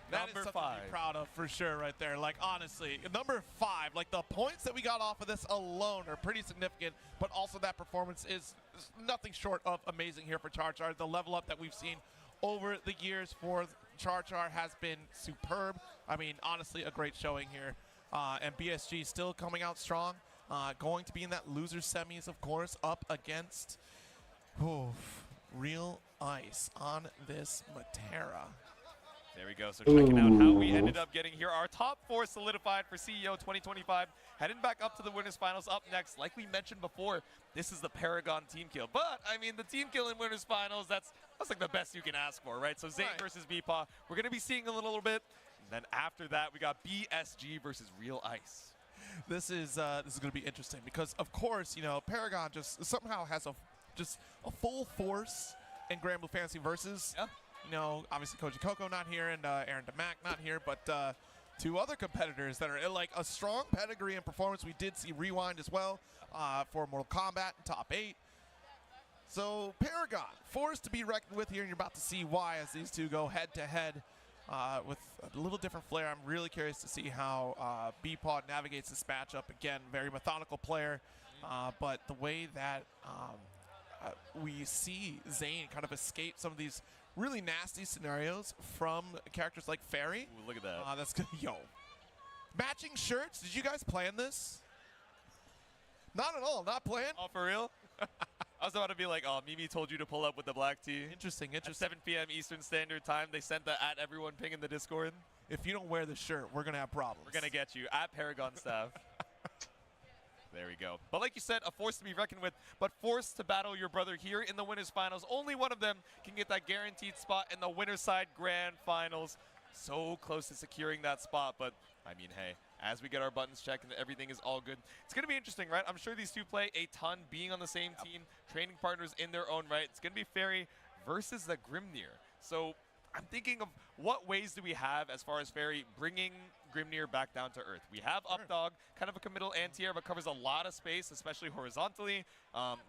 That is something to be proud of for sure right there. Like, honestly, number 5, like the points that we got off of this alone are pretty significant, but also that performance is nothing short of amazing here for Char Char. The level up that we've seen over the years for Char Char has been superb. I mean, honestly, a great showing here. And BSG still coming out strong. Going to be in that loser semis, of course, up against Real Ice on this Matera. There we go. So checking out how we ended up getting here. Our top 4 solidified for CEO 2025. Heading back up to the winners finals. Up next, like we mentioned before, this is the Paragon team kill. But I mean, the team kill in winners finals, that's like the best you can ask for, right? So Zain versus Beepaw, we're gonna be seeing a little bit. And then after that, we got BSG versus Real Ice. This is going to be interesting because, of course, you know, Paragon just somehow has a full force in Grand Blue Fantasy versus, you know, obviously Koji Coco not here and Aaron DeMac not here, but 2 other competitors that are like a strong pedigree and performance. We did see Rewind as well for Mortal Kombat in top 8. So Paragon, forced to be reckoned with here, and you're about to see why as these two go head to head. With a little different flair. I'm really curious to see how Beepaw navigates this matchup. Again, very methodical player, but the way that we see Zain kind of escape some of these really nasty scenarios from characters like Fairy. Ooh, look at that. That's good. Yo. Matching shirts. Did you guys plan this? Not at all. Not planned. Oh, for real? I was about to be like, oh, Mimi told you to pull up with the black tee. Interesting. At 7 p.m. Eastern Standard Time, they sent the @everyone ping in the Discord. If you don't wear the shirt, we're going to have problems. We're going to get you at Paragon staff. There we go. But like you said, a force to be reckoned with, but forced to battle your brother here in the winners finals. Only one of them can get that guaranteed spot in the winner's side grand finals. So close to securing that spot, but I mean, hey, as we get our buttons checked and everything is all good, it's going to be interesting, right? I'm sure these two play a ton, being on the same team, training partners in their own right. It's going to be Fairy versus the Grimnir. So I'm thinking of what ways do we have as far as Fairy bringing Grimnir back down to earth. We have Updog, kind of a committal anti-air, but covers a lot of space, especially horizontally.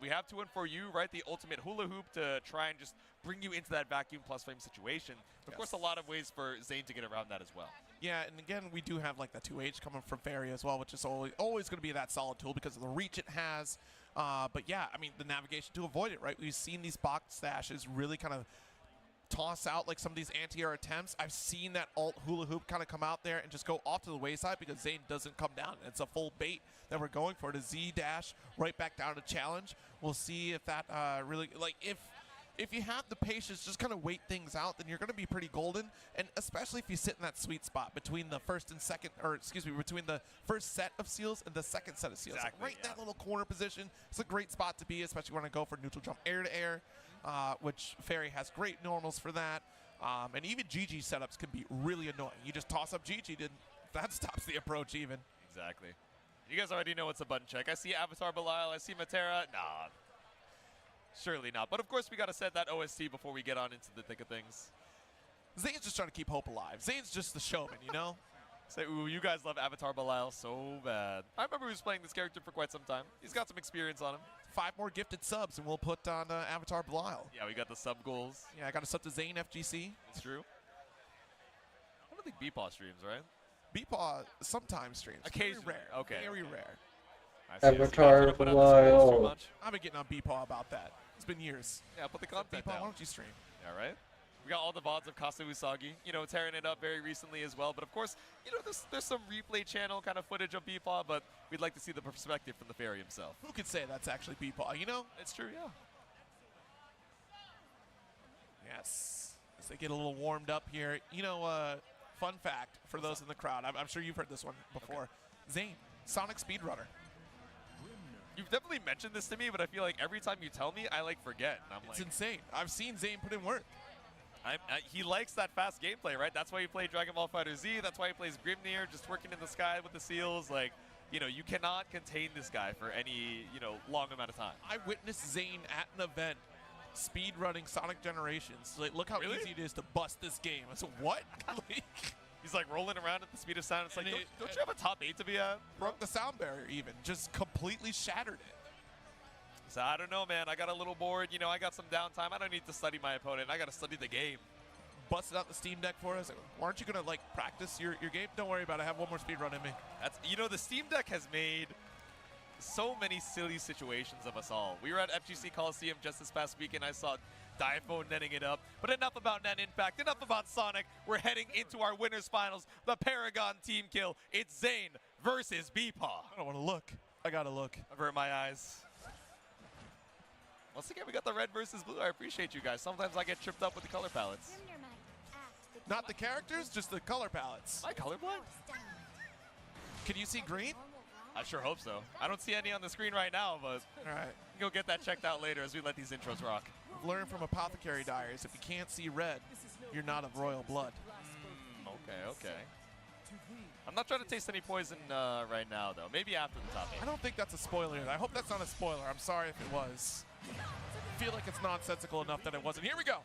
We have 2-1-4U, right? The ultimate hula hoop to try and just bring you into that vacuum plus flame situation. Of course, a lot of ways for Zain to get around that as well. Yeah, and again, we do have like the 2H coming from Fairy as well, which is always going to be that solid tool because of the reach it has. But yeah, I mean, the navigation to avoid it, right? We've seen these box stashes really kind of toss out like some of these anti-air attempts. I've seen that alt hula hoop kind of come out there and just go off to the wayside because Zain doesn't come down. It's a full bait that we're going for. The Z dash right back down to challenge. We'll see if that really, like, if you have the patience, just kind of wait things out, then you're going to be pretty golden. And especially if you sit in that sweet spot between the first and second, or excuse me, between the first set of seals and the second set of seals. Exactly, like right in that little corner position. It's a great spot to be, especially when I go for neutral jump air to air. Which Fairy has great normals for that. And even GG setups can be really annoying. You just toss up GG, and that stops the approach even. Exactly. You guys already know what's a button check. I see Avatar Belial, I see Matera. Nah, surely not. But of course, we got to set that OST before we get on into the thick of things. Zane's just trying to keep hope alive. Zane's just the showman, you know? Say, ooh, you guys love Avatar Belial so bad. I remember he was playing this character for quite some time. He's got some experience on him. 5 more gifted subs, and we'll put on Avatar Belial. Yeah, we got the sub goals. Yeah, I got a sub to Zain FGC. It's true. I don't think Beepaw streams, right? Beepaw sometimes streams. Occasionally. Very rare. Okay. Very rare. Avatar Belial. I've been getting on Beepaw about that. It's been years. Yeah, put the content Beepaw, down. why don't you stream? Yeah, right? We got all the VODs of Kasa Usagi, you know, tearing it up very recently as well. But of course, you know, there's some replay channel kind of footage of Beepaw, but we'd like to see the perspective from the Fairy himself. Who could say that's actually Beepaw, you know? It's true, yeah. Yes. As they get a little warmed up here. You know, fun fact for those in the crowd. I'm sure you've heard this one before. Okay. Zain, Sonic Speedrunner. You've definitely mentioned this to me, but I feel like every time you tell me, I like forget. And I'm it's insane. I've seen Zain put in work. He likes that fast gameplay, right? That's why he played Dragon Ball FighterZ. That's why he plays Grimnir, just working in the sky with the seals. Like, you know, you cannot contain this guy for any, you know, long amount of time. I witnessed Zane at an event speed running Sonic Generations. Like, look how easy it is to bust this game. I said, what? He's like rolling around at the speed of sound. It's like, don't you have a top 8 to be at? Broke the sound barrier even. Just completely shattered it. So I don't know, man. I got a little bored. You know, I got some downtime. I don't need to study my opponent. I got to study the game. Busted out the Steam Deck for us. Aren't you going to, like, practice your game? Don't worry about it. I have one more speed run in me. That's, you know, the Steam Deck has made so many silly situations of us all. We were at FGC Coliseum just this past weekend. I saw Diaphone netting it up. But enough about Net Impact. Enough about Sonic. We're heading into our winners finals. The Paragon team kill. It's Zane versus Beepaw. I don't want to look. I got to look. Avert my eyes. Once again, we got the red versus blue. I appreciate you guys. Sometimes I get tripped up with the color palettes. Not the characters, just the color palettes. Am I colorblind? Can you see green? I sure hope so. I don't see any on the screen right now, but all right, go get that checked out later as we let these intros rock. Learn from Apothecary Diaries. If you can't see red, you're not of royal blood. Okay. I'm not trying to taste any poison right now, though. Maybe after the top 8. I don't think that's a spoiler. I hope that's not a spoiler. I'm sorry if it was. I feel like it's nonsensical enough that it wasn't. Here we go.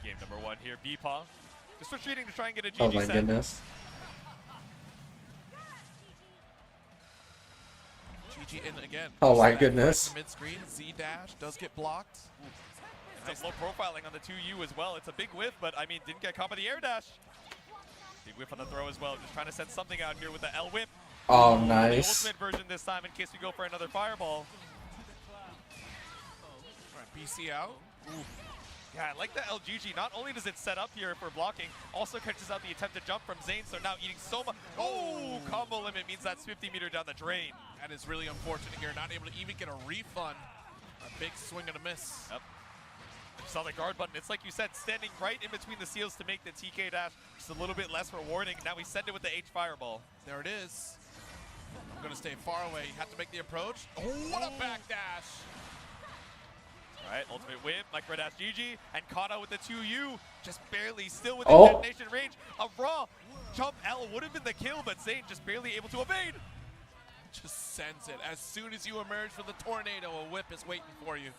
Game number 1 here, Beepaw. Just retreating to try and get a GG Oh my set. goodness. GG in again. Oh my goodness. Mid screen, Z dash does get blocked. Nice low profiling on the 2U as well. It's a big whiff, but I mean, didn't get caught by the air dash. Big whiff on the throw as well. Just trying to send something out here with the L whip. Oh, The nice. ultimate version this time in case we go for another fireball. All right, BC out. Ooh. Yeah, I like the LGG. Not only does it set up here for blocking, also catches out the attempted jump from Zane, so now eating so much. Oh, combo limit means that's 50 meter down the drain. That is really unfortunate here. Not able to even get a refund. A big swing and a miss. Yep. Saw the guard button. It's like you said, standing right in between the seals to make the TK dash just a little bit less rewarding. Now we send it with the H fireball. There it is. I'm going to stay far away. You have to make the approach. Oh, what a back dash. All right, ultimate whip, micro dash GG, and caught out with the 2U, just barely still within Oh. detonation range. A raw jump L would have been the kill, but Zane just barely able to evade. Just sends it. As soon as you emerge from the tornado, a whip is waiting for you.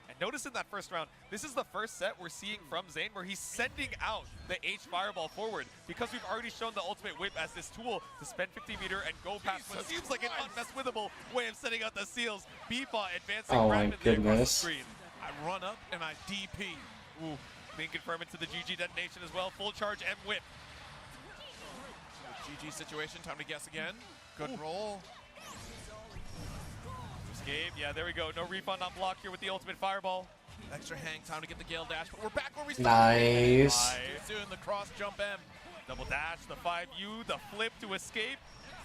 And notice in that first round, this is the first set we're seeing from Zane where he's sending out the H fireball forward because we've already shown the ultimate whip as this tool to spend 50 meter and go past what seems like an unmesswithable way of setting out the seals. Beepaw advancing Oh my rapidly across the goodness. screen. I run up and I DP. Ooh, being confirmed into the GG detonation as well. Full charge M whip. GG situation, time to guess again. Good roll. Escape, yeah, there we go. No refund on block here with the ultimate fireball. Extra hang, time to get the Gale dash, but we're back where we started. Nice. Too soon, the cross jump M. Double dash, the 5U, the flip to escape.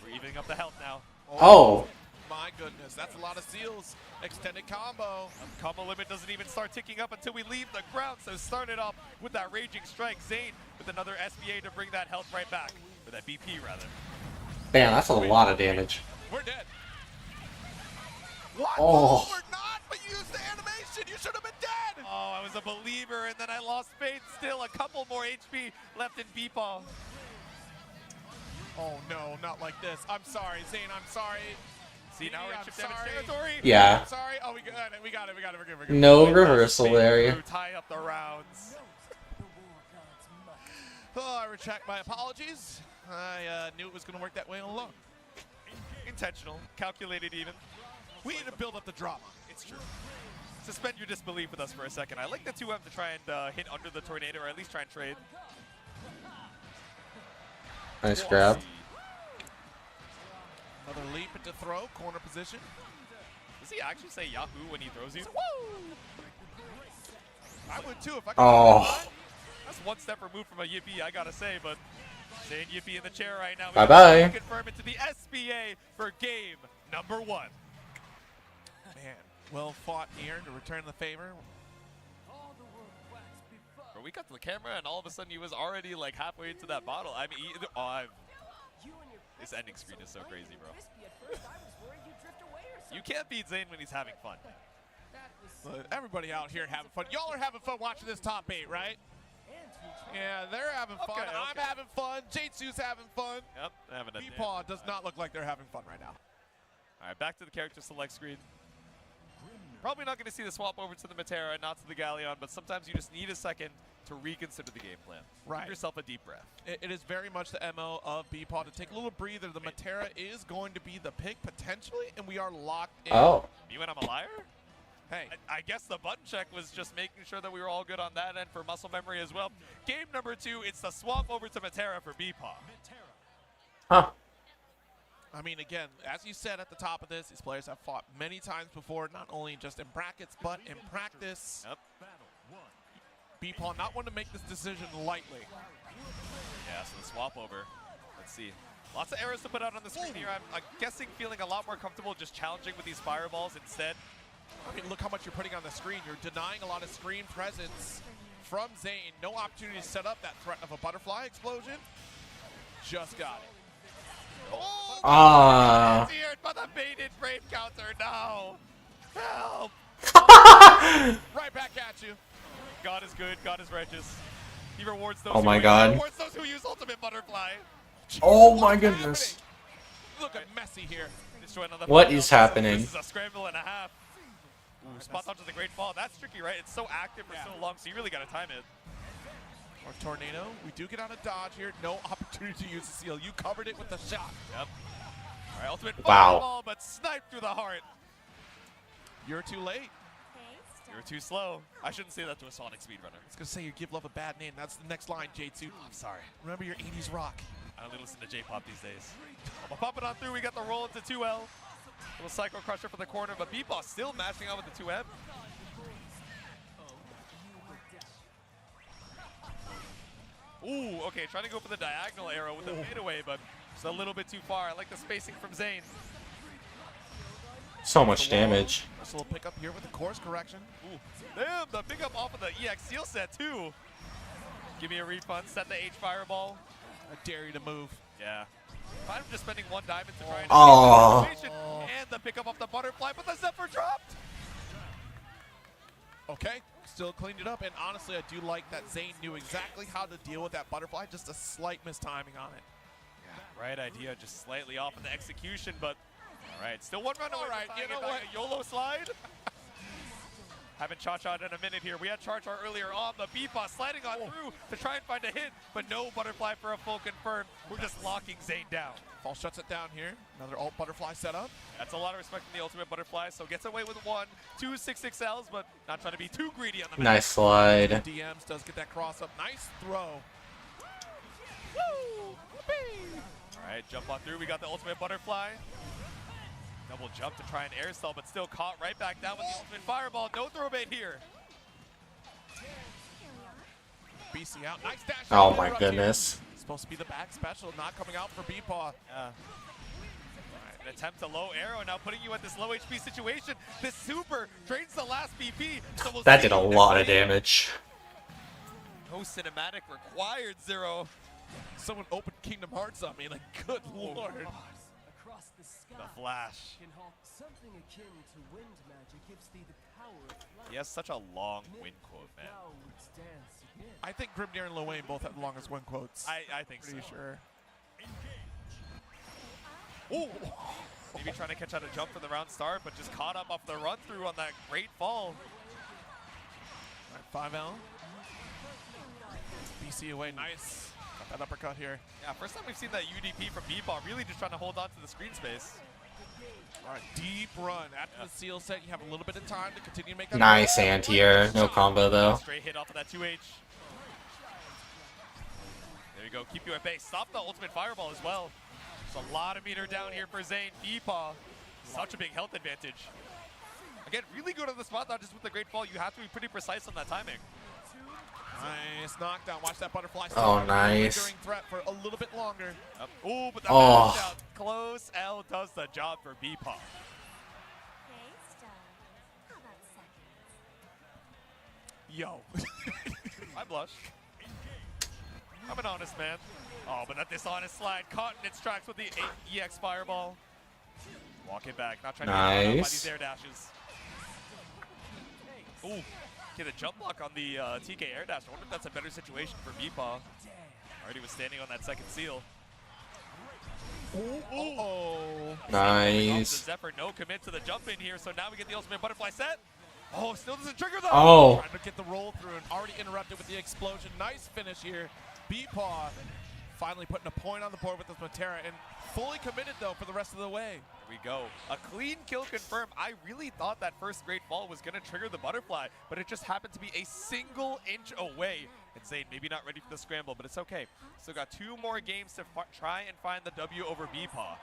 We're evening up the health now. Oh. My goodness, that's a lot of seals. Extended combo. Combo limit doesn't even start ticking up until we leave the ground, so start it off with that Raging Strike. Zane with another SBA to bring that health right back. Or that BP, rather. Damn, that's a lot of damage. We're dead. What? Oh. We're not, but you used the animation. You should have been dead. Oh, I was a believer, and then I lost faith. Still a couple more HP left in Beepaw. Oh, no, not like this. I'm sorry, Zane, I'm sorry. See, now we're in I'm chip damage sorry. territory. Yeah. I'm sorry. Oh, we got it. We got it. We're good. No reversal there. To tie up the rounds. Oh, I retract my apologies. I knew it was going to work that way all along. Intentional, calculated even. We need to build up the drama. It's true. Suspend your disbelief with us for a second. I like the 2M to try and hit under the tornado, or at least try and trade. Nice grab. Another leap into throw, corner position. Does he actually say Yahoo when he throws you? I would too if I could. Oh. That's one step removed from a Yippee, I gotta say, but saying Yippee in the chair right now. Bye-bye. Confirm it to the SBA for game number 1. Man, well fought here to return the favor. Bro, we got to the camera and all of a sudden he was already like halfway into that bottle. I mean, this ending screen is so crazy, bro. You can't beat Zane when he's having fun. Look, everybody out here having fun. Y'all are having fun watching this top 8, right? Yeah, they're having fun. Okay. I'm having fun. J2's having fun. Yep, having a Beepaw does not look like they're having fun right now. All right, back to the character select screen. Probably not going to see the swap over to the Matera and not to the Galleon, but sometimes you just need a second to reconsider the game plan. Right. Give yourself a deep breath. It is very much the MO of Beepaw to take a little breather. The Matera is going to be the pick potentially, and we are locked in. Oh. You and I'm a liar? Hey. I guess the button check was just making sure that we were all good on that end for muscle memory as well. Game number 2, it's the swap over to Matera for Beepaw. Huh. I mean, again, as you said at the top of this, these players have fought many times before, not only just in brackets, but in practice. Yep. Beepaw not one to make this decision lightly. Yeah, so the swap over. Let's see. Lots of arrows to put out on the screen here. I'm guessing feeling a lot more comfortable just challenging with these fireballs instead. I mean, look how much you're putting on the screen. You're denying a lot of screen presence from Zane. No opportunity to set up that threat of a butterfly explosion. Just got it. Ah. Here, but the baited brave counter. No. Help. Right back at you. God is good. God is righteous. He rewards those. Oh my He God. rewards those who use ultimate butterfly. Oh my goodness. Look at Messi here. What is happening? This is a scramble and a half. Ooh, spot dodge to the great fall. That's tricky, right? It's so active for so long, so you really got to time it. Or tornado. We do get out of dodge here. No opportunity to use the seal. You covered it with the shot. Yep. All right, ultimate Wow. fireball, but sniped through the heart. You're too late. You're too slow. I shouldn't say that to a Sonic speedrunner. I was going to say you give love a bad name. That's the next line, J2. I'm sorry. Remember your 80s rock. I only listen to J-pop these days. We'll pop it on through. We got the roll into 2L. Little Psycho Crusher for the corner, but Beepaw still mashing out with the 2M. Ooh, okay, trying to go for the diagonal arrow with the fadeaway, but just a little bit too far. I like the spacing from Zane. So much damage. Nice little pickup here with the course correction. Ooh, damn, the pickup off of the EX seal set too. Give me a refund, set the H fireball. I dare you to move. Yeah. I'm just spending one diamond to try and Oh. escape the situation, and the pickup off the butterfly, but the Zephyr dropped. Okay, still cleaned it up, and honestly, I do like that Zane knew exactly how to deal with that butterfly, just a slight mistiming on it. Yeah, right idea, just slightly off in the execution, but all right, still one run away. All right, from you tying know it what? back. A YOLO slide. Haven't Cha-Cha'd in a minute here. We had Char earlier on, but Beepaw sliding on through to try and find a hit, but no butterfly for a full confirm. We're just locking Zane down. Fall shuts it down here. Another alt butterfly setup. That's a lot of respect from the ultimate butterfly, so gets away with 1, 2 6/6Ls, but not trying to be too greedy on the Nice slide. DMs does get that cross up. Nice throw. Woo! All right, jump on through. We got the ultimate butterfly. Double jump to try and air stall, but still caught right back down with the ultimate fireball. No throw bait here. BC out. Nice dash. Oh my goodness. Supposed to be the back special, not coming out for Beepaw. All right, an attempt to low arrow, now putting you at this low HP situation. This super drains the last BP. So we'll That see did a you lot next of game. damage. No cinematic required, Zero. Someone opened Kingdom Hearts on me, like, good lord. Across the sky. The flash. Something akin to wind magic gives thee the power of flight. He has such a long win quote, man. Thou wouldst dance again. I think Grimnir and Lil Wayne both have the longest win quotes. I think Pretty so. sure. Ooh. Maybe trying to catch out a jump for the round start, but just caught up off the run through on that great fall. All right, 5L. BC away, nice. Got that uppercut here. Yeah, first time we've seen that UDP from Beepaw, really just trying to hold on to the screen space. All right, deep run. After the seal set, you have a little bit of time to continue to make that. Nice anti-air. No combo though. Straight hit off of that 2H. There you go, keep you at base. Stop the ultimate fireball as well. There's a lot of meter down here for Zane. Beepaw, such a big health advantage. Again, really good on the spot dodges with the great fall. You have to be pretty precise on that timing. Nice knockdown. Watch that butterfly. Oh, nice. During threat for a little bit longer. Ooh, but the Oh. out. Close L does the job for Beepaw. Yo. I blush. I'm an honest man. Oh, but that dishonest slide caught in its tracks with the EX fireball. Walk it back, not trying to get caught up by Nice. these air dashes. Ooh, get a jump block on the TK air dash. I wonder if that's a better situation for Beepaw. Already was standing on that second seal. Oh. Nice. Zephyr, no commit to the jump in here, so now we get the ultimate butterfly set. Oh, still doesn't trigger though. Oh. Trying to get the roll through and already interrupted with the explosion. Nice finish here. Beepaw finally putting a point on the board with this Matera and fully committed though for the rest of the way. Here we go. A clean kill confirmed. I really thought that first Great Fall was going to trigger the butterfly, but it just happened to be a single inch away. And Zane maybe not ready for the scramble, but it's okay. Still got 2 more games to try and find the W over Beepaw.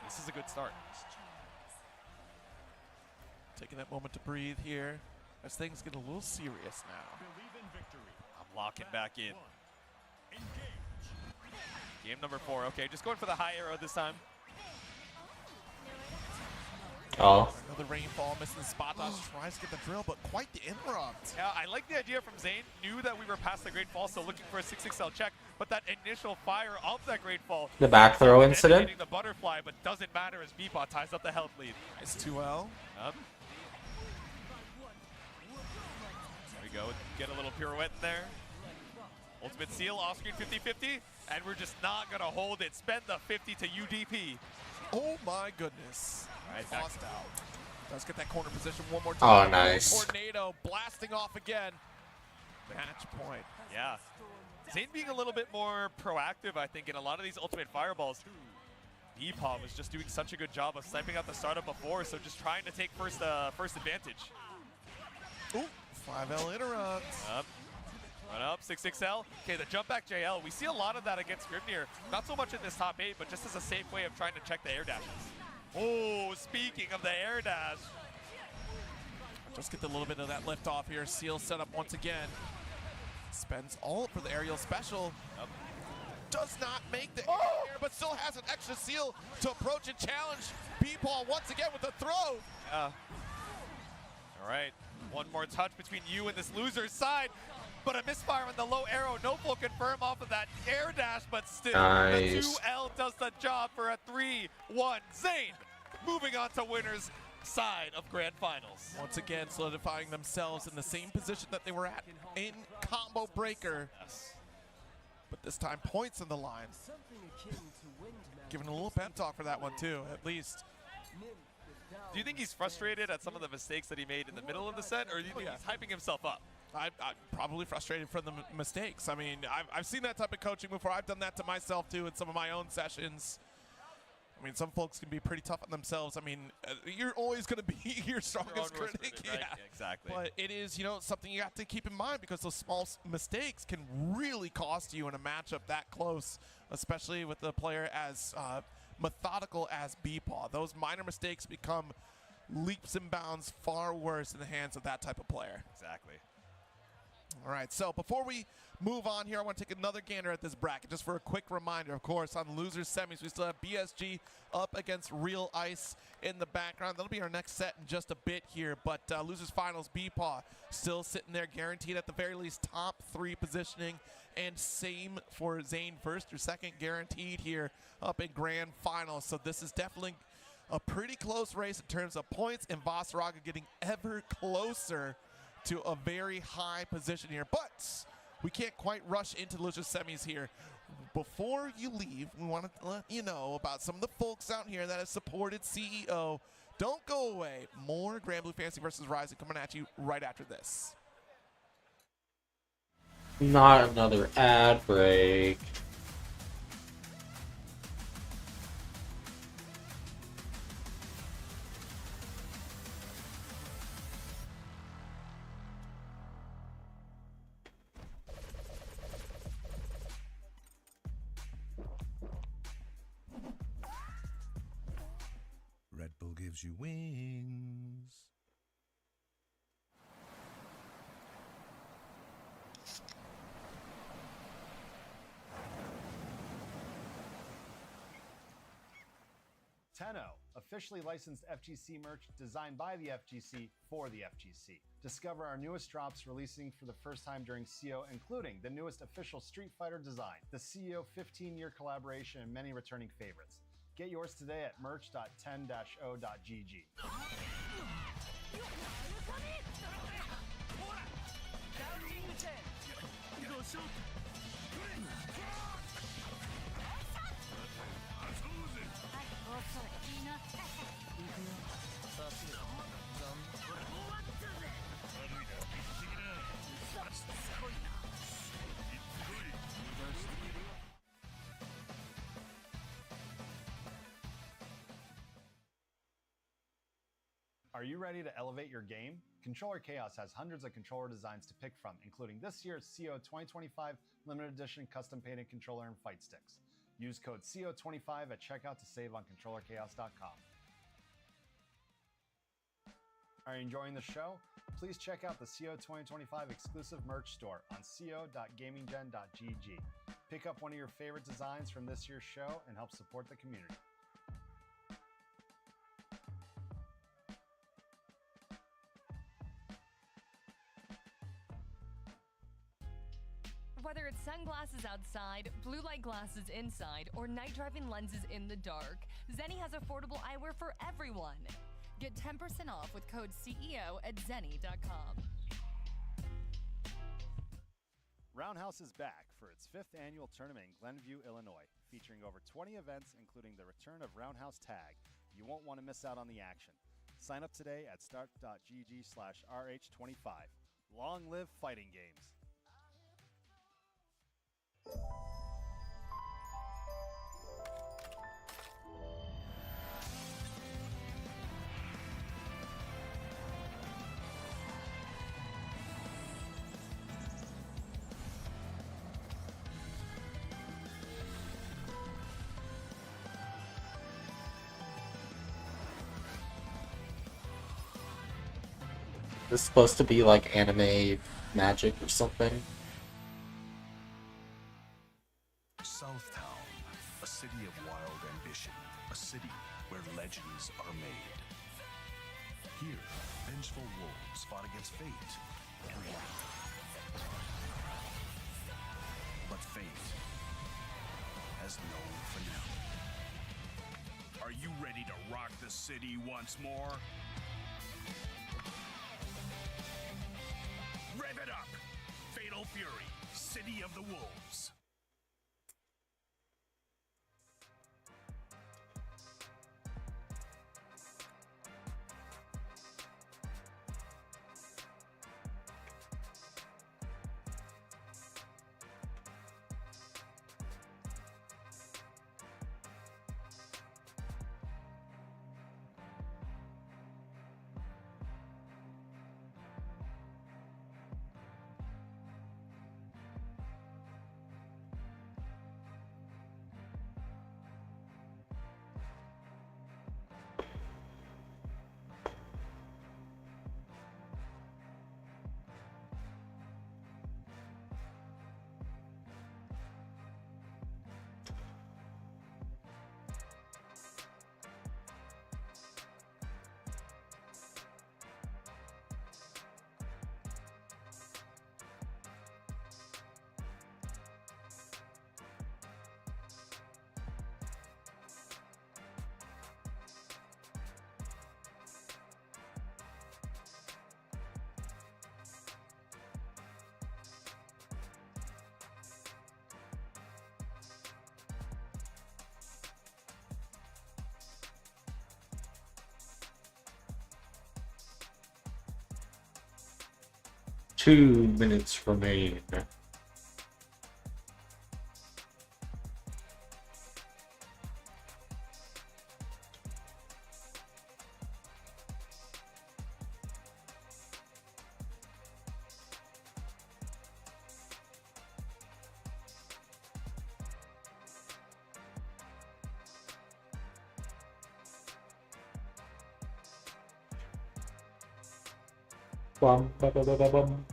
This is a good start. Taking that moment to breathe here as things get a little serious now. I'm locking back in. Game number 4. Okay, just going for the high arrow this time. Oh. Another rainfall, missing the spot dodge, tries to get the drill, but quite the interrupt. Yeah, I like the idea from Zane. Knew that we were past the Great Fall, so looking for a 6XL check, but that initial fire of that Great Fall. The back throw incident? Hitting the butterfly, but doesn't matter as Beepaw ties up the health lead. Nice 2L. There we go. Get a little pirouette in there. Ultimate seal, off-screen 50-50, and we're just not going to hold it. Spend the 50 to UDP. Oh my goodness. All right, back. Lost out. Does get that corner position one more time. Oh, nice. Tornado blasting off again. Match point. Yeah. Zane being a little bit more proactive, I think, in a lot of these ultimate fireballs. Beepaw was just doing such a good job of sniping out the startup before, so just trying to take first advantage. Ooh, 5L interrupt. Run up, 6XL. Okay, the jump back JL. We see a lot of that against Grimnir. Not so much in this top 8, but just as a safe way of trying to check the air dashes. Oh, speaking of the air dash. Just get a little bit of that lift off here. Seal set up once again. Spends all for the aerial special. Does not make the air, but still has an extra seal to approach and challenge Beepaw once again with a throw. Yeah. All right, one more touch between you and this loser's side. But a misfire on the low arrow. No full confirm off of that air dash, but still Nice. the 2L does the job for a 3-1. Zane moving on to winner's side of Grand Finals. Once again, solidifying themselves in the same position that they were at in Combo Breaker. Yes. But this time, points on the line. Giving a little pep talk for that one, too, at least. Do you think he's frustrated at some of the mistakes that he made in the middle of the set, or do you think he's hyping himself up? I'm probably frustrated for the mistakes. I mean, I've seen that type of coaching before. I've done that to myself, too, in some of my own sessions. I mean, some folks can be pretty tough on themselves. I mean, you're always going to be your strongest critic. Right? Yeah, exactly. But it is, you know, something you have to keep in mind because those small mistakes can really cost you in a matchup that close, especially with a player as methodical as Beepaw. Those minor mistakes become leaps and bounds far worse in the hands of that type of player. Exactly. All right, so before we move on here, I want to take another gander at this bracket, just for a quick reminder. Of course, on losers semis, we still have BSG up against Real Ice in the background. That'll be our next set in just a bit here, but losers finals, Beepaw still sitting there, guaranteed at the very least top 3 positioning, and same for Zane, first or second guaranteed here up in grand finals. So this is definitely a pretty close race in terms of points, and Vasaraga getting ever closer to a very high position here. But we can't quite rush into the losers semis here. Before you leave, we want to let you know about some of the folks out here that have supported CEO. Don't go away. More Grand Blue Fantasy versus Rising coming at you right after this. Not another ad break. Red Bull gives you wings. Tenno, officially licensed FGC merch designed by the FGC for the FGC. Discover our newest drops releasing for the first time during CO, including the newest official Street Fighter design, the CO 15-year collaboration, and many returning favorites. Get yours today at merch.10-o.gg. Are you ready to elevate your game? Controller Chaos has hundreds of controller designs to pick from, including this year's CO 2025 limited edition custom painted controller and fight sticks. Use code CO25 at checkout to save on controllerchaos.com. Are you enjoying the show? Please check out the CO 2025 exclusive merch store on co.gaminggen.gg. Pick up one of your favorite designs from this year's show and help support the community. Whether it's sunglasses outside, blue light glasses inside, or night driving lenses in the dark, Zenni has affordable eyewear for everyone. Get 10% off with code CEO at zenni.com. Roundhouse is back for its 5th annual tournament in Glenview, Illinois, featuring over 20 events, including the return of Roundhouse Tag. You won't want to miss out on the action. Sign up today at start.gg/RH25. Long live fighting games. This is supposed to be like anime magic or something. Southtown, a city of wild ambition, a city where legends are made. Here, vengeful wolves fought against fate and light. But fate has no finale. Are you ready to rock the city once more? Rev it up! Fatal Fury, City of the Wolves. Two minutes remain. Bum, ba, ba, ba, ba, bum.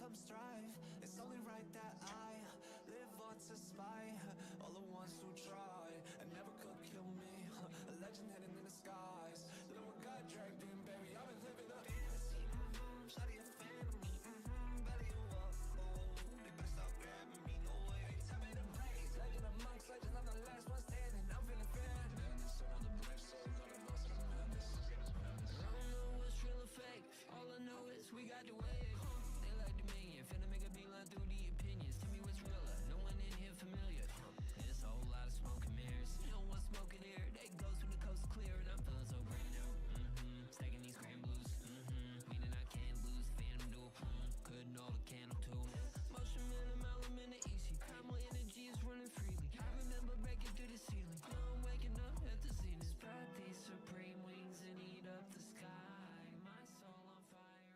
come strive. It's only right that I live on to spy all the ones who tried and never could kill me. A legend hidden in the skies. No one got dragged in, baby. I've been living a fantasy. Shawty a fan of me. Better you up. They better stop grabbing me. No way. Tell me the praise. Legend amongst legends. I'm the last one standing. I'm feeling fan. Madness on the black soul. On the monster of madness. I don't know what's real or fake. All I know is we got the wave. They like Dominion. Finna make a beeline through the opinions. Tell me what's realer. No one in here familiar. There's a whole lot of smoke and mirrors. No one smoking here. They ghost when the coast clear. And I'm feeling so brand new. Stacking these grand blues. Meaning I can't lose. Phantom duel. Couldn't hold a candle too. Motion minimal. I'm in the easy. Primal energy is running freely. I remember breaking through the ceiling. Now I'm waking up at the scene. Spread these supreme wings and eat up the sky. My soul on fire.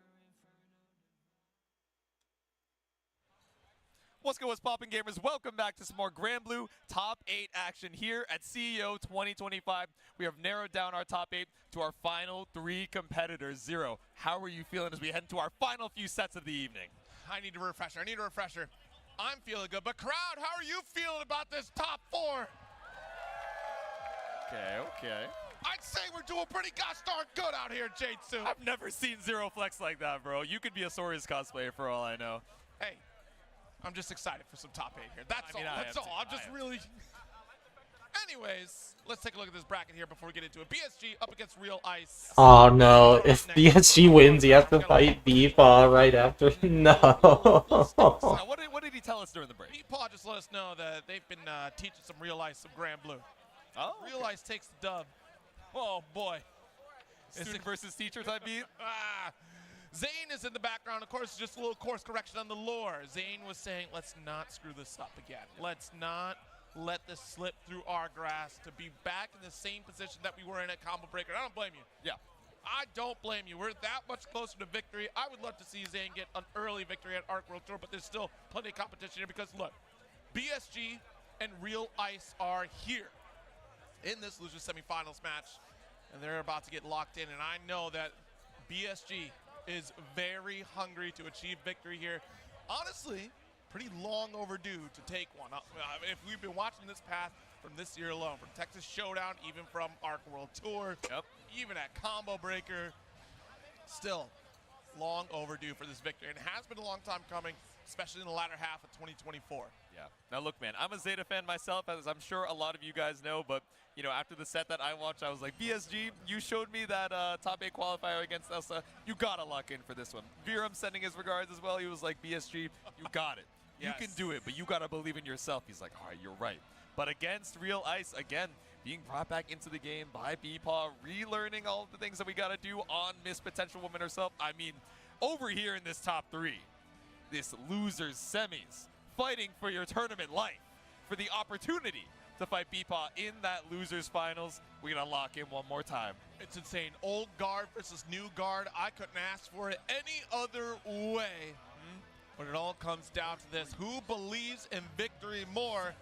What's good, what's poppin', gamers? Welcome back to some more Grand Blue Top 8 action here at CEO 2025. We have narrowed down our top 8 to our final 3 competitors. Zero, how are you feeling as we head into our final few sets of the evening? I need a refresher. I'm feeling good, but crowd, how are you feeling about this top 4? Okay. I'd say we're doing pretty gosh darn good out here, Jade-Su. I've never seen Zero flex like that, bro. You could be a Saurus cosplayer for all I know. Hey, I'm just excited for some top 8 here. That's all. I'm just really... Anyways, let's take a look at this bracket here before we get into it. BSG up against Real Ice. Oh no, if BSG wins, you have to fight Beepaw right after. No. What did he tell us during the break? Beepaw just let us know that they've been teaching some Real Ice some Grand Blue. Oh, Real Ice takes the dub. Oh boy. Student versus teacher type beat? Zane is in the background. Of course, just a little course correction on the lore. Zane was saying, let's not screw this up again. Let's not let this slip through our grasp to be back in the same position that we were in at Combo Breaker. I don't blame you. Yeah. I don't blame you. We're that much closer to victory. I would love to see Zane get an early victory at Arc World Tour, but there's still plenty of competition here because, look, BSG and Real Ice are here in this losers semifinals match, and they're about to get locked in, and I know that BSG is very hungry to achieve victory here. Honestly, pretty long overdue to take one. If we've been watching this path from this year alone, from Texas Showdown, even from Arc World Tour, even at Combo Breaker, still long overdue for this victory. And it has been a long time coming, especially in the latter half of 2024. Yeah. Now look, man, I'm a Zeta fan myself, as I'm sure a lot of you guys know, but you know, after the set that I watched, I was like, BSG, you showed me that top 8 qualifier against Elsa. You gotta lock in for this one. Viram sending his regards as well. He was like, BSG, you got it. Yes. You can do it, but you gotta believe in yourself. He's like, all right, you're right. But against Real Ice, again, being brought back into the game by Beepaw, relearning all of the things that we gotta do on Miss Potential Woman herself. I mean, over here in this top 3, this losers semis, fighting for your tournament life, for the opportunity to fight Beepaw in that losers finals. We're gonna lock in one more time. It's insane. Old guard versus new guard. I couldn't ask for it any other way. But it all comes down to this. Who believes in victory more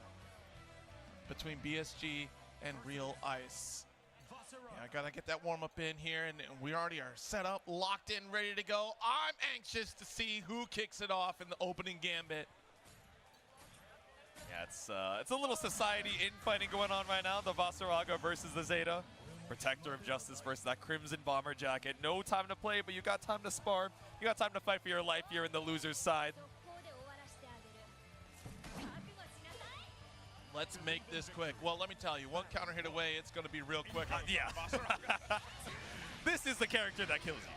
between BSG and Real Ice? Yeah, I gotta get that warm up in here, and we already are set up, locked in, ready to go. I'm anxious to see who kicks it off in the opening gambit. Yeah, it's a little society infighting going on right now. The Vasaraga versus the Zeta. Protector of Justice versus that Crimson Bomber jacket. No time to play, but you got time to spar. You got time to fight for your life here in the loser's side. Let's make this quick. Well, let me tell you, one counter hit away, it's going to be real quick. Yeah. This is the character that kills you.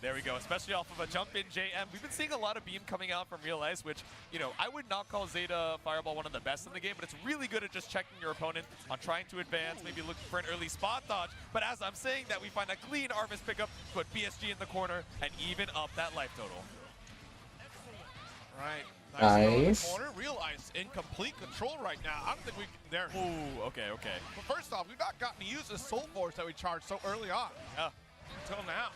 There we go, especially off of a jump in JM. We've been seeing a lot of beam coming out from Real Ice, which, you know, I would not call Zeta Fireball one of the best in the game, but it's really good at just checking your opponent on trying to advance, maybe looking for an early spot dodge. But as I'm saying that, we find a clean Arvis pickup, put BSG in the corner, and even up that life total. Right. Nice. Corner. Real Ice in complete control right now. I don't think we can. There. Ooh, okay. But first off, we've not gotten to use the Soul Force that we charged so early on. Yeah. Until now.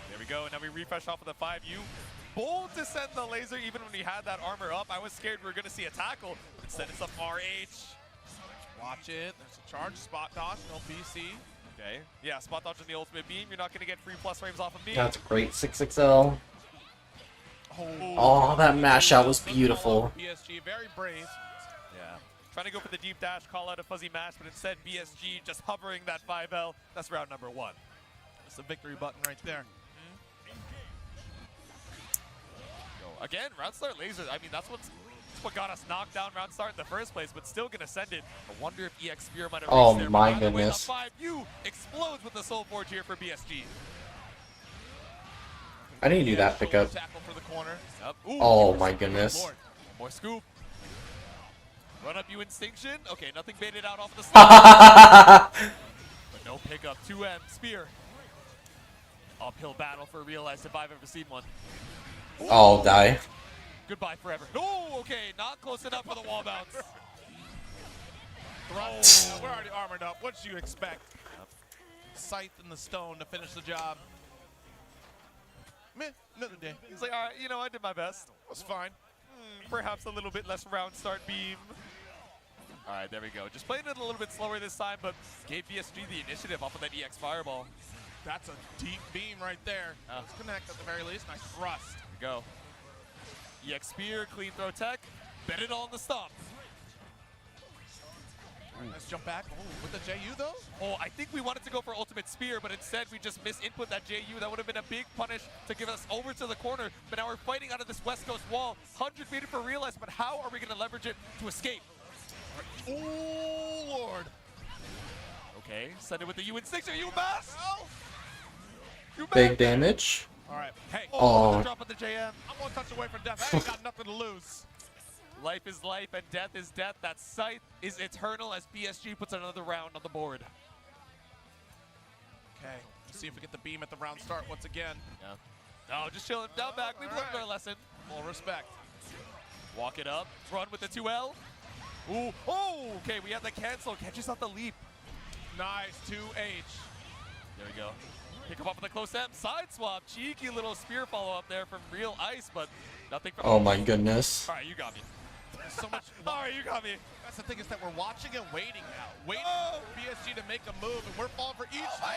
There we go, and now we refresh off of the 5U. Bold to send the laser even when we had that armor up. I was scared we were going to see a tackle, but instead it's a RH. Watch it. There's a charge, spot dodge, no BC. Okay. Yeah, spot dodge in the ultimate beam. You're not going to get free plus frames off of me. That's great, 6XL. Oh, that mash out was beautiful. BSG very brave. Yeah. Trying to go for the deep dash, call out a fuzzy mash, but instead BSG just hovering that 5L. That's round number 1. That's the victory button right there. Again, round start lasers. I mean, that's what got us knocked down round start in the first place, but still gonna send it. I wonder if EX Spear might have Oh reached there. my But either way, goodness. the 5U explodes with the Soul Forge here for BSG. I need to do that pickup. Tackle for the corner. Yep. Ooh, Oh my goodness. Lord. More scoop. Run up you Instinction. Okay, nothing baited out off the slide. But no pickup. 2M. Spear. Uphill battle for Realize if I've ever seen one. I'll die. Goodbye forever. Oh, okay. Not close enough for the wall bounce. We're already armored up. What did you expect? Scythe in the stone to finish the job. Meh, another day. He's like, all right, you know, I did my best. It was fine. Perhaps a little bit less round start beam. All right, there we go. Just playing it a little bit slower this time, but gave BSG the initiative off of that EX Fireball. That's a deep beam right there. Let's connect at the very least. Nice thrust. There we go. EX Spear, clean throw tech. Bet it all in the stomp. Let's jump back. Oh, with the JU though? Oh, I think we wanted to go for Ultimate Spear, but instead we just misinput that JU. That would have been a big punish to give us over to the corner. But now we're fighting out of this West Coast wall. 100 meter for Realize, but how are we going to leverage it to escape? Oh, Lord. Okay, send it with the U Instinction. You mass! Big damage. All right. Hey, Oh. drop of the JM. I'm one touch away from death. I ain't got nothing to lose. Life is life and death is death. That Scythe is eternal as BSG puts another round on the board. Okay, let's see if we get the beam at the round start once again. Yeah. No, just chilling. Down back. We've learned our lesson. Full respect. Walk it up. Run with the 2L. Ooh. Oh, okay. We have the cancel. Catches out the leap. Nice 2H. There we go. Pick him up with a close M. Side swap. Cheeky little spear follow up there from Real Ice, but nothing from. Oh my goodness. All right, you got me. There's so much. All right, you got me. That's the thing is that we're watching and waiting now. Waiting for BSG to make a move, and we're falling for each one.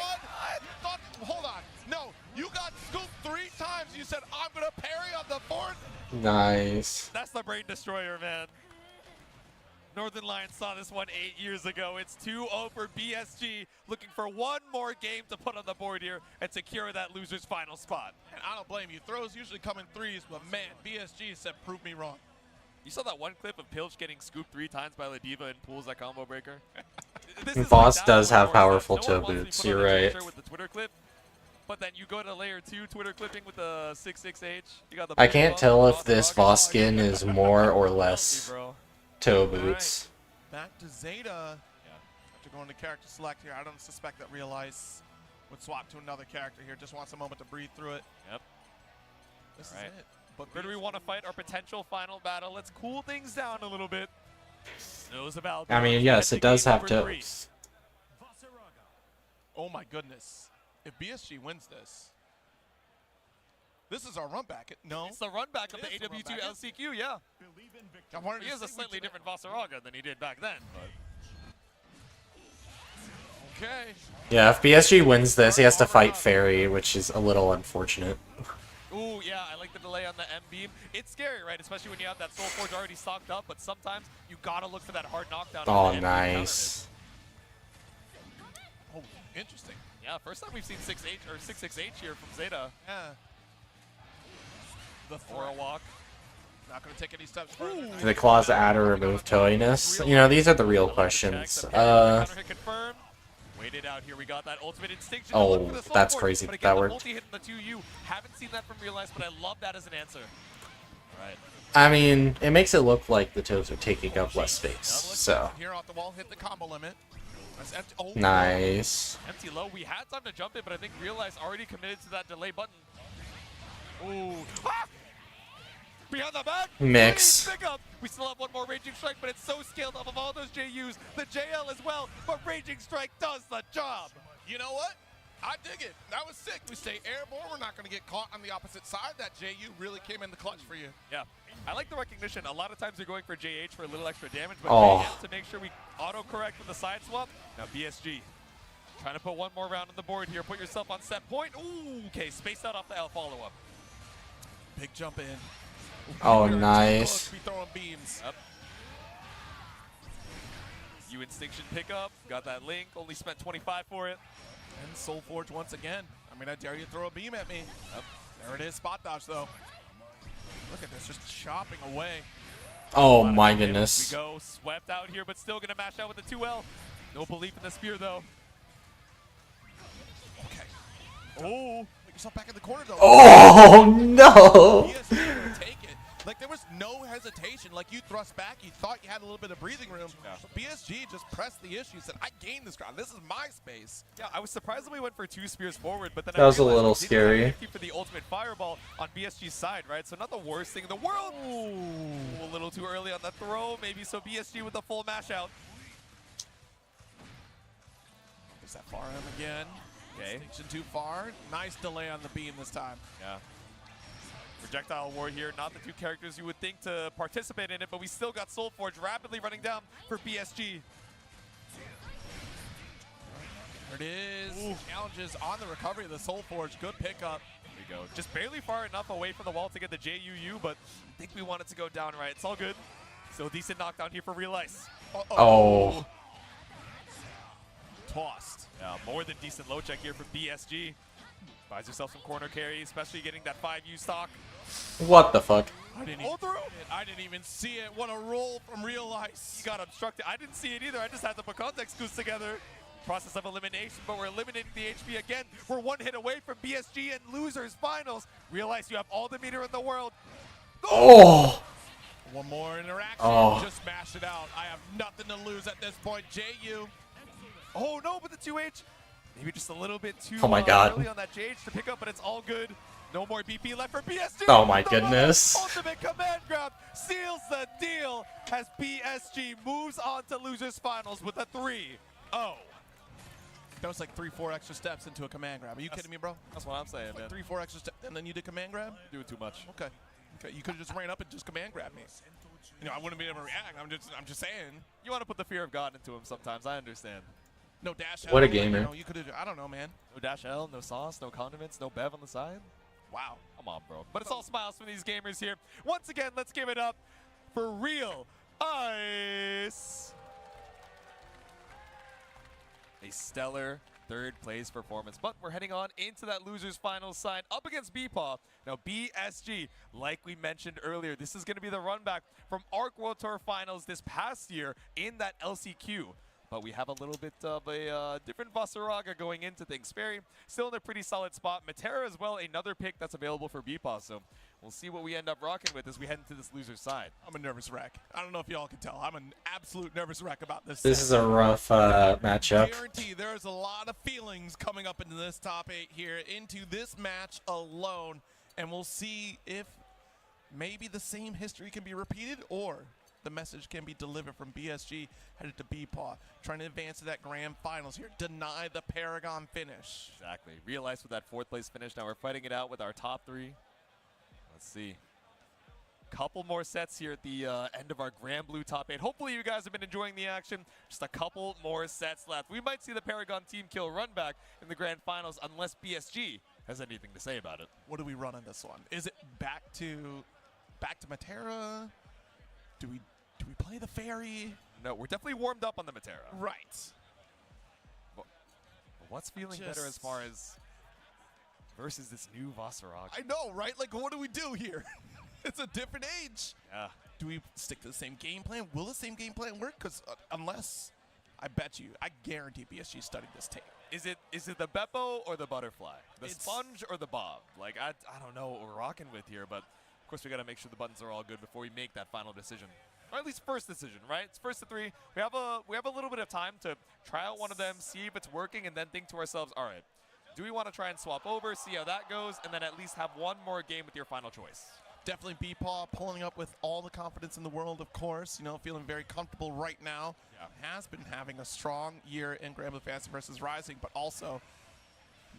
You thought, hold on. No, you got scooped 3 times. You said, I'm going to parry on the 4th. Nice. That's the Brain Destroyer, man. Northern Lions saw this one 8 years ago. It's 2-0 for BSG, looking for one more game to put on the board here and secure that loser's final spot. And I don't blame you. Throws usually come in 3s, but man, BSG said, prove me wrong. You saw that one clip of Pilch getting scooped 3 times by Ladiva and pulls that combo breaker? Voss does have powerful No toe one wants to boots, put on you're a right. Twitter with the Twitter clip, but then you go to layer 2 Twitter clipping with the 66H. You got the I can't Bull tell Buff, if this Voss skin is more or less bro. toe boots. Back to Zeta. After going to character select here, I don't suspect that Realize would swap to another character here. Just wants a moment to breathe through it. Yep. This All right. is it. But where do we want to fight our potential final battle? Let's cool things down a little bit. Nose of Albion. I mean, yes, it does have toes. Oh my goodness. If BSG wins this, this is our run back. No. It's the run back of the AW2 LCQ, yeah. He has a slightly different Vossaraga than he did back then. But. Okay. Yeah, if BSG wins this, he has to fight Fairy, which is a little unfortunate. Ooh, yeah, I like the delay on the M beam. It's scary, right? Especially when you have that Soul Forge already stocked up, but sometimes you gotta look for that hard knockdown. Oh, on the M beam nice. Oh, interesting. Yeah, first time we've seen 6H or 668 here from Zeta. Yeah. The Or a walk. Not going to take any steps further. Do the claws add or remove toeiness? You know, these are the real questions. Confirm. Wait it out here. We got that ultimate instinction. Oh, Look for the Soul that's Forge, crazy. But again, That the worked. multi-hit in the 2U. Haven't seen that from Realize, but I love that as an answer. All right. I mean, it makes it look like the toes are taking up less space, so. Here off the wall, hit the combo limit. That's empty. Oh, Nice. Empty low. We had time to jump it, but I think Realize already committed to that delay button. Ooh. Ah! Behind the back. Mix. Pick up. We still have one more Raging Strike, but it's so scaled off of all those JUs. The JL as well, but Raging Strike does the job. You know what? I dig it. That was sick. We stay airborne. We're not going to get caught on the opposite side. That JU really came in the clutch for you. Yeah. I like the recognition. A lot of times they're going for JH for a little extra damage, but Oh. JM to make sure we auto-correct with the side swap. Now BSG. Trying to put one more round on the board here. Put yourself on set point. Ooh, okay. Spaced out off the L follow-up. Big jump in. Oh, We are too nice. close to be throwing beams. Yep. You Instinction pickup, got that link, only spent 25 for it. And Soul Forge once again. I mean, I dare you to throw a beam at me. Yep. There it is, spot dodge though. Look at this, just chopping away. Oh my goodness. We go, swept out here, but still gonna mash out with the 2L. No belief in the spear though. Okay. Oh, put yourself back in the corner though. Oh no! PSG will take it. Like there was no hesitation. Like you thrust back, you thought you had a little bit of breathing room. Yeah. But PSG just pressed the issue, said, I gained this ground. This is my space. Yeah, I was surprised that we went for 2 spears forward, but then That I was a realized little we didn't scary. have 50 for the ultimate fireball on BSG's side, right? So not the worst thing in the world. Ooh, a little too early on the throw, maybe. So BSG with the full mash out. There's that far M again. Okay. Distinction too far. Nice delay on the beam this time. Yeah. Projectile war here, not the 2 characters you would think to participate in it, but we still got Soul Forge rapidly running down for BSG. There it is. Challenges on the recovery of the Soul Forge. Good pickup. There we go. Just barely far enough away from the wall to get the JUU, but I think we want it to go down right. It's all good. Still decent knockdown here for Real Ice. Oh. Tossed. Yeah, more than decent low check here for BSG. Buys yourself some corner carry, especially getting that 5U stock. What the fuck? I didn't even see it. What a roll from Real Ice. You got obstructed. I didn't see it either. I just had to put context goose together. Process of elimination, but we're eliminating the HP again. We're 1 hit away from BSG and losers finals. Realize you have all the meter in the world. Oh! One more interaction. Oh. Just smash it out. I have nothing to lose at this point. JU. Oh no, but the 2H. Maybe just a little bit too Oh my God. early on that JH to pick up, but it's all good. No more BP left for BSG. Oh my The goodness. ultimate command grab seals the deal as BSG moves on to losers finals with a 3-0. That was like 3-4 extra steps into a command grab. Are you kidding me, bro? That's what I'm saying, man. 3-4 extra steps, and then you did command grab? Doing too much. Okay. Okay, you could have just ran up and just command grabbed me. You know, I wouldn't be able to react. I'm just saying. You want to put the fear of God into him sometimes. I understand. No dash. What a L, gamer. You know, you could have. I don't know, man. No dash L, no sauce, no condiments, no bev on the side. Wow. Come on, bro. But it's all smiles from these gamers here. Once again, let's give it up for Real Ice. A stellar 3rd place performance, but we're heading on into that losers finals side up against BPAW. Now BSG, like we mentioned earlier, this is going to be the run back from ARC World Tour finals this past year in that LCQ. But we have a little bit of a different Vasaraga going into things. Sperry still in a pretty solid spot. Matera as well, another pick that's available for BPAW. So we'll see what we end up rocking with as we head into this loser side. I'm a nervous wreck. I don't know if y'all can tell. I'm an absolute nervous wreck about this. This is a rough matchup. Guarantee there's a lot of feelings coming up into this top 8 here, into this match alone. And we'll see if maybe the same history can be repeated or the message can be delivered from BSG headed to BPAW, trying to advance to that grand finals here. Deny the Paragon finish. Exactly. Realize with that 4th place finish. Now we're fighting it out with our top 3. Let's see. Couple more sets here at the end of our Grand Blue top 8. Hopefully you guys have been enjoying the action. Just a couple more sets left. We might see the Paragon team kill run back in the grand finals unless BSG has anything to say about it. What do we run on this one? Is it back to Matera? Do we play the Fairy? No, we're definitely warmed up on the Matera. Right. But what's feeling better as far as versus this new Vasaraga? I know, right? Like, what do we do here? It's a different age. Yeah. Do we stick to the same game plan? Will the same game plan work? Because unless, I bet you, I guarantee BSG studied this tape. Is it the Beppo or the Butterfly? The Sponge or the Bob? Like, I don't know what we're rocking with here, but of course we got to make sure the buttons are all good before we make that final decision. Or at least first decision, right? It's first to 3. We have a little bit of time to try out one of them, see if it's working, and then think to ourselves, all right, do we want to try and swap over, see how that goes, and then at least have one more game with your final choice? Definitely BPAW pulling up with all the confidence in the world, of course. You know, feeling very comfortable right now. Yeah. Has been having a strong year in Grand Blue Fantasy versus Rising, but also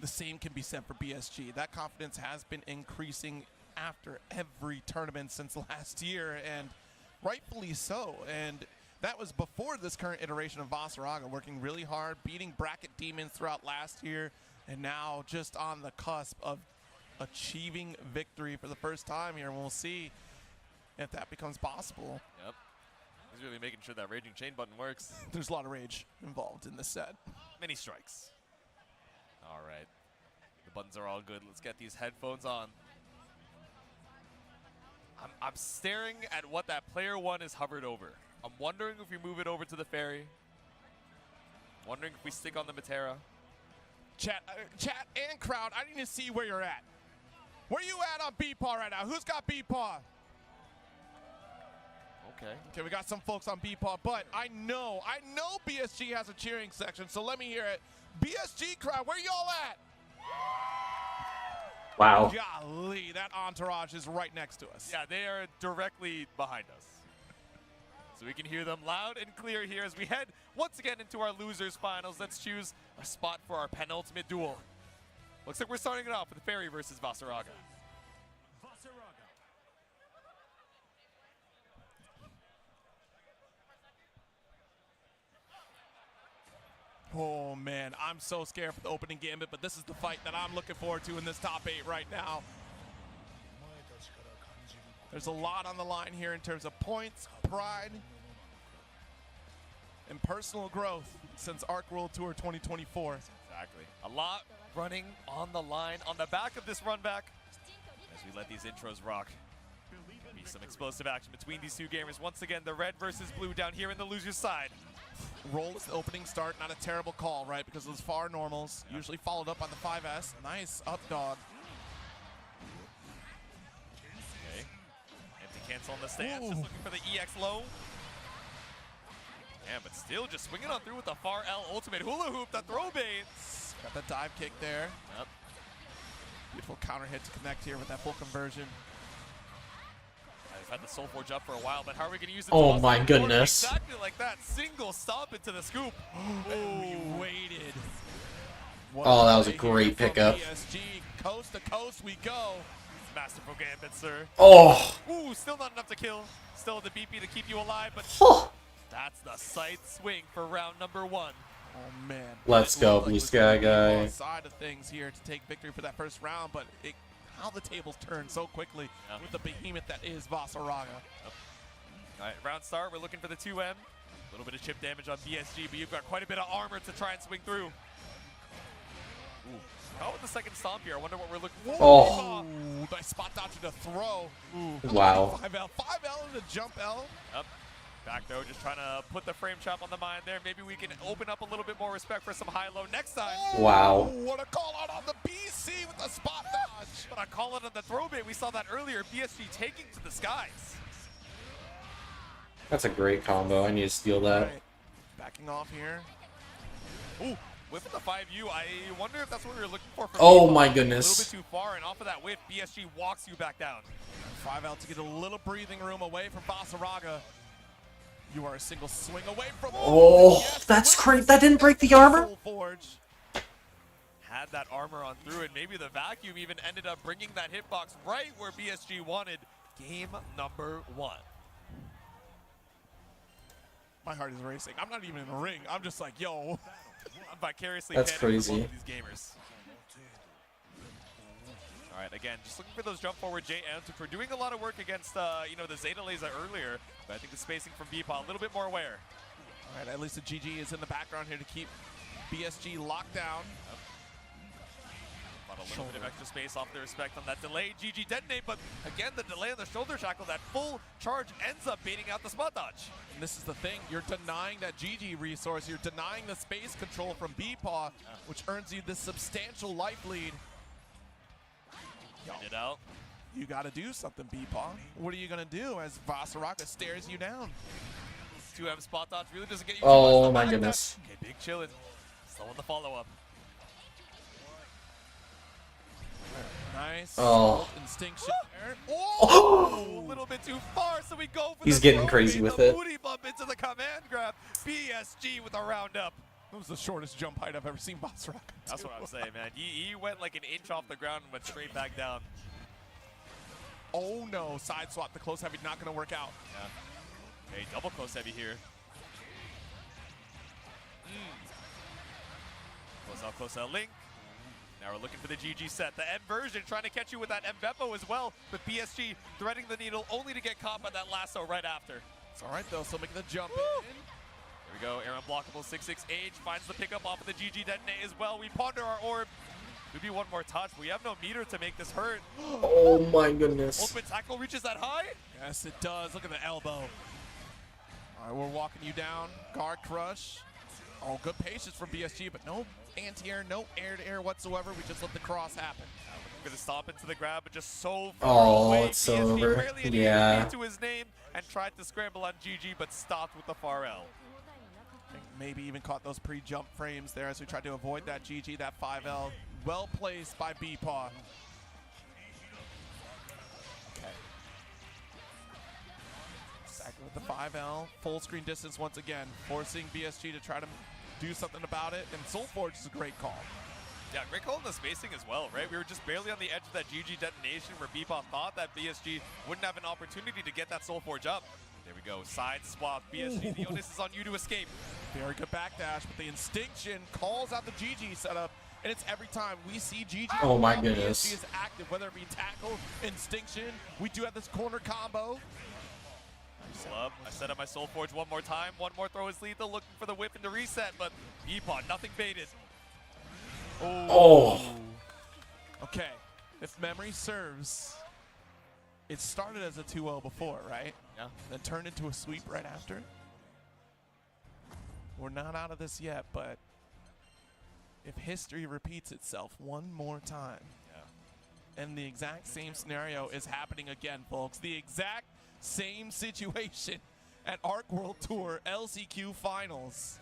the same can be said for BSG. That confidence has been increasing after every tournament since last year, and rightfully so. And that was before this current iteration of Vasaraga, working really hard, beating bracket demons throughout last year, and now just on the cusp of achieving victory for the first time here, and we'll see if that becomes possible. Yep. He's really making sure that Raging Chain button works. There's a lot of rage involved in this set. Many strikes. All right. The buttons are all good. Let's get these headphones on. I'm staring at what that player one is hovered over. I'm wondering if we move it over to the ferry. Wondering if we stick on the Matera. Chat and crowd, I need to see where you're at. Where you at on B-Paw right now? Who's got B-Paw? Okay, we got some folks on B-Paw, but I know BSG has a cheering section, so let me hear it. BSG crowd, where y'all at? Wow. Golly, that entourage is right next to us. Yeah, they are directly behind us. So we can hear them loud and clear here as we head once again into our losers finals. Let's choose a spot for our penultimate duel. Looks like we're starting it off with Ferry versus Vasaraga. Oh man, I'm so scared for the opening gambit, but this is the fight that I'm looking forward to in this top 8 right now. There's a lot on the line here in terms of points, pride, and personal growth since Arc World Tour 2024. Exactly. A lot running on the line on the back of this run back as we let these intros rock. Be some explosive action between these two gamers. Once again, the red versus blue down here in the loser's side. Roll is the opening start, not a terrible call, right? Because those far normals, usually followed up on the 5S. Nice up dog. Okay. Empty cancel on the stance, just looking for the EX low. Yeah, but still just swinging on through with the far L ultimate hula hoop, the throw baits. Got the dive kick there. Yep. Beautiful counter hit to connect here with that full conversion. I've had the Soul Forge up for a while, but how are we going to use it? Oh my goodness. Exactly like that. Single stomp into the scoop. We waited. Oh, that was a great pickup. PSG, coast to coast we go. Masterful gambit, sir. Oh. Ooh, still not enough to kill. Still the BP to keep you alive, but that's the sight swing for round number 1. Oh man. Let's go, Blue Sky guy. Side of things here to take victory for that first round, but how the tables turn so quickly with the behemoth that is Vasaraga. All right, round start. We're looking for the 2M. A little bit of chip damage on BSG, but you've got quite a bit of armor to try and swing through. Ooh. How with the second stomp here? I wonder what we're looking for. Oh, nice spot dodge to throw. Ooh. Wow. 5L into jump L. Up. Back though, just trying to put the frame trap on the mind there. Maybe we can open up a little bit more respect for some high-low next time. Wow. What a call out on the BC with the spot dodge. But I call it on the throw bait. We saw that earlier. BSG taking to the skies. That's a great combo. I need to steal that. Right. Backing off here. Ooh, whip at the 5U. I wonder if that's what we were looking for. Oh my goodness. A little bit too far, and off of that whip, BSG walks you back down. 5L to get a little breathing room away from Vasaraga. You are a single swing away from. Oh, yes, that's great. That didn't break the armor. Forge. Had that armor on through, and maybe the vacuum even ended up bringing that hitbox right where BSG wanted. Game number 1. My heart is racing. I'm not even in the ring. I'm just like, yo. I'm vicariously That's heading for crazy. both of these gamers. All right, again, just looking for those jump forward JMs, which were doing a lot of work against, the Zeta Laser earlier. But I think the spacing from B-Paw a little bit more aware. All right, at least the GG is in the background here to keep BSG locked down. Got a little bit of extra space off the respect on that delay. GG detonate, but again, the delay on the shoulder shackle, that full charge ends up baiting out the spot dodge. And this is the thing, you're denying that GG resource, you're denying the space control from B-Paw, which earns you this substantial life lead. Get it out. You got to do something, B-Paw. What are you going to do as Vasaraga stares you down? 2M spot dodge really doesn't get you Oh my goodness. Okay, big chillin'. Slow on the follow-up. Nice. Oh. Instinction. Oh! A little bit too far, so we go for He's the getting throw crazy bait, with the it. booty bump into the command grab. BSG with a roundup. That was the shortest jump height I've ever seen Vasaraga. That's what I'm saying, man. He went like an inch off the ground and went straight back down. Oh no, side swap, the close heavy, not going to work out. Yeah. Okay, double close heavy here. Close out Link. Now we're looking for the GG set. The M version trying to catch you with that M-Beppo as well, but PSG threading the needle only to get caught by that lasso right after. It's all right, though, so making the jump in. Here we go, air unblockable 6-6-H finds the pickup off of the GG detonate as well. We ponder our orb. Maybe one more touch. We have no meter to make this hurt. Oh my goodness. Ultimate tackle reaches that high? Yes, it does. Look at the elbow. All right, we're walking you down. Guard crush. Oh, good patience from BSG, but no anti-air, no air-to-air whatsoever. We just let the cross happen. Gonna stop into the grab, but just so far away. It's PSG over. barely had Yeah. to his name and tried to scramble on GG, but stopped with the far L. I think maybe even caught those pre-jump frames there as we tried to avoid that GG, that 5L. Well placed by B-Paw. Okay. Back with the 5L, full screen distance once again, forcing BSG to try to do something about it, and Soulforge is a great call. Yeah, great call in the spacing as well, right? We were just barely on the edge of that GG detonation where Beepon thought that BSG wouldn't have an opportunity to get that Soulforge up. There we go, side swap, BSG, the onus is on you to escape. Very good backdash, but the Instinction calls out the GG setup, and it's every time we see GG. Oh my goodness. BSG is active, whether it be tackle, Instinction. We do have this corner combo. Slub, I set up my Soulforge one more time. One more throw is lethal, looking for the whip into reset, but Beepon, nothing baited. Oh. Okay, if memory serves, it started as a 2-0 before, right? Yeah. Then turned into a sweep right after. We're not out of this yet, but if history repeats itself one more time, and the exact same scenario is happening again, folks, the exact same situation at Arc World Tour LCQ Finals.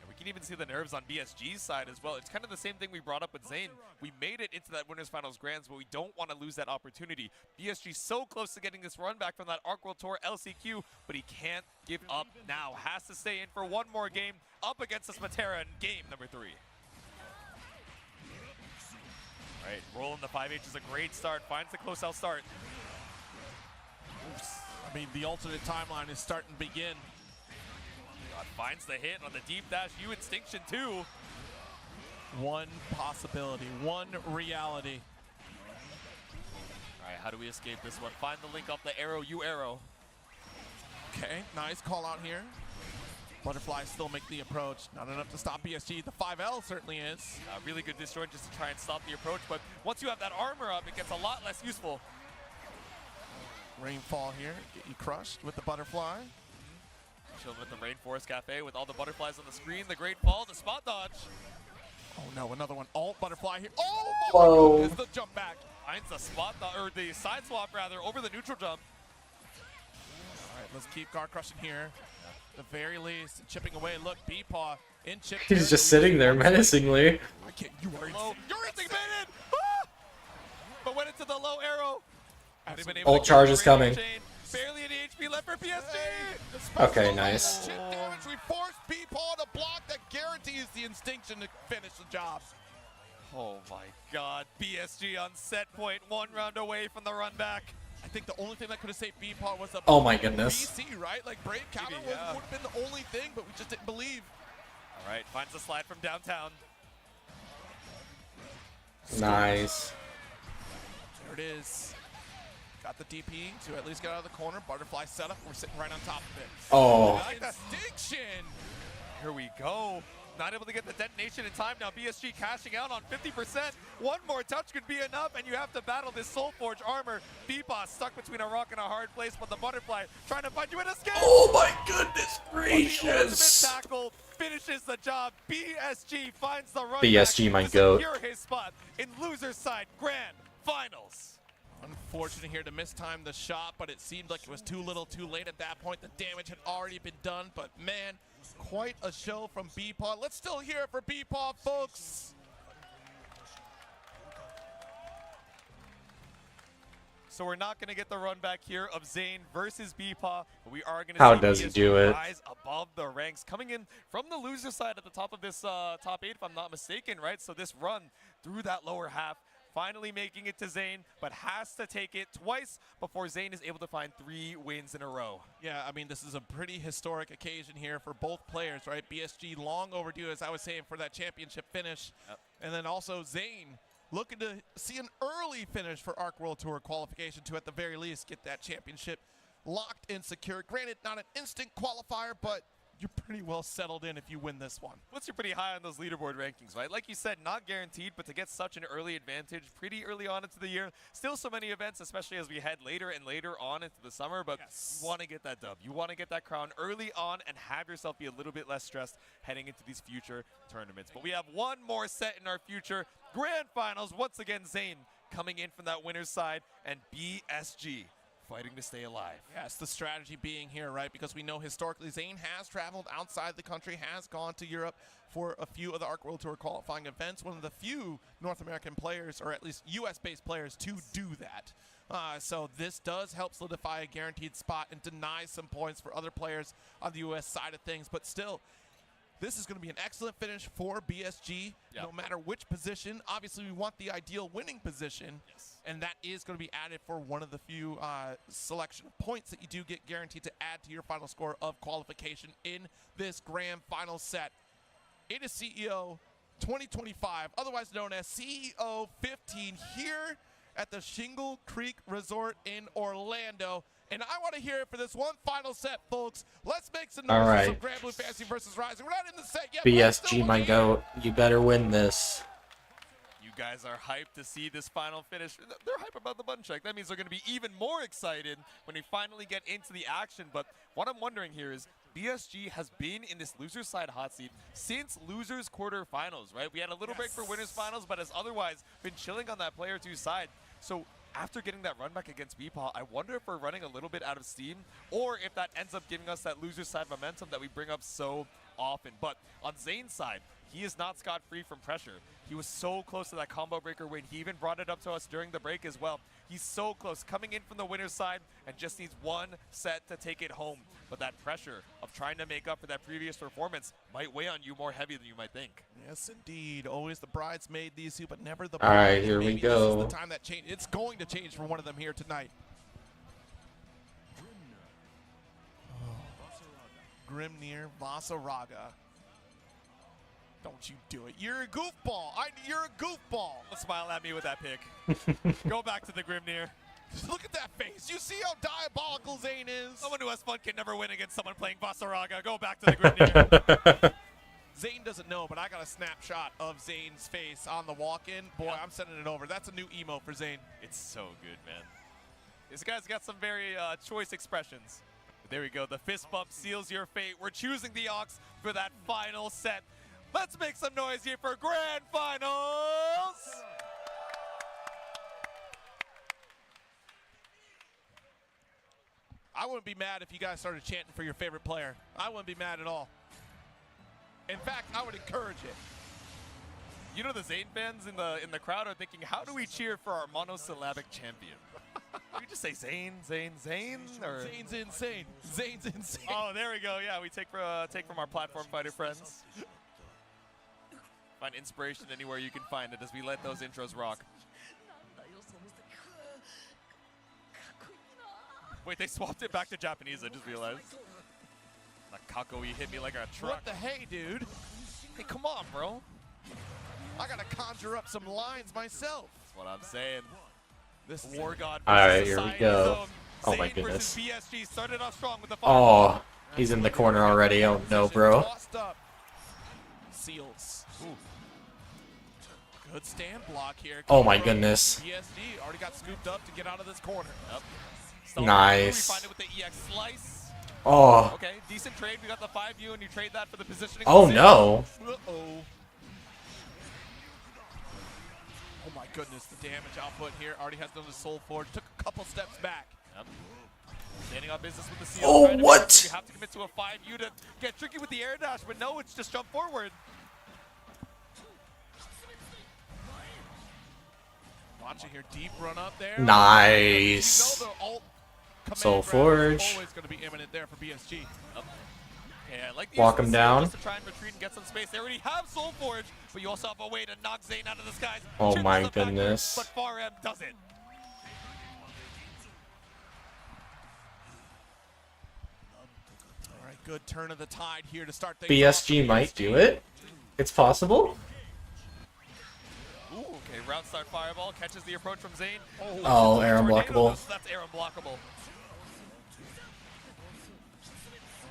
And we can even see the nerves on BSG's side as well. It's kind of the same thing we brought up with Zain. We made it into that Winners Finals Grands, but we don't want to lose that opportunity. BSG so close to getting this run back from that Arc World Tour LCQ, but he can't give up now. Has to stay in for one more game up against this Matera in game number 3. All right, rolling the 5H is a great start. Finds the close out start. I mean, the alternate timeline is starting to begin. God, finds the hit on the deep dash. You Instinction too. One possibility, one reality. All right, how do we escape this one? Find the link off the arrow, you arrow. Okay, nice call out here. Butterfly still make the approach. Not enough to stop BSG. The 5L certainly is. Really good disjoint just to try and stop the approach, but once you have that armor up, it gets a lot less useful. Rainfall here, get you crushed with the butterfly. Chilling with the Rainforest Cafe with all the butterflies on the screen. The great fall, the spot dodge. Oh no, another one. Alt butterfly here. Oh Whoa. my goodness, the jump back. Finds the spot, or the side swap rather, over the neutral jump. All right, let's keep guard crushing here. The very least, chipping away. Look, B-Paw in chip. He's just sitting there menacingly. I can't, you are low. You're intimidated! But went into the low arrow. Ult charge is coming. Barely any HP left for PSG. Okay, nice. Chip damage. We forced B-Paw to block. That guarantees the Instinction to finish the job. Oh my God, BSG on set point, 1 round away from the run back. I think the only thing that could have saved B-Paw was a Oh my goodness. BC, right? Like Brave counter would have been the only thing, but we just didn't believe. All right, finds the slide from downtown. Nice. There it is. Got the DP to at least get out of the corner. Butterfly setup. We're sitting right on top of it. Oh. Like that Instinction. Here we go. Not able to get the detonation in time now. BSG cashing out on 50%. One more touch could be enough, and you have to battle this Soulforge armor. B-Boss stuck between a rock and a hard place, but the Butterfly trying to find you an escape. Oh my goodness gracious. The ultimate tackle finishes the job. BSG finds the run BSG, back my to goat. secure his spot in loser's side grand finals. Unfortunate here to mistime the shot, but it seemed like it was too little too late at that point. The damage had already been done, but man, quite a show from B-Paw. Let's still hear it for B-Paw, folks. So we're not going to get the run back here of Zain versus B-Paw, but we are going to How see does he PSG do it? rise above the ranks. Coming in from the loser side at the top of this top 8, if I'm not mistaken, right? So this run through that lower half, finally making it to Zain, but has to take it twice before Zain is able to find 3 wins in a row. Yeah, I mean, this is a pretty historic occasion here for both players, right? BSG long overdue, as I was saying, for that championship finish. Yep. And then also Zain looking to see an early finish for ARC World Tour qualification to, at the very least, get that championship locked and secured. Granted, not an instant qualifier, but you're pretty well settled in if you win this one. Puts you pretty high on those leaderboard rankings, right? Like you said, not guaranteed, but to get such an early advantage pretty early on into the year. Still so many events, especially as we head later and later on into the summer, but you want to get that dub. You want to get that crown early on and have yourself be a little bit less stressed heading into these future tournaments. But we have one more set in our future grand finals. Once again, Zain coming in from that winner's side, and BSG fighting to stay alive. Yes, the strategy being here, right? Because we know historically Zain has traveled outside the country, has gone to Europe for a few of the ARC World Tour qualifying events. One of the few North American players, or at least US-based players, to do that. So this does help solidify a guaranteed spot and deny some points for other players on the US side of things. But still, this is going to be an excellent finish for BSG, no matter which position. Obviously, we want the ideal winning position, and that is going to be added for one of the few selection of points that you do get guaranteed to add to your final score of qualification in this grand final set. It is CEO 2025, otherwise known as CEO 15, here at the Shingle Creek Resort in Orlando. And I want to hear it for this one final set, folks. Let's make some noise for some Grand Blue Fantasy versus Rising. We're not in the set yet. BSG, my goat. You better win this. You guys are hyped to see this final finish. They're hyped about the button check. That means they're going to be even more excited when we finally get into the action. But what I'm wondering here is BSG has been in this loser's side hot seat since losers quarterfinals, right? We had a little break for winners finals, but has otherwise been chilling on that player 2 side. So after getting that run back against BPAW, I wonder if we're running a little bit out of steam, or if that ends up giving us that loser side momentum that we bring up so often. But on Zain's side, he is not scot-free from pressure. He was so close to that combo breaker win. He even brought it up to us during the break as well. He's so close, coming in from the winner's side, and just needs one set to take it home. But that pressure of trying to make up for that previous performance might weigh on you more heavy than you might think. Yes, indeed. Always the bridesmaid, these two, but never the All right, bride. here we Maybe go. This is the time that change. It's going to change for one of them here tonight. Grimnir Vasaraga. Don't you do it. You're a goofball. You're a goofball. Don't smile at me with that pick. Go back to the Grimnir. Look at that face. You see how diabolical Zain is? Someone who has fun can never win against someone playing Vasaraga. Go back to the Grimnir. Zain doesn't know, but I got a snapshot of Zain's face on the walk-in. Boy, I'm sending it over. That's a new emote for Zain. It's so good, man. This guy's got some very choice expressions. But there we go. The fist bump seals your fate. We're choosing the Aux for that final set. Let's make some noise here for Grand Finals! I wouldn't be mad if you guys started chanting for your favorite player. I wouldn't be mad at all. In fact, I would encourage it. You know, the Zain fans in the crowd are thinking, how do we cheer for our monosyllabic champion? We just say Zain, Zain, Zain, or Zain's insane. Zain's insane. Oh, there we go. Yeah, we take from our platform fighter friends. Find inspiration anywhere you can find it as we let those intros rock. Wait, they swapped it back to Japanese, I just realized. Nakakoi hit me like a truck. What the hey, dude? Hey, come on, bro. I gotta conjure up some lines myself. That's what I'm saying. This War God All right, versus here we Society go. Zone. Oh my Zain goodness. versus BSG started off strong with the Oh, he's in the corner already. Oh no, bro. Tossed up. Seals. Ooh. Good stand block here. Oh my goodness. BSG already got scooped up to get out of this corner. Yep. Nice. We find it with the EX slice. Oh. Okay, decent trade. We got the 5U, and you trade that for the positioning. Oh no. Uh-oh. Oh my goodness, the damage output here already has done the Soul Forge. Took a couple steps back. Yep. Standing on business with the seal. Oh, trying to what? make- You have to commit to a 5U to get tricky with the air dash, but no, it's just jump forward. Watch it here, deep run up there. Nice. You know the ult command Soul grab is Forge. always going to be imminent there for BSG. Yep. Okay, I like Walk him down. Just to try and retreat and get some space. They already have Soul Forge, but you also have a way to knock Zayn out of the skies. Oh Chip my is a factor, goodness. But Farem doesn't. All right, good turn of the tide here to start things BSG might do it. It's possible. Ooh, okay, round start fireball catches the approach from Zayn. Oh, air unblockable. So that's air unblockable.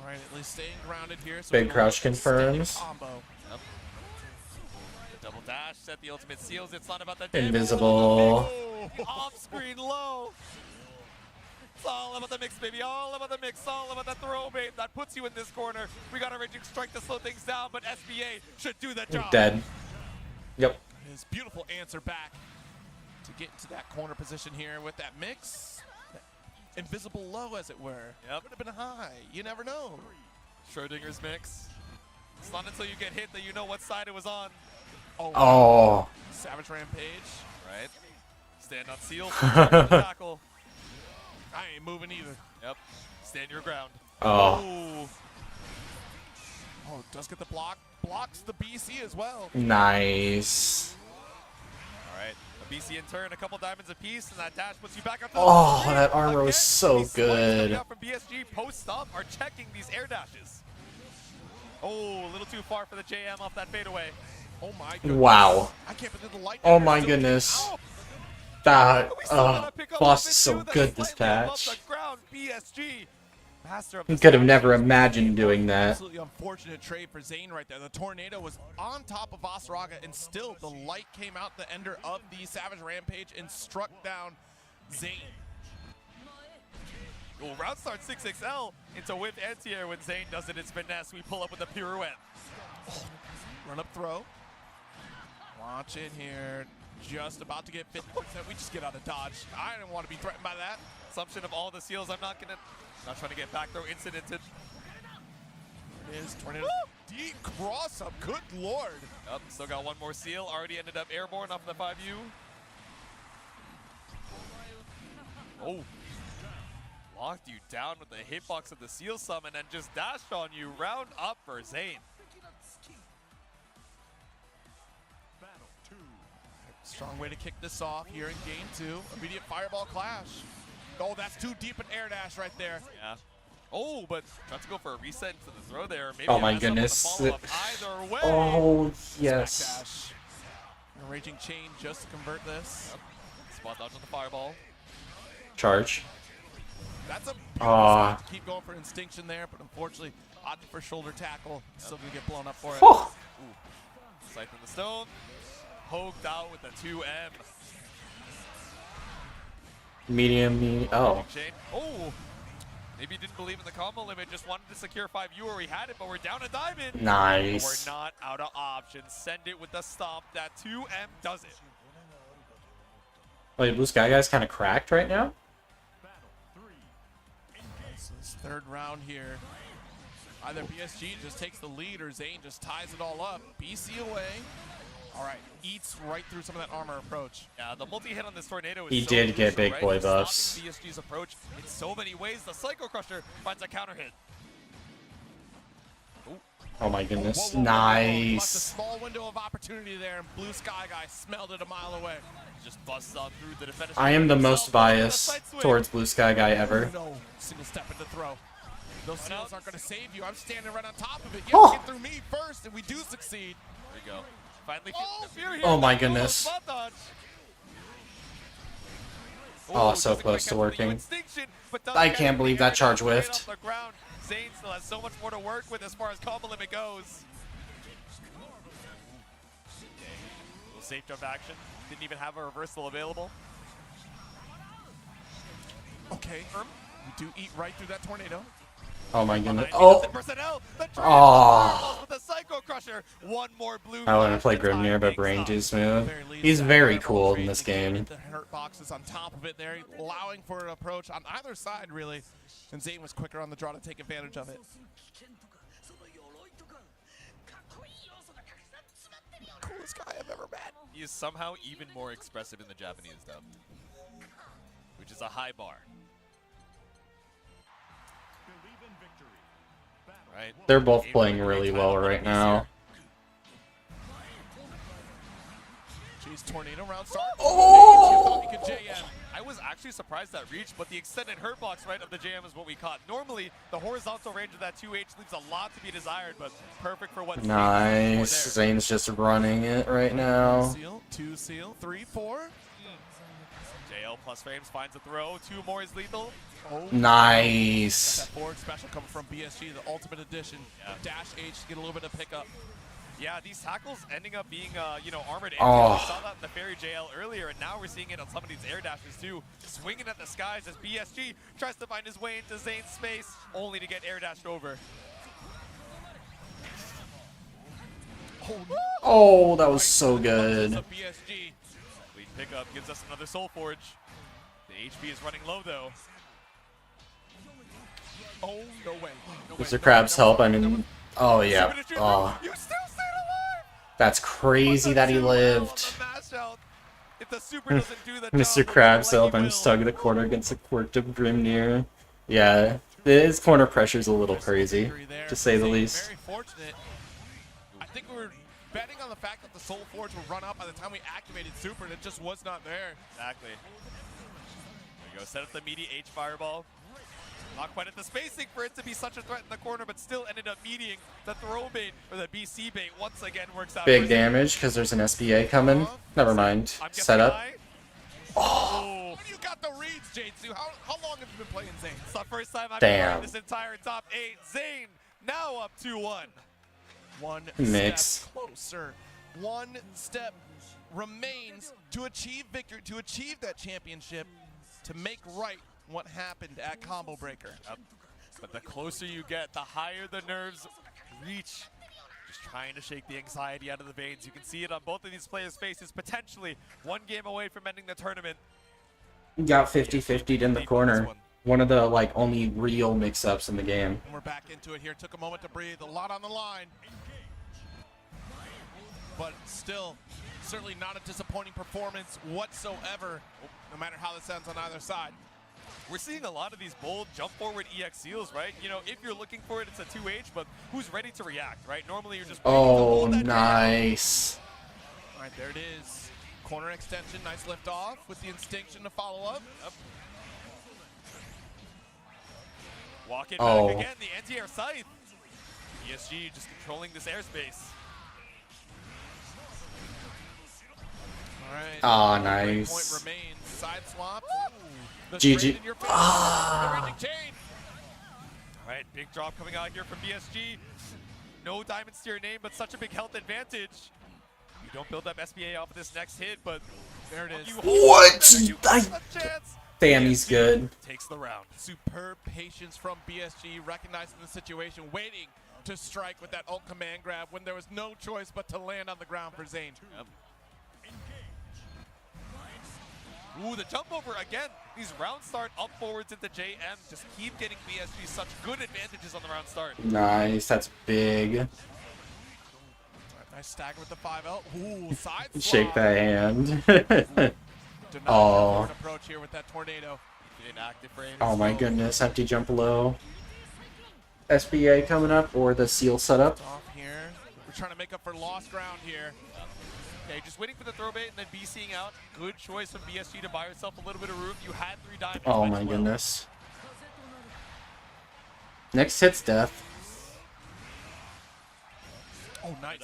All right, at least staying grounded here. So Big we crouch will confirms. combo. Yep. The double dash set the ultimate seals. It's not about that Invisible. off-screen low. It's all about the mix, baby. All about the mix. All about the throw, babe. That puts you in this corner. We got a raging strike to slow things down, but SBA should do the job. Dead. Yep. His beautiful answer back to get into that corner position here with that mix. That invisible low, as it were. Yep. Could have been high. You never know. Schrodinger's mix. It's not until you get hit that you know what side it was on. Oh. Savage Rampage. Right. Stand on seal. Tackle. I ain't moving either. Yep. Stand your ground. Oh. Oh, does get the block. Blocks the BC as well. Nice. All right. A BC in turn, a couple diamonds apiece, and that dash puts you back up to Oh, the that armor was so These spikes coming good. out from BSG post-up are checking these air dashes. Oh, a little too far for the JM off that fadeaway. Oh my goodness. Wow. I can't believe the light. Oh my goodness. That boss is so good this patch. BSG. Master of He the could have stage. never imagined doing that. Absolutely unfortunate trade for Zayn right there. The tornado was on top of Vasaraga, and still the light came out the ender of the Savage Rampage and struck down Zayn. Well, round start 6XL into whip anti-air when Zayn does it. It's finesse. We pull up with a pirouette. Oh, run up throw. Watch it here. Just about to get 50%. We just get out of dodge. I didn't want to be threatened by that. Assumption of all the seals. I'm not trying to get back throw incidented. It is tornado. Deep cross up. Good lord. Up, still got one more seal. Already ended up airborne off the 5U. Oh. Locked you down with the hitbox of the seal summon and just dashed on you. Round up for Zayn. Strong way to kick this off here in game 2. Immediate fireball clash. Oh, that's too deep an air dash right there. Yeah. Oh, but tries to go for a reset into the throw there. Maybe Oh a my mess up on the goodness. follow-up. Either way. Oh, Smack yes. dash. A raging chain just to convert this. Yep. Spot dodge on the fireball. Charge. That's a beautiful Aw. spot to keep going for instinction there, but unfortunately, opted for shoulder tackle. Still gonna get blown up for it. Oh. Ooh. Sight in the stone. Poked out with a 2M. Medium. Oh. Chain. Oh. Maybe didn't believe in the combo limit, just wanted to secure 5U where we had it, but we're down a diamond. Nice. But we're not out of options. Send it with the stomp. That 2M does it. Wait, Blue Sky Guy's kind of cracked right now? This is third round here. Either BSG just takes the lead or Zayn just ties it all up. BC away. All right, eats right through some of that armor approach. Yeah, the multi-hit on this tornado is He so did get crucial, big right? boy It's buffs. stopping BSG's approach in so many ways. The Psycho Crusher finds a counter hit. Oh my goodness. Left a Nice. small window of opportunity there, and Blue Sky Guy smelled it a mile away. Just busts on through the defender. I am the most biased towards Blue Sky Guy ever. No single step into throw. Those seals aren't going to save you. I'm standing right on top of it. You Oh. have to get through me first, and we do succeed. There you go. Finally, fear here. Oh my goodness. Spot dodge. Oh, so close to working. I can't believe that charge whiffed. Zayn still has so much more to work with as far as combo limit goes. Little safe jump action. Didn't even have a reversal available. Okay, we do eat right through that tornado. Oh my goodness. Oh. Oh. Oh. With the Psycho Crusher. One more blue. I want to play Grimnir, but brain too smooth. He's very cool in this game. The hurt boxes on top of it there, allowing for an approach on either side, really. And Zayn was quicker on the draw to take advantage of it. Coolest guy I've ever met. He is somehow even more expressive in the Japanese dub, which is a high bar. Right. They're both playing really well right now. Jeez, tornado round start. Oh! I was actually surprised at reach, but the extended hurt box right of the JM is what we caught. Normally, the horizontal range of that 2H leaves a lot to be desired, but perfect for what. Nice. Zane's just running it right now. Seal, 2 seal, 3, 4. JL plus frames finds a throw. 2 more is lethal. Oh, Nice. that forward special coming from BSG, the ultimate edition. Dash H to get a little bit of pickup. Yeah, these tackles ending up being, armored. Oh. We saw that in the Fairy JL earlier, and now we're seeing it on some of these air dashes too. Swinging at the skies as BSG tries to find his way into Zane's space, only to get air dashed over. Oh, that was so good. BSG. Lead pickup gives us another Soul Forge. The HP is running low though. Oh, no way. No Mr. Krabs help, I mean, oh yeah. Oh. That's crazy that he lived. Mr. Krabs help, I'm stuck in the corner against the Quirked of Grimnir. Yeah, his corner pressure's a little crazy, to say the least. Very fortunate. I think we were betting on the fact that the Soul Forge would run out by the time we activated Super, and it just was not there. Exactly. There we go, set up the meaty H fireball. Not quite at the spacing for it to be such a threat in the corner, but still ended up meeting the throw bait, or the BC bait once again works out. Big damage, because there's an SBA coming. Never mind. Set up. Oh. You got the reads, Jade-Su. How long have you been playing Zane? It's the first time I've Damn. played this entire top 8. Zane now up 2-1. One Mix. step closer. One step remains to achieve victory, to achieve that championship, to make right what happened at Combo Breaker. Yep. But the closer you get, the higher the nerves reach. Just trying to shake the anxiety out of the veins. You can see it on both of these players' faces. Potentially one game away from ending the tournament. Got 50-50'd in the corner. One of the only real mix-ups in the game. And we're back into it here. Took a moment to breathe. A lot on the line. But still, certainly not a disappointing performance whatsoever, no matter how this ends on either side. We're seeing a lot of these bold jump forward EX seals, right? You know, if you're looking for it, it's a 2H, but who's ready to react, right? Normally you're just Oh, nice. All right, there it is. Corner extension, nice lift off with the instinction to follow up. Yep. Walk it Oh. back again, the anti-air scythe. ESG just controlling this airspace. All right. Ah, Point nice. remains. Side swap. The GG. straight in your face. Ah. The raging chain. All right, big drop coming out here from BSG. No diamonds to your name, but such a big health advantage. You don't build up SBA off of this next hit, but there it is. What? Damn, he's good. Takes the round. Superb patience from BSG, recognizing the situation, waiting to strike with that ult command grab when there was no choice but to land on the ground for Zane. Yep. Ooh, the jump over again. These round start up forwards into JM just keep getting BSG such good advantages on the round start. Nice, that's big. Nice stagger with the 5L. Ooh, side swap. Shake that hand. Denied Oh. forward approach here with that tornado. Inactive frame. Oh my goodness, empty jump low. SBA coming up, or the seal setup. Off here. We're trying to make up for lost ground here. Okay, just waiting for the throw bait and then BCing out. Good choice from BSG to buy yourself a little bit of room. You had 3 diamonds. Oh might my as well. goodness. Next hit's death. Oh, nice.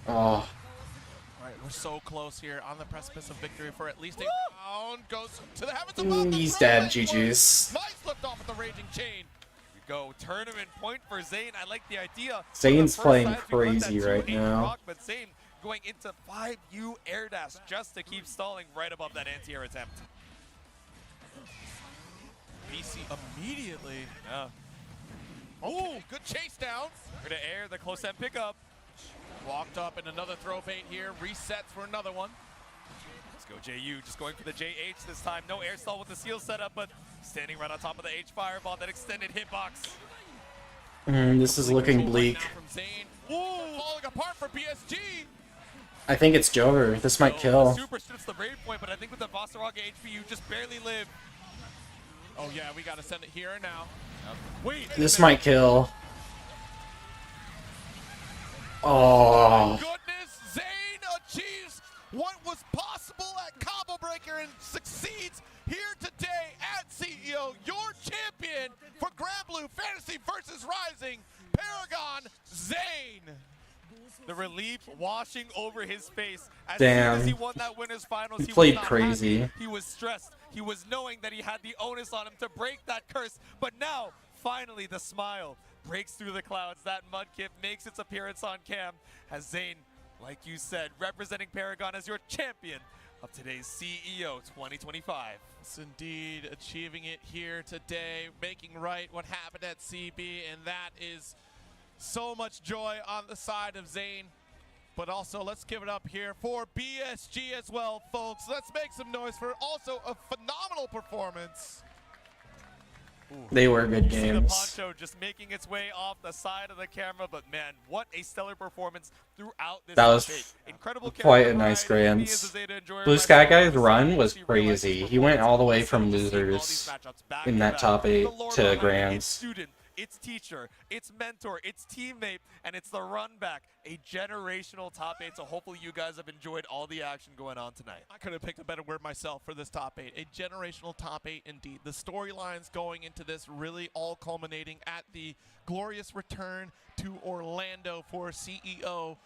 Oh. All right, we're so close here on the precipice of victory for at least a round. Goes to the heavens above. The He's throw dead, bait. GG's. Nice lift off with the raging chain. We go tournament point for Zane. I like the idea. Zane's For the first playing time, we run that crazy right 2-8 now. rock, but Zane going into 5U air dash just to keep stalling right above that anti-air attempt. BC immediately. Yeah. Oh, good chase down. We're to air the close end pickup. Walked up and another throw bait here. Resets for another one. Let's go JU, just going for the JH this time. No air stall with the seal setup, but standing right on top of the H fireball, that extended hitbox. This is looking bleak. From Zane. Ooh, falling apart for BSG. I think it's Jover. This might kill. Super strips the raid point, but I think with the Vasaraga HP, you just barely live. Oh yeah, we gotta send it here and now. Wait. This might kill. Oh. Goodness, Zayn achieves what was possible at Combo Breaker and succeeds here today at CEO. Your champion for Grand Blue Fantasy versus Rising, Paragon Zayn. The relief washing over his face. As Damn. soon as he won that winners finals, He was played not crazy. happy. He was stressed. He was knowing that he had the onus on him to break that curse. But now, finally, the smile breaks through the clouds. That Mudkip makes its appearance on cam as Zayn, like you said, representing Paragon as your champion of today's CEO 2025. Yes, indeed, achieving it here today, making right what happened at CB, and that is so much joy on the side of Zayn. But also, let's give it up here for BSG as well, folks. Let's make some noise for also a phenomenal performance. They were good You see the games. poncho just making its way off the side of the camera, but man, what a stellar performance throughout this That was update. Incredible quite a character nice variety. Me as a Grands. Zeta enjoyer Blue Sky myself, Guy's was run was so realizing crazy. He went all the way from losers in that top 8 to Its Grands. student, its teacher, its mentor, its teammate, and it's the run back. A generational top 8, so hopefully you guys have enjoyed all the action going on tonight. I could have picked a better word myself for this top 8. A generational top 8 indeed. The storylines going into this really all culminating at the glorious return to Orlando for CEO.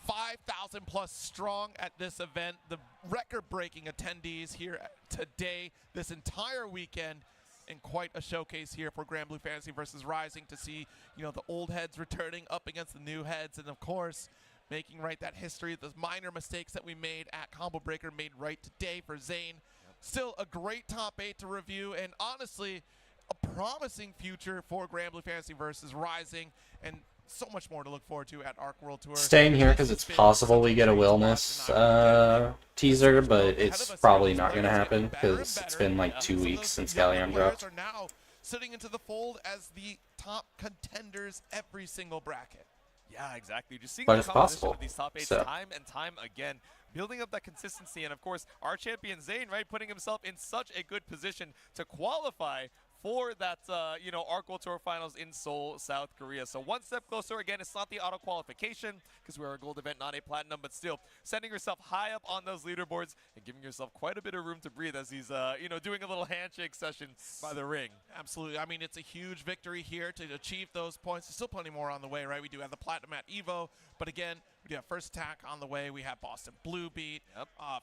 5,000 plus strong at this event. The record-breaking attendees here today, this entire weekend. And quite a showcase here for Grand Blue Fantasy versus Rising to see, you know, the old heads returning up against the new heads, and of course, making right that history. Those minor mistakes that we made at Combo Breaker made right today for Zayn. Still a great top 8 to review, and honestly, a promising future for Grand Blue Fantasy versus Rising, and so much more to look forward to at Arc World Tour. Staying here because it's possible we get a Wellness teaser, but it's probably not going to happen because it's been like 2 weeks since Galleon dropped. Are now sitting into the fold as the top contenders every single bracket. Yeah, exactly. Just seeing But the it's composition possible, of these top 8s so. time and time again, building up that consistency, and of course, our champion Zayn, right, putting himself in such a good position to qualify for that, you know, Arc World Tour Finals in Seoul, South Korea. So one step closer. Again, it's not the auto qualification because we're a gold event, not a platinum, but still sending yourself high up on those leaderboards and giving yourself quite a bit of room to breathe as he's, you know, doing a little handshake session by the ring. Absolutely. I mean, it's a huge victory here to achieve those points. There's still plenty more on the way, right? We do have the Platinum at EVO, but again, we do have First Attack on the way. We have Boston Blue Beat,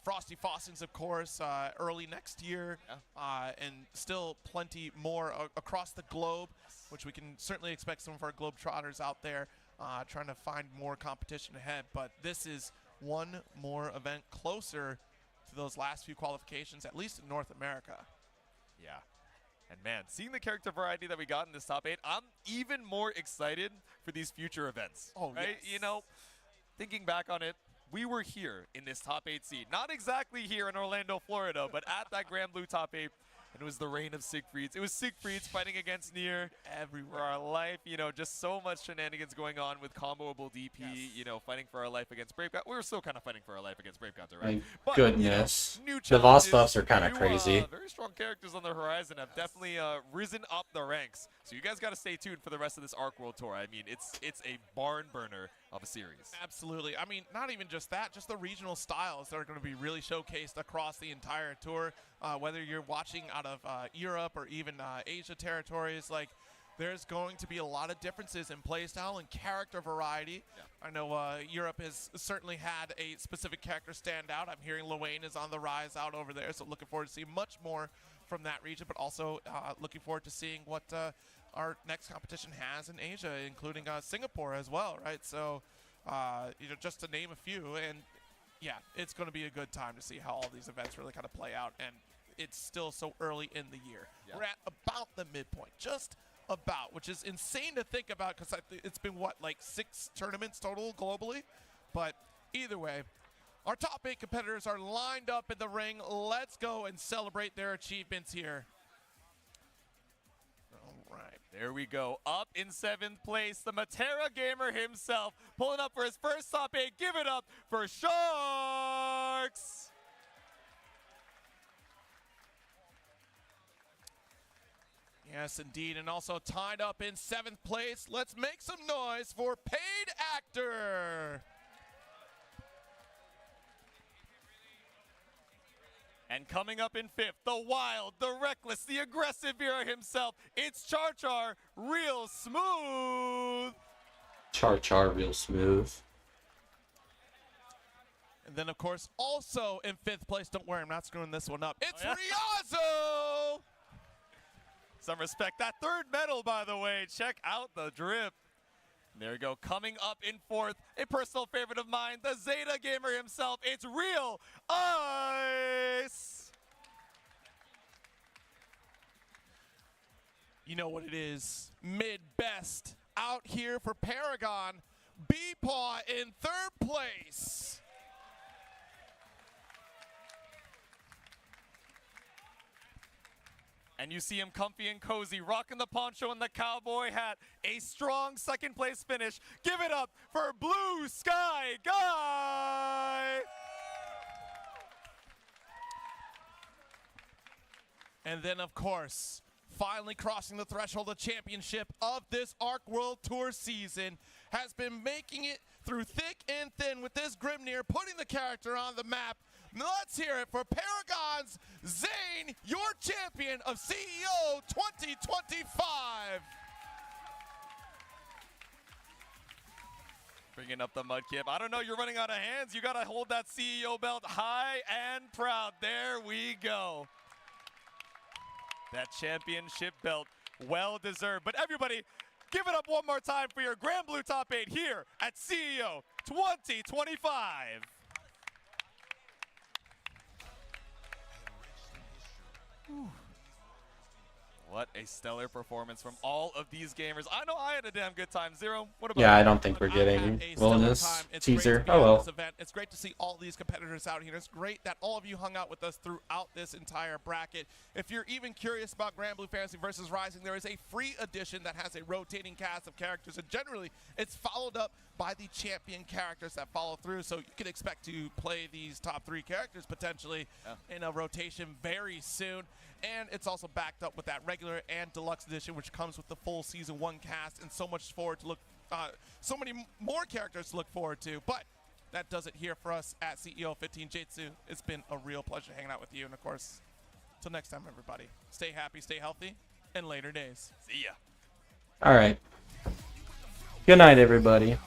Frosty Fostings, of course, early next year, and still plenty more across the globe, which we can certainly expect some of our Globetrotters out there trying to find more competition ahead. But this is one more event closer to those last few qualifications, at least in North America. Yeah. And man, seeing the character variety that we got in this top 8, I'm even more excited for these future events. Oh, right? yes. You know, thinking back on it, we were here in this top 8 seed. Not exactly here in Orlando, Florida, but at that Grand Blue top 8. And it was the reign of Siegfrieds. It was Siegfrieds fighting against Nier everywhere. Our life, you know, just so much shenanigans going on with comboable DP, you know, fighting for our life against Bravecount. We were still kind of fighting for our life against Bravecount, right? My But, goodness. You know, new The Voss challenges, buffs are kind of new, crazy. very strong characters on the horizon have definitely risen up the ranks. So you guys got to stay tuned for the rest of this Arc World Tour. I mean, it's a barn burner of a series. Absolutely. I mean, not even just that, just the regional styles that are going to be really showcased across the entire tour. Whether you're watching out of Europe or even Asia territories, like there's going to be a lot of differences in playstyle and character variety. I know Europe has certainly had a specific character stand out. I'm hearing Luane is on the rise out over there, so looking forward to seeing much more from that region, but also looking forward to seeing what our next competition has in Asia, including Singapore as well, right? So, you know, just to name a few, and yeah, it's going to be a good time to see how all these events really kind of play out, and it's still so early in the year. Yeah. We're at about the midpoint, just about, which is insane to think about because it's been, what, like 6 tournaments total globally? But either way, our top 8 competitors are lined up in the ring. Let's go and celebrate their achievements here. All right. There we go. Up in 7th place, the Matera Gamer himself, pulling up for his first top 8. Give it up for Sharks! Yes, indeed. And also tied up in 7th place, let's make some noise for Paid Doctor. And coming up in 5th, the wild, the reckless, the aggressive hero himself, it's Char Char, real smooth. Char Char real smooth. And then, of course, also in 5th place, don't worry, I'm not screwing this one up, it's Ryazo! Some respect. That 3rd medal, by the way. Check out the drip. There we go. Coming up in 4th, a personal favorite of mine, the Zeta gamer himself. It's Real Ice. You know what it is. Mid-best out here for Paragon. B-Paw in 3rd place. And you see him comfy and cozy, rocking the poncho and the cowboy hat. A strong 2nd place finish. Give it up for Blue Sky Guy. And then, of course, finally crossing the threshold of championship of this Arc World Tour season, has been making it through thick and thin with this Grimnir, putting the character on the map. Let's hear it for Paragon's Zane, your champion of CEO 2025. Bringing up the Mudkip. I don't know, you're running out of hands. You got to hold that CEO belt high and proud. There we go. That championship belt, well deserved. But everybody, give it up one more time for your Grand Blue Top 8 here at CEO 2025. What a stellar performance from all of these gamers. I know I had a damn good time. Zero, what about Yeah, you? I don't think we're getting bonus teaser. Oh well. It's great to see all these competitors out here. It's great that all of you hung out with us throughout this entire bracket. If you're even curious about Grand Blue Fantasy versus Rising, there is a free edition that has a rotating cast of characters, and generally it's followed up by the champion characters that follow through. So you can expect to play these top 3 characters potentially in a rotation very soon. And it's also backed up with that regular and deluxe edition, which comes with the full season 1 cast and so much forward to look, so many more characters to look forward to. But that does it here for us at CEO 15 Jitsu. It's been a real pleasure hanging out with you. And of course, till next time, everybody, stay happy, stay healthy, and later days. See ya. All right. Good night, everybody.